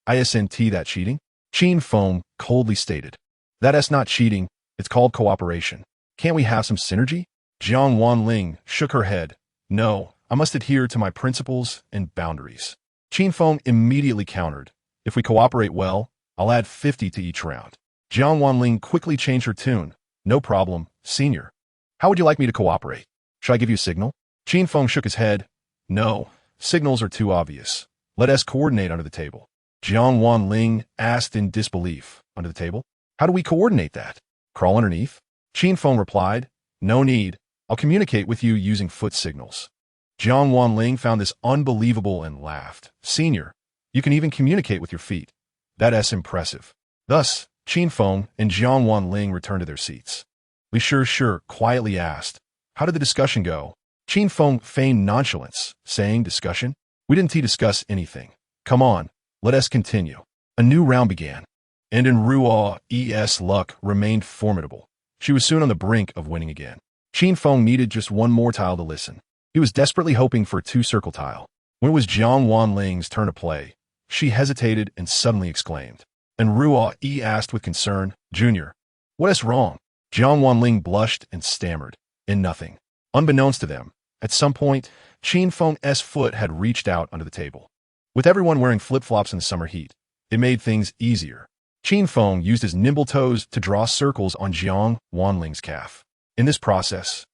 isn't that cheating?" Qin Feng coldly stated, "That's not cheating, it's called cooperation. Can't we have some synergy?" Jiangnan shook her head. "No, I must adhere to my principles and boundaries." Qin Feng immediately countered, "If we cooperate well, I'll add 50 to each round." Jiangnan quickly changed her tune. "No problem, Senior. How would you like me to cooperate? Should I give you a signal?" Qin Feng shook his head. "No, signals are too obvious. Let us coordinate under the table." Jiangnan asked in disbelief. "Under the table? How do we coordinate that? Crawl underneath?" Qin Feng replied, "No need. I'll communicate with you using foot signals." Jiangnan found this unbelievable and laughed. "Senior, you can even communicate with your feet. That's impressive." Thus, Qin Feng and Jiangnan returned to their seats. Li Shi quietly asked, "How did the discussion go?" Qin Feng feigned nonchalance, saying, "Discussion? We didn't discuss anything. Come on, let us continue." A new round began, and in Ruo Yi's luck remained formidable. She was soon on the brink of winning again. Qin Feng needed just one more tile to listen. He was desperately hoping for a 2-circle tile. When it was Jiangnan turn to play, she hesitated and suddenly exclaimed. And Ruo Yi asked with concern, "Junior, what is wrong?" Jiangnan blushed and stammered, "In nothing." Unbeknownst to them, at some point, Qin Feng's foot had reached out under the table. With everyone wearing flip-flops in the summer heat, it made things easier. Qin Feng used his nimble toes to draw circles on Jiangnan calf. In this process,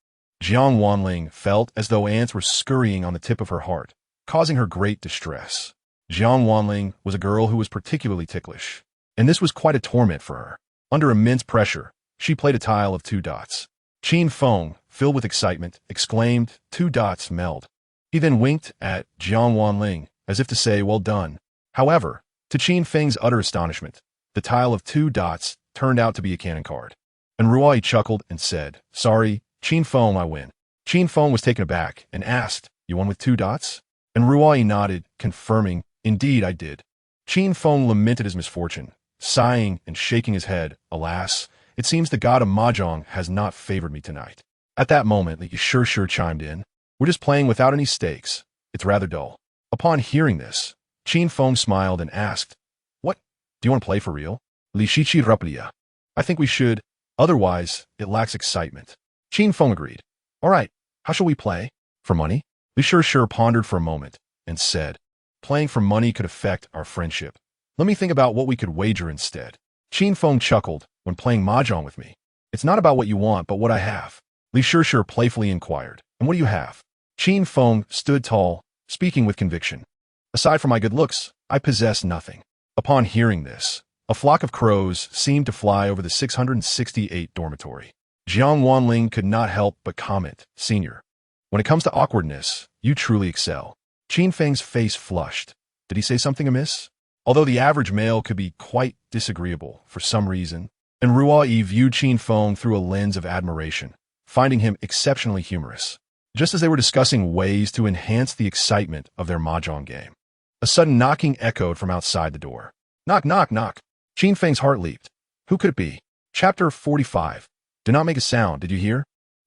Jiangnan felt as though ants were scurrying on the tip of her heart, causing her great distress. Jiangnan was a girl who was particularly ticklish, and this was quite a torment for her. Under immense pressure, she played a tile of 2 dots. Qin Feng, filled with excitement, exclaimed, "2 dots meld." He then winked at Jiangnan, as if to say, "Well done." However, to Qin Feng's utter astonishment, the tile of 2 dots turned out to be a cannon card. And Ruai chuckled and said, "Sorry, Qin Feng, I win." Qin Feng was taken aback and asked, "You won with 2 dots?" And Ruai nodded, confirming, "Indeed I did." Qin Feng lamented his misfortune, sighing and shaking his head. "Alas, it seems the god of mahjong has not favored me tonight." At that moment, the Shi chimed in, "We're just playing without any stakes. It's rather dull." Upon hearing this, Qin Feng smiled and asked, "What? Do you want to play for real?" Li Shiqi replied, "I think we should. Otherwise, it lacks excitement." Qin Feng agreed. "All right, how shall we play? For money?" Li Shi pondered for a moment and said, "Playing for money could affect our friendship. Let me think about what we could wager instead." Qin Feng chuckled, "When playing mahjong with me, it's not about what you want, but what I have." Li Shi playfully inquired, "And what do you have?" Qin Feng stood tall, speaking with conviction. "Aside from my good looks, I possess nothing." Upon hearing this, a flock of crows seemed to fly over the 668 dormitory. Jiangnan could not help but comment, "Senior, when it comes to awkwardness, you truly excel." Qin Feng's face flushed. Did he say something amiss? Although the average male could be quite disagreeable for some reason, and Ruai viewed Qin Feng through a lens of admiration, finding him exceptionally humorous. Just as they were discussing ways to enhance the excitement of their mahjong game, a sudden knocking echoed from outside the door. "Knock, knock, knock." Qin Feng's heart leaped. Who could it be? Chapter 45. Do not make a sound, did you hear?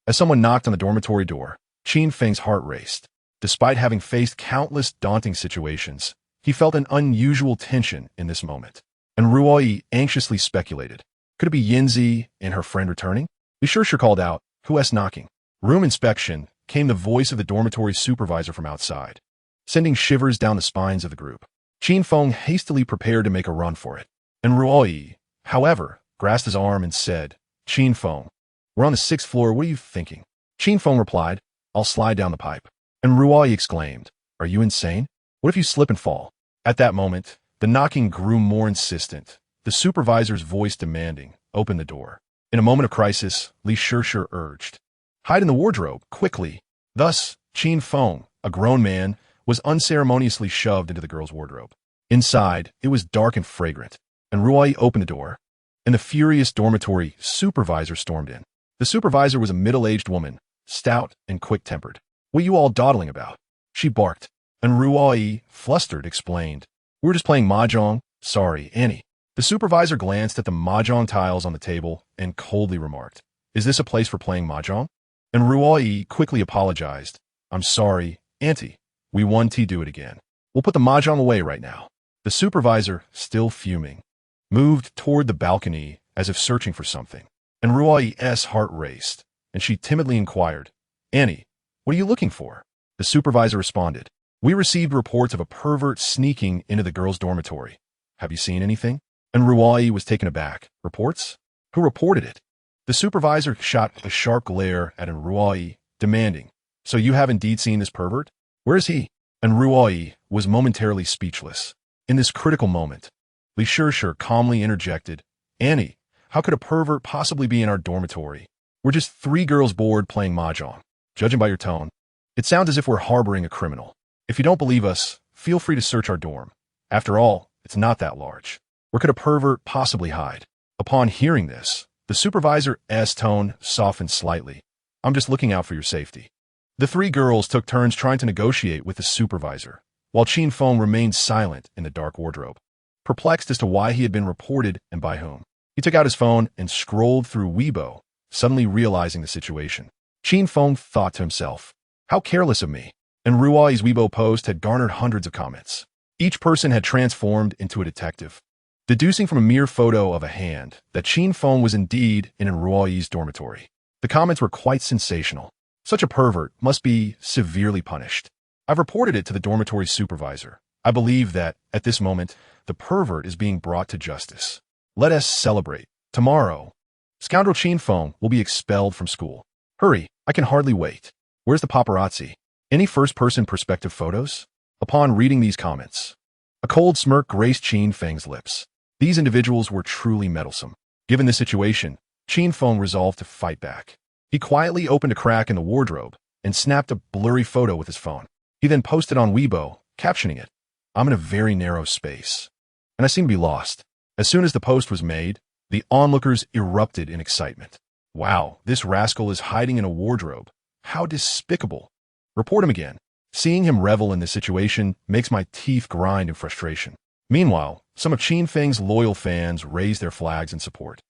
As someone knocked on the dormitory door, Qin Feng's heart raced. Despite having faced countless daunting situations, he felt an unusual tension in this moment. And Ruai anxiously speculated. Could it be Yinzi and her friend returning? Li Shi called out, "Who is knocking?" Room inspection came the voice of the dormitory supervisor from outside, sending shivers down the spines of the group. Qin Feng hastily prepared to make a run for it, and Ruoyi, however, grasped his arm and said, "Qin Feng, we're on the 6th floor, what are you thinking?" Qin Feng replied, "I'll slide down the pipe." And Ruoyi exclaimed, "Are you insane? What if you slip and fall?" At that moment, the knocking grew more insistent, the supervisor's voice demanding, "Open the door." In a moment of crisis, Li Shishir urged, "Hide in the wardrobe, quickly." Thus, Qin Feng, a grown man, was unceremoniously shoved into the girl's wardrobe. Inside, it was dark and fragrant, and Ruoyi opened the door, and the furious dormitory supervisor stormed in. The supervisor was a middle-aged woman, stout and quick-tempered. "What are you all dawdling about?" she barked, and Ruoyi, flustered, explained, "We were just playing mahjong. Sorry, Annie." The supervisor glanced at the mahjong tiles on the table and coldly remarked, "Is this a place for playing mahjong?" And Ruoyi quickly apologized, "I'm sorry, Auntie. We won to do it again. We'll put the mahjong away right now." The supervisor, still fuming, moved toward the balcony as if searching for something, and Ruoyi's heart raced, and she timidly inquired, "Annie, what are you looking for?" The supervisor responded, "We received reports of a pervert sneaking into the girls' dormitory. Have you seen anything?" And Ruoyi was taken aback. "Reports? Who reported it?" The supervisor shot a sharp glare at Ruoyi, demanding, "So you have indeed seen this pervert? Where is he?" And Ruoyi was momentarily speechless. In this critical moment, Li Shishir calmly interjected, "Annie, how could a pervert possibly be in our dormitory? We're just 3 girls bored playing mahjong. Judging by your tone, it sounds as if we're harboring a criminal. If you don't believe us, feel free to search our dorm. After all, it's not that large. Where could a pervert possibly hide?" Upon hearing this, the supervisor's tone softened slightly. "I'm just looking out for your safety." The 3 girls took turns trying to negotiate with the supervisor, while Qin Feng remained silent in the dark wardrobe, perplexed as to why he had been reported and by whom. He took out his phone and scrolled through Weibo, suddenly realizing the situation. Qin Feng thought to himself, "How careless of me." And Ruoyi's Weibo post had garnered hundreds of comments. Each person had transformed into a detective, deducing from a mere photo of a hand that Qin Feng was indeed in Ruoyi's dormitory. The comments were quite sensational. "Such a pervert must be severely punished. I've reported it to the dormitory supervisor. I believe that, at this moment, the pervert is being brought to justice. Let us celebrate. Tomorrow, scoundrel Qin Feng will be expelled from school. Hurry, I can hardly wait. Where's the paparazzi? Any first-person perspective photos?" Upon reading these comments, a cold smirk graced Qin Feng's lips. These individuals were truly meddlesome. Given this situation, Qin Feng resolved to fight back. He quietly opened a crack in the wardrobe and snapped a blurry photo with his phone. He then posted on Weibo, captioning it, "I'm in a very narrow space, and I seem to be lost." As soon as the post was made, the onlookers erupted in excitement. "Wow, this rascal is hiding in a wardrobe. How despicable. Report him again." Seeing him revel in this situation makes my teeth grind in frustration. Meanwhile, some of Qin Feng's loyal fans raised their flags in support.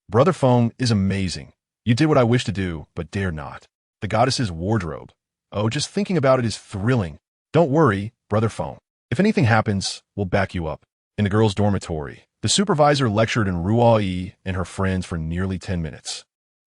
"Brother Feng is amazing. You did what I wished to do, but dared not. The goddess's wardrobe. Oh, just thinking about it is thrilling. Don't worry, Brother Feng. If anything happens, we'll back you up." In the girls' dormitory, the supervisor lectured in Ruoyi and her friends for nearly 10 minutes.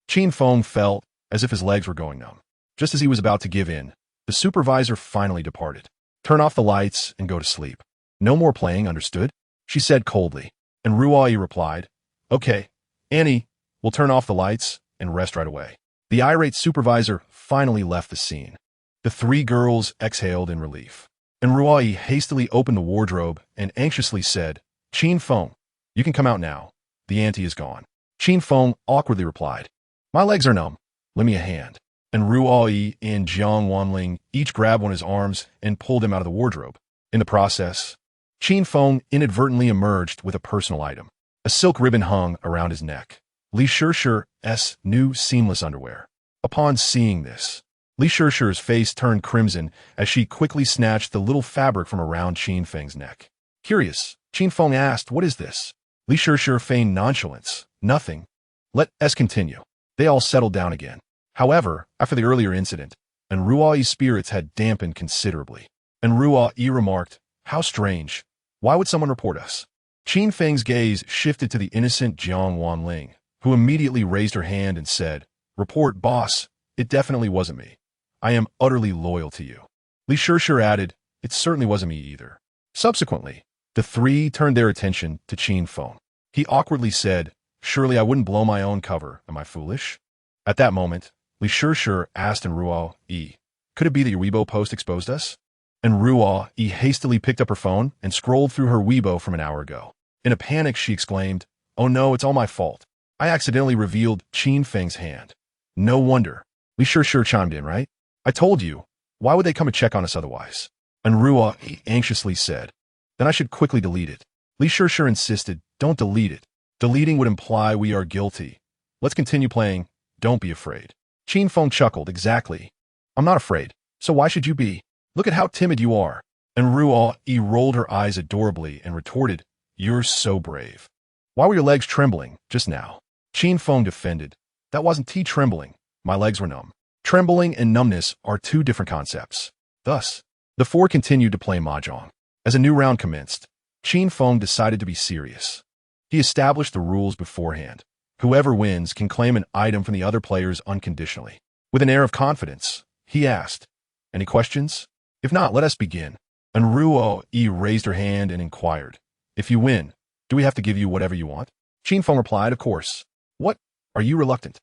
Qin Feng felt as if his legs were going numb. Just as he was about to give in, the supervisor finally departed. "Turn off the lights and go to sleep. No more playing, understood?" she said coldly. And Ruoyi replied, "Okay, Annie, we'll turn off the lights and rest right away." The irate supervisor finally left the scene. The 3 girls exhaled in relief. And Ruoyi hastily opened the wardrobe and anxiously said, "Qin Feng, you can come out now. The auntie is gone." Qin Feng awkwardly replied, "My legs are numb. Lend me a hand." And Ruoyi and Jiangnan each grabbed one of his arms and pulled him out of the wardrobe. In the process, Qin Feng inadvertently emerged with a personal item. A silk ribbon hung around his neck. Li Shishir's new seamless underwear. Upon seeing this, Li Shishir's face turned crimson as she quickly snatched the little fabric from around Qin Feng's neck. Curious, Qin Feng asked, "What is this?" Li Shishir feigned nonchalance. "Nothing. Let us continue." They all settled down again. However, after the earlier incident, and Ruoyi's spirits had dampened considerably. And Ruoyi remarked, "How strange. Why would someone report us?" Qin Feng's gaze shifted to the innocent Jiangnan, who immediately raised her hand and said, "Report, boss. It definitely wasn't me. I am utterly loyal to you. Li Shishir added, it certainly wasn't me either. Subsequently, the three turned their attention to Qin Feng. He awkwardly said, surely I wouldn't blow my own cover, am I foolish? At that moment, Li Shishir asked Enruo Yi, could it be that your Weibo post exposed us? Enruo Yi hastily picked up her phone and scrolled through her Weibo from an hour ago. In a panic, she exclaimed, oh no, it's all my fault. I accidentally revealed Qin Feng's hand. No wonder. Li Shishir chimed in, right? I told you. Why would they come and check on us otherwise? Enruo Yi anxiously said, then I should quickly delete it. Li Shishir insisted, don't delete it. Deleting would imply we are guilty. Let's continue playing. Don't be afraid. Qin Feng chuckled, exactly. I'm not afraid. So why should you be? Look at how timid you are. Enruo Yi rolled her eyes adorably and retorted, you're so brave. Why were your legs trembling just now? Qin Feng defended. That wasn't tea trembling. My legs were numb. Trembling and numbness are two different concepts. Thus, the four continued to play mahjong. As a new round commenced, Qin Feng decided to be serious. He established the rules beforehand. Whoever wins can claim an item from the other players unconditionally. With an air of confidence, he asked, any questions? If not, let us begin. Enruo Yi raised her hand and inquired, if you win, do we have to give you whatever you want? Qin Feng replied, of course. What? Are you reluctant?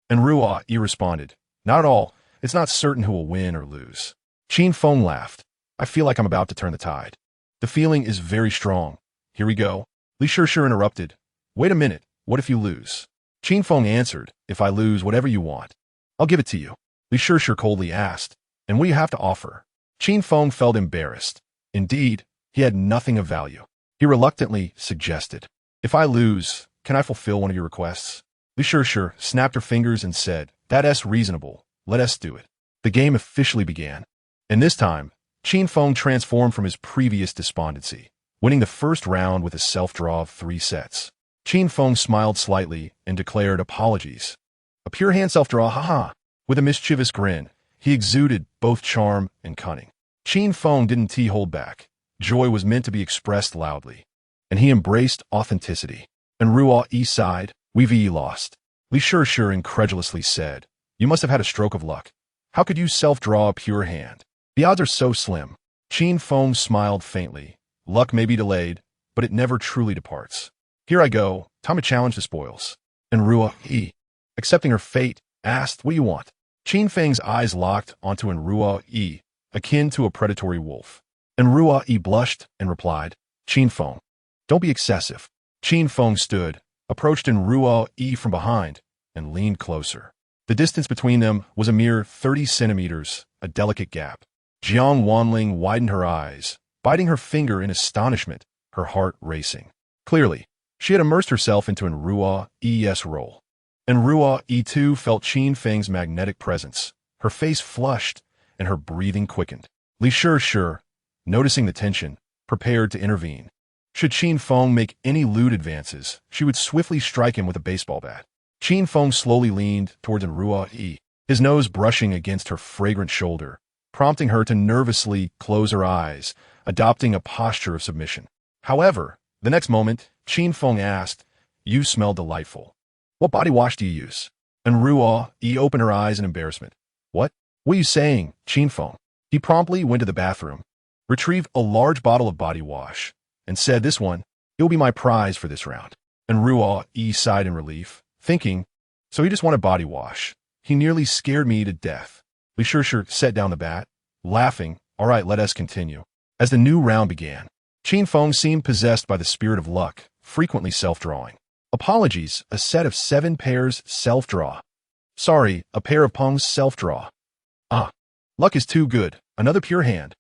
Enruo Yi responded, not at all. It's not certain who will win or lose. Qin Feng laughed. I feel like I'm about to turn the tide. The feeling is very strong. Here we go. Li Shishir interrupted. Wait a minute. What if you lose? Qin Feng answered, if I lose, whatever you want. I'll give it to you. Li Shishir coldly asked, and what do you have to offer? Qin Feng felt embarrassed. Indeed, he had nothing of value. He reluctantly suggested, if I lose, can I fulfill one of your requests? Li Shishir snapped her fingers and said, that's reasonable. Let us do it. The game officially began. And this time, Qin Feng transformed from his previous despondency, winning the first round with a self-draw of 3 sets. Qin Feng smiled slightly and declared apologies. A pure hand self-draw, haha. With a mischievous grin, he exuded both charm and cunning. Qin Feng didn't hold back. Joy was meant to be expressed loudly. And he embraced authenticity. Enruo Yi sighed, we've lost. Li Shishir incredulously said, you must have had a stroke of luck. How could you self-draw a pure hand? The odds are so slim. Qin Feng smiled faintly. Luck may be delayed, but it never truly departs. Here I go. Time to challenge the spoils. Enruo Yi, accepting her fate, asked, what do you want? Qin Feng's eyes locked onto Enruo Yi, akin to a predatory wolf. Enruo Yi blushed and replied, Qin Feng, don't be excessive. Qin Feng stood, approached Enruo Yi from behind, and leaned closer. The distance between them was a mere 30 centimeters, a delicate gap. Jiangnan widened her eyes, biting her finger in astonishment, her heart racing. Clearly, she had immersed herself into Enruo Yi's role. Enruo Yi too felt Qin Feng's magnetic presence. Her face flushed, and her breathing quickened. Li Shishir, noticing the tension, prepared to intervene. Should Qin Feng make any lewd advances, she would swiftly strike him with a baseball bat. Qin Feng slowly leaned towards Enruo Yi, his nose brushing against her fragrant shoulder, prompting her to nervously close her eyes, adopting a posture of submission. However, the next moment, Qin Feng asked, you smell delightful. What body wash do you use? Enruo Yi opened her eyes in embarrassment. What? What are you saying, Qin Feng? He promptly went to the bathroom, retrieved a large bottle of body wash, and said, this one, it will be my prize for this round. Enruo Yi sighed in relief, thinking, so he just wanted body wash. He nearly scared me to death. Li Shishir set down the bat, laughing, all right, let us continue. As the new round began, Qin Feng seemed possessed by the spirit of luck, frequently self-drawing. Apologies, a set of 7 pairs self-draw. Sorry, a pair of pungs self-draw. Ah, luck is too good, another pure hand.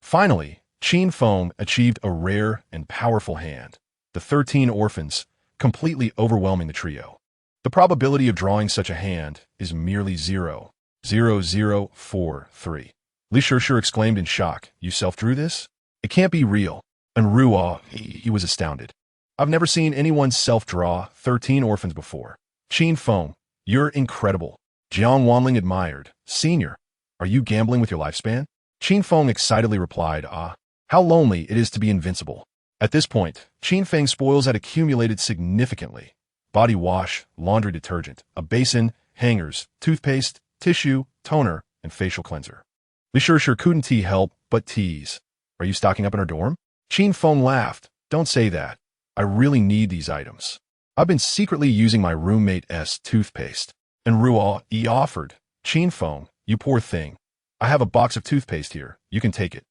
Finally, Qin Feng achieved a rare and powerful hand, the 13 orphans, completely overwhelming the trio. The probability of drawing such a hand is merely 0.0043. Li Shishir exclaimed in shock, you self-drew this? It can't be real. Enruo Yi was astounded. I've never seen anyone self-draw 13 orphans before. Qin Feng, you're incredible. Jiangnan admired. Senior, are you gambling with your lifespan? Qin Feng excitedly replied, ah, how lonely it is to be invincible. At this point, Qin Feng's spoils had accumulated significantly. Body wash, laundry detergent, a basin, hangers, toothpaste, tissue, toner, and facial cleanser. Li Shishir couldn't help but tease. Are you stocking up in our dorm? Qin Feng laughed. Don't say that. I really need these items. I've been secretly using my roommate's toothpaste. And Ruo Yi offered. Qin Feng, you poor thing. I have a box of toothpaste here. You can take it.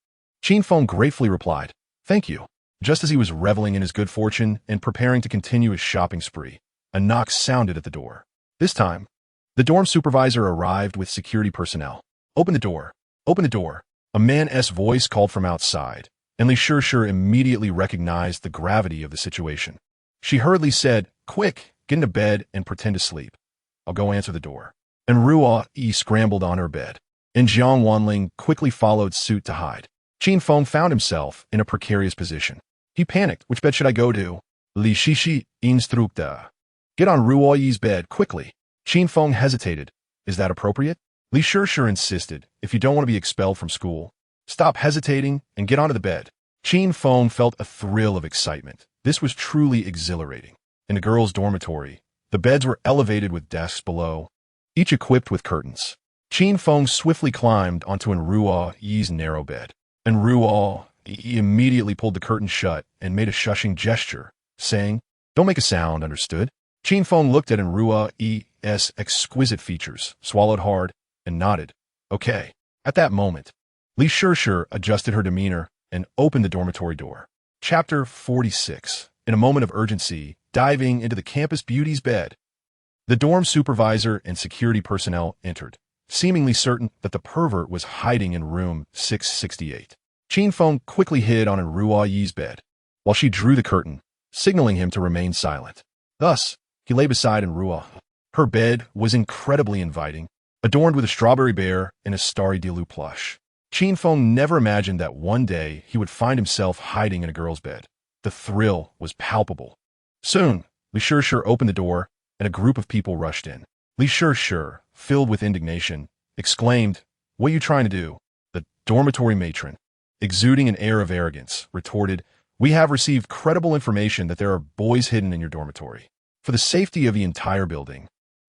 Qin Feng gratefully replied. Thank you. Just as he was reveling in his good fortune and preparing to continue his shopping spree, a knock sounded at the door. This time, the dorm supervisor arrived with security personnel. Open the door. Open the door. A man's voice called from outside, and Li Shishir immediately recognized the gravity of the situation. She hurriedly said, Quick, get into bed and pretend to sleep. I'll go answer the door. And Ruo Yi scrambled on her bed, and Jiang Wanling quickly followed suit to hide. Qin Feng found himself in a precarious position. He panicked. Which bed should I go to? Li Shishi instructa. Get on Ruo Yi's bed quickly. Qin Feng hesitated. Is that appropriate? Li Shishir insisted. If you don't want to be expelled from school, stop hesitating and get onto the bed. Qin Feng felt a thrill of excitement. This was truly exhilarating. In the girls' dormitory, the beds were elevated with desks below, each equipped with curtains. Qin Feng swiftly climbed onto Ruo Yi's narrow bed, and Ruo Yi immediately pulled the curtain shut and made a shushing gesture, saying, Don't make a sound, understood? Qin Feng looked at Ruo Yi's exquisite features, swallowed hard, and nodded. Okay. At that moment, Li Shishir adjusted her demeanor and opened the dormitory door. Chapter 46. In a moment of urgency, diving into the campus beauty's bed, the dorm supervisor and security personnel entered, seemingly certain that the pervert was hiding in room 668. Qin Feng quickly hid on Ruo Yi's bed, while she drew the curtain, signaling him to remain silent. Thus, he lay beside Ruo. Her bed was incredibly inviting, adorned with a strawberry bear and a starry Dilu plush. Qin Feng never imagined that one day he would find himself hiding in a girl's bed. The thrill was palpable. Soon, Li Shishir opened the door, and a group of people rushed in. Li Shishir, filled with indignation, exclaimed, What are you trying to do? The dormitory matron, exuding an air of arrogance, retorted, We have received credible information that there are boys hidden in your dormitory. For the safety of the entire building,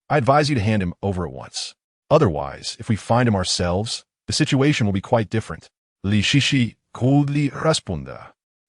I advise you to hand him over at once. Otherwise, if we find him ourselves, the situation will be quite different. Li Shishi coldly responded.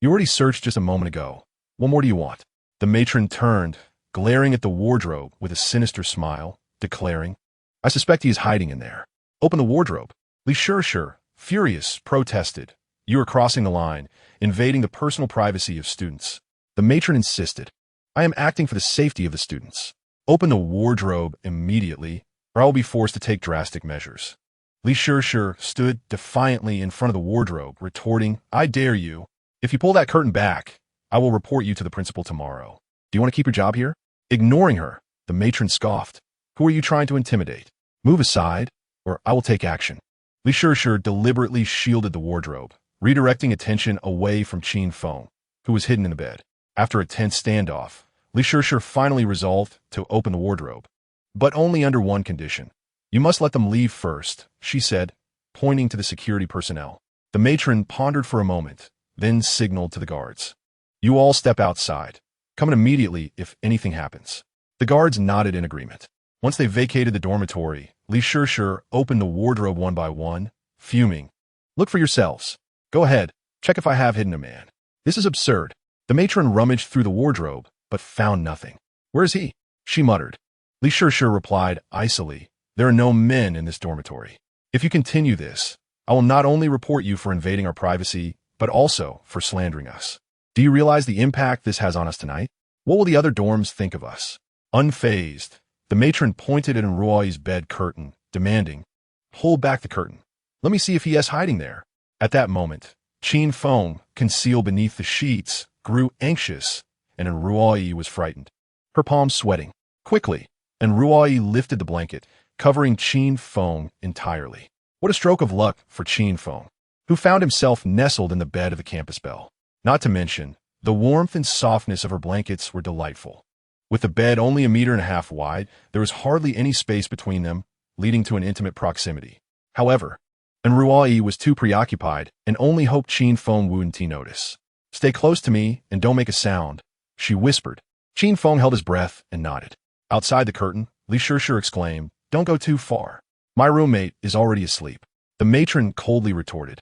You already searched just a moment ago. What more do you want? The matron turned, glaring at the wardrobe with a sinister smile, declaring, I suspect he is hiding in there. Open the wardrobe. Li Shishir, furious, protested. You are crossing the line, invading the personal privacy of students. The matron insisted. I am acting for the safety of the students. Open the wardrobe immediately, or I will be forced to take drastic measures. Li Shishir stood defiantly in front of the wardrobe, retorting, I dare you. If you pull that curtain back, I will report you to the principal tomorrow. Do you want to keep your job here? Ignoring her, the matron scoffed. Who are you trying to intimidate? Move aside, or I will take action. Li Shishir deliberately shielded the wardrobe, redirecting attention away from Qin Feng, who was hidden in the bed. After a tense standoff, Li Shishir finally resolved to open the wardrobe, but only under one condition. You must let them leave first, she said, pointing to the security personnel. The matron pondered for a moment, then signaled to the guards. You all step outside. Come in immediately if anything happens. The guards nodded in agreement. Once they vacated the dormitory, Li Shishir opened the wardrobe one by one, fuming. Look for yourselves. Go ahead, check if I have hidden a man. This is absurd. The matron rummaged through the wardrobe, but found nothing. Where is he? She muttered. Li Shishir replied icily, There are no men in this dormitory. If you continue this, I will not only report you for invading our privacy, but also for slandering us. Do you realize the impact this has on us tonight? What will the other dorms think of us? Unfazed, the matron pointed at Ruo's bed curtain, demanding, Pull back the curtain. Let me see if he is hiding there. At that moment, Qin Feng, concealed beneath the sheets, grew anxious, and Ruo was frightened, her palms sweating. Quickly, and Ruo lifted the blanket, covering Qin Feng entirely. What a stroke of luck for Qin Feng, who found himself nestled in the bed of the campus belle. Not to mention, the warmth and softness of her blankets were delightful. With the bed only 1.5 meters wide, there was hardly any space between them, leading to an intimate proximity. However, Ruo was too preoccupied and only hoped Qin Feng wouldn't notice. Stay close to me and don't make a sound, she whispered. Qin Feng held his breath and nodded. Outside the curtain, Li Shishir exclaimed, Don't go too far. My roommate is already asleep. The matron coldly retorted.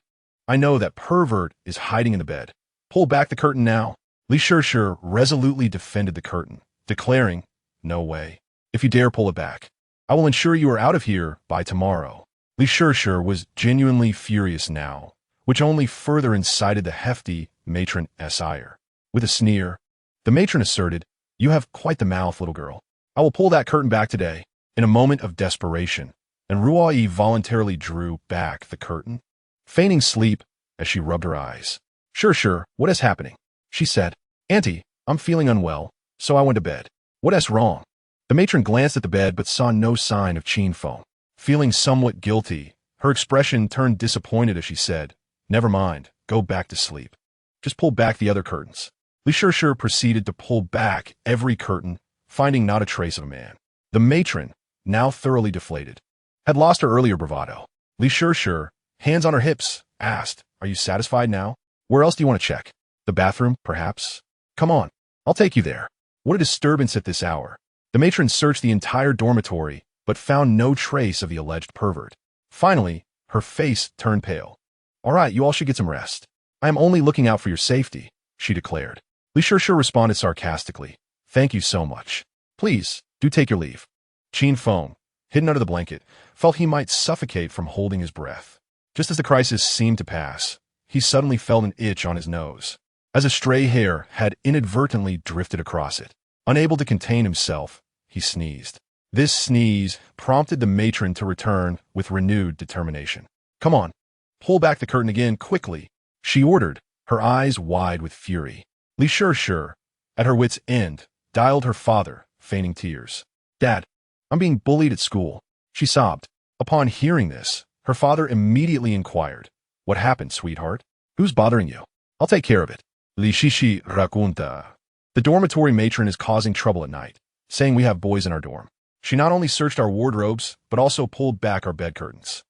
I know that pervert is hiding in the bed. Pull back the curtain now. Li Shishir resolutely defended the curtain, declaring, no way. If you dare pull it back, I will ensure you are out of here by tomorrow. Li Shishir was genuinely furious now, which only further incited the hefty matron's ire. With a sneer, the matron asserted, you have quite the mouth, little girl. I will pull that curtain back today. In a moment of desperation, and Ruai voluntarily drew back the curtain, feigning sleep as she rubbed her eyes. Sure, what is happening? She said. Auntie, I'm feeling unwell, so I went to bed. What's wrong? The matron glanced at the bed but saw no sign of Qin Feng. Feeling somewhat guilty, her expression turned disappointed as she said, never mind, go back to sleep. Just pull back the other curtains. Li Shishir proceeded to pull back every curtain, finding not a trace of a man. The matron, now thoroughly deflated, had lost her earlier bravado. Li Shishir, hands on her hips, asked, are you satisfied now? Where else do you want to check? The bathroom, perhaps? Come on, I'll take you there. What a disturbance at this hour. The matron searched the entire dormitory, but found no trace of the alleged pervert. Finally, her face turned pale. All right, you all should get some rest. I am only looking out for your safety, she declared. Li Shishir responded sarcastically. Thank you so much. Please, do take your leave. Qin Feng, hidden under the blanket, felt he might suffocate from holding his breath. Just as the crisis seemed to pass, he suddenly felt an itch on his nose, as a stray hair had inadvertently drifted across it. Unable to contain himself, he sneezed. This sneeze prompted the matron to return with renewed determination. Come on, pull back the curtain again quickly, she ordered, her eyes wide with fury. Li Shishir, at her wit's end, dialed her father, feigning tears. Dad, I'm being bullied at school, she sobbed. Upon hearing this, her father immediately inquired, what happened, sweetheart? Who's bothering you? I'll take care of it. Li Shishi raconta. The dormitory matron is causing trouble at night, saying we have boys in our dorm. She not only searched our wardrobes, but also pulled back our bed curtains.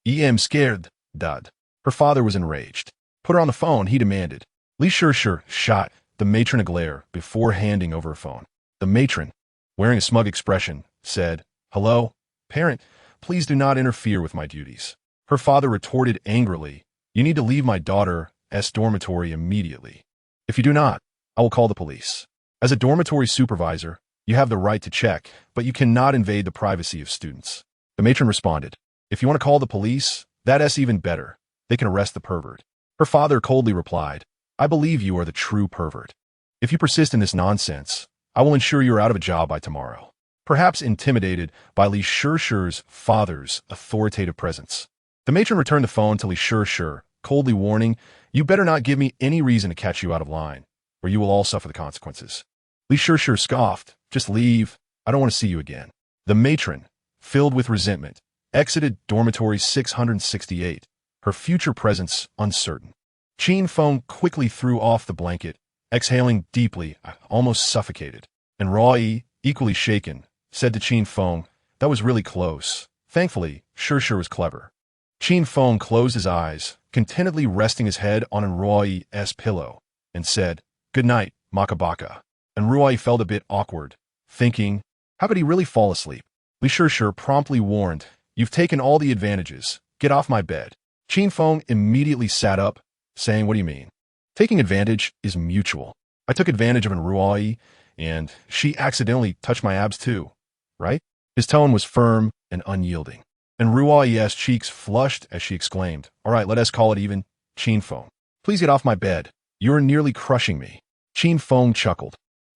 I'm scared, Dad. Her father was enraged. Put her on the phone, he demanded. Li Shishir shot the matron a glare before handing over her phone. The matron, wearing a smug expression, said, hello, parent, please do not interfere with my duties. Her father retorted angrily, you need to leave my daughter's dormitory immediately. If you do not, I will call the police. As a dormitory supervisor, you have the right to check, but you cannot invade the privacy of students. The matron responded, if you want to call the police, that's even better. They can arrest the pervert. Her father coldly replied, I believe you are the true pervert. If you persist in this nonsense, I will ensure you are out of a job by tomorrow. Perhaps intimidated by Li Shishir's father's authoritative presence, the matron returned the phone to Li Shishir, coldly warning, you better not give me any reason to catch you out of line, or you will all suffer the consequences. Li Shishir scoffed, just leave, I don't want to see you again. The matron, filled with resentment, exited dormitory 668, her future presence uncertain. Qin Feng quickly threw off the blanket, exhaling deeply, almost suffocated, and Ruai, equally shaken, said to Qin Feng, that was really close. Thankfully, Shishir was clever. Qin Feng closed his eyes, contentedly resting his head on Ruai's pillow, and said, good night, Makabaka. And Ruai felt a bit awkward, thinking, how could he really fall asleep? Li Shishir promptly warned, you've taken all the advantages, get off my bed. Qin Feng immediately sat up, saying, what do you mean? Taking advantage is mutual. I took advantage of Ruai, and she accidentally touched my abs too, right? His tone was firm and unyielding, and Ruai's cheeks flushed as she exclaimed, all right, let us call it even. Qin Feng, please get off my bed. You're nearly crushing me. Qin Feng chuckled.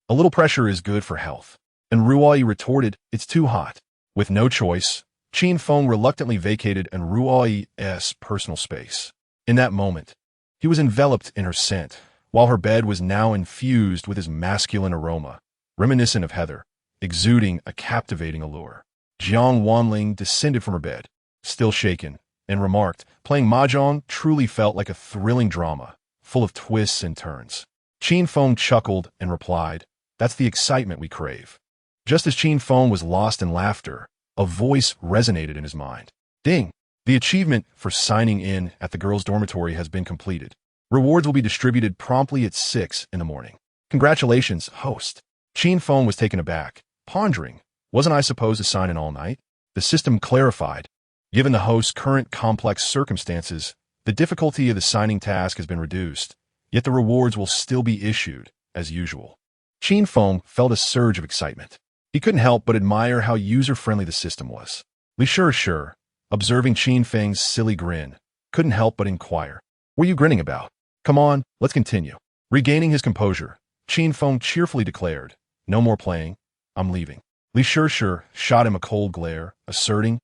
A little pressure is good for health. And Ruai retorted, it's too hot. With no choice, Qin Feng reluctantly vacated Ruai's personal space. In that moment, he was enveloped in her scent, while her bed was now infused with his masculine aroma, reminiscent of heather, exuding a captivating allure. Jiang Wanling descended from her bed, still shaken, and remarked, playing mahjong truly felt like a thrilling drama, full of twists and turns. Qin Feng chuckled and replied, that's the excitement we crave. Just as Qin Feng was lost in laughter, a voice resonated in his mind. Ding! The achievement for signing in at the girls' dormitory has been completed. Rewards will be distributed promptly at 6 in the morning. Congratulations, host. Qin Feng was taken aback, pondering, wasn't I supposed to sign in all night? The system clarified, Given the host's current complex circumstances, the difficulty of the signing task has been reduced, yet the rewards will still be issued, as usual. Qin Feng felt a surge of excitement. He couldn't help but admire how user-friendly the system was. Li Shih, observing Qin Feng's silly grin, couldn't help but inquire, "What are you grinning about? Come on, let's continue." Regaining his composure, Qin Feng cheerfully declared, "No more playing. I'm leaving." Li Shih shot him a cold glare, asserting,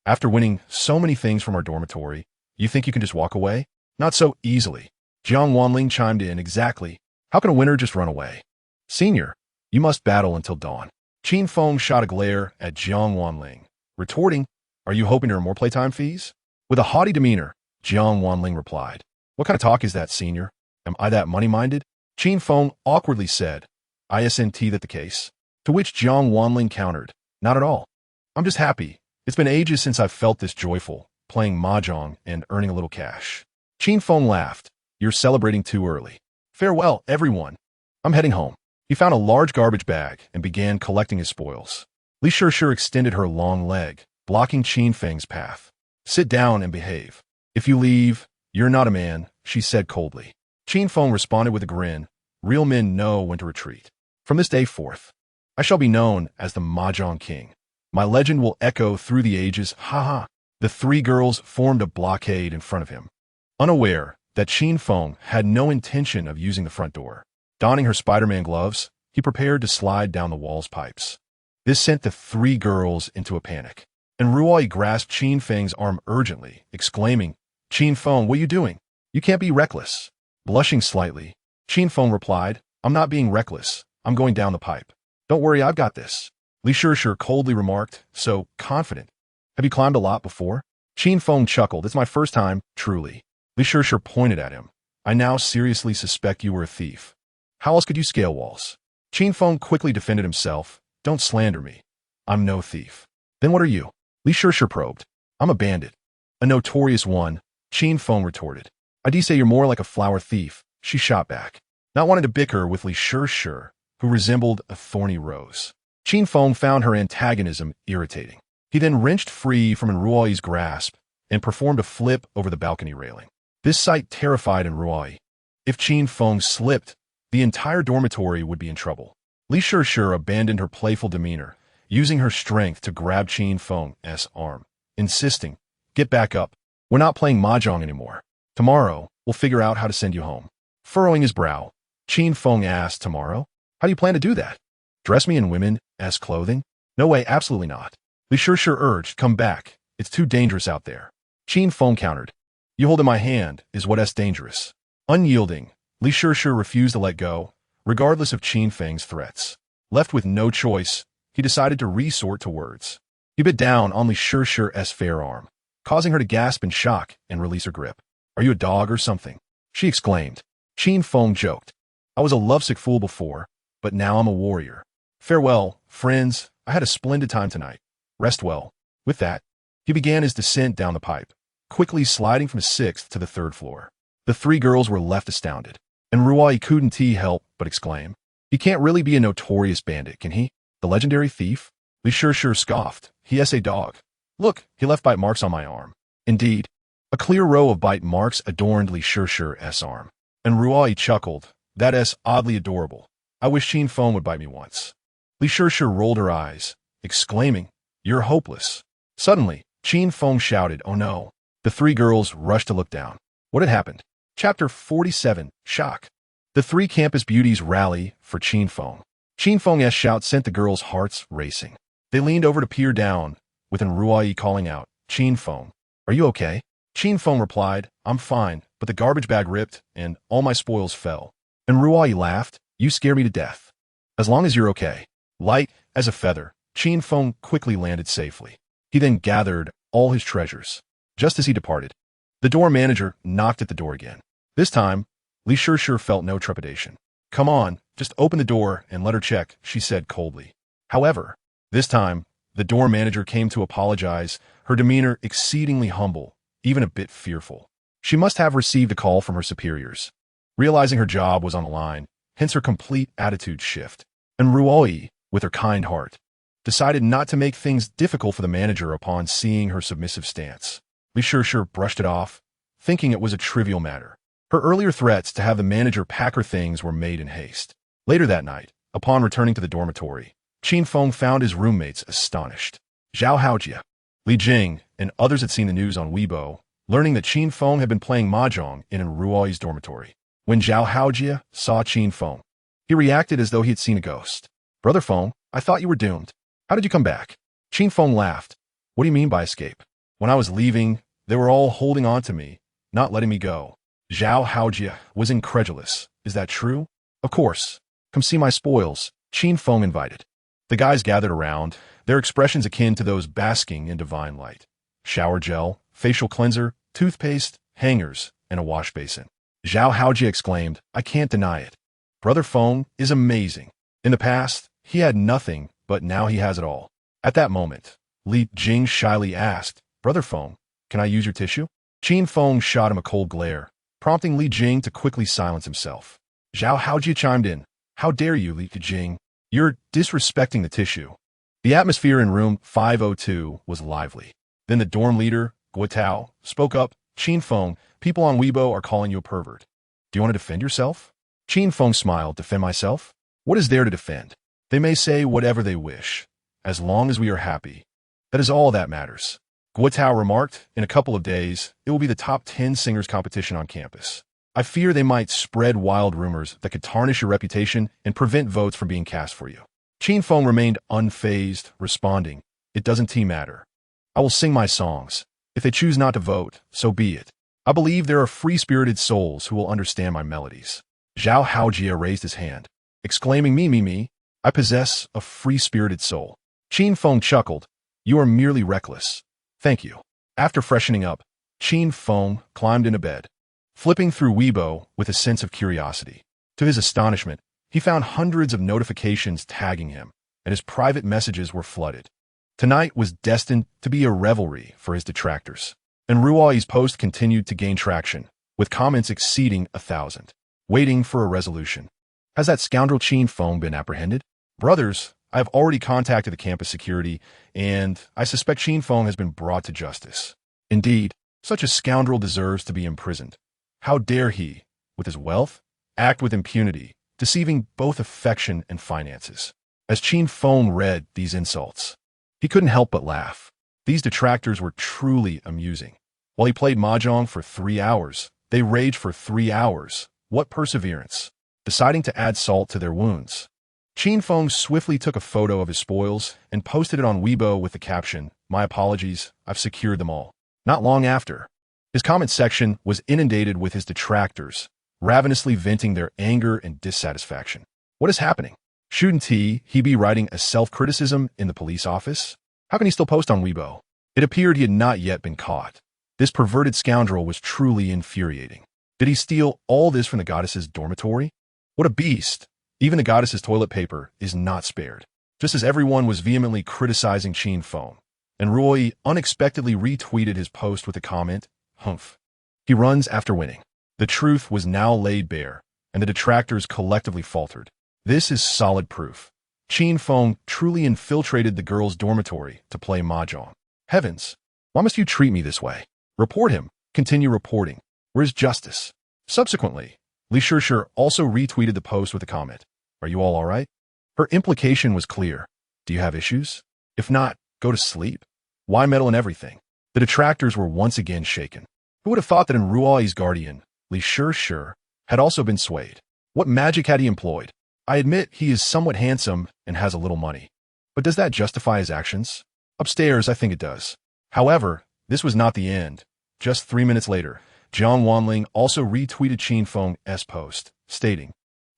"After winning so many things from our dormitory, you think you can just walk away? Not so easily." Jiang Wanling chimed in, "Exactly. How can a winner just run away? Senior, you must battle until dawn." Qin Feng shot a glare at Jiang Wanling, retorting, "Are you hoping to earn more playtime fees?" With a haughty demeanor, Jiang Wanling replied, "What kind of talk is that, senior? Am I that money-minded?" Qin Feng awkwardly said, "Isn't that the case?" To which Jiang Wanling countered, "Not at all. I'm just happy. It's been ages since I've felt this joyful, playing mahjong and earning a little cash." Qin Feng laughed, "You're celebrating too early. Farewell, everyone. I'm heading home." He found a large garbage bag and began collecting his spoils. Li Shih extended her long leg, blocking Qin Feng's path. "Sit down and behave. If you leave, you're not a man," she said coldly. Qin Feng responded with a grin. "Real men know when to retreat. From this day forth, I shall be known as the Mahjong King. My legend will echo through the ages, ha ha." The three girls formed a blockade in front of him. Unaware that Qin Feng had no intention of using the front door, donning her Spider-Man gloves, he prepared to slide down the wall's pipes. This sent the three girls into a panic, and Ruoyi grasped Qin Feng's arm urgently, exclaiming, "Qin Feng, what are you doing? You can't be reckless." Blushing slightly, Qin Feng replied, "I'm not being reckless. I'm going down the pipe. Don't worry, I've got this." Li Shih coldly remarked, "So confident. Have you climbed a lot before?" Qin Feng chuckled, "It's my first time, truly." Li Shih pointed at him, "I now seriously suspect you were a thief. How else could you scale walls?" Qin Feng quickly defended himself, "Don't slander me. I'm no thief." "Then what are you?" Li Shih probed. "I'm a bandit." "A notorious one," Qin Feng retorted. "I'd say you're more like a flower thief," she shot back, not wanting to bicker with Li Shih, who resembled a thorny rose. Qin Feng found her antagonism irritating. He then wrenched free from Ruoyi's grasp and performed a flip over the balcony railing. This sight terrified Ruoyi. If Qin Feng slipped, the entire dormitory would be in trouble. Li Shih abandoned her playful demeanor, using her strength to grab Qin Feng's arm, insisting, "Get back up. We're not playing mahjong anymore. Tomorrow, we'll figure out how to send you home." Furrowing his brow, Qin Feng asked, "Tomorrow? How do you plan to do that? Dress me in women's clothing?" "No way, absolutely not." Li Shih urged, "Come back. It's too dangerous out there." Qin Feng countered, "You holding my hand is what's dangerous." Unyielding, Li Shih refused to let go, regardless of Qin Feng's threats. Left with no choice, he decided to resort to words. He bit down on Li Shih's fair arm, causing her to gasp in shock and release her grip. "Are you a dog or something?" she exclaimed. Qin Feng joked, "I was a lovesick fool before, but now I'm a warrior. Farewell, friends. I had a splendid time tonight. Rest well." With that, he began his descent down the pipe, quickly sliding from 6th to the 3rd floor. The three girls were left astounded, and Ruoyi couldn't help but exclaim, "He can't really be a notorious bandit, can he? The legendary thief?" Li Shih scoffed, "He a dog. Look, he left bite marks on my arm." Indeed, a clear row of bite marks adorned Li Shih's arm, and Ruoyi chuckled, "That's oddly adorable. I wish Qin Feng would bite me once." Li Shih rolled her eyes, exclaiming, "You're hopeless." Suddenly, Qin Feng shouted, "Oh no." The three girls rushed to look down. What had happened? Chapter 47, Shock. The three campus beauties rally for Qin Feng. Qin Feng's shout sent the girls' hearts racing. They leaned over to peer down, with Ruoyi calling out, "Qin Feng, are you okay?" Qin Feng replied, "I'm fine, but the garbage bag ripped, and all my spoils fell." And Ruoyi laughed, "You scare me to death. As long as you're okay." Light as a feather, Qin Feng quickly landed safely. He then gathered all his treasures. Just as he departed, the door manager knocked at the door again. This time, Li Shih felt no trepidation. "Come on, just open the door and let her check," she said coldly. However, this time, the door manager came to apologize, her demeanor exceedingly humble, even a bit fearful. She must have received a call from her superiors, realizing her job was on the line, hence her complete attitude shift. And Ruoyi, with her kind heart, decided not to make things difficult for the manager upon seeing her submissive stance. Li Shishir brushed it off, thinking it was a trivial matter. Her earlier threats to have the manager pack her things were made in haste. Later that night, upon returning to the dormitory, Qin Feng found his roommates astonished. Zhao Haojie, Li Jing, and others had seen the news on Weibo, learning that Qin Feng had been playing mahjong in Ruoi's dormitory. When Zhao Haojie saw Qin Feng, he reacted as though he had seen a ghost. "Brother Feng, I thought you were doomed. How did you come back?" Qin Feng laughed. "What do you mean by escape? When I was leaving, they were all holding on to me, not letting me go." Zhao Haojie was incredulous. "Is that true?" "Of course. Come see my spoils," Qin Feng invited. The guys gathered around, their expressions akin to those basking in divine light. Shower gel, facial cleanser, toothpaste, hangers, and a wash basin. Zhao Haojie exclaimed, "I can't deny it. Brother Feng is amazing. In the past, he had nothing, but now he has it all." At that moment, Li Jing shyly asked, "Brother Feng, can I use your tissue?" Qin Feng shot him a cold glare, prompting Li Jing to quickly silence himself. Zhao Haojie chimed in, "How dare you, Li Jing? You're disrespecting the tissue." The atmosphere in room 502 was lively. Then the dorm leader, Guotao, spoke up, "Qin Feng, people on Weibo are calling you a pervert. Do you want to defend yourself?" Qin Feng smiled. "Defend myself? What is there to defend? They may say whatever they wish. As long as we are happy, that is all that matters." Guotao remarked, "In a couple of days, it will be the top 10 singers competition on campus. I fear they might spread wild rumors that could tarnish your reputation and prevent votes from being cast for you." Qin Feng remained unfazed, responding, "It doesn't matter. I will sing my songs. If they choose not to vote, so be it. I believe there are free-spirited souls who will understand my melodies." Zhao Haojie raised his hand, exclaiming, Me, I possess a free-spirited soul." Qin Feng chuckled, "You are merely reckless. Thank you." After freshening up, Qin Feng climbed into bed, flipping through Weibo with a sense of curiosity. To his astonishment, he found hundreds of notifications tagging him, and his private messages were flooded. Tonight was destined to be a revelry for his detractors, and Ruoi's post continued to gain traction, with comments exceeding 1,000. Waiting for a resolution. "Has that scoundrel Qin Feng been apprehended?" "Brothers, I have already contacted the campus security, and I suspect Qin Feng has been brought to justice. Indeed, such a scoundrel deserves to be imprisoned. How dare he, with his wealth, act with impunity, deceiving both affection and finances." As Qin Feng read these insults, he couldn't help but laugh. These detractors were truly amusing. While he played mahjong for 3 hours, they raged for 3 hours. What perseverance! Deciding to add salt to their wounds, Qin Feng swiftly took a photo of his spoils and posted it on Weibo with the caption, "My apologies, I've secured them all." Not long after, his comment section was inundated with his detractors, ravenously venting their anger and dissatisfaction. What is happening? Shouldn't he be writing a self-criticism in the police office? How can he still post on Weibo? It appeared he had not yet been caught. This perverted scoundrel was truly infuriating. Did he steal all this from the goddess's dormitory? What a beast! Even the goddess's toilet paper is not spared. Just as everyone was vehemently criticizing Qin Feng, and Ruoi unexpectedly retweeted his post with the comment, "Humph. He runs after winning." The truth was now laid bare, and the detractors collectively faltered. This is solid proof. Qin Feng truly infiltrated the girls' dormitory to play mahjong. Heavens, why must you treat me this way? Report him. Continue reporting. Where is justice? Subsequently, Li Shishir also retweeted the post with a comment, "Are you all right?" Her implication was clear. Do you have issues? If not, go to sleep. Why meddle in everything? The detractors were once again shaken. Who would have thought that in Ruoi's guardian, Li Shishir, had also been swayed? What magic had he employed? I admit he is somewhat handsome and has a little money. But does that justify his actions? Upstairs, I think it does. However, this was not the end. Just 3 minutes later, Jiang Wanling also retweeted Qin Feng's post, stating,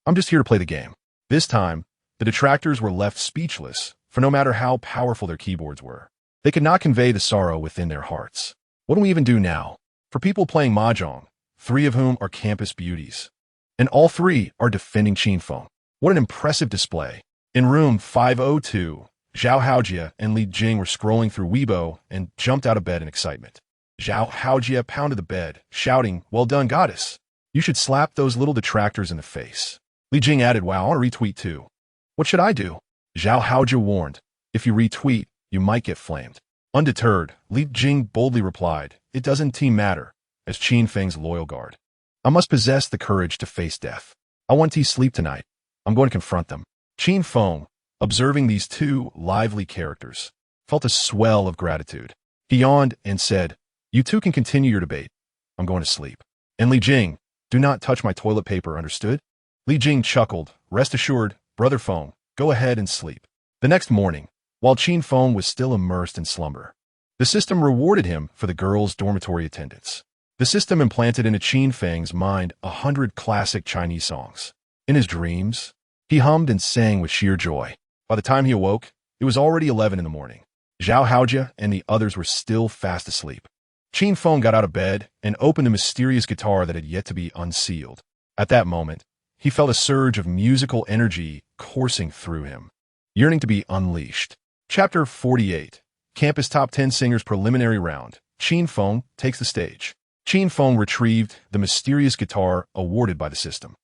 "I'm just here to play the game." This time, the detractors were left speechless, for no matter how powerful their keyboards were, they could not convey the sorrow within their hearts. What do we even do now? For people playing mahjong, 3 of whom are campus beauties, and all 3 are defending Qin Feng. What an impressive display. In room 502, Zhao Haojie and Li Jing were scrolling through Weibo and jumped out of bed in excitement. Zhao Haojie pounded the bed, shouting, "Well done, goddess. You should slap those little detractors in the face." Li Jing added, "Wow, I want to retweet too." "What should I do?" Zhao Haojie warned. If you retweet, you might get flamed. Undeterred, Li Jing boldly replied, "It doesn't matter, as Qin Feng's loyal guard. I must possess the courage to face death. I want to sleep tonight. I'm going to confront them." Qin Feng, observing these two lively characters, felt a swell of gratitude. He yawned and said, "You two can continue your debate. I'm going to sleep. And Li Jing, do not touch my toilet paper, understood?" Li Jing chuckled. "Rest assured, Brother Feng, go ahead and sleep." The next morning, while Qin Feng was still immersed in slumber, the system rewarded him for the girls' dormitory attendance. The system implanted into Qin Feng's mind 100 classic Chinese songs. In his dreams, he hummed and sang with sheer joy. By the time he awoke, it was already 11 in the morning. Zhao Haojia and the others were still fast asleep. Qin Feng got out of bed and opened a mysterious guitar that had yet to be unsealed. At that moment, he felt a surge of musical energy coursing through him, yearning to be unleashed. Chapter 48. Campus Top 10 Singers Preliminary Round. Qin Feng takes the stage. Qin Feng retrieved the mysterious guitar awarded by the system.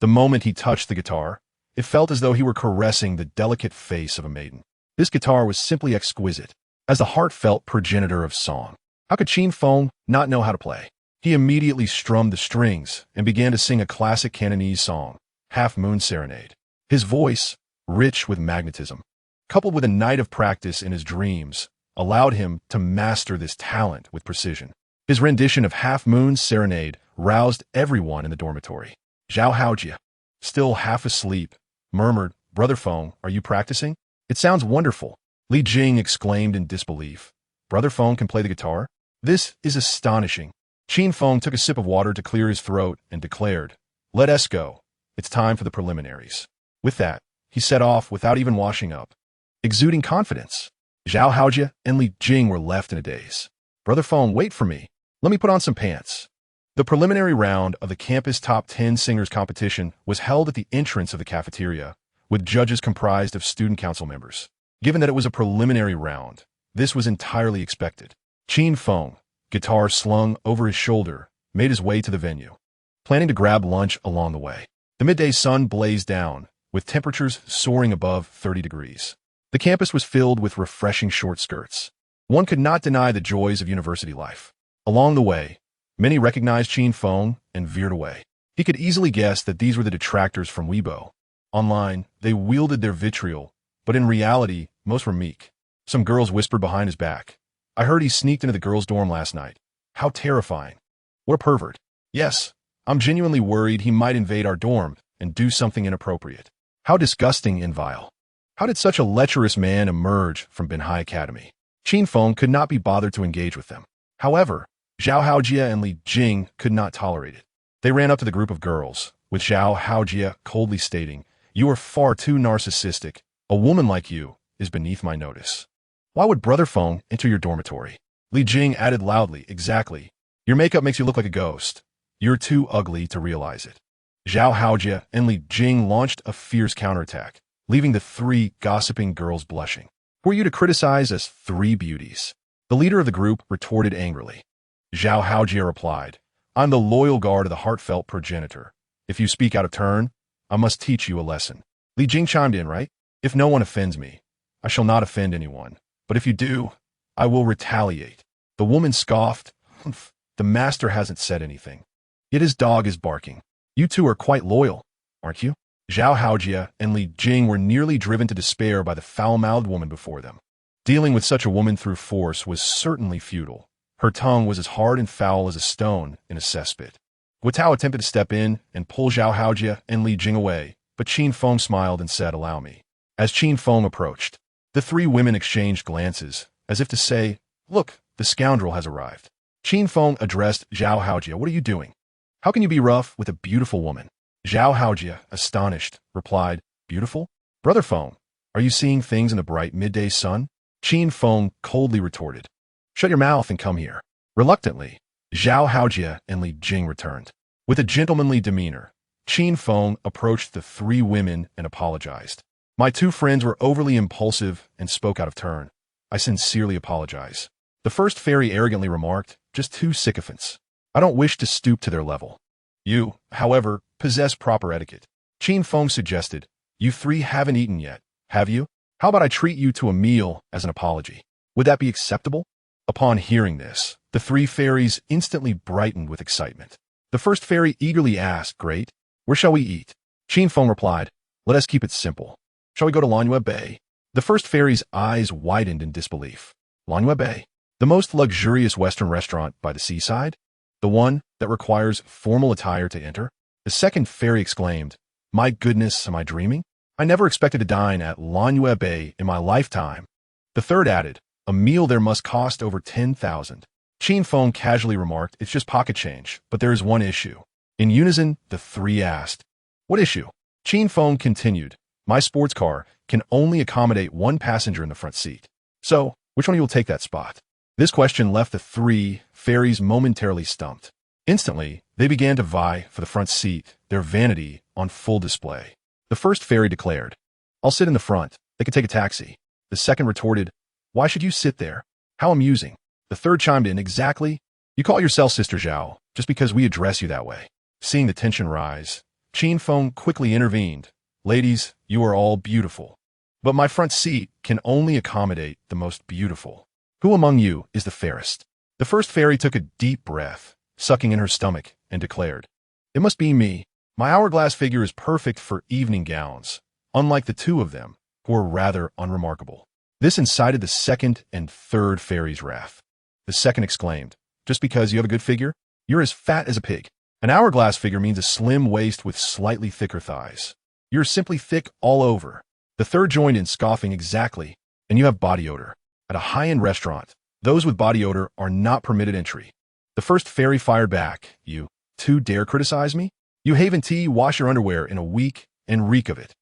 The moment he touched the guitar, it felt as though he were caressing the delicate face of a maiden. This guitar was simply exquisite, as the heartfelt progenitor of song. How could Qin Feng not know how to play? He immediately strummed the strings and began to sing a classic Cantonese song, Half Moon Serenade. His voice, rich with magnetism, coupled with a night of practice in his dreams, allowed him to master this talent with precision. His rendition of Half Moon Serenade roused everyone in the dormitory. Zhao Haojia, still half asleep, murmured, "Brother Feng, are you practicing? It sounds wonderful." Li Jing exclaimed in disbelief. "Brother Feng can play the guitar? This is astonishing." Qin Feng took a sip of water to clear his throat and declared, "Let us go. It's time for the preliminaries." With that, he set off without even washing up, exuding confidence. Zhao Haojia and Li Jing were left in a daze. "Brother Feng, wait for me. Let me put on some pants." The preliminary round of the Campus Top 10 Singers competition was held at the entrance of the cafeteria, with judges comprised of student council members. Given that it was a preliminary round, this was entirely expected. Qin Feng, guitar slung over his shoulder, made his way to the venue, planning to grab lunch along the way. The midday sun blazed down, with temperatures soaring above 30 degrees. The campus was filled with refreshing short skirts. One could not deny the joys of university life. Along the way, many recognized Qin Feng and veered away. He could easily guess that these were the detractors from Weibo. Online, they wielded their vitriol, but in reality, most were meek. Some girls whispered behind his back, "I heard he sneaked into the girls' dorm last night. How terrifying. What a pervert. Yes, I'm genuinely worried he might invade our dorm and do something inappropriate. How disgusting and vile. How did such a lecherous man emerge from Binhai Academy?" Qin Feng could not be bothered to engage with them. However, Zhao Haojia and Li Jing could not tolerate it. They ran up to the group of girls, with Zhao Haojia coldly stating, "You are far too narcissistic. A woman like you is beneath my notice. Why would Brother Feng enter your dormitory?" Li Jing added loudly, "Exactly. Your makeup makes you look like a ghost. You're too ugly to realize it." Zhao Haojia and Li Jing launched a fierce counterattack, leaving the three gossiping girls blushing. "Who are you to criticize us three beauties?" The leader of the group retorted angrily. Zhao Haojia replied, "I'm the loyal guard of the heartfelt progenitor. If you speak out of turn, I must teach you a lesson." Li Jing chimed in, "Right? If no one offends me, I shall not offend anyone. But if you do, I will retaliate." The woman scoffed, "Humph, the master hasn't said anything. Yet his dog is barking. You two are quite loyal, aren't you?" Zhao Haojia and Li Jing were nearly driven to despair by the foul-mouthed woman before them. Dealing with such a woman through force was certainly futile. Her tongue was as hard and foul as a stone in a cesspit. Guo attempted to step in and pull Zhao Haojia and Li Jing away, but Qin Feng smiled and said, "Allow me." As Qin Feng approached, the three women exchanged glances, as if to say, "Look, the scoundrel has arrived." Qin Feng addressed Zhao Haojia, "What are you doing? How can you be rough with a beautiful woman?" Zhao Haojia, astonished, replied, "Beautiful? Brother Feng, are you seeing things in the bright midday sun?" Qin Feng coldly retorted, "Shut your mouth and come here." Reluctantly, Zhao Haojia and Li Jing returned. With a gentlemanly demeanor, Qin Feng approached the three women and apologized. "My two friends were overly impulsive and spoke out of turn. I sincerely apologize." The first fairy arrogantly remarked, "Just two sycophants. I don't wish to stoop to their level. You, however, possess proper etiquette." Qin Feng suggested, "You three haven't eaten yet, have you?" How about I treat you to a meal as an apology? Would that be acceptable? Upon hearing this, the three fairies instantly brightened with excitement. The first fairy eagerly asked, "Great, where shall we eat?" Qin Feng replied, "Let us keep it simple. Shall we go to Lanhua Bay?" The first fairy's eyes widened in disbelief. Lanhua Bay? The most luxurious Western restaurant by the seaside? The one that requires formal attire to enter? The second fairy exclaimed, "My goodness, am I dreaming? I never expected to dine at Lanhua Bay in my lifetime." The third added, "A meal there must cost over 10,000. Qin Feng casually remarked, "It's just pocket change, but there is one issue." In unison, the three asked, "What issue?" Qin Feng continued, "My sports car can only accommodate one passenger in the front seat. So, which one of you will take that spot?" This question left the three fairies momentarily stumped. Instantly, they began to vie for the front seat, their vanity on full display. The first fairy declared, "I'll sit in the front. They could take a taxi." The second retorted, "Why should you sit there? How amusing." The third chimed in, "Exactly. You call yourself Sister Zhao just because we address you that way." Seeing the tension rise, Qin Feng quickly intervened. "Ladies, you are all beautiful, but my front seat can only accommodate the most beautiful. Who among you is the fairest?" The first fairy took a deep breath, sucking in her stomach, and declared, "It must be me. My hourglass figure is perfect for evening gowns, unlike the two of them, who are rather unremarkable." This incited the second and third fairies' wrath. The second exclaimed, "Just because you have a good figure? You're as fat as a pig. An hourglass figure means a slim waist with slightly thicker thighs. You're simply thick all over." The third joined in, scoffing, "Exactly, and you have body odor. At a high-end restaurant, those with body odor are not permitted entry." The first fairy fired back, "You two dare criticize me? You haven't wash your underwear in a week and reek of it.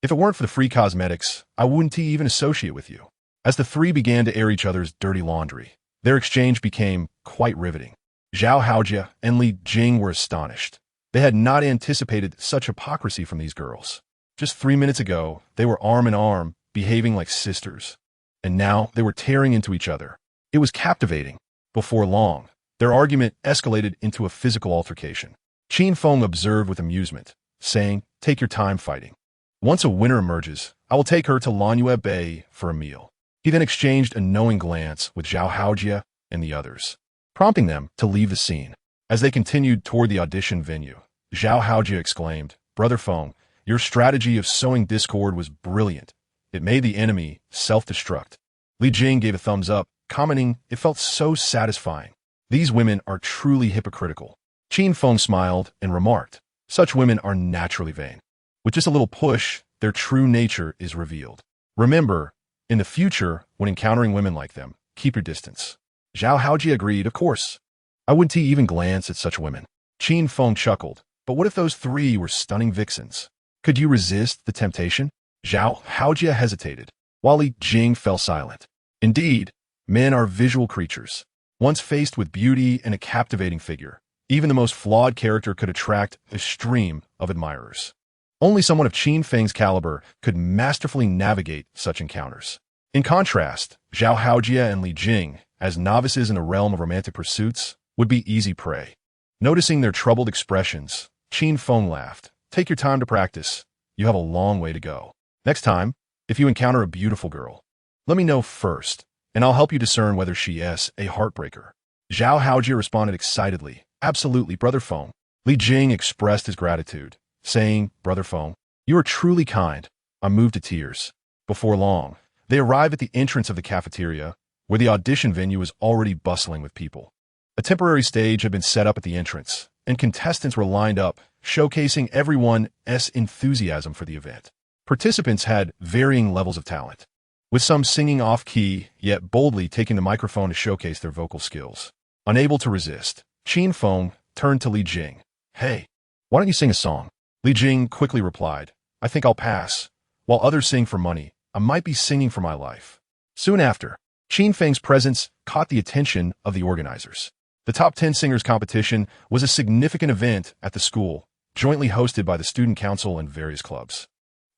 If it weren't for the free cosmetics, I wouldn't even associate with you." As the three began to air each other's dirty laundry, their exchange became quite riveting. Zhao Haojia and Li Jing were astonished. They had not anticipated such hypocrisy from these girls. Just 3 minutes ago, they were arm in arm, behaving like sisters. And now they were tearing into each other. It was captivating. Before long, their argument escalated into a physical altercation. Qin Feng observed with amusement, saying, "Take your time fighting. Once a winner emerges, I will take her to Lanhua Bay for a meal." He then exchanged a knowing glance with Zhao Haojia and the others, prompting them to leave the scene. As they continued toward the audition venue, Zhao Haojia exclaimed, "Brother Feng, your strategy of sowing discord was brilliant. It made the enemy self-destruct." Li Jing gave a thumbs up, commenting, "It felt so satisfying. These women are truly hypocritical." Qin Feng smiled and remarked, "Such women are naturally vain. With just a little push, their true nature is revealed. Remember, in the future, when encountering women like them, keep your distance." Zhao Haojia agreed, "Of course. I wouldn't even glance at such women." Qin Feng chuckled, "But what if those three were stunning vixens? Could you resist the temptation?" Zhao Haojia hesitated, while Li Jing fell silent. Indeed, men are visual creatures. Once faced with beauty and a captivating figure, even the most flawed character could attract a stream of admirers. Only someone of Qin Feng's caliber could masterfully navigate such encounters. In contrast, Zhao Haojia and Li Jing, as novices in the realm of romantic pursuits, would be easy prey. Noticing their troubled expressions, Qin Feng laughed. "Take your time to practice. You have a long way to go. Next time, if you encounter a beautiful girl, let me know first, and I'll help you discern whether she is a heartbreaker." Zhao Haojia responded excitedly, "Absolutely, Brother Feng." Li Jing expressed his gratitude, saying, "Brother Feng, you are truly kind. I'm moved to tears." Before long, they arrived at the entrance of the cafeteria, where the audition venue was already bustling with people. A temporary stage had been set up at the entrance, and contestants were lined up, showcasing everyone's enthusiasm for the event. Participants had varying levels of talent, with some singing off-key, yet boldly taking the microphone to showcase their vocal skills. Unable to resist, Qin Feng turned to Li Jing. "Hey, why don't you sing a song?" Li Jing quickly replied, "I think I'll pass. While others sing for money, I might be singing for my life." Soon after, Qin Feng's presence caught the attention of the organizers. The Top 10 Singers competition was a significant event at the school, jointly hosted by the student council and various clubs.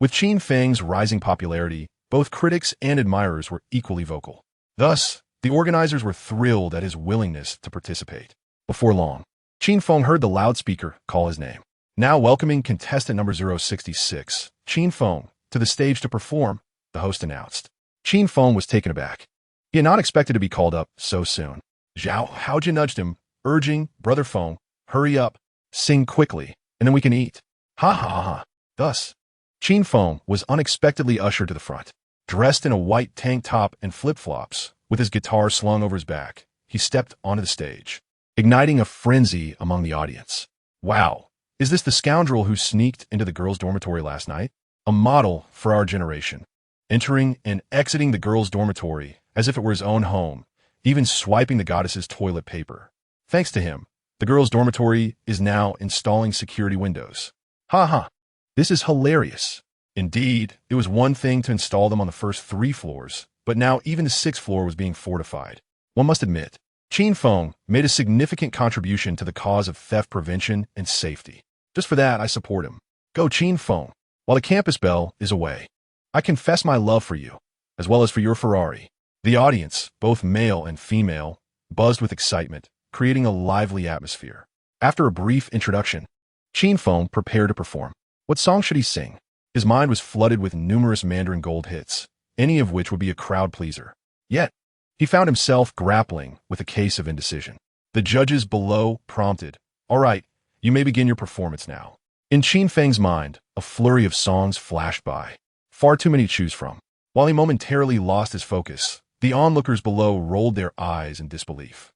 With Qin Feng's rising popularity, both critics and admirers were equally vocal. Thus, the organizers were thrilled at his willingness to participate. Before long, Qin Feng heard the loudspeaker call his name. Now welcoming contestant number 066, Qin Feng, to the stage to perform. the host announced. Qin Feng was taken aback. He had not expected to be called up so soon. Zhao Haojia nudged him, urging, Brother Feng, hurry up, sing quickly, and then we can eat. Ha ha ha ha. Thus, Qin Feng was unexpectedly ushered to the front. Dressed in a white tank top and flip-flops, with his guitar slung over his back, he stepped onto the stage, igniting a frenzy among the audience. Wow, is this the scoundrel who sneaked into the girls' dormitory last night? A model for our generation. Entering and exiting the girls' dormitory as if it were his own home, even swiping the goddess's toilet paper. Thanks to him, the girls' dormitory is now installing security windows. Ha ha, this is hilarious. Indeed, it was one thing to install them on the first 3 floors, but now even the 6th floor was being fortified. One must admit, Qin Feng made a significant contribution to the cause of theft prevention and safety. Just for that, I support him. Go Qin Feng. While the campus bell is away, I confess my love for you, as well as for your Ferrari. The audience, both male and female, buzzed with excitement, creating a lively atmosphere. After a brief introduction, Qin Feng prepared to perform. What song should he sing? His mind was flooded with numerous Mandarin gold hits, any of which would be a crowd pleaser. Yet, he found himself grappling with a case of indecision. The judges below prompted, all right, you may begin your performance now. In Qin Feng's mind, a flurry of songs flashed by. Far too many to choose from. While he momentarily lost his focus, the onlookers below rolled their eyes in disbelief.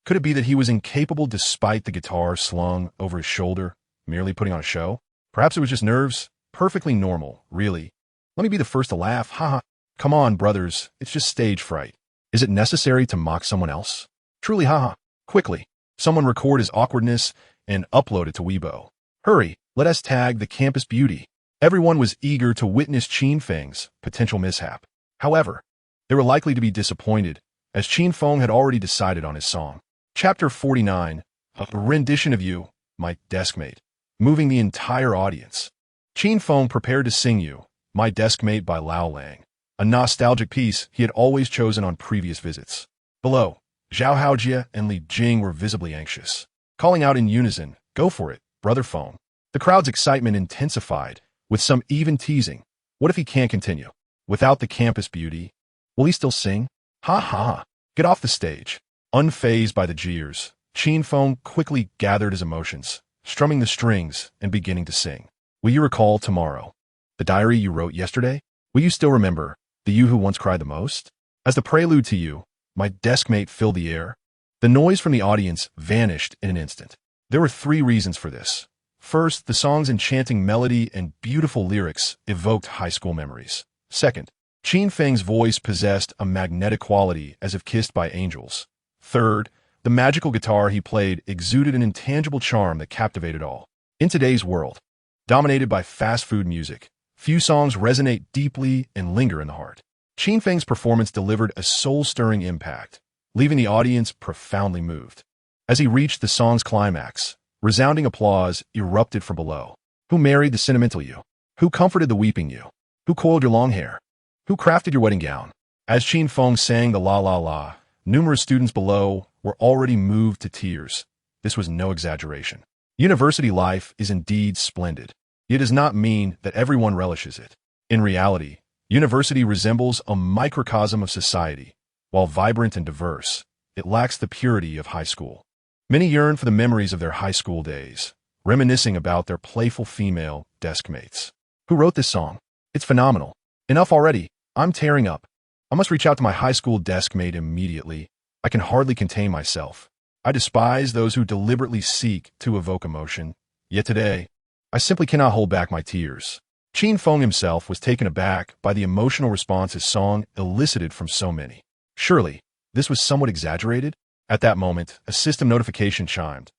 Could it be that he was incapable despite the guitar slung over his shoulder, merely putting on a show? Perhaps it was just nerves. Perfectly normal, really. Let me be the first to laugh, haha. Come on, brothers, it's just stage fright. Is it necessary to mock someone else? Truly, haha. Quickly, someone record his awkwardness and upload it to Weibo. Hurry, let us tag the campus beauty. Everyone was eager to witness Qin Feng's potential mishap. However, they were likely to be disappointed, as Qin Feng had already decided on his song. Chapter 49, a rendition of You, My Deskmate, moving the entire audience. Qin Feng prepared to sing You, My Deskmate by Lao Lang, a nostalgic piece he had always chosen on previous visits. Below, Zhao Haojia and Li Jing were visibly anxious, calling out in unison, Go for it, Brother Feng. The crowd's excitement intensified, with some even teasing. What if he can't continue? Without the campus beauty, will he still sing? Ha ha, get off the stage. Unfazed by the jeers, Qin Feng quickly gathered his emotions, strumming the strings and beginning to sing. Will you recall tomorrow? The diary you wrote yesterday? Will you still remember the you who once cried the most? As the prelude to You, My Deskmate filled the air, the noise from the audience vanished in an instant. There were 3 reasons for this. First, the song's enchanting melody and beautiful lyrics evoked high school memories. Second, Qin Feng's voice possessed a magnetic quality as if kissed by angels. Third, the magical guitar he played exuded an intangible charm that captivated all. In today's world, dominated by fast food music, few songs resonate deeply and linger in the heart. Qin Feng's performance delivered a soul-stirring impact, leaving the audience profoundly moved. As he reached the song's climax, resounding applause erupted from below. Who married the sentimental you? Who comforted the weeping you? Who coiled your long hair? Who crafted your wedding gown? As Qin Feng sang the La La La, numerous students below were already moved to tears. This was no exaggeration. University life is indeed splendid. It does not mean that everyone relishes it. In reality, university resembles a microcosm of society. While vibrant and diverse, it lacks the purity of high school. Many yearn for the memories of their high school days, reminiscing about their playful female deskmates. Who wrote this song? It's phenomenal. Enough already. I'm tearing up. I must reach out to my high school deskmate immediately. I can hardly contain myself. I despise those who deliberately seek to evoke emotion. Yet today, I simply cannot hold back my tears. Qin Feng himself was taken aback by the emotional response his song elicited from so many. Surely, this was somewhat exaggerated? At that moment, a system notification chimed.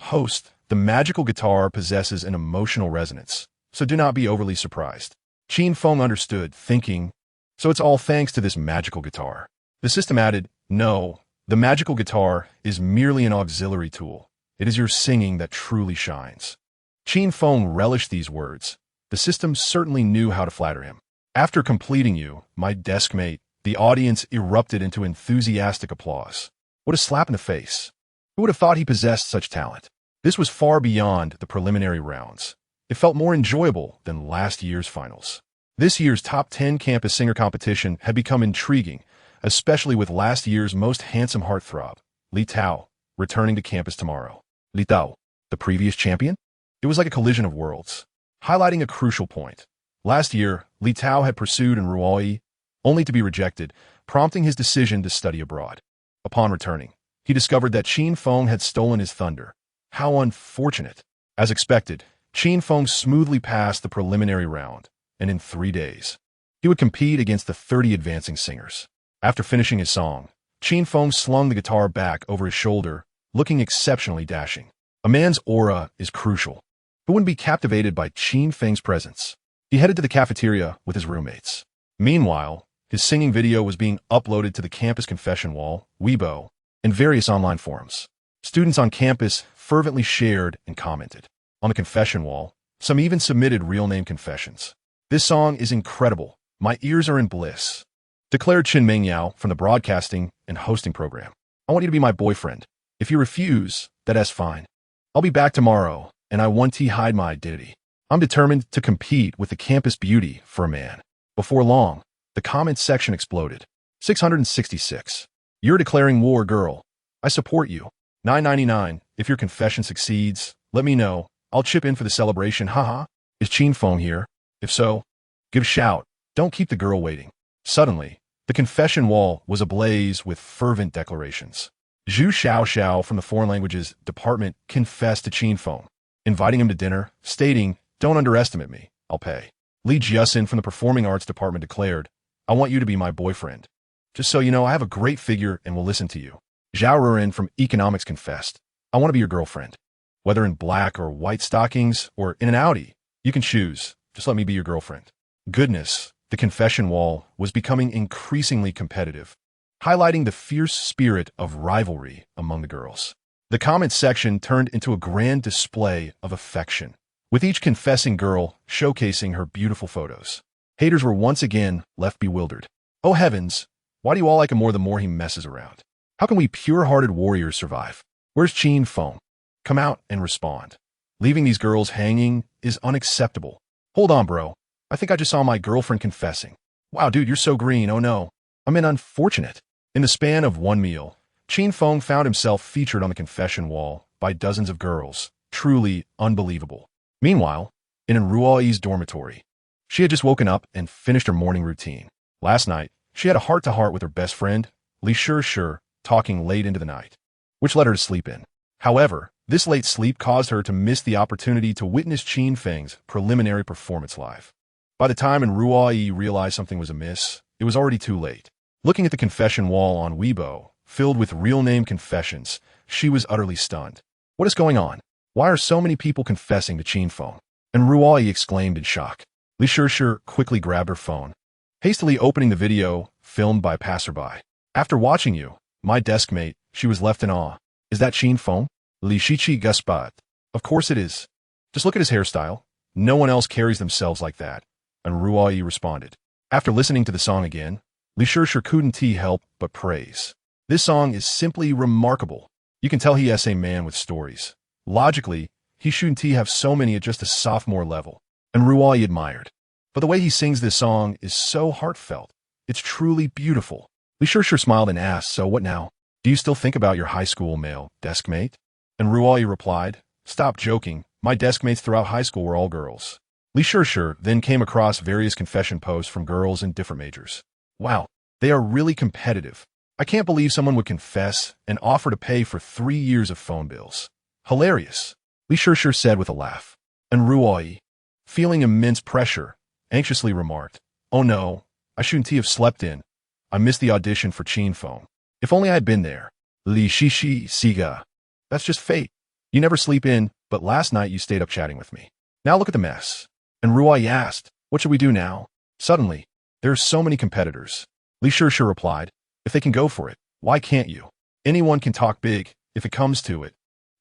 Host, the magical guitar possesses an emotional resonance, so do not be overly surprised. Qin Feng understood, thinking, so it's all thanks to this magical guitar. The system added, no, the magical guitar is merely an auxiliary tool. It is your singing that truly shines. Qin Feng relished these words. The system certainly knew how to flatter him. After completing You, My Deskmate, the audience erupted into enthusiastic applause. What a slap in the face. Who would have thought he possessed such talent? This was far beyond the preliminary rounds. It felt more enjoyable than last year's finals. This year's top 10 campus singer competition had become intriguing, especially with last year's most handsome heartthrob, Li Tao, returning to campus tomorrow. Li Tao, the previous champion? It was like a collision of worlds, highlighting a crucial point. Last year, Li Tao had pursued in Ruoyi, only to be rejected, prompting his decision to study abroad. Upon returning, he discovered that Qin Feng had stolen his thunder. How unfortunate. As expected, Qin Feng smoothly passed the preliminary round, and in 3 days, he would compete against the 30 advancing singers. After finishing his song, Qin Feng slung the guitar back over his shoulder, looking exceptionally dashing. A man's aura is crucial. Who wouldn't be captivated by Qin Feng's presence? He headed to the cafeteria with his roommates. Meanwhile, his singing video was being uploaded to the campus confession wall, Weibo, and various online forums. Students on campus fervently shared and commented. On the confession wall, some even submitted real-name confessions. "This song is incredible. My ears are in bliss," declared Chen Mingyao from the broadcasting and hosting program. "I want you to be my boyfriend. If you refuse, that's fine. I'll be back tomorrow, and I want to hide my identity. I'm determined to compete with the campus beauty for a man." Before long, the comments section exploded. 666. "You're declaring war, girl. I support you." 999. "If your confession succeeds, let me know. I'll chip in for the celebration. Haha. Is Qin Feng here? If so, give a shout. Don't keep the girl waiting." Suddenly, the confession wall was ablaze with fervent declarations. Zhu Xiaoxiao from the Foreign Languages Department confessed to Qin Feng, inviting him to dinner, stating, "Don't underestimate me. I'll pay." Li Jiasin from the Performing Arts Department declared, "I want you to be my boyfriend. Just so you know, I have a great figure and will listen to you." Zhao Rurin from Economics confessed, "I want to be your girlfriend. Whether in black or white stockings or in an Audi, you can choose. Just let me be your girlfriend." Goodness, the confession wall was becoming increasingly competitive, highlighting the fierce spirit of rivalry among the girls. The comment section turned into a grand display of affection, with each confessing girl showcasing her beautiful photos. Haters were once again left bewildered. Oh heavens, why do you all like him more the more he messes around? How can we pure-hearted warriors survive? Where's Qin Feng? Come out and respond. Leaving these girls hanging is unacceptable. Hold on, bro. I think I just saw my girlfriend confessing. Wow, dude, you're so green. Oh no. I'm unfortunate. In the span of one meal, Qin Feng found himself featured on the confession wall by dozens of girls. Truly unbelievable. Meanwhile, in Ruoyi's dormitory, she had just woken up and finished her morning routine. Last night, she had a heart-to-heart with her best friend, Li Shishir, talking late into the night, which led her to sleep in. However, this late sleep caused her to miss the opportunity to witness Qin Feng's preliminary performance live. By the time Ruoyi realized something was amiss, it was already too late. Looking at the confession wall on Weibo, filled with real-name confessions, she was utterly stunned. What is going on? Why are so many people confessing to Qin Feng? And Ruoyi exclaimed in shock. Li Shishir quickly grabbed her phone, hastily opening the video filmed by a passerby. "After watching you, my deskmate," she was left in awe. "Is that Qin Feng?" Li Shichi Guspat. "Of course it is. Just look at his hairstyle. No one else carries themselves like that." And Ruoyi responded. After listening to the song again, Li Shishir couldn't help but praise. "This song is simply remarkable. You can tell he is a man with stories. Logically, he shouldn't have so many at just a sophomore level." And Ruoyi admired. "But the way he sings this song is so heartfelt. It's truly beautiful." Li Shishir smiled and asked, "So what now? Do you still think about your high school male deskmate?" And Ruoyi replied, "Stop joking. My deskmates throughout high school were all girls." Li Shishir then came across various confession posts from girls in different majors. "Wow, they are really competitive. I can't believe someone would confess and offer to pay for 3 years of phone bills. Hilarious," Li Shishir said with a laugh. And Ruoyi, feeling immense pressure, anxiously remarked, "Oh no, I shouldn't have slept in. I missed the audition for Qin Feng. If only I had been there." Li Shishi Siga. "That's just fate. You never sleep in, but last night you stayed up chatting with me. Now look at the mess." And Ruoyi asked, "What should we do now?" Suddenly, there are so many competitors. Li Shishir replied, "If they can go for it, why can't you? Anyone can talk big, if it comes to it.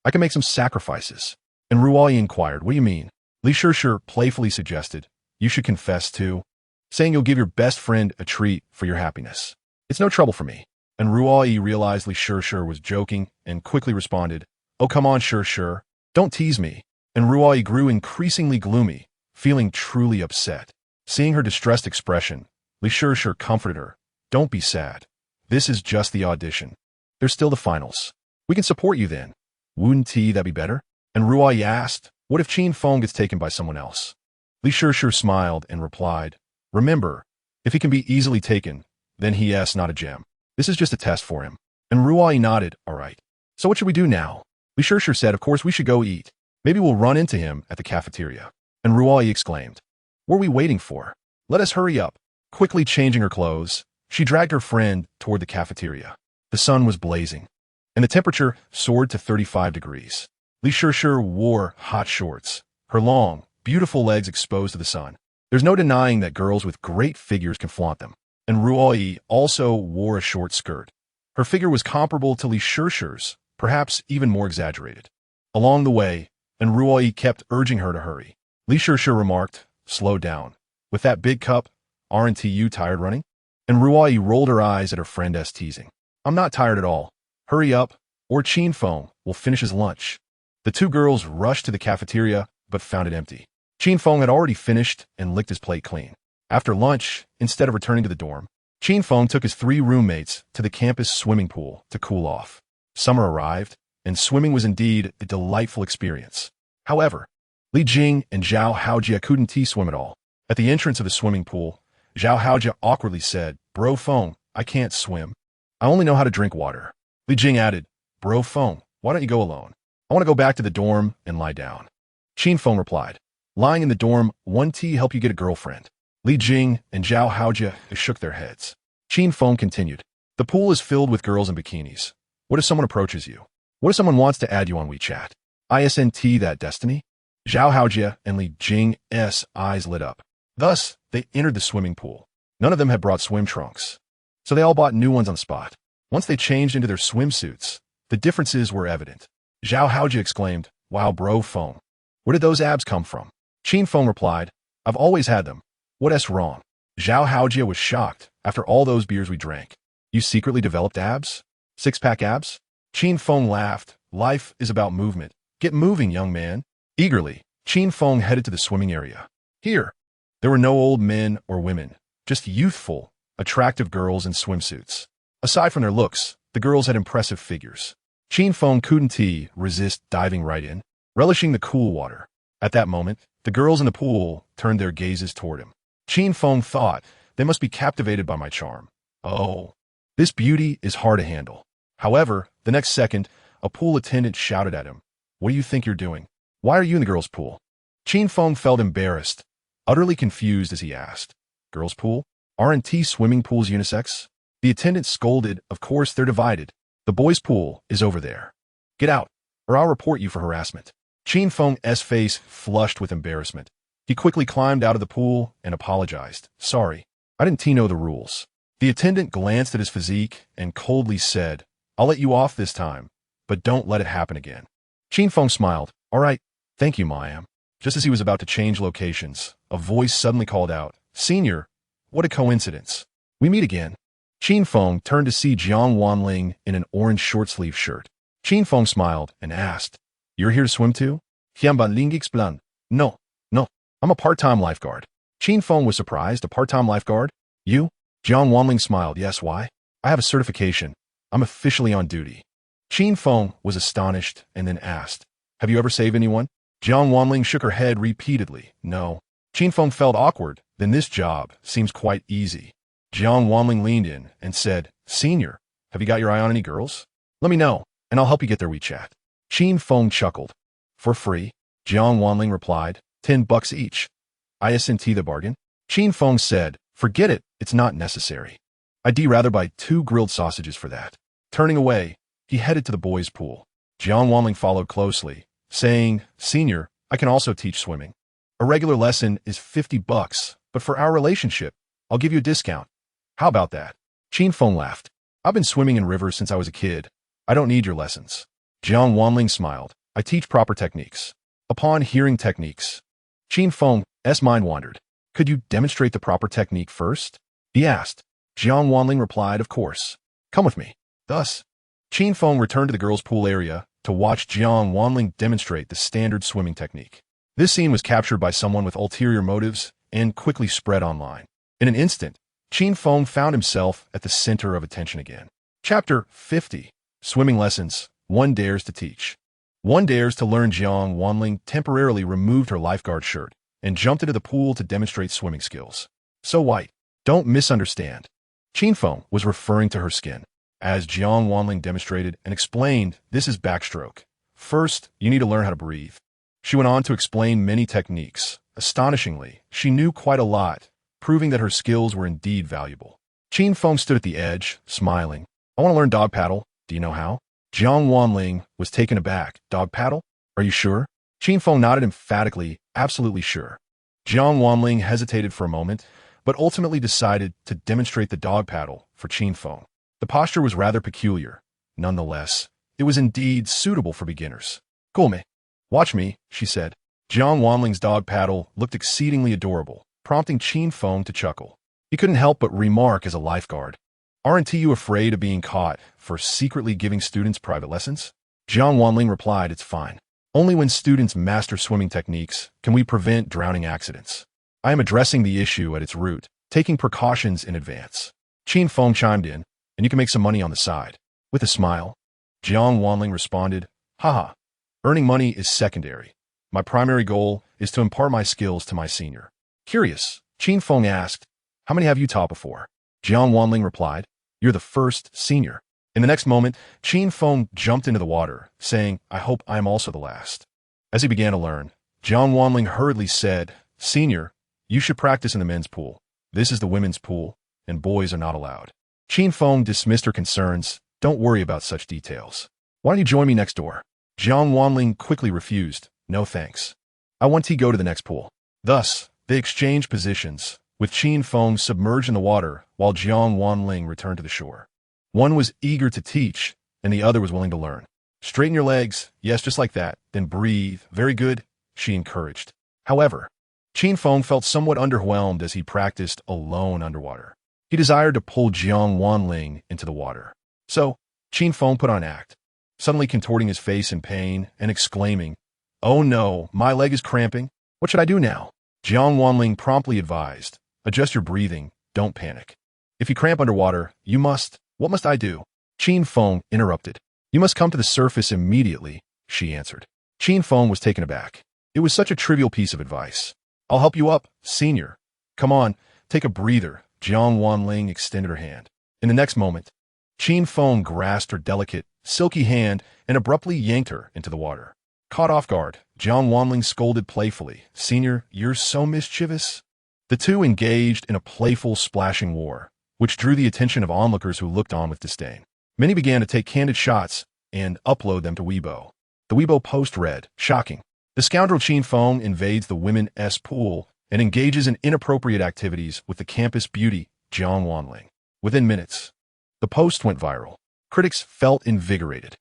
I can make some sacrifices." And Ruoyi inquired, "What do you mean?" Li Shishir playfully suggested, "You should confess too, saying you'll give your best friend a treat for your happiness. It's no trouble for me." And Ruoyi realized Li Shishir was joking and quickly responded, "Oh, come on, Shishir. Don't tease me." And Ruoyi grew increasingly gloomy, feeling truly upset. Seeing her distressed expression, Li Shishir comforted her. Don't be sad. This is just the audition. There's still the finals. We can support you then. Wouldn't that be better? And Ruai asked, what if Qin Feng gets taken by someone else? Li Shishir smiled and replied, remember, if he can be easily taken, then he's not a gem. This is just a test for him. And Ruai nodded, all right. So what should we do now? Li Shishir said, of course we should go eat. Maybe we'll run into him at the cafeteria. And Ruai exclaimed, what are we waiting for? Let us hurry up. Quickly changing her clothes, she dragged her friend toward the cafeteria. The sun was blazing, and the temperature soared to 35 degrees. Li Shishir wore hot shorts, her long, beautiful legs exposed to the sun. There's no denying that girls with great figures can flaunt them. And Ruai also wore a short skirt. Her figure was comparable to Li Shishir's, perhaps even more exaggerated. Along the way, and Ruai kept urging her to hurry. Li Shishir remarked, slow down. With that big cup, aren't you tired running? And Ruai rolled her eyes at her friend's teasing. I'm not tired at all. Hurry up, or Qin Feng will finish his lunch. The two girls rushed to the cafeteria, but found it empty. Qin Feng had already finished and licked his plate clean. After lunch, instead of returning to the dorm, Qin Feng took his 3 roommates to the campus swimming pool to cool off. Summer arrived, and swimming was indeed a delightful experience. However, Li Jing and Zhao Haojia couldn't swim at all. At the entrance of the swimming pool, Zhao Haojia awkwardly said, Bro Feng, I can't swim. I only know how to drink water. Li Jing added, Bro Feng, why don't you go alone? I want to go back to the dorm and lie down. Qin Feng replied, lying in the dorm won't help you get a girlfriend. Li Jing and Zhao Haojia shook their heads. Qin Feng continued, the pool is filled with girls in bikinis. What if someone approaches you? What if someone wants to add you on WeChat? Isn't that destiny? Zhao Haojia and Li Jing's eyes lit up. Thus, they entered the swimming pool. None of them had brought swim trunks, so they all bought new ones on the spot. Once they changed into their swimsuits, the differences were evident. Zhao Haojia exclaimed, wow, Bro Feng, where did those abs come from? Qin Feng replied, I've always had them. What's wrong? Zhao Haojia was shocked. After all those beers we drank, you secretly developed abs? 6-pack abs? Qin Feng laughed. Life is about movement. Get moving, young man. Eagerly, Qin Feng headed to the swimming area. Here, there were no old men or women, just youthful, attractive girls in swimsuits. Aside from their looks, the girls had impressive figures. Qin Feng couldn't resist diving right in, relishing the cool water. At that moment, the girls in the pool turned their gazes toward him. Qin Feng thought, they must be captivated by my charm. Oh, this beauty is hard to handle. However, the next second, a pool attendant shouted at him, what do you think you're doing? Why are you in the girls' pool? Qin Feng felt embarrassed, utterly confused as he asked, girls' pool? Aren't swimming pools unisex? The attendant scolded, of course they're divided. The boys' pool is over there. Get out, or I'll report you for harassment. Qin Feng's face flushed with embarrassment. He quickly climbed out of the pool and apologized. Sorry, I didn't know the rules. The attendant glanced at his physique and coldly said, I'll let you off this time, but don't let it happen again. Qin Feng smiled. All right, thank you, Mayam. Just as he was about to change locations, a voice suddenly called out, Senior, what a coincidence. We meet again. Qin Feng turned to see Jiang Wanling in an orange short-sleeve shirt. Qin Feng smiled and asked, You're here to swim too? Hianban Ling explained. No, I'm a part-time lifeguard. Qin Feng was surprised. A part-time lifeguard? You? Jiang Wanling smiled. Yes, why? I have a certification. I'm officially on duty. Qin Feng was astonished and then asked, Have you ever saved anyone? Jiang Wanling shook her head repeatedly. No. Qin Feng felt awkward. Then this job seems quite easy. Jiang Wanling leaned in and said, Senior, have you got your eye on any girls? Let me know, and I'll help you get their WeChat. Qin Feng chuckled. For free? Jiang Wanling replied, $10 each. Isn't the bargain? Qin Feng said, Forget it, it's not necessary. I'd rather buy 2 grilled sausages for that. Turning away, he headed to the boys' pool. Jiang Wanling followed closely, saying, Senior, I can also teach swimming. A regular lesson is $50, but for our relationship, I'll give you a discount. How about that? Qin Feng laughed. I've been swimming in rivers since I was a kid. I don't need your lessons. Jiang Wanling smiled. I teach proper techniques. Upon hearing techniques, Qin Feng's mind wandered. Could you demonstrate the proper technique first? He asked. Jiang Wanling replied, Of course. Come with me. Thus, Qin Feng returned to the girls' pool area to watch Jiang Wanling demonstrate the standard swimming technique. This scene was captured by someone with ulterior motives and quickly spread online. In an instant, Qin Feng found himself at the center of attention again. Chapter 50. Swimming Lessons. One dares to teach. One dares to learn. Jiang Wanling temporarily removed her lifeguard shirt and jumped into the pool to demonstrate swimming skills. So white. Don't misunderstand. Qin Feng was referring to her skin. As Jiang Wanling demonstrated and explained, this is backstroke. First, you need to learn how to breathe. She went on to explain many techniques. Astonishingly, she knew quite a lot, proving that her skills were indeed valuable. Qin Feng stood at the edge, smiling. I want to learn dog paddle. Do you know how? Jiang Wanling was taken aback. Dog paddle? Are you sure? Qin Feng nodded emphatically, absolutely sure. Jiang Wanling hesitated for a moment, but ultimately decided to demonstrate the dog paddle for Qin Feng. The posture was rather peculiar. Nonetheless, it was indeed suitable for beginners. Cool me. Watch me, she said. Jiang Wanling's dog paddle looked exceedingly adorable, prompting Qin Feng to chuckle. He couldn't help but remark as a lifeguard, "Aren't you afraid of being caught for secretly giving students private lessons?" Jiang Wanling replied, "It's fine. Only when students master swimming techniques can we prevent drowning accidents. I am addressing the issue at its root, taking precautions in advance." Qin Feng chimed in, "And you can make some money on the side." With a smile, Jiang Wanling responded, "Haha, earning money is secondary. My primary goal is to impart my skills to my senior." Curious, Qin Feng asked, "How many have you taught before?" Jiang Wanling replied, "You're the first senior." In the next moment, Qin Feng jumped into the water, saying, "I hope I am also the last." As he began to learn, Jiang Wanling hurriedly said, "Senior, you should practice in the men's pool. This is the women's pool, and boys are not allowed." Qin Feng dismissed her concerns. "Don't worry about such details. Why don't you join me next door?" Jiang Wanling quickly refused. "No thanks. I want to go to the next pool." Thus, they exchanged positions, with Qin Feng submerged in the water while Jiang Wanling returned to the shore. One was eager to teach, and the other was willing to learn. "Straighten your legs. Yes, just like that. Then breathe. Very good," she encouraged. However, Qin Feng felt somewhat underwhelmed as he practiced alone underwater. He desired to pull Jiang Wanling into the water. So, Qin Feng put on an act, suddenly contorting his face in pain and exclaiming, "Oh no, my leg is cramping. What should I do now?" Jiang Wanling promptly advised, "Adjust your breathing. Don't panic. If you cramp underwater, you must... What must I do?" Qin Feng interrupted. "You must come to the surface immediately," she answered. Qin Feng was taken aback. It was such a trivial piece of advice. "I'll help you up, senior. Come on, take a breather." Jiang Wanling extended her hand. In the next moment, Qin Feng grasped her delicate, silky hand and abruptly yanked her into the water. Caught off guard, Jiang Wanling scolded playfully, "Senior, you're so mischievous." The two engaged in a playful splashing war, which drew the attention of onlookers who looked on with disdain. Many began to take candid shots and upload them to Weibo. The Weibo post read, "Shocking. The scoundrel Qin Feng invades the women's pool and engages in inappropriate activities with the campus beauty, Jiang Wanling." Within minutes, the post went viral. Critics felt invigorated.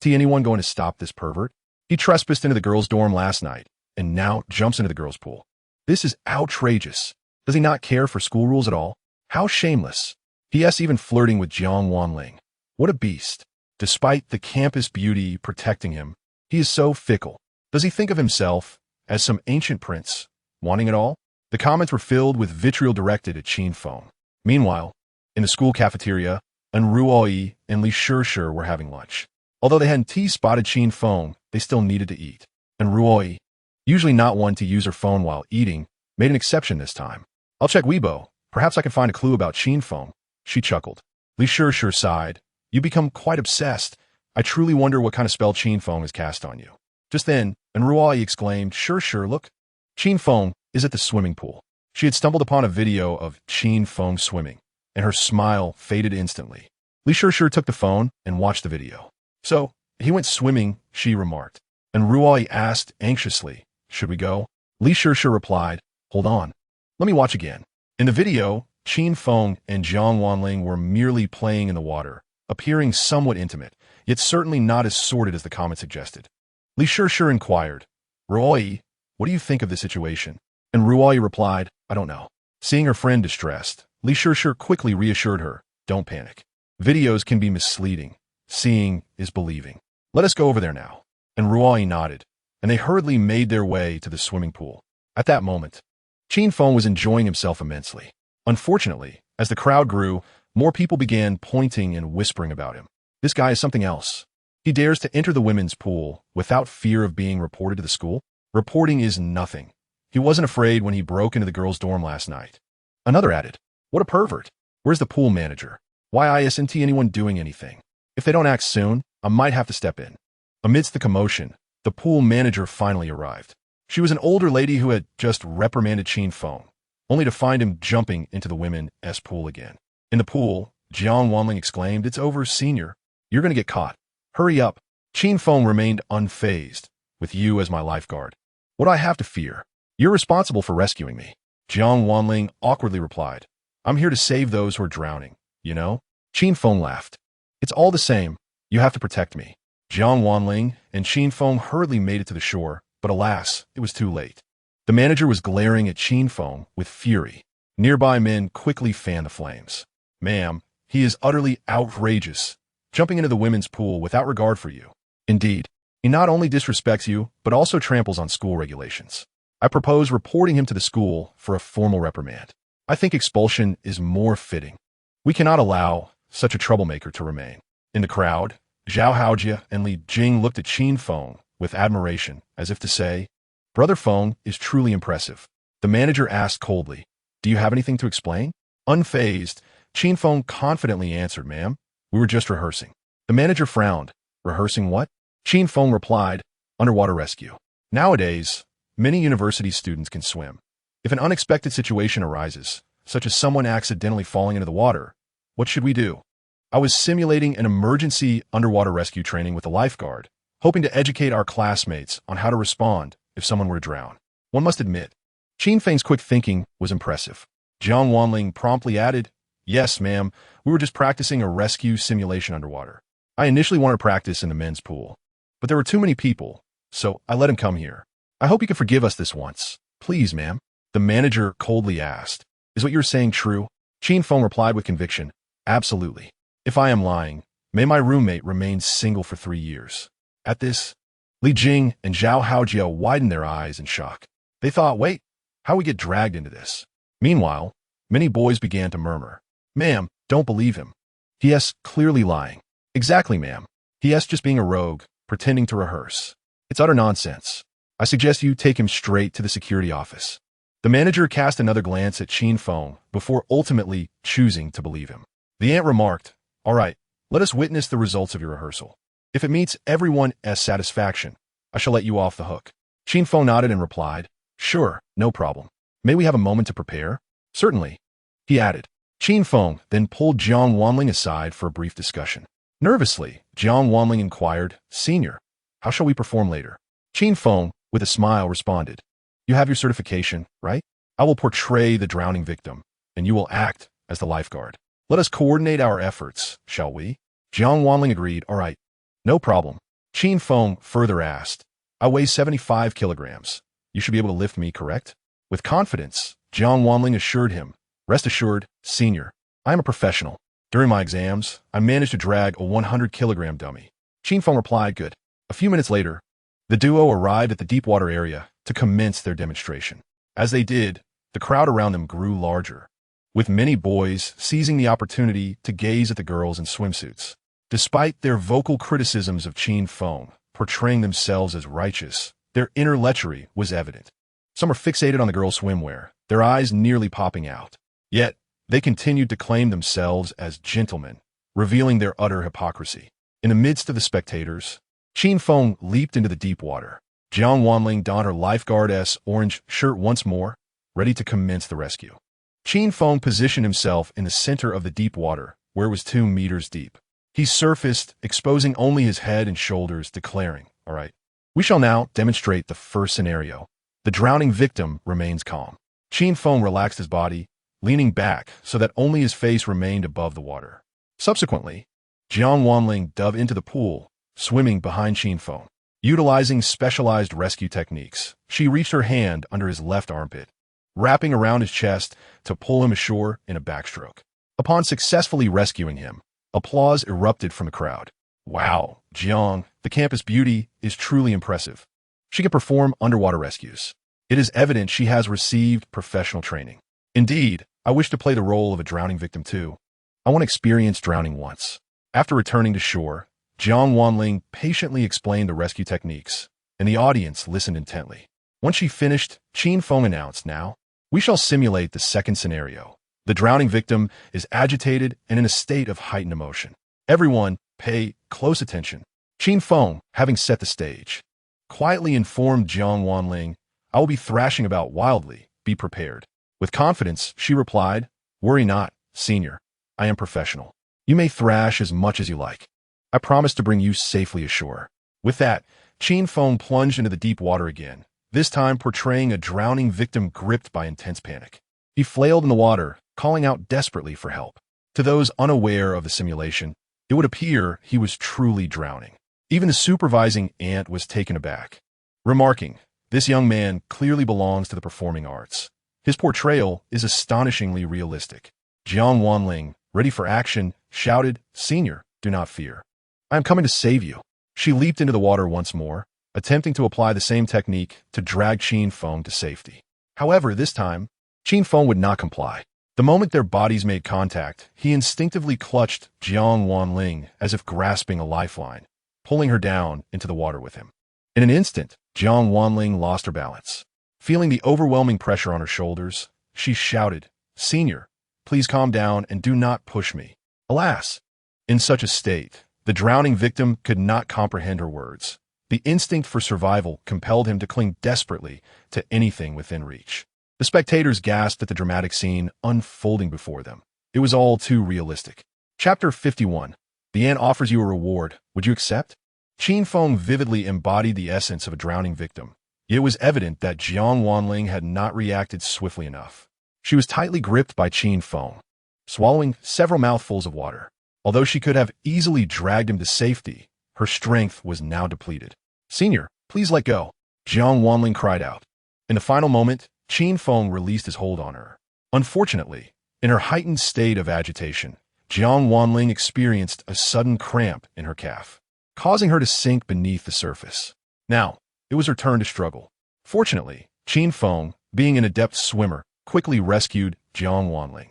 Anyone going to stop this pervert? He trespassed into the girls' dorm last night and now jumps into the girls' pool. This is outrageous. Does he not care for school rules at all? How shameless. P.S. even flirting with Jiang Wanling. What a beast. Despite the campus beauty protecting him, he is so fickle. Does he think of himself as some ancient prince, wanting it all? The comments were filled with vitriol directed at Qin Feng. Meanwhile, in the school cafeteria, Ruoyi and Li Shishir were having lunch. Although they hadn't spotted Qin Feng, they still needed to eat. And Ruoyi, usually not one to use her phone while eating, made an exception this time. "I'll check Weibo. Perhaps I can find a clue about Qin Feng." She chuckled. Li Shishir sighed. "You become quite obsessed. I truly wonder what kind of spell Qin Feng has cast on you." Just then, Ruoyi exclaimed, Sure, look. Qin Feng is at the swimming pool." She had stumbled upon a video of Qin Feng swimming, and her smile faded instantly. Li Shishir took the phone and watched the video. "So, he went swimming," she remarked. And Ruoyi asked anxiously, "Should we go?" Li Shishir replied, "Hold on. Let me watch again." In the video, Qin Feng and Jiang Wanling were merely playing in the water, appearing somewhat intimate, yet certainly not as sordid as the comment suggested. Li Shishir inquired, "Ruoyi, what do you think of the situation?" And Ruoyi replied, "I don't know." Seeing her friend distressed, Li Shishir quickly reassured her, "Don't panic. Videos can be misleading. Seeing is believing. Let us go over there now." And Ruoyi nodded, and they hurriedly made their way to the swimming pool. At that moment, Qin Feng was enjoying himself immensely. Unfortunately, as the crowd grew, more people began pointing and whispering about him. This guy is something else. He dares to enter the women's pool without fear of being reported to the school? Reporting is nothing. He wasn't afraid when he broke into the girls' dorm last night. Another added, "What a pervert. Where's the pool manager? Why isn't anyone doing anything? If they don't act soon, I might have to step in." Amidst the commotion, the pool manager finally arrived. She was an older lady who had just reprimanded Qin Feng, only to find him jumping into the women's pool again. In the pool, Jiang Wanling exclaimed, "It's over, senior. You're going to get caught. Hurry up." Qin Feng remained unfazed, "With you as my lifeguard. What do I have to fear? You're responsible for rescuing me." Jiang Wanling awkwardly replied, "I'm here to save those who are drowning, you know?" Qin Feng laughed. "It's all the same. You have to protect me." Jiang Wanling and Qin Feng hurriedly made it to the shore, but alas, it was too late. The manager was glaring at Qin Feng with fury. Nearby men quickly fanned the flames. "Ma'am, he is utterly outrageous, jumping into the women's pool without regard for you. Indeed, he not only disrespects you, but also tramples on school regulations. I propose reporting him to the school for a formal reprimand. I think expulsion is more fitting. We cannot allow such a troublemaker to remain." In the crowd, Zhao Haojia and Li Jing looked at Qin Feng with admiration, as if to say, "Brother Feng is truly impressive." The manager asked coldly, "Do you have anything to explain?" Unfazed, Qin Feng confidently answered, "Ma'am, we were just rehearsing." The manager frowned. "Rehearsing what?" Qin Feng replied, "Underwater rescue. Nowadays, many university students can swim. If an unexpected situation arises, such as someone accidentally falling into the water, what should we do? I was simulating an emergency underwater rescue training with a lifeguard, hoping to educate our classmates on how to respond if someone were to drown." One must admit, Qin Feng's quick thinking was impressive. Jiang Wanling promptly added, "Yes, ma'am, we were just practicing a rescue simulation underwater. I initially wanted to practice in the men's pool, but there were too many people, so I let him come here. I hope you can forgive us this once. Please, ma'am." The manager coldly asked, "Is what you're saying true?" Qin Feng replied with conviction, "Absolutely. If I am lying, may my roommate remain single for 3 years." At this, Li Jing and Zhao Haojia widened their eyes in shock. They thought, "Wait, how we get dragged into this?" Meanwhile, many boys began to murmur, "Ma'am, don't believe him. He is clearly lying." "Exactly, ma'am. He is just being a rogue, pretending to rehearse. It's utter nonsense. I suggest you take him straight to the security office." The manager cast another glance at Qin Feng before ultimately choosing to believe him. The aunt remarked, "All right, let us witness the results of your rehearsal. If it meets everyone's satisfaction, I shall let you off the hook." Qin Feng nodded and replied, "Sure, no problem. May we have a moment to prepare?" "Certainly," he added. Qin Feng then pulled Jiang Wanling aside for a brief discussion. Nervously, Jiang Wanling inquired, "Senior, how shall we perform later?" Qin Feng, with a smile, responded, "You have your certification, right? I will portray the drowning victim, and you will act as the lifeguard. Let us coordinate our efforts, shall we?" Jiang Wanling agreed, "All right, no problem." Qin Feng further asked, "I weigh 75 kilograms. You should be able to lift me, correct?" With confidence, Jiang Wanling assured him, "Rest assured, senior, I am a professional. During my exams, I managed to drag a 100-kilogram dummy." Qin Feng replied, "Good." A few minutes later, the duo arrived at the deep water area to commence their demonstration. As they did, the crowd around them grew larger, with many boys seizing the opportunity to gaze at the girls in swimsuits. Despite their vocal criticisms of Qin Feng portraying themselves as righteous, their inner lechery was evident. Some were fixated on the girls' swimwear, their eyes nearly popping out. Yet, they continued to claim themselves as gentlemen, revealing their utter hypocrisy. In the midst of the spectators, Qin Feng leaped into the deep water. Jiang Wanling donned her lifeguard's orange shirt once more, ready to commence the rescue. Qin Feng positioned himself in the center of the deep water, where it was 2 meters deep. He surfaced, exposing only his head and shoulders, declaring, "All right, we shall now demonstrate the first scenario. The drowning victim remains calm." Qin Feng relaxed his body, leaning back so that only his face remained above the water. Subsequently, Jiang Wanling dove into the pool, swimming behind Qin Feng. Utilizing specialized rescue techniques, she reached her hand under his left armpit, wrapping around his chest to pull him ashore in a backstroke. Upon successfully rescuing him, applause erupted from the crowd. "Wow, Jiang, the campus beauty is truly impressive. She can perform underwater rescues." It is evident she has received professional training. Indeed, I wish to play the role of a drowning victim too. I want to experience drowning once. After returning to shore, Jiang Wanling patiently explained the rescue techniques, and the audience listened intently. Once she finished, Qin Feng announced, "Now, we shall simulate the second scenario. The drowning victim is agitated and in a state of heightened emotion. Everyone, pay close attention." Qin Feng, having set the stage, quietly informed Jiang Wanling, "I will be thrashing about wildly. Be prepared." With confidence, she replied, "Worry not, senior. I am professional. You may thrash as much as you like. I promise to bring you safely ashore." With that, Qin Feng plunged into the deep water again, this time portraying a drowning victim gripped by intense panic. He flailed in the water, calling out desperately for help. To those unaware of the simulation, it would appear he was truly drowning. Even the supervising aunt was taken aback, remarking, "This young man clearly belongs to the performing arts. His portrayal is astonishingly realistic." Jiang Wanling, ready for action, shouted, "Senior, do not fear. I am coming to save you." She leaped into the water once more, attempting to apply the same technique to drag Qin Feng to safety. However, this time, Qin Feng would not comply. The moment their bodies made contact, he instinctively clutched Jiang Wanling as if grasping a lifeline, pulling her down into the water with him. In an instant, Jiang Wanling lost her balance. Feeling the overwhelming pressure on her shoulders, she shouted, "Senior, please calm down and do not push me." Alas! In such a state, the drowning victim could not comprehend her words. The instinct for survival compelled him to cling desperately to anything within reach. The spectators gasped at the dramatic scene unfolding before them. It was all too realistic. Chapter 51. The ant offers you a reward. Would you accept? Qin Feng vividly embodied the essence of a drowning victim. It was evident that Jiang Wanling had not reacted swiftly enough. She was tightly gripped by Qin Feng, swallowing several mouthfuls of water. Although she could have easily dragged him to safety, her strength was now depleted. "Senior, please let go," Jiang Wanling cried out. In the final moment, Qin Feng released his hold on her. Unfortunately, in her heightened state of agitation, Jiang Wanling experienced a sudden cramp in her calf, causing her to sink beneath the surface. Now, it was her turn to struggle. Fortunately, Qin Feng, being an adept swimmer, quickly rescued Jiang Wanling,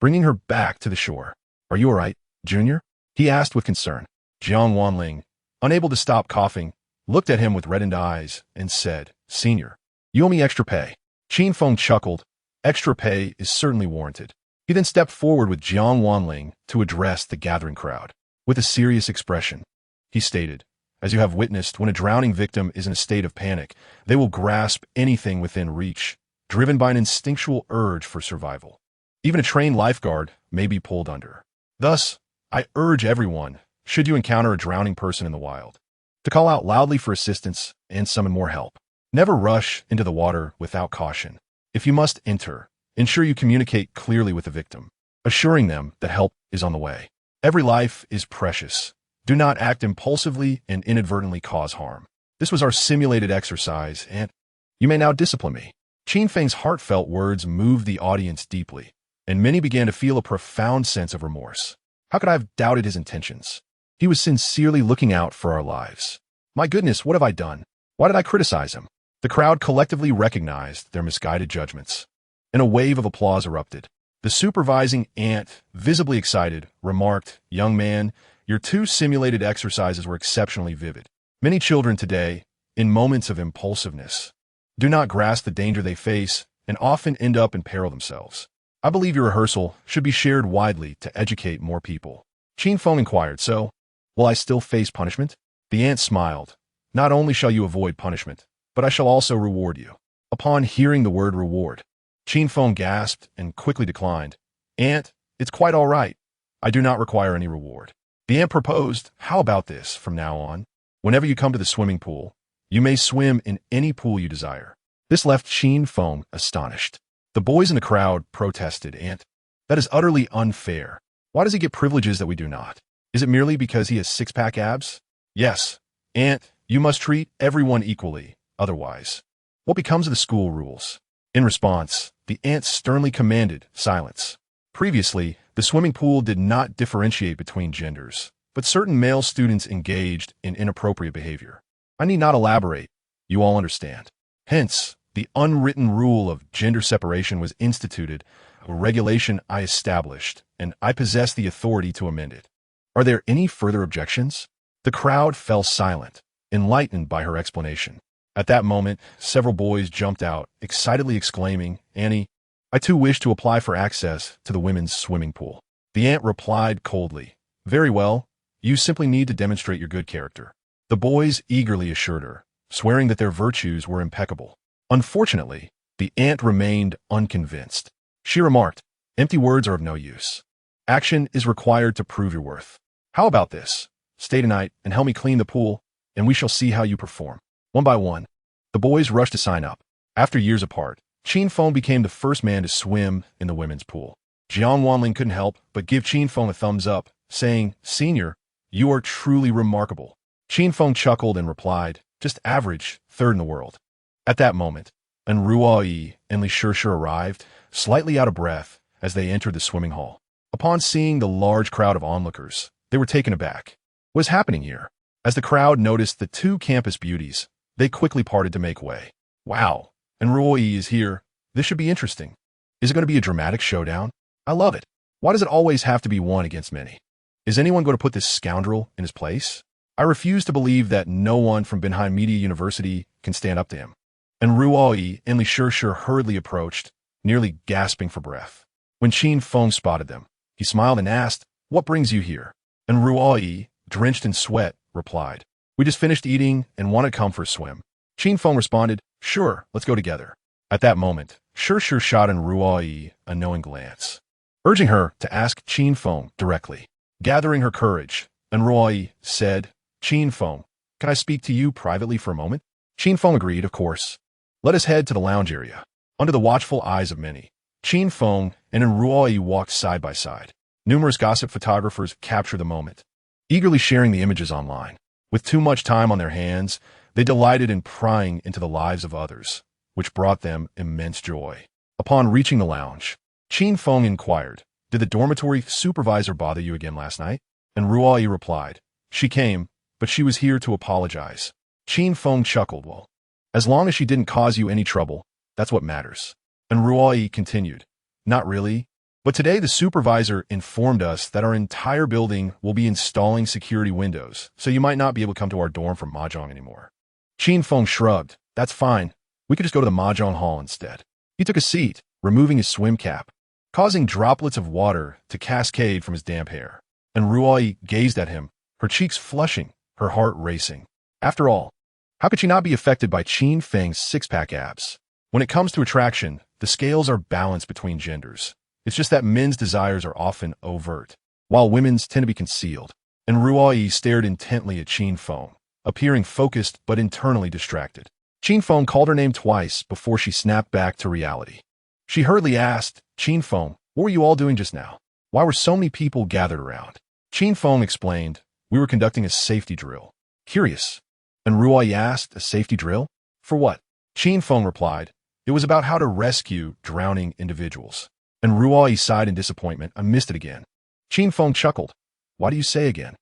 bringing her back to the shore. "Are you all right, Junior?" he asked with concern. Jiang Wanling, unable to stop coughing, looked at him with reddened eyes and said, "Senior, you owe me extra pay." Qin Feng chuckled. Extra pay is certainly warranted. He then stepped forward with Jiang Wanling to address the gathering crowd. With a serious expression, he stated, "As you have witnessed, when a drowning victim is in a state of panic, they will grasp anything within reach, driven by an instinctual urge for survival. Even a trained lifeguard may be pulled under. Thus, I urge everyone, should you encounter a drowning person in the wild, to call out loudly for assistance and summon more help. Never rush into the water without caution. If you must enter, ensure you communicate clearly with the victim, assuring them that help is on the way. Every life is precious. Do not act impulsively and inadvertently cause harm. This was our simulated exercise, and you may now discipline me." Qin Feng's heartfelt words moved the audience deeply, and many began to feel a profound sense of remorse. How could I have doubted his intentions? He was sincerely looking out for our lives. My goodness, what have I done? Why did I criticize him? The crowd collectively recognized their misguided judgments, and a wave of applause erupted. The supervising aunt, visibly excited, remarked, "Young man, your two simulated exercises were exceptionally vivid. Many children today, in moments of impulsiveness, do not grasp the danger they face and often end up in peril themselves. I believe your rehearsal should be shared widely to educate more people." Qin Feng inquired, "So, will I still face punishment?" The aunt smiled. "Not only shall you avoid punishment, but I shall also reward you." Upon hearing the word reward, Qin Feng gasped and quickly declined. "Aunt, it's quite all right. I do not require any reward." The aunt proposed, "How about this, from now on? Whenever you come to the swimming pool, you may swim in any pool you desire." This left Qin Feng astonished. The boys in the crowd protested, "Aunt, that is utterly unfair. Why does he get privileges that we do not? Is it merely because he has six-pack abs?" "Yes, Aunt, you must treat everyone equally, otherwise. What becomes of the school rules?" In response, the aunt sternly commanded silence. Previously, the swimming pool did not differentiate between genders, but certain male students engaged in inappropriate behavior. I need not elaborate. You all understand. Hence, The unwritten rule of gender separation was instituted, a regulation I established, and I possess the authority to amend it. Are there any further objections? The crowd fell silent, enlightened by her explanation. At that moment, several boys jumped out, excitedly exclaiming, "Annie, I too wish to apply for access to the women's swimming pool." The aunt replied coldly, "Very well, you simply need to demonstrate your good character." The boys eagerly assured her, swearing that their virtues were impeccable. Unfortunately, the aunt remained unconvinced. She remarked, "Empty words are of no use. Action is required to prove your worth. How about this? Stay tonight and help me clean the pool, and we shall see how you perform." One by one, the boys rushed to sign up. After years apart, Qin Feng became the first man to swim in the women's pool. Jiangnan couldn't help but give Qin Feng a thumbs up, saying, "Senior, you are truly remarkable." Qin Feng chuckled and replied, "Just average, third in the world." At that moment, An Ruoyi and Li Shishir arrived, slightly out of breath, as they entered the swimming hall. Upon seeing the large crowd of onlookers, they were taken aback. What is happening here? As the crowd noticed the two campus beauties, they quickly parted to make way. Wow, and Ruoyi is here. This should be interesting. Is it going to be a dramatic showdown? I love it. Why does it always have to be one against many? Is anyone going to put this scoundrel in his place? I refuse to believe that no one from behind Media University can stand up to him. And Ruoyi and Li Shishir hurriedly approached, nearly gasping for breath. When Qin Feng spotted them, he smiled and asked, "What brings you here?" And Ruoyi, drenched in sweat, replied, "We just finished eating and want to come for a swim." Qin Feng responded, "Sure, let's go together." At that moment, Shishir shot in Ruoyi a knowing glance, urging her to ask Qin Feng directly. Gathering her courage, and Ruoyi said, "Qin Feng, can I speak to you privately for a moment?" Qin Feng agreed, of course. Let us head to the lounge area. Under the watchful eyes of many, Qin Feng and Ruoyi walked side by side. Numerous gossip photographers captured the moment, eagerly sharing the images online. With too much time on their hands, they delighted in prying into the lives of others, which brought them immense joy. Upon reaching the lounge, Qin Feng inquired, "Did the dormitory supervisor bother you again last night?" And Ruoyi replied, "She came, but she was here to apologize." Qin Feng chuckled, "Well, as long as she didn't cause you any trouble, that's what matters." And Ruoyi continued, "Not really, but today the supervisor informed us that our entire building will be installing security windows, so you might not be able to come to our dorm for mahjong anymore." Qin Feng shrugged, "That's fine. We could just go to the mahjong hall instead." He took a seat, removing his swim cap, causing droplets of water to cascade from his damp hair. And Ruoyi gazed at him, her cheeks flushing, her heart racing. After all, how could she not be affected by Qin Feng's six-pack abs? When it comes to attraction, the scales are balanced between genders. It's just that men's desires are often overt, while women's tend to be concealed. And Ruoyi stared intently at Qin Feng, appearing focused but internally distracted. Qin Feng called her name twice before she snapped back to reality. She hurriedly asked, "Qin Feng, what were you all doing just now? Why were so many people gathered around?" Qin Feng explained, "We were conducting a safety drill." Curious. And Ruoyi asked, "A safety drill? For what?" Qin Feng replied, "It was about how to rescue drowning individuals." And Ruoyi sighed in disappointment. "I missed it again." Qin Feng chuckled, "Why do you say again?"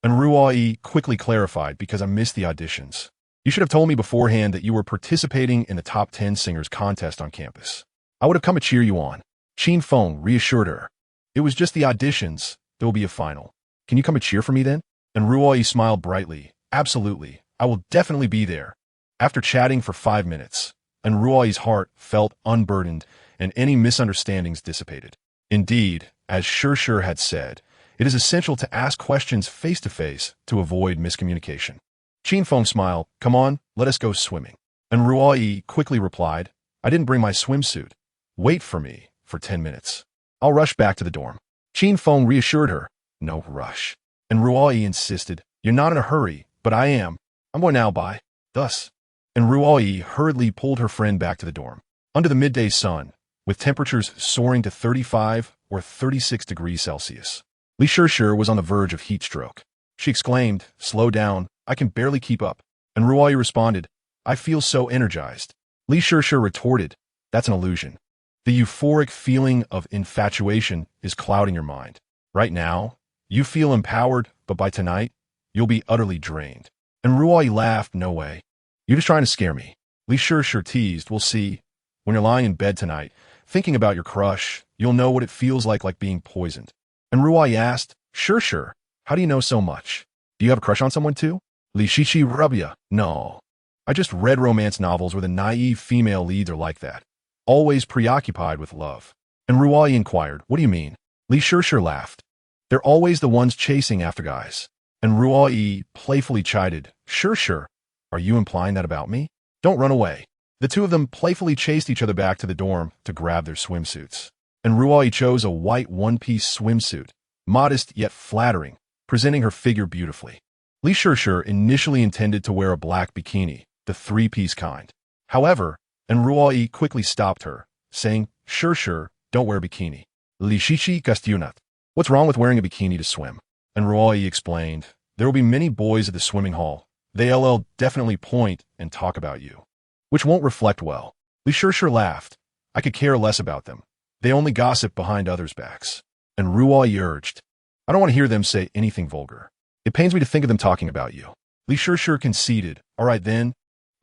And Ruoyi quickly clarified, "Because I missed the auditions. You should have told me beforehand that you were participating in the top 10 singers contest on campus. I would have come to cheer you on." Qin Feng reassured her, "It was just the auditions. There will be a final. Can you come and cheer for me then?" And Ruoyi smiled brightly, "Absolutely. I will definitely be there." After chatting for 5 minutes, and Ruoyi's heart felt unburdened and any misunderstandings dissipated. Indeed, as Shishir had said, it is essential to ask questions face-to-face to avoid miscommunication. Qin Feng smiled, "Come on, let us go swimming." And Ruoyi quickly replied, "I didn't bring my swimsuit. Wait for me for 10 minutes. I'll rush back to the dorm." Qin Feng reassured her, "No rush." And Ruoyi insisted, "You're not in a hurry, but I am. I'm going now, bye." Thus, and Ruoyi hurriedly pulled her friend back to the dorm. Under the midday sun, with temperatures soaring to 35 or 36 degrees Celsius, Li Shishir was on the verge of heat stroke. She exclaimed, "Slow down, I can barely keep up." And Ruoyi responded, "I feel so energized." Li Shishir retorted, "That's an illusion. The euphoric feeling of infatuation is clouding your mind. Right now, you feel empowered, but by tonight, you'll be utterly drained." And Ruoyi laughed, "No way. You're just trying to scare me." Li Sure teased. We'll see. When you're lying in bed tonight, thinking about your crush, you'll know what it feels like being poisoned. And Ruai asked, Sure. How do you know so much? Do you have a crush on someone too? Li Shishi rubya. No. I just read romance novels where the naive female leads are like that, always preoccupied with love. And Ruai inquired, what do you mean? Li Sure laughed. They're always the ones chasing after guys. And Ruai playfully chided, Sure. Are you implying that about me? Don't run away. The two of them playfully chased each other back to the dorm to grab their swimsuits. And Ruai chose a white one-piece swimsuit, modest yet flattering, presenting her figure beautifully. Li Sure initially intended to wear a black bikini, the three-piece kind. However, and Ruai quickly stopped her, saying, Sure, don't wear a bikini. Li Shishi Gastunat. What's wrong with wearing a bikini to swim? And Ruai explained, there will be many boys at the swimming hall. They'll definitely point and talk about you, which won't reflect well. Li Sure laughed. I could care less about them. They only gossip behind others' backs. And Ruai urged, I don't want to hear them say anything vulgar. It pains me to think of them talking about you. Li Sure conceded, all right then,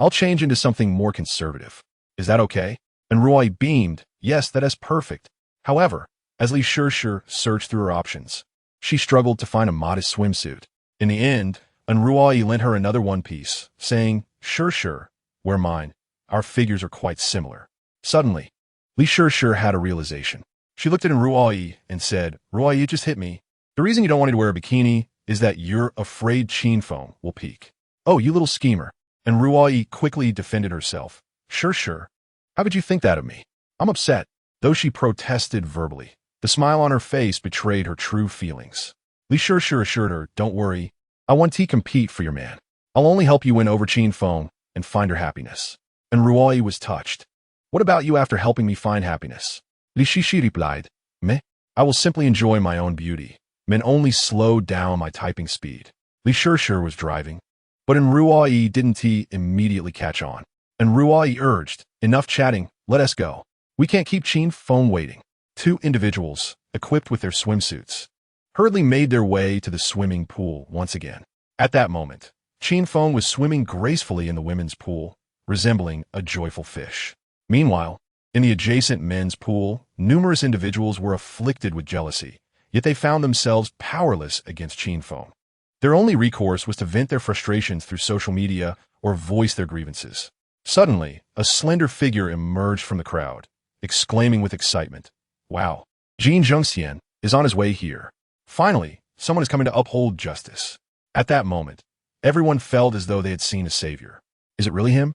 I'll change into something more conservative. Is that okay? And Ruai beamed, yes, that is perfect. However, as Li Sure searched through her options, she struggled to find a modest swimsuit. In the end, Ruai lent her another one piece, saying, Sure, wear mine. Our figures are quite similar. Suddenly, Li Sure had a realization. She looked at Ruai and said, Ruai, you just hit me. The reason you don't want me to wear a bikini is that you're afraid Qin Feng will peek. Oh, you little schemer. And Ruai quickly defended herself. Sure. How could you think that of me? I'm upset. Though she protested verbally, the smile on her face betrayed her true feelings. Li Sure assured her, don't worry. I want to compete for your man. I'll only help you win over Qin Feng and find her happiness. And Ruai was touched. What about you after helping me find happiness? Li Shishi replied, Meh. I will simply enjoy my own beauty, and only slow down my typing speed. Li Sure was driving, but Ruai didn't he immediately catch on. And Ruai urged, enough chatting, let us go. We can't keep Qin Feng waiting. Two individuals, equipped with their swimsuits, hurriedly made their way to the swimming pool once again. At that moment, Qin Feng was swimming gracefully in the women's pool, resembling a joyful fish. Meanwhile, in the adjacent men's pool, numerous individuals were afflicted with jealousy, yet they found themselves powerless against Qin Feng. Their only recourse was to vent their frustrations through social media or voice their grievances. Suddenly, a slender figure emerged from the crowd, exclaiming with excitement, Wow, Jiangnan is on his way here. Finally, someone is coming to uphold justice. At that moment, everyone felt as though they had seen a savior. Is it really him?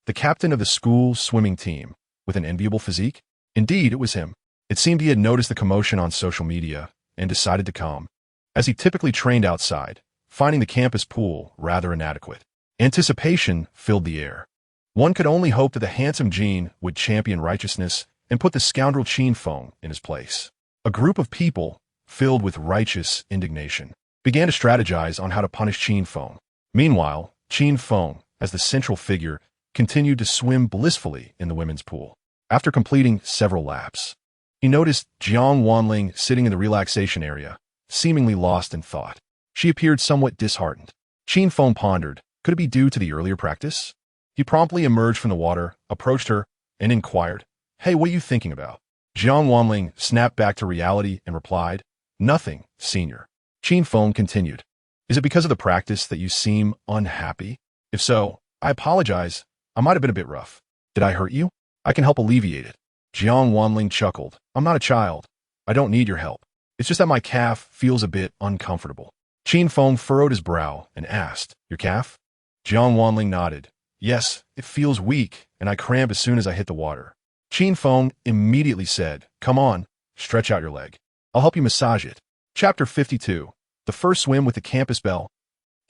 The captain of the school swimming team, with an enviable physique? Indeed, it was him. It seemed he had noticed the commotion on social media and decided to come, as he typically trained outside, finding the campus pool rather inadequate. Anticipation filled the air. One could only hope that the handsome Jean would champion righteousness and put the scoundrel Qin Feng in his place. A group of people, filled with righteous indignation, began to strategize on how to punish Qin Feng. Meanwhile, Qin Feng, as the central figure, continued to swim blissfully in the women's pool. After completing several laps, he noticed Jiang Wanling sitting in the relaxation area, seemingly lost in thought. She appeared somewhat disheartened. Qin Feng pondered, could it be due to the earlier practice? He promptly emerged from the water, approached her, and inquired, Hey, what are you thinking about? Jiang Wanling snapped back to reality and replied, Nothing, senior. Qin Feng continued, Is it because of the practice that you seem unhappy? If so, I apologize. I might have been a bit rough. Did I hurt you? I can help alleviate it. Jiang Wanling chuckled. I'm not a child. I don't need your help. It's just that my calf feels a bit uncomfortable. Qin Feng furrowed his brow and asked, Your calf? Jiang Wanling nodded. Yes, it feels weak, and I cramp as soon as I hit the water. Qin Feng immediately said, Come on, stretch out your leg. I'll help you massage it. Chapter 52. The first swim with the campus bell.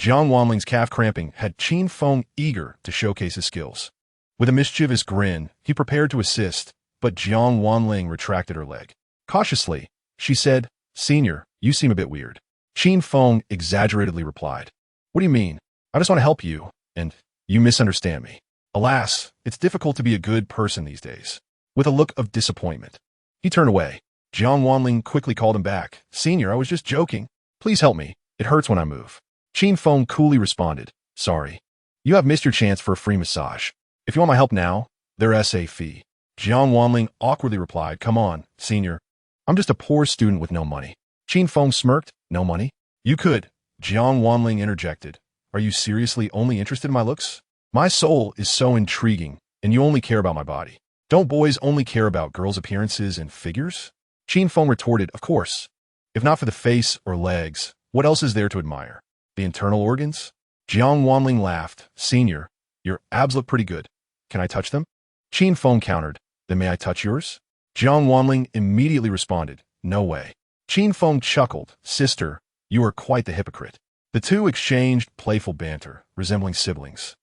Jiang Wanling's calf cramping had Qin Feng eager to showcase his skills. With a mischievous grin, he prepared to assist, but Jiang Wanling retracted her leg. Cautiously, she said, Senior, you seem a bit weird. Qin Feng exaggeratedly replied, What do you mean? I just want to help you, and you misunderstand me. Alas, it's difficult to be a good person these days. With a look of disappointment, he turned away. Jiang Wanling quickly called him back. Senior, I was just joking. Please help me. It hurts when I move. Qin Feng coolly responded, Sorry. You have missed your chance for a free massage. If you want my help now, their essay fee. Jiang Wanling awkwardly replied, come on, senior. I'm just a poor student with no money. Qin Feng smirked, no money? You could. Jiang Wanling interjected. Are you seriously only interested in my looks? My soul is so intriguing, and you only care about my body. Don't boys only care about girls' appearances and figures? Qin Feng retorted, of course. If not for the face or legs, what else is there to admire? The internal organs? Jiang Wanling laughed. Senior, your abs look pretty good. Can I touch them? Qin Feng countered. Then may I touch yours? Jiang Wanling immediately responded. No way. Qin Feng chuckled. Sister, you are quite the hypocrite. The two exchanged playful banter, resembling siblings.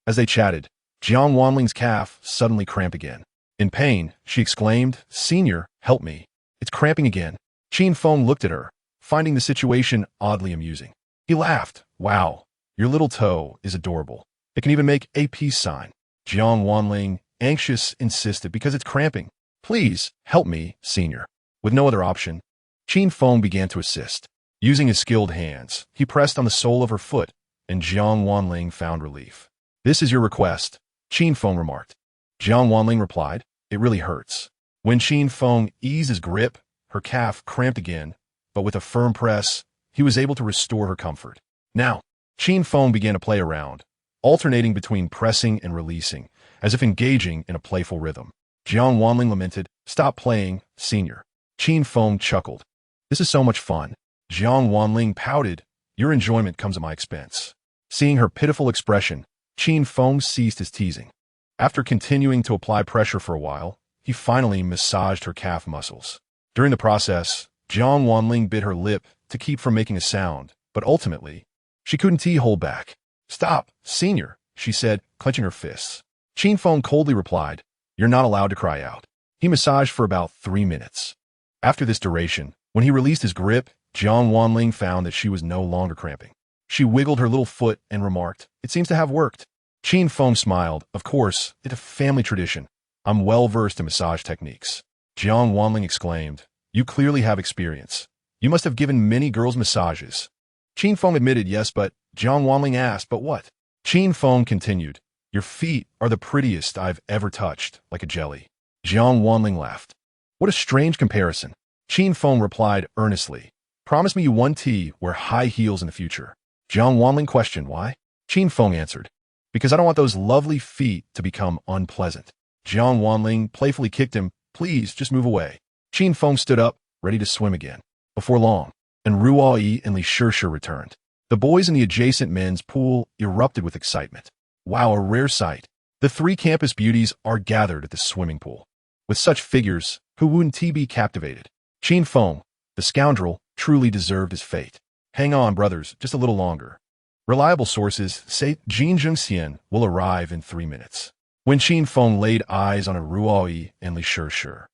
As they chatted, Jiang Wanling's calf suddenly cramped again. In pain, she exclaimed, Senior, help me. It's cramping again. Qin Feng looked at her, finding the situation oddly amusing. He laughed. Wow, your little toe is adorable. It can even make a peace sign. Jiang Wanling, anxious, insisted, because it's cramping. Please, help me, senior. With no other option, Qin Feng began to assist. Using his skilled hands, he pressed on the sole of her foot, and Jiang Wanling found relief. This is your request, Qin Feng remarked. Jiang Wanling replied, it really hurts. When Qin Feng eased his grip, her calf cramped again, but with a firm press, he was able to restore her comfort. Now, Qin Feng began to play around, alternating between pressing and releasing, as if engaging in a playful rhythm. Jiang Wanling lamented, stop playing, senior. Qin Feng chuckled. This is so much fun. Jiang Wanling pouted, your enjoyment comes at my expense. Seeing her pitiful expression, Qin Feng ceased his teasing. After continuing to apply pressure for a while, he finally massaged her calf muscles. During the process, Jiang Wanling bit her lip to keep from making a sound, but ultimately, she couldn't hold back. Stop, senior, she said, clenching her fists. Qin Feng coldly replied, you're not allowed to cry out. He massaged for about 3 minutes. After this duration, when he released his grip, Jiang Wanling found that she was no longer cramping. She wiggled her little foot and remarked, it seems to have worked. Qin Feng smiled. Of course, it's a family tradition. I'm well versed in massage techniques. Jiang Wanling exclaimed, you clearly have experience. You must have given many girls massages. Qin Feng admitted yes, but Jiang Wanling asked, but what? Qin Feng continued, your feet are the prettiest I've ever touched, like a jelly. Jiang Wanling laughed. What a strange comparison. Qin Feng replied earnestly, promise me you won't wear high heels in the future. Jiang Wanling questioned why. Qin Feng answered, because I don't want those lovely feet to become unpleasant. Jiang Wanling playfully kicked him, please just move away. Qin Feng stood up, ready to swim again. Before long, and Ruoyi and Li Shishir returned. The boys in the adjacent men's pool erupted with excitement. Wow, a rare sight. The 3 campus beauties are gathered at the swimming pool. With such figures, who wouldn't be captivated? Qin Feng, the scoundrel, truly deserved his fate. Hang on, brothers, just a little longer. Reliable sources say Jin Zhengxian will arrive in 3 minutes. When Qin Feng laid eyes on a Ruoyi and Li Shishir,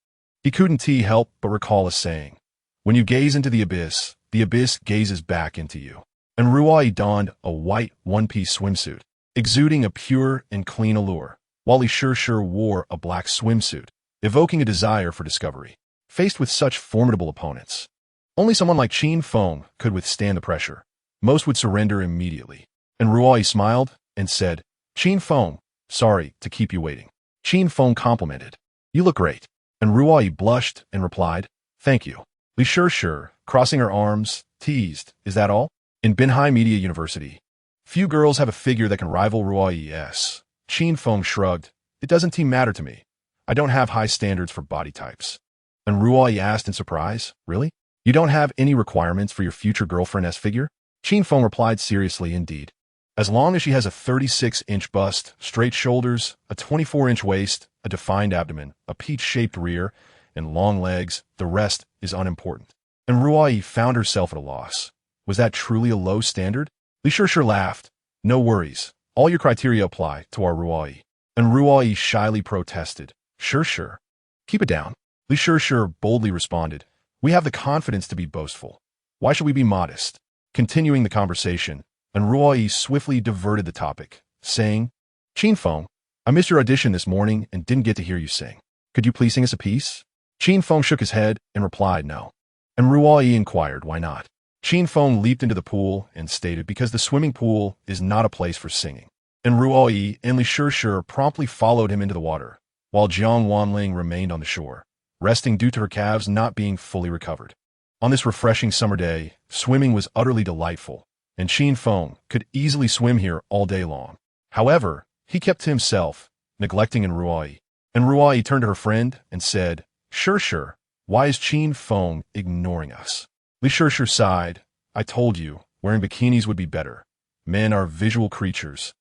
he couldn't help but recall a saying. When you gaze into the abyss gazes back into you. And Ruoyi donned a white one-piece swimsuit, exuding a pure and clean allure, while Li Shishir wore a black swimsuit, evoking a desire for discovery. Faced with such formidable opponents, only someone like Qin Feng could withstand the pressure. Most would surrender immediately. And Ruoyi smiled and said, Qin Feng, sorry to keep you waiting. Qin Feng complimented, you look great. And Ruoyi blushed and replied, thank you. Li Shishir, crossing her arms, teased, is that all? In Binhai Media University, few girls have a figure that can rival Ruoyi's. Qin Feng shrugged, it doesn't matter to me. I don't have high standards for body types. And Ruoyi asked in surprise, really? You don't have any requirements for your future girlfriend's figure? Qin Feng replied seriously, indeed. As long as she has a 36-inch bust, straight shoulders, a 24-inch waist, a defined abdomen, a peach-shaped rear, and long legs, the rest is unimportant. And Ruoyi found herself at a loss. Was that truly a low standard? Li Shishir laughed. No worries. All your criteria apply to our Ruoyi. And Ruoyi shyly protested. Sure. Keep it down. Li Shishir boldly responded. We have the confidence to be boastful. Why should we be modest? Continuing the conversation, and Ruoyi swiftly diverted the topic, saying, Qin Feng, I missed your audition this morning and didn't get to hear you sing. Could you please sing us a piece? Qin Feng shook his head and replied no. And Ruoyi inquired, why not? Qin Feng leaped into the pool and stated, because the swimming pool is not a place for singing. and Ruoyi and Li Shishir promptly followed him into the water, while Jiang Wanling remained on the shore, resting due to her calves not being fully recovered. On this refreshing summer day, swimming was utterly delightful, and Qin Feng could easily swim here all day long. However, he kept to himself, neglecting Ruoyi. And Ruoyi turned to her friend and said, Shishir, why is Qin Feng ignoring us? Li Shishir sighed. I told you, wearing bikinis would be better. Men are visual creatures.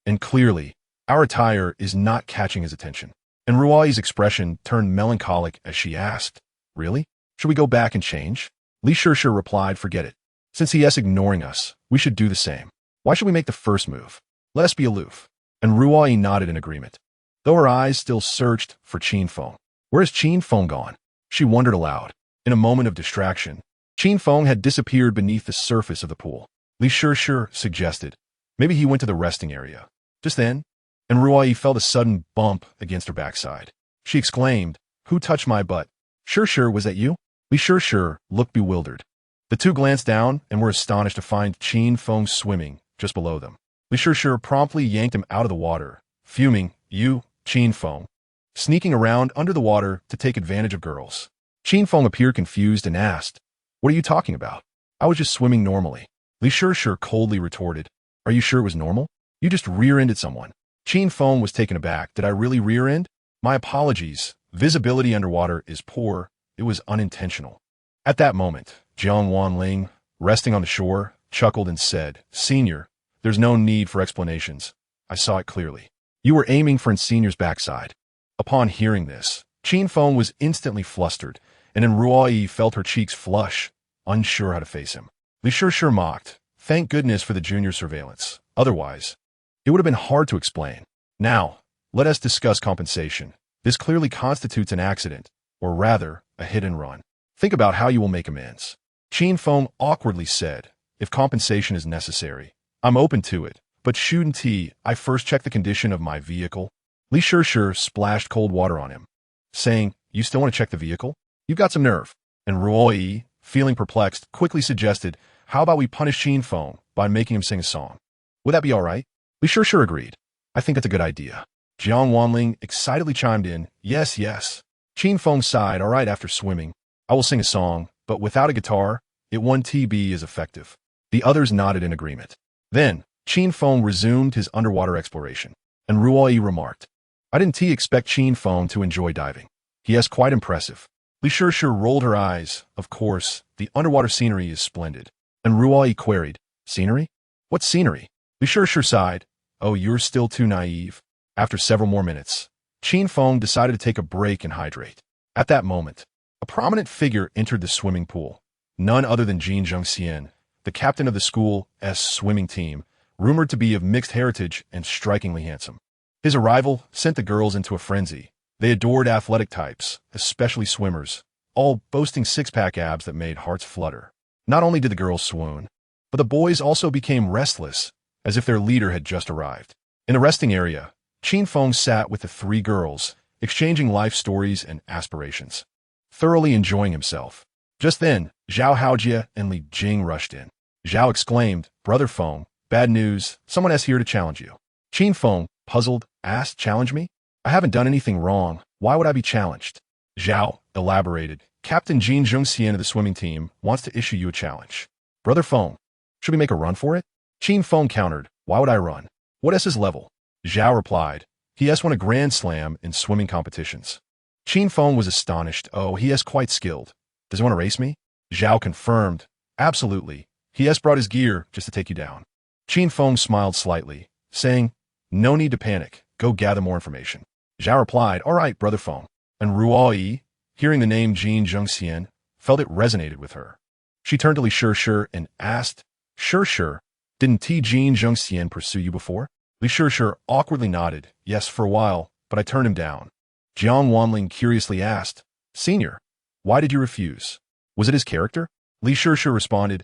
And clearly, our attire is not catching his attention. And Ruoyi's expression turned melancholic as she asked, Really? Should we go back and change? Li Shishir replied, Forget it. Since he is ignoring us, we should do the same. Why should we make the first move? Let us be aloof. And Ruoyi nodded in agreement, though her eyes still searched for Qin Feng. Where has Qin Feng gone? She wondered aloud. In a moment of distraction, Qin Feng had disappeared beneath the surface of the pool. Li Shishir suggested, Maybe he went to the resting area. Just then, and Ruoyi felt a sudden bump against her backside. She exclaimed, Who touched my butt? Shishir, was that you? Li Shishir looked bewildered. The two glanced down and were astonished to find Qin Feng swimming just below them. Li Shishir promptly yanked him out of the water, fuming, You, Qin Feng, sneaking around under the water to take advantage of girls. Qin Feng appeared confused and asked, What are you talking about? I was just swimming normally. Li Shishir coldly retorted, Are you sure it was normal? You just rear-ended someone. Qin Feng was taken aback. Did I really rear-end? My apologies. Visibility underwater is poor. It was unintentional. At that moment, Jiang Wanling, resting on the shore, chuckled and said, Senior, there's no need for explanations. I saw it clearly. You were aiming for Senior's backside. Upon hearing this, Qin Feng was instantly flustered, and Ruoyi felt her cheeks flush, unsure how to face him. Li Shishir mocked, Thank goodness for the junior surveillance. Otherwise, it would have been hard to explain. Now, let us discuss compensation. This clearly constitutes an accident, or rather, a hit and run. Think about how you will make amends. Qin Feng awkwardly said, If compensation is necessary, I'm open to it, but shouldn't I first check the condition of my vehicle? Li Shishir splashed cold water on him, saying, You still want to check the vehicle? You've got some nerve. And Ruoyi, feeling perplexed, quickly suggested, How about we punish Qin Feng by making him sing a song? Would that be all right? Li Shishir agreed. I think that's a good idea. Jiang Wanling excitedly chimed in, Yes, yes. Qin Feng sighed, All right, after swimming, I will sing a song, but without a guitar, it won't be as effective. The others nodded in agreement. Then, Qin Feng resumed his underwater exploration, and Ruoyi remarked, I didn't expect Qin Feng to enjoy diving. He is quite impressive. Li Shishir rolled her eyes. Of course, the underwater scenery is splendid. And Ruoyi queried, Scenery? What scenery? Li Shishir sighed, Oh, you're still too naive. After several more minutes, Qin Feng decided to take a break and hydrate. At that moment, a prominent figure entered the swimming pool, none other than Jiangnan, the captain of the school's swimming team, rumored to be of mixed heritage and strikingly handsome. His arrival sent the girls into a frenzy. They adored athletic types, especially swimmers, all boasting six-pack abs that made hearts flutter. Not only did the girls swoon, but the boys also became restless, as if their leader had just arrived. In the resting area, Qin Feng sat with the three girls, exchanging life stories and aspirations, thoroughly enjoying himself. Just then, Zhao Haojie and Li Jing rushed in. Zhao exclaimed, Brother Feng, bad news, someone is here to challenge you. Qin Feng, puzzled, asked, Challenge me? I haven't done anything wrong. Why would I be challenged? Zhao elaborated, Captain Jin Zhongxian of the swimming team wants to issue you a challenge. Brother Feng, should we make a run for it? Qin Feng countered, Why would I run? What is his level? Zhao replied, He has won a grand slam in swimming competitions. Qin Feng was astonished. Oh, he is quite skilled. Does he want to race me? Zhao confirmed, Absolutely. He has brought his gear just to take you down. Qin Feng smiled slightly, saying, No need to panic. Go gather more information. Zhao replied, All right, Brother Feng. And Ruoyi, hearing the name Jin Zhongxian, felt it resonated with her. She turned to Li Shishir and asked, Shishir, didn't Jin Zhongxian pursue you before? Li Shishir awkwardly nodded, Yes, for a while, but I turned him down. Jiang Wanling curiously asked, Senior, why did you refuse? Was it his character? Li Shishir responded,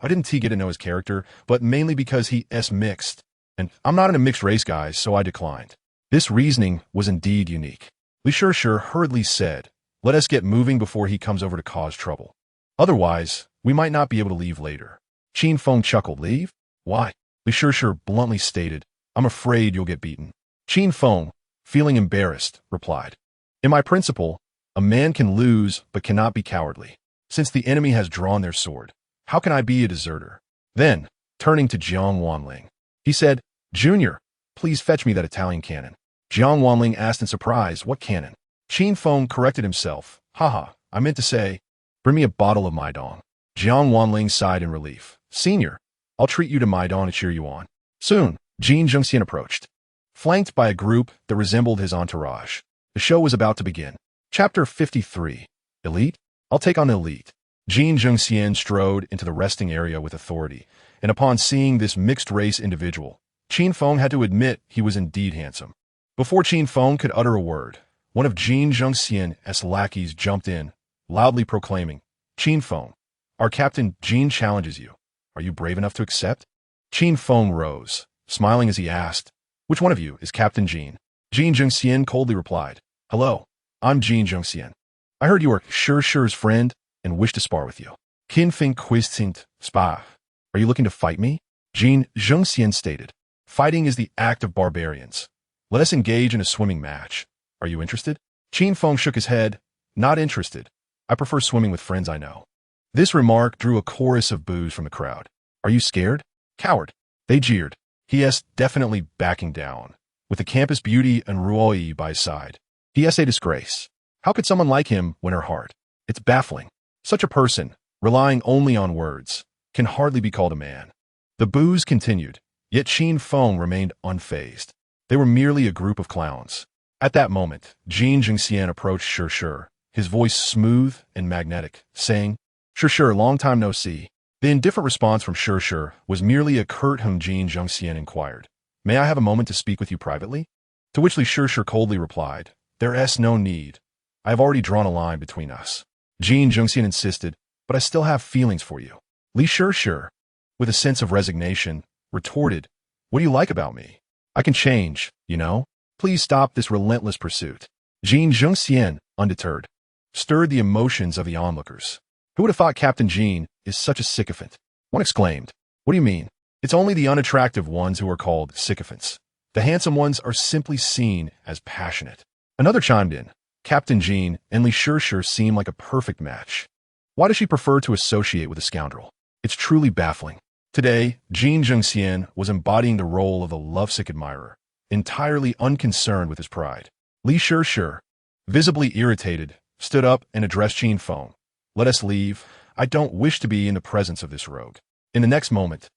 I didn't get to know his character, but mainly because he is mixed. And I'm not in a mixed race, guys, so I declined. This reasoning was indeed unique. Li Shishir hurriedly said, Let us get moving before he comes over to cause trouble. Otherwise, we might not be able to leave later. Qin Feng chuckled, Leave? Why? Li Shishir bluntly stated, I'm afraid you'll get beaten. Qin Feng, feeling embarrassed, replied. In my principle, a man can lose but cannot be cowardly. Since the enemy has drawn their sword, how can I be a deserter? Then, turning to Jiang Wanling, he said, Junior, please fetch me that Italian cannon. Jiang Wanling asked in surprise, what cannon? Qin Feng corrected himself. Haha, I meant to say, bring me a bottle of Maidong. Jiang Wanling sighed in relief. Senior, I'll treat you to Maidong to cheer you on. Soon, Jin Zhengxian approached, flanked by a group that resembled his entourage. The show was about to begin. Chapter 53. Elite? I'll take on Elite. Jin Zhengxian strode into the resting area with authority, and upon seeing this mixed-race individual, Qin Feng had to admit he was indeed handsome. Before Qin Feng could utter a word, one of Jin Zhengxian's lackeys jumped in, loudly proclaiming, Qin Feng, our Captain Jin challenges you. Are you brave enough to accept? Qin Feng rose, smiling as he asked, which one of you is Captain Jin? Jin Zhengxian coldly replied, Hello, I'm Jin Zhengxian. I heard you are Shu's friend and wish to spar with you. Qin Feng quizzed Spa. Are you looking to fight me? Jin Zhengxian stated, Fighting is the act of barbarians. Let us engage in a swimming match. Are you interested? Qin Feng shook his head. Not interested. I prefer swimming with friends I know. This remark drew a chorus of boos from the crowd. Are you scared? Coward. They jeered. He.S. definitely backing down, with the campus beauty and Ruoi by his side. He.S. a disgrace. How could someone like him win her heart? It's baffling. Such a person, relying only on words, can hardly be called a man. The boos continued, yet Qin Feng remained unfazed. They were merely a group of clowns. At that moment, Jin Zhengxian approached Shu, his voice smooth and magnetic, saying, Shu, long time no see. The indifferent response from Shu was merely a curt Jin Zhengxian inquired, May I have a moment to speak with you privately? To which Li Shu coldly replied, There's no need. I have already drawn a line between us. Jin Zhengxian insisted, But I still have feelings for you. Li Shu, with a sense of resignation, retorted, What do you like about me? I can change, you know? Please stop this relentless pursuit. Jin Zhengxian, undeterred, stirred the emotions of the onlookers. Who would have thought Captain Jin is such a sycophant? One exclaimed, What do you mean? It's only the unattractive ones who are called sycophants. The handsome ones are simply seen as passionate. Another chimed in, Captain Jin and Li Shu seem like a perfect match. Why does she prefer to associate with a scoundrel? It's truly baffling. Today, Jin Zhengxian was embodying the role of a lovesick admirer, entirely unconcerned with his pride. Li Shu, visibly irritated, stood up and addressed Qin Feng. Let us leave. I don't wish to be in the presence of this rogue. In the next moment,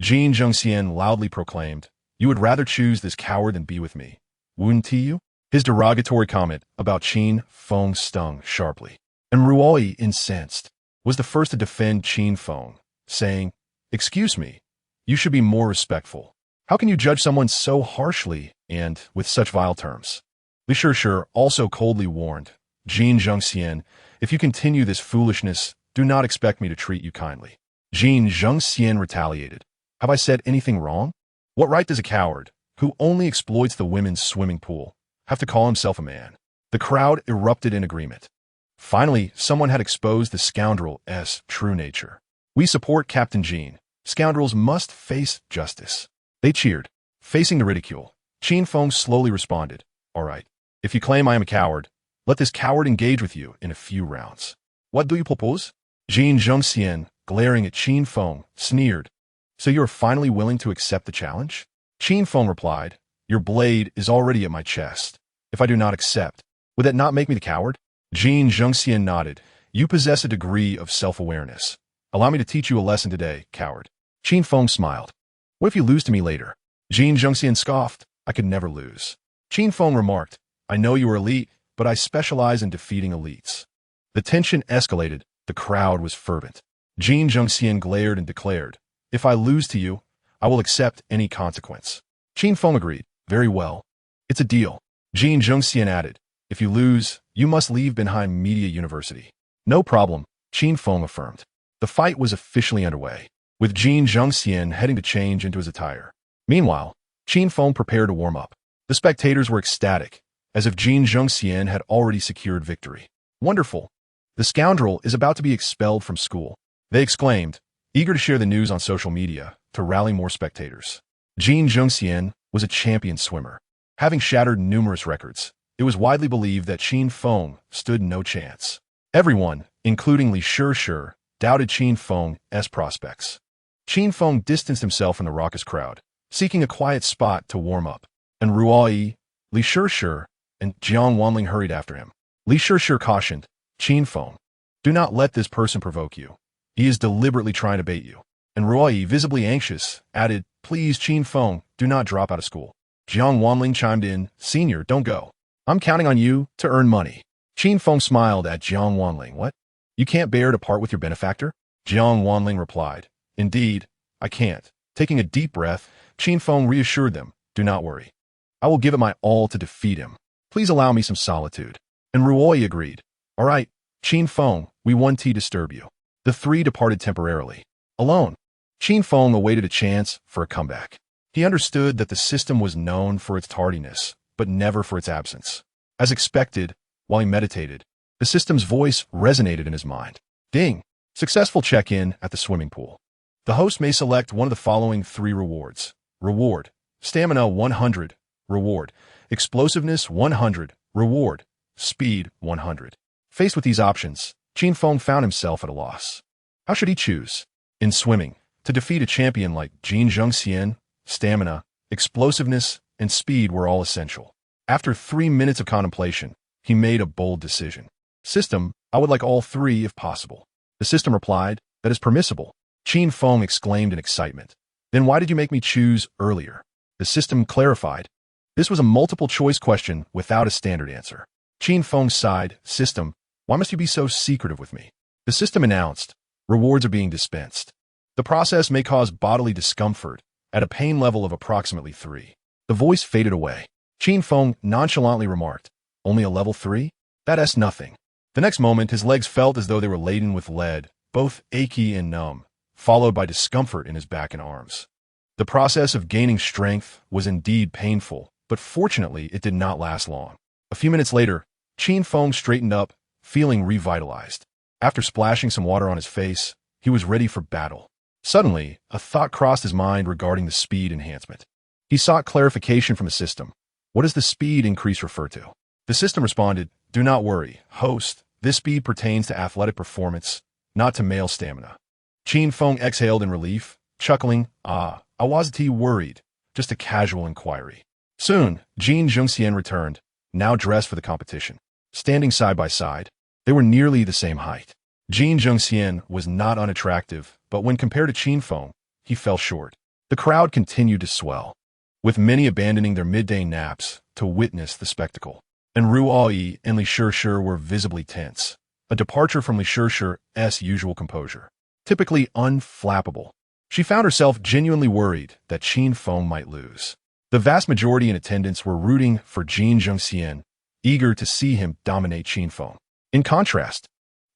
Jin Zhengxian loudly proclaimed, You would rather choose this coward than be with me. Wouldn't you? His derogatory comment about Qin Feng stung sharply, and Ruoi, incensed, was the first to defend Qin Feng, saying, Excuse me, you should be more respectful. How can you judge someone so harshly and with such vile terms? Li Shu also coldly warned, Jin Zhengxian, if you continue this foolishness, do not expect me to treat you kindly. Jin Zhengxian retaliated. Have I said anything wrong? What right does a coward, who only exploits the women's swimming pool, have to call himself a man? The crowd erupted in agreement. Finally, someone had exposed the scoundrel's true nature. We support Captain Jin. Scoundrels must face justice. They cheered. Facing the ridicule, Qin Feng slowly responded, All right, if you claim I am a coward, let this coward engage with you in a few rounds. What do you propose? Jin Zhengxian, glaring at Qin Feng, sneered. So you are finally willing to accept the challenge? Qin Feng replied, Your blade is already at my chest. If I do not accept, would that not make me the coward? Jin Zhengxian nodded. You possess a degree of self-awareness. Allow me to teach you a lesson today, coward. Qin Feng smiled. What if you lose to me later? Jin Zhengxian scoffed. I could never lose. Qin Feng remarked, I know you are elite, but I specialize in defeating elites. The tension escalated. The crowd was fervent. Jin Zhengxian glared and declared, If I lose to you, I will accept any consequence. Qin Feng agreed. Very well. It's a deal. Jin Zhengxian added, If you lose, you must leave behind Media University. No problem, Qin Feng affirmed. The fight was officially underway, with Jin Zhengxian heading to change into his attire. Meanwhile, Qin Feng prepared to warm up. The spectators were ecstatic, as if Jin Zhengxian had already secured victory. Wonderful! The scoundrel is about to be expelled from school, they exclaimed, eager to share the news on social media to rally more spectators. Jin Zhengxian, was a champion swimmer. Having shattered numerous records, it was widely believed that Qin Feng stood no chance. Everyone, including Li Shih, doubted Qin Feng's prospects. Qin Feng distanced himself from the raucous crowd, seeking a quiet spot to warm up, and Ruoyi, Li Shih, and Jiang Wanling hurried after him. Li Shih cautioned, "Qin Feng, do not let this person provoke you. He is deliberately trying to bait you." And Ruoyi, visibly anxious, added, "Please, Qin Feng, do not drop out of school." Jiang Wanling chimed in, "Senior, don't go. I'm counting on you to earn money." Qin Feng smiled at Jiang Wanling. "What? You can't bear to part with your benefactor?" Jiang Wanling replied, "Indeed, I can't." Taking a deep breath, Qin Feng reassured them, "Do not worry. I will give it my all to defeat him. Please allow me some solitude." And Ruoyi agreed. "All right, Qin Feng, we won't disturb you." The three departed temporarily. Alone, Qin Feng awaited a chance for a comeback. He understood that the system was known for its tardiness, but never for its absence. As expected, while he meditated, the system's voice resonated in his mind. Ding! Successful check-in at the swimming pool. The host may select one of the following 3 rewards. Reward: Stamina 100. Reward: Explosiveness 100. Reward: Speed 100. Faced with these options, Qin Feng found himself at a loss. How should he choose? In swimming, to defeat a champion like Jin Zhengxian, stamina, explosiveness, and speed were all essential. After 3 minutes of contemplation, he made a bold decision. "System, I would like all 3 if possible." The system replied, "That is permissible." Qin Feng exclaimed in excitement. "Then why did you make me choose earlier?" The system clarified. This was a multiple-choice question without a standard answer. Qin Feng sighed. "System, why must you be so secretive with me?" The system announced, "Rewards are being dispensed. The process may cause bodily discomfort at a pain level of approximately 3. The voice faded away. Qin Feng nonchalantly remarked, "Only a level 3? That's nothing." The next moment, his legs felt as though they were laden with lead, both achy and numb, followed by discomfort in his back and arms. The process of gaining strength was indeed painful, but fortunately it did not last long. A few minutes later, Qin Feng straightened up, feeling revitalized. After splashing some water on his face, he was ready for battle. Suddenly, a thought crossed his mind regarding the speed enhancement. He sought clarification from the system. "What does the speed increase refer to?" The system responded, "Do not worry, host. This speed pertains to athletic performance, not to male stamina." Qin Feng exhaled in relief, chuckling, I wasn't worried, just a casual inquiry." Soon, Jin Zhengxian returned, now dressed for the competition. Standing side by side, they were nearly the same height. Jin Zhengxian was not unattractive, but when compared to Qin Feng, he fell short. The crowd continued to swell, with many abandoning their midday naps to witness the spectacle. And Ruoyi and Li Shih were visibly tense, a departure from Li Shih's usual composure. Typically unflappable, she found herself genuinely worried that Qin Feng might lose. The vast majority in attendance were rooting for Jin Zhengxian, eager to see him dominate Qin Feng. In contrast,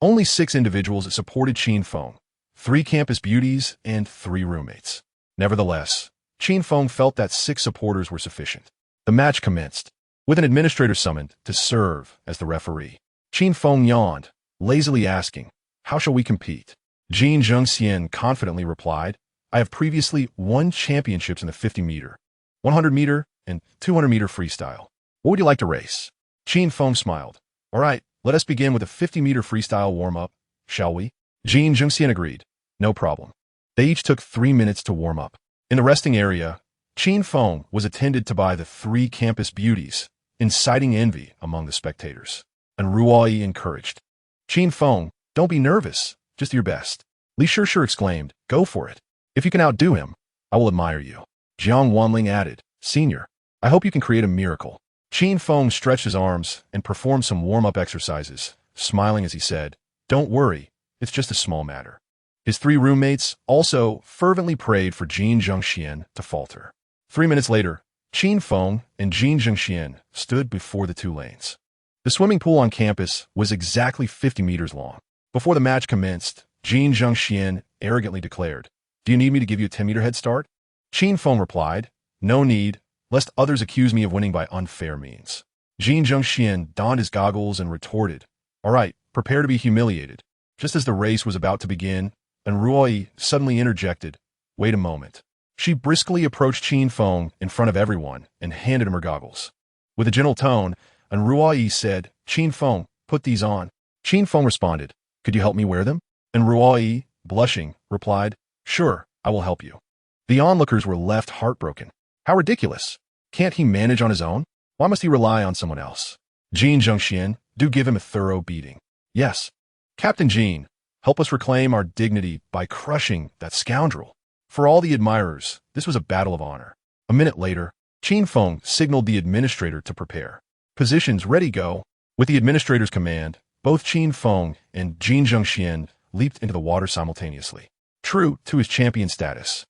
only 6 individuals supported Qin Feng, 3 campus beauties and 3 roommates. Nevertheless, Qin Feng felt that 6 supporters were sufficient. The match commenced, with an administrator summoned to serve as the referee. Qin Feng yawned, lazily asking, "How shall we compete?" Jin Zhengxian confidently replied, "I have previously won championships in the 50-meter, 100-meter, and 200-meter freestyle. What would you like to race?" Qin Feng smiled. "All right, let us begin with a 50-meter freestyle warm-up, shall we?" Jin Zhengxian agreed. "No problem." They each took 3 minutes to warm up. In the resting area, Qin Feng was attended to by the 3 campus beauties, inciting envy among the spectators. And Ruoyi encouraged, "Qin Feng, don't be nervous, just your best." Li Shih exclaimed, "Go for it. If you can outdo him, I will admire you." Jiang Wanling added, "Senior, I hope you can create a miracle." Qin Feng stretched his arms and performed some warm-up exercises, smiling as he said, "Don't worry, it's just a small matter." His 3 roommates also fervently prayed for Jin Zhengxian to falter. 3 minutes later, Qin Feng and Jin Zhengxian stood before the 2 lanes. The swimming pool on campus was exactly 50 meters long. Before the match commenced, Jin Zhengxian arrogantly declared, "Do you need me to give you a 10-meter head start?" Qin Feng replied, "No need, lest others accuse me of winning by unfair means." Jin Zhengxian donned his goggles and retorted, "All right, prepare to be humiliated." Just as the race was about to begin, and Ruoyi suddenly interjected, "Wait a moment. She briskly approached Qin Feng in front of everyone and handed him her goggles. With a gentle tone, Ruoyi said, "Qin Feng, put these on." Qin Feng responded, "Could you help me wear them?" And Ruoyi, blushing, replied, "Sure, I will help you." The onlookers were left heartbroken. How ridiculous. Can't he manage on his own? Why must he rely on someone else? Jin Zhengxian, do give him a thorough beating. Yes. Captain Jin, help us reclaim our dignity by crushing that scoundrel. For all the admirers, this was a battle of honor. A minute later, Qin Feng signaled the administrator to prepare. Positions ready, go. With the administrator's command, both Qin Feng and Jin Zhengxian leaped into the water simultaneously. True to his champion status,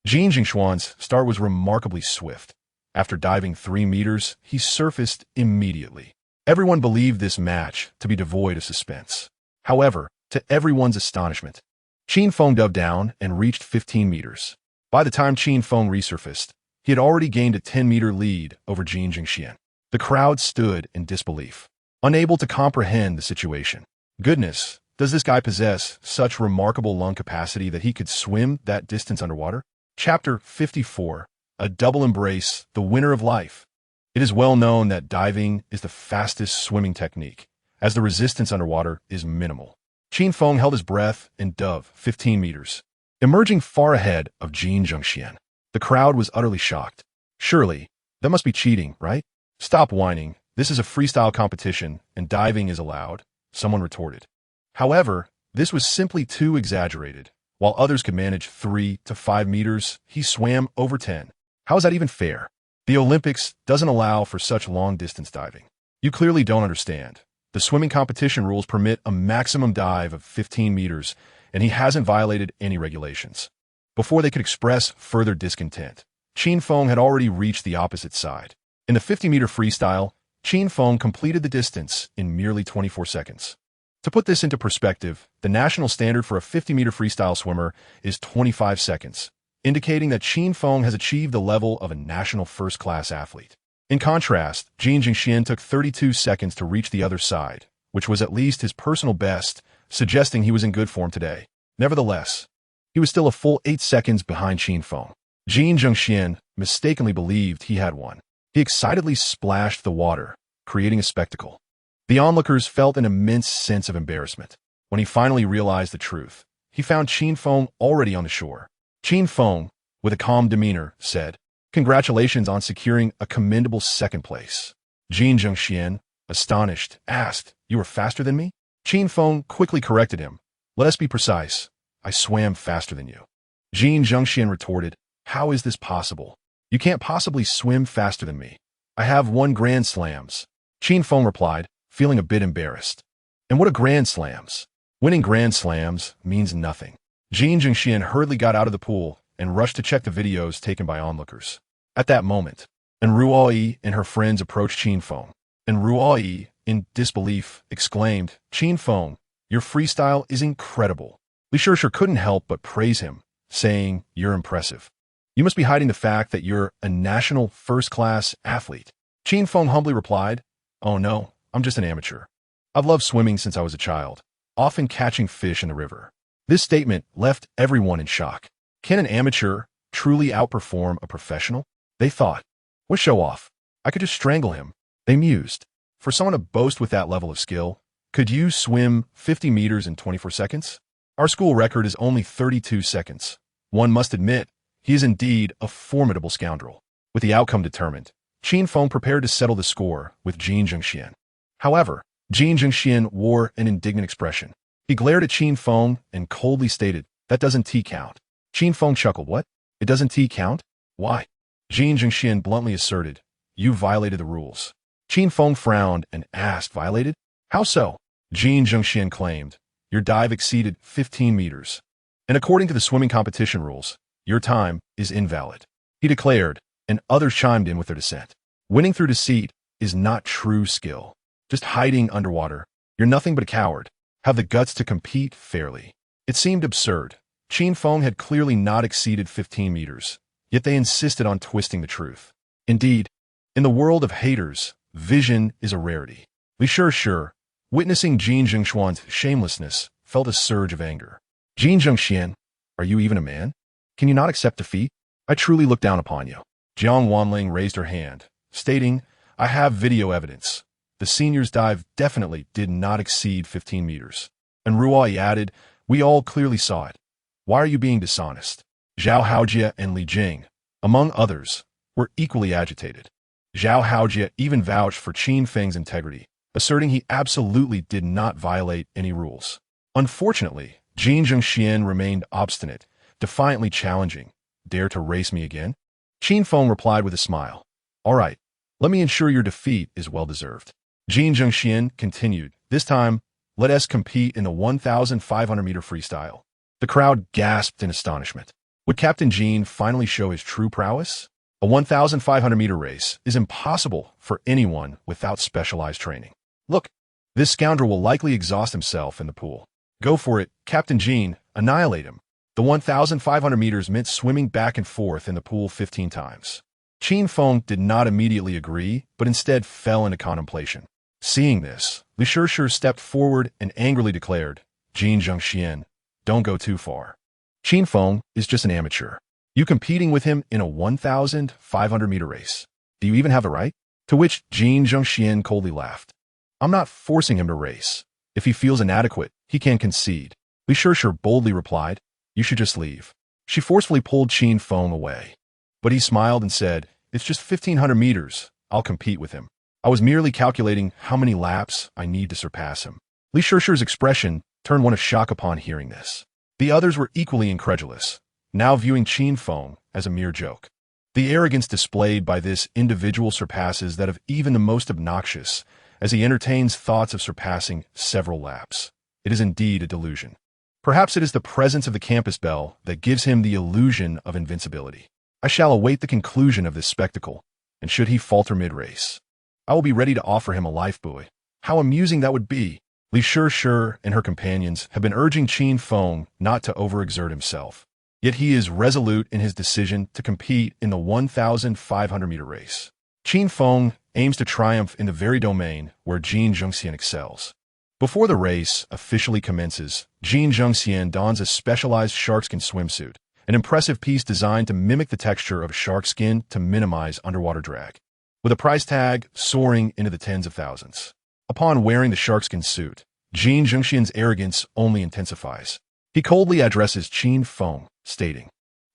Jin Jingshuan's start was remarkably swift. After diving 3 meters, he surfaced immediately. Everyone believed this match to be devoid of suspense. However, to everyone's astonishment, Qin Feng dove down and reached 15 meters. By the time Qin Feng resurfaced, he had already gained a 10-meter lead over Jin Jingxian. The crowd stood in disbelief, unable to comprehend the situation. Goodness, does this guy possess such remarkable lung capacity that he could swim that distance underwater? Chapter 54. A Double Embrace, the Winner of Life. It is well known that diving is the fastest swimming technique, as the resistance underwater is minimal. Qin Feng held his breath and dove 15 meters, emerging far ahead of Jin Zhengxian. The crowd was utterly shocked. Surely, that must be cheating, right? Stop whining. This is a freestyle competition, and diving is allowed, someone retorted. However, this was simply too exaggerated. While others could manage 3 to 5 meters, he swam over 10. How is that even fair? The Olympics doesn't allow for such long-distance diving. You clearly don't understand. The swimming competition rules permit a maximum dive of 15 meters, and he hasn't violated any regulations. Before they could express further discontent, Qin Feng had already reached the opposite side. In the 50-meter freestyle, Qin Feng completed the distance in merely 24 seconds. To put this into perspective, the national standard for a 50-meter freestyle swimmer is 25 seconds, indicating that Qin Feng has achieved the level of a national first-class athlete. In contrast, Jin Jingxian took 32 seconds to reach the other side, which was at least his personal best, suggesting he was in good form today. Nevertheless, he was still a full 8 seconds behind Qin Feng. Jin Zhengxian mistakenly believed he had won. He excitedly splashed the water, creating a spectacle. The onlookers felt an immense sense of embarrassment. When he finally realized the truth, he found Qin Feng already on the shore. Qin Feng, with a calm demeanor, said, "Congratulations on securing a commendable second place." Jin Zhengxian, astonished, asked, "You were faster than me?" Qin Feng quickly corrected him. "Let us be precise. I swam faster than you." Jin Zhengxian retorted, "How is this possible? You can't possibly swim faster than me. I have won Grand Slams." Qin Feng replied, feeling a bit embarrassed. "And what are Grand Slams? Winning Grand Slams means nothing." Jin Zhengxian hurriedly got out of the pool and rushed to check the videos taken by onlookers. At that moment, Ruoyi and her friends approached Qin Feng. And Ruoyi, in disbelief, exclaimed, "Qin Feng, your freestyle is incredible." Li Shishir couldn't help but praise him, saying, "You're impressive. You must be hiding the fact that you're a national first-class athlete." Qin Feng humbly replied, "Oh no, I'm just an amateur. I've loved swimming since I was a child, often catching fish in the river." This statement left everyone in shock. Can an amateur truly outperform a professional? They thought. What show off? I could just strangle him. They mused. For someone to boast with that level of skill, could you swim 50 meters in 24 seconds? Our school record is only 32 seconds. One must admit, he is indeed a formidable scoundrel. With the outcome determined, Qin Feng prepared to settle the score with Jin Zhengxian. However, Jin Zhengxian wore an indignant expression. He glared at Qin Feng and coldly stated, "That doesn't T count." Qin Feng chuckled, "What? It doesn't T count? Why?" Jin Zhengxian bluntly asserted, "You violated the rules." Qin Feng frowned and asked, "Violated? How so?" Jin Zhengxian claimed, "Your dive exceeded 15 meters. And according to the swimming competition rules, your time is invalid." He declared, and others chimed in with their dissent. Winning through deceit is not true skill. Just hiding underwater. You're nothing but a coward. Have the guts to compete fairly. It seemed absurd. Qin Feng had clearly not exceeded 15 meters, yet they insisted on twisting the truth. Indeed, in the world of haters, vision is a rarity. Li Shishir, witnessing Jin Zhengxuan's shamelessness, felt a surge of anger. "Jin Zhengxian, are you even a man? Can you not accept defeat?" I truly look down upon you. Jiang Wanling raised her hand, stating, I have video evidence. The senior's dive definitely did not exceed 15 meters. And Ruai added, we all clearly saw it. Why are you being dishonest? Zhao Haojie and Li Jing, among others, were equally agitated. Zhao Haojie even vouched for Qin Feng's integrity, asserting he absolutely did not violate any rules. Unfortunately, Jin Zhengxian remained obstinate, defiantly challenging, dare to race me again? Qin Feng replied with a smile. All right, let me ensure your defeat is well-deserved. Jin Zhengxian continued, this time, let us compete in the 1,500-meter freestyle. The crowd gasped in astonishment. Would Captain Jin finally show his true prowess? A 1,500-meter race is impossible for anyone without specialized training. Look, this scoundrel will likely exhaust himself in the pool. Go for it, Captain Jin, annihilate him. The 1,500 meters meant swimming back and forth in the pool 15 times. Qin Feng did not immediately agree, but instead fell into contemplation. Seeing this, Li Shishir stepped forward and angrily declared, Jin Zhengxian, don't go too far. Qin Feng is just an amateur. You competing with him in a 1,500-meter race. Do you even have the right? To which Jin Zhengxian coldly laughed. I'm not forcing him to race. If he feels inadequate, he can concede. Li Shishir boldly replied, you should just leave. She forcefully pulled Qin Feng away. But he smiled and said, it's just 1,500 meters. I'll compete with him. I was merely calculating how many laps I need to surpass him. Li Shishir's expression turned one of shock upon hearing this. The others were equally incredulous, now viewing Qin Feng as a mere joke. The arrogance displayed by this individual surpasses that of even the most obnoxious, as he entertains thoughts of surpassing several laps. It is indeed a delusion. Perhaps it is the presence of the campus bell that gives him the illusion of invincibility. I shall await the conclusion of this spectacle, and should he falter mid-race, I will be ready to offer him a lifebuoy. How amusing that would be! Li Shishir and her companions have been urging Qin Feng not to overexert himself. Yet he is resolute in his decision to compete in the 1,500-meter race. Qin Feng aims to triumph in the very domain where Jin Zhengxian excels. Before the race officially commences, Jin Zhengxian dons a specialized sharkskin swimsuit, an impressive piece designed to mimic the texture of shark skin to minimize underwater drag, with a price tag soaring into the tens of thousands. Upon wearing the sharkskin suit, Jin Zhengxian's arrogance only intensifies. He coldly addresses Qin Feng, stating,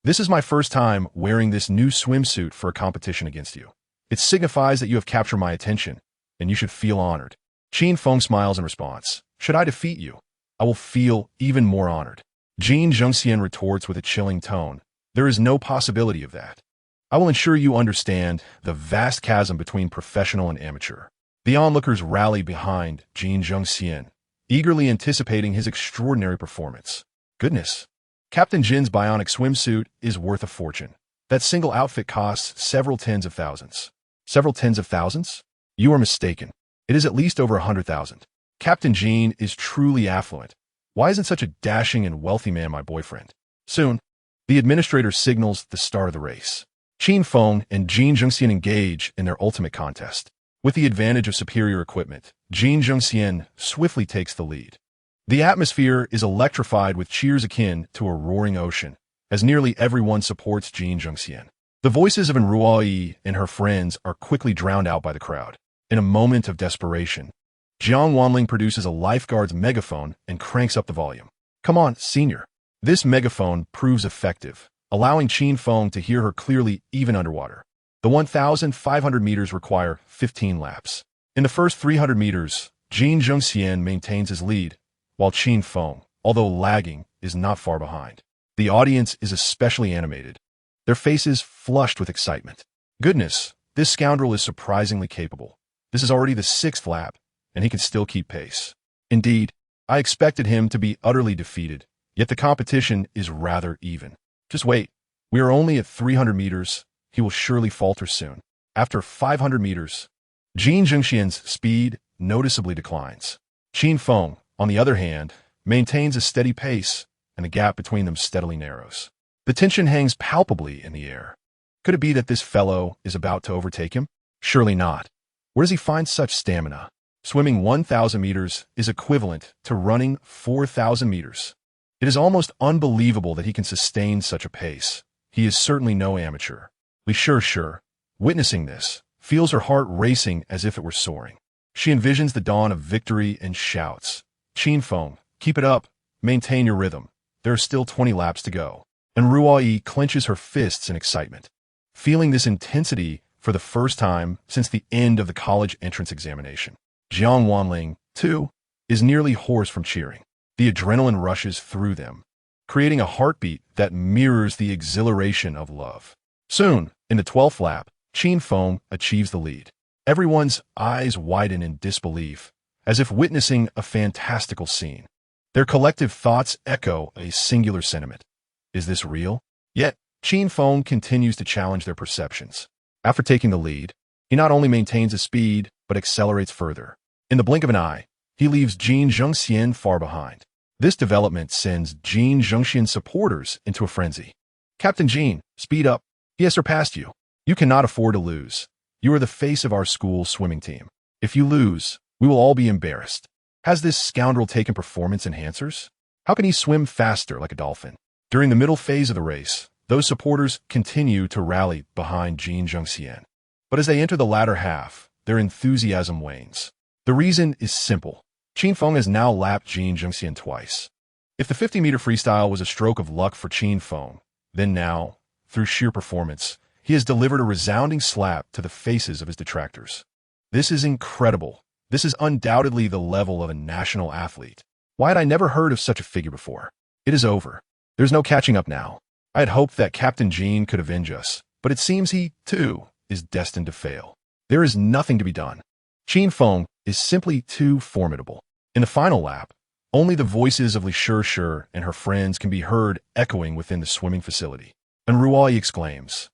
this is my first time wearing this new swimsuit for a competition against you. It signifies that you have captured my attention, and you should feel honored. Qin Feng smiles in response. Should I defeat you, I will feel even more honored. Jin Zhengxian retorts with a chilling tone. There is no possibility of that. I will ensure you understand the vast chasm between professional and amateur. The onlookers rally behind Jin Zhengxian, eagerly anticipating his extraordinary performance. Goodness, Captain Jin's bionic swimsuit is worth a fortune. That single outfit costs several tens of thousands. Several tens of thousands? You are mistaken. It is at least over 100,000. Captain Jin is truly affluent. Why isn't such a dashing and wealthy man my boyfriend? Soon, the administrator signals the start of the race. Qin Feng and Jin Zhengxian engage in their ultimate contest. With the advantage of superior equipment, Jin Zhengxian swiftly takes the lead. The atmosphere is electrified with cheers akin to a roaring ocean, as nearly everyone supports Jin Zhengxian. The voices of Ruai and her friends are quickly drowned out by the crowd. In a moment of desperation, Jiang Wanling produces a lifeguard's megaphone and cranks up the volume. Come on, senior. This megaphone proves effective, allowing Qin Feng to hear her clearly even underwater. The 1,500 meters require 15 laps. In the first 300 meters, Jin Zhengxian maintains his lead, while Qin Feng, although lagging, is not far behind. The audience is especially animated, their faces flushed with excitement. Goodness, this scoundrel is surprisingly capable. This is already the 6th lap, and he can still keep pace. Indeed, I expected him to be utterly defeated, yet the competition is rather even. Just wait, we are only at 300 meters, he will surely falter soon. After 500 meters, Jin Zhengxian's speed noticeably declines. Qin Feng, on the other hand, maintains a steady pace, and the gap between them steadily narrows. The tension hangs palpably in the air. Could it be that this fellow is about to overtake him? Surely not. Where does he find such stamina? Swimming 1,000 meters is equivalent to running 4,000 meters. It is almost unbelievable that he can sustain such a pace, he is certainly no amateur. Li Sure, witnessing this, feels her heart racing as if it were soaring. She envisions the dawn of victory and shouts, "Qin Feng, keep it up, maintain your rhythm. There are still 20 laps to go." And Ruoyi clenches her fists in excitement. Feeling this intensity for the first time since the end of the college entrance examination, Jiang Wanling, too, is nearly hoarse from cheering. The adrenaline rushes through them, creating a heartbeat that mirrors the exhilaration of love. Soon, in the 12th lap, Qin Feng achieves the lead. Everyone's eyes widen in disbelief, as if witnessing a fantastical scene. Their collective thoughts echo a singular sentiment. Is this real? Yet, Qin Feng continues to challenge their perceptions. After taking the lead, he not only maintains his speed, but accelerates further. In the blink of an eye, he leaves Jin Zhengxian far behind. This development sends Jin Zhengxian's supporters into a frenzy. "Captain Jin, speed up. He has surpassed you. You cannot afford to lose. You are the face of our school swimming team. If you lose, we will all be embarrassed. Has this scoundrel taken performance enhancers? How can he swim faster like a dolphin?" During the middle phase of the race, those supporters continue to rally behind Jin Zhengxian. But as they enter the latter half, their enthusiasm wanes. The reason is simple. Qin Feng has now lapped Jin Zhengxian twice. If the 50-meter freestyle was a stroke of luck for Qin Feng, then now, through sheer performance, he has delivered a resounding slap to the faces of his detractors. This is incredible. This is undoubtedly the level of a national athlete. Why had I never heard of such a figure before? It is over. There's no catching up now. I had hoped that Captain Jin could avenge us, but it seems he, too, is destined to fail. There is nothing to be done. Qin Feng is simply too formidable. In the final lap, only the voices of Li Sure and her friends can be heard echoing within the swimming facility. And Ruoyi exclaims,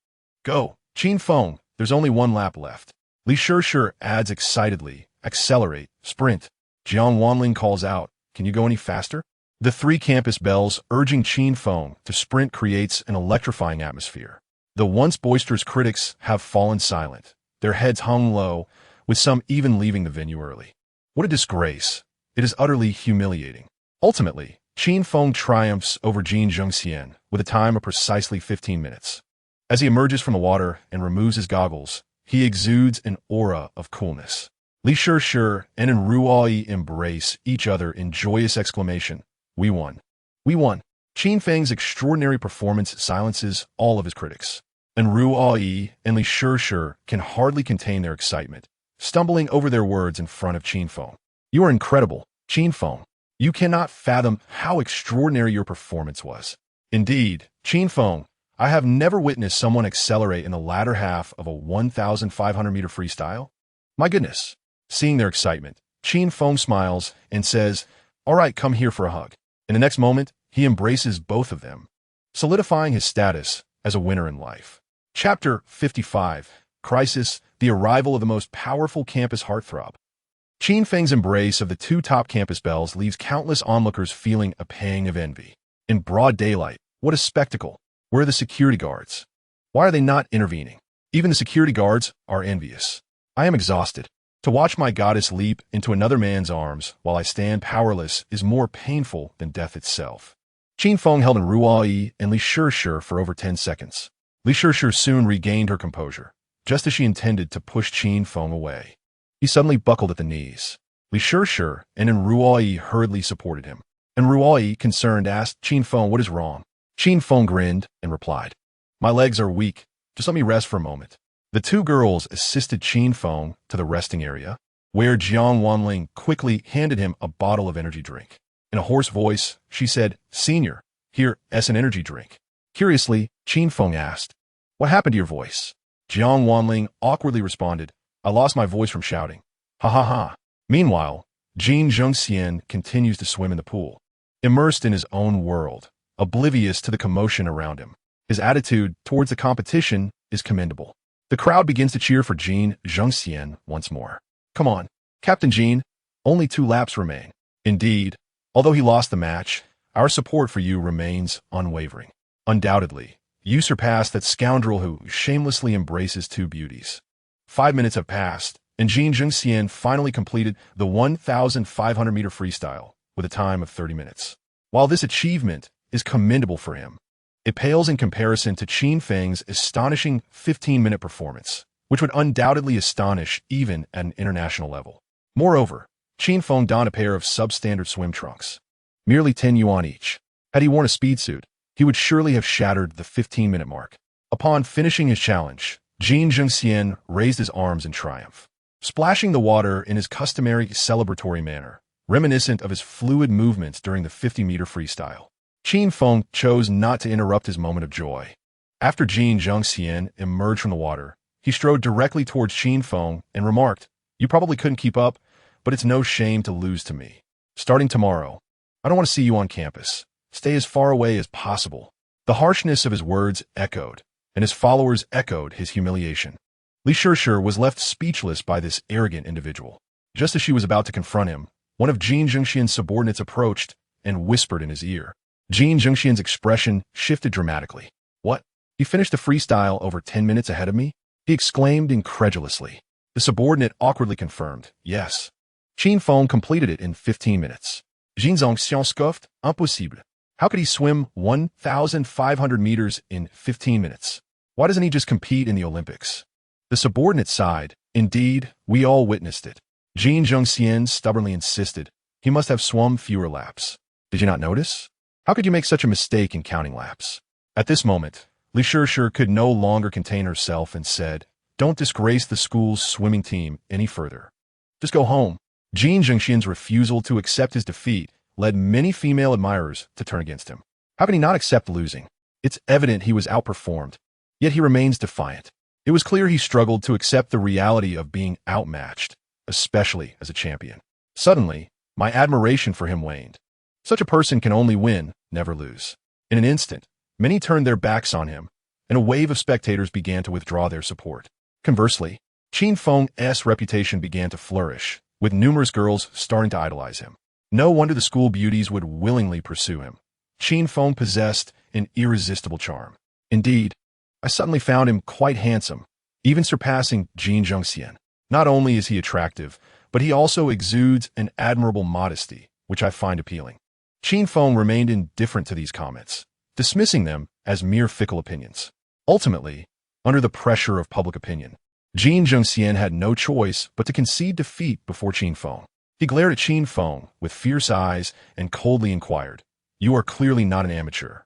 "Go, Qin Feng, there's only one lap left." Li Sure adds excitedly, "Accelerate, sprint." Jiang Wanling calls out, "Can you go any faster?" The three campus bells urging Qin Feng to sprint creates an electrifying atmosphere. The once boisterous critics have fallen silent, their heads hung low, with some even leaving the venue early. What a disgrace. It is utterly humiliating. Ultimately, Qin Feng triumphs over Jin Zhengxian with a time of precisely 15 minutes. As he emerges from the water and removes his goggles, he exudes an aura of coolness. Li Sure and Ruoyi embrace each other in joyous exclamation. "We won. We won." Qin Feng's extraordinary performance silences all of his critics, and Ruoyi and Li Sure can hardly contain their excitement, stumbling over their words in front of Qin Feng. "You are incredible, Qin Feng. You cannot fathom how extraordinary your performance was." Indeed, Qin Feng, I have never witnessed someone accelerate in the latter half of a 1,500-meter freestyle. My goodness. Seeing their excitement, Qin Feng smiles and says, "All right, come here for a hug." In the next moment, he embraces both of them, solidifying his status as a winner in life. Chapter 55, Crisis, the arrival of the most powerful campus heartthrob. Qin Feng's embrace of the two top campus belles leaves countless onlookers feeling a pang of envy. In broad daylight, what a spectacle. Where are the security guards? Why are they not intervening? Even the security guards are envious. I am exhausted. To watch my goddess leap into another man's arms while I stand powerless is more painful than death itself. Qin Feng held in Ruoyi and Li Sure for over 10 seconds. Li Sure soon regained her composure, just as she intended to push Qin Feng away. He suddenly buckled at the knees. Li Sure and Ruoyi hurriedly supported him, and Ruoyi, concerned, asked Qin Feng what is wrong. Qin Feng grinned and replied, "My legs are weak. Just let me rest for a moment." The two girls assisted Qin Feng to the resting area, where Jiang Wanling quickly handed him a bottle of energy drink. In a hoarse voice, she said, "Senior, here, an energy drink." Curiously, Qin Feng asked, "What happened to your voice?" Jiang Wanling awkwardly responded, "I lost my voice from shouting." Ha ha ha. Meanwhile, Jin Zhengxian continues to swim in the pool, immersed in his own world, oblivious to the commotion around him. His attitude towards the competition is commendable. The crowd begins to cheer for Jin Zhengxian once more. "Come on, Captain Jin, only 2 laps remain." Indeed, although he lost the match, our support for you remains unwavering. Undoubtedly, you surpassed that scoundrel who shamelessly embraces 2 beauties. 5 minutes have passed, and Jin Zhengxian finally completed the 1,500-meter freestyle with a time of 30 minutes. While this achievement is commendable for him, It pales in comparison to Qin Feng's astonishing 15-minute performance, which would undoubtedly astonish even at an international level. Moreover, Qin Feng donned a pair of substandard swim trunks, merely 10 yuan each. Had he worn a speed suit, he would surely have shattered the 15-minute mark. Upon finishing his challenge, Jin Zhengxian raised his arms in triumph, splashing the water in his customary celebratory manner, reminiscent of his fluid movements during the 50-meter freestyle. Qin Feng chose not to interrupt his moment of joy. After Jin Zhengxian emerged from the water, he strode directly towards Qin Feng and remarked, "You probably couldn't keep up, but it's no shame to lose to me. Starting tomorrow, I don't want to see you on campus. Stay as far away as possible." The harshness of his words echoed, and his followers echoed his humiliation. Li Shishir was left speechless by this arrogant individual. Just as she was about to confront him, one of Jin Zhengxian's subordinates approached and whispered in his ear. Jin Zhengxian's expression shifted dramatically. "What? He finished the freestyle over 10 minutes ahead of me?" he exclaimed incredulously. The subordinate awkwardly confirmed, "Yes. Qin Feng completed it in 15 minutes. Jin Zhengxian scoffed, "Impossible. How could he swim 1,500 meters in 15 minutes? Why doesn't he just compete in the Olympics?" The subordinate sighed. "Indeed, we all witnessed it." Jin Zhengxian stubbornly insisted, "He must have swum fewer laps. Did you not notice? How could you make such a mistake in counting laps?" At this moment, Li Shishir could no longer contain herself and said, "Don't disgrace the school's swimming team any further. Just go home." Jin Zhengxian's refusal to accept his defeat led many female admirers to turn against him. How can he not accept losing? It's evident he was outperformed, yet he remains defiant. It was clear he struggled to accept the reality of being outmatched, especially as a champion. Suddenly, my admiration for him waned. Such a person can only win, never lose. In an instant, many turned their backs on him, and a wave of spectators began to withdraw their support. Conversely, Qin Feng's reputation began to flourish, with numerous girls starting to idolize him. No wonder the school beauties would willingly pursue him. Qin Feng possessed an irresistible charm. Indeed, I suddenly found him quite handsome, even surpassing Jin Zhengxian. Not only is he attractive, but he also exudes an admirable modesty, which I find appealing. Qin Feng remained indifferent to these comments, dismissing them as mere fickle opinions. Ultimately, under the pressure of public opinion, Jin Zhengxian had no choice but to concede defeat before Qin Feng. He glared at Qin Feng with fierce eyes and coldly inquired, "You are clearly not an amateur.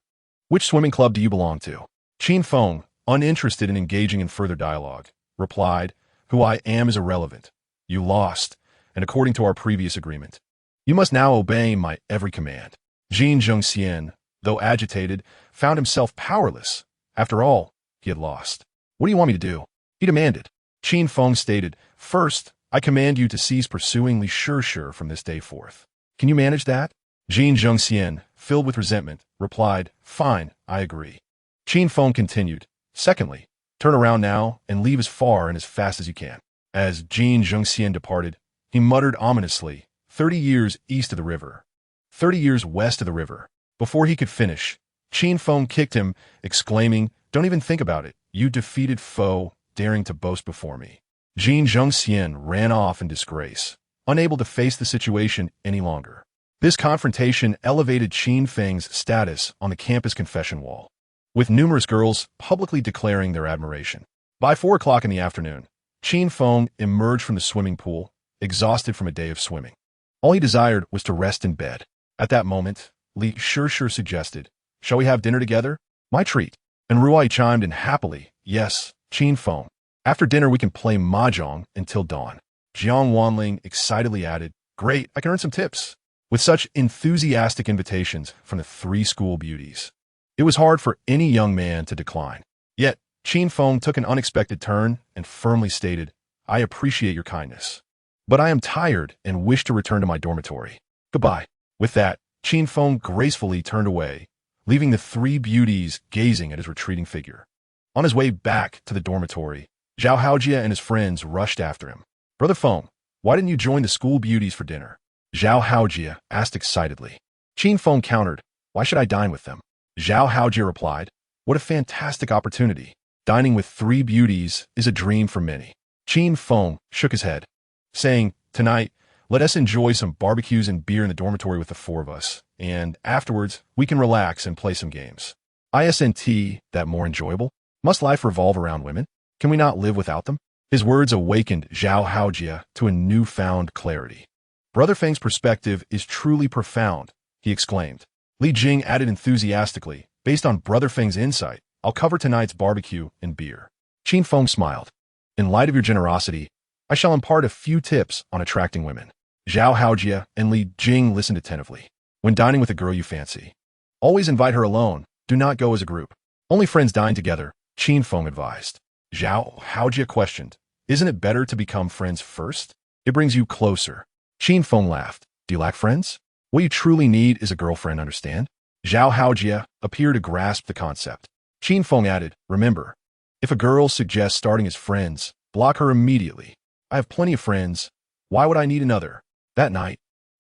Which swimming club do you belong to?" Qin Feng, uninterested in engaging in further dialogue, replied, "Who I am is irrelevant. You lost, and according to our previous agreement, you must now obey my every command." Jin Zhengxian, though agitated, found himself powerless. After all, he had lost. "What do you want me to do?" he demanded. Qin Feng stated, "First, I command you to cease pursuing Li Shishir from this day forth. Can you manage that?" Jin Zhengxian, filled with resentment, replied, "Fine, I agree." Qin Feng continued, "Secondly, turn around now and leave as far and as fast as you can." As Jin Zhengxian departed, he muttered ominously, 30 years east of the river, 30 years west of the river. Before he could finish, Qin Feng kicked him, exclaiming, "Don't even think about it, you defeated foe, daring to boast before me." Jin Zhengxian ran off in disgrace, unable to face the situation any longer. This confrontation elevated Qin Feng's status on the campus confession wall, with numerous girls publicly declaring their admiration. By 4 o'clock in the afternoon, Qin Feng emerged from the swimming pool, exhausted from a day of swimming. All he desired was to rest in bed. At that moment, Li Shishir suggested, "Shall we have dinner together? My treat." And Ruai chimed in happily, "Yes, Qin Feng. After dinner we can play mahjong until dawn." Jiang Wanling excitedly added, "Great, I can earn some tips." With such enthusiastic invitations from the 3 school beauties, it was hard for any young man to decline. Yet, Qin Feng took an unexpected turn and firmly stated, "I appreciate your kindness, but I am tired and wish to return to my dormitory. Goodbye." With that, Qin Feng gracefully turned away, leaving the 3 beauties gazing at his retreating figure. On his way back to the dormitory, Zhao Haojia and his friends rushed after him. "Brother Feng, why didn't you join the school beauties for dinner?" Zhao Haojia asked excitedly. Qin Feng countered, "Why should I dine with them?" Zhao Haojia replied, "What a fantastic opportunity. Dining with 3 beauties is a dream for many." Qin Feng shook his head, saying, "Tonight, let us enjoy some barbecues and beer in the dormitory with the 4 of us, and afterwards we can relax and play some games." Isn't that more enjoyable? Must life revolve around women? Can we not live without them? His words awakened Zhao Haojia to a newfound clarity. Brother Feng's perspective is truly profound, he exclaimed. Li Jing added enthusiastically, based on Brother Feng's insight, I'll cover tonight's barbecue and beer. Qin Feng smiled. In light of your generosity, I shall impart a few tips on attracting women. Zhao Haojia and Li Jing listened attentively. When dining with a girl you fancy, always invite her alone, do not go as a group. Only friends dine together, Qin Feng advised. Zhao Haojia questioned, isn't it better to become friends first? It brings you closer. Qin Feng laughed. Do you lack friends? What you truly need is a girlfriend, understand? Zhao Haojia appeared to grasp the concept. Qin Feng added, remember, if a girl suggests starting as friends, block her immediately. I have plenty of friends. Why would I need another? That night,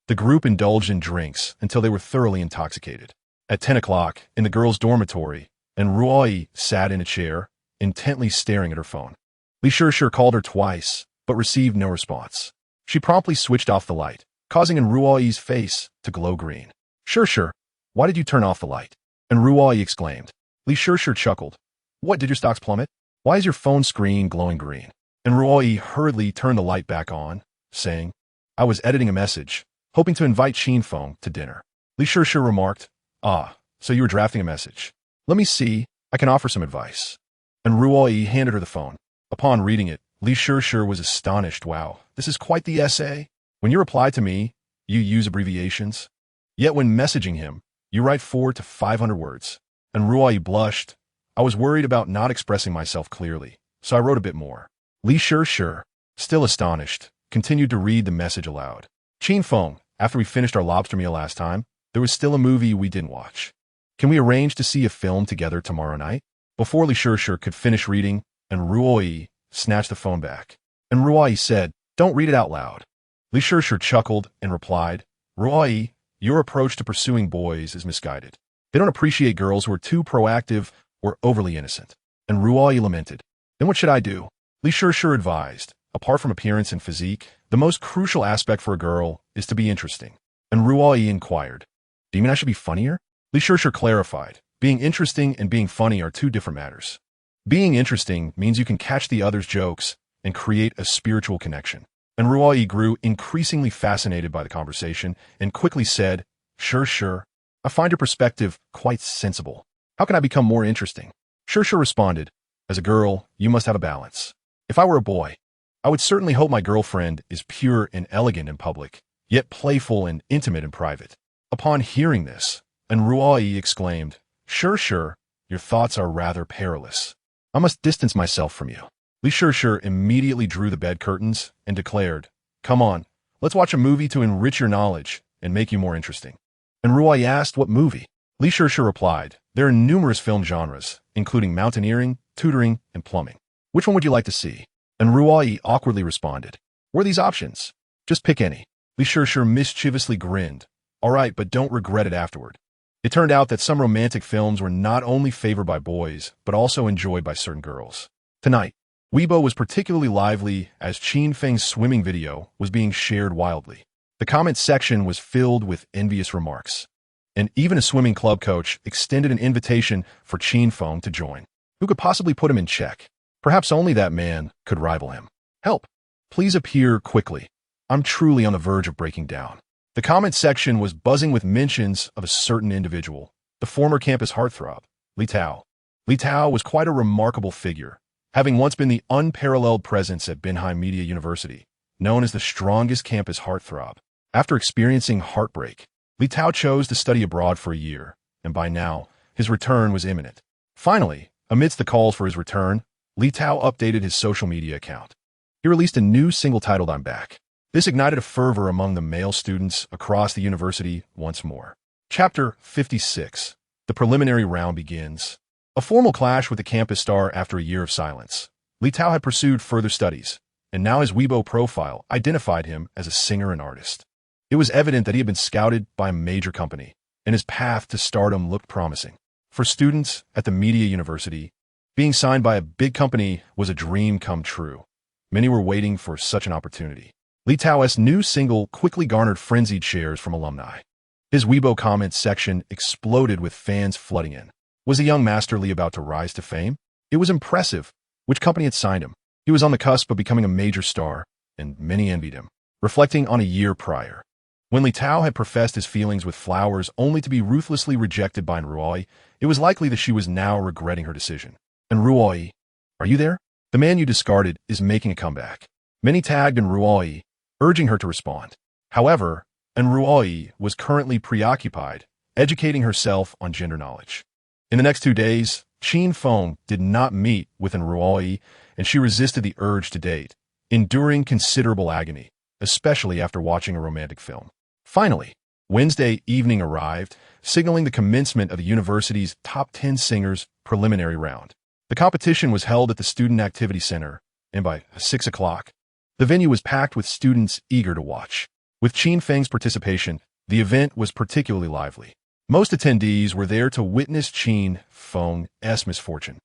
the group indulged in drinks until they were thoroughly intoxicated. At 10 o'clock, in the girls' dormitory, and Ruoyi sat in a chair, intently staring at her phone. Li Shishir called her twice, but received no response. She promptly switched off the light, causing Ruoyi's face to glow green. Shishir, why did you turn off the light? And Ruoyi exclaimed. Li Shishir chuckled. What, did your stocks plummet? Why is your phone screen glowing green? And Ruoyi hurriedly turned the light back on, saying, I was editing a message, hoping to invite Qin Feng to dinner. Li Shishir remarked, ah, so you were drafting a message. Let me see, I can offer some advice. And Ruoyi handed her the phone. Upon reading it, Li Shishir was astonished. Wow, this is quite the essay. When you reply to me, you use abbreviations. Yet when messaging him, you write 400 to 500 words. And Ruoyi blushed. I was worried about not expressing myself clearly, so I wrote a bit more. Li Shishir, still astonished, continued to read the message aloud. Qin Feng, after we finished our lobster meal last time, there was still a movie we didn't watch. Can we arrange to see a film together tomorrow night? Before Li Shishir could finish reading, and Ruoyi snatched the phone back. And Ruoyi said, don't read it out loud. Li Shishir chuckled and replied, Ruoyi, your approach to pursuing boys is misguided. They don't appreciate girls who are too proactive or overly innocent. And Ruoyi lamented. Then what should I do? Li Shishir advised, apart from appearance and physique, the most crucial aspect for a girl is to be interesting. And Ruoyi inquired, do you mean I should be funnier? Li Shishir clarified, being interesting and being funny are two different matters. Being interesting means you can catch the other's jokes and create a spiritual connection. And Ruoyi grew increasingly fascinated by the conversation and quickly said, sure, I find your perspective quite sensible. How can I become more interesting? Shishir responded, as a girl, you must have a balance. If I were a boy, I would certainly hope my girlfriend is pure and elegant in public, yet playful and intimate in private. Upon hearing this, and Ruoyi exclaimed, sure, your thoughts are rather perilous. I must distance myself from you. Li Shishir immediately drew the bed curtains and declared, come on, let's watch a movie to enrich your knowledge and make you more interesting. And Ruoyi asked what movie? Li Shishir replied, there are numerous film genres, including mountaineering, tutoring, and plumbing. Which one would you like to see? And Ruoyi awkwardly responded, what are these options? Just pick any. Li Shishir mischievously grinned. All right, but don't regret it afterward. It turned out that some romantic films were not only favored by boys, but also enjoyed by certain girls. Tonight, Weibo was particularly lively as Qin Feng's swimming video was being shared wildly. The comment section was filled with envious remarks. And even a swimming club coach extended an invitation for Qin Feng to join. Who could possibly put him in check? Perhaps only that man could rival him. Help! Please appear quickly. I'm truly on the verge of breaking down. The comment section was buzzing with mentions of a certain individual, the former campus heartthrob, Li Tao. Li Tao was quite a remarkable figure, having once been the unparalleled presence at Binheim Media University, known as the strongest campus heartthrob. After experiencing heartbreak, Li Tao chose to study abroad for a year, and by now, his return was imminent. Finally, amidst the calls for his return, Li Tao updated his social media account. He released a new single titled I'm Back. This ignited a fervor among the male students across the university once more. Chapter 56. The preliminary round begins. A formal clash with the campus star after a year of silence. Li Tao had pursued further studies, and now his Weibo profile identified him as a singer and artist. It was evident that he had been scouted by a major company, and his path to stardom looked promising. For students at the Media University, being signed by a big company was a dream come true. Many were waiting for such an opportunity. Li Tao's new single quickly garnered frenzied shares from alumni. His Weibo comments section exploded with fans flooding in. Was the young masterly about to rise to fame? It was impressive. Which company had signed him? He was on the cusp of becoming a major star, and many envied him. Reflecting on a year prior, when Li Tao had professed his feelings with flowers only to be ruthlessly rejected by Ruoi, it was likely that she was now regretting her decision. And Ruoi, are you there? The man you discarded is making a comeback. Many tagged Ruoi, urging her to respond. However, Ruoi was currently preoccupied, educating herself on gender knowledge. In the next 2 days, Qin Feng did not meet with Ruoi, and she resisted the urge to date, enduring considerable agony, especially after watching a romantic film. Finally, Wednesday evening arrived, signaling the commencement of the university's top 10 singers preliminary round. The competition was held at the Student Activity Center, and by 6 o'clock, the venue was packed with students eager to watch. With Qin Feng's participation, the event was particularly lively. Most attendees were there to witness Qin Feng's misfortune,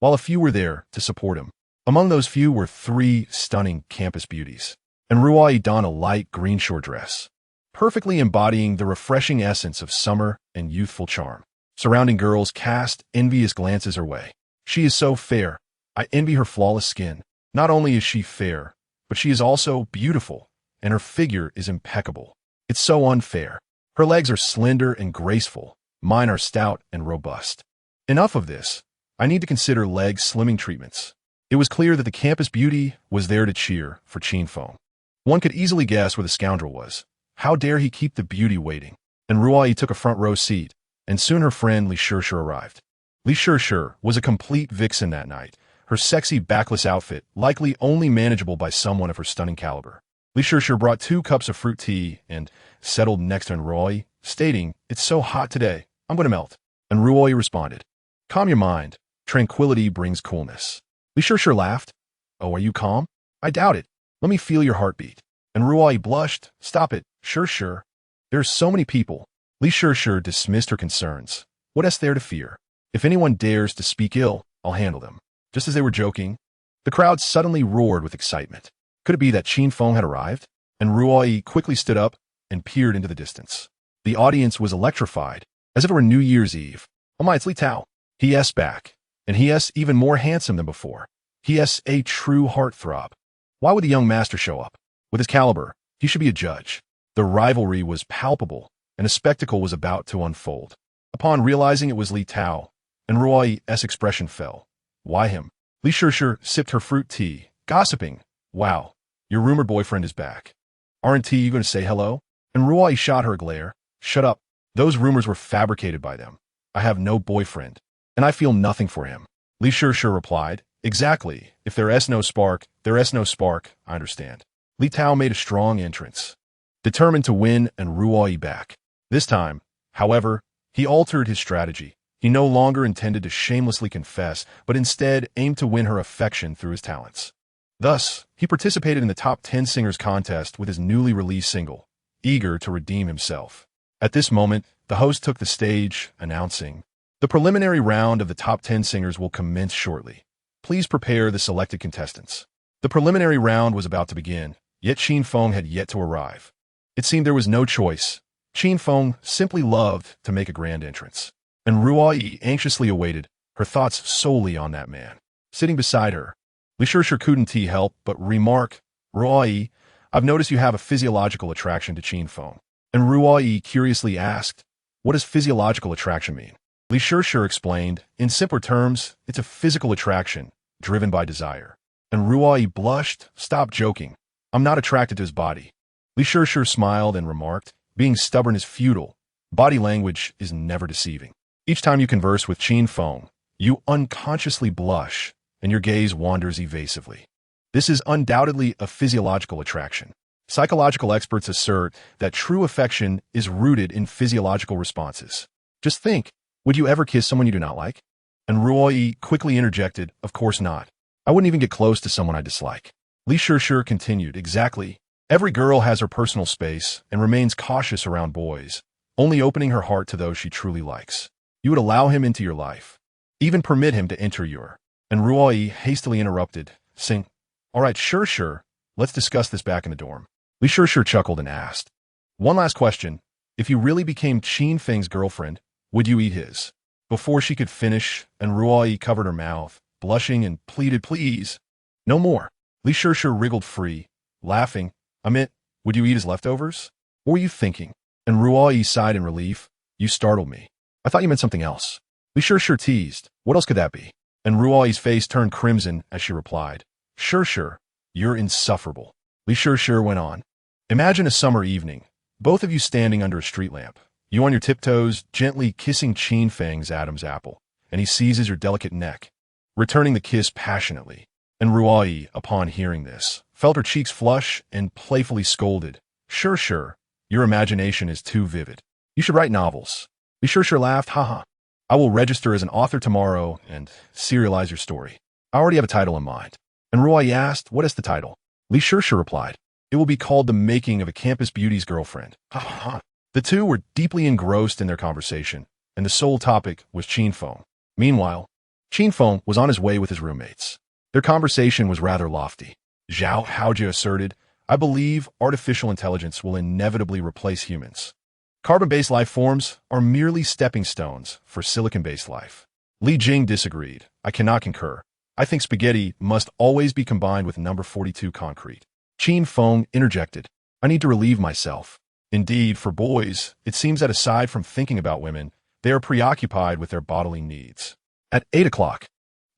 while a few were there to support him. Among those few were 3 stunning campus beauties. Ruoi donned a light green short dress, perfectly embodying the refreshing essence of summer and youthful charm. Surrounding girls cast envious glances her way. She is so fair. I envy her flawless skin. Not only is she fair, but she is also beautiful, and her figure is impeccable. It's so unfair. Her legs are slender and graceful. Mine are stout and robust. Enough of this. I need to consider leg slimming treatments. It was clear that the campus beauty was there to cheer for Qin Feng. One could easily guess where the scoundrel was. How dare he keep the beauty waiting? Ruoi took a front row seat, and soon her friend Li Shishir arrived. Li Shishir was a complete vixen that night, her sexy backless outfit likely only manageable by someone of her stunning caliber. Li Shishir brought 2 cups of fruit tea and settled next to Ruoi, stating, "It's so hot today, I'm going to melt." And Ruoi responded, "Calm your mind. Tranquility brings coolness." Li Shishir laughed. "Oh, are you calm? I doubt it. Let me feel your heartbeat." And Ruoi blushed. "Stop it, Shishir. There are so many people." Li Shishir dismissed her concerns. What is there to fear? If anyone dares to speak ill, I'll handle them. Just as they were joking, the crowd suddenly roared with excitement. Could it be that Qin Feng had arrived? And Ruoi quickly stood up and peered into the distance. The audience was electrified, as if it were New Year's Eve. "Oh my, it's Li Tao." He is back, and he is even more handsome than before. He is a true heartthrob. Why would the young master show up? With his caliber, he should be a judge. The rivalry was palpable, and a spectacle was about to unfold. Upon realizing it was Li Tao, and Ruoi's expression fell. Why him? Li Shishir sipped her fruit tea, gossiping. "Wow, your rumored boyfriend is back. Aren't you going to say hello?" And Ruoi shot her a glare. "Shut up. Those rumors were fabricated by them. I have no boyfriend, and I feel nothing for him." Li Shishir replied, "Exactly. If there is no spark, there is no spark, I understand." Li Tao made a strong entrance, determined to win and Ruoi back. This time, however, he altered his strategy. He no longer intended to shamelessly confess, but instead aimed to win her affection through his talents. Thus, he participated in the top 10 singers contest with his newly released single, eager to redeem himself. At this moment, the host took the stage, announcing, "The preliminary round of the top 10 singers will commence shortly. Please prepare the selected contestants." The preliminary round was about to begin, yet Qin Feng had yet to arrive. It seemed there was no choice. Qin Feng simply loved to make a grand entrance. And Ruoi anxiously awaited, her thoughts solely on that man. Sitting beside her, Li Shishir couldn't help but remark, "Ruoi, I've noticed you have a physiological attraction to Qin Feng." And Ruoi curiously asked, "What does physiological attraction mean?" Li Shishir explained, "In simpler terms, it's a physical attraction, driven by desire." And Ruoi blushed. "Stop joking. I'm not attracted to his body." Li Shishir smiled and remarked, "Being stubborn is futile. Body language is never deceiving. Each time you converse with Qin Feng, you unconsciously blush, and your gaze wanders evasively. This is undoubtedly a physiological attraction. Psychological experts assert that true affection is rooted in physiological responses. Just think, would you ever kiss someone you do not like?" And Ruoi quickly interjected, "Of course not. I wouldn't even get close to someone I dislike." Li Shishir continued, "Exactly. Every girl has her personal space and remains cautious around boys, only opening her heart to those she truly likes. You would allow him into your life, even permit him to enter your..." And Ruoi hastily interrupted, saying, "All right, sure. Let's discuss this back in the dorm." Li Shishir chuckled and asked, "One last question. If you really became Qin Feng's girlfriend, would you eat his..." Before she could finish, and Ruai covered her mouth, blushing and pleaded, "Please, no more." Li Shishir wriggled free, laughing. "I meant, would you eat his leftovers? What were you thinking?" And Ruai sighed in relief. "You startled me. I thought you meant something else." Li Shishir teased. "What else could that be?" And Ruai's face turned crimson as she replied, Shishir, you're insufferable." Li Shishir went on. "Imagine a summer evening, both of you standing under a street lamp, you on your tiptoes, gently kissing Qin Feng's Adam's apple, and he seizes your delicate neck, returning the kiss passionately. And Ruai, upon hearing this, felt her cheeks flush and playfully scolded, Shishir, your imagination is too vivid. You should write novels." Li Shishir laughed, "Haha. I will register as an author tomorrow and serialize your story. I already have a title in mind." And Ruai asked, "What is the title?" Li Shishir replied, "It will be called The Making of a Campus Beauty's Girlfriend." The two were deeply engrossed in their conversation, and the sole topic was Qin Feng. Meanwhile, Qin Feng was on his way with his roommates. Their conversation was rather lofty. Zhao Haojia asserted, "I believe artificial intelligence will inevitably replace humans. Carbon-based life forms are merely stepping stones for silicon-based life." Li Jing disagreed. "I cannot concur. I think spaghetti must always be combined with number 42 concrete." Qin Feng interjected, "I need to relieve myself." Indeed, for boys, it seems that aside from thinking about women, they are preoccupied with their bodily needs. At 8 o'clock,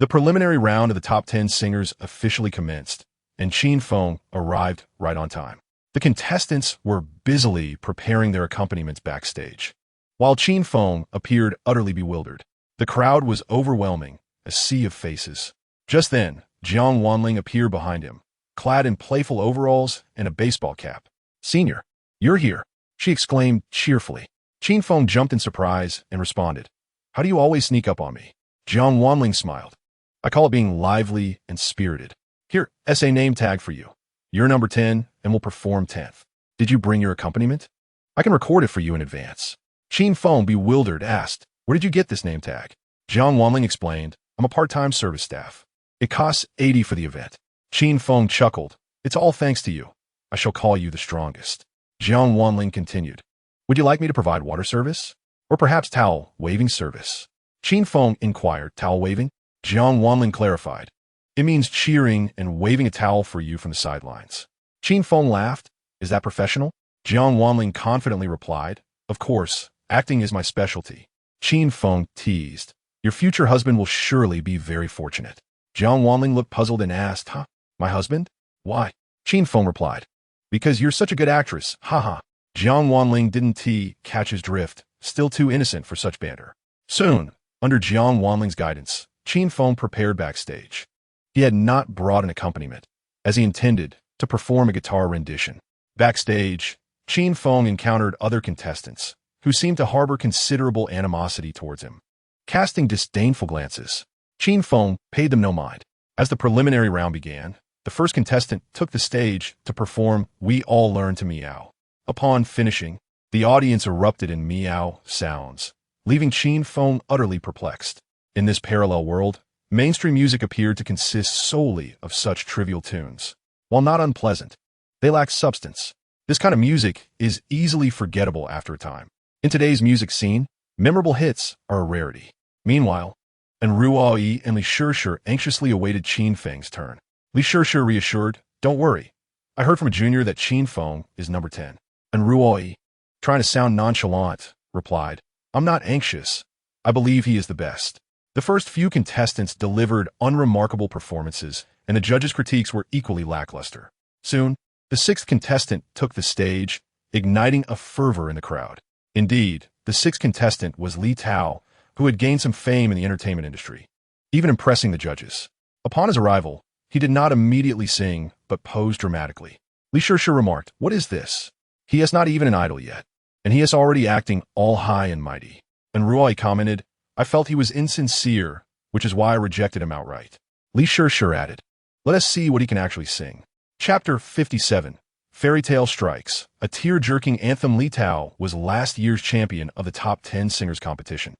the preliminary round of the top 10 singers officially commenced, and Qin Feng arrived right on time. The contestants were busily preparing their accompaniments backstage. While Qin Feng appeared utterly bewildered, the crowd was overwhelming, a sea of faces. Just then, Jiang Wanling appeared behind him, clad in playful overalls and a baseball cap. "Senior, you're here," she exclaimed cheerfully. Qin Feng jumped in surprise and responded, "How do you always sneak up on me?" Jiang Wanling smiled. "I call it being lively and spirited. Here, SA name tag for you. You're number 10 and will perform 10th. Did you bring your accompaniment? I can record it for you in advance." Qin Feng, bewildered, asked, "Where did you get this name tag?" Jiang Wanling explained, "I'm a part-time service staff. It costs 80 for the event." Qin Feng chuckled, "It's all thanks to you. I shall call you the strongest." Jiang Wanling continued, "Would you like me to provide water service? Or perhaps towel waving service?" Qin Feng inquired, "Towel waving?" Jiang Wanling clarified, "It means cheering and waving a towel for you from the sidelines." Qin Feng laughed, "Is that professional?" Jiang Wanling confidently replied, "Of course, acting is my specialty." Qin Feng teased, "Your future husband will surely be very fortunate." Jiang Wanling looked puzzled and asked, "My husband? Why?" Qin Feng replied, "Because you're such a good actress, haha." Jiang Wanling didn't catch his drift, still too innocent for such banter. Soon, under Jiang Wanling's guidance, Qin Feng prepared backstage. He had not brought an accompaniment, as he intended to perform a guitar rendition. Backstage, Qin Feng encountered other contestants, who seemed to harbor considerable animosity towards him. Casting disdainful glances, Qin Feng paid them no mind. As the preliminary round began, the first contestant took the stage to perform We All Learn to Meow. Upon finishing, the audience erupted in meow sounds, leaving Qin Feng utterly perplexed. In this parallel world, mainstream music appeared to consist solely of such trivial tunes. While not unpleasant, they lack substance. This kind of music is easily forgettable after a time. In today's music scene, memorable hits are a rarity. Meanwhile, and Ruai and Li Shishir anxiously awaited Qin Feng's turn. Li Shishir reassured, "Don't worry. I heard from a junior that Qin Feng is number 10. And Ruai, trying to sound nonchalant, replied, "I'm not anxious. I believe he is the best." The first few contestants delivered unremarkable performances, and the judges' critiques were equally lackluster. Soon, the sixth contestant took the stage, igniting a fervor in the crowd. Indeed, the sixth contestant was Li Tao, who had gained some fame in the entertainment industry, even impressing the judges. Upon his arrival, he did not immediately sing, but posed dramatically. Li Shishir remarked, "What is this? He is not even an idol yet, and he is already acting all high and mighty." And Ruai commented, "I felt he was insincere, which is why I rejected him outright." Li Shishir added, "Let us see what he can actually sing." Chapter 57, Fairy Tale Strikes, a tear-jerking anthem. Li Tao was last year's champion of the top 10 singers competition,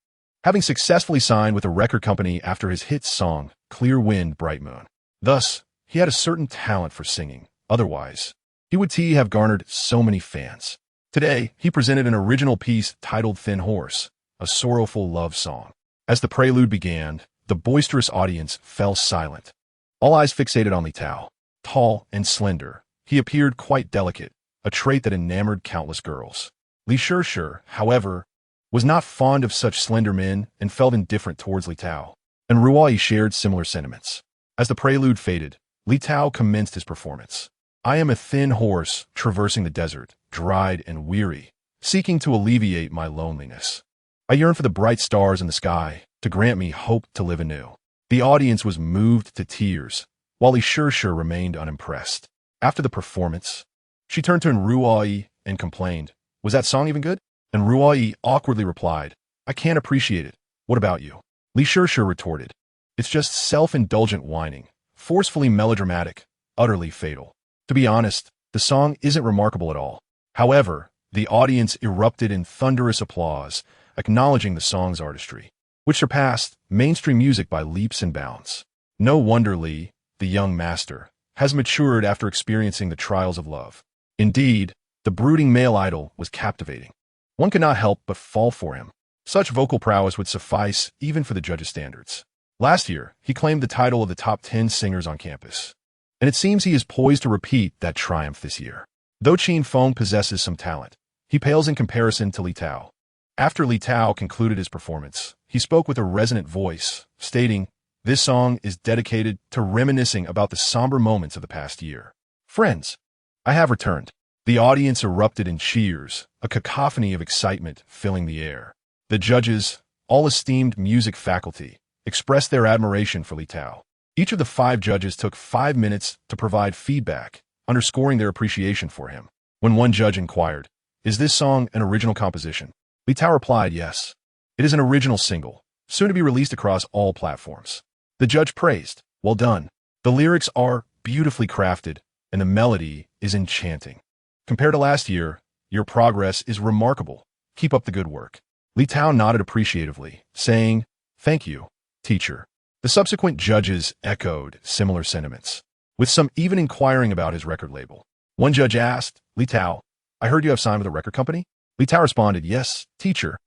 having successfully signed with a record company after his hit song, Clear Wind, Bright Moon. Thus, he had a certain talent for singing. Otherwise, he would have garnered so many fans. Today, he presented an original piece titled Thin Horse, a sorrowful love song. As the prelude began, the boisterous audience fell silent. All eyes fixated on Li Tao. Tall and slender, he appeared quite delicate, a trait that enamored countless girls. Li Shishir, however, was not fond of such slender men and felt indifferent towards Li Tao. And Ruoyi shared similar sentiments. As the prelude faded, Li Tao commenced his performance. I am a thin horse traversing the desert, dried and weary, seeking to alleviate my loneliness. I yearn for the bright stars in the sky to grant me hope to live anew. The audience was moved to tears, while Li Shishir remained unimpressed. After the performance, she turned to Ruoyi and complained, "Was that song even good?" And Ruoyi awkwardly replied, "I can't appreciate it. What about you?" Li Shishir retorted, "It's just self-indulgent whining, forcefully melodramatic, utterly fatal. To be honest, the song isn't remarkable at all." However, the audience erupted in thunderous applause, acknowledging the song's artistry, which surpassed mainstream music by leaps and bounds. No wonder Li, the young master, has matured after experiencing the trials of love. Indeed, the brooding male idol was captivating. One could not help but fall for him. Such vocal prowess would suffice even for the judges' standards. Last year, he claimed the title of the top 10 singers on campus, and it seems he is poised to repeat that triumph this year. Though Qin Feng possesses some talent, he pales in comparison to Li Tao. After Li Tao concluded his performance, he spoke with a resonant voice, stating, "This song is dedicated to reminiscing about the somber moments of the past year. Friends, I have returned." The audience erupted in cheers, a cacophony of excitement filling the air. The judges, all esteemed music faculty, expressed their admiration for Li Tao. Each of the 5 judges took 5 minutes to provide feedback, underscoring their appreciation for him. When one judge inquired, "Is this song an original composition?" Li Tao replied, "Yes. It is an original single, soon to be released across all platforms." The judge praised, "Well done. The lyrics are beautifully crafted, and the melody is enchanting. Compared to last year, your progress is remarkable. Keep up the good work." Li Tao nodded appreciatively, saying, "Thank you, teacher." The subsequent judges echoed similar sentiments, with some even inquiring about his record label. One judge asked, "Li Tao, I heard you have signed with a record company?" Li Tao responded, "Yes, teacher.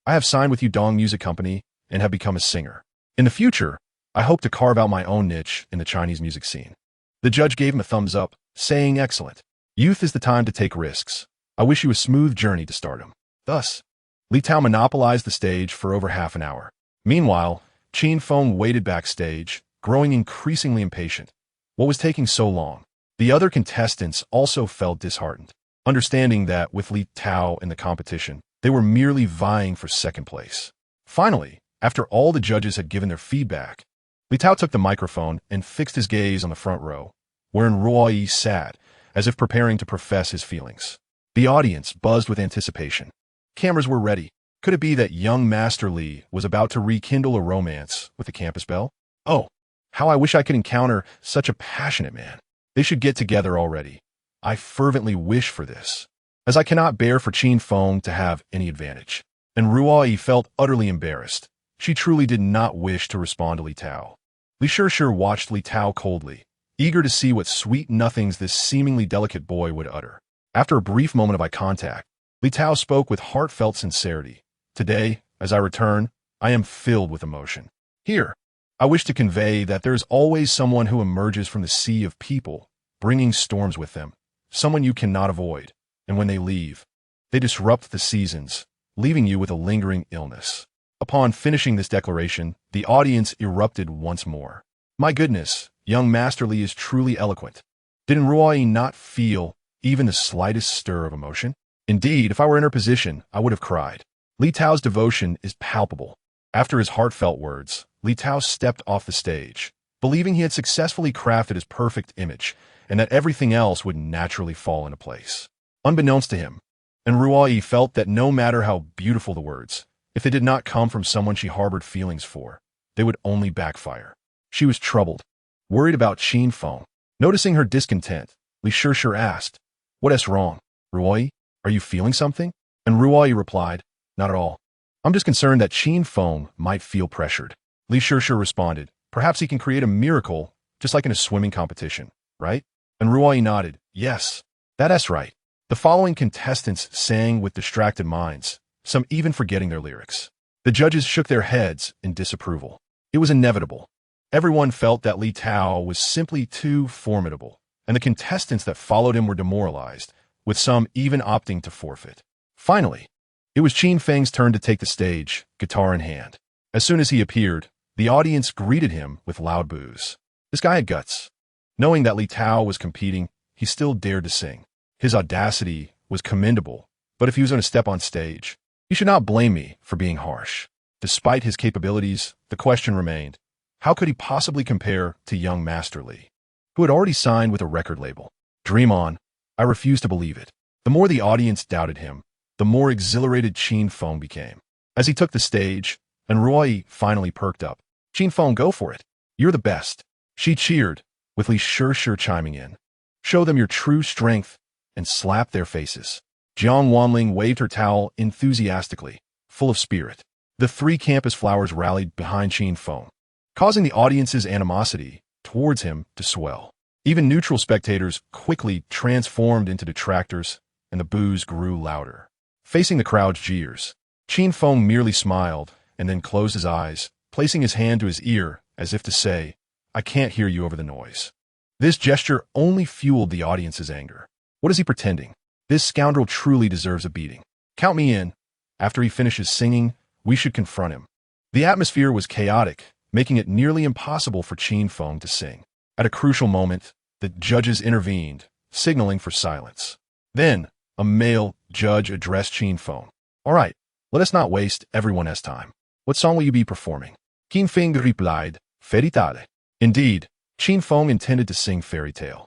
I have signed with Yudong Music Company and have become a singer. In the future, I hope to carve out my own niche in the Chinese music scene." The judge gave him a thumbs up, saying, "Excellent. Youth is the time to take risks. I wish you a smooth journey to stardom." Thus, Li Tao monopolized the stage for over half an hour. Meanwhile, Qin Feng waited backstage, growing increasingly impatient. What was taking so long? The other contestants also felt disheartened, understanding that with Li Tao in the competition, they were merely vying for second place. Finally, after all the judges had given their feedback, Li Tao took the microphone and fixed his gaze on the front row, wherein Ruoyi sat, as if preparing to profess his feelings. The audience buzzed with anticipation. Cameras were ready. Could it be that young Master Li was about to rekindle a romance with the campus belle? Oh, how I wish I could encounter such a passionate man. They should get together already. I fervently wish for this, as I cannot bear for Qin Feng to have any advantage. And Ruoyi felt utterly embarrassed. She truly did not wish to respond to Li Tao. Li Shishir watched Li Tao coldly, eager to see what sweet nothings this seemingly delicate boy would utter. After a brief moment of eye contact, Li Tao spoke with heartfelt sincerity. "Today, as I return, I am filled with emotion. Here, I wish to convey that there is always someone who emerges from the sea of people, bringing storms with them, someone you cannot avoid, and when they leave, they disrupt the seasons, leaving you with a lingering illness." Upon finishing this declaration, the audience erupted once more. My goodness, young Master Li is truly eloquent. Did Ruoyi not feel even the slightest stir of emotion? Indeed, if I were in her position, I would have cried. Li Tao's devotion is palpable. After his heartfelt words, Li Tao stepped off the stage, believing he had successfully crafted his perfect image and that everything else would naturally fall into place. Unbeknownst to him, and Ruoyi felt that no matter how beautiful the words, if they did not come from someone she harbored feelings for, they would only backfire. She was troubled, worried about Qin Feng. Noticing her discontent, Li Shishir asked, "What is wrong, Ruoyi? Are you feeling something?" And Ruoyi replied, "Not at all. I'm just concerned that Qin Feng might feel pressured." Li Shishir responded, "Perhaps he can create a miracle, just like in a swimming competition, right?" And Ruoyi nodded, "Yes, that's right." The following contestants sang with distracted minds, some even forgetting their lyrics. The judges shook their heads in disapproval. It was inevitable. Everyone felt that Li Tao was simply too formidable, and the contestants that followed him were demoralized, with some even opting to forfeit. Finally, it was Qin Feng's turn to take the stage, guitar in hand. As soon as he appeared, the audience greeted him with loud boos. This guy had guts. Knowing that Li Tao was competing, he still dared to sing. His audacity was commendable, but if he was going to step on stage, he should not blame me for being harsh. Despite his capabilities, the question remained, how could he possibly compare to young Master Li, who had already signed with a record label? Dream on. I refused to believe it. The more the audience doubted him, the more exhilarated Qin Feng became. As he took the stage, and Roy finally perked up. Qin Feng, go for it. You're the best. She cheered, with Li Sure chiming in. Show them your true strength and slap their faces. Jiang Wanling waved her towel enthusiastically, full of spirit. The 3 campus flowers rallied behind Qin Feng, causing the audience's animosity towards him to swell. Even neutral spectators quickly transformed into detractors, and the boos grew louder. Facing the crowd's jeers, Qin Feng merely smiled and then closed his eyes, placing his hand to his ear as if to say, I can't hear you over the noise. This gesture only fueled the audience's anger. What is he pretending? This scoundrel truly deserves a beating. Count me in. After he finishes singing, we should confront him. The atmosphere was chaotic, making it nearly impossible for Qin Feng to sing. At a crucial moment, the judges intervened, signaling for silence. Then, a male judge addressed Qin Feng. All right, let us not waste everyone's time. What song will you be performing? Qin Feng replied, Fairy Tale. Indeed, Qin Feng intended to sing Fairy Tale.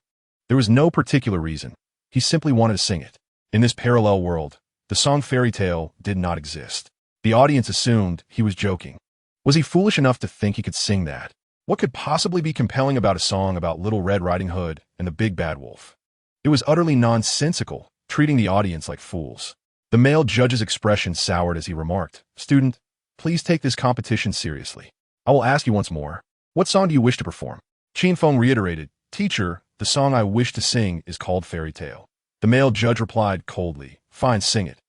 There was no particular reason. He simply wanted to sing it. In this parallel world, the song Fairy Tale did not exist. The audience assumed he was joking. Was he foolish enough to think he could sing that? What could possibly be compelling about a song about Little Red Riding Hood and the Big Bad Wolf? It was utterly nonsensical, treating the audience like fools. The male judge's expression soured as he remarked, Student, please take this competition seriously. I will ask you once more, what song do you wish to perform? Qin Feng reiterated, Teacher, the song I wish to sing is called Fairy Tale. The male judge replied coldly, Fine, sing it.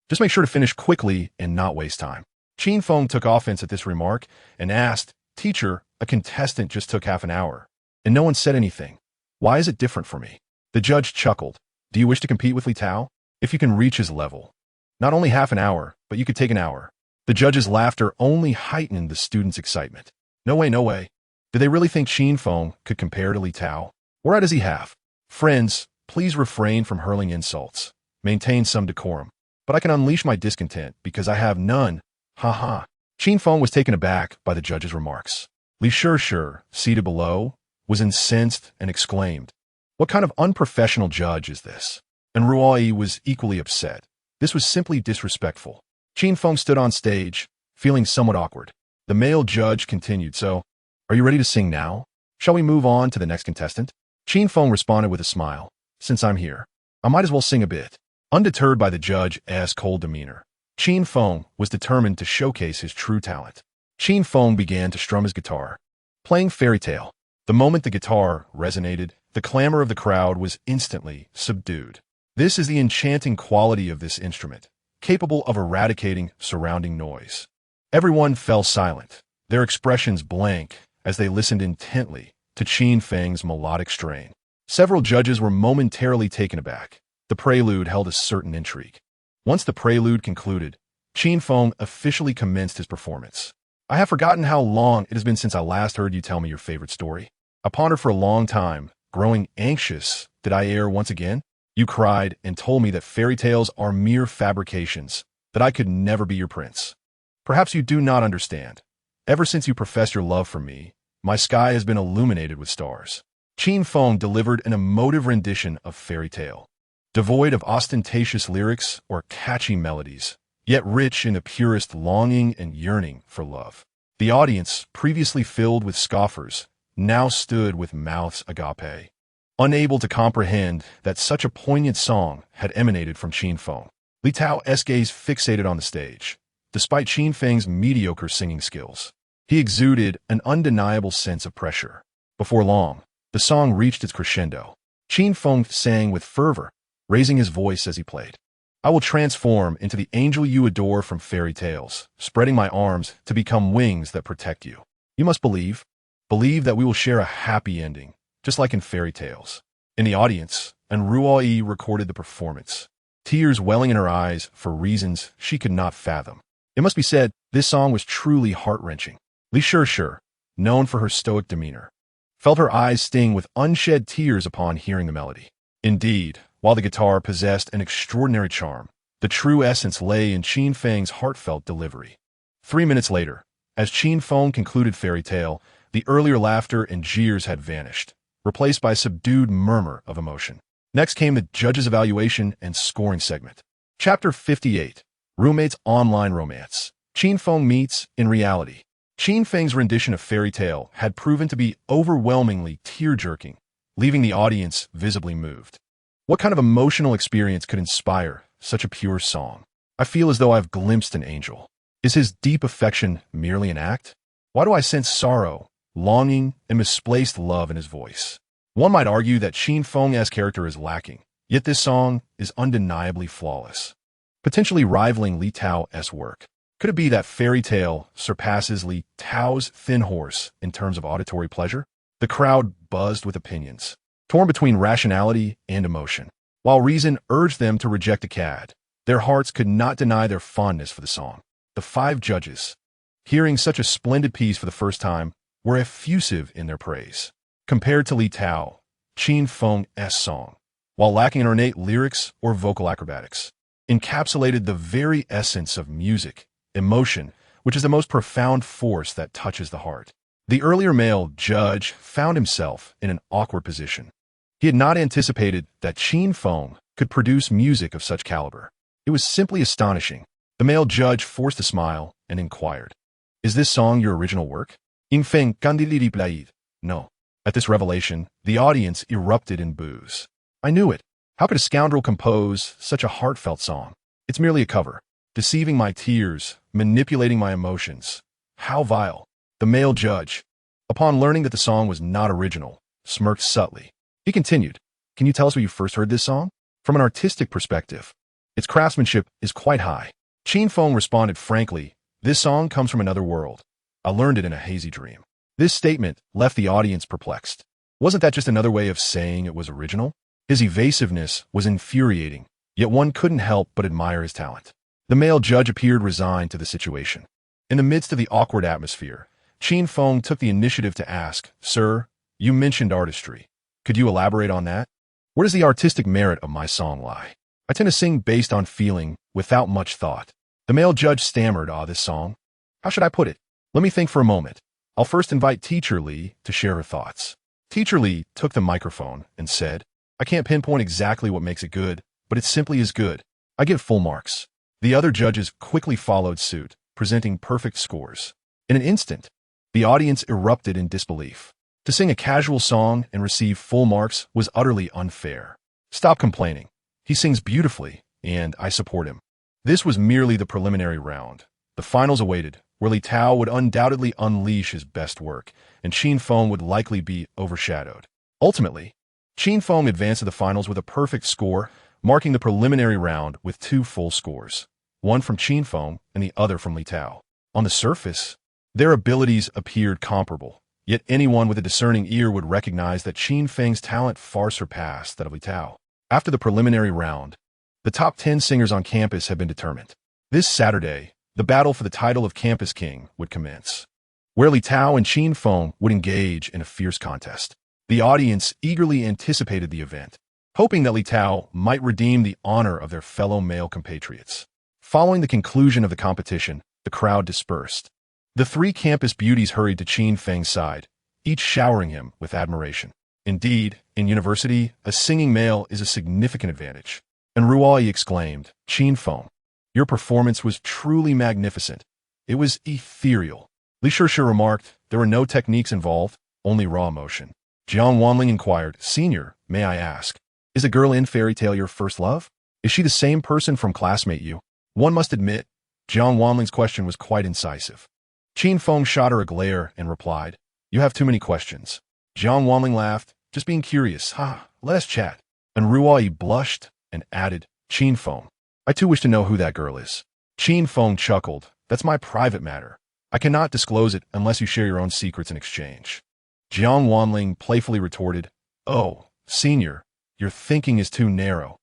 Just make sure to finish quickly and not waste time. Qin Feng took offense at this remark and asked, Teacher, a contestant just took half an hour, and no one said anything. Why is it different for me? The judge chuckled. Do you wish to compete with Li Tao? If you can reach his level. Not only half an hour, but you could take an hour. The judge's laughter only heightened the students' excitement. No way, no way. Did they really think Qin Feng could compare to Li Tao? What does he have? Friends, please refrain from hurling insults. Maintain some decorum. But I can unleash my discontent because I have none. Ha ha. Qin Feng was taken aback by the judge's remarks. Li Sure, seated below, was incensed and exclaimed, What kind of unprofessional judge is this? And Ruoyi was equally upset. This was simply disrespectful. Qin Feng stood on stage, feeling somewhat awkward. The male judge continued, So, are you ready to sing now? Shall we move on to the next contestant? Qin Feng responded with a smile. Since I'm here, I might as well sing a bit. Undeterred by the judge's cold demeanor, Qin Feng was determined to showcase his true talent. Qin Feng began to strum his guitar, playing Fairy Tale. The moment the guitar resonated, the clamor of the crowd was instantly subdued. This is the enchanting quality of this instrument, capable of eradicating surrounding noise. Everyone fell silent, their expressions blank as they listened intently to Qin Feng's melodic strain. Several judges were momentarily taken aback. The prelude held a certain intrigue. Once the prelude concluded, Qin Feng officially commenced his performance. I have forgotten how long it has been since I last heard you tell me your favorite story. I pondered for a long time, growing anxious. Did I err once again? You cried and told me that fairy tales are mere fabrications, that I could never be your prince. Perhaps you do not understand. Ever since you professed your love for me, my sky has been illuminated with stars. Qin Feng delivered an emotive rendition of Fairy Tale, devoid of ostentatious lyrics or catchy melodies, yet rich in the purest longing and yearning for love. The audience, previously filled with scoffers, now stood with mouths agape, unable to comprehend that such a poignant song had emanated from Qin Feng. Li Tao's gaze fixated on the stage. Despite Qin Feng's mediocre singing skills, he exuded an undeniable sense of pressure. Before long, the song reached its crescendo. Qin Feng sang with fervor, raising his voice as he played. I will transform into the angel you adore from fairy tales, spreading my arms to become wings that protect you. You must believe. Believe that we will share a happy ending, just like in fairy tales. In the audience, and Ruai recorded the performance, tears welling in her eyes for reasons she could not fathom. It must be said, this song was truly heart-wrenching. Li Shishir, known for her stoic demeanor, felt her eyes sting with unshed tears upon hearing the melody. Indeed, while the guitar possessed an extraordinary charm, the true essence lay in Qin Feng's heartfelt delivery. 3 minutes later, as Qin Feng concluded Fairy Tale, the earlier laughter and jeers had vanished, replaced by a subdued murmur of emotion. Next came the judges' evaluation and scoring segment. Chapter 58, Roommates Online Romance. Qin Feng meets in reality. Qin Feng's rendition of Fairy Tale had proven to be overwhelmingly tear-jerking, leaving the audience visibly moved. What kind of emotional experience could inspire such a pure song? I feel as though I've glimpsed an angel. Is his deep affection merely an act? Why do I sense sorrow, longing, and misplaced love in his voice? One might argue that Qin Feng's character is lacking, yet this song is undeniably flawless, potentially rivaling Li Tao's work. Could it be that Fairy Tale surpasses Li Tao's Thin Horse in terms of auditory pleasure? The crowd buzzed with opinions, torn between rationality and emotion. While reason urged them to reject the cad, their hearts could not deny their fondness for the song. The 5 judges, hearing such a splendid piece for the first time, were effusive in their praise. Compared to Li Tao, Qin Feng's song, while lacking in ornate lyrics or vocal acrobatics, encapsulated the very essence of music, emotion, which is the most profound force that touches the heart. The earlier male judge found himself in an awkward position. He had not anticipated that Qin Feng could produce music of such caliber. It was simply astonishing. The male judge forced a smile and inquired, "Is this song your original work?" Qin Feng candidly replied, "No." At this revelation, the audience erupted in boos. I knew it. How could a scoundrel compose such a heartfelt song? It's merely a cover, deceiving my tears, manipulating my emotions. How vile. The male judge, upon learning that the song was not original, smirked subtly. He continued, "Can you tell us where you first heard this song?" "From an artistic perspective, its craftsmanship is quite high." Qin Feng responded frankly, "This song comes from another world. I learned it in a hazy dream." This statement left the audience perplexed. Wasn't that just another way of saying it was original? His evasiveness was infuriating, yet one couldn't help but admire his talent. The male judge appeared resigned to the situation. In the midst of the awkward atmosphere, Qin Feng took the initiative to ask, "Sir, you mentioned artistry. Could you elaborate on that? Where does the artistic merit of my song lie? I tend to sing based on feeling, without much thought." The male judge stammered, "This song? How should I put it? Let me think for a moment. I'll first invite Teacher Li to share her thoughts." Teacher Li took the microphone and said, "I can't pinpoint exactly what makes it good, but it simply is good. I give full marks." The other judges quickly followed suit, presenting perfect scores. In an instant, the audience erupted in disbelief. To sing a casual song and receive full marks was utterly unfair. "Stop complaining. He sings beautifully, and I support him." This was merely the preliminary round. The finals awaited, where Li Tao would undoubtedly unleash his best work, and Qin Feng would likely be overshadowed. Ultimately, Qin Feng advanced to the finals with a perfect score, marking the preliminary round with 2 full scores, one from Qin Feng and the other from Li Tao. On the surface, their abilities appeared comparable, yet anyone with a discerning ear would recognize that Qin Feng's talent far surpassed that of Li Tao. After the preliminary round, the top 10 singers on campus had been determined. This Saturday, the battle for the title of Campus King would commence, where Li Tao and Qin Feng would engage in a fierce contest. The audience eagerly anticipated the event, hoping that Li Tao might redeem the honor of their fellow male compatriots. Following the conclusion of the competition, the crowd dispersed. The 3 campus beauties hurried to Qin Feng's side, each showering him with admiration. Indeed, in university, a singing male is a significant advantage. And Ruai exclaimed, "Qin Feng, your performance was truly magnificent. It was ethereal." Li Shishir remarked, "There were no techniques involved, only raw emotion." Jiang Wanling inquired, "Senior, may I ask, is a girl in Fairy Tale your first love? Is she the same person from Classmate You?" One must admit, Jiang Wanling's question was quite incisive. Qin Feng shot her a glare and replied, "You have too many questions." Jiang Wanling laughed, "Just being curious. Let us chat." And Ruai blushed and added, "Qin Feng, I too wish to know who that girl is. Qin Feng chuckled. That's my private matter. I cannot disclose it unless you share your own secrets in exchange. Jiang Wanling playfully retorted, Oh, senior, your thinking is too narrow.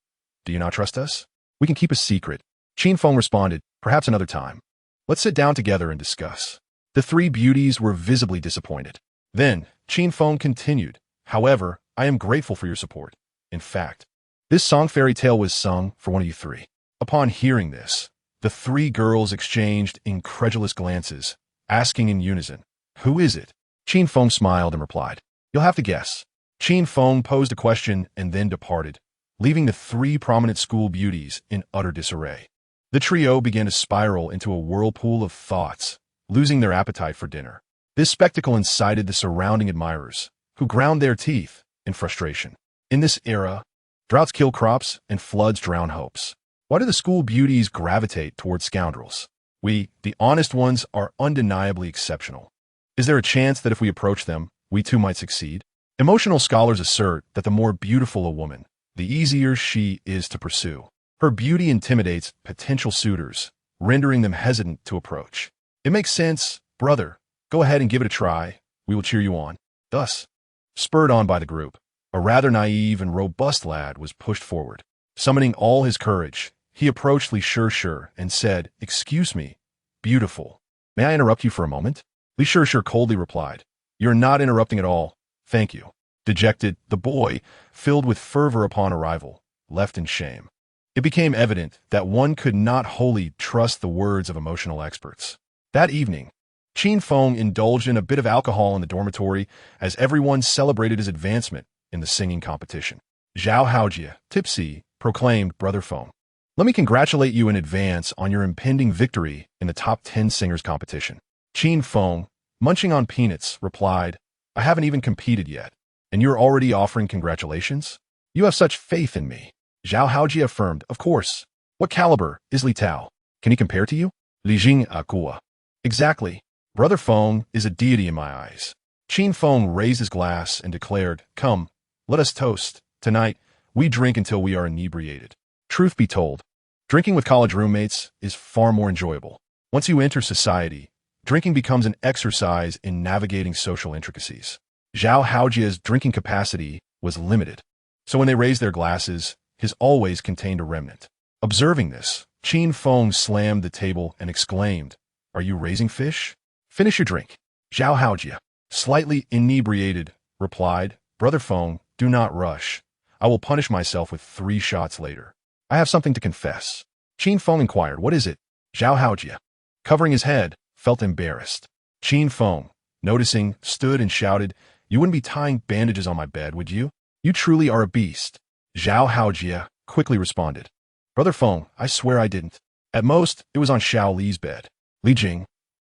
Do you not trust us? We can keep a secret. Qin Feng responded, perhaps another time. Let's sit down together and discuss. The three beauties were visibly disappointed. Then, Qin Feng continued, However, I am grateful for your support. In fact, this song fairy tale was sung for one of you three. Upon hearing this, the three girls exchanged incredulous glances, asking in unison, Who is it? Qin Feng smiled and replied, You'll have to guess. Qin Feng posed a question and then departed, leaving the three prominent school beauties in utter disarray. The trio began to spiral into a whirlpool of thoughts, losing their appetite for dinner. This spectacle incited the surrounding admirers, who ground their teeth in frustration. In this era, droughts kill crops and floods drown hopes. Why do the school beauties gravitate towards scoundrels? We, the honest ones, are undeniably exceptional. Is there a chance that if we approach them, we too might succeed? Emotional scholars assert that the more beautiful a woman, the easier she is to pursue. Her beauty intimidates potential suitors, rendering them hesitant to approach. It makes sense, brother. Go ahead and give it a try. We will cheer you on. Thus, spurred on by the group, a rather naive and robust lad was pushed forward. Summoning all his courage, he approached Li Shishir and said, Excuse me, beautiful. May I interrupt you for a moment? Li Shishir coldly replied, You're not interrupting at all. Thank you. Dejected, the boy, filled with fervor upon arrival, left in shame. It became evident that one could not wholly trust the words of emotional experts. That evening, Qin Feng indulged in a bit of alcohol in the dormitory as everyone celebrated his advancement in the singing competition. Zhao Haojie, tipsy, proclaimed, Brother Feng, let me congratulate you in advance on your impending victory in the top 10 singers competition. Qin Feng, munching on peanuts, replied, I haven't even competed yet, and you're already offering congratulations? You have such faith in me. Zhao Haojie affirmed, Of course. What caliber is Li Tao? Can he compare to you? Li Jing Akua. Exactly. Brother Feng is a deity in my eyes. Qin Feng raised his glass and declared, Come, let us toast. Tonight, we drink until we are inebriated. Truth be told, drinking with college roommates is far more enjoyable. Once you enter society, drinking becomes an exercise in navigating social intricacies. Zhao Haojie's drinking capacity was limited, so when they raised their glasses, his always contained a remnant. Observing this, Qin Feng slammed the table and exclaimed, Are you raising fish? Finish your drink. Zhao Haojie, slightly inebriated, replied, Brother Feng, do not rush. I will punish myself with 3 shots later. I have something to confess. Qin Feng inquired, What is it? Zhao Haojie, covering his head, felt embarrassed. Qin Feng, noticing, stood and shouted, You wouldn't be tying bandages on my bed, would you? You truly are a beast. Zhao Haojie quickly responded, Brother Feng, I swear I didn't. At most, it was on Xiao Li's bed. Li Jing.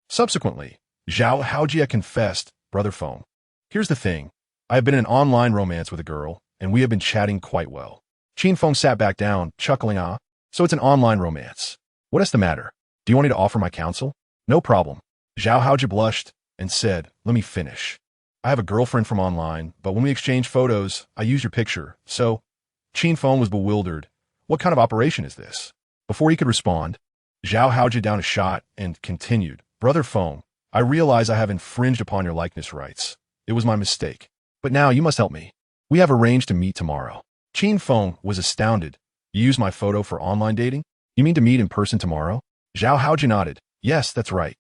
Subsequently, Zhao Haojie confessed, Brother Feng, here's the thing. I have been in an online romance with a girl, and we have been chatting quite well. Qin Feng sat back down, chuckling, So it's an online romance. What is the matter? Do you want me to offer my counsel? No problem. Zhao Haojie blushed and said, Let me finish. I have a girlfriend from online, but when we exchange photos, I use your picture, so... Qin Feng was bewildered. What kind of operation is this? Before he could respond, Zhao Haojie down a shot and continued, Brother Feng, I realize I have infringed upon your likeness rights. It was my mistake. But now you must help me. We have arranged to meet tomorrow. Qin Feng was astounded. You use my photo for online dating? You mean to meet in person tomorrow? Zhao Haojie nodded. Yes, that's right.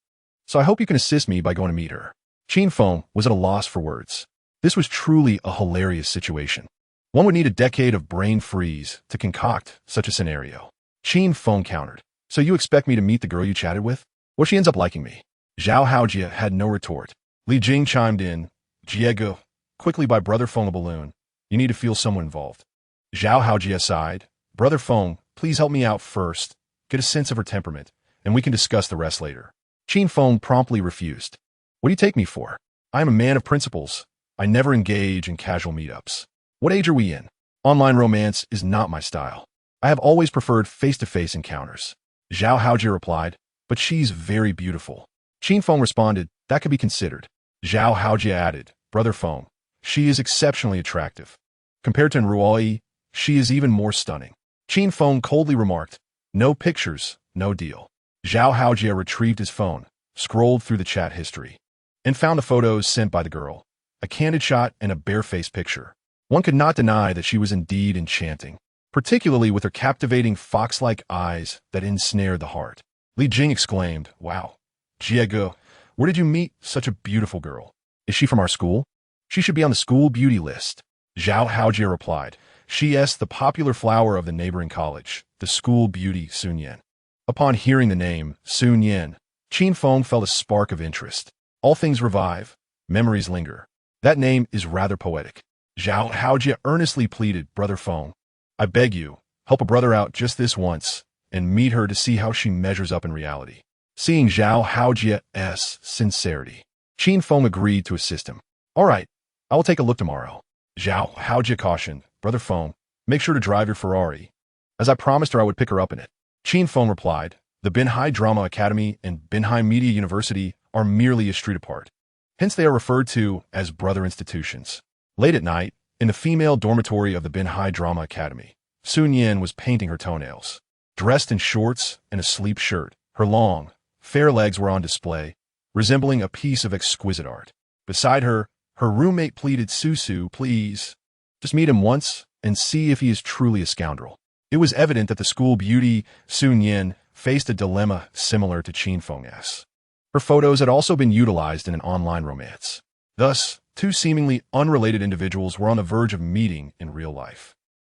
So I hope you can assist me by going to meet her. Qin Feng was at a loss for words. This was truly a hilarious situation. One would need a decade of brain freeze to concoct such a scenario. Qin Feng countered. So you expect me to meet the girl you chatted with? Well, she ends up liking me. Zhao Haojie had no retort. Li Jing chimed in. Jiego, quickly by Brother Feng a balloon. You need to feel someone involved. Zhao Haojie sighed. Brother Feng, please help me out first. Get a sense of her temperament, and we can discuss the rest later. Qin Feng promptly refused. What do you take me for? I am a man of principles. I never engage in casual meetups. What age are we in? Online romance is not my style. I have always preferred face-to-face encounters. Zhao Haojie replied, but she's very beautiful. Qin Feng responded, that could be considered. Zhao Haojie added, Brother Feng, she is exceptionally attractive. Compared to Nruoi, she is even more stunning. Qin Feng coldly remarked, No pictures, no deal. Zhao Haojie retrieved his phone, scrolled through the chat history, and found the photos sent by the girl. A candid shot and a barefaced picture. One could not deny that she was indeed enchanting, particularly with her captivating fox-like eyes that ensnared the heart. Li Jing exclaimed, "Wow, Jiego, where did you meet such a beautiful girl? Is she from our school? She should be on the school beauty list." Zhao Haojie replied, "She is the popular flower of the neighboring college, the school beauty Sun Yan." Upon hearing the name, Sun Yan, Qin Feng felt a spark of interest. All things revive, memories linger. That name is rather poetic. Zhao Haojie earnestly pleaded, "Brother Feng, I beg you, help a brother out just this once, and meet her to see how she measures up in reality." Seeing Zhao Haojie's sincerity, Qin Feng agreed to assist him. "All right, I will take a look tomorrow." Zhao Haojie cautioned, "Brother Feng, make sure to drive your Ferrari, as I promised her I would pick her up in it." Qin Feng replied, "The Binhai Drama Academy and Binhai Media University are merely a street apart. Hence they are referred to as brother institutions." Late at night, in the female dormitory of the Binhai Drama Academy, Sun Yan was painting her toenails. Dressed in shorts and a sleep shirt, her long, fair legs were on display, resembling a piece of exquisite art. Beside her, her roommate pleaded, "Susu, please, just meet him once and see if he is truly a scoundrel." It was evident that the school beauty, Sun Yan, faced a dilemma similar to Qin Feng's. Her photos had also been utilized in an online romance. Thus, two seemingly unrelated individuals were on the verge of meeting in real life.